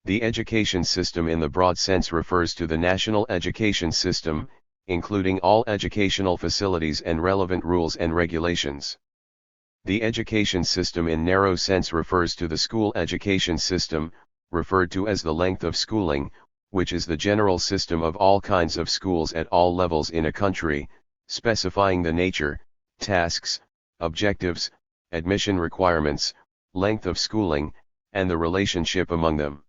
The education system in the broad sense refers to the national education system, including all educational facilities and relevant rules and regulations. The education system in narrow sense refers to the school education system, referred to as the length of schooling, which is the general system of all kinds of schools at all levels in a country, specifying the nature, tasks, objectives, admission requirements, length of schooling, and the relationship among them.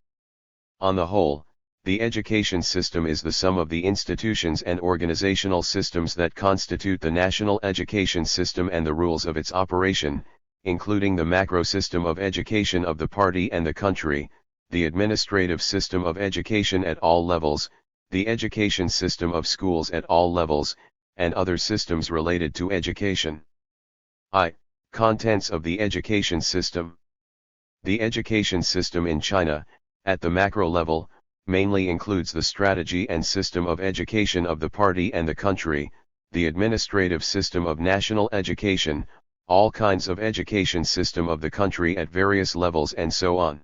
On the whole, the education system is the sum of the institutions and organizational systems that constitute the national education system and the rules of its operation, including the macro system of education of the party and the country, the administrative system of education at all levels, the education system of schools at all levels, and other systems related to education. I. Contents of the education system. The education system in China, at the macro level, mainly includes the strategy and system of education of the party and the country, the administrative system of national education, all kinds of education system of the country at various levels and so on.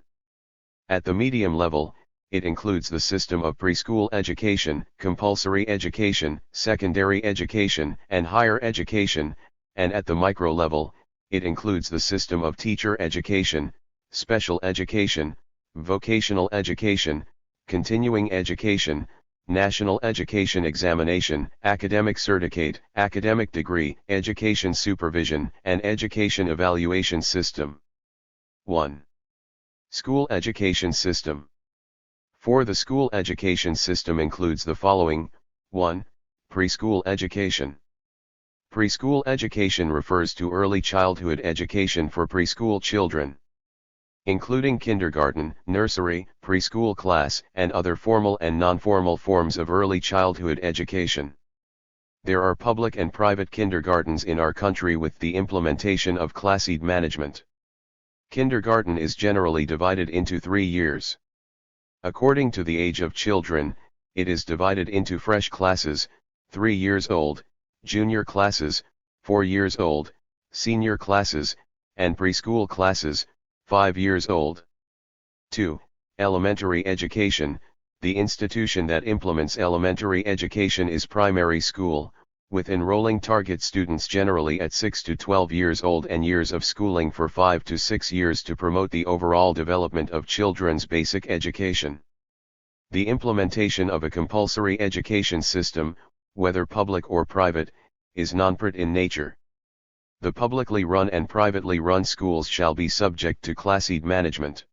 At the medium level, it includes the system of preschool education, compulsory education, secondary education, and higher education, and at the micro level, it includes the system of teacher education, special education, vocational education, continuing education, national education examination, academic certificate, academic degree, education supervision, and education evaluation system. 1. School education system. For the school education system includes the following: 1. Preschool education. Preschool education refers to early childhood education for preschool children, including kindergarten, nursery, preschool class, and other formal and non-formal forms of early childhood education. There are public and private kindergartens in our country with the implementation of class-seed management. Kindergarten is generally divided into 3 years. According to the age of children, it is divided into fresh classes, 3 years old, junior classes, 4 years old, senior classes, and preschool classes, 5 years old. 2. Elementary education. The institution that implements elementary education is primary school, with enrolling target students generally at 6 to 12 years old and years of schooling for 5 to 6 years to promote the overall development of children's basic education. The implementation of a compulsory education system, whether public or private, is non-profit in nature. The publicly run and privately run schools shall be subject to class-seed management.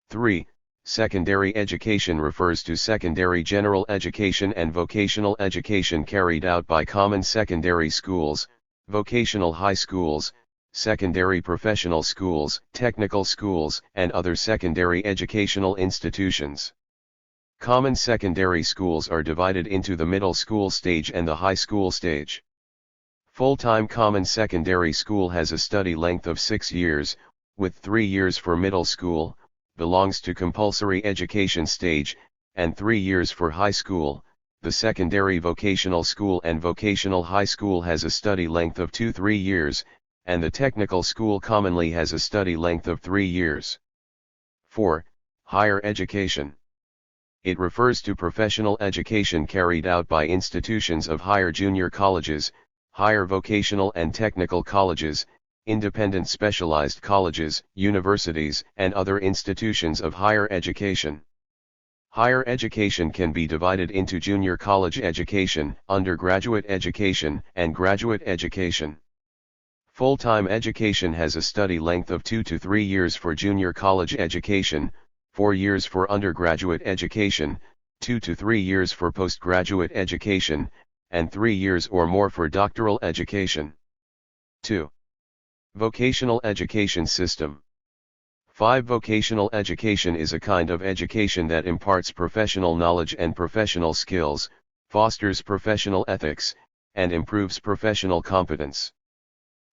3. Secondary education refers to secondary general education and vocational education carried out by common secondary schools, vocational high schools, secondary professional schools, technical schools, and other secondary educational institutions. Common secondary schools are divided into the middle school stage and the high school stage. Full-time common secondary school has a study length of 6 years, with 3 years for middle school, belongs to compulsory education stage, and 3 years for high school. The secondary vocational school and vocational high school has a study length of 2-3 years, and the technical school commonly has a study length of 3 years. 4. Higher education. It refers to professional education carried out by institutions of higher junior colleges, higher vocational and technical colleges, independent specialized colleges, universities, and other institutions of higher education. Higher education can be divided into junior college education, undergraduate education, and graduate education. Full-time education has a study length of 2 to 3 years for junior college education, 4 years for undergraduate education, 2 to 3 years for postgraduate education, and 3 years or more for doctoral education. 2. Vocational education system. 5. Vocational education is a kind of education that imparts professional knowledge and professional skills, fosters professional ethics, and improves professional competence.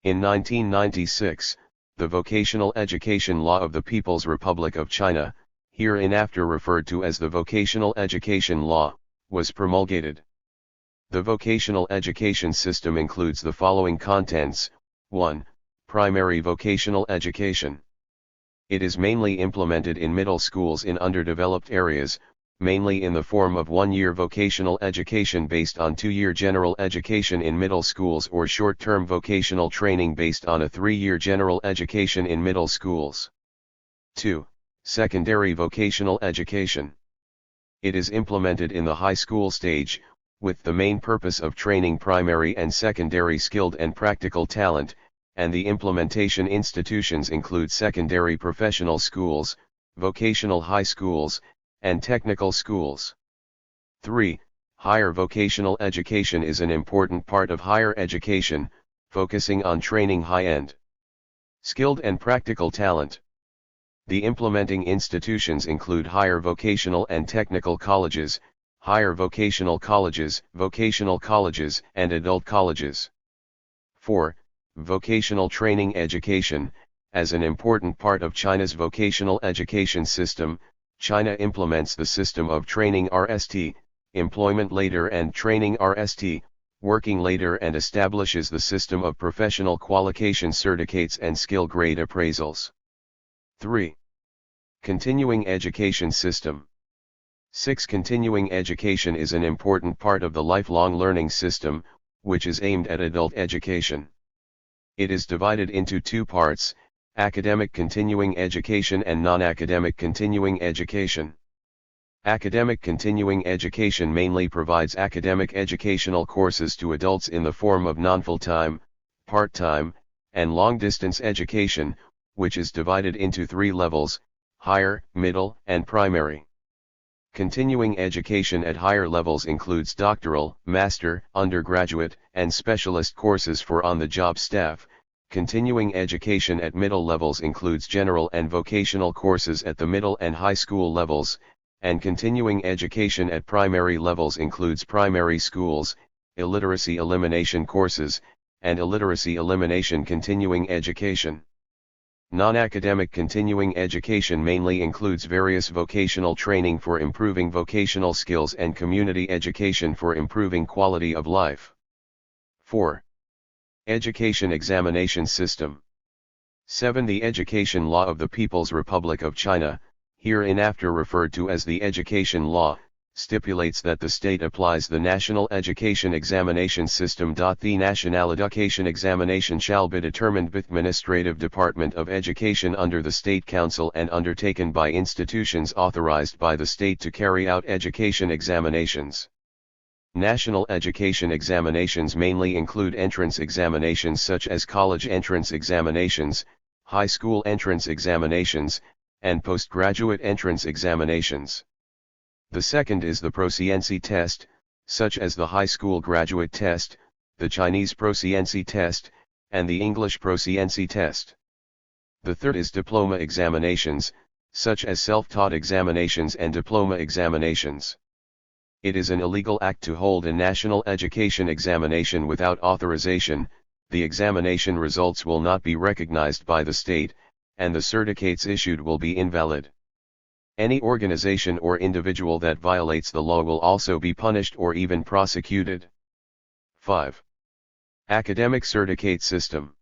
In 1996, the Vocational Education Law of the People's Republic of China, hereinafter referred to as the Vocational Education Law, was promulgated. The vocational education system includes the following contents. 1. Primary vocational education. It is mainly implemented in middle schools in underdeveloped areas, mainly in the form of 1-year vocational education based on 2-year general education in middle schools or short-term vocational training based on a 3-year general education in middle schools. 2. Secondary vocational education. It is implemented in the high school stage, with the main purpose of training primary and secondary skilled and practical talent, and the implementation institutions include secondary professional schools, vocational high schools, and technical schools. 3. Higher vocational education is an important part of higher education, focusing on training high-end, skilled and practical talent. The implementing institutions include higher vocational and technical colleges, higher vocational colleges, and adult colleges. 4. Vocational training education. As an important part of China's vocational education system, China implements the system of training RST, employment later, and training RST, working later, and establishes the system of professional qualification certificates and skill grade appraisals. 3. Continuing education system. 6. Continuing education is an important part of the lifelong learning system, which is aimed at adult education. It is divided into 2 parts, academic continuing education and non-academic continuing education. Academic continuing education mainly provides academic educational courses to adults in the form of non-full-time, part-time, and long-distance education, which is divided into 3 levels, higher, middle, and primary. Continuing education at higher levels includes doctoral, master, undergraduate, and specialist courses for on-the-job staff. Continuing education at middle levels includes general and vocational courses at the middle and high school levels, and continuing education at primary levels includes primary schools, illiteracy elimination courses, and illiteracy elimination continuing education. Non-academic continuing education mainly includes various vocational training for improving vocational skills and community education for improving quality of life. 4. Education examination system. 7. The Education Law of the People's Republic of China, hereinafter referred to as the Education Law, stipulates that the state applies the National Education Examination System. The National Education Examination shall be determined by the Administrative Department of Education under the State Council and undertaken by institutions authorized by the state to carry out education examinations. National education examinations mainly include entrance examinations such as college entrance examinations, high school entrance examinations, and postgraduate entrance examinations. The second is the proficiency test, such as the high school graduate test, the Chinese proficiency test, and the English proficiency test. The third is diploma examinations, such as self-taught examinations and diploma examinations. It is an illegal act to hold a national education examination without authorization. The examination results will not be recognized by the state, and the certificates issued will be invalid. Any organization or individual that violates the law will also be punished or even prosecuted. 5. Academic Certificate System.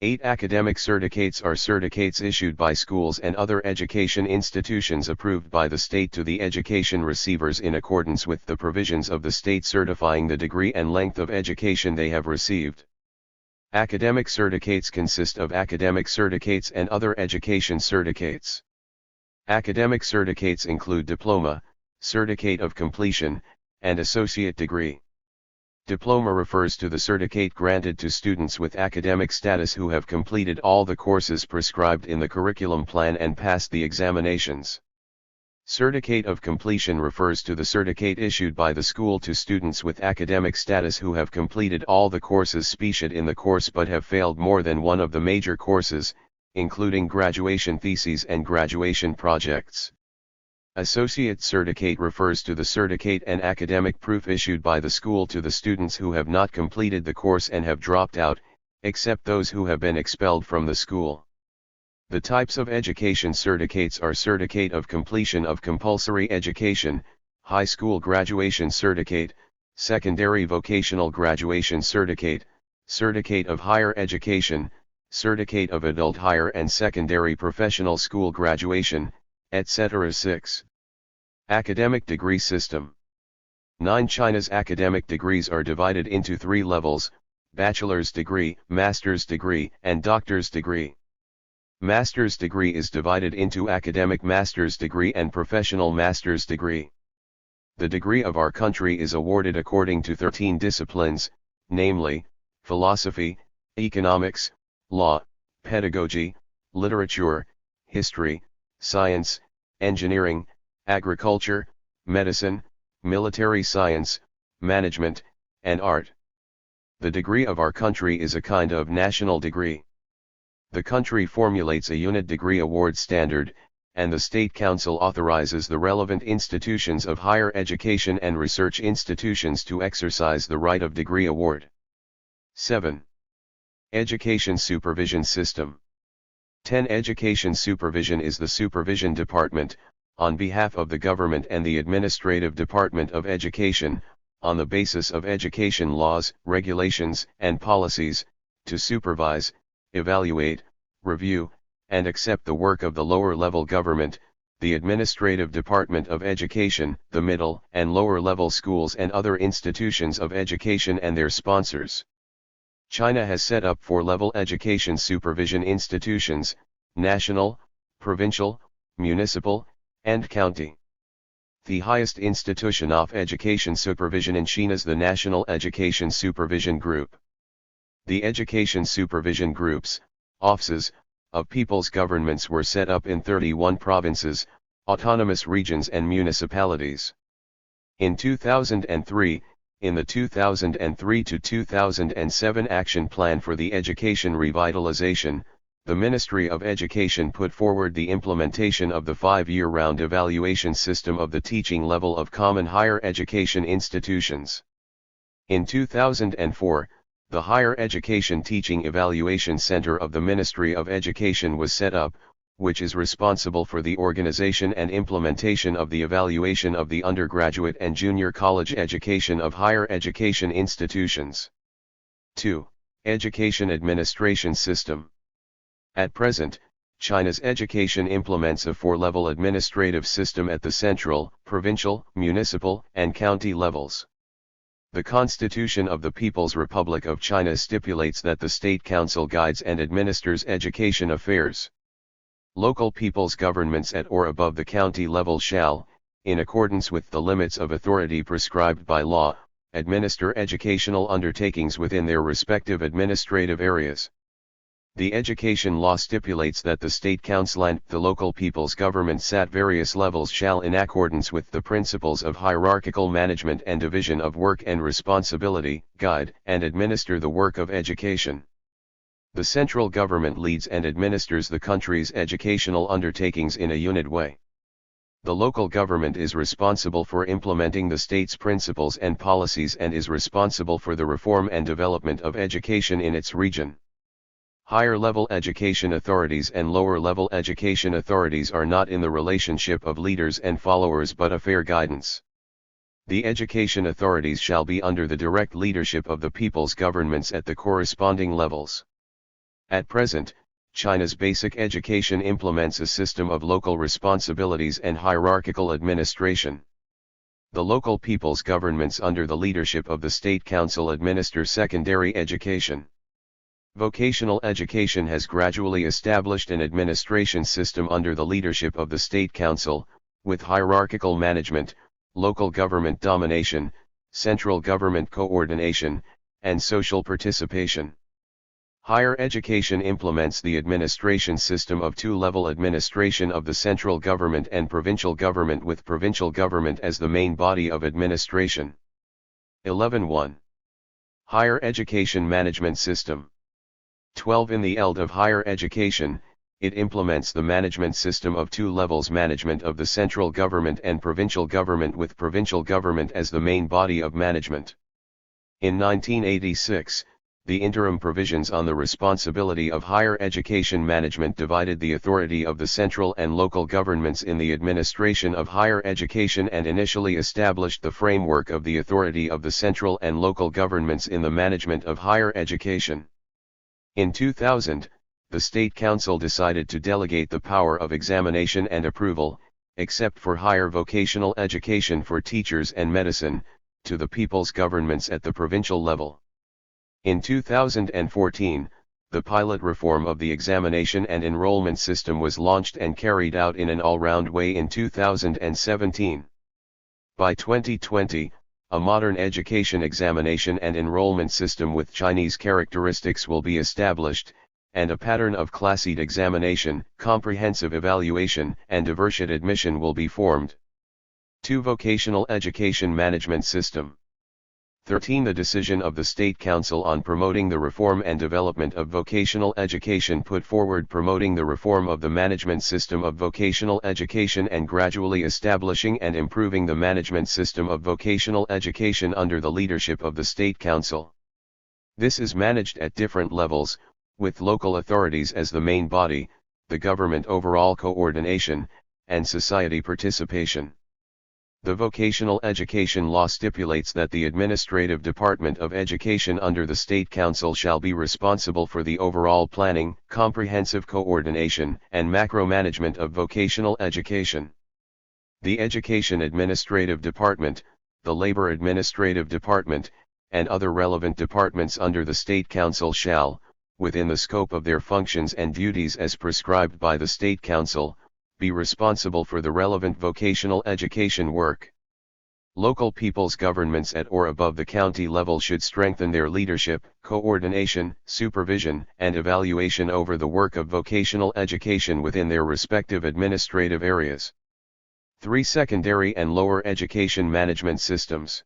8 academic certificates are certificates issued by schools and other education institutions approved by the state to the education receivers in accordance with the provisions of the state certifying the degree and length of education they have received. Academic certificates consist of academic certificates and other education certificates. Academic certificates include diploma, certificate of completion, and associate degree. Diploma refers to the certificate granted to students with academic status who have completed all the courses prescribed in the curriculum plan and passed the examinations. Certificate of completion refers to the certificate issued by the school to students with academic status who have completed all the courses specified in the course but have failed more than one of the major courses, including graduation theses and graduation projects. Associate certificate refers to the certificate and academic proof issued by the school to the students who have not completed the course and have dropped out, except those who have been expelled from the school. The types of education certificates are certificate of completion of compulsory education, high school graduation certificate, secondary vocational graduation certificate, certificate of higher education, certificate of adult higher and secondary professional school graduation, etc. 6. Academic Degree System. 9. China's academic degrees are divided into 3 levels: bachelor's degree, master's degree, and doctor's degree. Master's degree is divided into academic master's degree and professional master's degree. The degree of our country is awarded according to 13 disciplines, namely, philosophy, economics, law, pedagogy, literature, history, science, engineering, agriculture, medicine, military science, management, and art. The degree of our country is a kind of national degree. The country formulates a unit degree award standard, and the State Council authorizes the relevant institutions of higher education and research institutions to exercise the right of degree award. 7. Education Supervision System. 10. Education supervision is the supervision department, on behalf of the government and the Administrative Department of Education, on the basis of education laws, regulations, and policies, to supervise, evaluate, review, and accept the work of the lower-level government, the Administrative Department of Education, the middle and lower-level schools and other institutions of education and their sponsors. China has set up 4-level education supervision institutions: national, provincial, municipal, and county. The highest institution of education supervision in China is the National Education Supervision Group. The education supervision groups, offices, of people's governments were set up in 31 provinces, autonomous regions and municipalities. In 2003, in the 2003 to 2007 Action Plan for the Education Revitalization, the Ministry of Education put forward the implementation of the 5-year round evaluation system of the teaching level of common higher education institutions. In 2004, the Higher Education Teaching Evaluation Center of the Ministry of Education was set up, which is responsible for the organization and implementation of the evaluation of the undergraduate and junior college education of higher education institutions. 2. Education Administration System. At present, China's education implements a 4-level administrative system at the central, provincial, municipal, and county levels. The Constitution of the People's Republic of China stipulates that the State Council guides and administers education affairs. Local people's governments at or above the county level shall, in accordance with the limits of authority prescribed by law, administer educational undertakings within their respective administrative areas. The education law stipulates that the State Council and the local people's governments at various levels shall, in accordance with the principles of hierarchical management and division of work and responsibility, guide and administer the work of education. The central government leads and administers the country's educational undertakings in a unit way. The local government is responsible for implementing the state's principles and policies and is responsible for the reform and development of education in its region. Higher-level education authorities and lower-level education authorities are not in the relationship of leaders and followers but a fair guidance. The education authorities shall be under the direct leadership of the people's governments at the corresponding levels. At present, China's basic education implements a system of local responsibilities and hierarchical administration. The local people's governments under the leadership of the State Council administer secondary education. Vocational education has gradually established an administration system under the leadership of the State Council, with hierarchical management, local government domination, central government coordination, and social participation. Higher education implements the administration system of two-level administration of the central government and provincial government, with provincial government as the main body of administration. 11.1. Higher education management system. 12. In the ELD of higher education, it implements the management system of two levels: management of the central government and provincial government, with provincial government as the main body of management. In 1986, the interim provisions on the responsibility of higher education management divided the authority of the central and local governments in the administration of higher education and initially established the framework of the authority of the central and local governments in the management of higher education. In 2000, the State Council decided to delegate the power of examination and approval, except for higher vocational education for teachers and medicine, to the people's governments at the provincial level. In 2014, the pilot reform of the examination and enrollment system was launched and carried out in an all-round way in 2017. By 2020, a modern education examination and enrollment system with Chinese characteristics will be established, and a pattern of class-seed examination, comprehensive evaluation, and diversion admission will be formed. 2. Vocational education management system. 13. The decision of the State Council on promoting the reform and development of vocational education put forward promoting the reform of the management system of vocational education and gradually establishing and improving the management system of vocational education under the leadership of the State Council. This is managed at different levels, with local authorities as the main body, the government overall coordination, and society participation. The vocational education law stipulates that the Administrative Department of Education under the State Council shall be responsible for the overall planning, comprehensive coordination, and macro-management of vocational education. The Education Administrative Department, the Labor Administrative Department, and other relevant departments under the State Council shall, within the scope of their functions and duties as prescribed by the State Council, be responsible for the relevant vocational education work. Local people's governments at or above the county level should strengthen their leadership, coordination, supervision, and evaluation over the work of vocational education within their respective administrative areas. 3. Secondary and lower education management systems.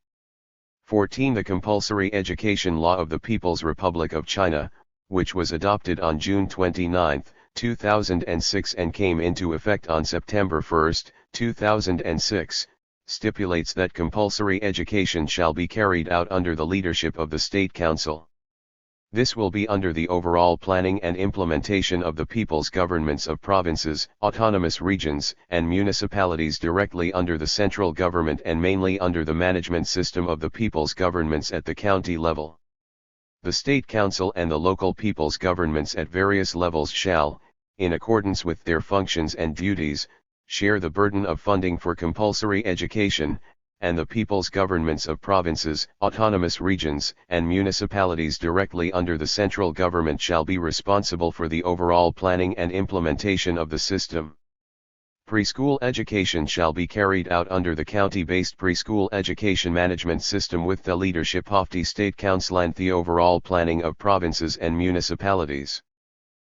14. The compulsory education law of the People's Republic of China, which was adopted on June 29, 2006 and came into effect on September 1, 2006, stipulates that compulsory education shall be carried out under the leadership of the State Council. This will be under the overall planning and implementation of the people's governments of provinces, autonomous regions, and municipalities directly under the central government and mainly under the management system of the people's governments at the county level. The State Council and the local people's governments at various levels shall, in accordance with their functions and duties, share the burden of funding for compulsory education, and the people's governments of provinces, autonomous regions, and municipalities directly under the central government shall be responsible for the overall planning and implementation of the system. Preschool education shall be carried out under the county-based preschool education management system with the leadership of the State Council and the overall planning of provinces and municipalities.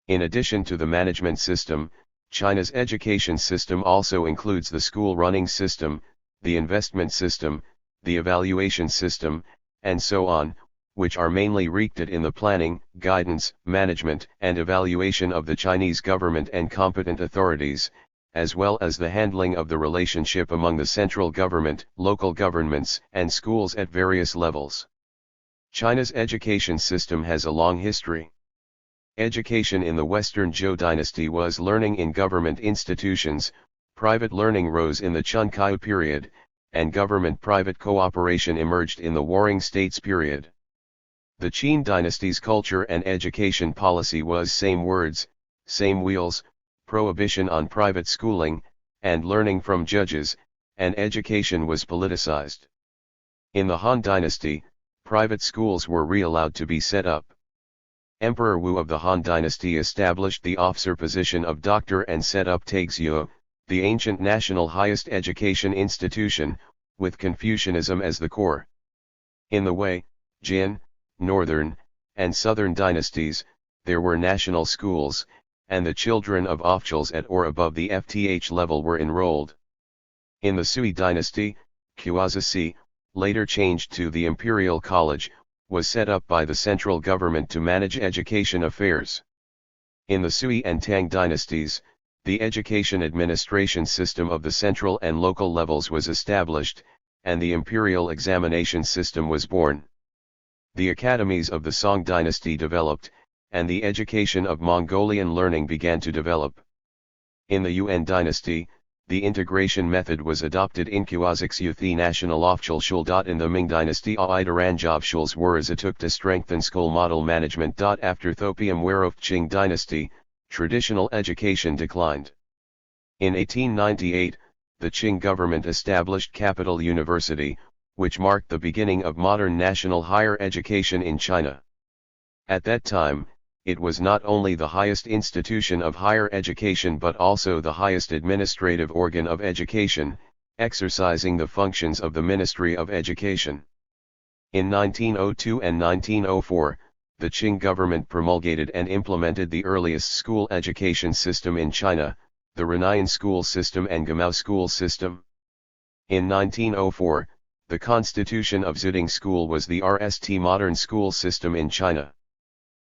In addition to the management system, China's education system also includes the school running system, the investment system, the evaluation system, and so on, which are mainly rooted in the planning, guidance, management, and evaluation of the Chinese government and competent authorities, as well as the handling of the relationship among the central government, local governments, and schools at various levels. China's education system has a long history. Education in the Western Zhou dynasty was learning in government institutions, private learning rose in the Qiankai period, and government-private cooperation emerged in the Warring States period. The Qin dynasty's culture and education policy was same words, same wheels, prohibition on private schooling, and learning from judges, and education was politicized. In the Han dynasty, private schools were re-allowed to be set up. Emperor Wu of the Han dynasty established the officer position of doctor and set up Taixuo, the ancient national highest education institution, with Confucianism as the core. In the Wei, Jin, Northern, and Southern dynasties, there were national schools, and the children of officials at or above the FTH level were enrolled. In the Sui dynasty, Quasi, later changed to the Imperial College, was set up by the central government to manage education affairs. In the Sui and Tang dynasties, the education administration system of the central and local levels was established, and the imperial examination system was born. The academies of the Song dynasty developed, and the education of Mongolian learning began to develop. In the Yuan dynasty, the integration method was adopted in Quasi's Yuthi National Officialschule. In the Ming dynasty, Aidaranjobschules were as it took to strengthen school model management. After Thopium Werofed Qing dynasty, traditional education declined. In 1898, the Qing government established Capital University, which marked the beginning of modern national higher education in China. At that time, it was not only the highest institution of higher education but also the highest administrative organ of education, exercising the functions of the Ministry of Education. In 1902 and 1904, the Qing government promulgated and implemented the earliest school education system in China, the Renaiyan school system and Gamao school system. In 1904, the constitution of Zuding School was the RST modern school system in China.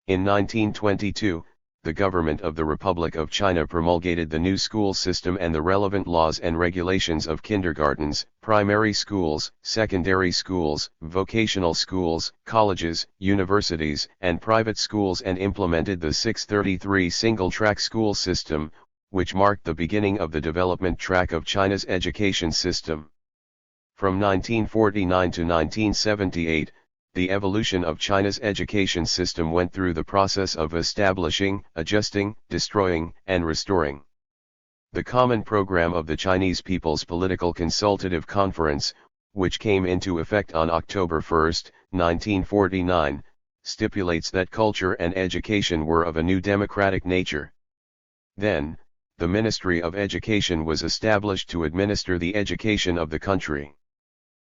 In 1922, the government of the Republic of China promulgated the new school system and the relevant laws and regulations of kindergartens, primary schools, secondary schools, vocational schools, colleges, universities, and private schools, and implemented the 633 single-track school system, which marked the beginning of the development track of China's education system. From 1949 to 1978, the evolution of China's education system went through the process of establishing, adjusting, destroying, and restoring. The Common Program of the Chinese People's Political Consultative Conference, which came into effect on October 1, 1949, stipulates that culture and education were of a new democratic nature. Then, the Ministry of Education was established to administer the education of the country.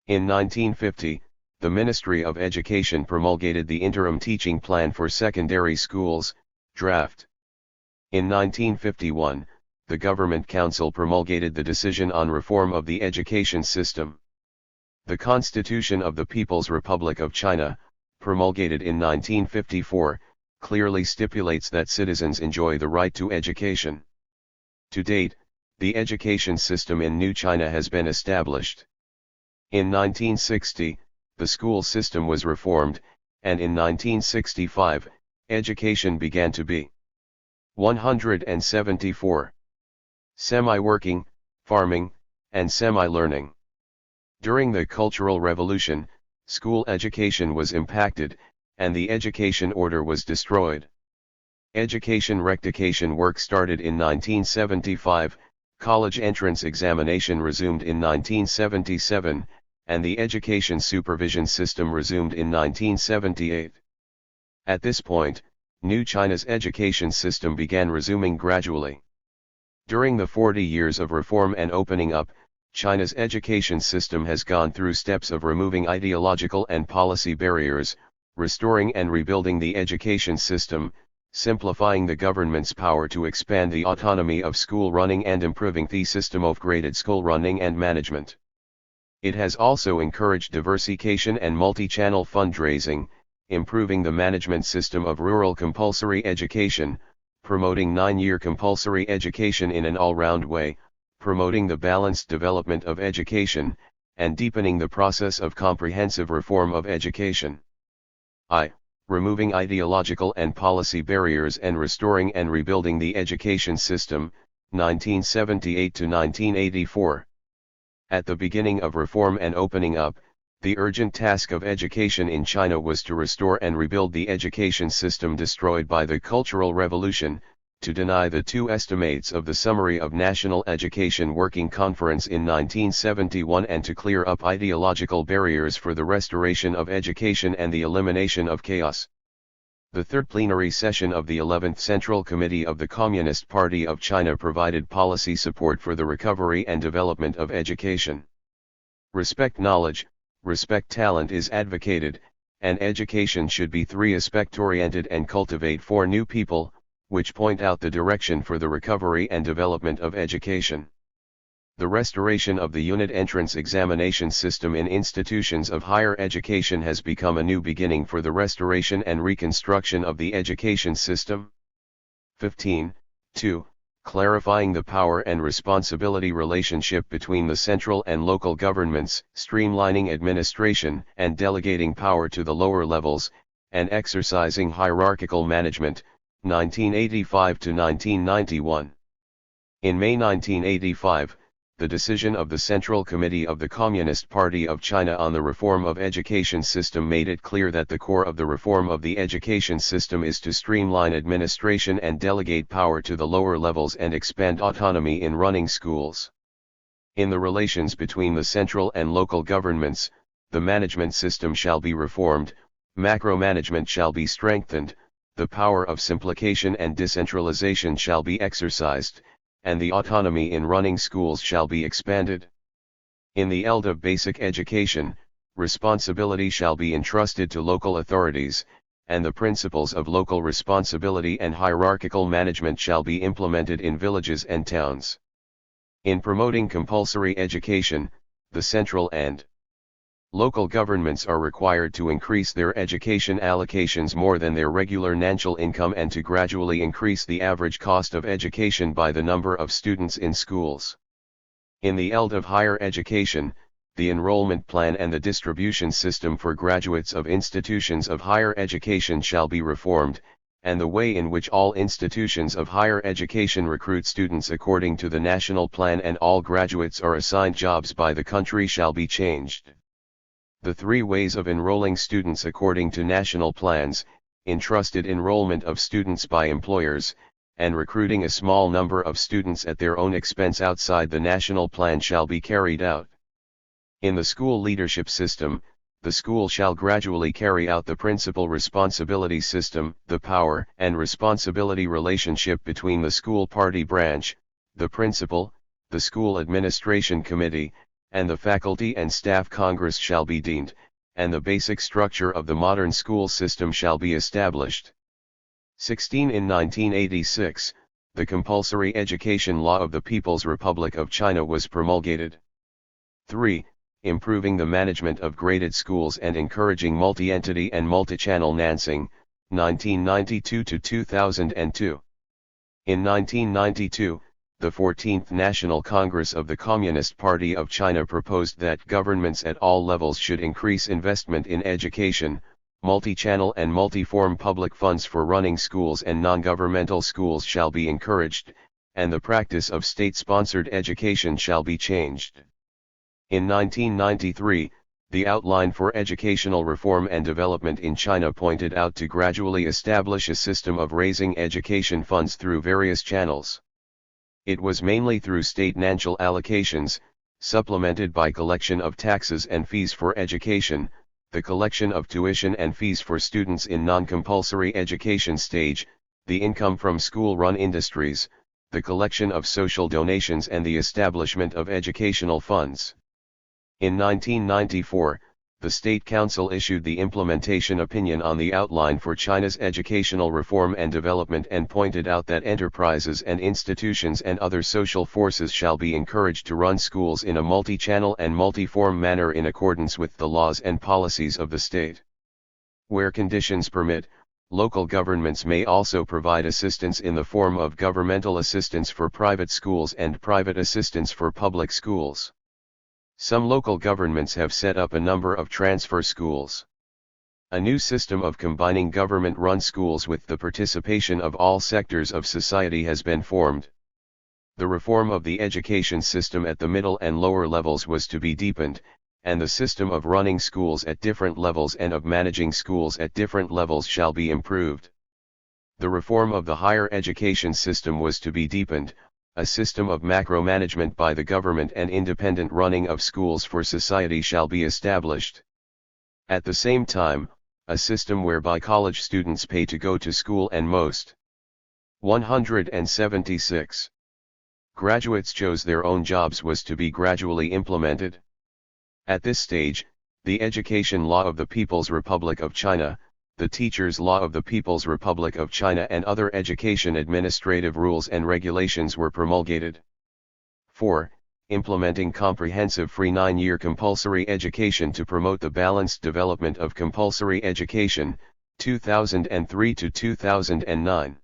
In 1950, the Ministry of Education promulgated the Interim Teaching Plan for Secondary Schools, draft. In 1951, the Government Council promulgated the Decision on Reform of the Education System. The Constitution of the People's Republic of China, promulgated in 1954, clearly stipulates that citizens enjoy the right to education. To date, the education system in New China has been established. In 1960, the school system was reformed, and in 1965, education began to be 174. Semi-working, farming, and semi-learning. During the Cultural Revolution, school education was impacted, and the education order was destroyed. Education rectification work started in 1975, college entrance examination resumed in 1977, and the education supervision system resumed in 1978. At this point, New China's education system began resuming gradually. During the 40 years of reform and opening up, China's education system has gone through steps of removing ideological and policy barriers, restoring and rebuilding the education system, simplifying the government's power to expand the autonomy of school running, and improving the system of graded school running and management. It has also encouraged diversification and multi-channel fundraising, improving the management system of rural compulsory education, promoting 9-year compulsory education in an all-round way, promoting the balanced development of education, and deepening the process of comprehensive reform of education. removing ideological and policy barriers and restoring and rebuilding the education system, 1978 to 1984. At the beginning of reform and opening up, the urgent task of education in China was to restore and rebuild the education system destroyed by the Cultural Revolution, to deny the two estimates of the Summary of National Education Working Conference in 1971 and to clear up ideological barriers for the restoration of education and the elimination of chaos. The third plenary session of the 11th Central Committee of the Communist Party of China provided policy support for the recovery and development of education. Respect knowledge, respect talent is advocated, and education should be 3 aspect-oriented and cultivate 4 new people, which point out the direction for the recovery and development of education. The restoration of the unit entrance examination system in institutions of higher education has become a new beginning for the restoration and reconstruction of the education system. 15. 2. Clarifying the power and responsibility relationship between the central and local governments, streamlining administration and delegating power to the lower levels, and exercising hierarchical management, 1985 to 1991. In May 1985, the decision of the Central Committee of the Communist Party of China on the reform of education system made it clear that the core of the reform of the education system is to streamline administration and delegate power to the lower levels and expand autonomy in running schools. In the relations between the central and local governments, the management system shall be reformed, macro-management shall be strengthened, the power of simplification and decentralization shall be exercised, and the autonomy in running schools shall be expanded. In the field of basic education, responsibility shall be entrusted to local authorities, and the principles of local responsibility and hierarchical management shall be implemented in villages and towns. In promoting compulsory education, the central and local governments are required to increase their education allocations more than their regular national income and to gradually increase the average cost of education by the number of students in schools. In the field of higher education, the enrollment plan and the distribution system for graduates of institutions of higher education shall be reformed, and the way in which all institutions of higher education recruit students according to the national plan and all graduates are assigned jobs by the country shall be changed. The 3 ways of enrolling students according to national plans, entrusted enrollment of students by employers, and recruiting a small number of students at their own expense outside the national plan shall be carried out. In the school leadership system, the school shall gradually carry out the principal responsibility system, the power and responsibility relationship between the school party branch, the principal, the school administration committee, and the faculty and staff congress shall be deemed, and the basic structure of the modern school system shall be established. 16. In 1986, the compulsory education law of the People's Republic of China was promulgated. 3. Improving the management of graded schools and encouraging multi-entity and multi-channel Nansing, 1992 to 2002. In 1992, the 14th National Congress of the Communist Party of China proposed that governments at all levels should increase investment in education, multi-channel and multi-form public funds for running schools and non-governmental schools shall be encouraged, and the practice of state-sponsored education shall be changed. In 1993, the Outline for Educational Reform and Development in China pointed out to gradually establish a system of raising education funds through various channels. It was mainly through state national allocations, supplemented by collection of taxes and fees for education, the collection of tuition and fees for students in non-compulsory education stage, the income from school-run industries, the collection of social donations and the establishment of educational funds. In 1994, the State Council issued the implementation opinion on the outline for China's educational reform and development and pointed out that enterprises and institutions and other social forces shall be encouraged to run schools in a multi-channel and multi-form manner in accordance with the laws and policies of the state. Where conditions permit, local governments may also provide assistance in the form of governmental assistance for private schools and private assistance for public schools. Some local governments have set up a number of transfer schools. A new system of combining government-run schools with the participation of all sectors of society has been formed. The reform of the education system at the middle and lower levels was to be deepened, and the system of running schools at different levels and of managing schools at different levels shall be improved. The reform of the higher education system was to be deepened. A system of macro-management by the government and independent running of schools for society shall be established. At the same time, a system whereby college students pay to go to school and most 176 graduates chose their own jobs was to be gradually implemented. At this stage, the Education Law of the People's Republic of China, the Teachers' Law of the People's Republic of China and other education administrative rules and regulations were promulgated. 4. Implementing comprehensive free 9-year compulsory education to promote the balanced development of compulsory education, 2003 to 2009.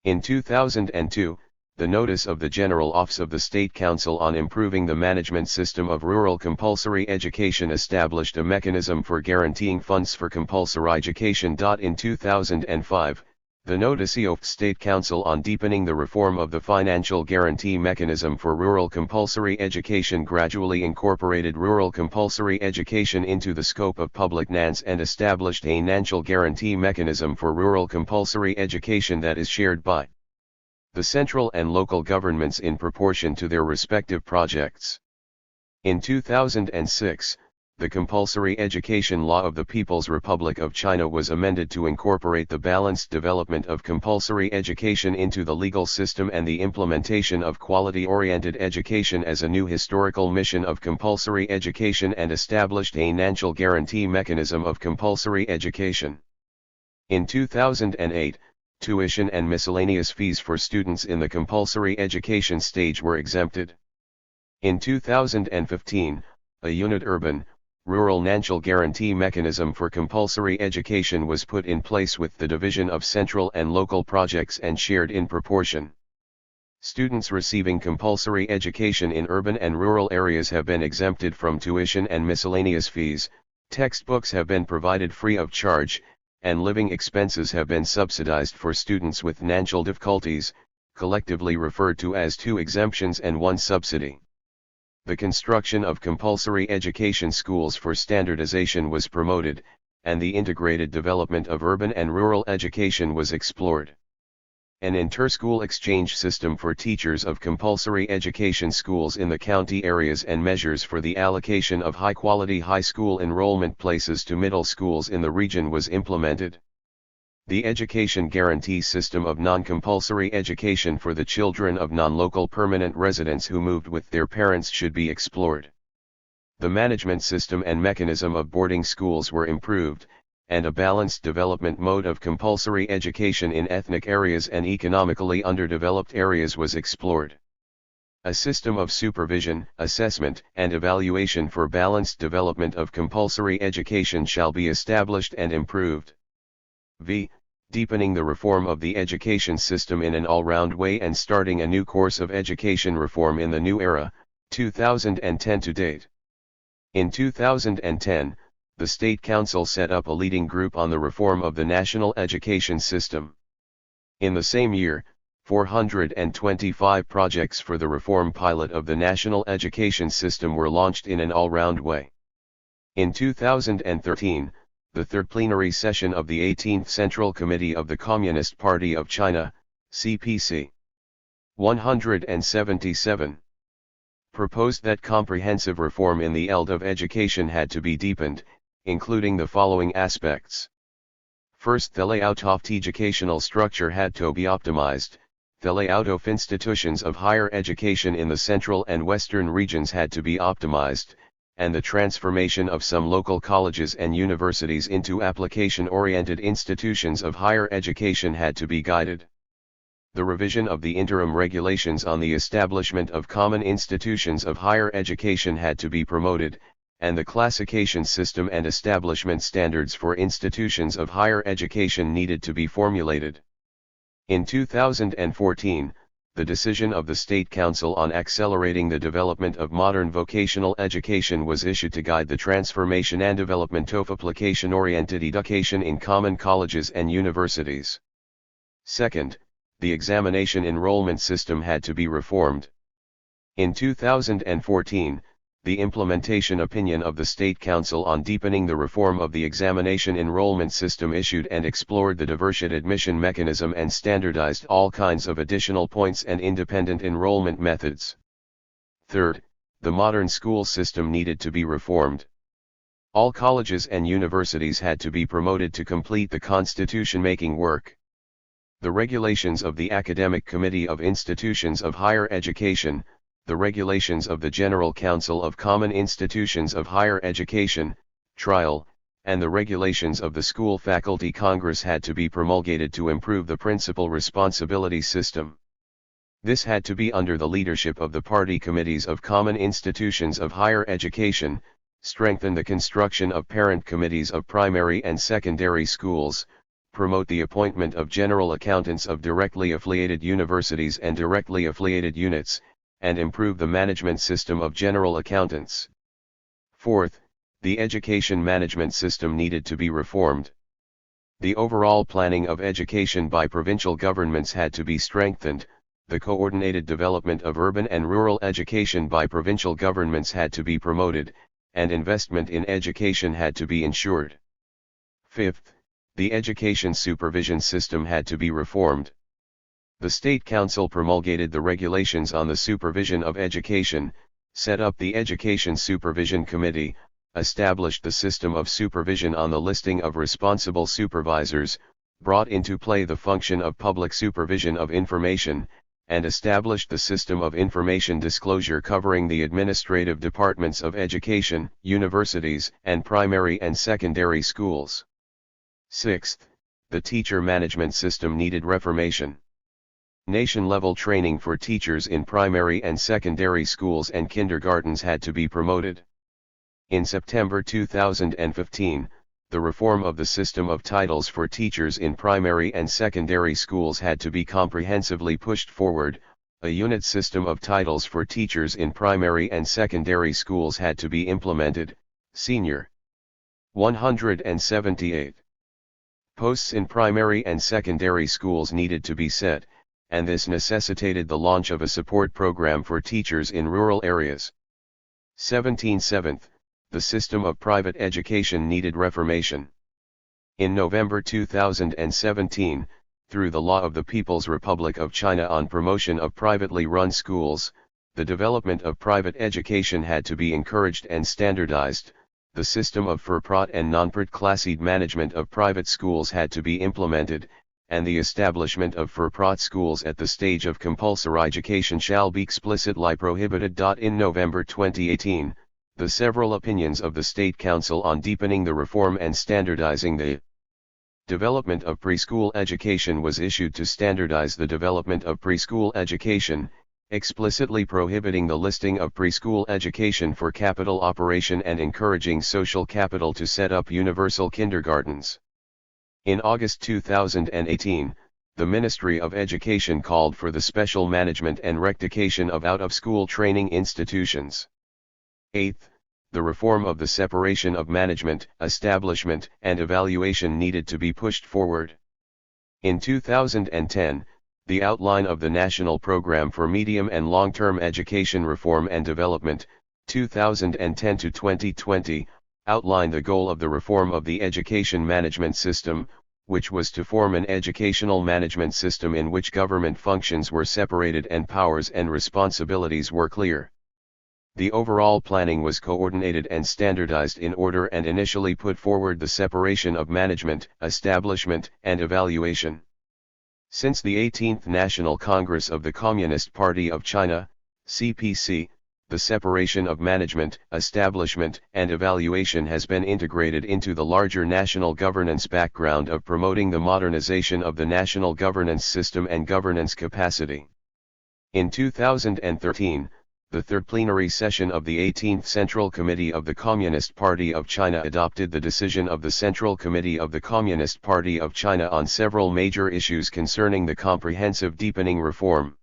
In 2002, the notice of the General Office of the State Council on improving the management system of rural compulsory education established a mechanism for guaranteeing funds for compulsory education. In 2005, the Notice of State Council on deepening the reform of the financial guarantee mechanism for rural compulsory education gradually incorporated rural compulsory education into the scope of public NANS and established a financial guarantee mechanism for rural compulsory education that is shared by the central and local governments in proportion to their respective projects. In 2006, the Compulsory Education Law of the People's Republic of China was amended to incorporate the balanced development of compulsory education into the legal system and the implementation of quality-oriented education as a new historical mission of compulsory education and established a financial guarantee mechanism of compulsory education. In 2008, tuition and miscellaneous fees for students in the compulsory education stage were exempted. In 2015, a unit urban, rural financial guarantee mechanism for compulsory education was put in place with the division of central and local projects and shared in proportion. Students receiving compulsory education in urban and rural areas have been exempted from tuition and miscellaneous fees, textbooks have been provided free of charge, and living expenses have been subsidized for students with financial difficulties, collectively referred to as 2 exemptions and 1 subsidy. The construction of compulsory education schools for standardization was promoted, and the integrated development of urban and rural education was explored. An inter-school exchange system for teachers of compulsory education schools in the county areas and measures for the allocation of high-quality high school enrollment places to middle schools in the region was implemented. The education guarantee system of non-compulsory education for the children of non-local permanent residents who moved with their parents should be explored. The management system and mechanism of boarding schools were improved, and a balanced development mode of compulsory education in ethnic areas and economically underdeveloped areas was explored. A system of supervision, assessment, and evaluation for balanced development of compulsory education shall be established and improved. V. Deepening the reform of the education system in an all-round way and starting a new course of education reform in the new era, 2010 to date. In 2010, the State Council set up a leading group on the reform of the national education system. In the same year, 425 projects for the reform pilot of the national education system were launched in an all-round way. In 2013, the third plenary session of the 18th Central Committee of the Communist Party of China, CPC 177, proposed that comprehensive reform in the field of education had to be deepened, including the following aspects. First, the layout of the educational structure had to be optimized. The layout of institutions of higher education in the central and western regions had to be optimized, and the transformation of some local colleges and universities into application-oriented institutions of higher education had to be guided. The revision of the interim regulations on the establishment of common institutions of higher education had to be promoted, and the classification system and establishment standards for institutions of higher education needed to be formulated. In 2014, the decision of the State Council on accelerating the development of modern vocational education was issued to guide the transformation and development of application-oriented education in common colleges and universities. Second, the examination enrollment system had to be reformed. In 2014, the implementation opinion of the State Council on deepening the reform of the examination enrollment system issued and explored the diversion admission mechanism and standardized all kinds of additional points and independent enrollment methods. Third, the modern school system needed to be reformed. All colleges and universities had to be promoted to complete the constitution-making work. The regulations of the Academic Committee of Institutions of Higher Education, the regulations of the General Council of Common Institutions of Higher Education, trial, and the regulations of the School Faculty Congress had to be promulgated to improve the principal responsibility system. This had to be under the leadership of the party committees of Common Institutions of Higher Education, strengthen the construction of parent committees of primary and secondary schools, promote the appointment of general accountants of directly affiliated universities and directly affiliated units, and improve the management system of general accountants. Fourth, the education management system needed to be reformed. The overall planning of education by provincial governments had to be strengthened, the coordinated development of urban and rural education by provincial governments had to be promoted, and investment in education had to be ensured. Fifth, the education supervision system had to be reformed. The State Council promulgated the regulations on the supervision of education, set up the Education Supervision Committee, established the system of supervision on the listing of responsible supervisors, brought into play the function of public supervision of information, and established the system of information disclosure covering the administrative departments of education, universities, and primary and secondary schools. Sixth, the teacher management system needed reformation. Nation-level training for teachers in primary and secondary schools and kindergartens had to be promoted. In September 2015, the reform of the system of titles for teachers in primary and secondary schools had to be comprehensively pushed forward. A unit system of titles for teachers in primary and secondary schools had to be implemented. Senior 178 posts in primary and secondary schools needed to be set, and this necessitated the launch of a support program for teachers in rural areas. 17th, the system of private education needed reformation. In November 2017, through the law of the People's Republic of China on promotion of privately run schools, the development of private education had to be encouraged and standardized. The system of for-profit and non-profit classified management of private schools had to be implemented, and the establishment of for-profit schools at the stage of compulsory education shall be explicitly prohibited. In November 2018, the several opinions of the State Council on deepening the reform and standardizing the development of preschool education was issued to standardize the development of preschool education, explicitly prohibiting the listing of preschool education for capital operation and encouraging social capital to set up universal kindergartens. In August 2018, the Ministry of Education called for the special management and rectification of out-of-school training institutions. 8th, the reform of the separation of management, establishment, and evaluation needed to be pushed forward. In 2010, the outline of the National Program for Medium and Long-Term Education Reform and Development, 2010 to 2020, outlined the goal of the reform of the education management system, which was to form an educational management system in which government functions were separated and powers and responsibilities were clear. The overall planning was coordinated and standardized in order and initially put forward the separation of management, establishment, and evaluation. Since the 18th National Congress of the Communist Party of China, CPC, the separation of management, establishment, and evaluation has been integrated into the larger national governance background of promoting the modernization of the national governance system and governance capacity. In 2013, the third plenary session of the 18th Central Committee of the Communist Party of China adopted the decision of the Central Committee of the Communist Party of China on several major issues concerning the comprehensive deepening reform.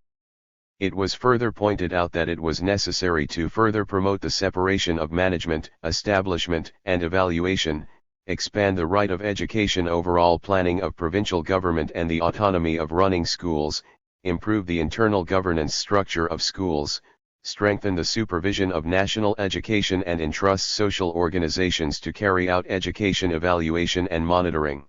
It was further pointed out that it was necessary to further promote the separation of management, establishment, and evaluation, expand the right of education overall planning of provincial government and the autonomy of running schools, improve the internal governance structure of schools, strengthen the supervision of national education and entrust social organizations to carry out education evaluation and monitoring.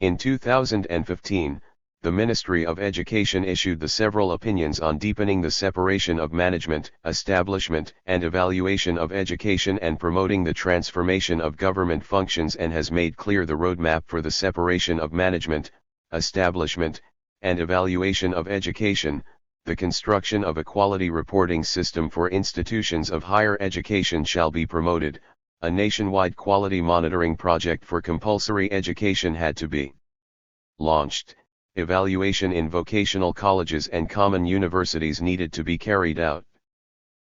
In 2015, the Ministry of Education issued the several opinions on deepening the separation of management, establishment, and evaluation of education and promoting the transformation of government functions, and has made clear the roadmap for the separation of management, establishment, and evaluation of education, the construction of a quality reporting system for institutions of higher education shall be promoted, a nationwide quality monitoring project for compulsory education had to be launched, evaluation in vocational colleges and common universities needed to be carried out.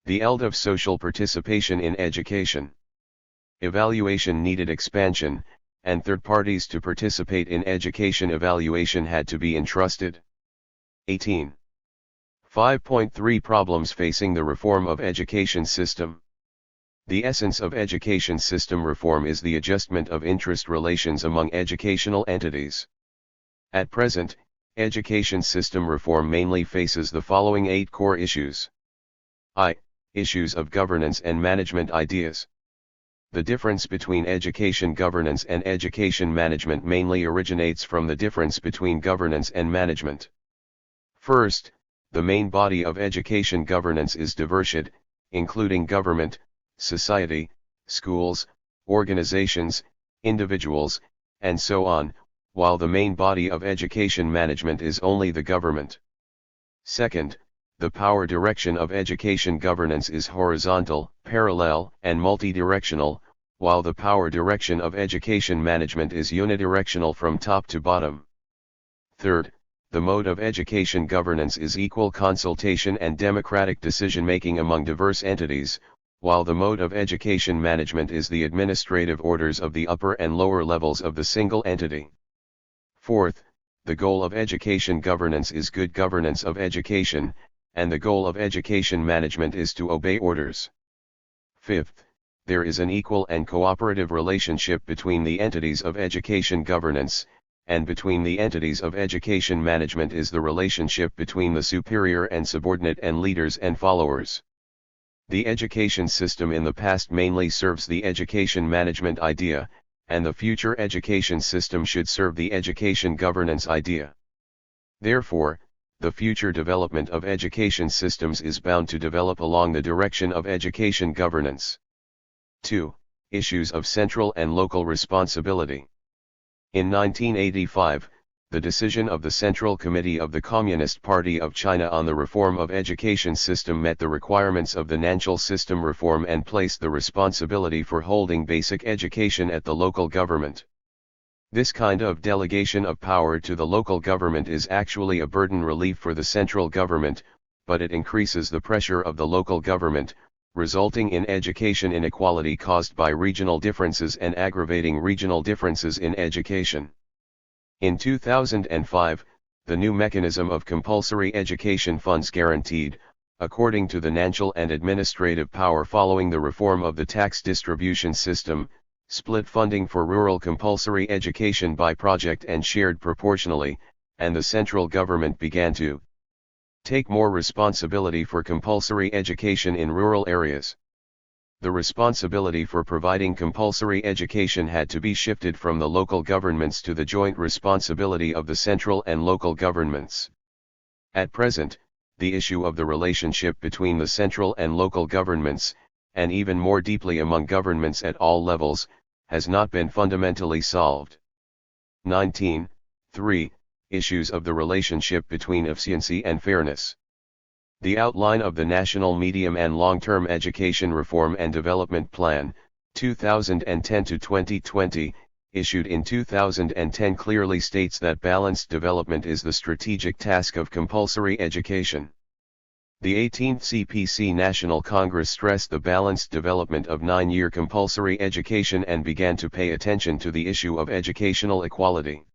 The ELD of social participation in education. Evaluation needed expansion, and third parties to participate in education evaluation had to be entrusted. 18. 5.3 Problems facing the reform of education system. The essence of education system reform is the adjustment of interest relations among educational entities. At present, education system reform mainly faces the following 8 core issues. I. Issues of governance and management ideas. The difference between education governance and education management mainly originates from the difference between governance and management. First, the main body of education governance is diversid, including government, society, schools, organizations, individuals, and so on, while the main body of education management is only the government. Second, the power direction of education governance is horizontal, parallel, and multidirectional, while the power direction of education management is unidirectional from top to bottom. Third, the mode of education governance is equal consultation and democratic decision-making among diverse entities, while the mode of education management is the administrative orders of the upper and lower levels of the single entity. Fourth, the goal of education governance is good governance of education, and the goal of education management is to obey orders. Fifth, there is an equal and cooperative relationship between the entities of education governance, and between the entities of education management is the relationship between the superior and subordinate and leaders and followers. The education system in the past mainly serves the education management idea, and the future education system should serve the education governance idea. Therefore, the future development of education systems is bound to develop along the direction of education governance. 2. Issues of central and local responsibility. In 1985, the decision of the Central Committee of the Communist Party of China on the reform of education system met the requirements of the national system reform and placed the responsibility for holding basic education at the local government. This kind of delegation of power to the local government is actually a burden relief for the central government, but it increases the pressure of the local government, resulting in education inequality caused by regional differences and aggravating regional differences in education. In 2005, the new mechanism of compulsory education funds guaranteed, according to the national and administrative power following the reform of the tax distribution system, split funding for rural compulsory education by project and shared proportionally, and the central government began to take more responsibility for compulsory education in rural areas. The responsibility for providing compulsory education had to be shifted from the local governments to the joint responsibility of the central and local governments. At present, the issue of the relationship between the central and local governments, and even more deeply among governments at all levels, has not been fundamentally solved. 19. 3. Issues of the relationship between efficiency and fairness. The outline of the National Medium and Long-Term Education Reform and Development Plan, 2010-2020, issued in 2010 clearly states that balanced development is the strategic task of compulsory education. The 18th CPC National Congress stressed the balanced development of 9-year compulsory education and began to pay attention to the issue of educational equality.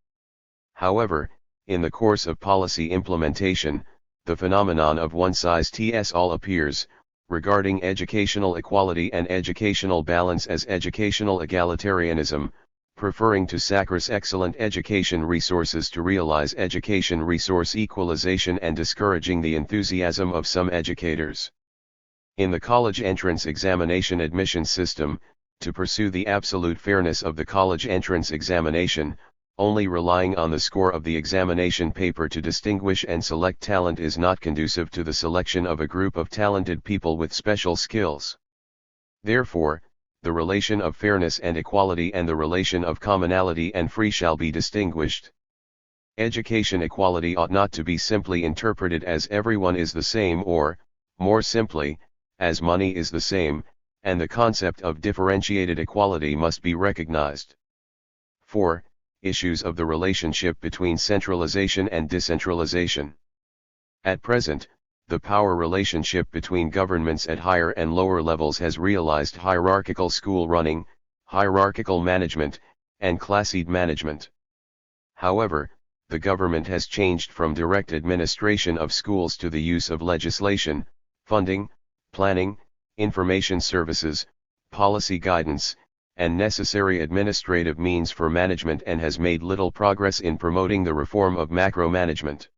However, in the course of policy implementation, the phenomenon of one-size-fits-all appears, regarding educational equality and educational balance as educational egalitarianism, preferring to sacrifice excellent education resources to realize education resource equalization and discouraging the enthusiasm of some educators. In the college entrance examination admission system, to pursue the absolute fairness of the college entrance examination, only relying on the score of the examination paper to distinguish and select talent is not conducive to the selection of a group of talented people with special skills. Therefore, the relation of fairness and equality and the relation of commonality and free shall be distinguished. Education equality ought not to be simply interpreted as everyone is the same or, more simply, as money is the same, and the concept of differentiated equality must be recognized. 4. Issues of the relationship between centralization and decentralization. At present, the power relationship between governments at higher and lower levels has realized hierarchical school running, hierarchical management, and classed management. However, the government has changed from direct administration of schools to the use of legislation, funding, planning, information services, policy guidance, and necessary administrative means for management and has made little progress in promoting the reform of macro-management.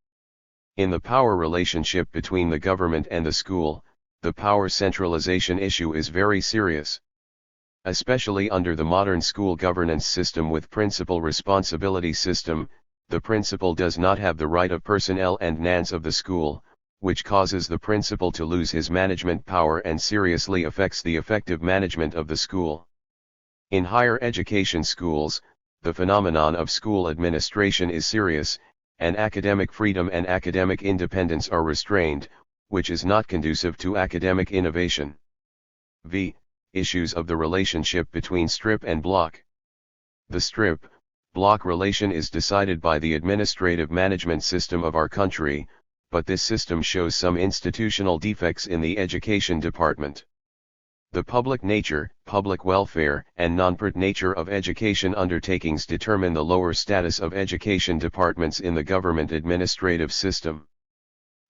In the power relationship between the government and the school, the power centralization issue is very serious. Especially under the modern school governance system with principal responsibility system, the principal does not have the right of personnel and NANs of the school, which causes the principal to lose his management power and seriously affects the effective management of the school. In higher education schools, the phenomenon of school administration is serious, and academic freedom and academic independence are restrained, which is not conducive to academic innovation. V. Issues of the relationship between strip and block. The strip-block relation is decided by the administrative management system of our country, but this system shows some institutional defects in the education department. The public nature, public welfare, and non-profit nature of education undertakings determine the lower status of education departments in the government administrative system.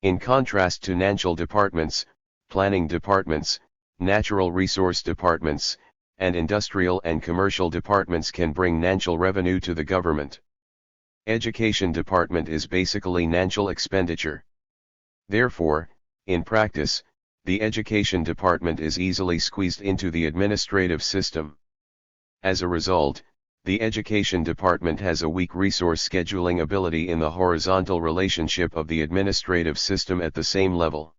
In contrast to national departments, planning departments, natural resource departments, and industrial and commercial departments can bring national revenue to the government. Education department is basically national expenditure. Therefore, in practice, the education department is easily squeezed into the administrative system. As a result, the education department has a weak resource scheduling ability in the horizontal relationship of the administrative system at the same level.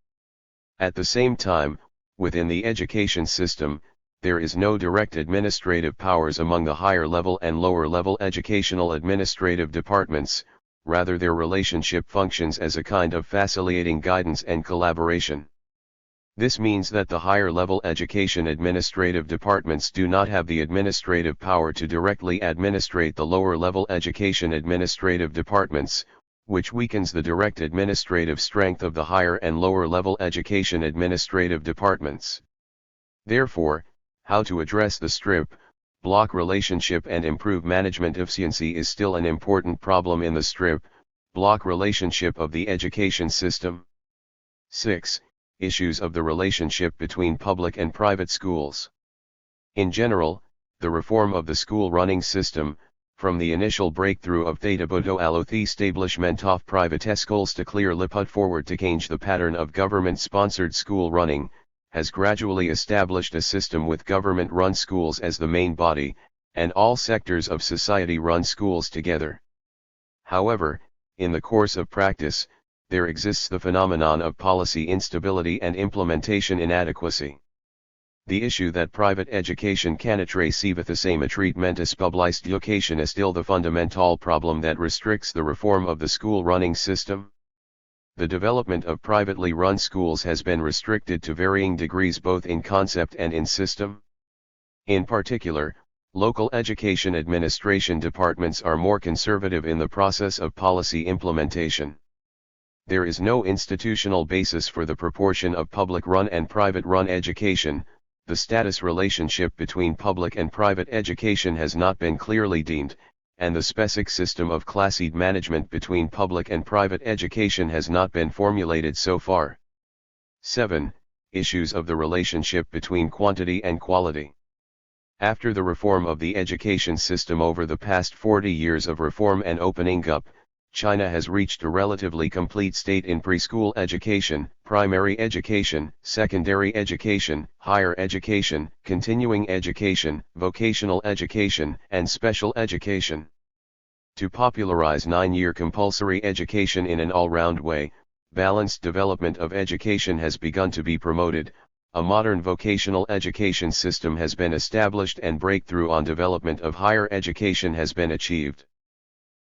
At the same time, within the education system, there is no direct administrative powers among the higher level and lower level educational administrative departments, rather their relationship functions as a kind of facilitating guidance and collaboration. This means that the higher level education administrative departments do not have the administrative power to directly administrate the lower level education administrative departments, which weakens the direct administrative strength of the higher and lower level education administrative departments. Therefore, how to address the strip-block relationship and improve management efficiency is still an important problem in the strip-block relationship of the education system. 6. Issues of the relationship between public and private schools. In general, the reform of the school running system, from the initial breakthrough of Theta-Buto aloth establishment of private schools to clearly put forward to change the pattern of government-sponsored school running, has gradually established a system with government-run schools as the main body, and all sectors of society run schools together. However, in the course of practice, there exists the phenomenon of policy instability and implementation inadequacy. The issue that private education cannot receive the same treatment as public education is still the fundamental problem that restricts the reform of the school running system. The development of privately run schools has been restricted to varying degrees both in concept and in system. In particular, local education administration departments are more conservative in the process of policy implementation. There is no institutional basis for the proportion of public-run and private-run education. The status relationship between public and private education has not been clearly deemed, and the specific system of classed management between public and private education has not been formulated so far. 7. Issues of the relationship between quantity and quality. After the reform of the education system over the past 40 years of reform and opening up, China has reached a relatively complete state in preschool education, primary education, secondary education, higher education, continuing education, vocational education, and special education. To popularize 9-year compulsory education in an all-round way, balanced development of education has begun to be promoted. A modern vocational education system has been established and breakthrough on development of higher education has been achieved.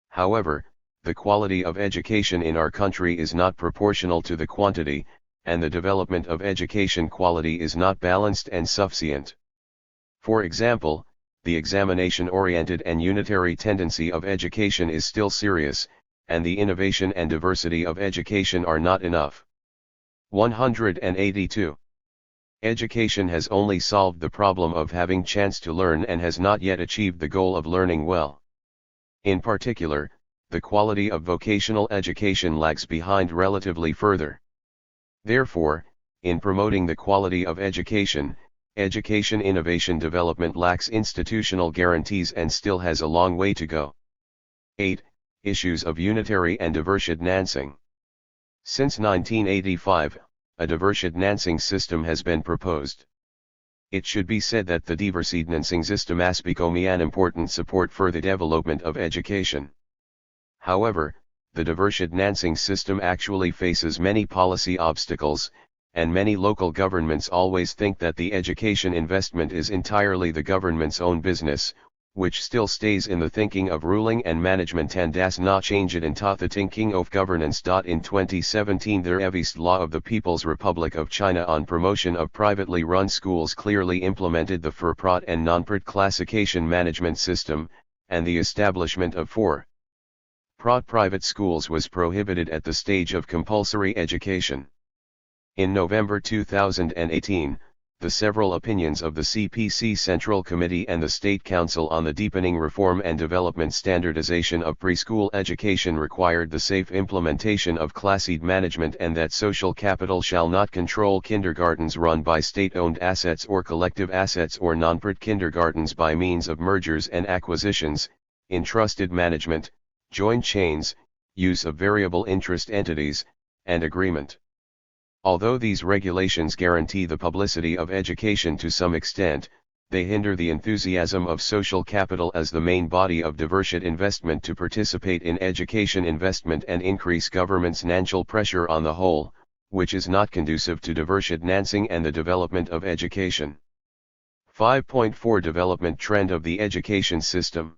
However, the quality of education in our country is not proportional to the quantity, and the development of education quality is not balanced and sufficient. For example, the examination-oriented and unitary tendency of education is still serious, and the innovation and diversity of education are not enough. 182. Education has only solved the problem of having chance to learn and has not yet achieved the goal of learning well. In particular, the quality of vocational education lags behind relatively further. Therefore, in promoting the quality of education, education innovation development lacks institutional guarantees and still has a long way to go. 8. Issues of unitary and diversionnancing. Since 1985, a diversionnancing system has been proposed. It should be said that the diversionnancing system has become an important support for the development of education. However, the diversionnancing system actually faces many policy obstacles, and many local governments always think that the education investment is entirely the government's own business, which still stays in the thinking of ruling and management and does not change it into the thinking of governance. In 2017 the revised law of the People's Republic of China on promotion of privately run schools clearly implemented the for-profit and non-profit classification management system, and the establishment of for-profit private schools was prohibited at the stage of compulsory education. In November 2018, the several opinions of the CPC Central Committee and the State Council on the Deepening Reform and Development Standardization of Preschool Education required the safe implementation of classed management and that social capital shall not control kindergartens run by state-owned assets or collective assets or non-profit kindergartens by means of mergers and acquisitions, entrusted management, joint chains, use of variable interest entities, and agreement. Although these regulations guarantee the publicity of education to some extent, they hinder the enthusiasm of social capital as the main body of diversion investment to participate in education investment and increase government's financial pressure on the whole, which is not conducive to diversionnancing and the development of education. 5.4 Development trend of the education system.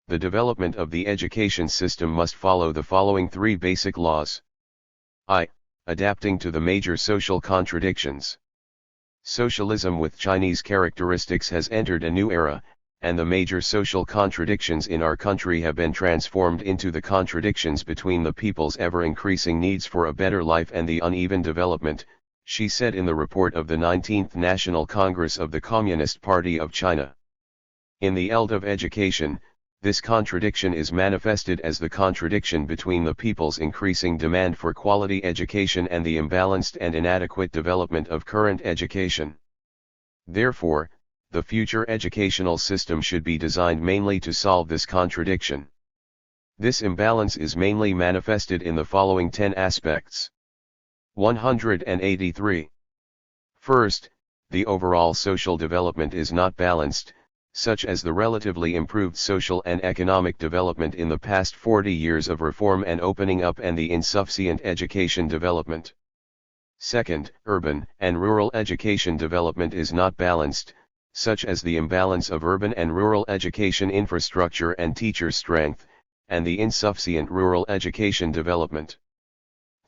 The development of the education system must follow the following 3 basic laws. I. Adapting to the major social contradictions. Socialism with Chinese characteristics has entered a new era, and the major social contradictions in our country have been transformed into the contradictions between the people's ever-increasing needs for a better life and the uneven development, she said in the report of the 19th National Congress of the Communist Party of China. In the field of education, this contradiction is manifested as the contradiction between the people's increasing demand for quality education and the imbalanced and inadequate development of current education. Therefore, the future educational system should be designed mainly to solve this contradiction. This imbalance is mainly manifested in the following 10 aspects. 183. First, the overall social development is not balanced, such as the relatively improved social and economic development in the past 40 years of reform and opening up and the insufficient education development. Second, urban and rural education development is not balanced, such as the imbalance of urban and rural education infrastructure and teacher strength, and the insufficient rural education development.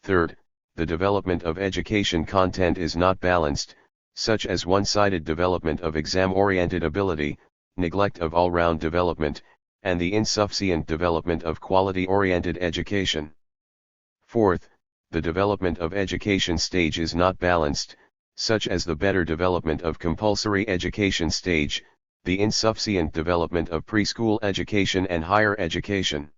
Third, the development of education content is not balanced, such as one-sided development of exam-oriented ability, neglect of all-round development, and the insufficient development of quality-oriented education. Fourth, the development of education stage is not balanced, such as the better development of compulsory education stage, the insufficient development of preschool education and higher education.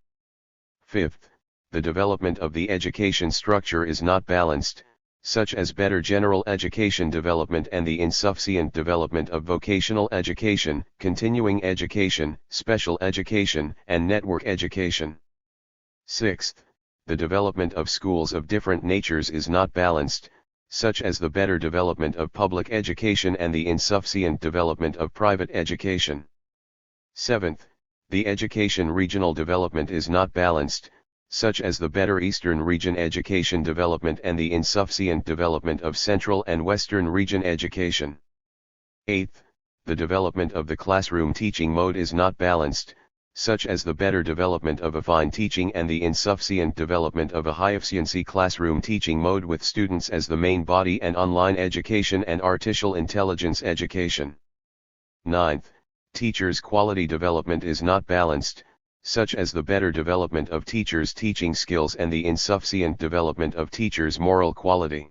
Fifth, the development of the education structure is not balanced, such as better general education development and the insufficient development of vocational education, continuing education, special education, and network education. Sixth, the development of schools of different natures is not balanced, such as the better development of public education and the insufficient development of private education. Seventh, the education regional development is not balanced, such as the better Eastern region education development and the insufficient development of Central and Western region education. Eighth, the development of the classroom teaching mode is not balanced, such as the better development of affine teaching and the insufficient development of a high-efficiency classroom teaching mode with students as the main body and online education and artificial intelligence education. Ninth, teachers' quality development is not balanced, such as the better development of teachers' teaching skills and the insufficient development of teachers' moral quality.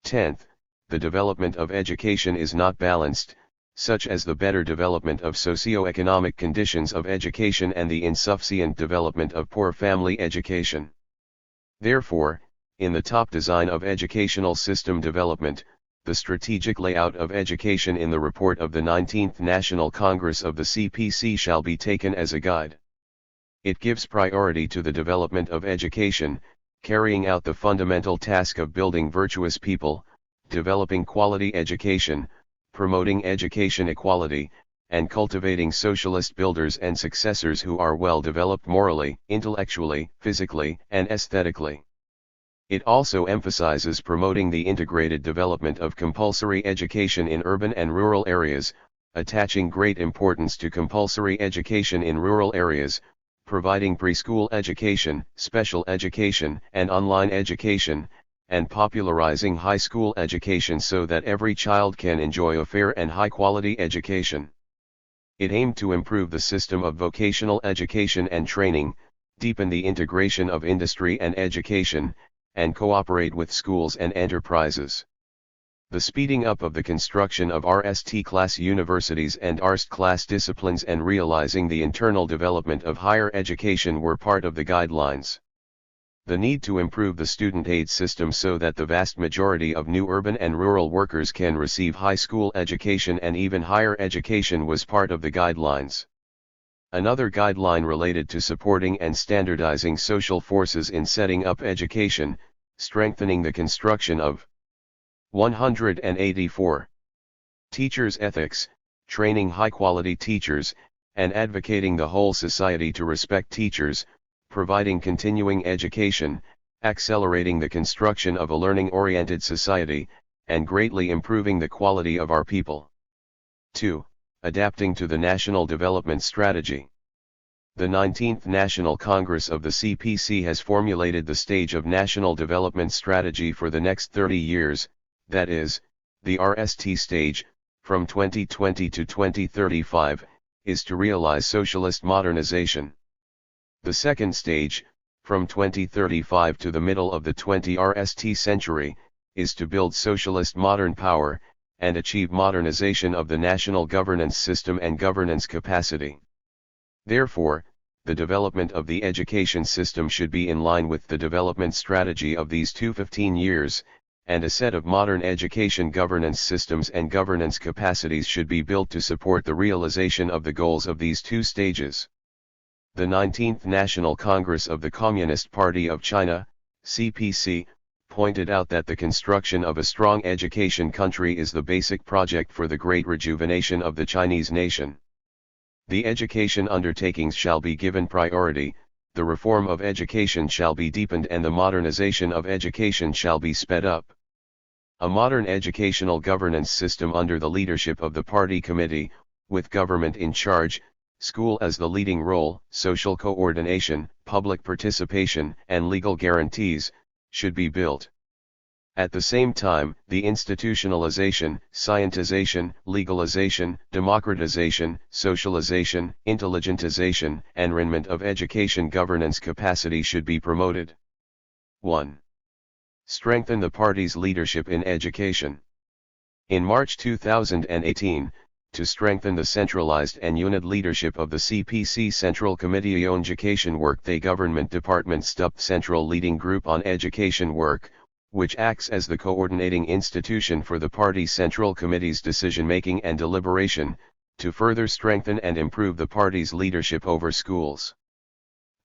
10th, the development of education is not balanced, such as the better development of socio-economic conditions of education and the insufficient development of poor family education. Therefore, in the top design of educational system development, the strategic layout of education in the report of the 19th National Congress of the CPC shall be taken as a guide. It gives priority to the development of education, carrying out the fundamental task of building virtuous people, developing quality education, promoting education equality, and cultivating socialist builders and successors who are well developed morally, intellectually, physically, and aesthetically. It also emphasizes promoting the integrated development of compulsory education in urban and rural areas, attaching great importance to compulsory education in rural areas, providing preschool education, special education, and online education, and popularizing high school education so that every child can enjoy a fair and high-quality education. It aimed to improve the system of vocational education and training, deepen the integration of industry and education, and cooperate with schools and enterprises. The speeding up of the construction of RST-class universities and ARST-class disciplines and realizing the internal development of higher education were part of the guidelines. The need to improve the student aid system so that the vast majority of new urban and rural workers can receive high school education and even higher education was part of the guidelines. Another guideline related to supporting and standardizing social forces in setting up education, strengthening the construction of 184. Teachers' ethics, training high-quality teachers, and advocating the whole society to respect teachers, providing continuing education, accelerating the construction of a learning-oriented society, and greatly improving the quality of our people. 2. Adapting to the National Development Strategy. The 19th National Congress of the CPC has formulated the stage of National Development Strategy for the next 30 years, that is, the RST stage, from 2020 to 2035, is to realize socialist modernization. The second stage, from 2035 to the middle of the 20th RST century, is to build socialist modern power, and achieve modernization of the national governance system and governance capacity. Therefore, the development of the education system should be in line with the development strategy of these 15 years, and a set of modern education governance systems and governance capacities should be built to support the realization of the goals of these two stages. The 19th National Congress of the Communist Party of China, CPC, pointed out that the construction of a strong education country is the basic project for the great rejuvenation of the Chinese nation. The education undertakings shall be given priority, the reform of education shall be deepened and the modernization of education shall be sped up. A modern educational governance system under the leadership of the party committee, with government in charge, school as the leading role, social coordination, public participation, and legal guarantees, should be built. At the same time, the institutionalization, scientization, legalization, democratization, socialization, intelligentization, and enrichment of education governance capacity should be promoted. 1. Strengthen the party's leadership in education. In March 2018, to strengthen the centralized and unit leadership of the CPC Central Committee on Education Work, the Government Department STUP Central Leading Group on Education Work, which acts as the coordinating institution for the Party Central Committee's decision-making and deliberation, to further strengthen and improve the party's leadership over schools.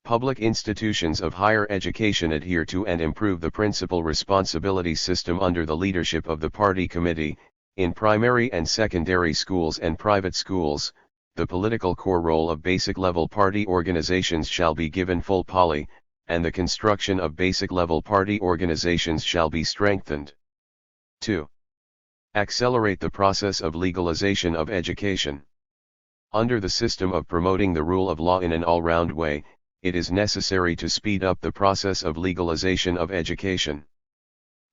Public institutions of higher education adhere to and improve the principal responsibility system under the leadership of the Party Committee. In primary and secondary schools and private schools, the political core role of basic-level party organizations shall be given full poly, and the construction of basic-level party organizations shall be strengthened. 2. Accelerate the process of legalization of education. Under the system of promoting the rule of law in an all-round way, it is necessary to speed up the process of legalization of education.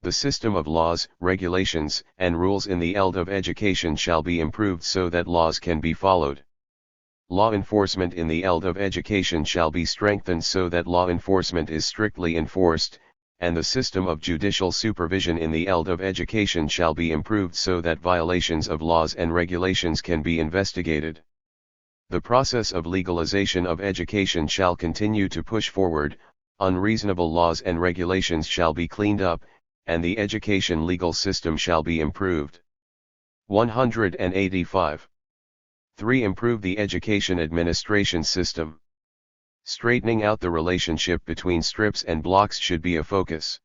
The system of laws, regulations, and rules in the field of education shall be improved so that laws can be followed. Law enforcement in the field of education shall be strengthened so that law enforcement is strictly enforced, and the system of judicial supervision in the field of education shall be improved so that violations of laws and regulations can be investigated. The process of legalization of education shall continue to push forward, unreasonable laws and regulations shall be cleaned up, and the education legal system shall be improved. 185. 3. Improve the education administration system. Straightening out the relationship between strips and blocks should be a focus.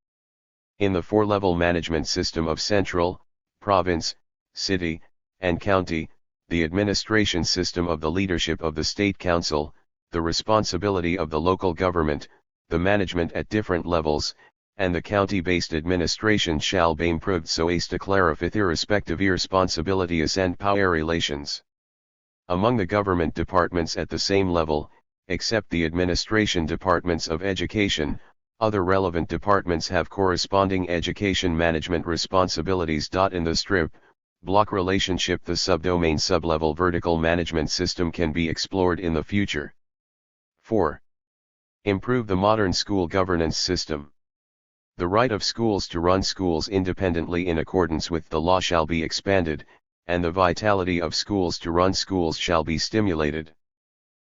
In the four-level management system of central, province, city, and county, the administration system of the leadership of the State Council, the responsibility of the local government, the management at different levels, and the county-based administration shall be improved so as to clarify their respective responsibilities and power relations. Among the government departments at the same level, except the administration departments of education, other relevant departments have corresponding education management responsibilities. In the strip, block relationship, the subdomain sublevel vertical management system can be explored in the future. 4. Improve the modern school governance system. The right of schools to run schools independently in accordance with the law shall be expanded, and the vitality of schools to run schools shall be stimulated.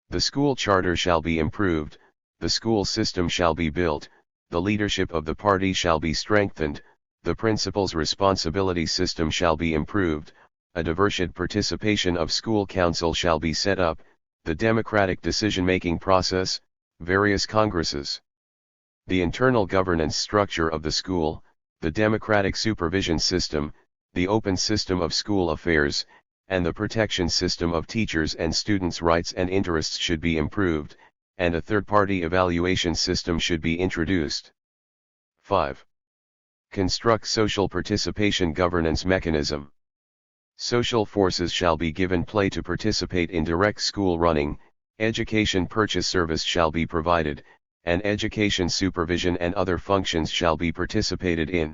The school charter shall be improved, the school system shall be built, the leadership of the party shall be strengthened, the principal's responsibility system shall be improved, a diversion participation of school council shall be set up, the democratic decision-making process, various congresses. The internal governance structure of the school, the democratic supervision system, the open system of school affairs, and the protection system of teachers' and students' rights and interests should be improved, and a third-party evaluation system should be introduced. 5. Construct social participation governance mechanism. Social forces shall be given play to participate in direct school running, education purchase service shall be provided, and education supervision and other functions shall be participated in.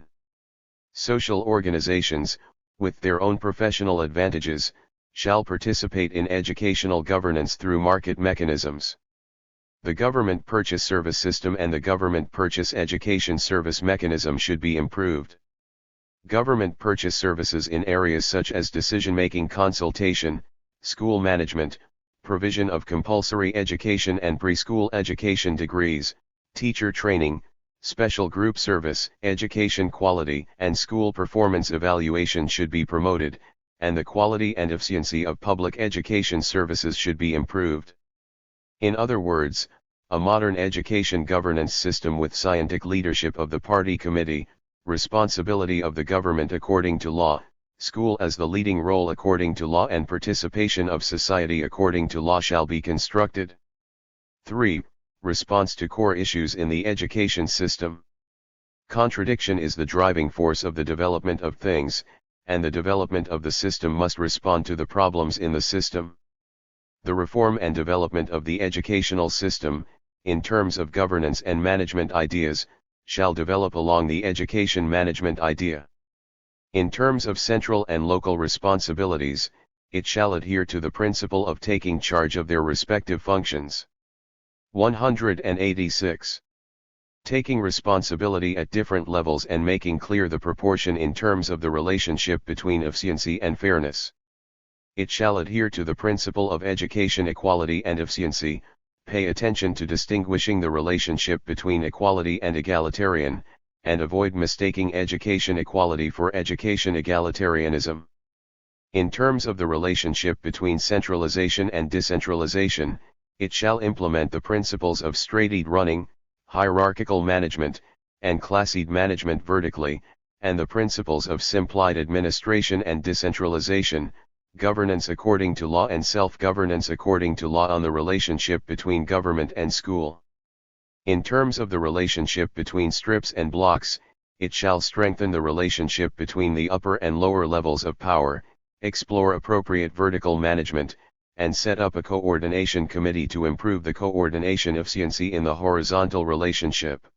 Social organizations, with their own professional advantages, shall participate in educational governance through market mechanisms. The government purchase service system and the government purchase education service mechanism should be improved. Government purchase services in areas such as decision-making consultation, school management, provision of compulsory education and preschool education degrees, teacher training, special group service, education quality and school performance evaluation should be promoted, and the quality and efficiency of public education services should be improved. In other words, a modern education governance system with scientific leadership of the party committee, responsibility of the government according to law, school as the leading role according to law and participation of society according to law shall be constructed. 3. Response to core issues in the education system. Contradiction is the driving force of the development of things, and the development of the system must respond to the problems in the system. The reform and development of the educational system, in terms of governance and management ideas, shall develop along the education management idea. In terms of central and local responsibilities, it shall adhere to the principle of taking charge of their respective functions. 186. Taking responsibility at different levels and making clear the proportion in terms of the relationship between efficiency and fairness. It shall adhere to the principle of education equality and efficiency, pay attention to distinguishing the relationship between equality and egalitarian, and avoid mistaking education equality for education egalitarianism. In terms of the relationship between centralization and decentralization, it shall implement the principles of straight-edge running, hierarchical management, and class-edge management vertically, and the principles of simplified administration and decentralization, governance according to law and self-governance according to law on the relationship between government and school. In terms of the relationship between strips and blocks, it shall strengthen the relationship between the upper and lower levels of power, explore appropriate vertical management, and set up a coordination committee to improve the coordination efficiency in the horizontal relationship.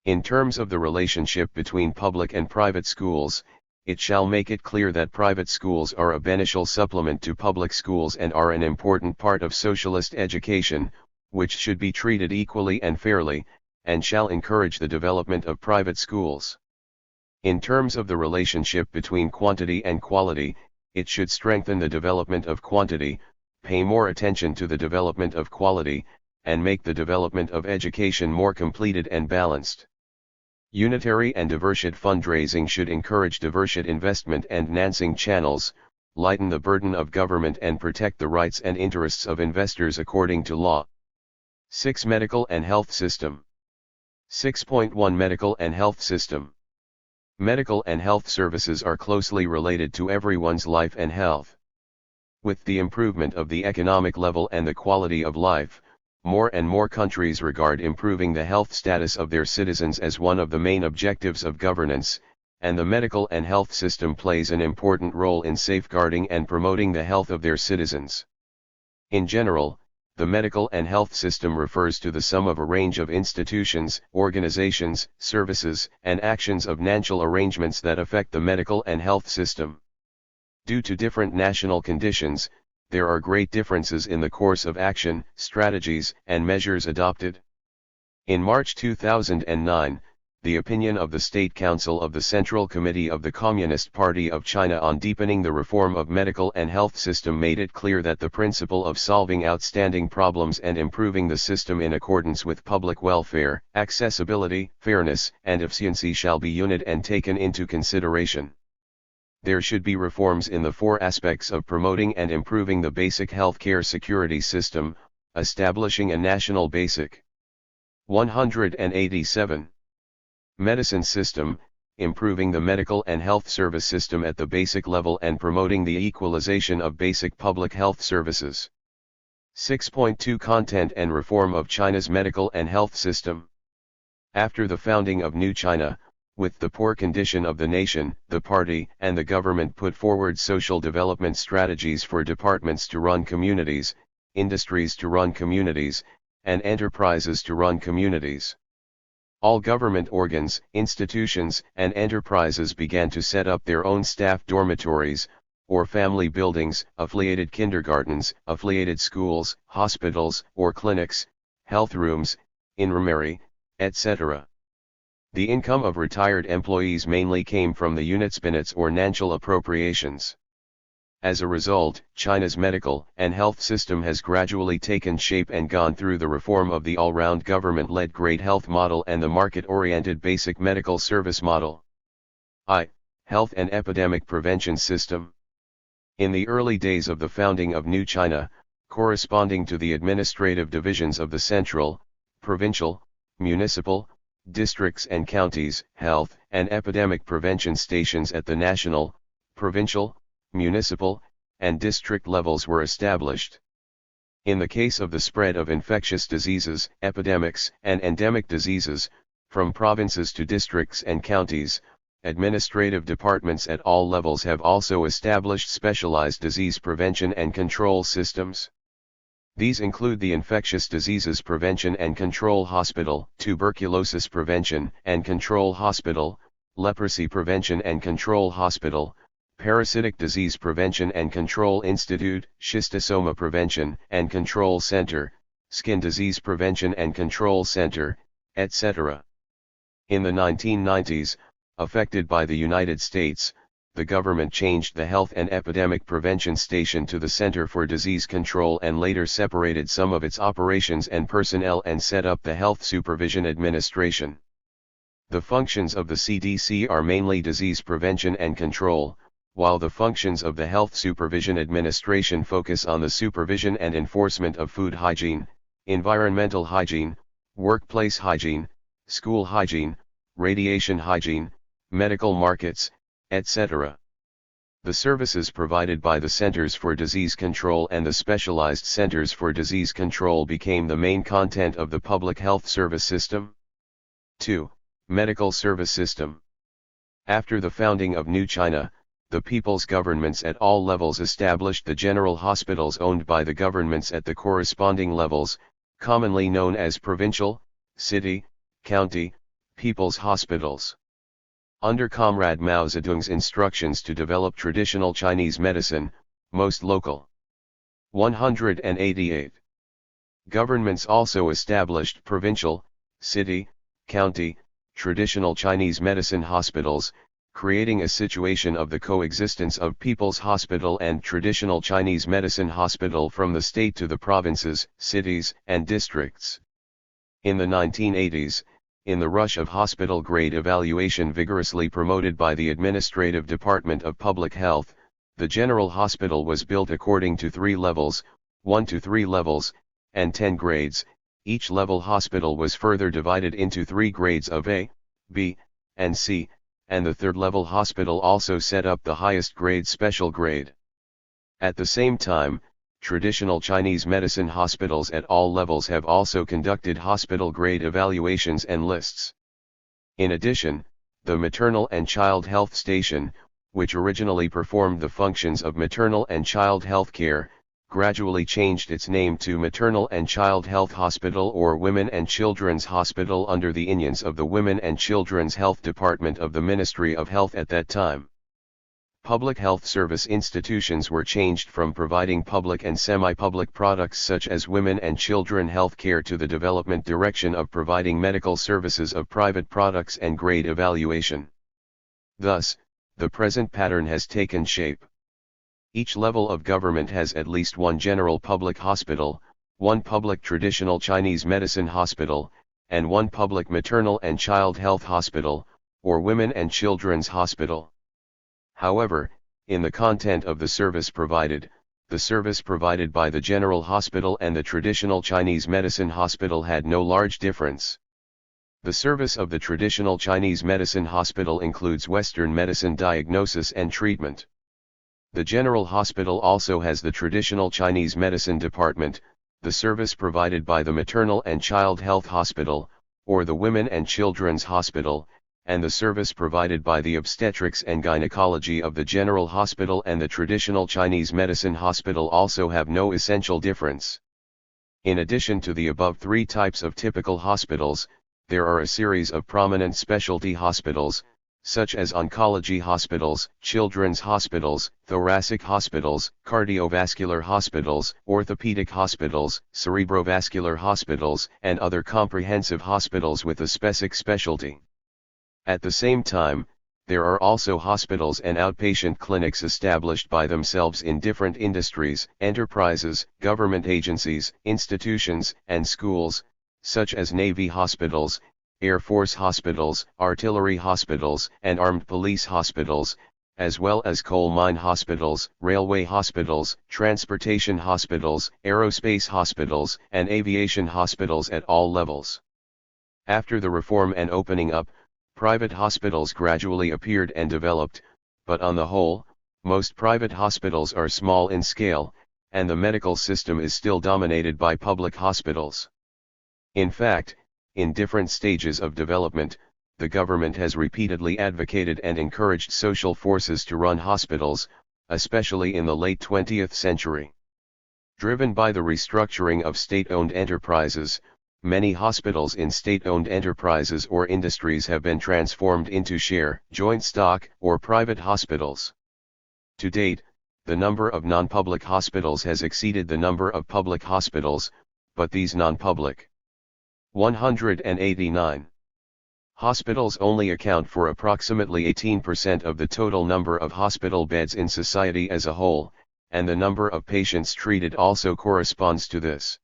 In terms of the relationship between public and private schools, it shall make it clear that private schools are a beneficial supplement to public schools and are an important part of socialist education, which should be treated equally and fairly, and shall encourage the development of private schools. In terms of the relationship between quantity and quality, it should strengthen the development of quantity, pay more attention to the development of quality, and make the development of education more completed and balanced. Unitary and diversity fundraising should encourage diversity investment and financing channels, lighten the burden of government and protect the rights and interests of investors according to law. 6. Medical and health system. 6.1 Medical and health system. Medical and health services are closely related to everyone's life and health. With the improvement of the economic level and the quality of life, more and more countries regard improving the health status of their citizens as one of the main objectives of governance, and the medical and health system plays an important role in safeguarding and promoting the health of their citizens. In general, the medical and health system refers to the sum of a range of institutions, organizations, services, and actions of national arrangements that affect the medical and health system. Due to different national conditions, there are great differences in the course of action, strategies, and measures adopted. In March 2009, the opinion of the State Council of the Central Committee of the Communist Party of China on deepening the reform of medical and health system made it clear that the principle of solving outstanding problems and improving the system in accordance with public welfare, accessibility, fairness, and efficiency shall be united and taken into consideration. There should be reforms in the four aspects of promoting and improving the basic healthcare security system, establishing a national basic 187 medicine system, improving the medical and health service system at the basic level and promoting the equalization of basic public health services. 6.2 Content and reform of China's medical and health system. After the founding of New China, with the poor condition of the nation, the party and the government put forward social development strategies for departments to run communities, industries to run communities, and enterprises to run communities. All government organs, institutions, and enterprises began to set up their own staff dormitories, or family buildings, affiliated kindergartens, affiliated schools, hospitals, or clinics, health rooms, infirmary, etc. The income of retired employees mainly came from the units or national appropriations. As a result, China's medical and health system has gradually taken shape and gone through the reform of the all-round government-led great health model and the market-oriented basic medical service model. Health and epidemic prevention system. In the early days of the founding of New China, corresponding to the administrative divisions of the central, provincial, municipal, districts and counties, health and epidemic prevention stations at the national, provincial, municipal, and district levels were established. In the case of the spread of infectious diseases, epidemics, and endemic diseases, from provinces to districts and counties, administrative departments at all levels have also established specialized disease prevention and control systems. These include the Infectious Diseases Prevention and Control Hospital, Tuberculosis Prevention and Control Hospital, Leprosy Prevention and Control Hospital, Parasitic Disease Prevention and Control Institute, Schistosoma Prevention and Control Center, Skin Disease Prevention and Control Center, etc. In the 1990s, affected by the United States, the government changed the Health and Epidemic Prevention Station to the Center for Disease Control and later separated some of its operations and personnel and set up the Health Supervision Administration. The functions of the CDC are mainly disease prevention and control, while the functions of the Health Supervision Administration focus on the supervision and enforcement of food hygiene, environmental hygiene, workplace hygiene, school hygiene, radiation hygiene, medical markets, etc. The services provided by the Centers for Disease Control and the Specialized Centers for Disease Control became the main content of the public health service system. 2. Medical Service System. After the founding of New China, the people's governments at all levels established the general hospitals owned by the governments at the corresponding levels, commonly known as provincial, city, county, people's hospitals. Under Comrade Mao Zedong's instructions to develop traditional Chinese medicine, most local. 188. Governments also established provincial, city, county, traditional Chinese medicine hospitals, creating a situation of the coexistence of People's Hospital and traditional Chinese medicine hospital from the state to the provinces, cities, and districts. In the 1980s, in the rush of hospital grade evaluation vigorously promoted by the Administrative Department of Public Health, the General Hospital was built according to 3 levels, 1 to 3 levels, and 10 grades. Each level hospital was further divided into 3 grades of A, B, and C, and the third level hospital also set up the highest grade special grade. At the same time, traditional Chinese medicine hospitals at all levels have also conducted hospital grade evaluations and lists. In addition, the Maternal and Child Health Station, which originally performed the functions of maternal and child health care, gradually changed its name to Maternal and Child Health Hospital or Women and Children's Hospital under the inions of the Women and Children's Health Department of the Ministry of Health at that time. Public health service institutions were changed from providing public and semi-public products such as women and children health care to the development direction of providing medical services of private products and grade evaluation. Thus, the present pattern has taken shape. Each level of government has at least one general public hospital, one public traditional Chinese medicine hospital, and one public maternal and child health hospital, or women and children's hospital. However, in the content of the service provided by the General Hospital and the traditional Chinese medicine hospital had no large difference. The service of the traditional Chinese medicine hospital includes Western medicine diagnosis and treatment. The General Hospital also has the traditional Chinese medicine department, the service provided by the Maternal and Child Health Hospital, or the Women and Children's Hospital, and the service provided by the obstetrics and gynecology of the General Hospital and the traditional Chinese medicine hospital also have no essential difference. In addition to the above 3 types of typical hospitals, there are a series of prominent specialty hospitals, such as oncology hospitals, children's hospitals, thoracic hospitals, cardiovascular hospitals, orthopedic hospitals, cerebrovascular hospitals, and other comprehensive hospitals with a specific specialty. At the same time, there are also hospitals and outpatient clinics established by themselves in different industries, enterprises, government agencies, institutions, and schools, such as Navy hospitals, Air Force hospitals, artillery hospitals, and armed police hospitals, as well as coal mine hospitals, railway hospitals, transportation hospitals, aerospace hospitals, and aviation hospitals at all levels. After the reform and opening up, private hospitals gradually appeared and developed, but on the whole, most private hospitals are small in scale, and the medical system is still dominated by public hospitals. In fact, in different stages of development, the government has repeatedly advocated and encouraged social forces to run hospitals, especially in the late 20th century. Driven by the restructuring of state-owned enterprises, many hospitals in state-owned enterprises or industries have been transformed into share, joint stock, or private hospitals. To date, the number of non-public hospitals has exceeded the number of public hospitals, but these non-public 189 Hospitals only account for approximately 18% of the total number of hospital beds in society as a whole, and the number of patients treated also corresponds to this.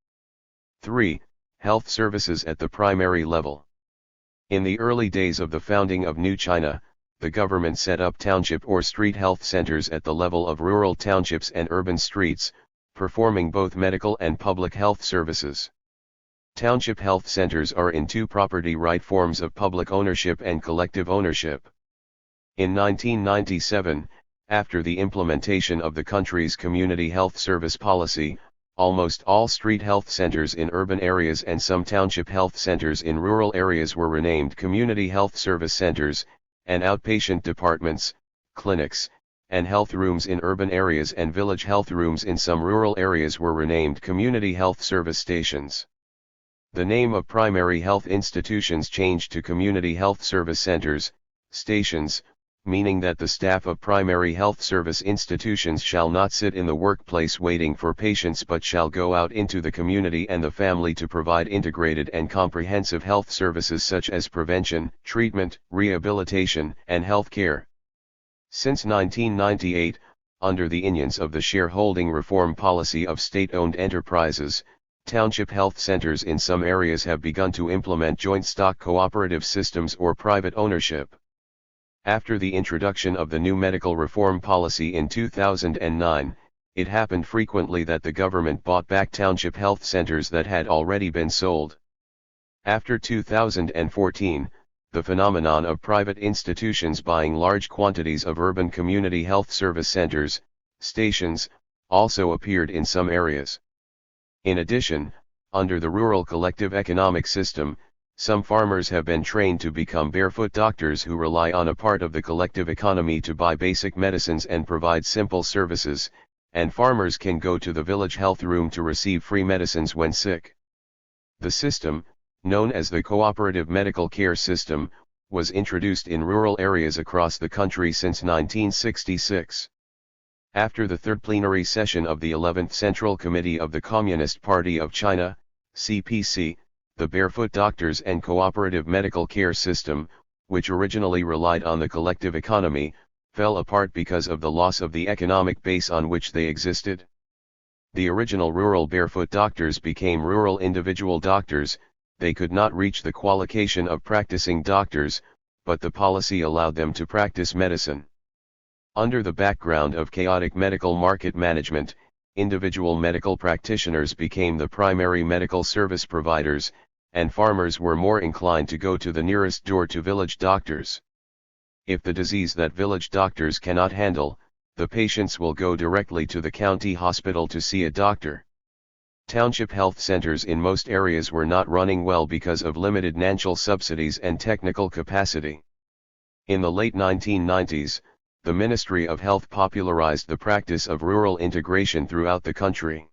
3. Health services at the primary level. In the early days of the founding of New China, the government set up township or street health centers at the level of rural townships and urban streets, performing both medical and public health services. Township health centers are in two property right forms of public ownership and collective ownership. In 1997, after the implementation of the country's community health service policy, almost all street health centers in urban areas and some township health centers in rural areas were renamed community health service centers, and outpatient departments, clinics, and health rooms in urban areas and village health rooms in some rural areas were renamed community health service stations. The name of primary health institutions changed to community health service centers, stations, meaning that the staff of primary health service institutions shall not sit in the workplace waiting for patients but shall go out into the community and the family to provide integrated and comprehensive health services such as prevention, treatment, rehabilitation, and health care. Since 1998, under the influence of the shareholding reform policy of state-owned enterprises, township health centers in some areas have begun to implement joint stock cooperative systems or private ownership. After the introduction of the new medical reform policy in 2009, it happened frequently that the government bought back township health centers that had already been sold. After 2014, the phenomenon of private institutions buying large quantities of urban community health service centers, stations, also appeared in some areas. In addition, under the rural collective economic system, some farmers have been trained to become barefoot doctors who rely on a part of the collective economy to buy basic medicines and provide simple services, and farmers can go to the village health room to receive free medicines when sick. The system, known as the cooperative medical care system, was introduced in rural areas across the country since 1966. After the third plenary session of the 11th Central Committee of the Communist Party of China, CPC, the barefoot doctors and cooperative medical care system, which originally relied on the collective economy, fell apart because of the loss of the economic base on which they existed. The original rural barefoot doctors became rural individual doctors. They could not reach the qualification of practicing doctors, but the policy allowed them to practice medicine. Under the background of chaotic medical market management, individual medical practitioners became the primary medical service providers, and farmers were more inclined to go to the nearest door to village doctors. If the disease that village doctors cannot handle, the patients will go directly to the county hospital to see a doctor. Township health centers in most areas were not running well because of limited financial subsidies and technical capacity. In the late 1990s, the Ministry of Health popularized the practice of rural integration throughout the country.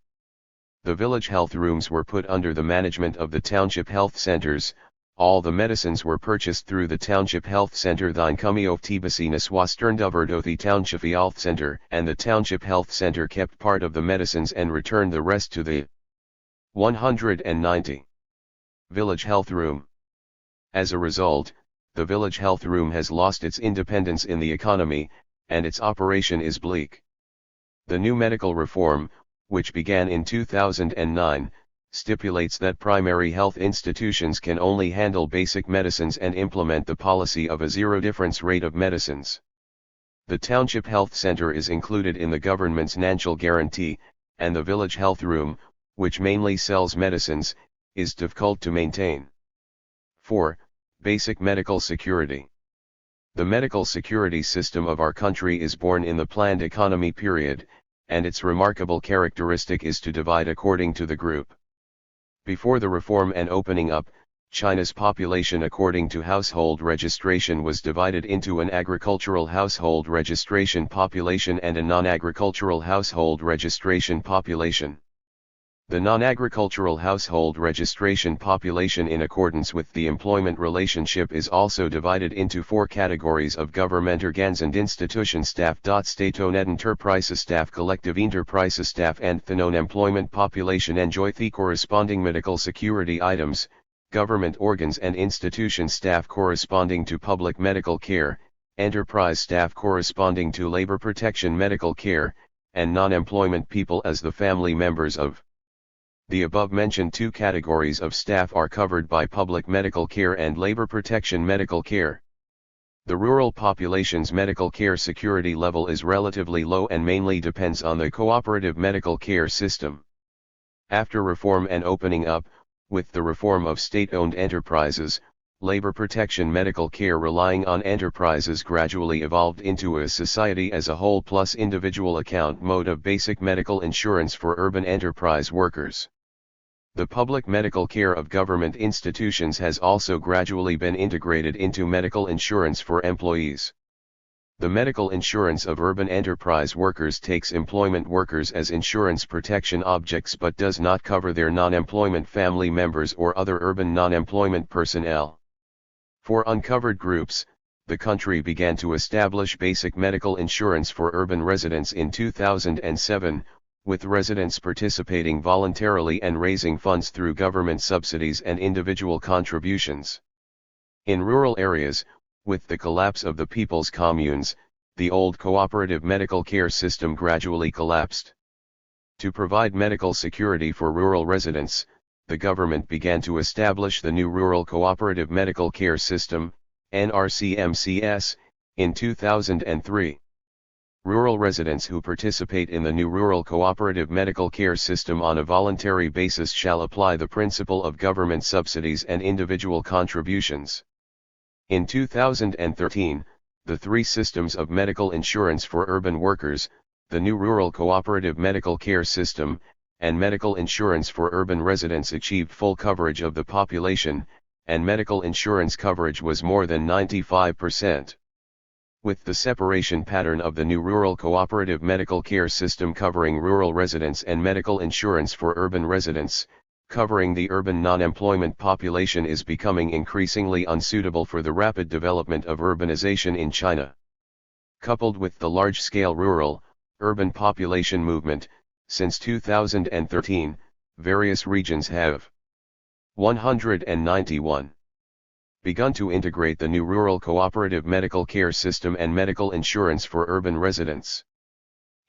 The village health rooms were put under the management of the township health centers. All the medicines were purchased through the township health center. The inkomie of Tibasinas was turned over to the township health center, and the township health center kept part of the medicines and returned the rest to the 190 village health room. As a result, the village health room has lost its independence in the economy, and its operation is bleak. The new medical reform, which began in 2009, stipulates that primary health institutions can only handle basic medicines and implement the policy of a zero difference rate of medicines. The township health center is included in the government's financial guarantee, and the village health room, which mainly sells medicines, is difficult to maintain. 4. Basic medical security. The medical security system of our country is born in the planned economy period, and its remarkable characteristic is to divide according to the group. Before the reform and opening up, China's population according to household registration was divided into an agricultural household registration population and a non-agricultural household registration population. The non-agricultural household registration population, in accordance with the employment relationship, is also divided into 4 categories of government organs and institution staff. State-owned enterprise staff, collective enterprise staff, and the non-employment population enjoy the corresponding medical security items. government organs and institution staff corresponding to public medical care, enterprise staff corresponding to labor protection medical care, and non-employment people as the family members of. The above-mentioned two categories of staff are covered by public medical care and labor protection medical care. The rural population's medical care security level is relatively low and mainly depends on the cooperative medical care system. After reform and opening up, with the reform of state-owned enterprises, labor protection medical care relying on enterprises gradually evolved into a society as a whole plus individual account mode of basic medical insurance for urban enterprise workers. The public medical care of government institutions has also gradually been integrated into medical insurance for employees. The medical insurance of urban enterprise workers takes employment workers as insurance protection objects but does not cover their non-employment family members or other urban non-employment personnel. For uncovered groups, the country began to establish basic medical insurance for urban residents in 2007, with residents participating voluntarily and raising funds through government subsidies and individual contributions. In rural areas, with the collapse of the people's communes, the old cooperative medical care system gradually collapsed. To provide medical security for rural residents, the government began to establish the new Rural Cooperative Medical Care System, NRCMCS, in 2003. Rural residents who participate in the new Rural Cooperative Medical Care System on a voluntary basis shall apply the principle of government subsidies and individual contributions. In 2013, the three systems of medical insurance for urban workers, the new Rural Cooperative Medical Care System, and medical insurance for urban residents achieved full coverage of the population, and medical insurance coverage was more than 95%. With the separation pattern of the new Rural Cooperative Medical Care System covering rural residents and medical insurance for urban residents, covering the urban non-employment population is becoming increasingly unsuitable for the rapid development of urbanization in China. Coupled with the large-scale rural-urban population movement, since 2013, various regions have 191. Begun to integrate the new Rural Cooperative Medical Care System and medical insurance for urban residents.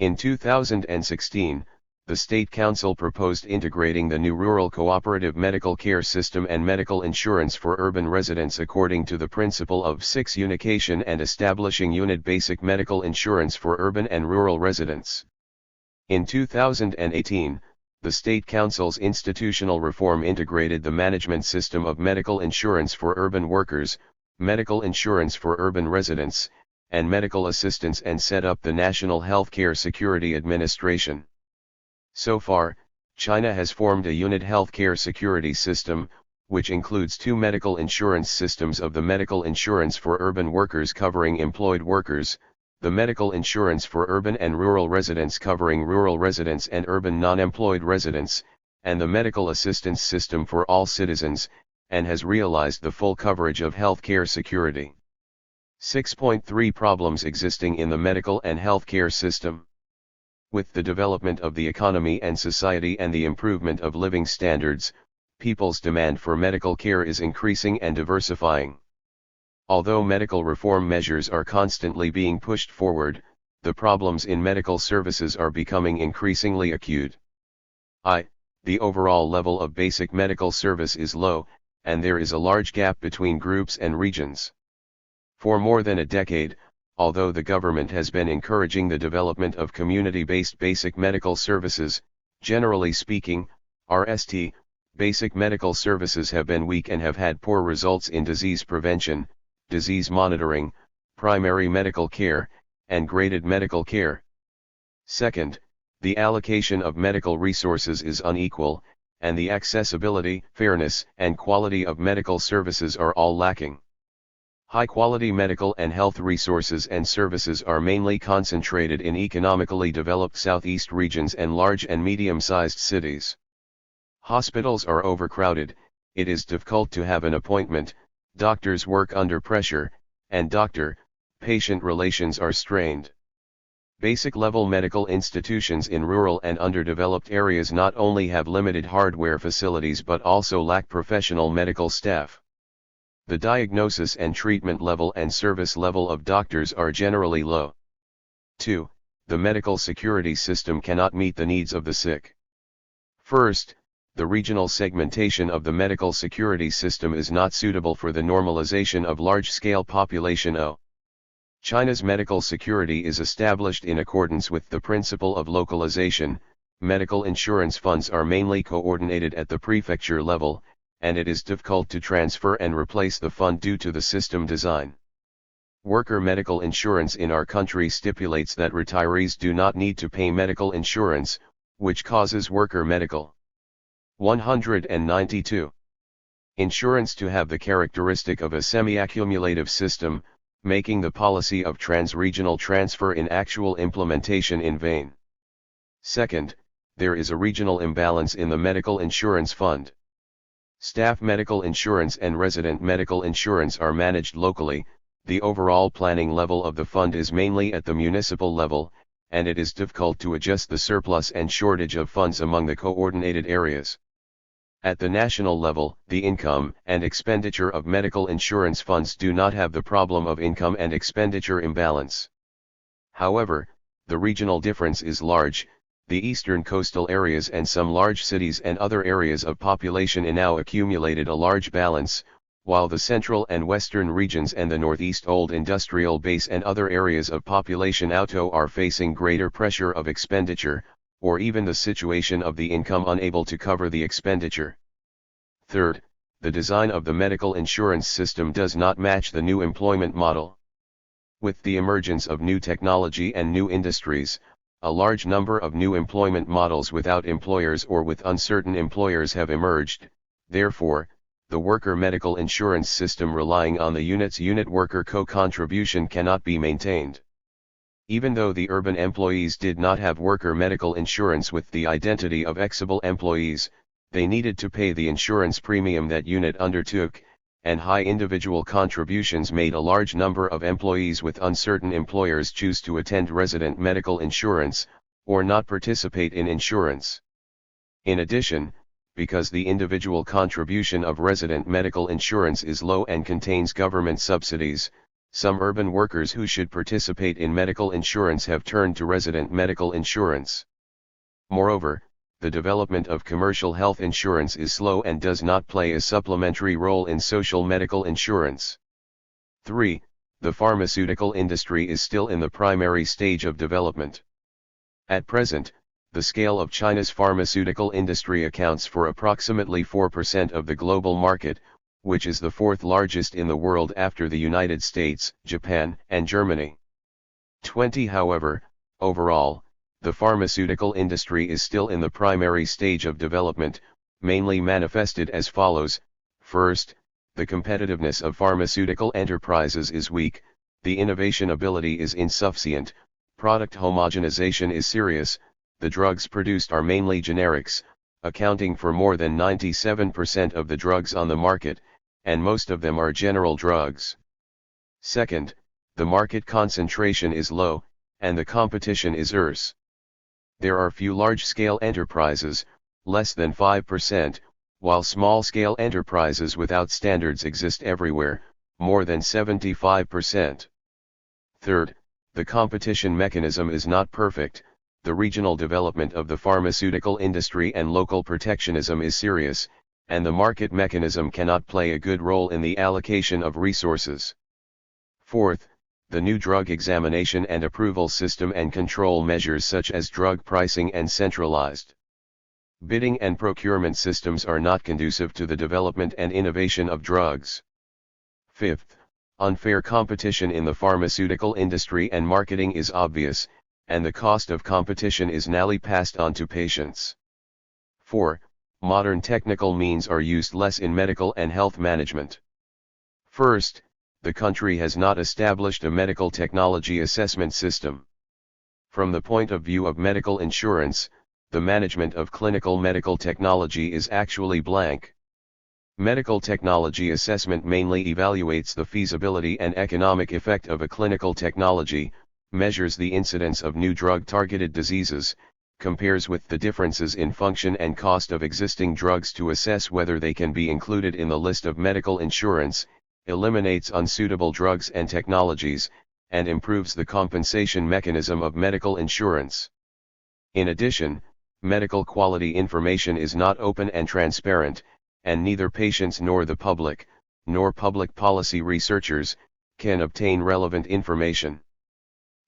In 2016, the State Council proposed integrating the new Rural Cooperative Medical Care System and medical insurance for urban residents according to the principle of 6 unication and establishing unit basic medical insurance for urban and rural residents. In 2018, the State Council's institutional reform integrated the management system of medical insurance for urban workers, medical insurance for urban residents, and medical assistance and set up the National Healthcare Security Administration. So far, China has formed a unit healthcare security system, which includes 2 medical insurance systems of the medical insurance for urban workers covering employed workers, the medical insurance for urban and rural residents covering rural residents and urban non-employed residents, and the medical assistance system for all citizens, and has realized the full coverage of healthcare security. 6.3 Problems existing in the medical and healthcare system. With the development of the economy and society and the improvement of living standards, people's demand for medical care is increasing and diversifying. Although medical reform measures are constantly being pushed forward, the problems in medical services are becoming increasingly acute. The overall level of basic medical service is low, and there is a large gap between groups and regions. For more than a decade, although the government has been encouraging the development of community-based basic medical services, generally speaking, RST, basic medical services have been weak and have had poor results in disease prevention, disease monitoring, primary medical care, and graded medical care. Second, the allocation of medical resources is unequal, and the accessibility, fairness, and quality of medical services are all lacking. High-quality medical and health resources and services are mainly concentrated in economically developed southeast regions and large and medium-sized cities. Hospitals are overcrowded, it is difficult to have an appointment, doctors work under pressure, and doctor-patient relations are strained. Basic-level medical institutions in rural and underdeveloped areas not only have limited hardware facilities but also lack professional medical staff. The diagnosis and treatment level and service level of doctors are generally low. 2. The medical security system cannot meet the needs of the sick. First, the regional segmentation of the medical security system is not suitable for the normalization of large-scale population. China's medical security is established in accordance with the principle of localization. Medical insurance funds are mainly coordinated at the prefecture level, and it is difficult to transfer and replace the fund due to the system design. Worker medical insurance in our country stipulates that retirees do not need to pay medical insurance, which causes worker medical 192. Insurance to have the characteristic of a semi-accumulative system, making the policy of trans-regional transfer in actual implementation in vain. Second, there is a regional imbalance in the medical insurance fund. Staff medical insurance and resident medical insurance are managed locally. The overall planning level of the fund is mainly at the municipal level, and it is difficult to adjust the surplus and shortage of funds among the coordinated areas. At the national level, the income and expenditure of medical insurance funds do not have the problem of income and expenditure imbalance. However, the regional difference is large. The eastern coastal areas and some large cities and other areas of population now accumulated a large balance, while the central and western regions and the northeast old industrial base and other areas of population are facing greater pressure of expenditure, or even the situation of the income unable to cover the expenditure. Third, the design of the medical insurance system does not match the new employment model. With the emergence of new technology and new industries, a large number of new employment models without employers or with uncertain employers have emerged. Therefore, the worker medical insurance system relying on the unit worker co-contribution cannot be maintained. Even though the urban employees did not have worker medical insurance with the identity of exible employees, they needed to pay the insurance premium that unit undertook, and high individual contributions made a large number of employees with uncertain employers choose to attend resident medical insurance, or not participate in insurance. In addition, because the individual contribution of resident medical insurance is low and contains government subsidies, some urban workers who should participate in medical insurance have turned to resident medical insurance. Moreover, the development of commercial health insurance is slow and does not play a supplementary role in social medical insurance. 3. The pharmaceutical industry is still in the primary stage of development. At present, the scale of China's pharmaceutical industry accounts for approximately 4% of the global market, which is the fourth largest in the world after the United States, Japan, and Germany. 20. However, overall, the pharmaceutical industry is still in the primary stage of development, mainly manifested as follows. First, the competitiveness of pharmaceutical enterprises is weak, the innovation ability is insufficient, product homogenization is serious, the drugs produced are mainly generics, accounting for more than 97% of the drugs on the market, and most of them are general drugs. Second, the market concentration is low, and the competition is scarce. There are few large-scale enterprises, less than 5%, while small-scale enterprises without standards exist everywhere, more than 75%. Third, the competition mechanism is not perfect, the regional development of the pharmaceutical industry and local protectionism is serious, and the market mechanism cannot play a good role in the allocation of resources. Fourth, the new drug examination and approval system and control measures such as drug pricing and centralized bidding and procurement systems are not conducive to the development and innovation of drugs. Fifth, unfair competition in the pharmaceutical industry and marketing is obvious, and the cost of competition is nally passed on to patients. 4. Modern technical means are used less in medical and health management. First, the country has not established a medical technology assessment system. From the point of view of medical insurance, the management of clinical medical technology is actually blank. Medical technology assessment mainly evaluates the feasibility and economic effect of a clinical technology, measures the incidence of new drug-targeted diseases, compares with the differences in function and cost of existing drugs to assess whether they can be included in the list of medical insurance, eliminates unsuitable drugs and technologies, and improves the compensation mechanism of medical insurance. In addition, medical quality information is not open and transparent, and neither patients nor the public, nor public policy researchers, can obtain relevant information.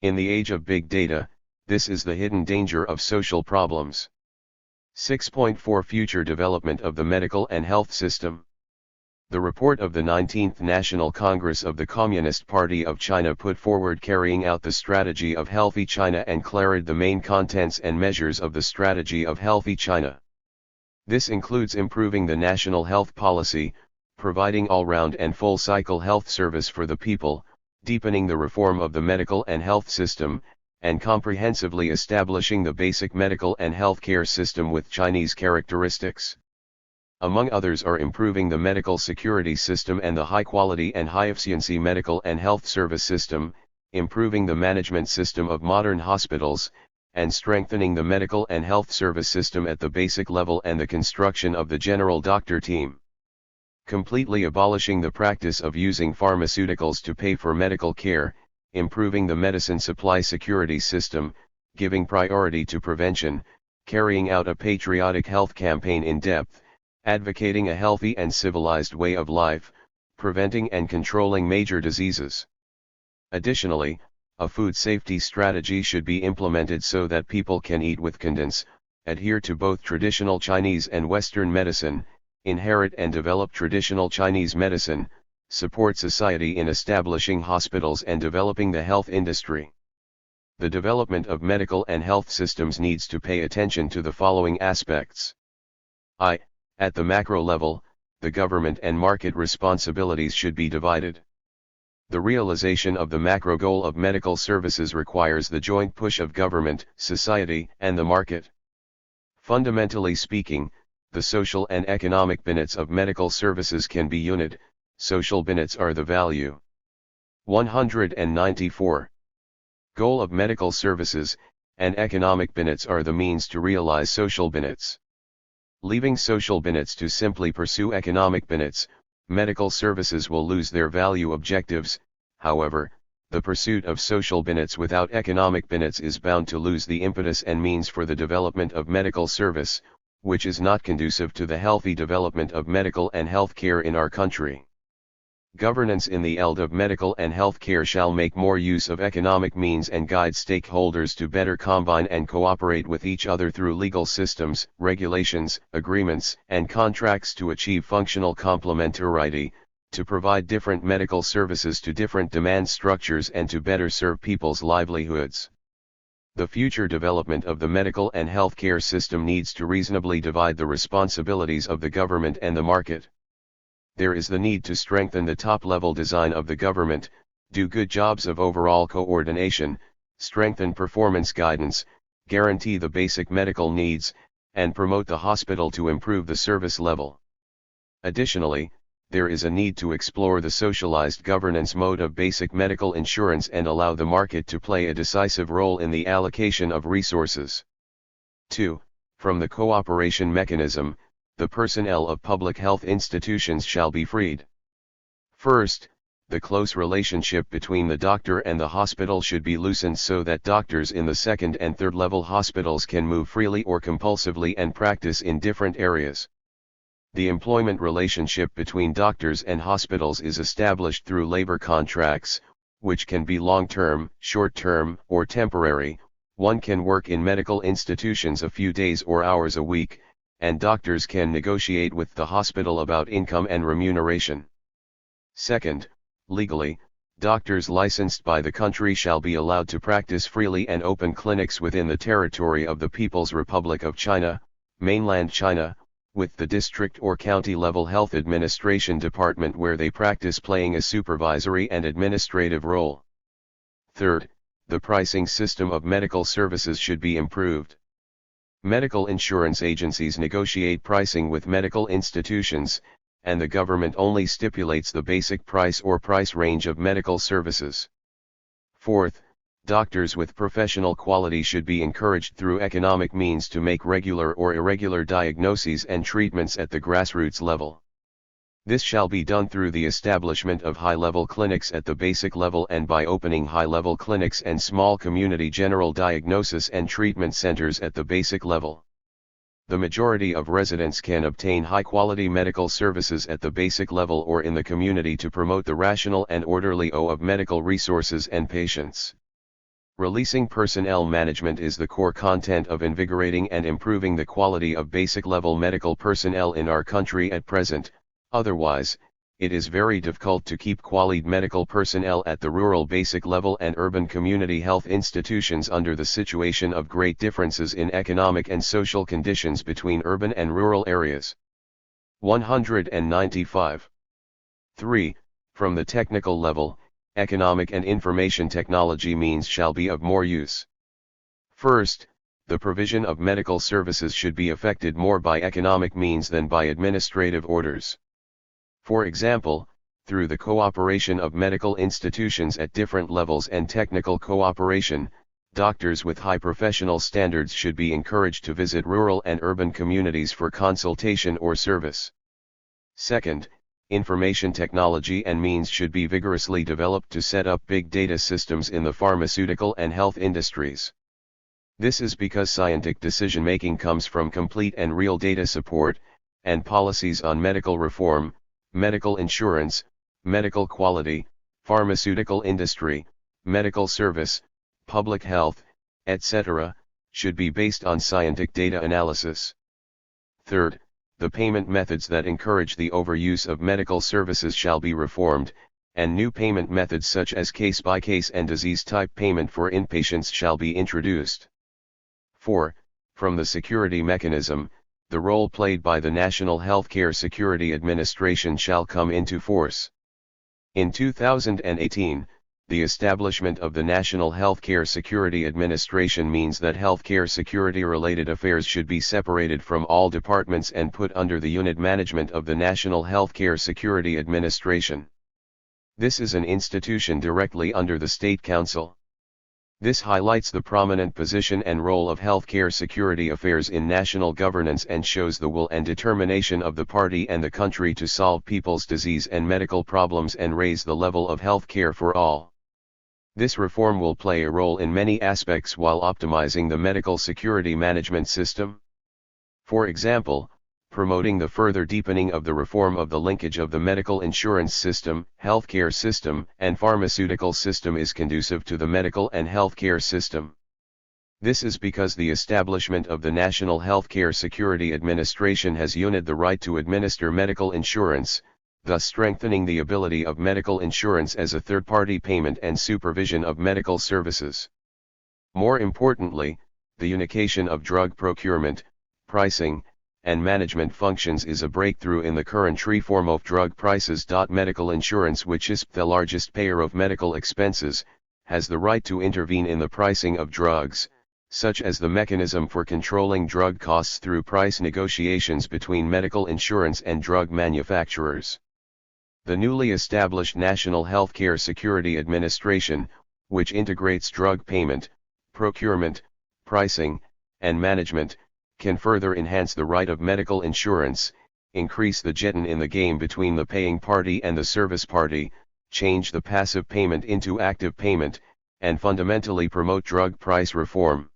In the age of big data, this is the hidden danger of social problems. 6.4 Future development of the medical and health system. The report of the 19th National Congress of the Communist Party of China put forward carrying out the strategy of Healthy China and clarified the main contents and measures of the strategy of Healthy China. This includes improving the national health policy, providing all-round and full-cycle health service for the people, deepening the reform of the medical and health system, and comprehensively establishing the basic medical and healthcare system with Chinese characteristics. Among others are improving the medical security system and the high-quality and high-efficiency medical and health service system, improving the management system of modern hospitals, and strengthening the medical and health service system at the basic level and the construction of the general doctor team. Completely abolishing the practice of using pharmaceuticals to pay for medical care, improving the medicine supply security system, giving priority to prevention, carrying out a patriotic health campaign in depth, advocating a healthy and civilized way of life, preventing and controlling major diseases. Additionally, a food safety strategy should be implemented so that people can eat with confidence, adhere to both traditional Chinese and Western medicine, inherit and develop traditional Chinese medicine, support society in establishing hospitals and developing the health industry. The development of medical and health systems needs to pay attention to the following aspects. At the macro level, the government and market responsibilities should be divided. The realization of the macro goal of medical services requires the joint push of government, society, and the market. Fundamentally speaking, the social and economic benefits of medical services can be unit, social benefits are the value. 194. Goal of medical services, and economic benefits are the means to realize social benefits. Leaving social benefits to simply pursue economic benefits, medical services will lose their value objectives. However, the pursuit of social benefits without economic benefits is bound to lose the impetus and means for the development of medical service, which is not conducive to the healthy development of medical and health care in our country. Governance in the field of medical and health care shall make more use of economic means and guide stakeholders to better combine and cooperate with each other through legal systems, regulations, agreements, and contracts to achieve functional complementarity, to provide different medical services to different demand structures and to better serve people's livelihoods. The future development of the medical and health care system needs to reasonably divide the responsibilities of the government and the market. There is the need to strengthen the top-level design of the government, do good jobs of overall coordination, strengthen performance guidance, guarantee the basic medical needs, and promote the hospital to improve the service level. Additionally, there is a need to explore the socialized governance mode of basic medical insurance and allow the market to play a decisive role in the allocation of resources. 2. From the cooperation mechanism, the personnel of public health institutions shall be freed. First, the close relationship between the doctor and the hospital should be loosened so that doctors in the second and third level hospitals can move freely or compulsively and practice in different areas. The employment relationship between doctors and hospitals is established through labor contracts, which can be long-term, short-term, or temporary. One can work in medical institutions a few days or hours a week, and doctors can negotiate with the hospital about income and remuneration. Second, legally, doctors licensed by the country shall be allowed to practice freely and open clinics within the territory of the People's Republic of China, mainland China, with the district or county level health administration department where they practice playing a supervisory and administrative role. Third, the pricing system of medical services should be improved. Medical insurance agencies negotiate pricing with medical institutions, and the government only stipulates the basic price or price range of medical services. Fourth, Doctors with professional quality should be encouraged through economic means to make regular or irregular diagnoses and treatments at the grassroots level. This shall be done through the establishment of high-level clinics at the basic level and by opening high-level clinics and small community general diagnosis and treatment centers at the basic level. The majority of residents can obtain high-quality medical services at the basic level or in the community to promote the rational and orderly flow of medical resources and patients. Releasing personnel management is the core content of invigorating and improving the quality of basic-level medical personnel in our country at present. Otherwise, it is very difficult to keep qualified medical personnel at the rural basic level and urban community health institutions under the situation of great differences in economic and social conditions between urban and rural areas. 195. 3. From the technical level, economic and information technology means shall be of more use. First, the provision of medical services should be effected more by economic means than by administrative orders. For example, through the cooperation of medical institutions at different levels and technical cooperation, doctors with high professional standards should be encouraged to visit rural and urban communities for consultation or service. Second, information technology and means should be vigorously developed to set up big data systems in the pharmaceutical and health industries. This is because scientific decision-making comes from complete and real data support, and policies on medical reform, medical insurance, medical quality, pharmaceutical industry, medical service, public health, etc., should be based on scientific data analysis. Third, the payment methods that encourage the overuse of medical services shall be reformed, and new payment methods such as case-by-case and disease-type payment for inpatients shall be introduced. 4. From the security mechanism, the role played by the National Healthcare Security Administration shall come into force. In 2018, the establishment of the National Healthcare Security Administration means that healthcare security-related affairs should be separated from all departments and put under the unit management of the National Healthcare Security Administration. This is an institution directly under the State Council. This highlights the prominent position and role of healthcare security affairs in national governance and shows the will and determination of the party and the country to solve people's disease and medical problems and raise the level of health care for all. This reform will play a role in many aspects while optimizing the medical security management system. For example, promoting the further deepening of the reform of the linkage of the medical insurance system, healthcare system, and pharmaceutical system is conducive to the medical and healthcare system. This is because the establishment of the National Healthcare Security Administration has united the right to administer medical insurance, thus strengthening the ability of medical insurance as a third-party payment and supervision of medical services. More importantly, the unification of drug procurement, pricing, and management functions is a breakthrough in the current reform of drug prices. Medical insurance, which is the largest payer of medical expenses, has the right to intervene in the pricing of drugs, such as the mechanism for controlling drug costs through price negotiations between medical insurance and drug manufacturers. The newly established National Healthcare Security Administration, which integrates drug payment, procurement, pricing, and management, can further enhance the right of medical insurance, increase the jeton in the game between the paying party and the service party, change the passive payment into active payment, and fundamentally promote drug price reform.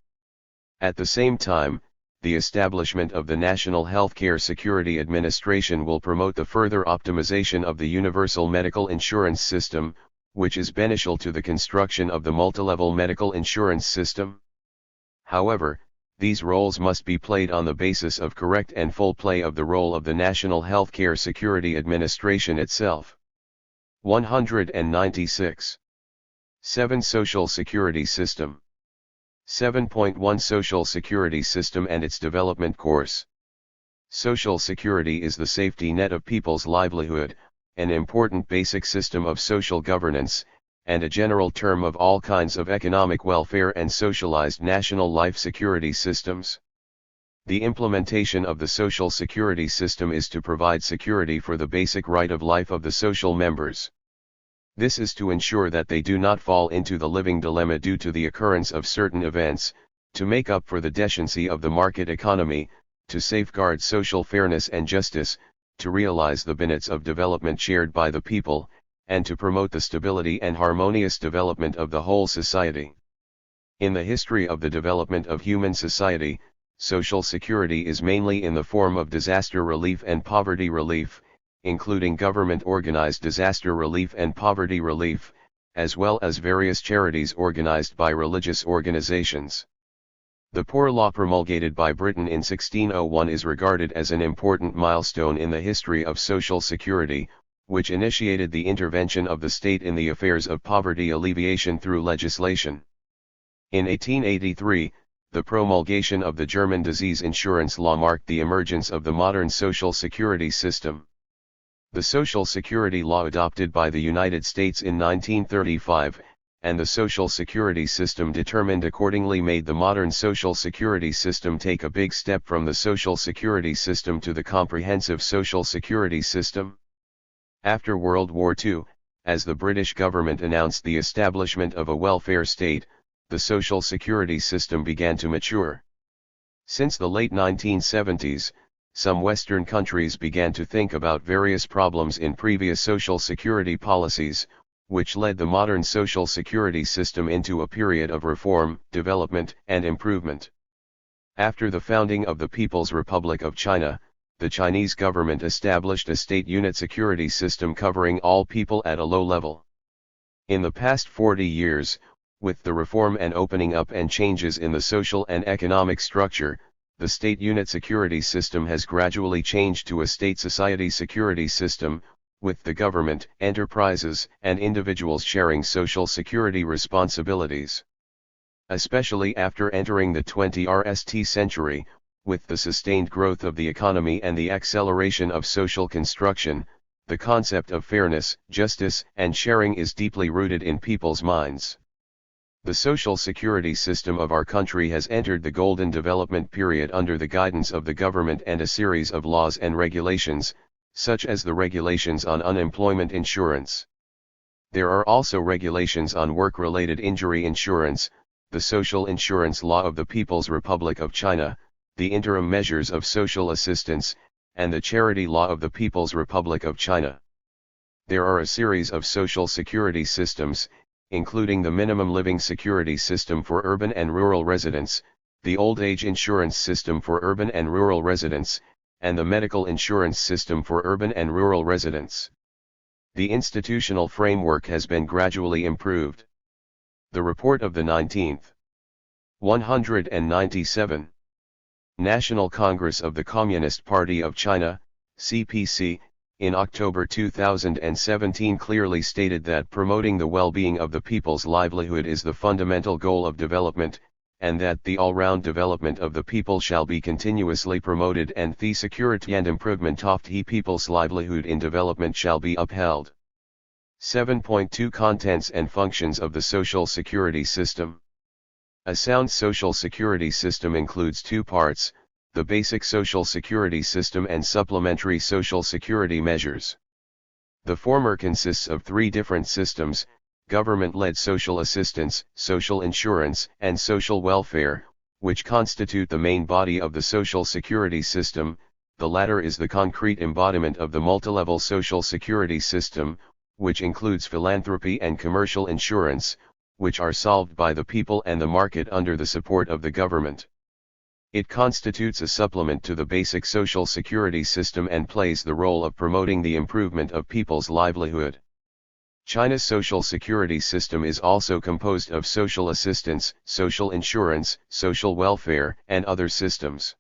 At the same time, the establishment of the National Healthcare Security Administration will promote the further optimization of the universal medical insurance system, which is beneficial to the construction of the multilevel medical insurance system. However, these roles must be played on the basis of correct and full play of the role of the National Healthcare Security Administration itself. 196. 7. Social Security System. 7.1 Social Security System and its Development Course. Social Security is the safety net of people's livelihood, an important basic system of social governance, and a general term of all kinds of economic welfare and socialized national life security systems. The implementation of the social security system is to provide security for the basic right of life of the social members. This is to ensure that they do not fall into the living dilemma due to the occurrence of certain events, to make up for the deficiency of the market economy, to safeguard social fairness and justice, to realize the benefits of development shared by the people, and to promote the stability and harmonious development of the whole society. In the history of the development of human society, social security is mainly in the form of disaster relief and poverty relief, including government-organized disaster relief and poverty relief, as well as various charities organized by religious organizations. The Poor Law promulgated by Britain in 1601 is regarded as an important milestone in the history of social security, which initiated the intervention of the state in the affairs of poverty alleviation through legislation. In 1883, the promulgation of the German disease insurance law marked the emergence of the modern social security system. The Social Security Law adopted by the United States in 1935, and the Social Security system determined accordingly made the modern Social Security system take a big step from the Social Security system to the comprehensive Social Security system. After World War II, as the British government announced the establishment of a welfare state, the Social Security system began to mature. Since the late 1970s, some Western countries began to think about various problems in previous social security policies, which led the modern social security system into a period of reform, development, and improvement. After the founding of the People's Republic of China, the Chinese government established a state unit security system covering all people at a low level. In the past 40 years, with the reform and opening up and changes in the social and economic structure, the state unit security system has gradually changed to a state-society security system, with the government, enterprises, and individuals sharing social security responsibilities. Especially after entering the 21st century, with the sustained growth of the economy and the acceleration of social construction, the concept of fairness, justice, and sharing is deeply rooted in people's minds. The social security system of our country has entered the golden development period under the guidance of the government and a series of laws and regulations, such as the regulations on unemployment insurance. There are also regulations on work-related injury insurance, the social insurance law of the People's Republic of China, the interim measures of social assistance, and the charity law of the People's Republic of China. There are a series of social security systems, including the minimum living security system for urban and rural residents, the old age insurance system for urban and rural residents, and the medical insurance system for urban and rural residents. The institutional framework has been gradually improved. The report of the 19th. 197. National Congress of the Communist Party of China, CPC, in October 2017 clearly stated that promoting the well-being of the people's livelihood is the fundamental goal of development, and that the all-round development of the people shall be continuously promoted and the security and improvement of the people's livelihood in development shall be upheld. 7.2 Contents and functions of the social security system. A sound social security system includes two parts: the basic social security system and supplementary social security measures. The former consists of three different systems: government-led social assistance, social insurance, and social welfare, which constitute the main body of the social security system. The latter is the concrete embodiment of the multilevel social security system, which includes philanthropy and commercial insurance, which are solved by the people and the market under the support of the government. It constitutes a supplement to the basic social security system and plays the role of promoting the improvement of people's livelihood. China's social security system is also composed of social assistance, social insurance, social welfare, and other systems.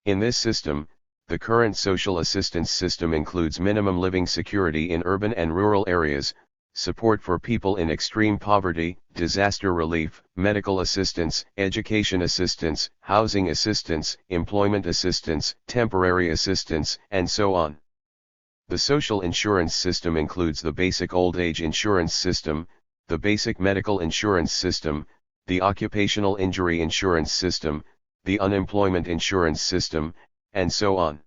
In this system, the current social assistance system includes minimum living security in urban and rural areas, support for people in extreme poverty, disaster relief, medical assistance, education assistance, housing assistance, employment assistance, temporary assistance, and so on. The social insurance system includes the basic old age insurance system, the basic medical insurance system, the occupational injury insurance system, the unemployment insurance system, and so on.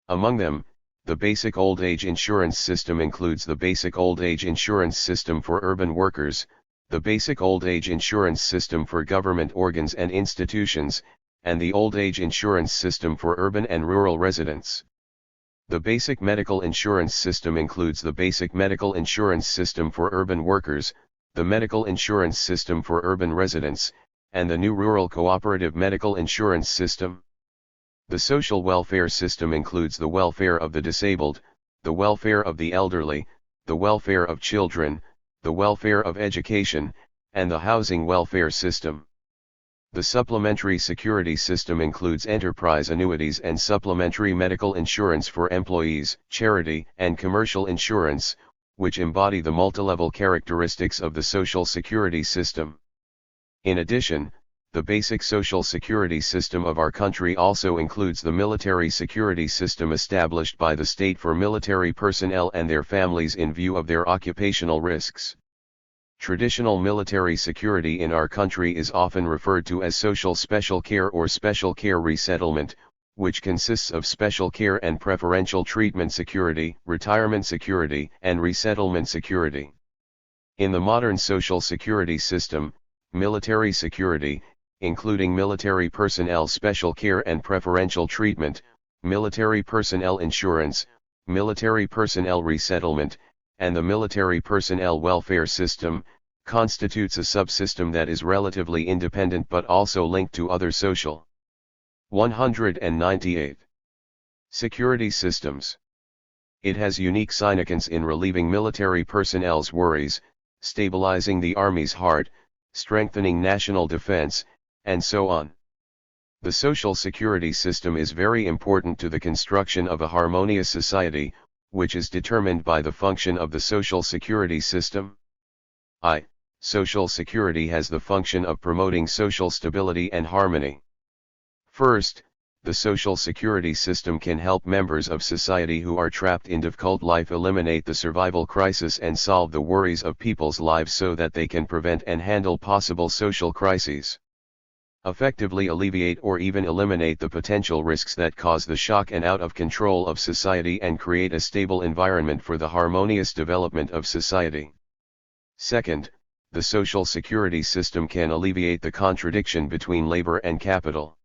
Among them, The basic old age insurance system includes the basic old age insurance system for urban workers, the basic old age insurance system for government organs and institutions, and the old age insurance system for urban and rural residents. The basic medical insurance system includes the basic medical insurance system for urban workers, the medical insurance system for urban residents, and the new rural cooperative medical insurance system. The social welfare system includes the welfare of the disabled, the welfare of the elderly, the welfare of children, the welfare of education, and the housing welfare system. The supplementary security system includes enterprise annuities and supplementary medical insurance for employees, charity, and commercial insurance, which embody the multilevel characteristics of the social security system. In addition, the basic social security system of our country also includes the military security system established by the state for military personnel and their families in view of their occupational risks. Traditional military security in our country is often referred to as social special care or special care resettlement, which consists of special care and preferential treatment security, retirement security, and resettlement security. In the modern social security system, military security, including military personnel special care and preferential treatment, military personnel insurance, military personnel resettlement, and the military personnel welfare system, constitutes a subsystem that is relatively independent but also linked to other social. 198. Security systems. It has unique significance in relieving military personnel's worries, stabilizing the Army's heart, strengthening national defense, and so on. The social security system is very important to the construction of a harmonious society, which is determined by the function of the social security system. Social security has the function of promoting social stability and harmony. First, the social security system can help members of society who are trapped in difficult life eliminate the survival crisis and solve the worries of people's lives so that they can prevent and handle possible social crises. Effectively alleviate or even eliminate the potential risks that cause the shock and out of control of society and create a stable environment for the harmonious development of society. Second, the social security system can alleviate the contradiction between labor and capital.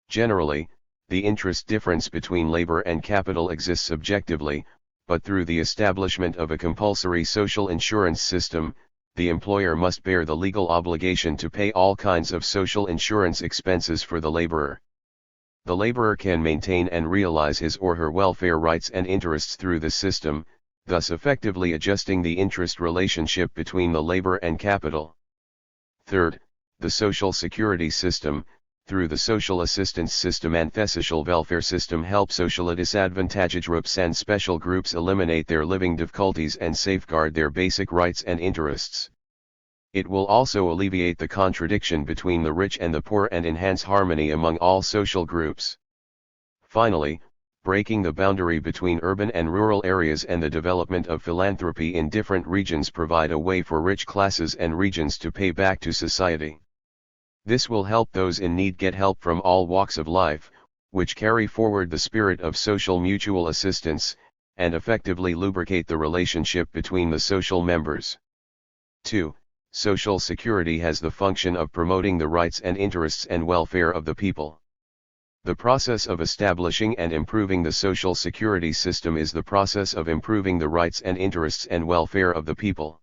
Generally, the interest difference between labor and capital exists objectively, but through the establishment of a compulsory social insurance system, the employer must bear the legal obligation to pay all kinds of social insurance expenses for the laborer. The laborer can maintain and realize his or her welfare rights and interests through the system, thus effectively adjusting the interest relationship between the labor and capital. Third, the social security system, through the social assistance system and the social welfare system, help socially disadvantaged groups and special groups eliminate their living difficulties and safeguard their basic rights and interests. It will also alleviate the contradiction between the rich and the poor and enhance harmony among all social groups. Finally, breaking the boundary between urban and rural areas and the development of philanthropy in different regions provide a way for rich classes and regions to pay back to society. This will help those in need get help from all walks of life, which carry forward the spirit of social mutual assistance, and effectively lubricate the relationship between the social members. 2. Social security has the function of promoting the rights and interests and welfare of the people. The process of establishing and improving the social security system is the process of improving the rights and interests and welfare of the people.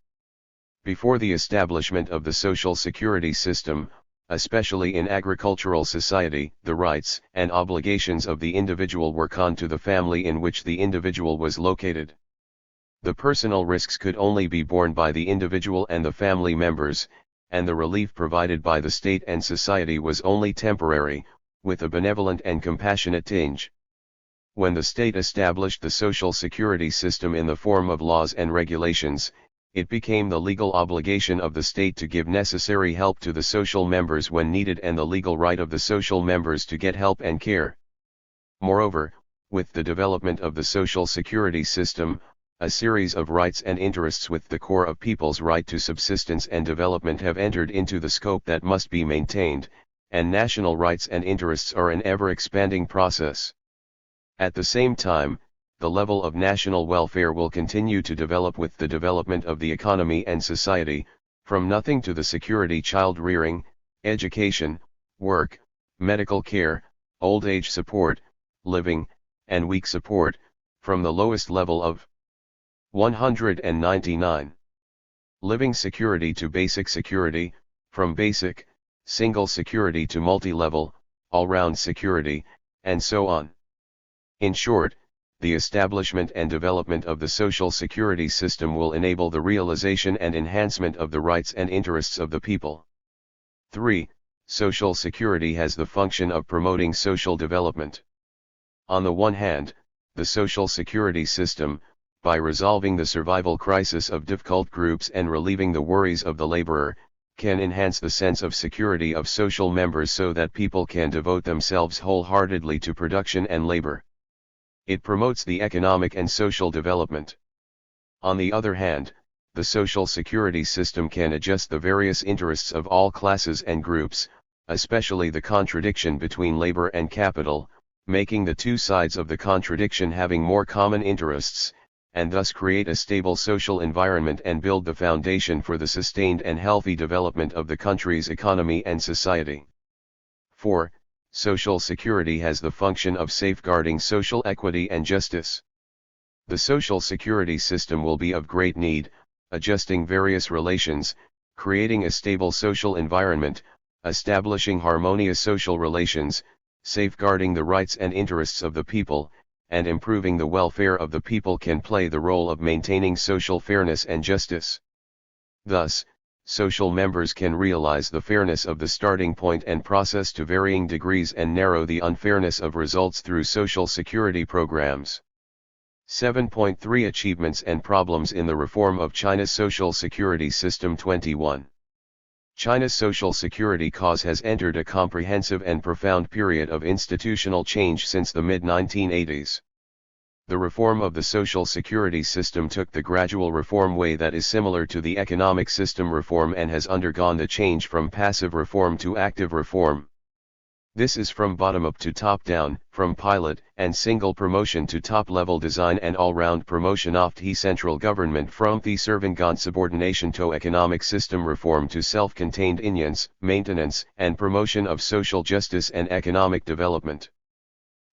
Before the establishment of the social security system, especially in agricultural society, the rights and obligations of the individual were confined to the family in which the individual was located. The personal risks could only be borne by the individual and the family members, and the relief provided by the state and society was only temporary, with a benevolent and compassionate tinge. When the state established the social security system in the form of laws and regulations, it became the legal obligation of the state to give necessary help to the social members when needed and the legal right of the social members to get help and care. Moreover, with the development of the social security system, a series of rights and interests with the core of people's right to subsistence and development have entered into the scope that must be maintained, and national rights and interests are an ever-expanding process. At the same time, the level of national welfare will continue to develop with the development of the economy and society, from nothing to the security child rearing, education, work, medical care, old age support, living, and weak support, from the lowest level of 199. Living security to basic security, from basic, single security to multi-level, all-round security, and so on. In short, the establishment and development of the social security system will enable the realization and enhancement of the rights and interests of the people. 3. Social security has the function of promoting social development. On the one hand, the social security system, by resolving the survival crisis of difficult groups and relieving the worries of the laborer, can enhance the sense of security of social members so that people can devote themselves wholeheartedly to production and labor. It promotes the economic and social development. On the other hand, the social security system can adjust the various interests of all classes and groups, especially the contradiction between labor and capital, making the two sides of the contradiction having more common interests, and thus create a stable social environment and build the foundation for the sustained and healthy development of the country's economy and society. 4. Social security has the function of safeguarding social equity and justice. The social security system will be of great need, adjusting various relations, creating a stable social environment, establishing harmonious social relations, safeguarding the rights and interests of the people, and improving the welfare of the people can play the role of maintaining social fairness and justice. Thus, social members can realize the fairness of the starting point and process to varying degrees and narrow the unfairness of results through social security programs. 7.3 Achievements and Problems in the Reform of China's Social Security System. 21. China's social security cause has entered a comprehensive and profound period of institutional change since the mid-1980s. The reform of the social security system took the gradual reform way that is similar to the economic system reform and has undergone the change from passive reform to active reform. This is from bottom-up to top-down, from pilot and single promotion to top-level design and all-round promotion of the central government, from the servant subordination to economic system reform to self-contained unions, maintenance and promotion of social justice and economic development.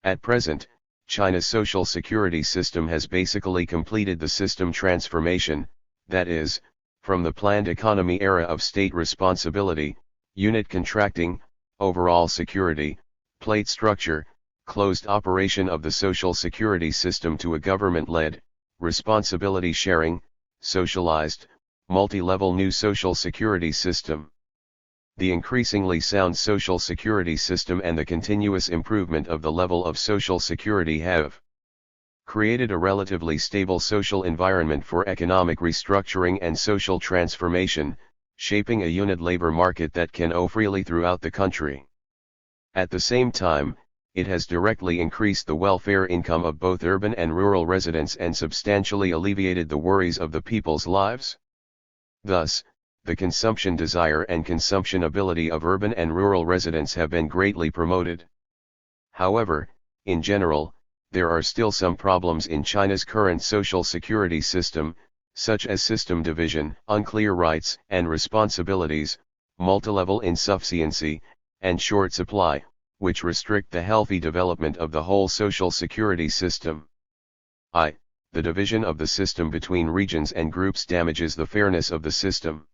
At present, China's social security system has basically completed the system transformation, that is, from the planned economy era of state responsibility, unit contracting, overall security, plate structure, closed operation of the social security system to a government-led, responsibility sharing, socialized, multi-level new social security system. The increasingly sound social security system and the continuous improvement of the level of social security have created a relatively stable social environment for economic restructuring and social transformation, shaping a unit labor market that can operate freely throughout the country. At the same time, it has directly increased the welfare income of both urban and rural residents and substantially alleviated the worries of the people's lives. Thus, the consumption desire and consumption ability of urban and rural residents have been greatly promoted. However, in general, there are still some problems in China's current social security system, such as system division, unclear rights and responsibilities, multilevel insufficiency, and short supply, which restrict the healthy development of the whole social security system. The division of the system between regions and groups damages the fairness of the system.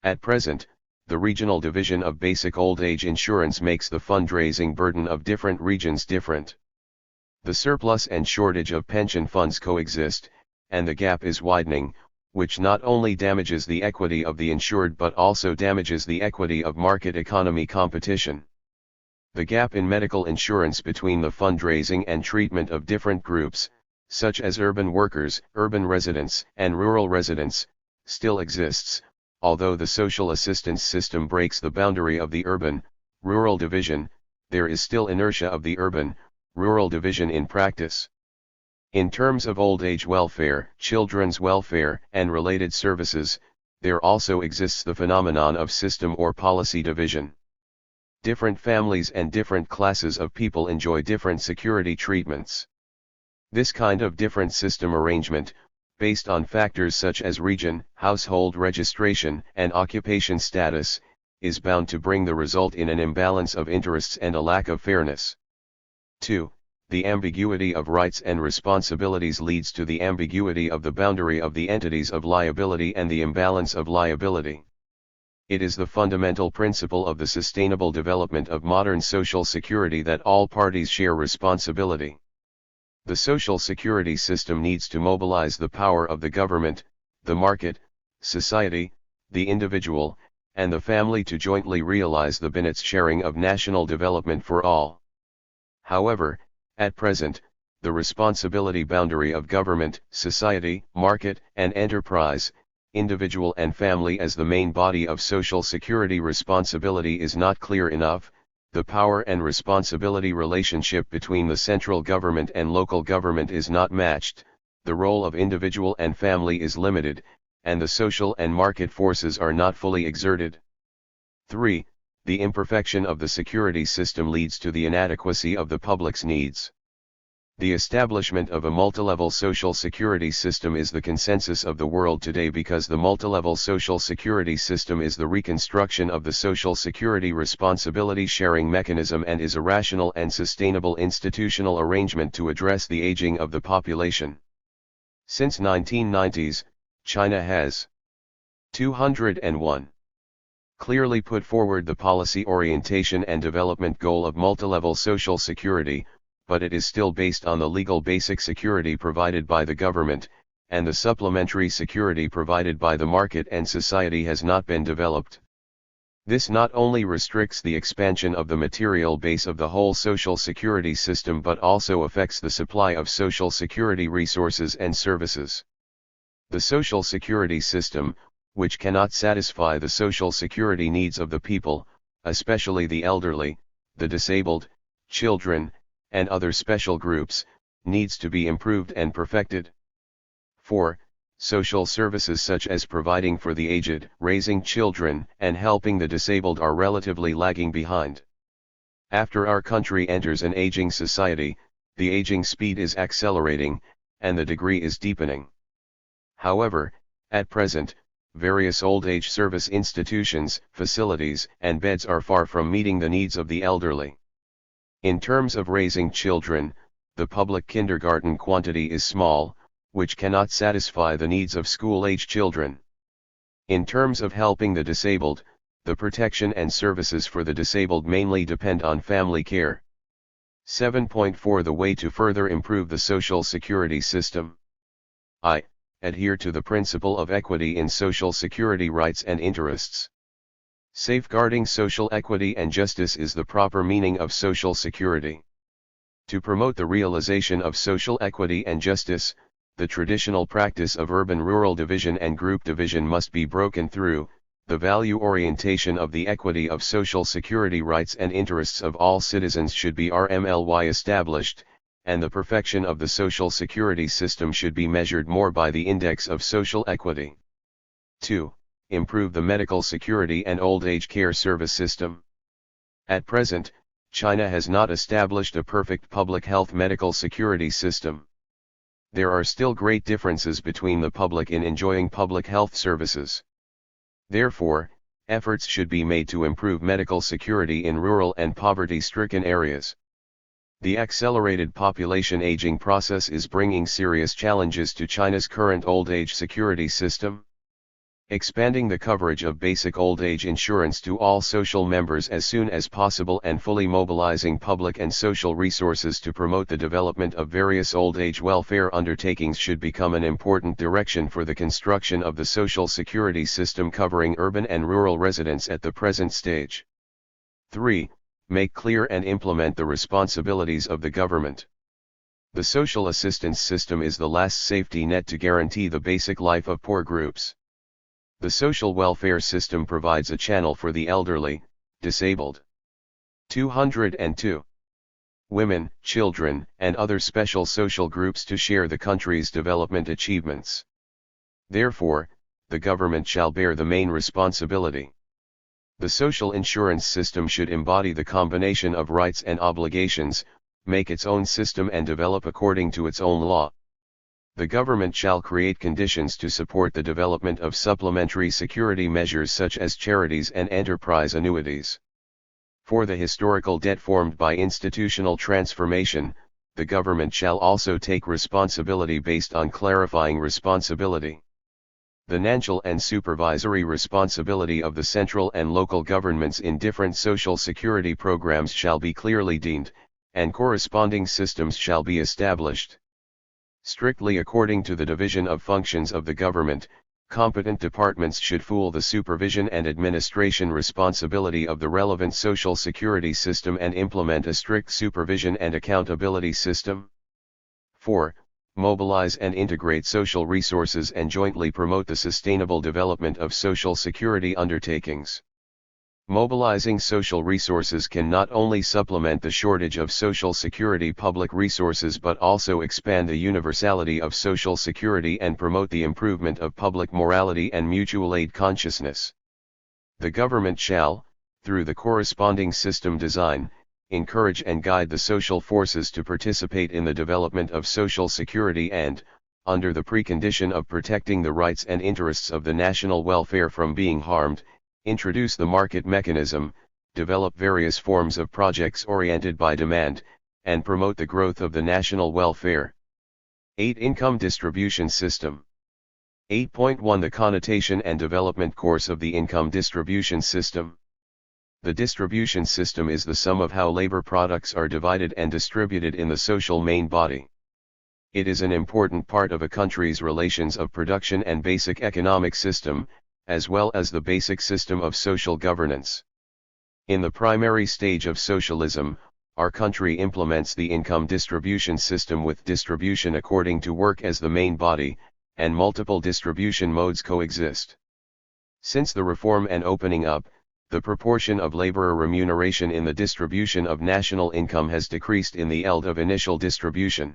At present, the regional division of basic old age insurance makes the fundraising burden of different regions different. The surplus and shortage of pension funds coexist, and the gap is widening, which not only damages the equity of the insured but also damages the equity of market economy competition. The gap in medical insurance between the fundraising and treatment of different groups, such as urban workers, urban residents, and rural residents, still exists, although the social assistance system breaks the boundary of the urban-rural division. There is still inertia of the urban-rural division in practice. In terms of old age welfare, children's welfare, and related services, there also exists the phenomenon of system or policy division. Different families and different classes of people enjoy different security treatments. This kind of different system arrangement, based on factors such as region, household registration, and occupation status, is bound to bring the result in an imbalance of interests and a lack of fairness. 2. The ambiguity of rights and responsibilities leads to the ambiguity of the boundary of the entities of liability and the imbalance of liability. It is the fundamental principle of the sustainable development of modern social security that all parties share responsibility. The social security system needs to mobilize the power of the government, the market, society, the individual, and the family to jointly realize the benefits sharing of national development for all. However, at present, the responsibility boundary of government, society, market, and enterprise, individual and family as the main body of social security responsibility is not clear enough. The power and responsibility relationship between the central government and local government is not matched, the role of individual and family is limited, and the social and market forces are not fully exerted. 3. The imperfection of the security system leads to the inadequacy of the public's needs. The establishment of a multilevel social security system is the consensus of the world today because the multilevel social security system is the reconstruction of the social security responsibility sharing mechanism and is a rational and sustainable institutional arrangement to address the aging of the population. Since 1990s, China has 201. Clearly put forward the policy orientation and development goal of multilevel social security, but it is still based on the legal basic security provided by the government, and the supplementary security provided by the market and society has not been developed. This not only restricts the expansion of the material base of the whole social security system but also affects the supply of social security resources and services. The social security system, which cannot satisfy the social security needs of the people, especially the elderly, the disabled, children, and other special groups, needs to be improved and perfected. 4. Social services such as providing for the aged, raising children, and helping the disabled are relatively lagging behind. After our country enters an aging society, the aging speed is accelerating, and the degree is deepening. However, at present, various old age service institutions, facilities, and beds are far from meeting the needs of the elderly. In terms of raising children, the public kindergarten quantity is small, which cannot satisfy the needs of school-age children. In terms of helping the disabled, the protection and services for the disabled mainly depend on family care. 7.4 The way to further improve the social security system. I. Adhere to the principle of equity in social security rights and interests. Safeguarding social equity and justice is the proper meaning of social security. To promote the realization of social equity and justice, the traditional practice of urban-rural division and group division must be broken through. The value orientation of the equity of social security rights and interests of all citizens should be RMLY established, and the perfection of the social security system should be measured more by the index of social equity. 2. Improve the medical security and old age care service system. At present, China has not established a perfect public health medical security system. There are still great differences between the public in enjoying public health services. Therefore, efforts should be made to improve medical security in rural and poverty-stricken areas. The accelerated population aging process is bringing serious challenges to China's current old age security system. Expanding the coverage of basic old age insurance to all social members as soon as possible and fully mobilizing public and social resources to promote the development of various old age welfare undertakings should become an important direction for the construction of the social security system covering urban and rural residents at the present stage. 3. Make clear and implement the responsibilities of the government. The social assistance system is the last safety net to guarantee the basic life of poor groups. The social welfare system provides a channel for the elderly, disabled. 202. Women, children, and other special social groups to share the country's development achievements. Therefore, the government shall bear the main responsibility. The social insurance system should embody the combination of rights and obligations, make its own system and develop according to its own law. The government shall create conditions to support the development of supplementary security measures such as charities and enterprise annuities. For the historical debt formed by institutional transformation, the government shall also take responsibility based on clarifying responsibility. The financial and supervisory responsibility of the central and local governments in different social security programs shall be clearly defined, and corresponding systems shall be established. Strictly according to the division of functions of the government, competent departments should fulfill the supervision and administration responsibility of the relevant social security system and implement a strict supervision and accountability system. 4. Mobilize and integrate social resources and jointly promote the sustainable development of social security undertakings. Mobilizing social resources can not only supplement the shortage of social security public resources but also expand the universality of social security and promote the improvement of public morality and mutual aid consciousness. The government shall, through the corresponding system design, encourage and guide the social forces to participate in the development of social security and, under the precondition of protecting the rights and interests of the national welfare from being harmed, introduce the market mechanism, develop various forms of projects oriented by demand, and promote the growth of the national welfare. 8. Income distribution system. 8.1 The connotation and development course of the income distribution system. The distribution system is the sum of how labor products are divided and distributed in the social main body. It is an important part of a country's relations of production and basic economic system, as well as the basic system of social governance. In the primary stage of socialism, our country implements the income distribution system with distribution according to work as the main body, and multiple distribution modes coexist. Since the reform and opening up, the proportion of laborer remuneration in the distribution of national income has decreased in the eld of initial distribution.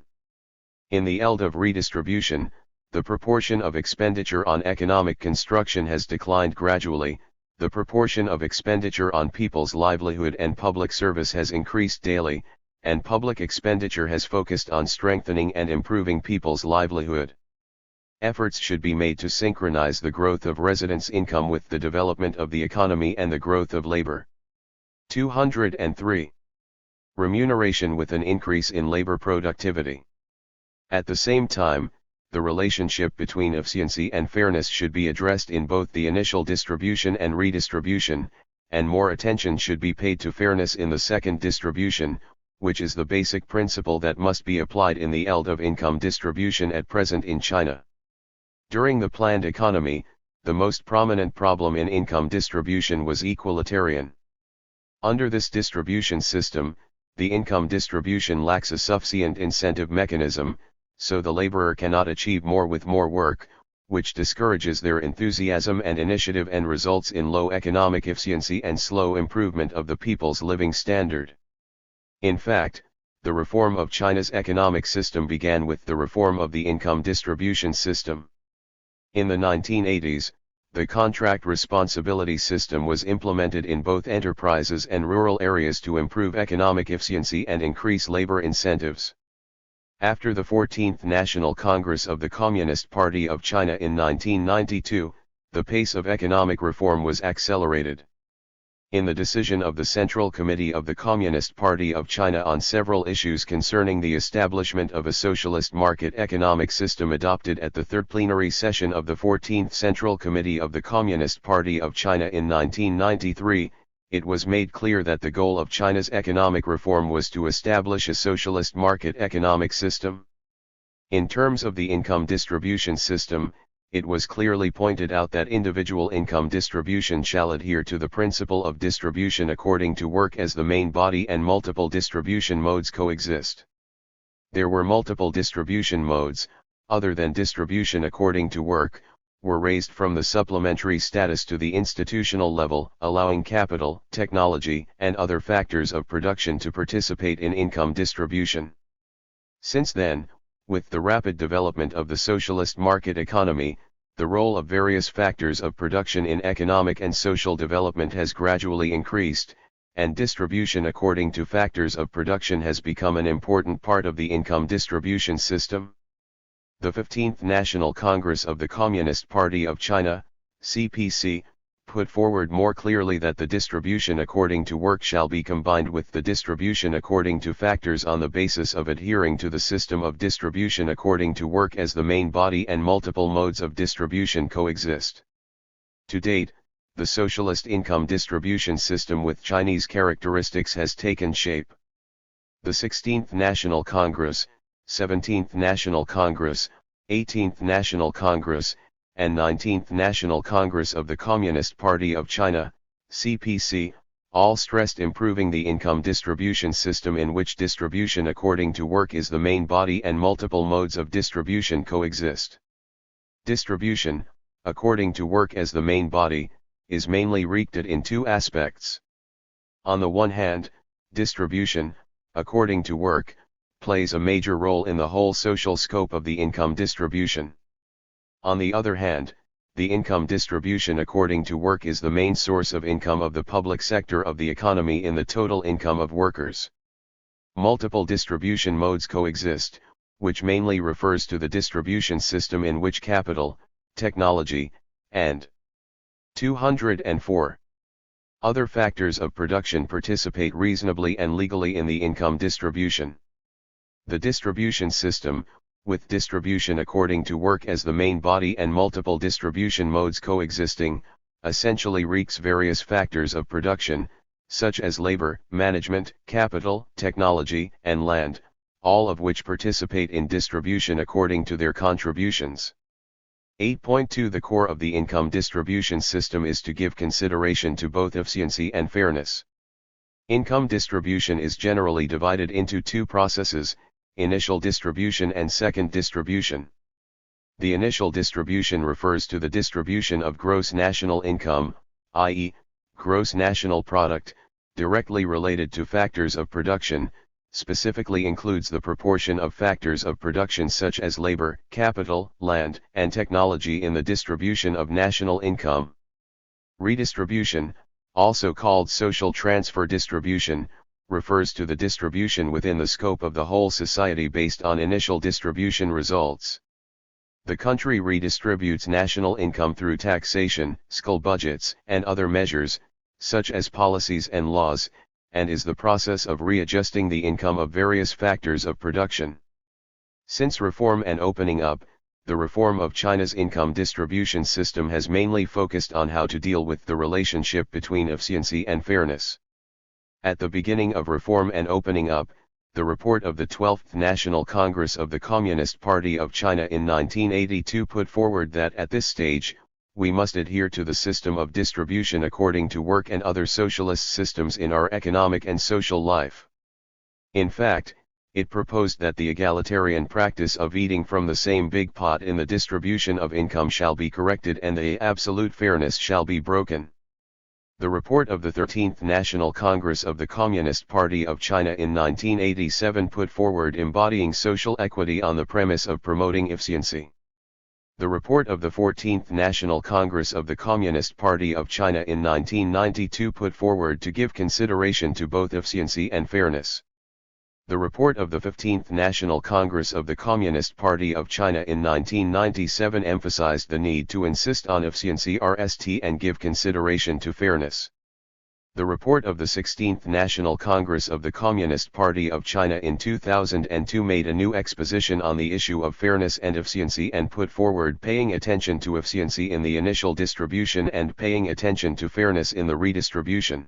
In the eld of redistribution, the proportion of expenditure on economic construction has declined gradually, the proportion of expenditure on people's livelihood and public service has increased daily, and public expenditure has focused on strengthening and improving people's livelihood. Efforts should be made to synchronize the growth of residents' income with the development of the economy and the growth of labor. 203. Remuneration with an increase in labor productivity. At the same time, the relationship between efficiency and fairness should be addressed in both the initial distribution and redistribution, and more attention should be paid to fairness in the second distribution, which is the basic principle that must be applied in the eld of income distribution at present in China. During the planned economy, the most prominent problem in income distribution was equalitarian. Under this distribution system, the income distribution lacks a sufficient incentive mechanism, so the laborer cannot achieve more with more work, which discourages their enthusiasm and initiative and results in low economic efficiency and slow improvement of the people's living standard. In fact, the reform of China's economic system began with the reform of the income distribution system. In the 1980s, the contract responsibility system was implemented in both enterprises and rural areas to improve economic efficiency and increase labor incentives. After the 14th National Congress of the Communist Party of China in 1992, the pace of economic reform was accelerated. In the decision of the Central Committee of the Communist Party of China on several issues concerning the establishment of a socialist market economic system adopted at the third plenary session of the 14th Central Committee of the Communist Party of China in 1993, it was made clear that the goal of China's economic reform was to establish a socialist market economic system. In terms of the income distribution system, it was clearly pointed out that individual income distribution shall adhere to the principle of distribution according to work as the main body and multiple distribution modes coexist. There were multiple distribution modes, other than distribution according to work, were raised from the supplementary status to the institutional level, allowing capital, technology, and other factors of production to participate in income distribution. Since then, with the rapid development of the socialist market economy, the role of various factors of production in economic and social development has gradually increased, and distribution according to factors of production has become an important part of the income distribution system. The 15th National Congress of the Communist Party of China, CPC, put forward more clearly that the distribution according to work shall be combined with the distribution according to factors on the basis of adhering to the system of distribution according to work as the main body, and multiple modes of distribution coexist. To date, the socialist income distribution system with Chinese characteristics has taken shape. The 16th National Congress, 17th National Congress, 18th National Congress, and 19th National Congress of the Communist Party of China, CPC, all stressed improving the income distribution system in which distribution according to work is the main body and multiple modes of distribution coexist. Distribution, according to work as the main body, is mainly wreaked in two aspects. On the one hand, distribution, according to work, plays a major role in the whole social scope of the income distribution. On the other hand, the income distribution according to work is the main source of income of the public sector of the economy in the total income of workers. Multiple distribution modes coexist, which mainly refers to the distribution system in which capital, technology, and 204 other factors of production participate reasonably and legally in the income distribution. The distribution system, with distribution according to work as the main body and multiple distribution modes coexisting, essentially wreaks various factors of production, such as labor, management, capital, technology, and land, all of which participate in distribution according to their contributions. 8.2 The core of the income distribution system is to give consideration to both efficiency and fairness. Income distribution is generally divided into two processes: initial distribution and second distribution. The initial distribution refers to the distribution of gross national income, i.e., gross national product, directly related to factors of production, specifically includes the proportion of factors of production such as labor, capital, land, and technology in the distribution of national income. Redistribution, also called social transfer distribution, refers to the distribution within the scope of the whole society based on initial distribution results. The country redistributes national income through taxation, school budgets, and other measures, such as policies and laws, and is the process of readjusting the income of various factors of production. Since reform and opening up, the reform of China's income distribution system has mainly focused on how to deal with the relationship between efficiency and fairness. At the beginning of reform and opening up, the report of the 12th National Congress of the Communist Party of China in 1982 put forward that at this stage, we must adhere to the system of distribution according to work and other socialist systems in our economic and social life. In fact, it proposed that the egalitarian practice of eating from the same big pot in the distribution of income shall be corrected and the absolute fairness shall be broken. The report of the 13th National Congress of the Communist Party of China in 1987 put forward embodying social equity on the premise of promoting efficiency. The report of the 14th National Congress of the Communist Party of China in 1992 put forward to give consideration to both efficiency and fairness. The report of the 15th National Congress of the Communist Party of China in 1997 emphasized the need to insist on efficiency and give consideration to fairness. The report of the 16th National Congress of the Communist Party of China in 2002 made a new exposition on the issue of fairness and efficiency and put forward paying attention to efficiency in the initial distribution and paying attention to fairness in the redistribution.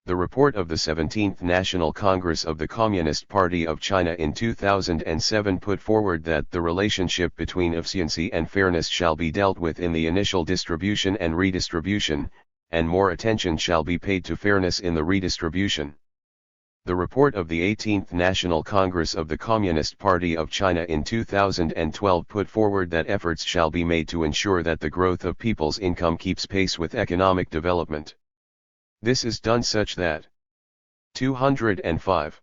The report of the 17th National Congress of the Communist Party of China in 2007 put forward that the relationship between efficiency and fairness shall be dealt with in the initial distribution and redistribution, and more attention shall be paid to fairness in the redistribution. The report of the 18th National Congress of the Communist Party of China in 2012 put forward that efforts shall be made to ensure that the growth of people's income keeps pace with economic development. This is done such that 205.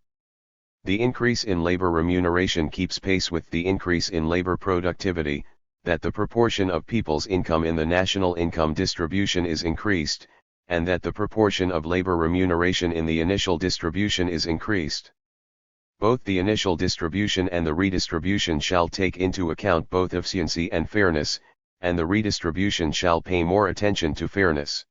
The increase in labor remuneration keeps pace with the increase in labor productivity, that the proportion of people's income in the national income distribution is increased, and that the proportion of labor remuneration in the initial distribution is increased. Both the initial distribution and the redistribution shall take into account both efficiency and fairness, and the redistribution shall pay more attention to fairness.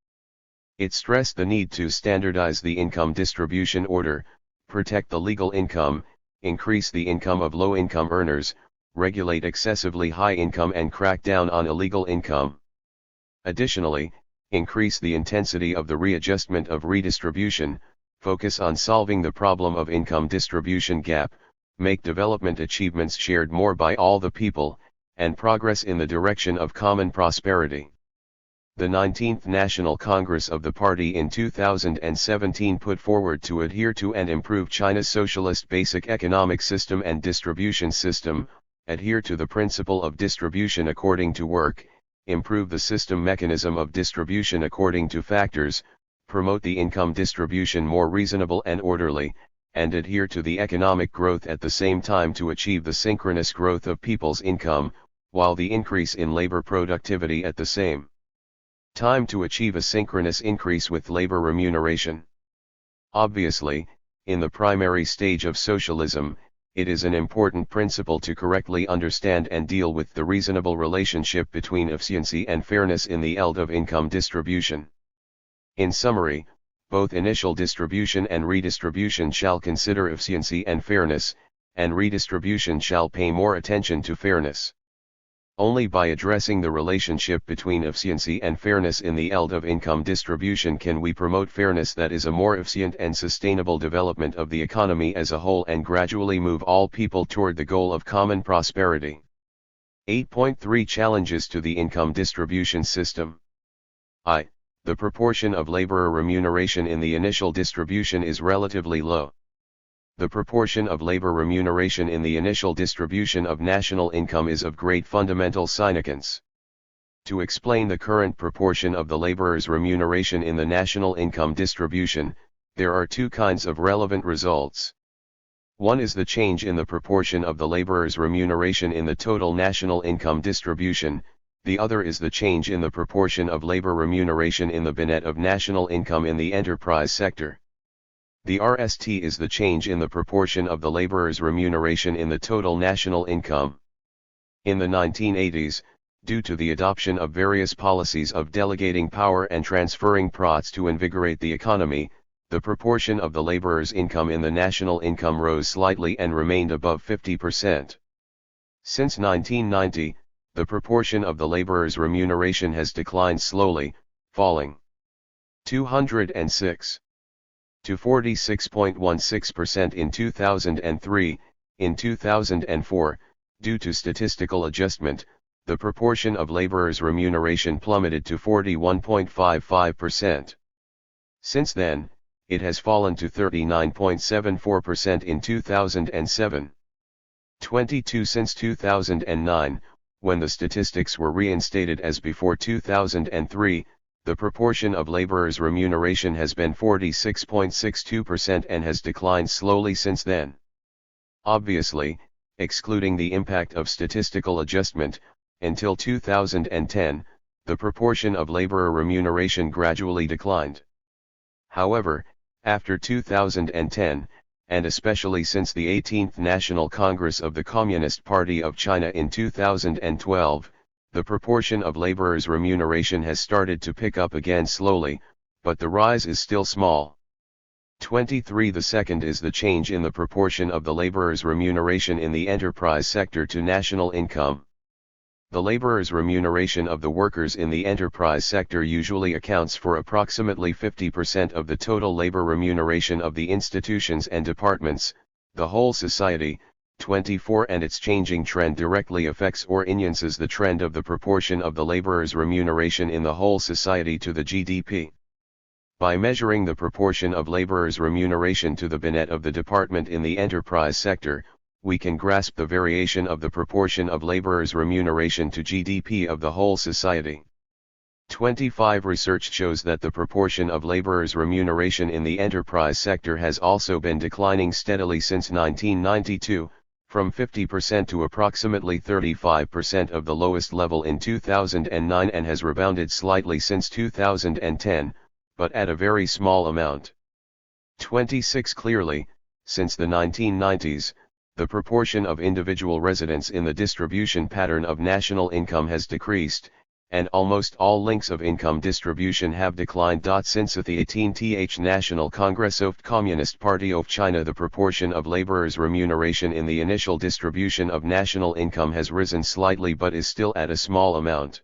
It stressed the need to standardize the income distribution order, protect the legal income, increase the income of low-income earners, regulate excessively high income and crack down on illegal income. Additionally, increase the intensity of the readjustment of redistribution, focus on solving the problem of income distribution gap, make development achievements shared more by all the people, and progress in the direction of common prosperity. The 19th National Congress of the Party in 2017 put forward to adhere to and improve China's socialist basic economic system and distribution system, adhere to the principle of distribution according to work, improve the system mechanism of distribution according to factors, promote the income distribution more reasonable and orderly, and adhere to the economic growth at the same time to achieve the synchronous growth of people's income, while the increase in labor productivity at the same time to achieve a synchronous increase with labor remuneration. Obviously, in the primary stage of socialism, it is an important principle to correctly understand and deal with the reasonable relationship between efficiency and fairness in the field of income distribution. In summary, both initial distribution and redistribution shall consider efficiency and fairness, and redistribution shall pay more attention to fairness. Only by addressing the relationship between efficiency and fairness in the field of income distribution can we promote fairness, that is a more efficient and sustainable development of the economy as a whole, and gradually move all people toward the goal of common prosperity. 8.3 Challenges to the income distribution system. The proportion of laborer remuneration in the initial distribution is relatively low. The proportion of labor remuneration in the initial distribution of national income is of great fundamental significance. To explain the current proportion of the laborer's remuneration in the national income distribution, there are two kinds of relevant results. One is the change in the proportion of the laborer's remuneration in the total national income distribution. The other is the change in the proportion of labor remuneration in the net of national income in the enterprise sector. The RST is the change in the proportion of the laborer's remuneration in the total national income. In the 1980s, due to the adoption of various policies of delegating power and transferring profits to invigorate the economy, the proportion of the laborer's income in the national income rose slightly and remained above 50%. Since 1990, the proportion of the laborer's remuneration has declined slowly, falling 206 to 46.16% in 2003. In 2004, due to statistical adjustment, the proportion of laborers' remuneration plummeted to 41.55%. Since then, it has fallen to 39.74% in 2007. 22 since 2009, when the statistics were reinstated as before 2003, the proportion of laborers' remuneration has been 46.62% and has declined slowly since then. Obviously, excluding the impact of statistical adjustment, until 2010, the proportion of laborer remuneration gradually declined. However, after 2010, and especially since the 18th National Congress of the Communist Party of China in 2012, the proportion of laborers' remuneration has started to pick up again slowly, but the rise is still small. 23. The second is the change in the proportion of the laborers' remuneration in the enterprise sector to national income. The laborers' remuneration of the workers in the enterprise sector usually accounts for approximately 50% of the total labor remuneration of the institutions and departments, the whole society. 24. And its changing trend directly affects or influences the trend of the proportion of the laborers' remuneration in the whole society to the GDP. By measuring the proportion of laborers' remuneration to the net of the department in the enterprise sector, we can grasp the variation of the proportion of laborers' remuneration to GDP of the whole society. 25. Research shows that the proportion of laborers' remuneration in the enterprise sector has also been declining steadily since 1992, from 50% to approximately 35% of the lowest level in 2009, and has rebounded slightly since 2010, but at a very small amount. 26. Clearly, since the 1990s, the proportion of individual residents in the distribution pattern of national income has decreased, and almost all links of income distribution have declined. Since the 18th National Congress of Communist Party of China, the proportion of laborers' remuneration in the initial distribution of national income has risen slightly but is still at a small amount.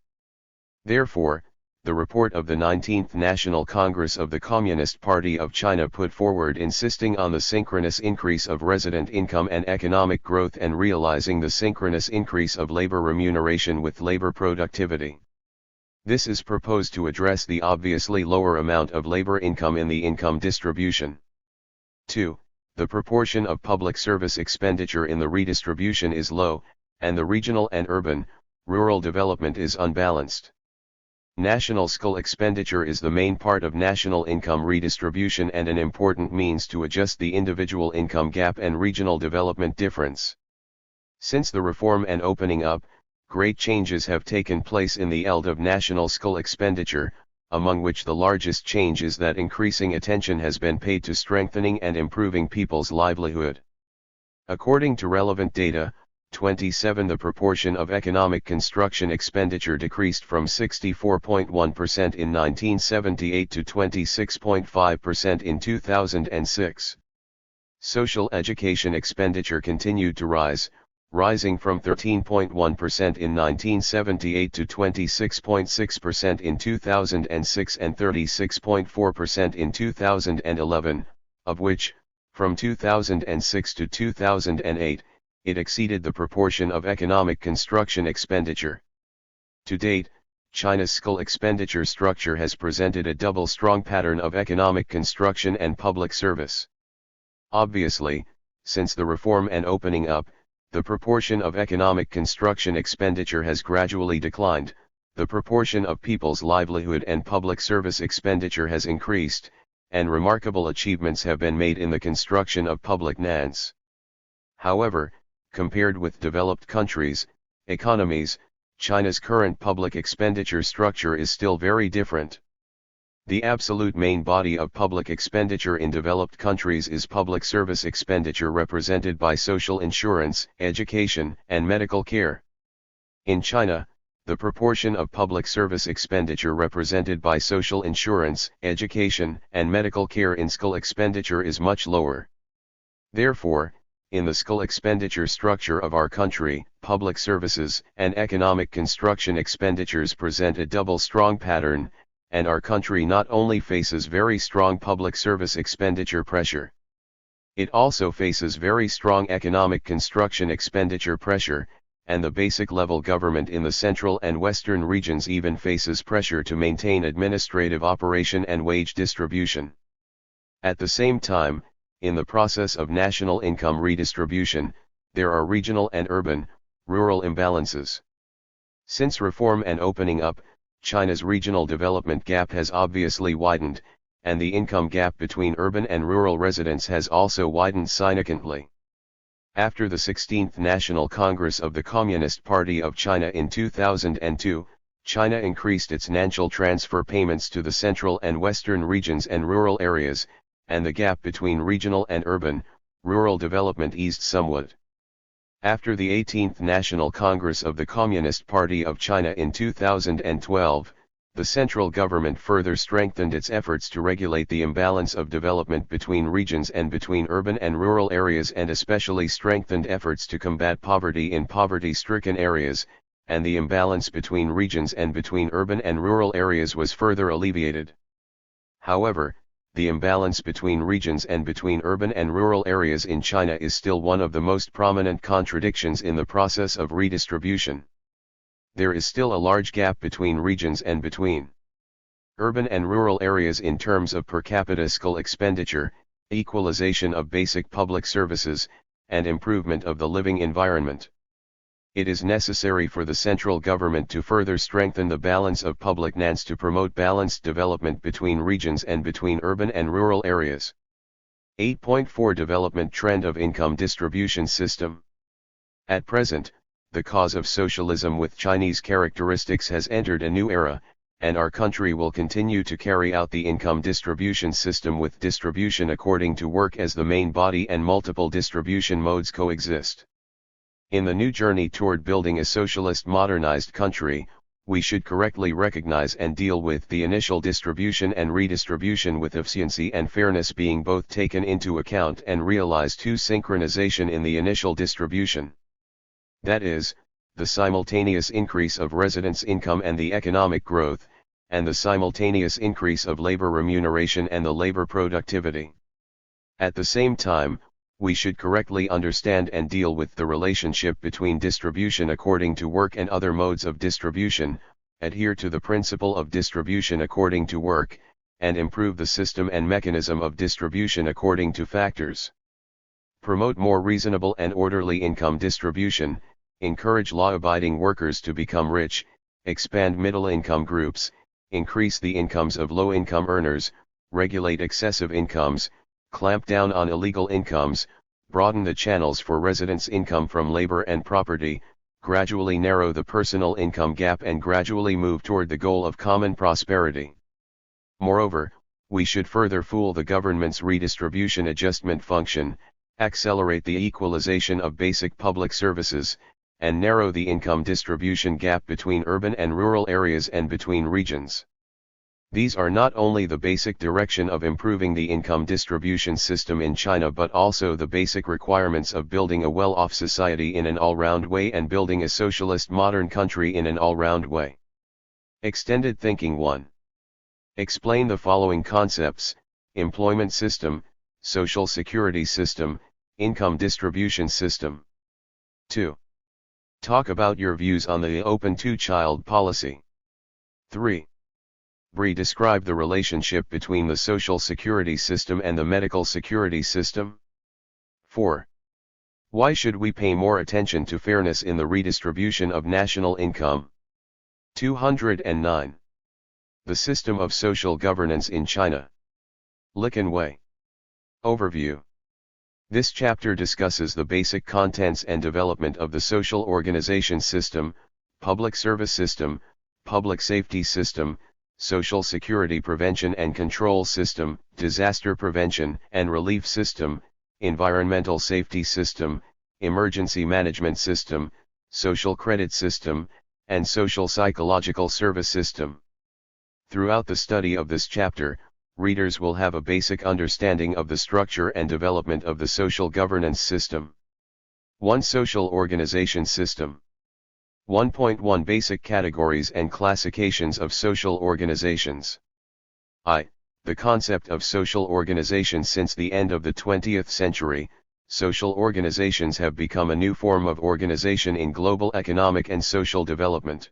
Therefore, the report of the 19th National Congress of the Communist Party of China put forward insisting on the synchronous increase of resident income and economic growth and realizing the synchronous increase of labor remuneration with labor productivity. This is proposed to address the obviously lower amount of labor income in the income distribution. 2. The proportion of public service expenditure in the redistribution is low, and the regional and urban, rural development is unbalanced. National school expenditure is the main part of national income redistribution and an important means to adjust the individual income gap and regional development difference. Since the reform and opening up, great changes have taken place in the field of national school expenditure, among which the largest change is that increasing attention has been paid to strengthening and improving people's livelihood. According to relevant data, 27 the proportion of economic construction expenditure decreased from 64.1% in 1978 to 26.5% in 2006. Social education expenditure continued to rise, rising from 13.1% in 1978 to 26.6% in 2006 and 36.4% in 2011, of which, from 2006 to 2008, it exceeded the proportion of economic construction expenditure. To date, China's school expenditure structure has presented a double strong pattern of economic construction and public service. Obviously, since the reform and opening up, the proportion of economic construction expenditure has gradually declined, the proportion of people's livelihood and public service expenditure has increased, and remarkable achievements have been made in the construction of public lands. However, compared with developed economies, China's current public expenditure structure is still very different. The absolute main body of public expenditure in developed countries is public service expenditure represented by social insurance, education, and medical care. In China, the proportion of public service expenditure represented by social insurance, education, and medical care in school expenditure is much lower. Therefore, in the school expenditure structure of our country, public services and economic construction expenditures present a double strong pattern, and our country not only faces very strong public service expenditure pressure, it also faces very strong economic construction expenditure pressure, and the basic level government in the central and western regions even faces pressure to maintain administrative operation and wage distribution. At the same time, in the process of national income redistribution, there are regional and urban, rural imbalances. Since reform and opening up, China's regional development gap has obviously widened, and the income gap between urban and rural residents has also widened significantly. After the 16th National Congress of the Communist Party of China in 2002, China increased its national transfer payments to the central and western regions and rural areas, and the gap between regional and urban, rural development eased somewhat. After the 18th National Congress of the Communist Party of China in 2012, the central government further strengthened its efforts to regulate the imbalance of development between regions and between urban and rural areas, and especially strengthened efforts to combat poverty in poverty-stricken areas, and the imbalance between regions and between urban and rural areas was further alleviated. However, the imbalance between regions and between urban and rural areas in China is still one of the most prominent contradictions in the process of redistribution. There is still a large gap between regions and between urban and rural areas in terms of per capita school expenditure, equalization of basic public services, and improvement of the living environment. It is necessary for the central government to further strengthen the balance of public lands to promote balanced development between regions and between urban and rural areas. 8.4 Development Trend of Income Distribution System. At present, the cause of socialism with Chinese characteristics has entered a new era, and our country will continue to carry out the income distribution system with distribution according to work as the main body and multiple distribution modes coexist. In the new journey toward building a socialist modernized country, we should correctly recognize and deal with the initial distribution and redistribution with efficiency and fairness being both taken into account and realize two synchronization in the initial distribution. That is, the simultaneous increase of residents' income and the economic growth, and the simultaneous increase of labor remuneration and the labor productivity. At the same time, we should correctly understand and deal with the relationship between distribution according to work and other modes of distribution, adhere to the principle of distribution according to work, and improve the system and mechanism of distribution according to factors. Promote more reasonable and orderly income distribution, encourage law-abiding workers to become rich, expand middle-income groups, increase the incomes of low-income earners, regulate excessive incomes, clamp down on illegal incomes, broaden the channels for residents' income from labor and property, gradually narrow the personal income gap and gradually move toward the goal of common prosperity. Moreover, we should further fuel the government's redistribution adjustment function, accelerate the equalization of basic public services, and narrow the income distribution gap between urban and rural areas and between regions. These are not only the basic direction of improving the income distribution system in China but also the basic requirements of building a well-off society in an all-round way and building a socialist modern country in an all-round way. Extended Thinking 1. Explain the following concepts: employment system, social security system, income distribution system. 2. Talk about your views on the open two-child policy. 3. Describe the relationship between the social security system and the medical security system. 4. Why should we pay more attention to fairness in the redistribution of national income? 209. The system of social governance in China. Liqun Way. Overview. This chapter discusses the basic contents and development of the social organization system, public service system, public safety system, social security prevention and control system, disaster prevention and relief system, environmental safety system, emergency management system, social credit system, and social psychological service system. Throughout the study of this chapter, readers will have a basic understanding of the structure and development of the social governance system. 1. Social organization system. 1.1 Basic categories and classifications of social organizations. The concept of social organization. Since the end of the 20th century, social organizations have become a new form of organization in global economic and social development.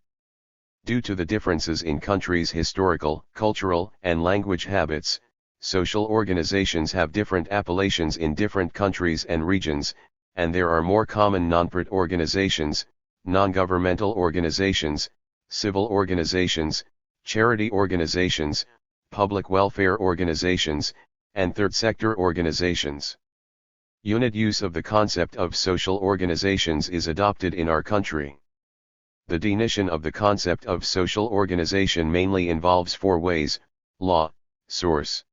Due to the differences in countries' historical, cultural, and language habits, social organizations have different appellations in different countries and regions, and there are more common non-profit organizations, non-governmental organizations, civil organizations, charity organizations, public welfare organizations, and third sector organizations. Unit use of the concept of social organizations is adopted in our country. The definition of the concept of social organization mainly involves 4 ways: law, source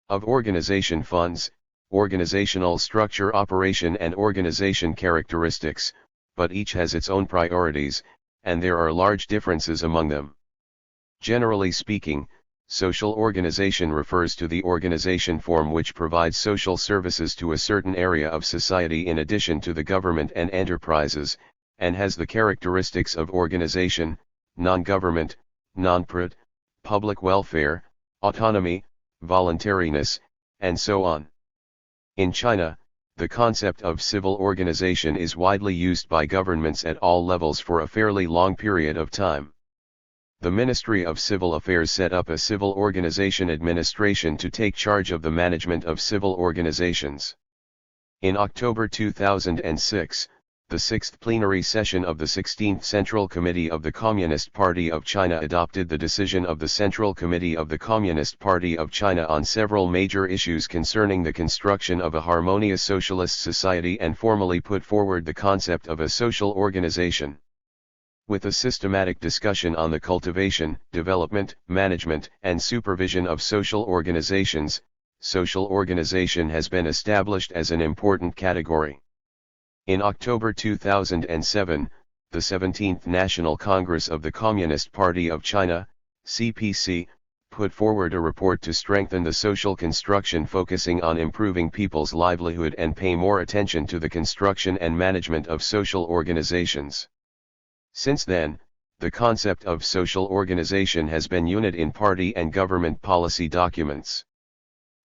of organization, funds, organizational structure, operation and organization characteristics, but each has its own priorities, and there are large differences among them. Generally speaking, social organization refers to the organization form which provides social services to a certain area of society in addition to the government and enterprises, and has the characteristics of organization, non-government, non-profit, public welfare, autonomy, voluntariness, and so on. In China, the concept of civil organization is widely used by governments at all levels for a fairly long period of time. The Ministry of Civil Affairs set up a civil organization administration to take charge of the management of civil organizations. In October 2006, the 6th plenary session of the 16th Central Committee of the Communist Party of China adopted the decision of the Central Committee of the Communist Party of China on several major issues concerning the construction of a harmonious socialist society and formally put forward the concept of a social organization. with a systematic discussion on the cultivation, development, management, and supervision of social organizations. Social organization has been established as an important category. In October 2007, the 17th National Congress of the Communist Party of China, CPC, put forward a report to strengthen the social construction focusing on improving people's livelihood and pay more attention to the construction and management of social organizations. Since then, the concept of social organization has been unit in party and government policy documents.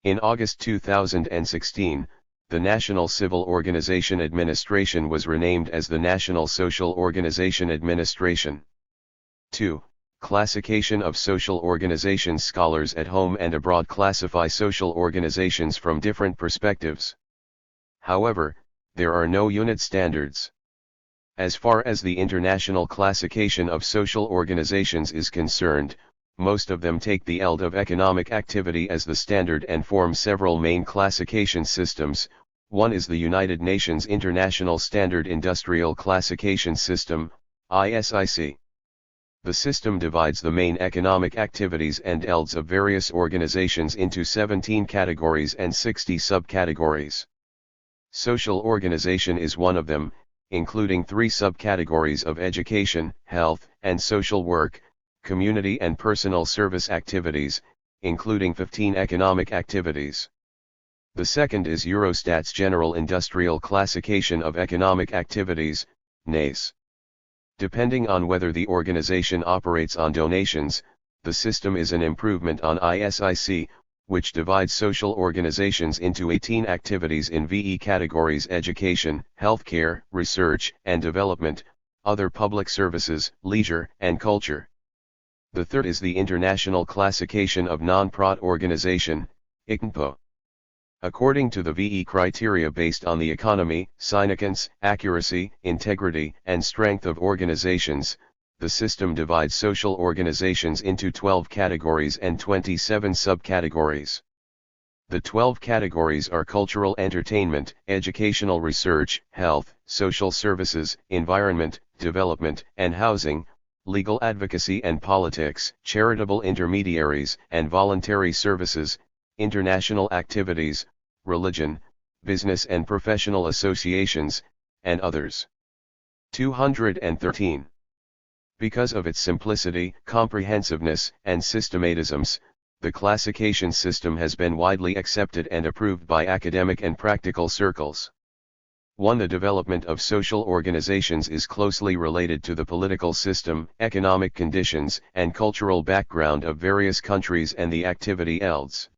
In August 2016, the National Civil Organization Administration was renamed as the National Social Organization Administration. 2. Classification of social organizations. Scholars at home and abroad classify social organizations from different perspectives. However, there are no unit standards. As far as the international classification of social organizations is concerned, most of them take the ELD of economic activity as the standard and form several main classification systems. One is the United Nations International Standard Industrial Classification System, ISIC. The system divides the main economic activities and ELDs of various organizations into 17 categories and 60 subcategories. Social organization is one of them, including 3 subcategories of education, health, and social work, community and personal service activities, including 15 economic activities. The second is Eurostat's General Industrial Classification of Economic Activities, NACE. Depending on whether the organization operates on donations, the system is an improvement on ISIC, which divides social organizations into 18 activities in VE categories: education, healthcare, research and development, other public services, leisure and culture. The third is the International Classification of Non-Profit Organization, ICNPO. According to the VE criteria based on the economy, significance, accuracy, integrity, and strength of organizations, the system divides social organizations into 12 categories and 27 subcategories. The 12 categories are cultural entertainment, educational research, health, social services, environment, development and housing, legal advocacy and politics, charitable intermediaries and voluntary services, international activities, religion, business and professional associations, and others. 213. Because of its simplicity, comprehensiveness, and systematisms, the classification system has been widely accepted and approved by academic and practical circles. 1. The development of social organizations is closely related to the political system, economic conditions, and cultural background of various countries and the activity ELDs.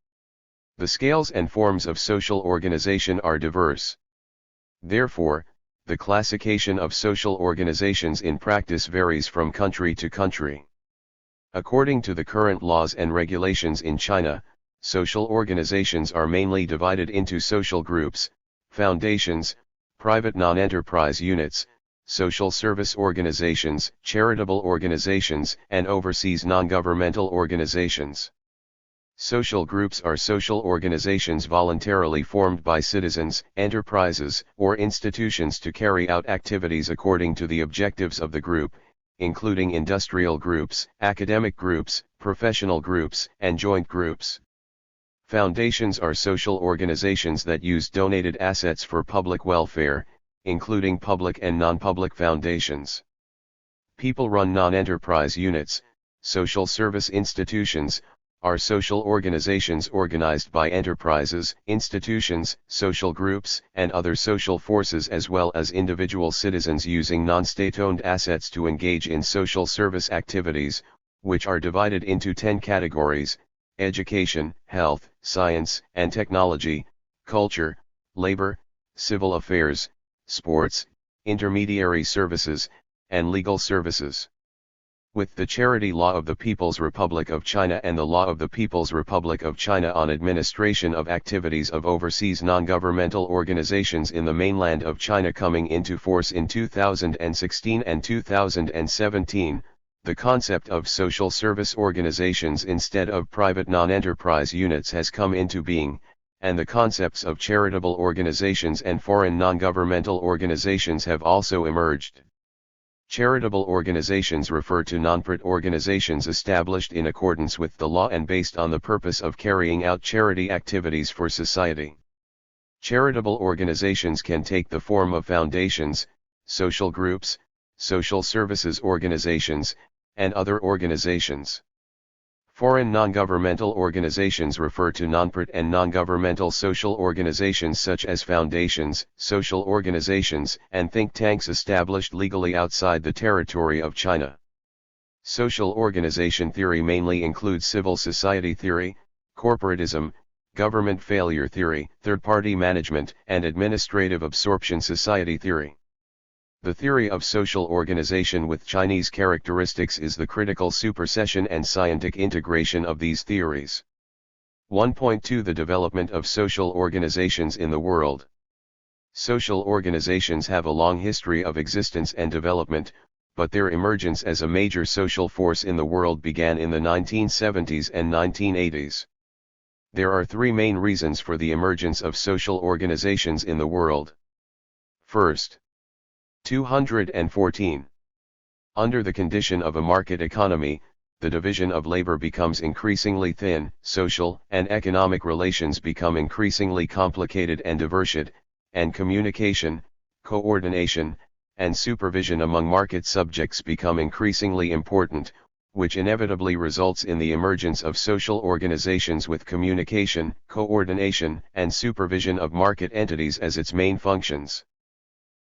The scales and forms of social organization are diverse. Therefore, the classification of social organizations in practice varies from country to country. According to the current laws and regulations in China, social organizations are mainly divided into social groups, foundations, private non-enterprise units, social service organizations, charitable organizations, and overseas non-governmental organizations. Social groups are social organizations voluntarily formed by citizens, enterprises, or institutions to carry out activities according to the objectives of the group, including industrial groups, academic groups, professional groups, and joint groups. Foundations are social organizations that use donated assets for public welfare, including public and non-public foundations. People-run non-enterprise units, social service institutions, are social organizations organized by enterprises, institutions, social groups, and other social forces as well as individual citizens using non-state-owned assets to engage in social service activities, which are divided into 10 categories: education, health, science and technology, culture, labor, civil affairs, sports, intermediary services, and legal services. With the Charity Law of the People's Republic of China and the Law of the People's Republic of China on administration of activities of overseas non-governmental organizations in the mainland of China coming into force in 2016 and 2017, the concept of social service organizations instead of private non-enterprise units has come into being, and the concepts of charitable organizations and foreign non-governmental organizations have also emerged. Charitable organizations refer to non-profit organizations established in accordance with the law and based on the purpose of carrying out charity activities for society. Charitable organizations can take the form of foundations, social groups, social services organizations, and other organizations. Foreign non-governmental organizations refer to non-profit and non-governmental social organizations such as foundations, social organizations, and think tanks established legally outside the territory of China. Social organization theory mainly includes civil society theory, corporatism, government failure theory, third-party management, and administrative absorption society theory. The theory of social organization with Chinese characteristics is the critical supersession and scientific integration of these theories. 1.2 The development of social organizations in the world. Social organizations have a long history of existence and development, but their emergence as a major social force in the world began in the 1970s and 1980s. There are three main reasons for the emergence of social organizations in the world. First, 214. Under the condition of a market economy, the division of labor becomes increasingly thin, social and economic relations become increasingly complicated and divergent, and communication, coordination, and supervision among market subjects become increasingly important, which inevitably results in the emergence of social organizations with communication, coordination, and supervision of market entities as its main functions.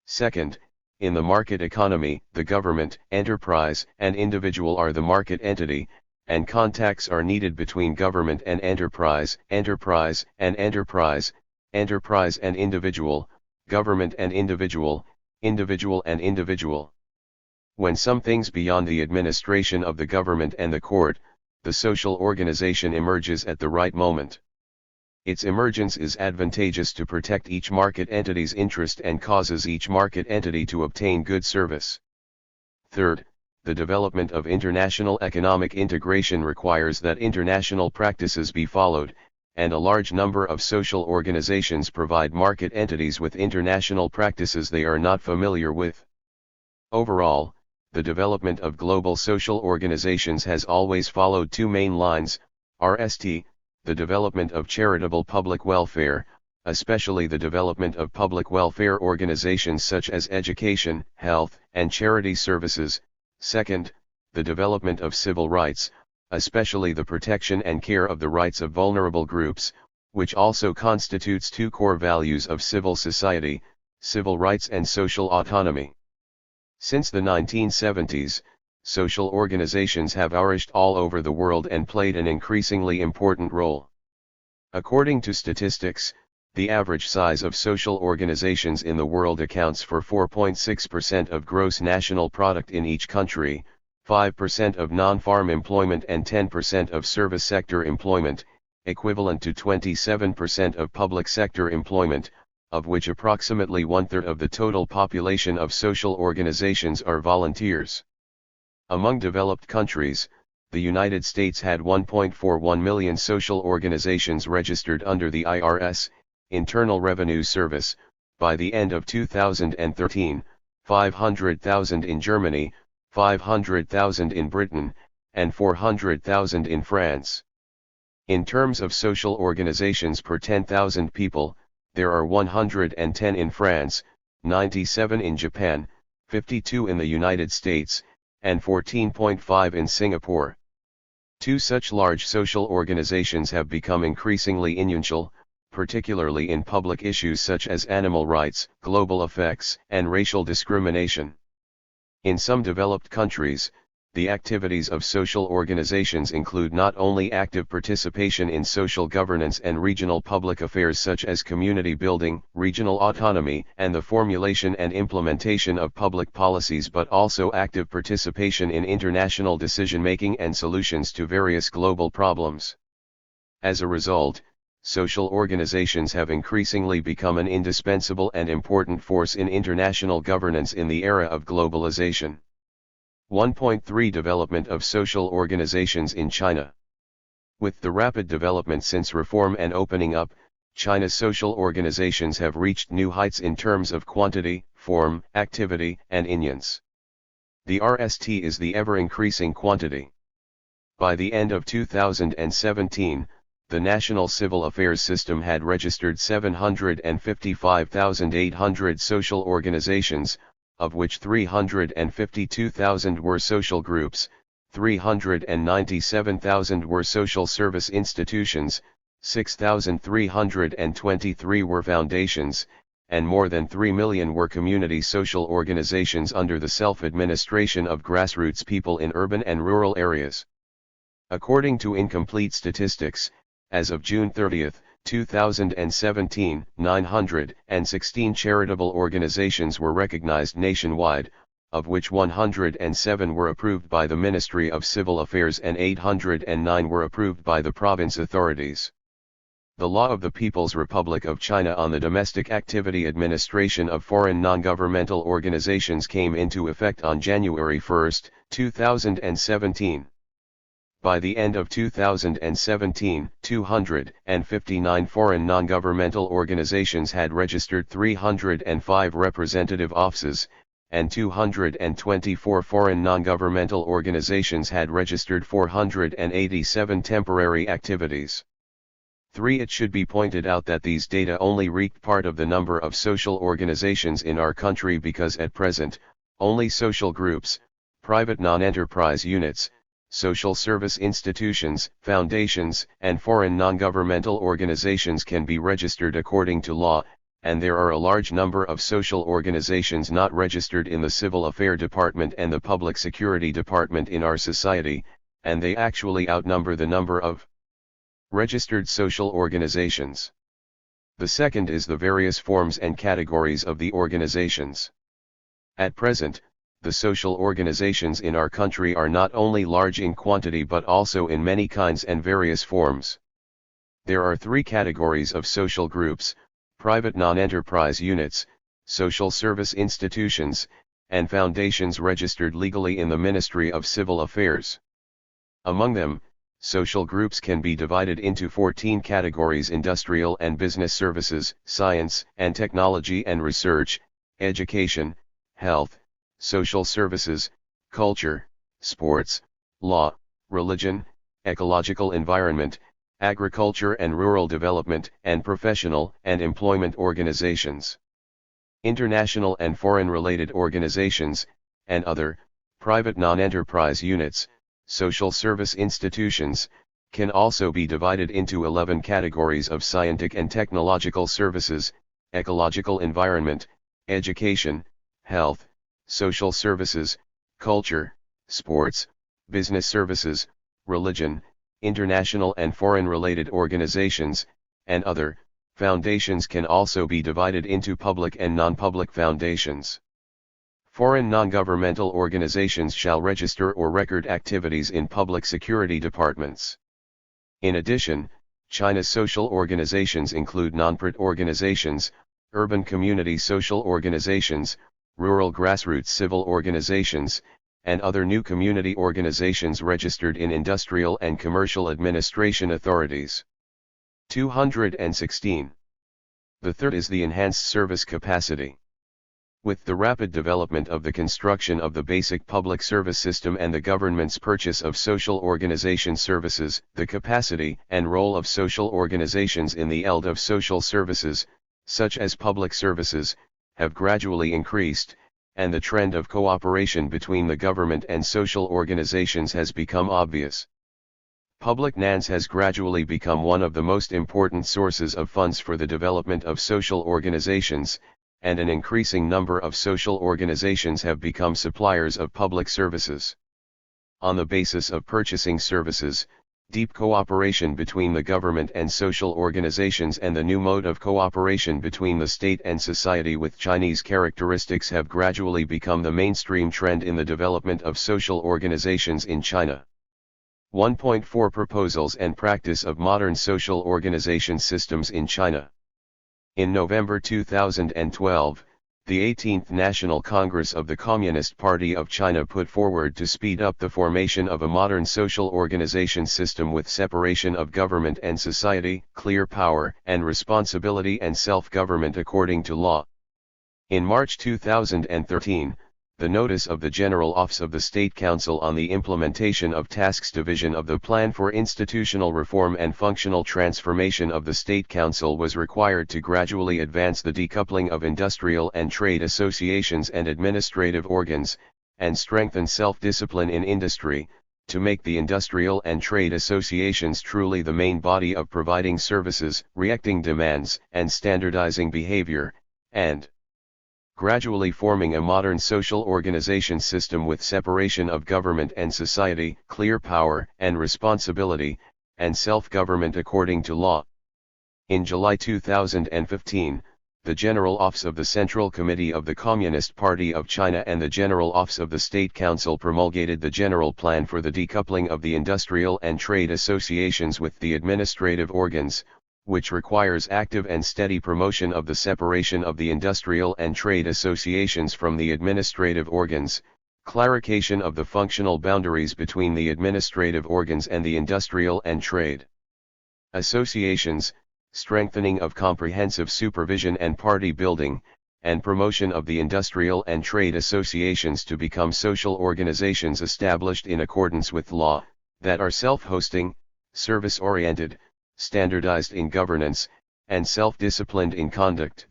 Second, in the market economy, the government, enterprise, and individual are the market entity, and contacts are needed between government and enterprise, enterprise and enterprise, enterprise and individual, government and individual, individual and individual. When some things beyond the administration of the government and the court, the social organization emerges at the right moment. Its emergence is advantageous to protect each market entity's interest and causes each market entity to obtain good service. Third, the development of international economic integration requires that international practices be followed, and a large number of social organizations provide market entities with international practices they are not familiar with. Overall, the development of global social organizations has always followed two main lines: RST, the development of charitable public welfare, especially the development of public welfare organizations such as education, health, and charity services. Second, the development of civil rights, especially the protection and care of the rights of vulnerable groups, which also constitutes two core values of civil society, civil rights and social autonomy. Since the 1970s, social organizations have flourished all over the world and played an increasingly important role. According to statistics, the average size of social organizations in the world accounts for 4.6% of gross national product in each country, 5% of non-farm employment and 10% of service sector employment, equivalent to 27% of public sector employment, of which approximately one-third of the total population of social organizations are volunteers. Among developed countries, the United States had 1.41 million social organizations registered under the IRS, Internal Revenue Service, by the end of 2013, 500,000 in Germany, 500,000 in Britain, and 400,000 in France. In terms of social organizations per 10,000 people, there are 110 in France, 97 in Japan, 52 in the United States, and 14.5 in Singapore. Two such large social organizations have become increasingly influential, particularly in public issues such as animal rights, global effects, and racial discrimination. In some developed countries, the activities of social organizations include not only active participation in social governance and regional public affairs such as community building, regional autonomy, and the formulation and implementation of public policies, but also active participation in international decision-making and solutions to various global problems. As a result, social organizations have increasingly become an indispensable and important force in international governance in the era of globalization. 1.3 Development of social organizations in China. With the rapid development since reform and opening up, China's social organizations have reached new heights in terms of quantity, form, activity, and influence. The RST is the ever-increasing quantity. By the end of 2017, the National Civil Affairs System had registered 755,800 social organizations, of which 352,000 were social groups, 397,000 were social service institutions, 6,323 were foundations, and more than 3 million were community social organizations under the self-administration of grassroots people in urban and rural areas. According to incomplete statistics, as of June 30, 2017, 916 charitable organizations were recognized nationwide, of which 107 were approved by the Ministry of Civil Affairs and 809 were approved by the province authorities. The Law of the People's Republic of China on the Domestic Activity Administration of Foreign Non-Governmental Organizations came into effect on January 1, 2017. By the end of 2017, 259 foreign non-governmental organizations had registered 305 representative offices, and 224 foreign non-governmental organizations had registered 487 temporary activities. 3. It should be pointed out that these data only reached part of the number of social organizations in our country because at present, only social groups, private non-enterprise units, social service institutions, foundations, and foreign non-governmental organizations can be registered according to law, and there are a large number of social organizations not registered in the Civil Affairs Department and the Public Security Department in our society, and they actually outnumber the number of registered social organizations. The second is the various forms and categories of the organizations. At present, the social organizations in our country are not only large in quantity but also in many kinds and various forms. There are 3 categories of social groups: private non-enterprise units, social service institutions, and foundations registered legally in the Ministry of Civil Affairs. Among them, social groups can be divided into 14 categories: industrial and business services, science and technology and research, education, health, social services, culture, sports, law, religion, ecological environment, agriculture and rural development, and professional and employment organizations. International and foreign-related organizations, and other, private non-enterprise units, social service institutions, can also be divided into 11 categories of scientific and technological services, ecological environment, education, health, social services, culture, sports, business services, religion, international and foreign-related organizations, and other. Foundations can also be divided into public and non-public foundations. Foreign non-governmental organizations shall register or record activities in public security departments. In addition, China's social organizations include non-profit organizations, urban community social organizations, rural grassroots civil organizations, and other new community organizations registered in industrial and commercial administration authorities. 216. The third is the enhanced service capacity. With the rapid development of the construction of the basic public service system and the government's purchase of social organization services, the capacity and role of social organizations in the field of social services, such as public services, have gradually increased, and the trend of cooperation between the government and social organizations has become obvious. Public finance has gradually become one of the most important sources of funds for the development of social organizations, and an increasing number of social organizations have become suppliers of public services. On the basis of purchasing services, deep cooperation between the government and social organizations and the new mode of cooperation between the state and society with Chinese characteristics have gradually become the mainstream trend in the development of social organizations in China. 1.4 Proposals and Practice of Modern Social Organization Systems in China. In November 2012, the 18th National Congress of the Communist Party of China put forward to speed up the formation of a modern social organization system with separation of government and society, clear power and responsibility and self-government according to law. In March 2013, the notice of the General Office of the State Council on the Implementation of Tasks Division of the Plan for Institutional Reform and Functional Transformation of the State Council was required to gradually advance the decoupling of industrial and trade associations and administrative organs, and strengthen self-discipline in industry, to make the industrial and trade associations truly the main body of providing services, reacting demands, and standardizing behavior, and gradually forming a modern social organization system with separation of government and society, clear power and responsibility, and self-government according to law. In July 2015, the General Office of the Central Committee of the Communist Party of China and the General Office of the State Council promulgated the General Plan for the Decoupling of the Industrial and Trade Associations with the Administrative Organs, which requires active and steady promotion of the separation of the industrial and trade associations from the administrative organs, clarification of the functional boundaries between the administrative organs and the industrial and trade associations, strengthening of comprehensive supervision and party building, and promotion of the industrial and trade associations to become social organizations established in accordance with law, that are self-hosting, service-oriented, standardized in governance, and self-disciplined in conduct.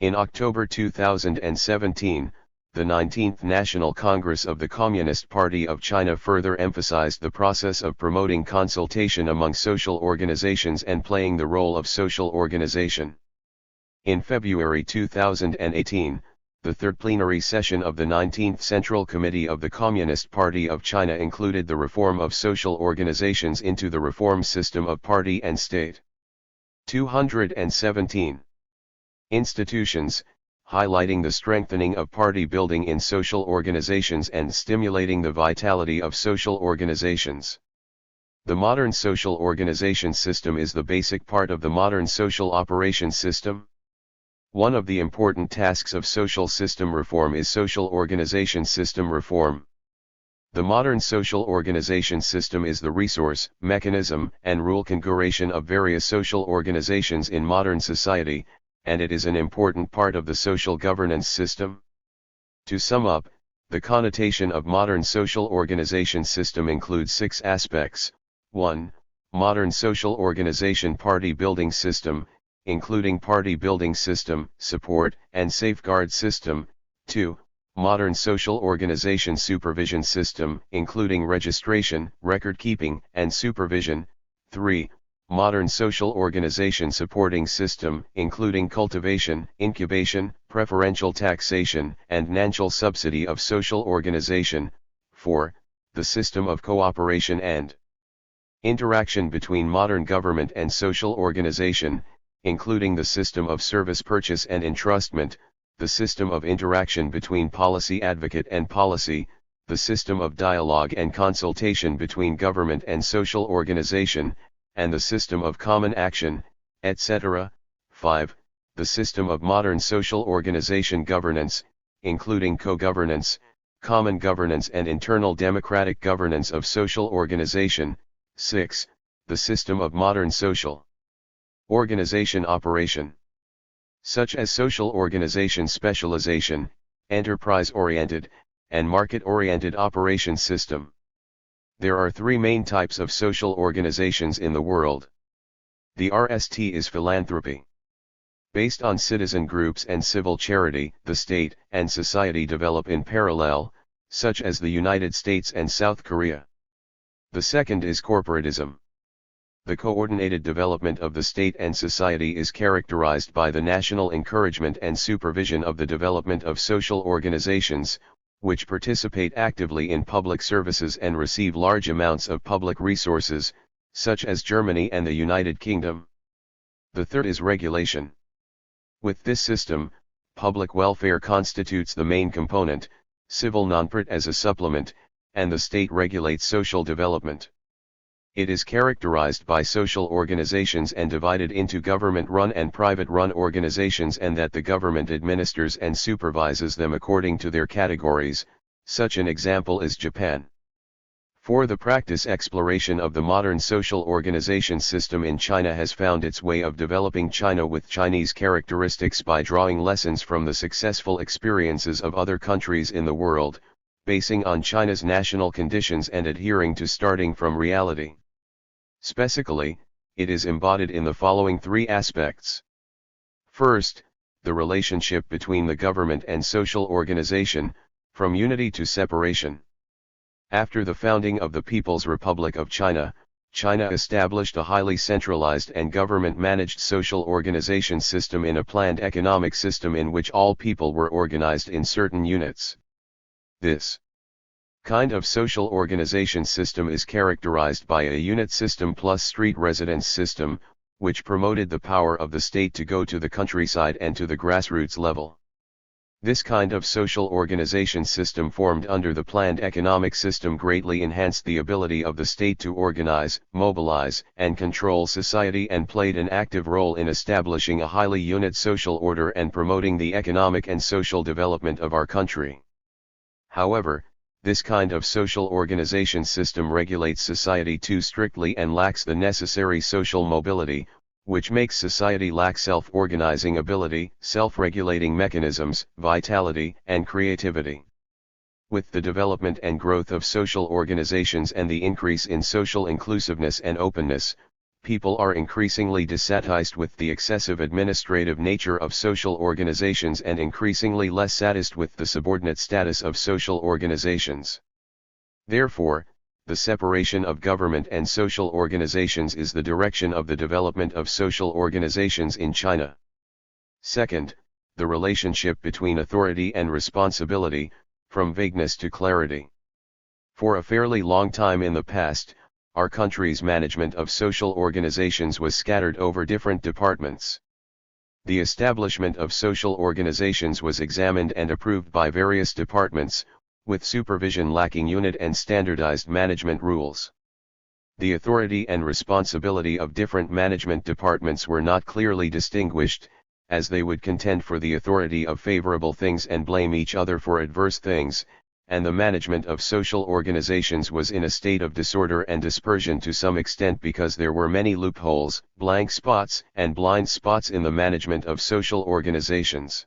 In October 2017, the 19th National Congress of the Communist Party of China further emphasized the process of promoting consultation among social organizations and playing the role of social organization. In February 2018, the third plenary session of the 19th Central Committee of the Communist Party of China included the reform of social organizations into the reform system of party and state. 217. Institutions, highlighting the strengthening of party building in social organizations and stimulating the vitality of social organizations. The modern social organization system is the basic part of the modern social operations system. One of the important tasks of social system reform is social organization system reform. The modern social organization system is the resource, mechanism, and rule configuration of various social organizations in modern society, and it is an important part of the social governance system. To sum up, the connotation of modern social organization system includes 6 aspects. 1. Modern social organization party building system, including party building system, support, and safeguard system. 2. Modern social organization supervision system, including registration, record-keeping, and supervision. 3. Modern social organization supporting system, including cultivation, incubation, preferential taxation, and financial subsidy of social organization. 4. The system of cooperation and interaction between modern government and social organization, including the system of service purchase and entrustment, the system of interaction between policy advocate and policy, the system of dialogue and consultation between government and social organization, and the system of common action, etc. 5. The system of modern social organization governance, including co-governance, common governance and internal democratic governance of social organization. 6. The system of modern social organization operation, such as social organization specialization, enterprise-oriented, and market-oriented operation system. There are 3 main types of social organizations in the world. The RST is philanthropy. Based on citizen groups and civil charity, the state and society develop in parallel, such as the United States and South Korea. The second is corporatism. The coordinated development of the state and society is characterized by the national encouragement and supervision of the development of social organizations, which participate actively in public services and receive large amounts of public resources, such as Germany and the United Kingdom. The third is regulation. With this system, public welfare constitutes the main component, civil nonprofit as a supplement, and the state regulates social development. It is characterized by social organizations and divided into government-run and private-run organizations, and that the government administers and supervises them according to their categories. Such an example is Japan. For the practice exploration of the modern social organization system in China has found its way of developing China with Chinese characteristics by drawing lessons from the successful experiences of other countries in the world, basing on China's national conditions and adhering to starting from reality. Specifically, it is embodied in the following three aspects. First, the relationship between the government and social organization, from unity to separation. After the founding of the People's Republic of China, China established a highly centralized and government-managed social organization system in a planned economic system in which all people were organized in certain units. This kind of social organization system is characterized by a unit system plus street residence system, which promoted the power of the state to go to the countryside and to the grassroots level. This kind of social organization system formed under the planned economic system greatly enhanced the ability of the state to organize, mobilize, and control society and played an active role in establishing a highly unit social order and promoting the economic and social development of our country. However, this kind of social organization system regulates society too strictly and lacks the necessary social mobility, which makes society lack self-organizing ability, self-regulating mechanisms, vitality, and creativity. With the development and growth of social organizations and the increase in social inclusiveness and openness, people are increasingly dissatisfied with the excessive administrative nature of social organizations and increasingly less satisfied with the subordinate status of social organizations. Therefore, the separation of government and social organizations is the direction of the development of social organizations in China. Second, the relationship between authority and responsibility, from vagueness to clarity. For a fairly long time in the past, our country's management of social organizations was scattered over different departments. The establishment of social organizations was examined and approved by various departments, with supervision lacking unit and standardized management rules. The authority and responsibility of different management departments were not clearly distinguished, as they would contend for the authority of favorable things and blame each other for adverse things, and the management of social organizations was in a state of disorder and dispersion to some extent because there were many loopholes, blank spots, and blind spots in the management of social organizations.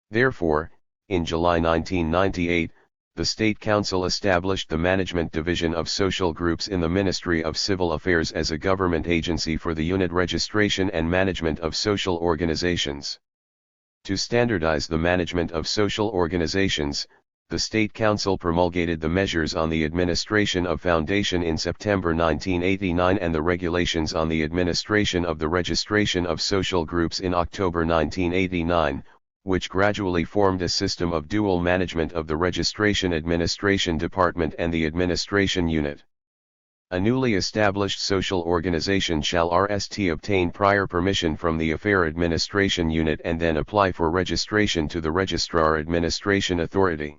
Therefore, in July 1998, the State Council established the Management Division of Social Groups in the Ministry of Civil Affairs as a government agency for the unit registration and management of social organizations. To standardize the management of social organizations, the State Council promulgated the measures on the administration of foundation in September 1989 and the regulations on the administration of the registration of social groups in October 1989, which gradually formed a system of dual management of the Registration Administration Department and the Administration Unit. A newly established social organization shall obtain prior permission from the Affair Administration Unit and then apply for registration to the Registrar Administration Authority.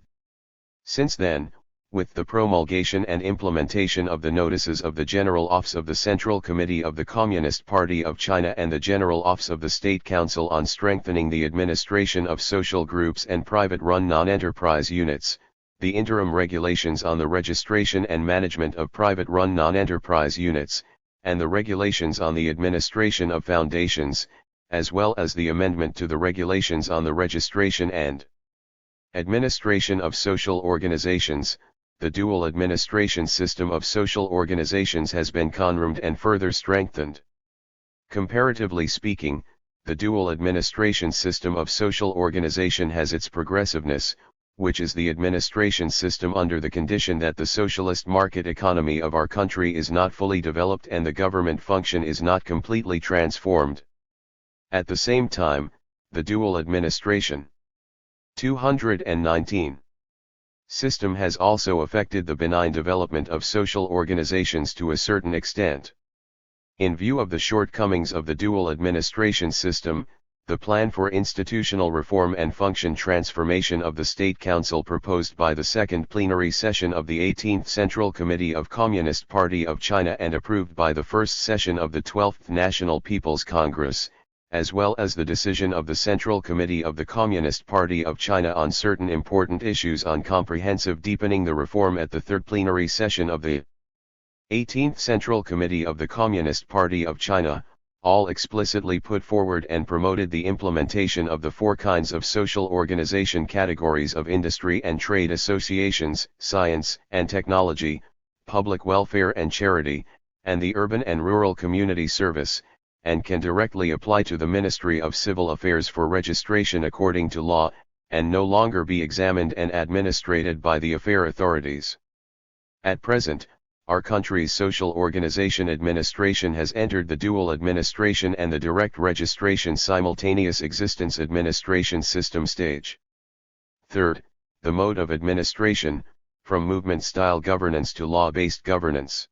Since then, with the promulgation and implementation of the notices of the General Office of the Central Committee of the Communist Party of China and the General Office of the State Council on strengthening the administration of social groups and private-run non-enterprise units, the interim regulations on the registration and management of private-run non-enterprise units, and the regulations on the administration of foundations, as well as the amendment to the regulations on the registration and administration of social organizations, the dual administration system of social organizations has been confirmed and further strengthened. Comparatively speaking, the dual administration system of social organization has its progressiveness, which is the administration system under the condition that the socialist market economy of our country is not fully developed and the government function is not completely transformed. At the same time, the dual administration 219 system has also affected the benign development of social organizations to a certain extent. In view of the shortcomings of the dual administration system, the plan for institutional reform and function transformation of the State Council proposed by the second plenary session of the 18th Central Committee of Communist Party of China and approved by the first session of the 12th National People's Congress, as well as the decision of the Central Committee of the Communist Party of China on certain important issues on comprehensive deepening the reform at the third plenary session of the 18th Central Committee of the Communist Party of China, all explicitly put forward and promoted the implementation of the four kinds of social organization categories of industry and trade associations, science and technology, public welfare and charity, and the urban and rural community service, and can directly apply to the Ministry of Civil Affairs for registration according to law, and no longer be examined and administrated by the affair authorities. At present, our country's social organization administration has entered the dual administration and the direct registration simultaneous existence administration system stage. Third, the mode of administration, from movement-style governance to law-based governance.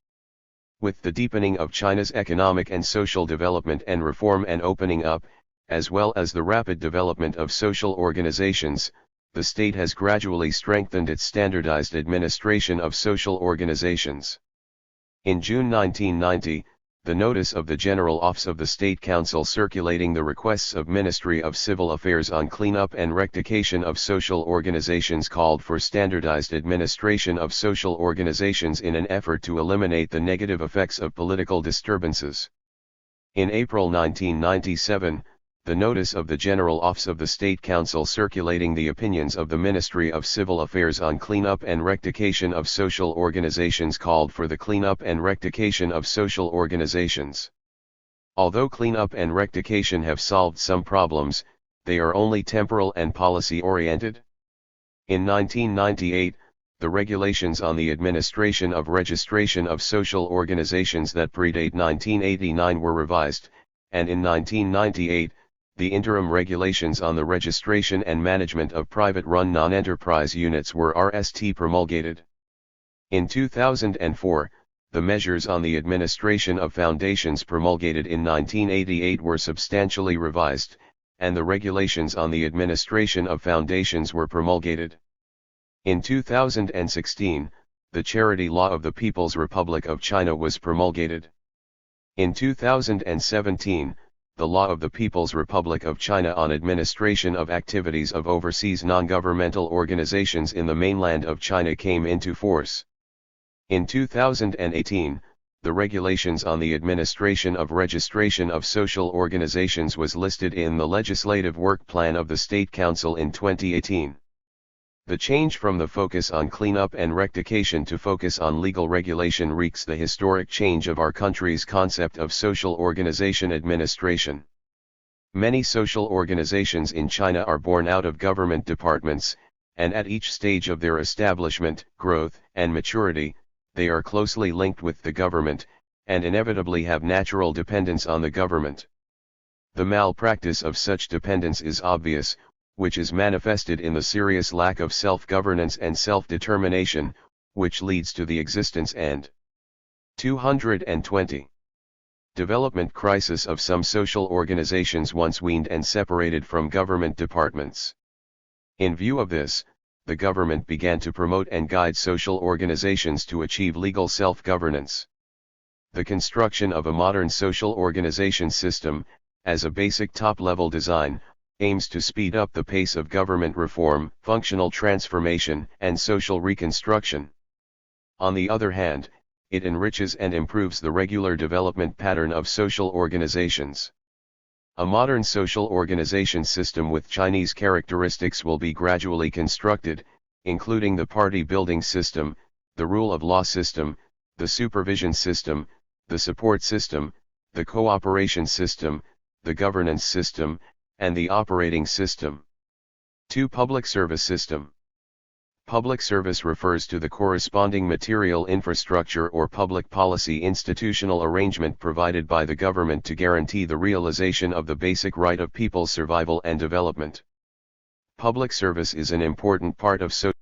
With the deepening of China's economic and social development and reform and opening up, as well as the rapid development of social organizations, the state has gradually strengthened its standardized administration of social organizations. In June 1990, the notice of the General Office of the State Council circulating the requests of Ministry of Civil Affairs on cleanup and rectification of social organizations called for standardized administration of social organizations in an effort to eliminate the negative effects of political disturbances. In April 1997, the notice of the General Office of the State Council circulating the opinions of the Ministry of Civil Affairs on cleanup and rectification of social organizations called for the cleanup and rectification of social organizations. Although cleanup and rectification have solved some problems, they are only temporal and policy-oriented. In 1998, the regulations on the administration of registration of social organizations that predate 1989 were revised, and in 1998, the interim regulations on the registration and management of private-run non-enterprise units were RST promulgated. In 2004, the measures on the administration of foundations promulgated in 1988 were substantially revised, and the regulations on the administration of foundations were promulgated. In 2016, the Charity Law of the People's Republic of China was promulgated. In 2017, the Law of the People's Republic of China on administration of activities of overseas non-governmental organizations in the mainland of China came into force. In 2018, the regulations on the administration of registration of social organizations was listed in the Legislative Work Plan of the State Council in 2018. The change from the focus on cleanup and rectification to focus on legal regulation wreaks the historic change of our country's concept of social organization administration. Many social organizations in China are born out of government departments, and at each stage of their establishment, growth, and maturity, they are closely linked with the government, and inevitably have natural dependence on the government. The malpractice of such dependence is obvious, which is manifested in the serious lack of self-governance and self-determination, which leads to the existence and 220. Development crisis of some social organizations once weaned and separated from government departments. In view of this, the government began to promote and guide social organizations to achieve legal self-governance. The construction of a modern social organization system, as a basic top-level design, aims to speed up the pace of government reform, functional transformation, and social reconstruction. On the other hand, it enriches and improves the regular development pattern of social organizations. A modern social organization system with Chinese characteristics will be gradually constructed, including the party building system, the rule of law system, the supervision system, the support system, the cooperation system, the governance system, and the operating system. 2. Public service system. Public service refers to the corresponding material infrastructure or public policy institutional arrangement provided by the government to guarantee the realization of the basic right of people's survival and development. Public service is an important part of social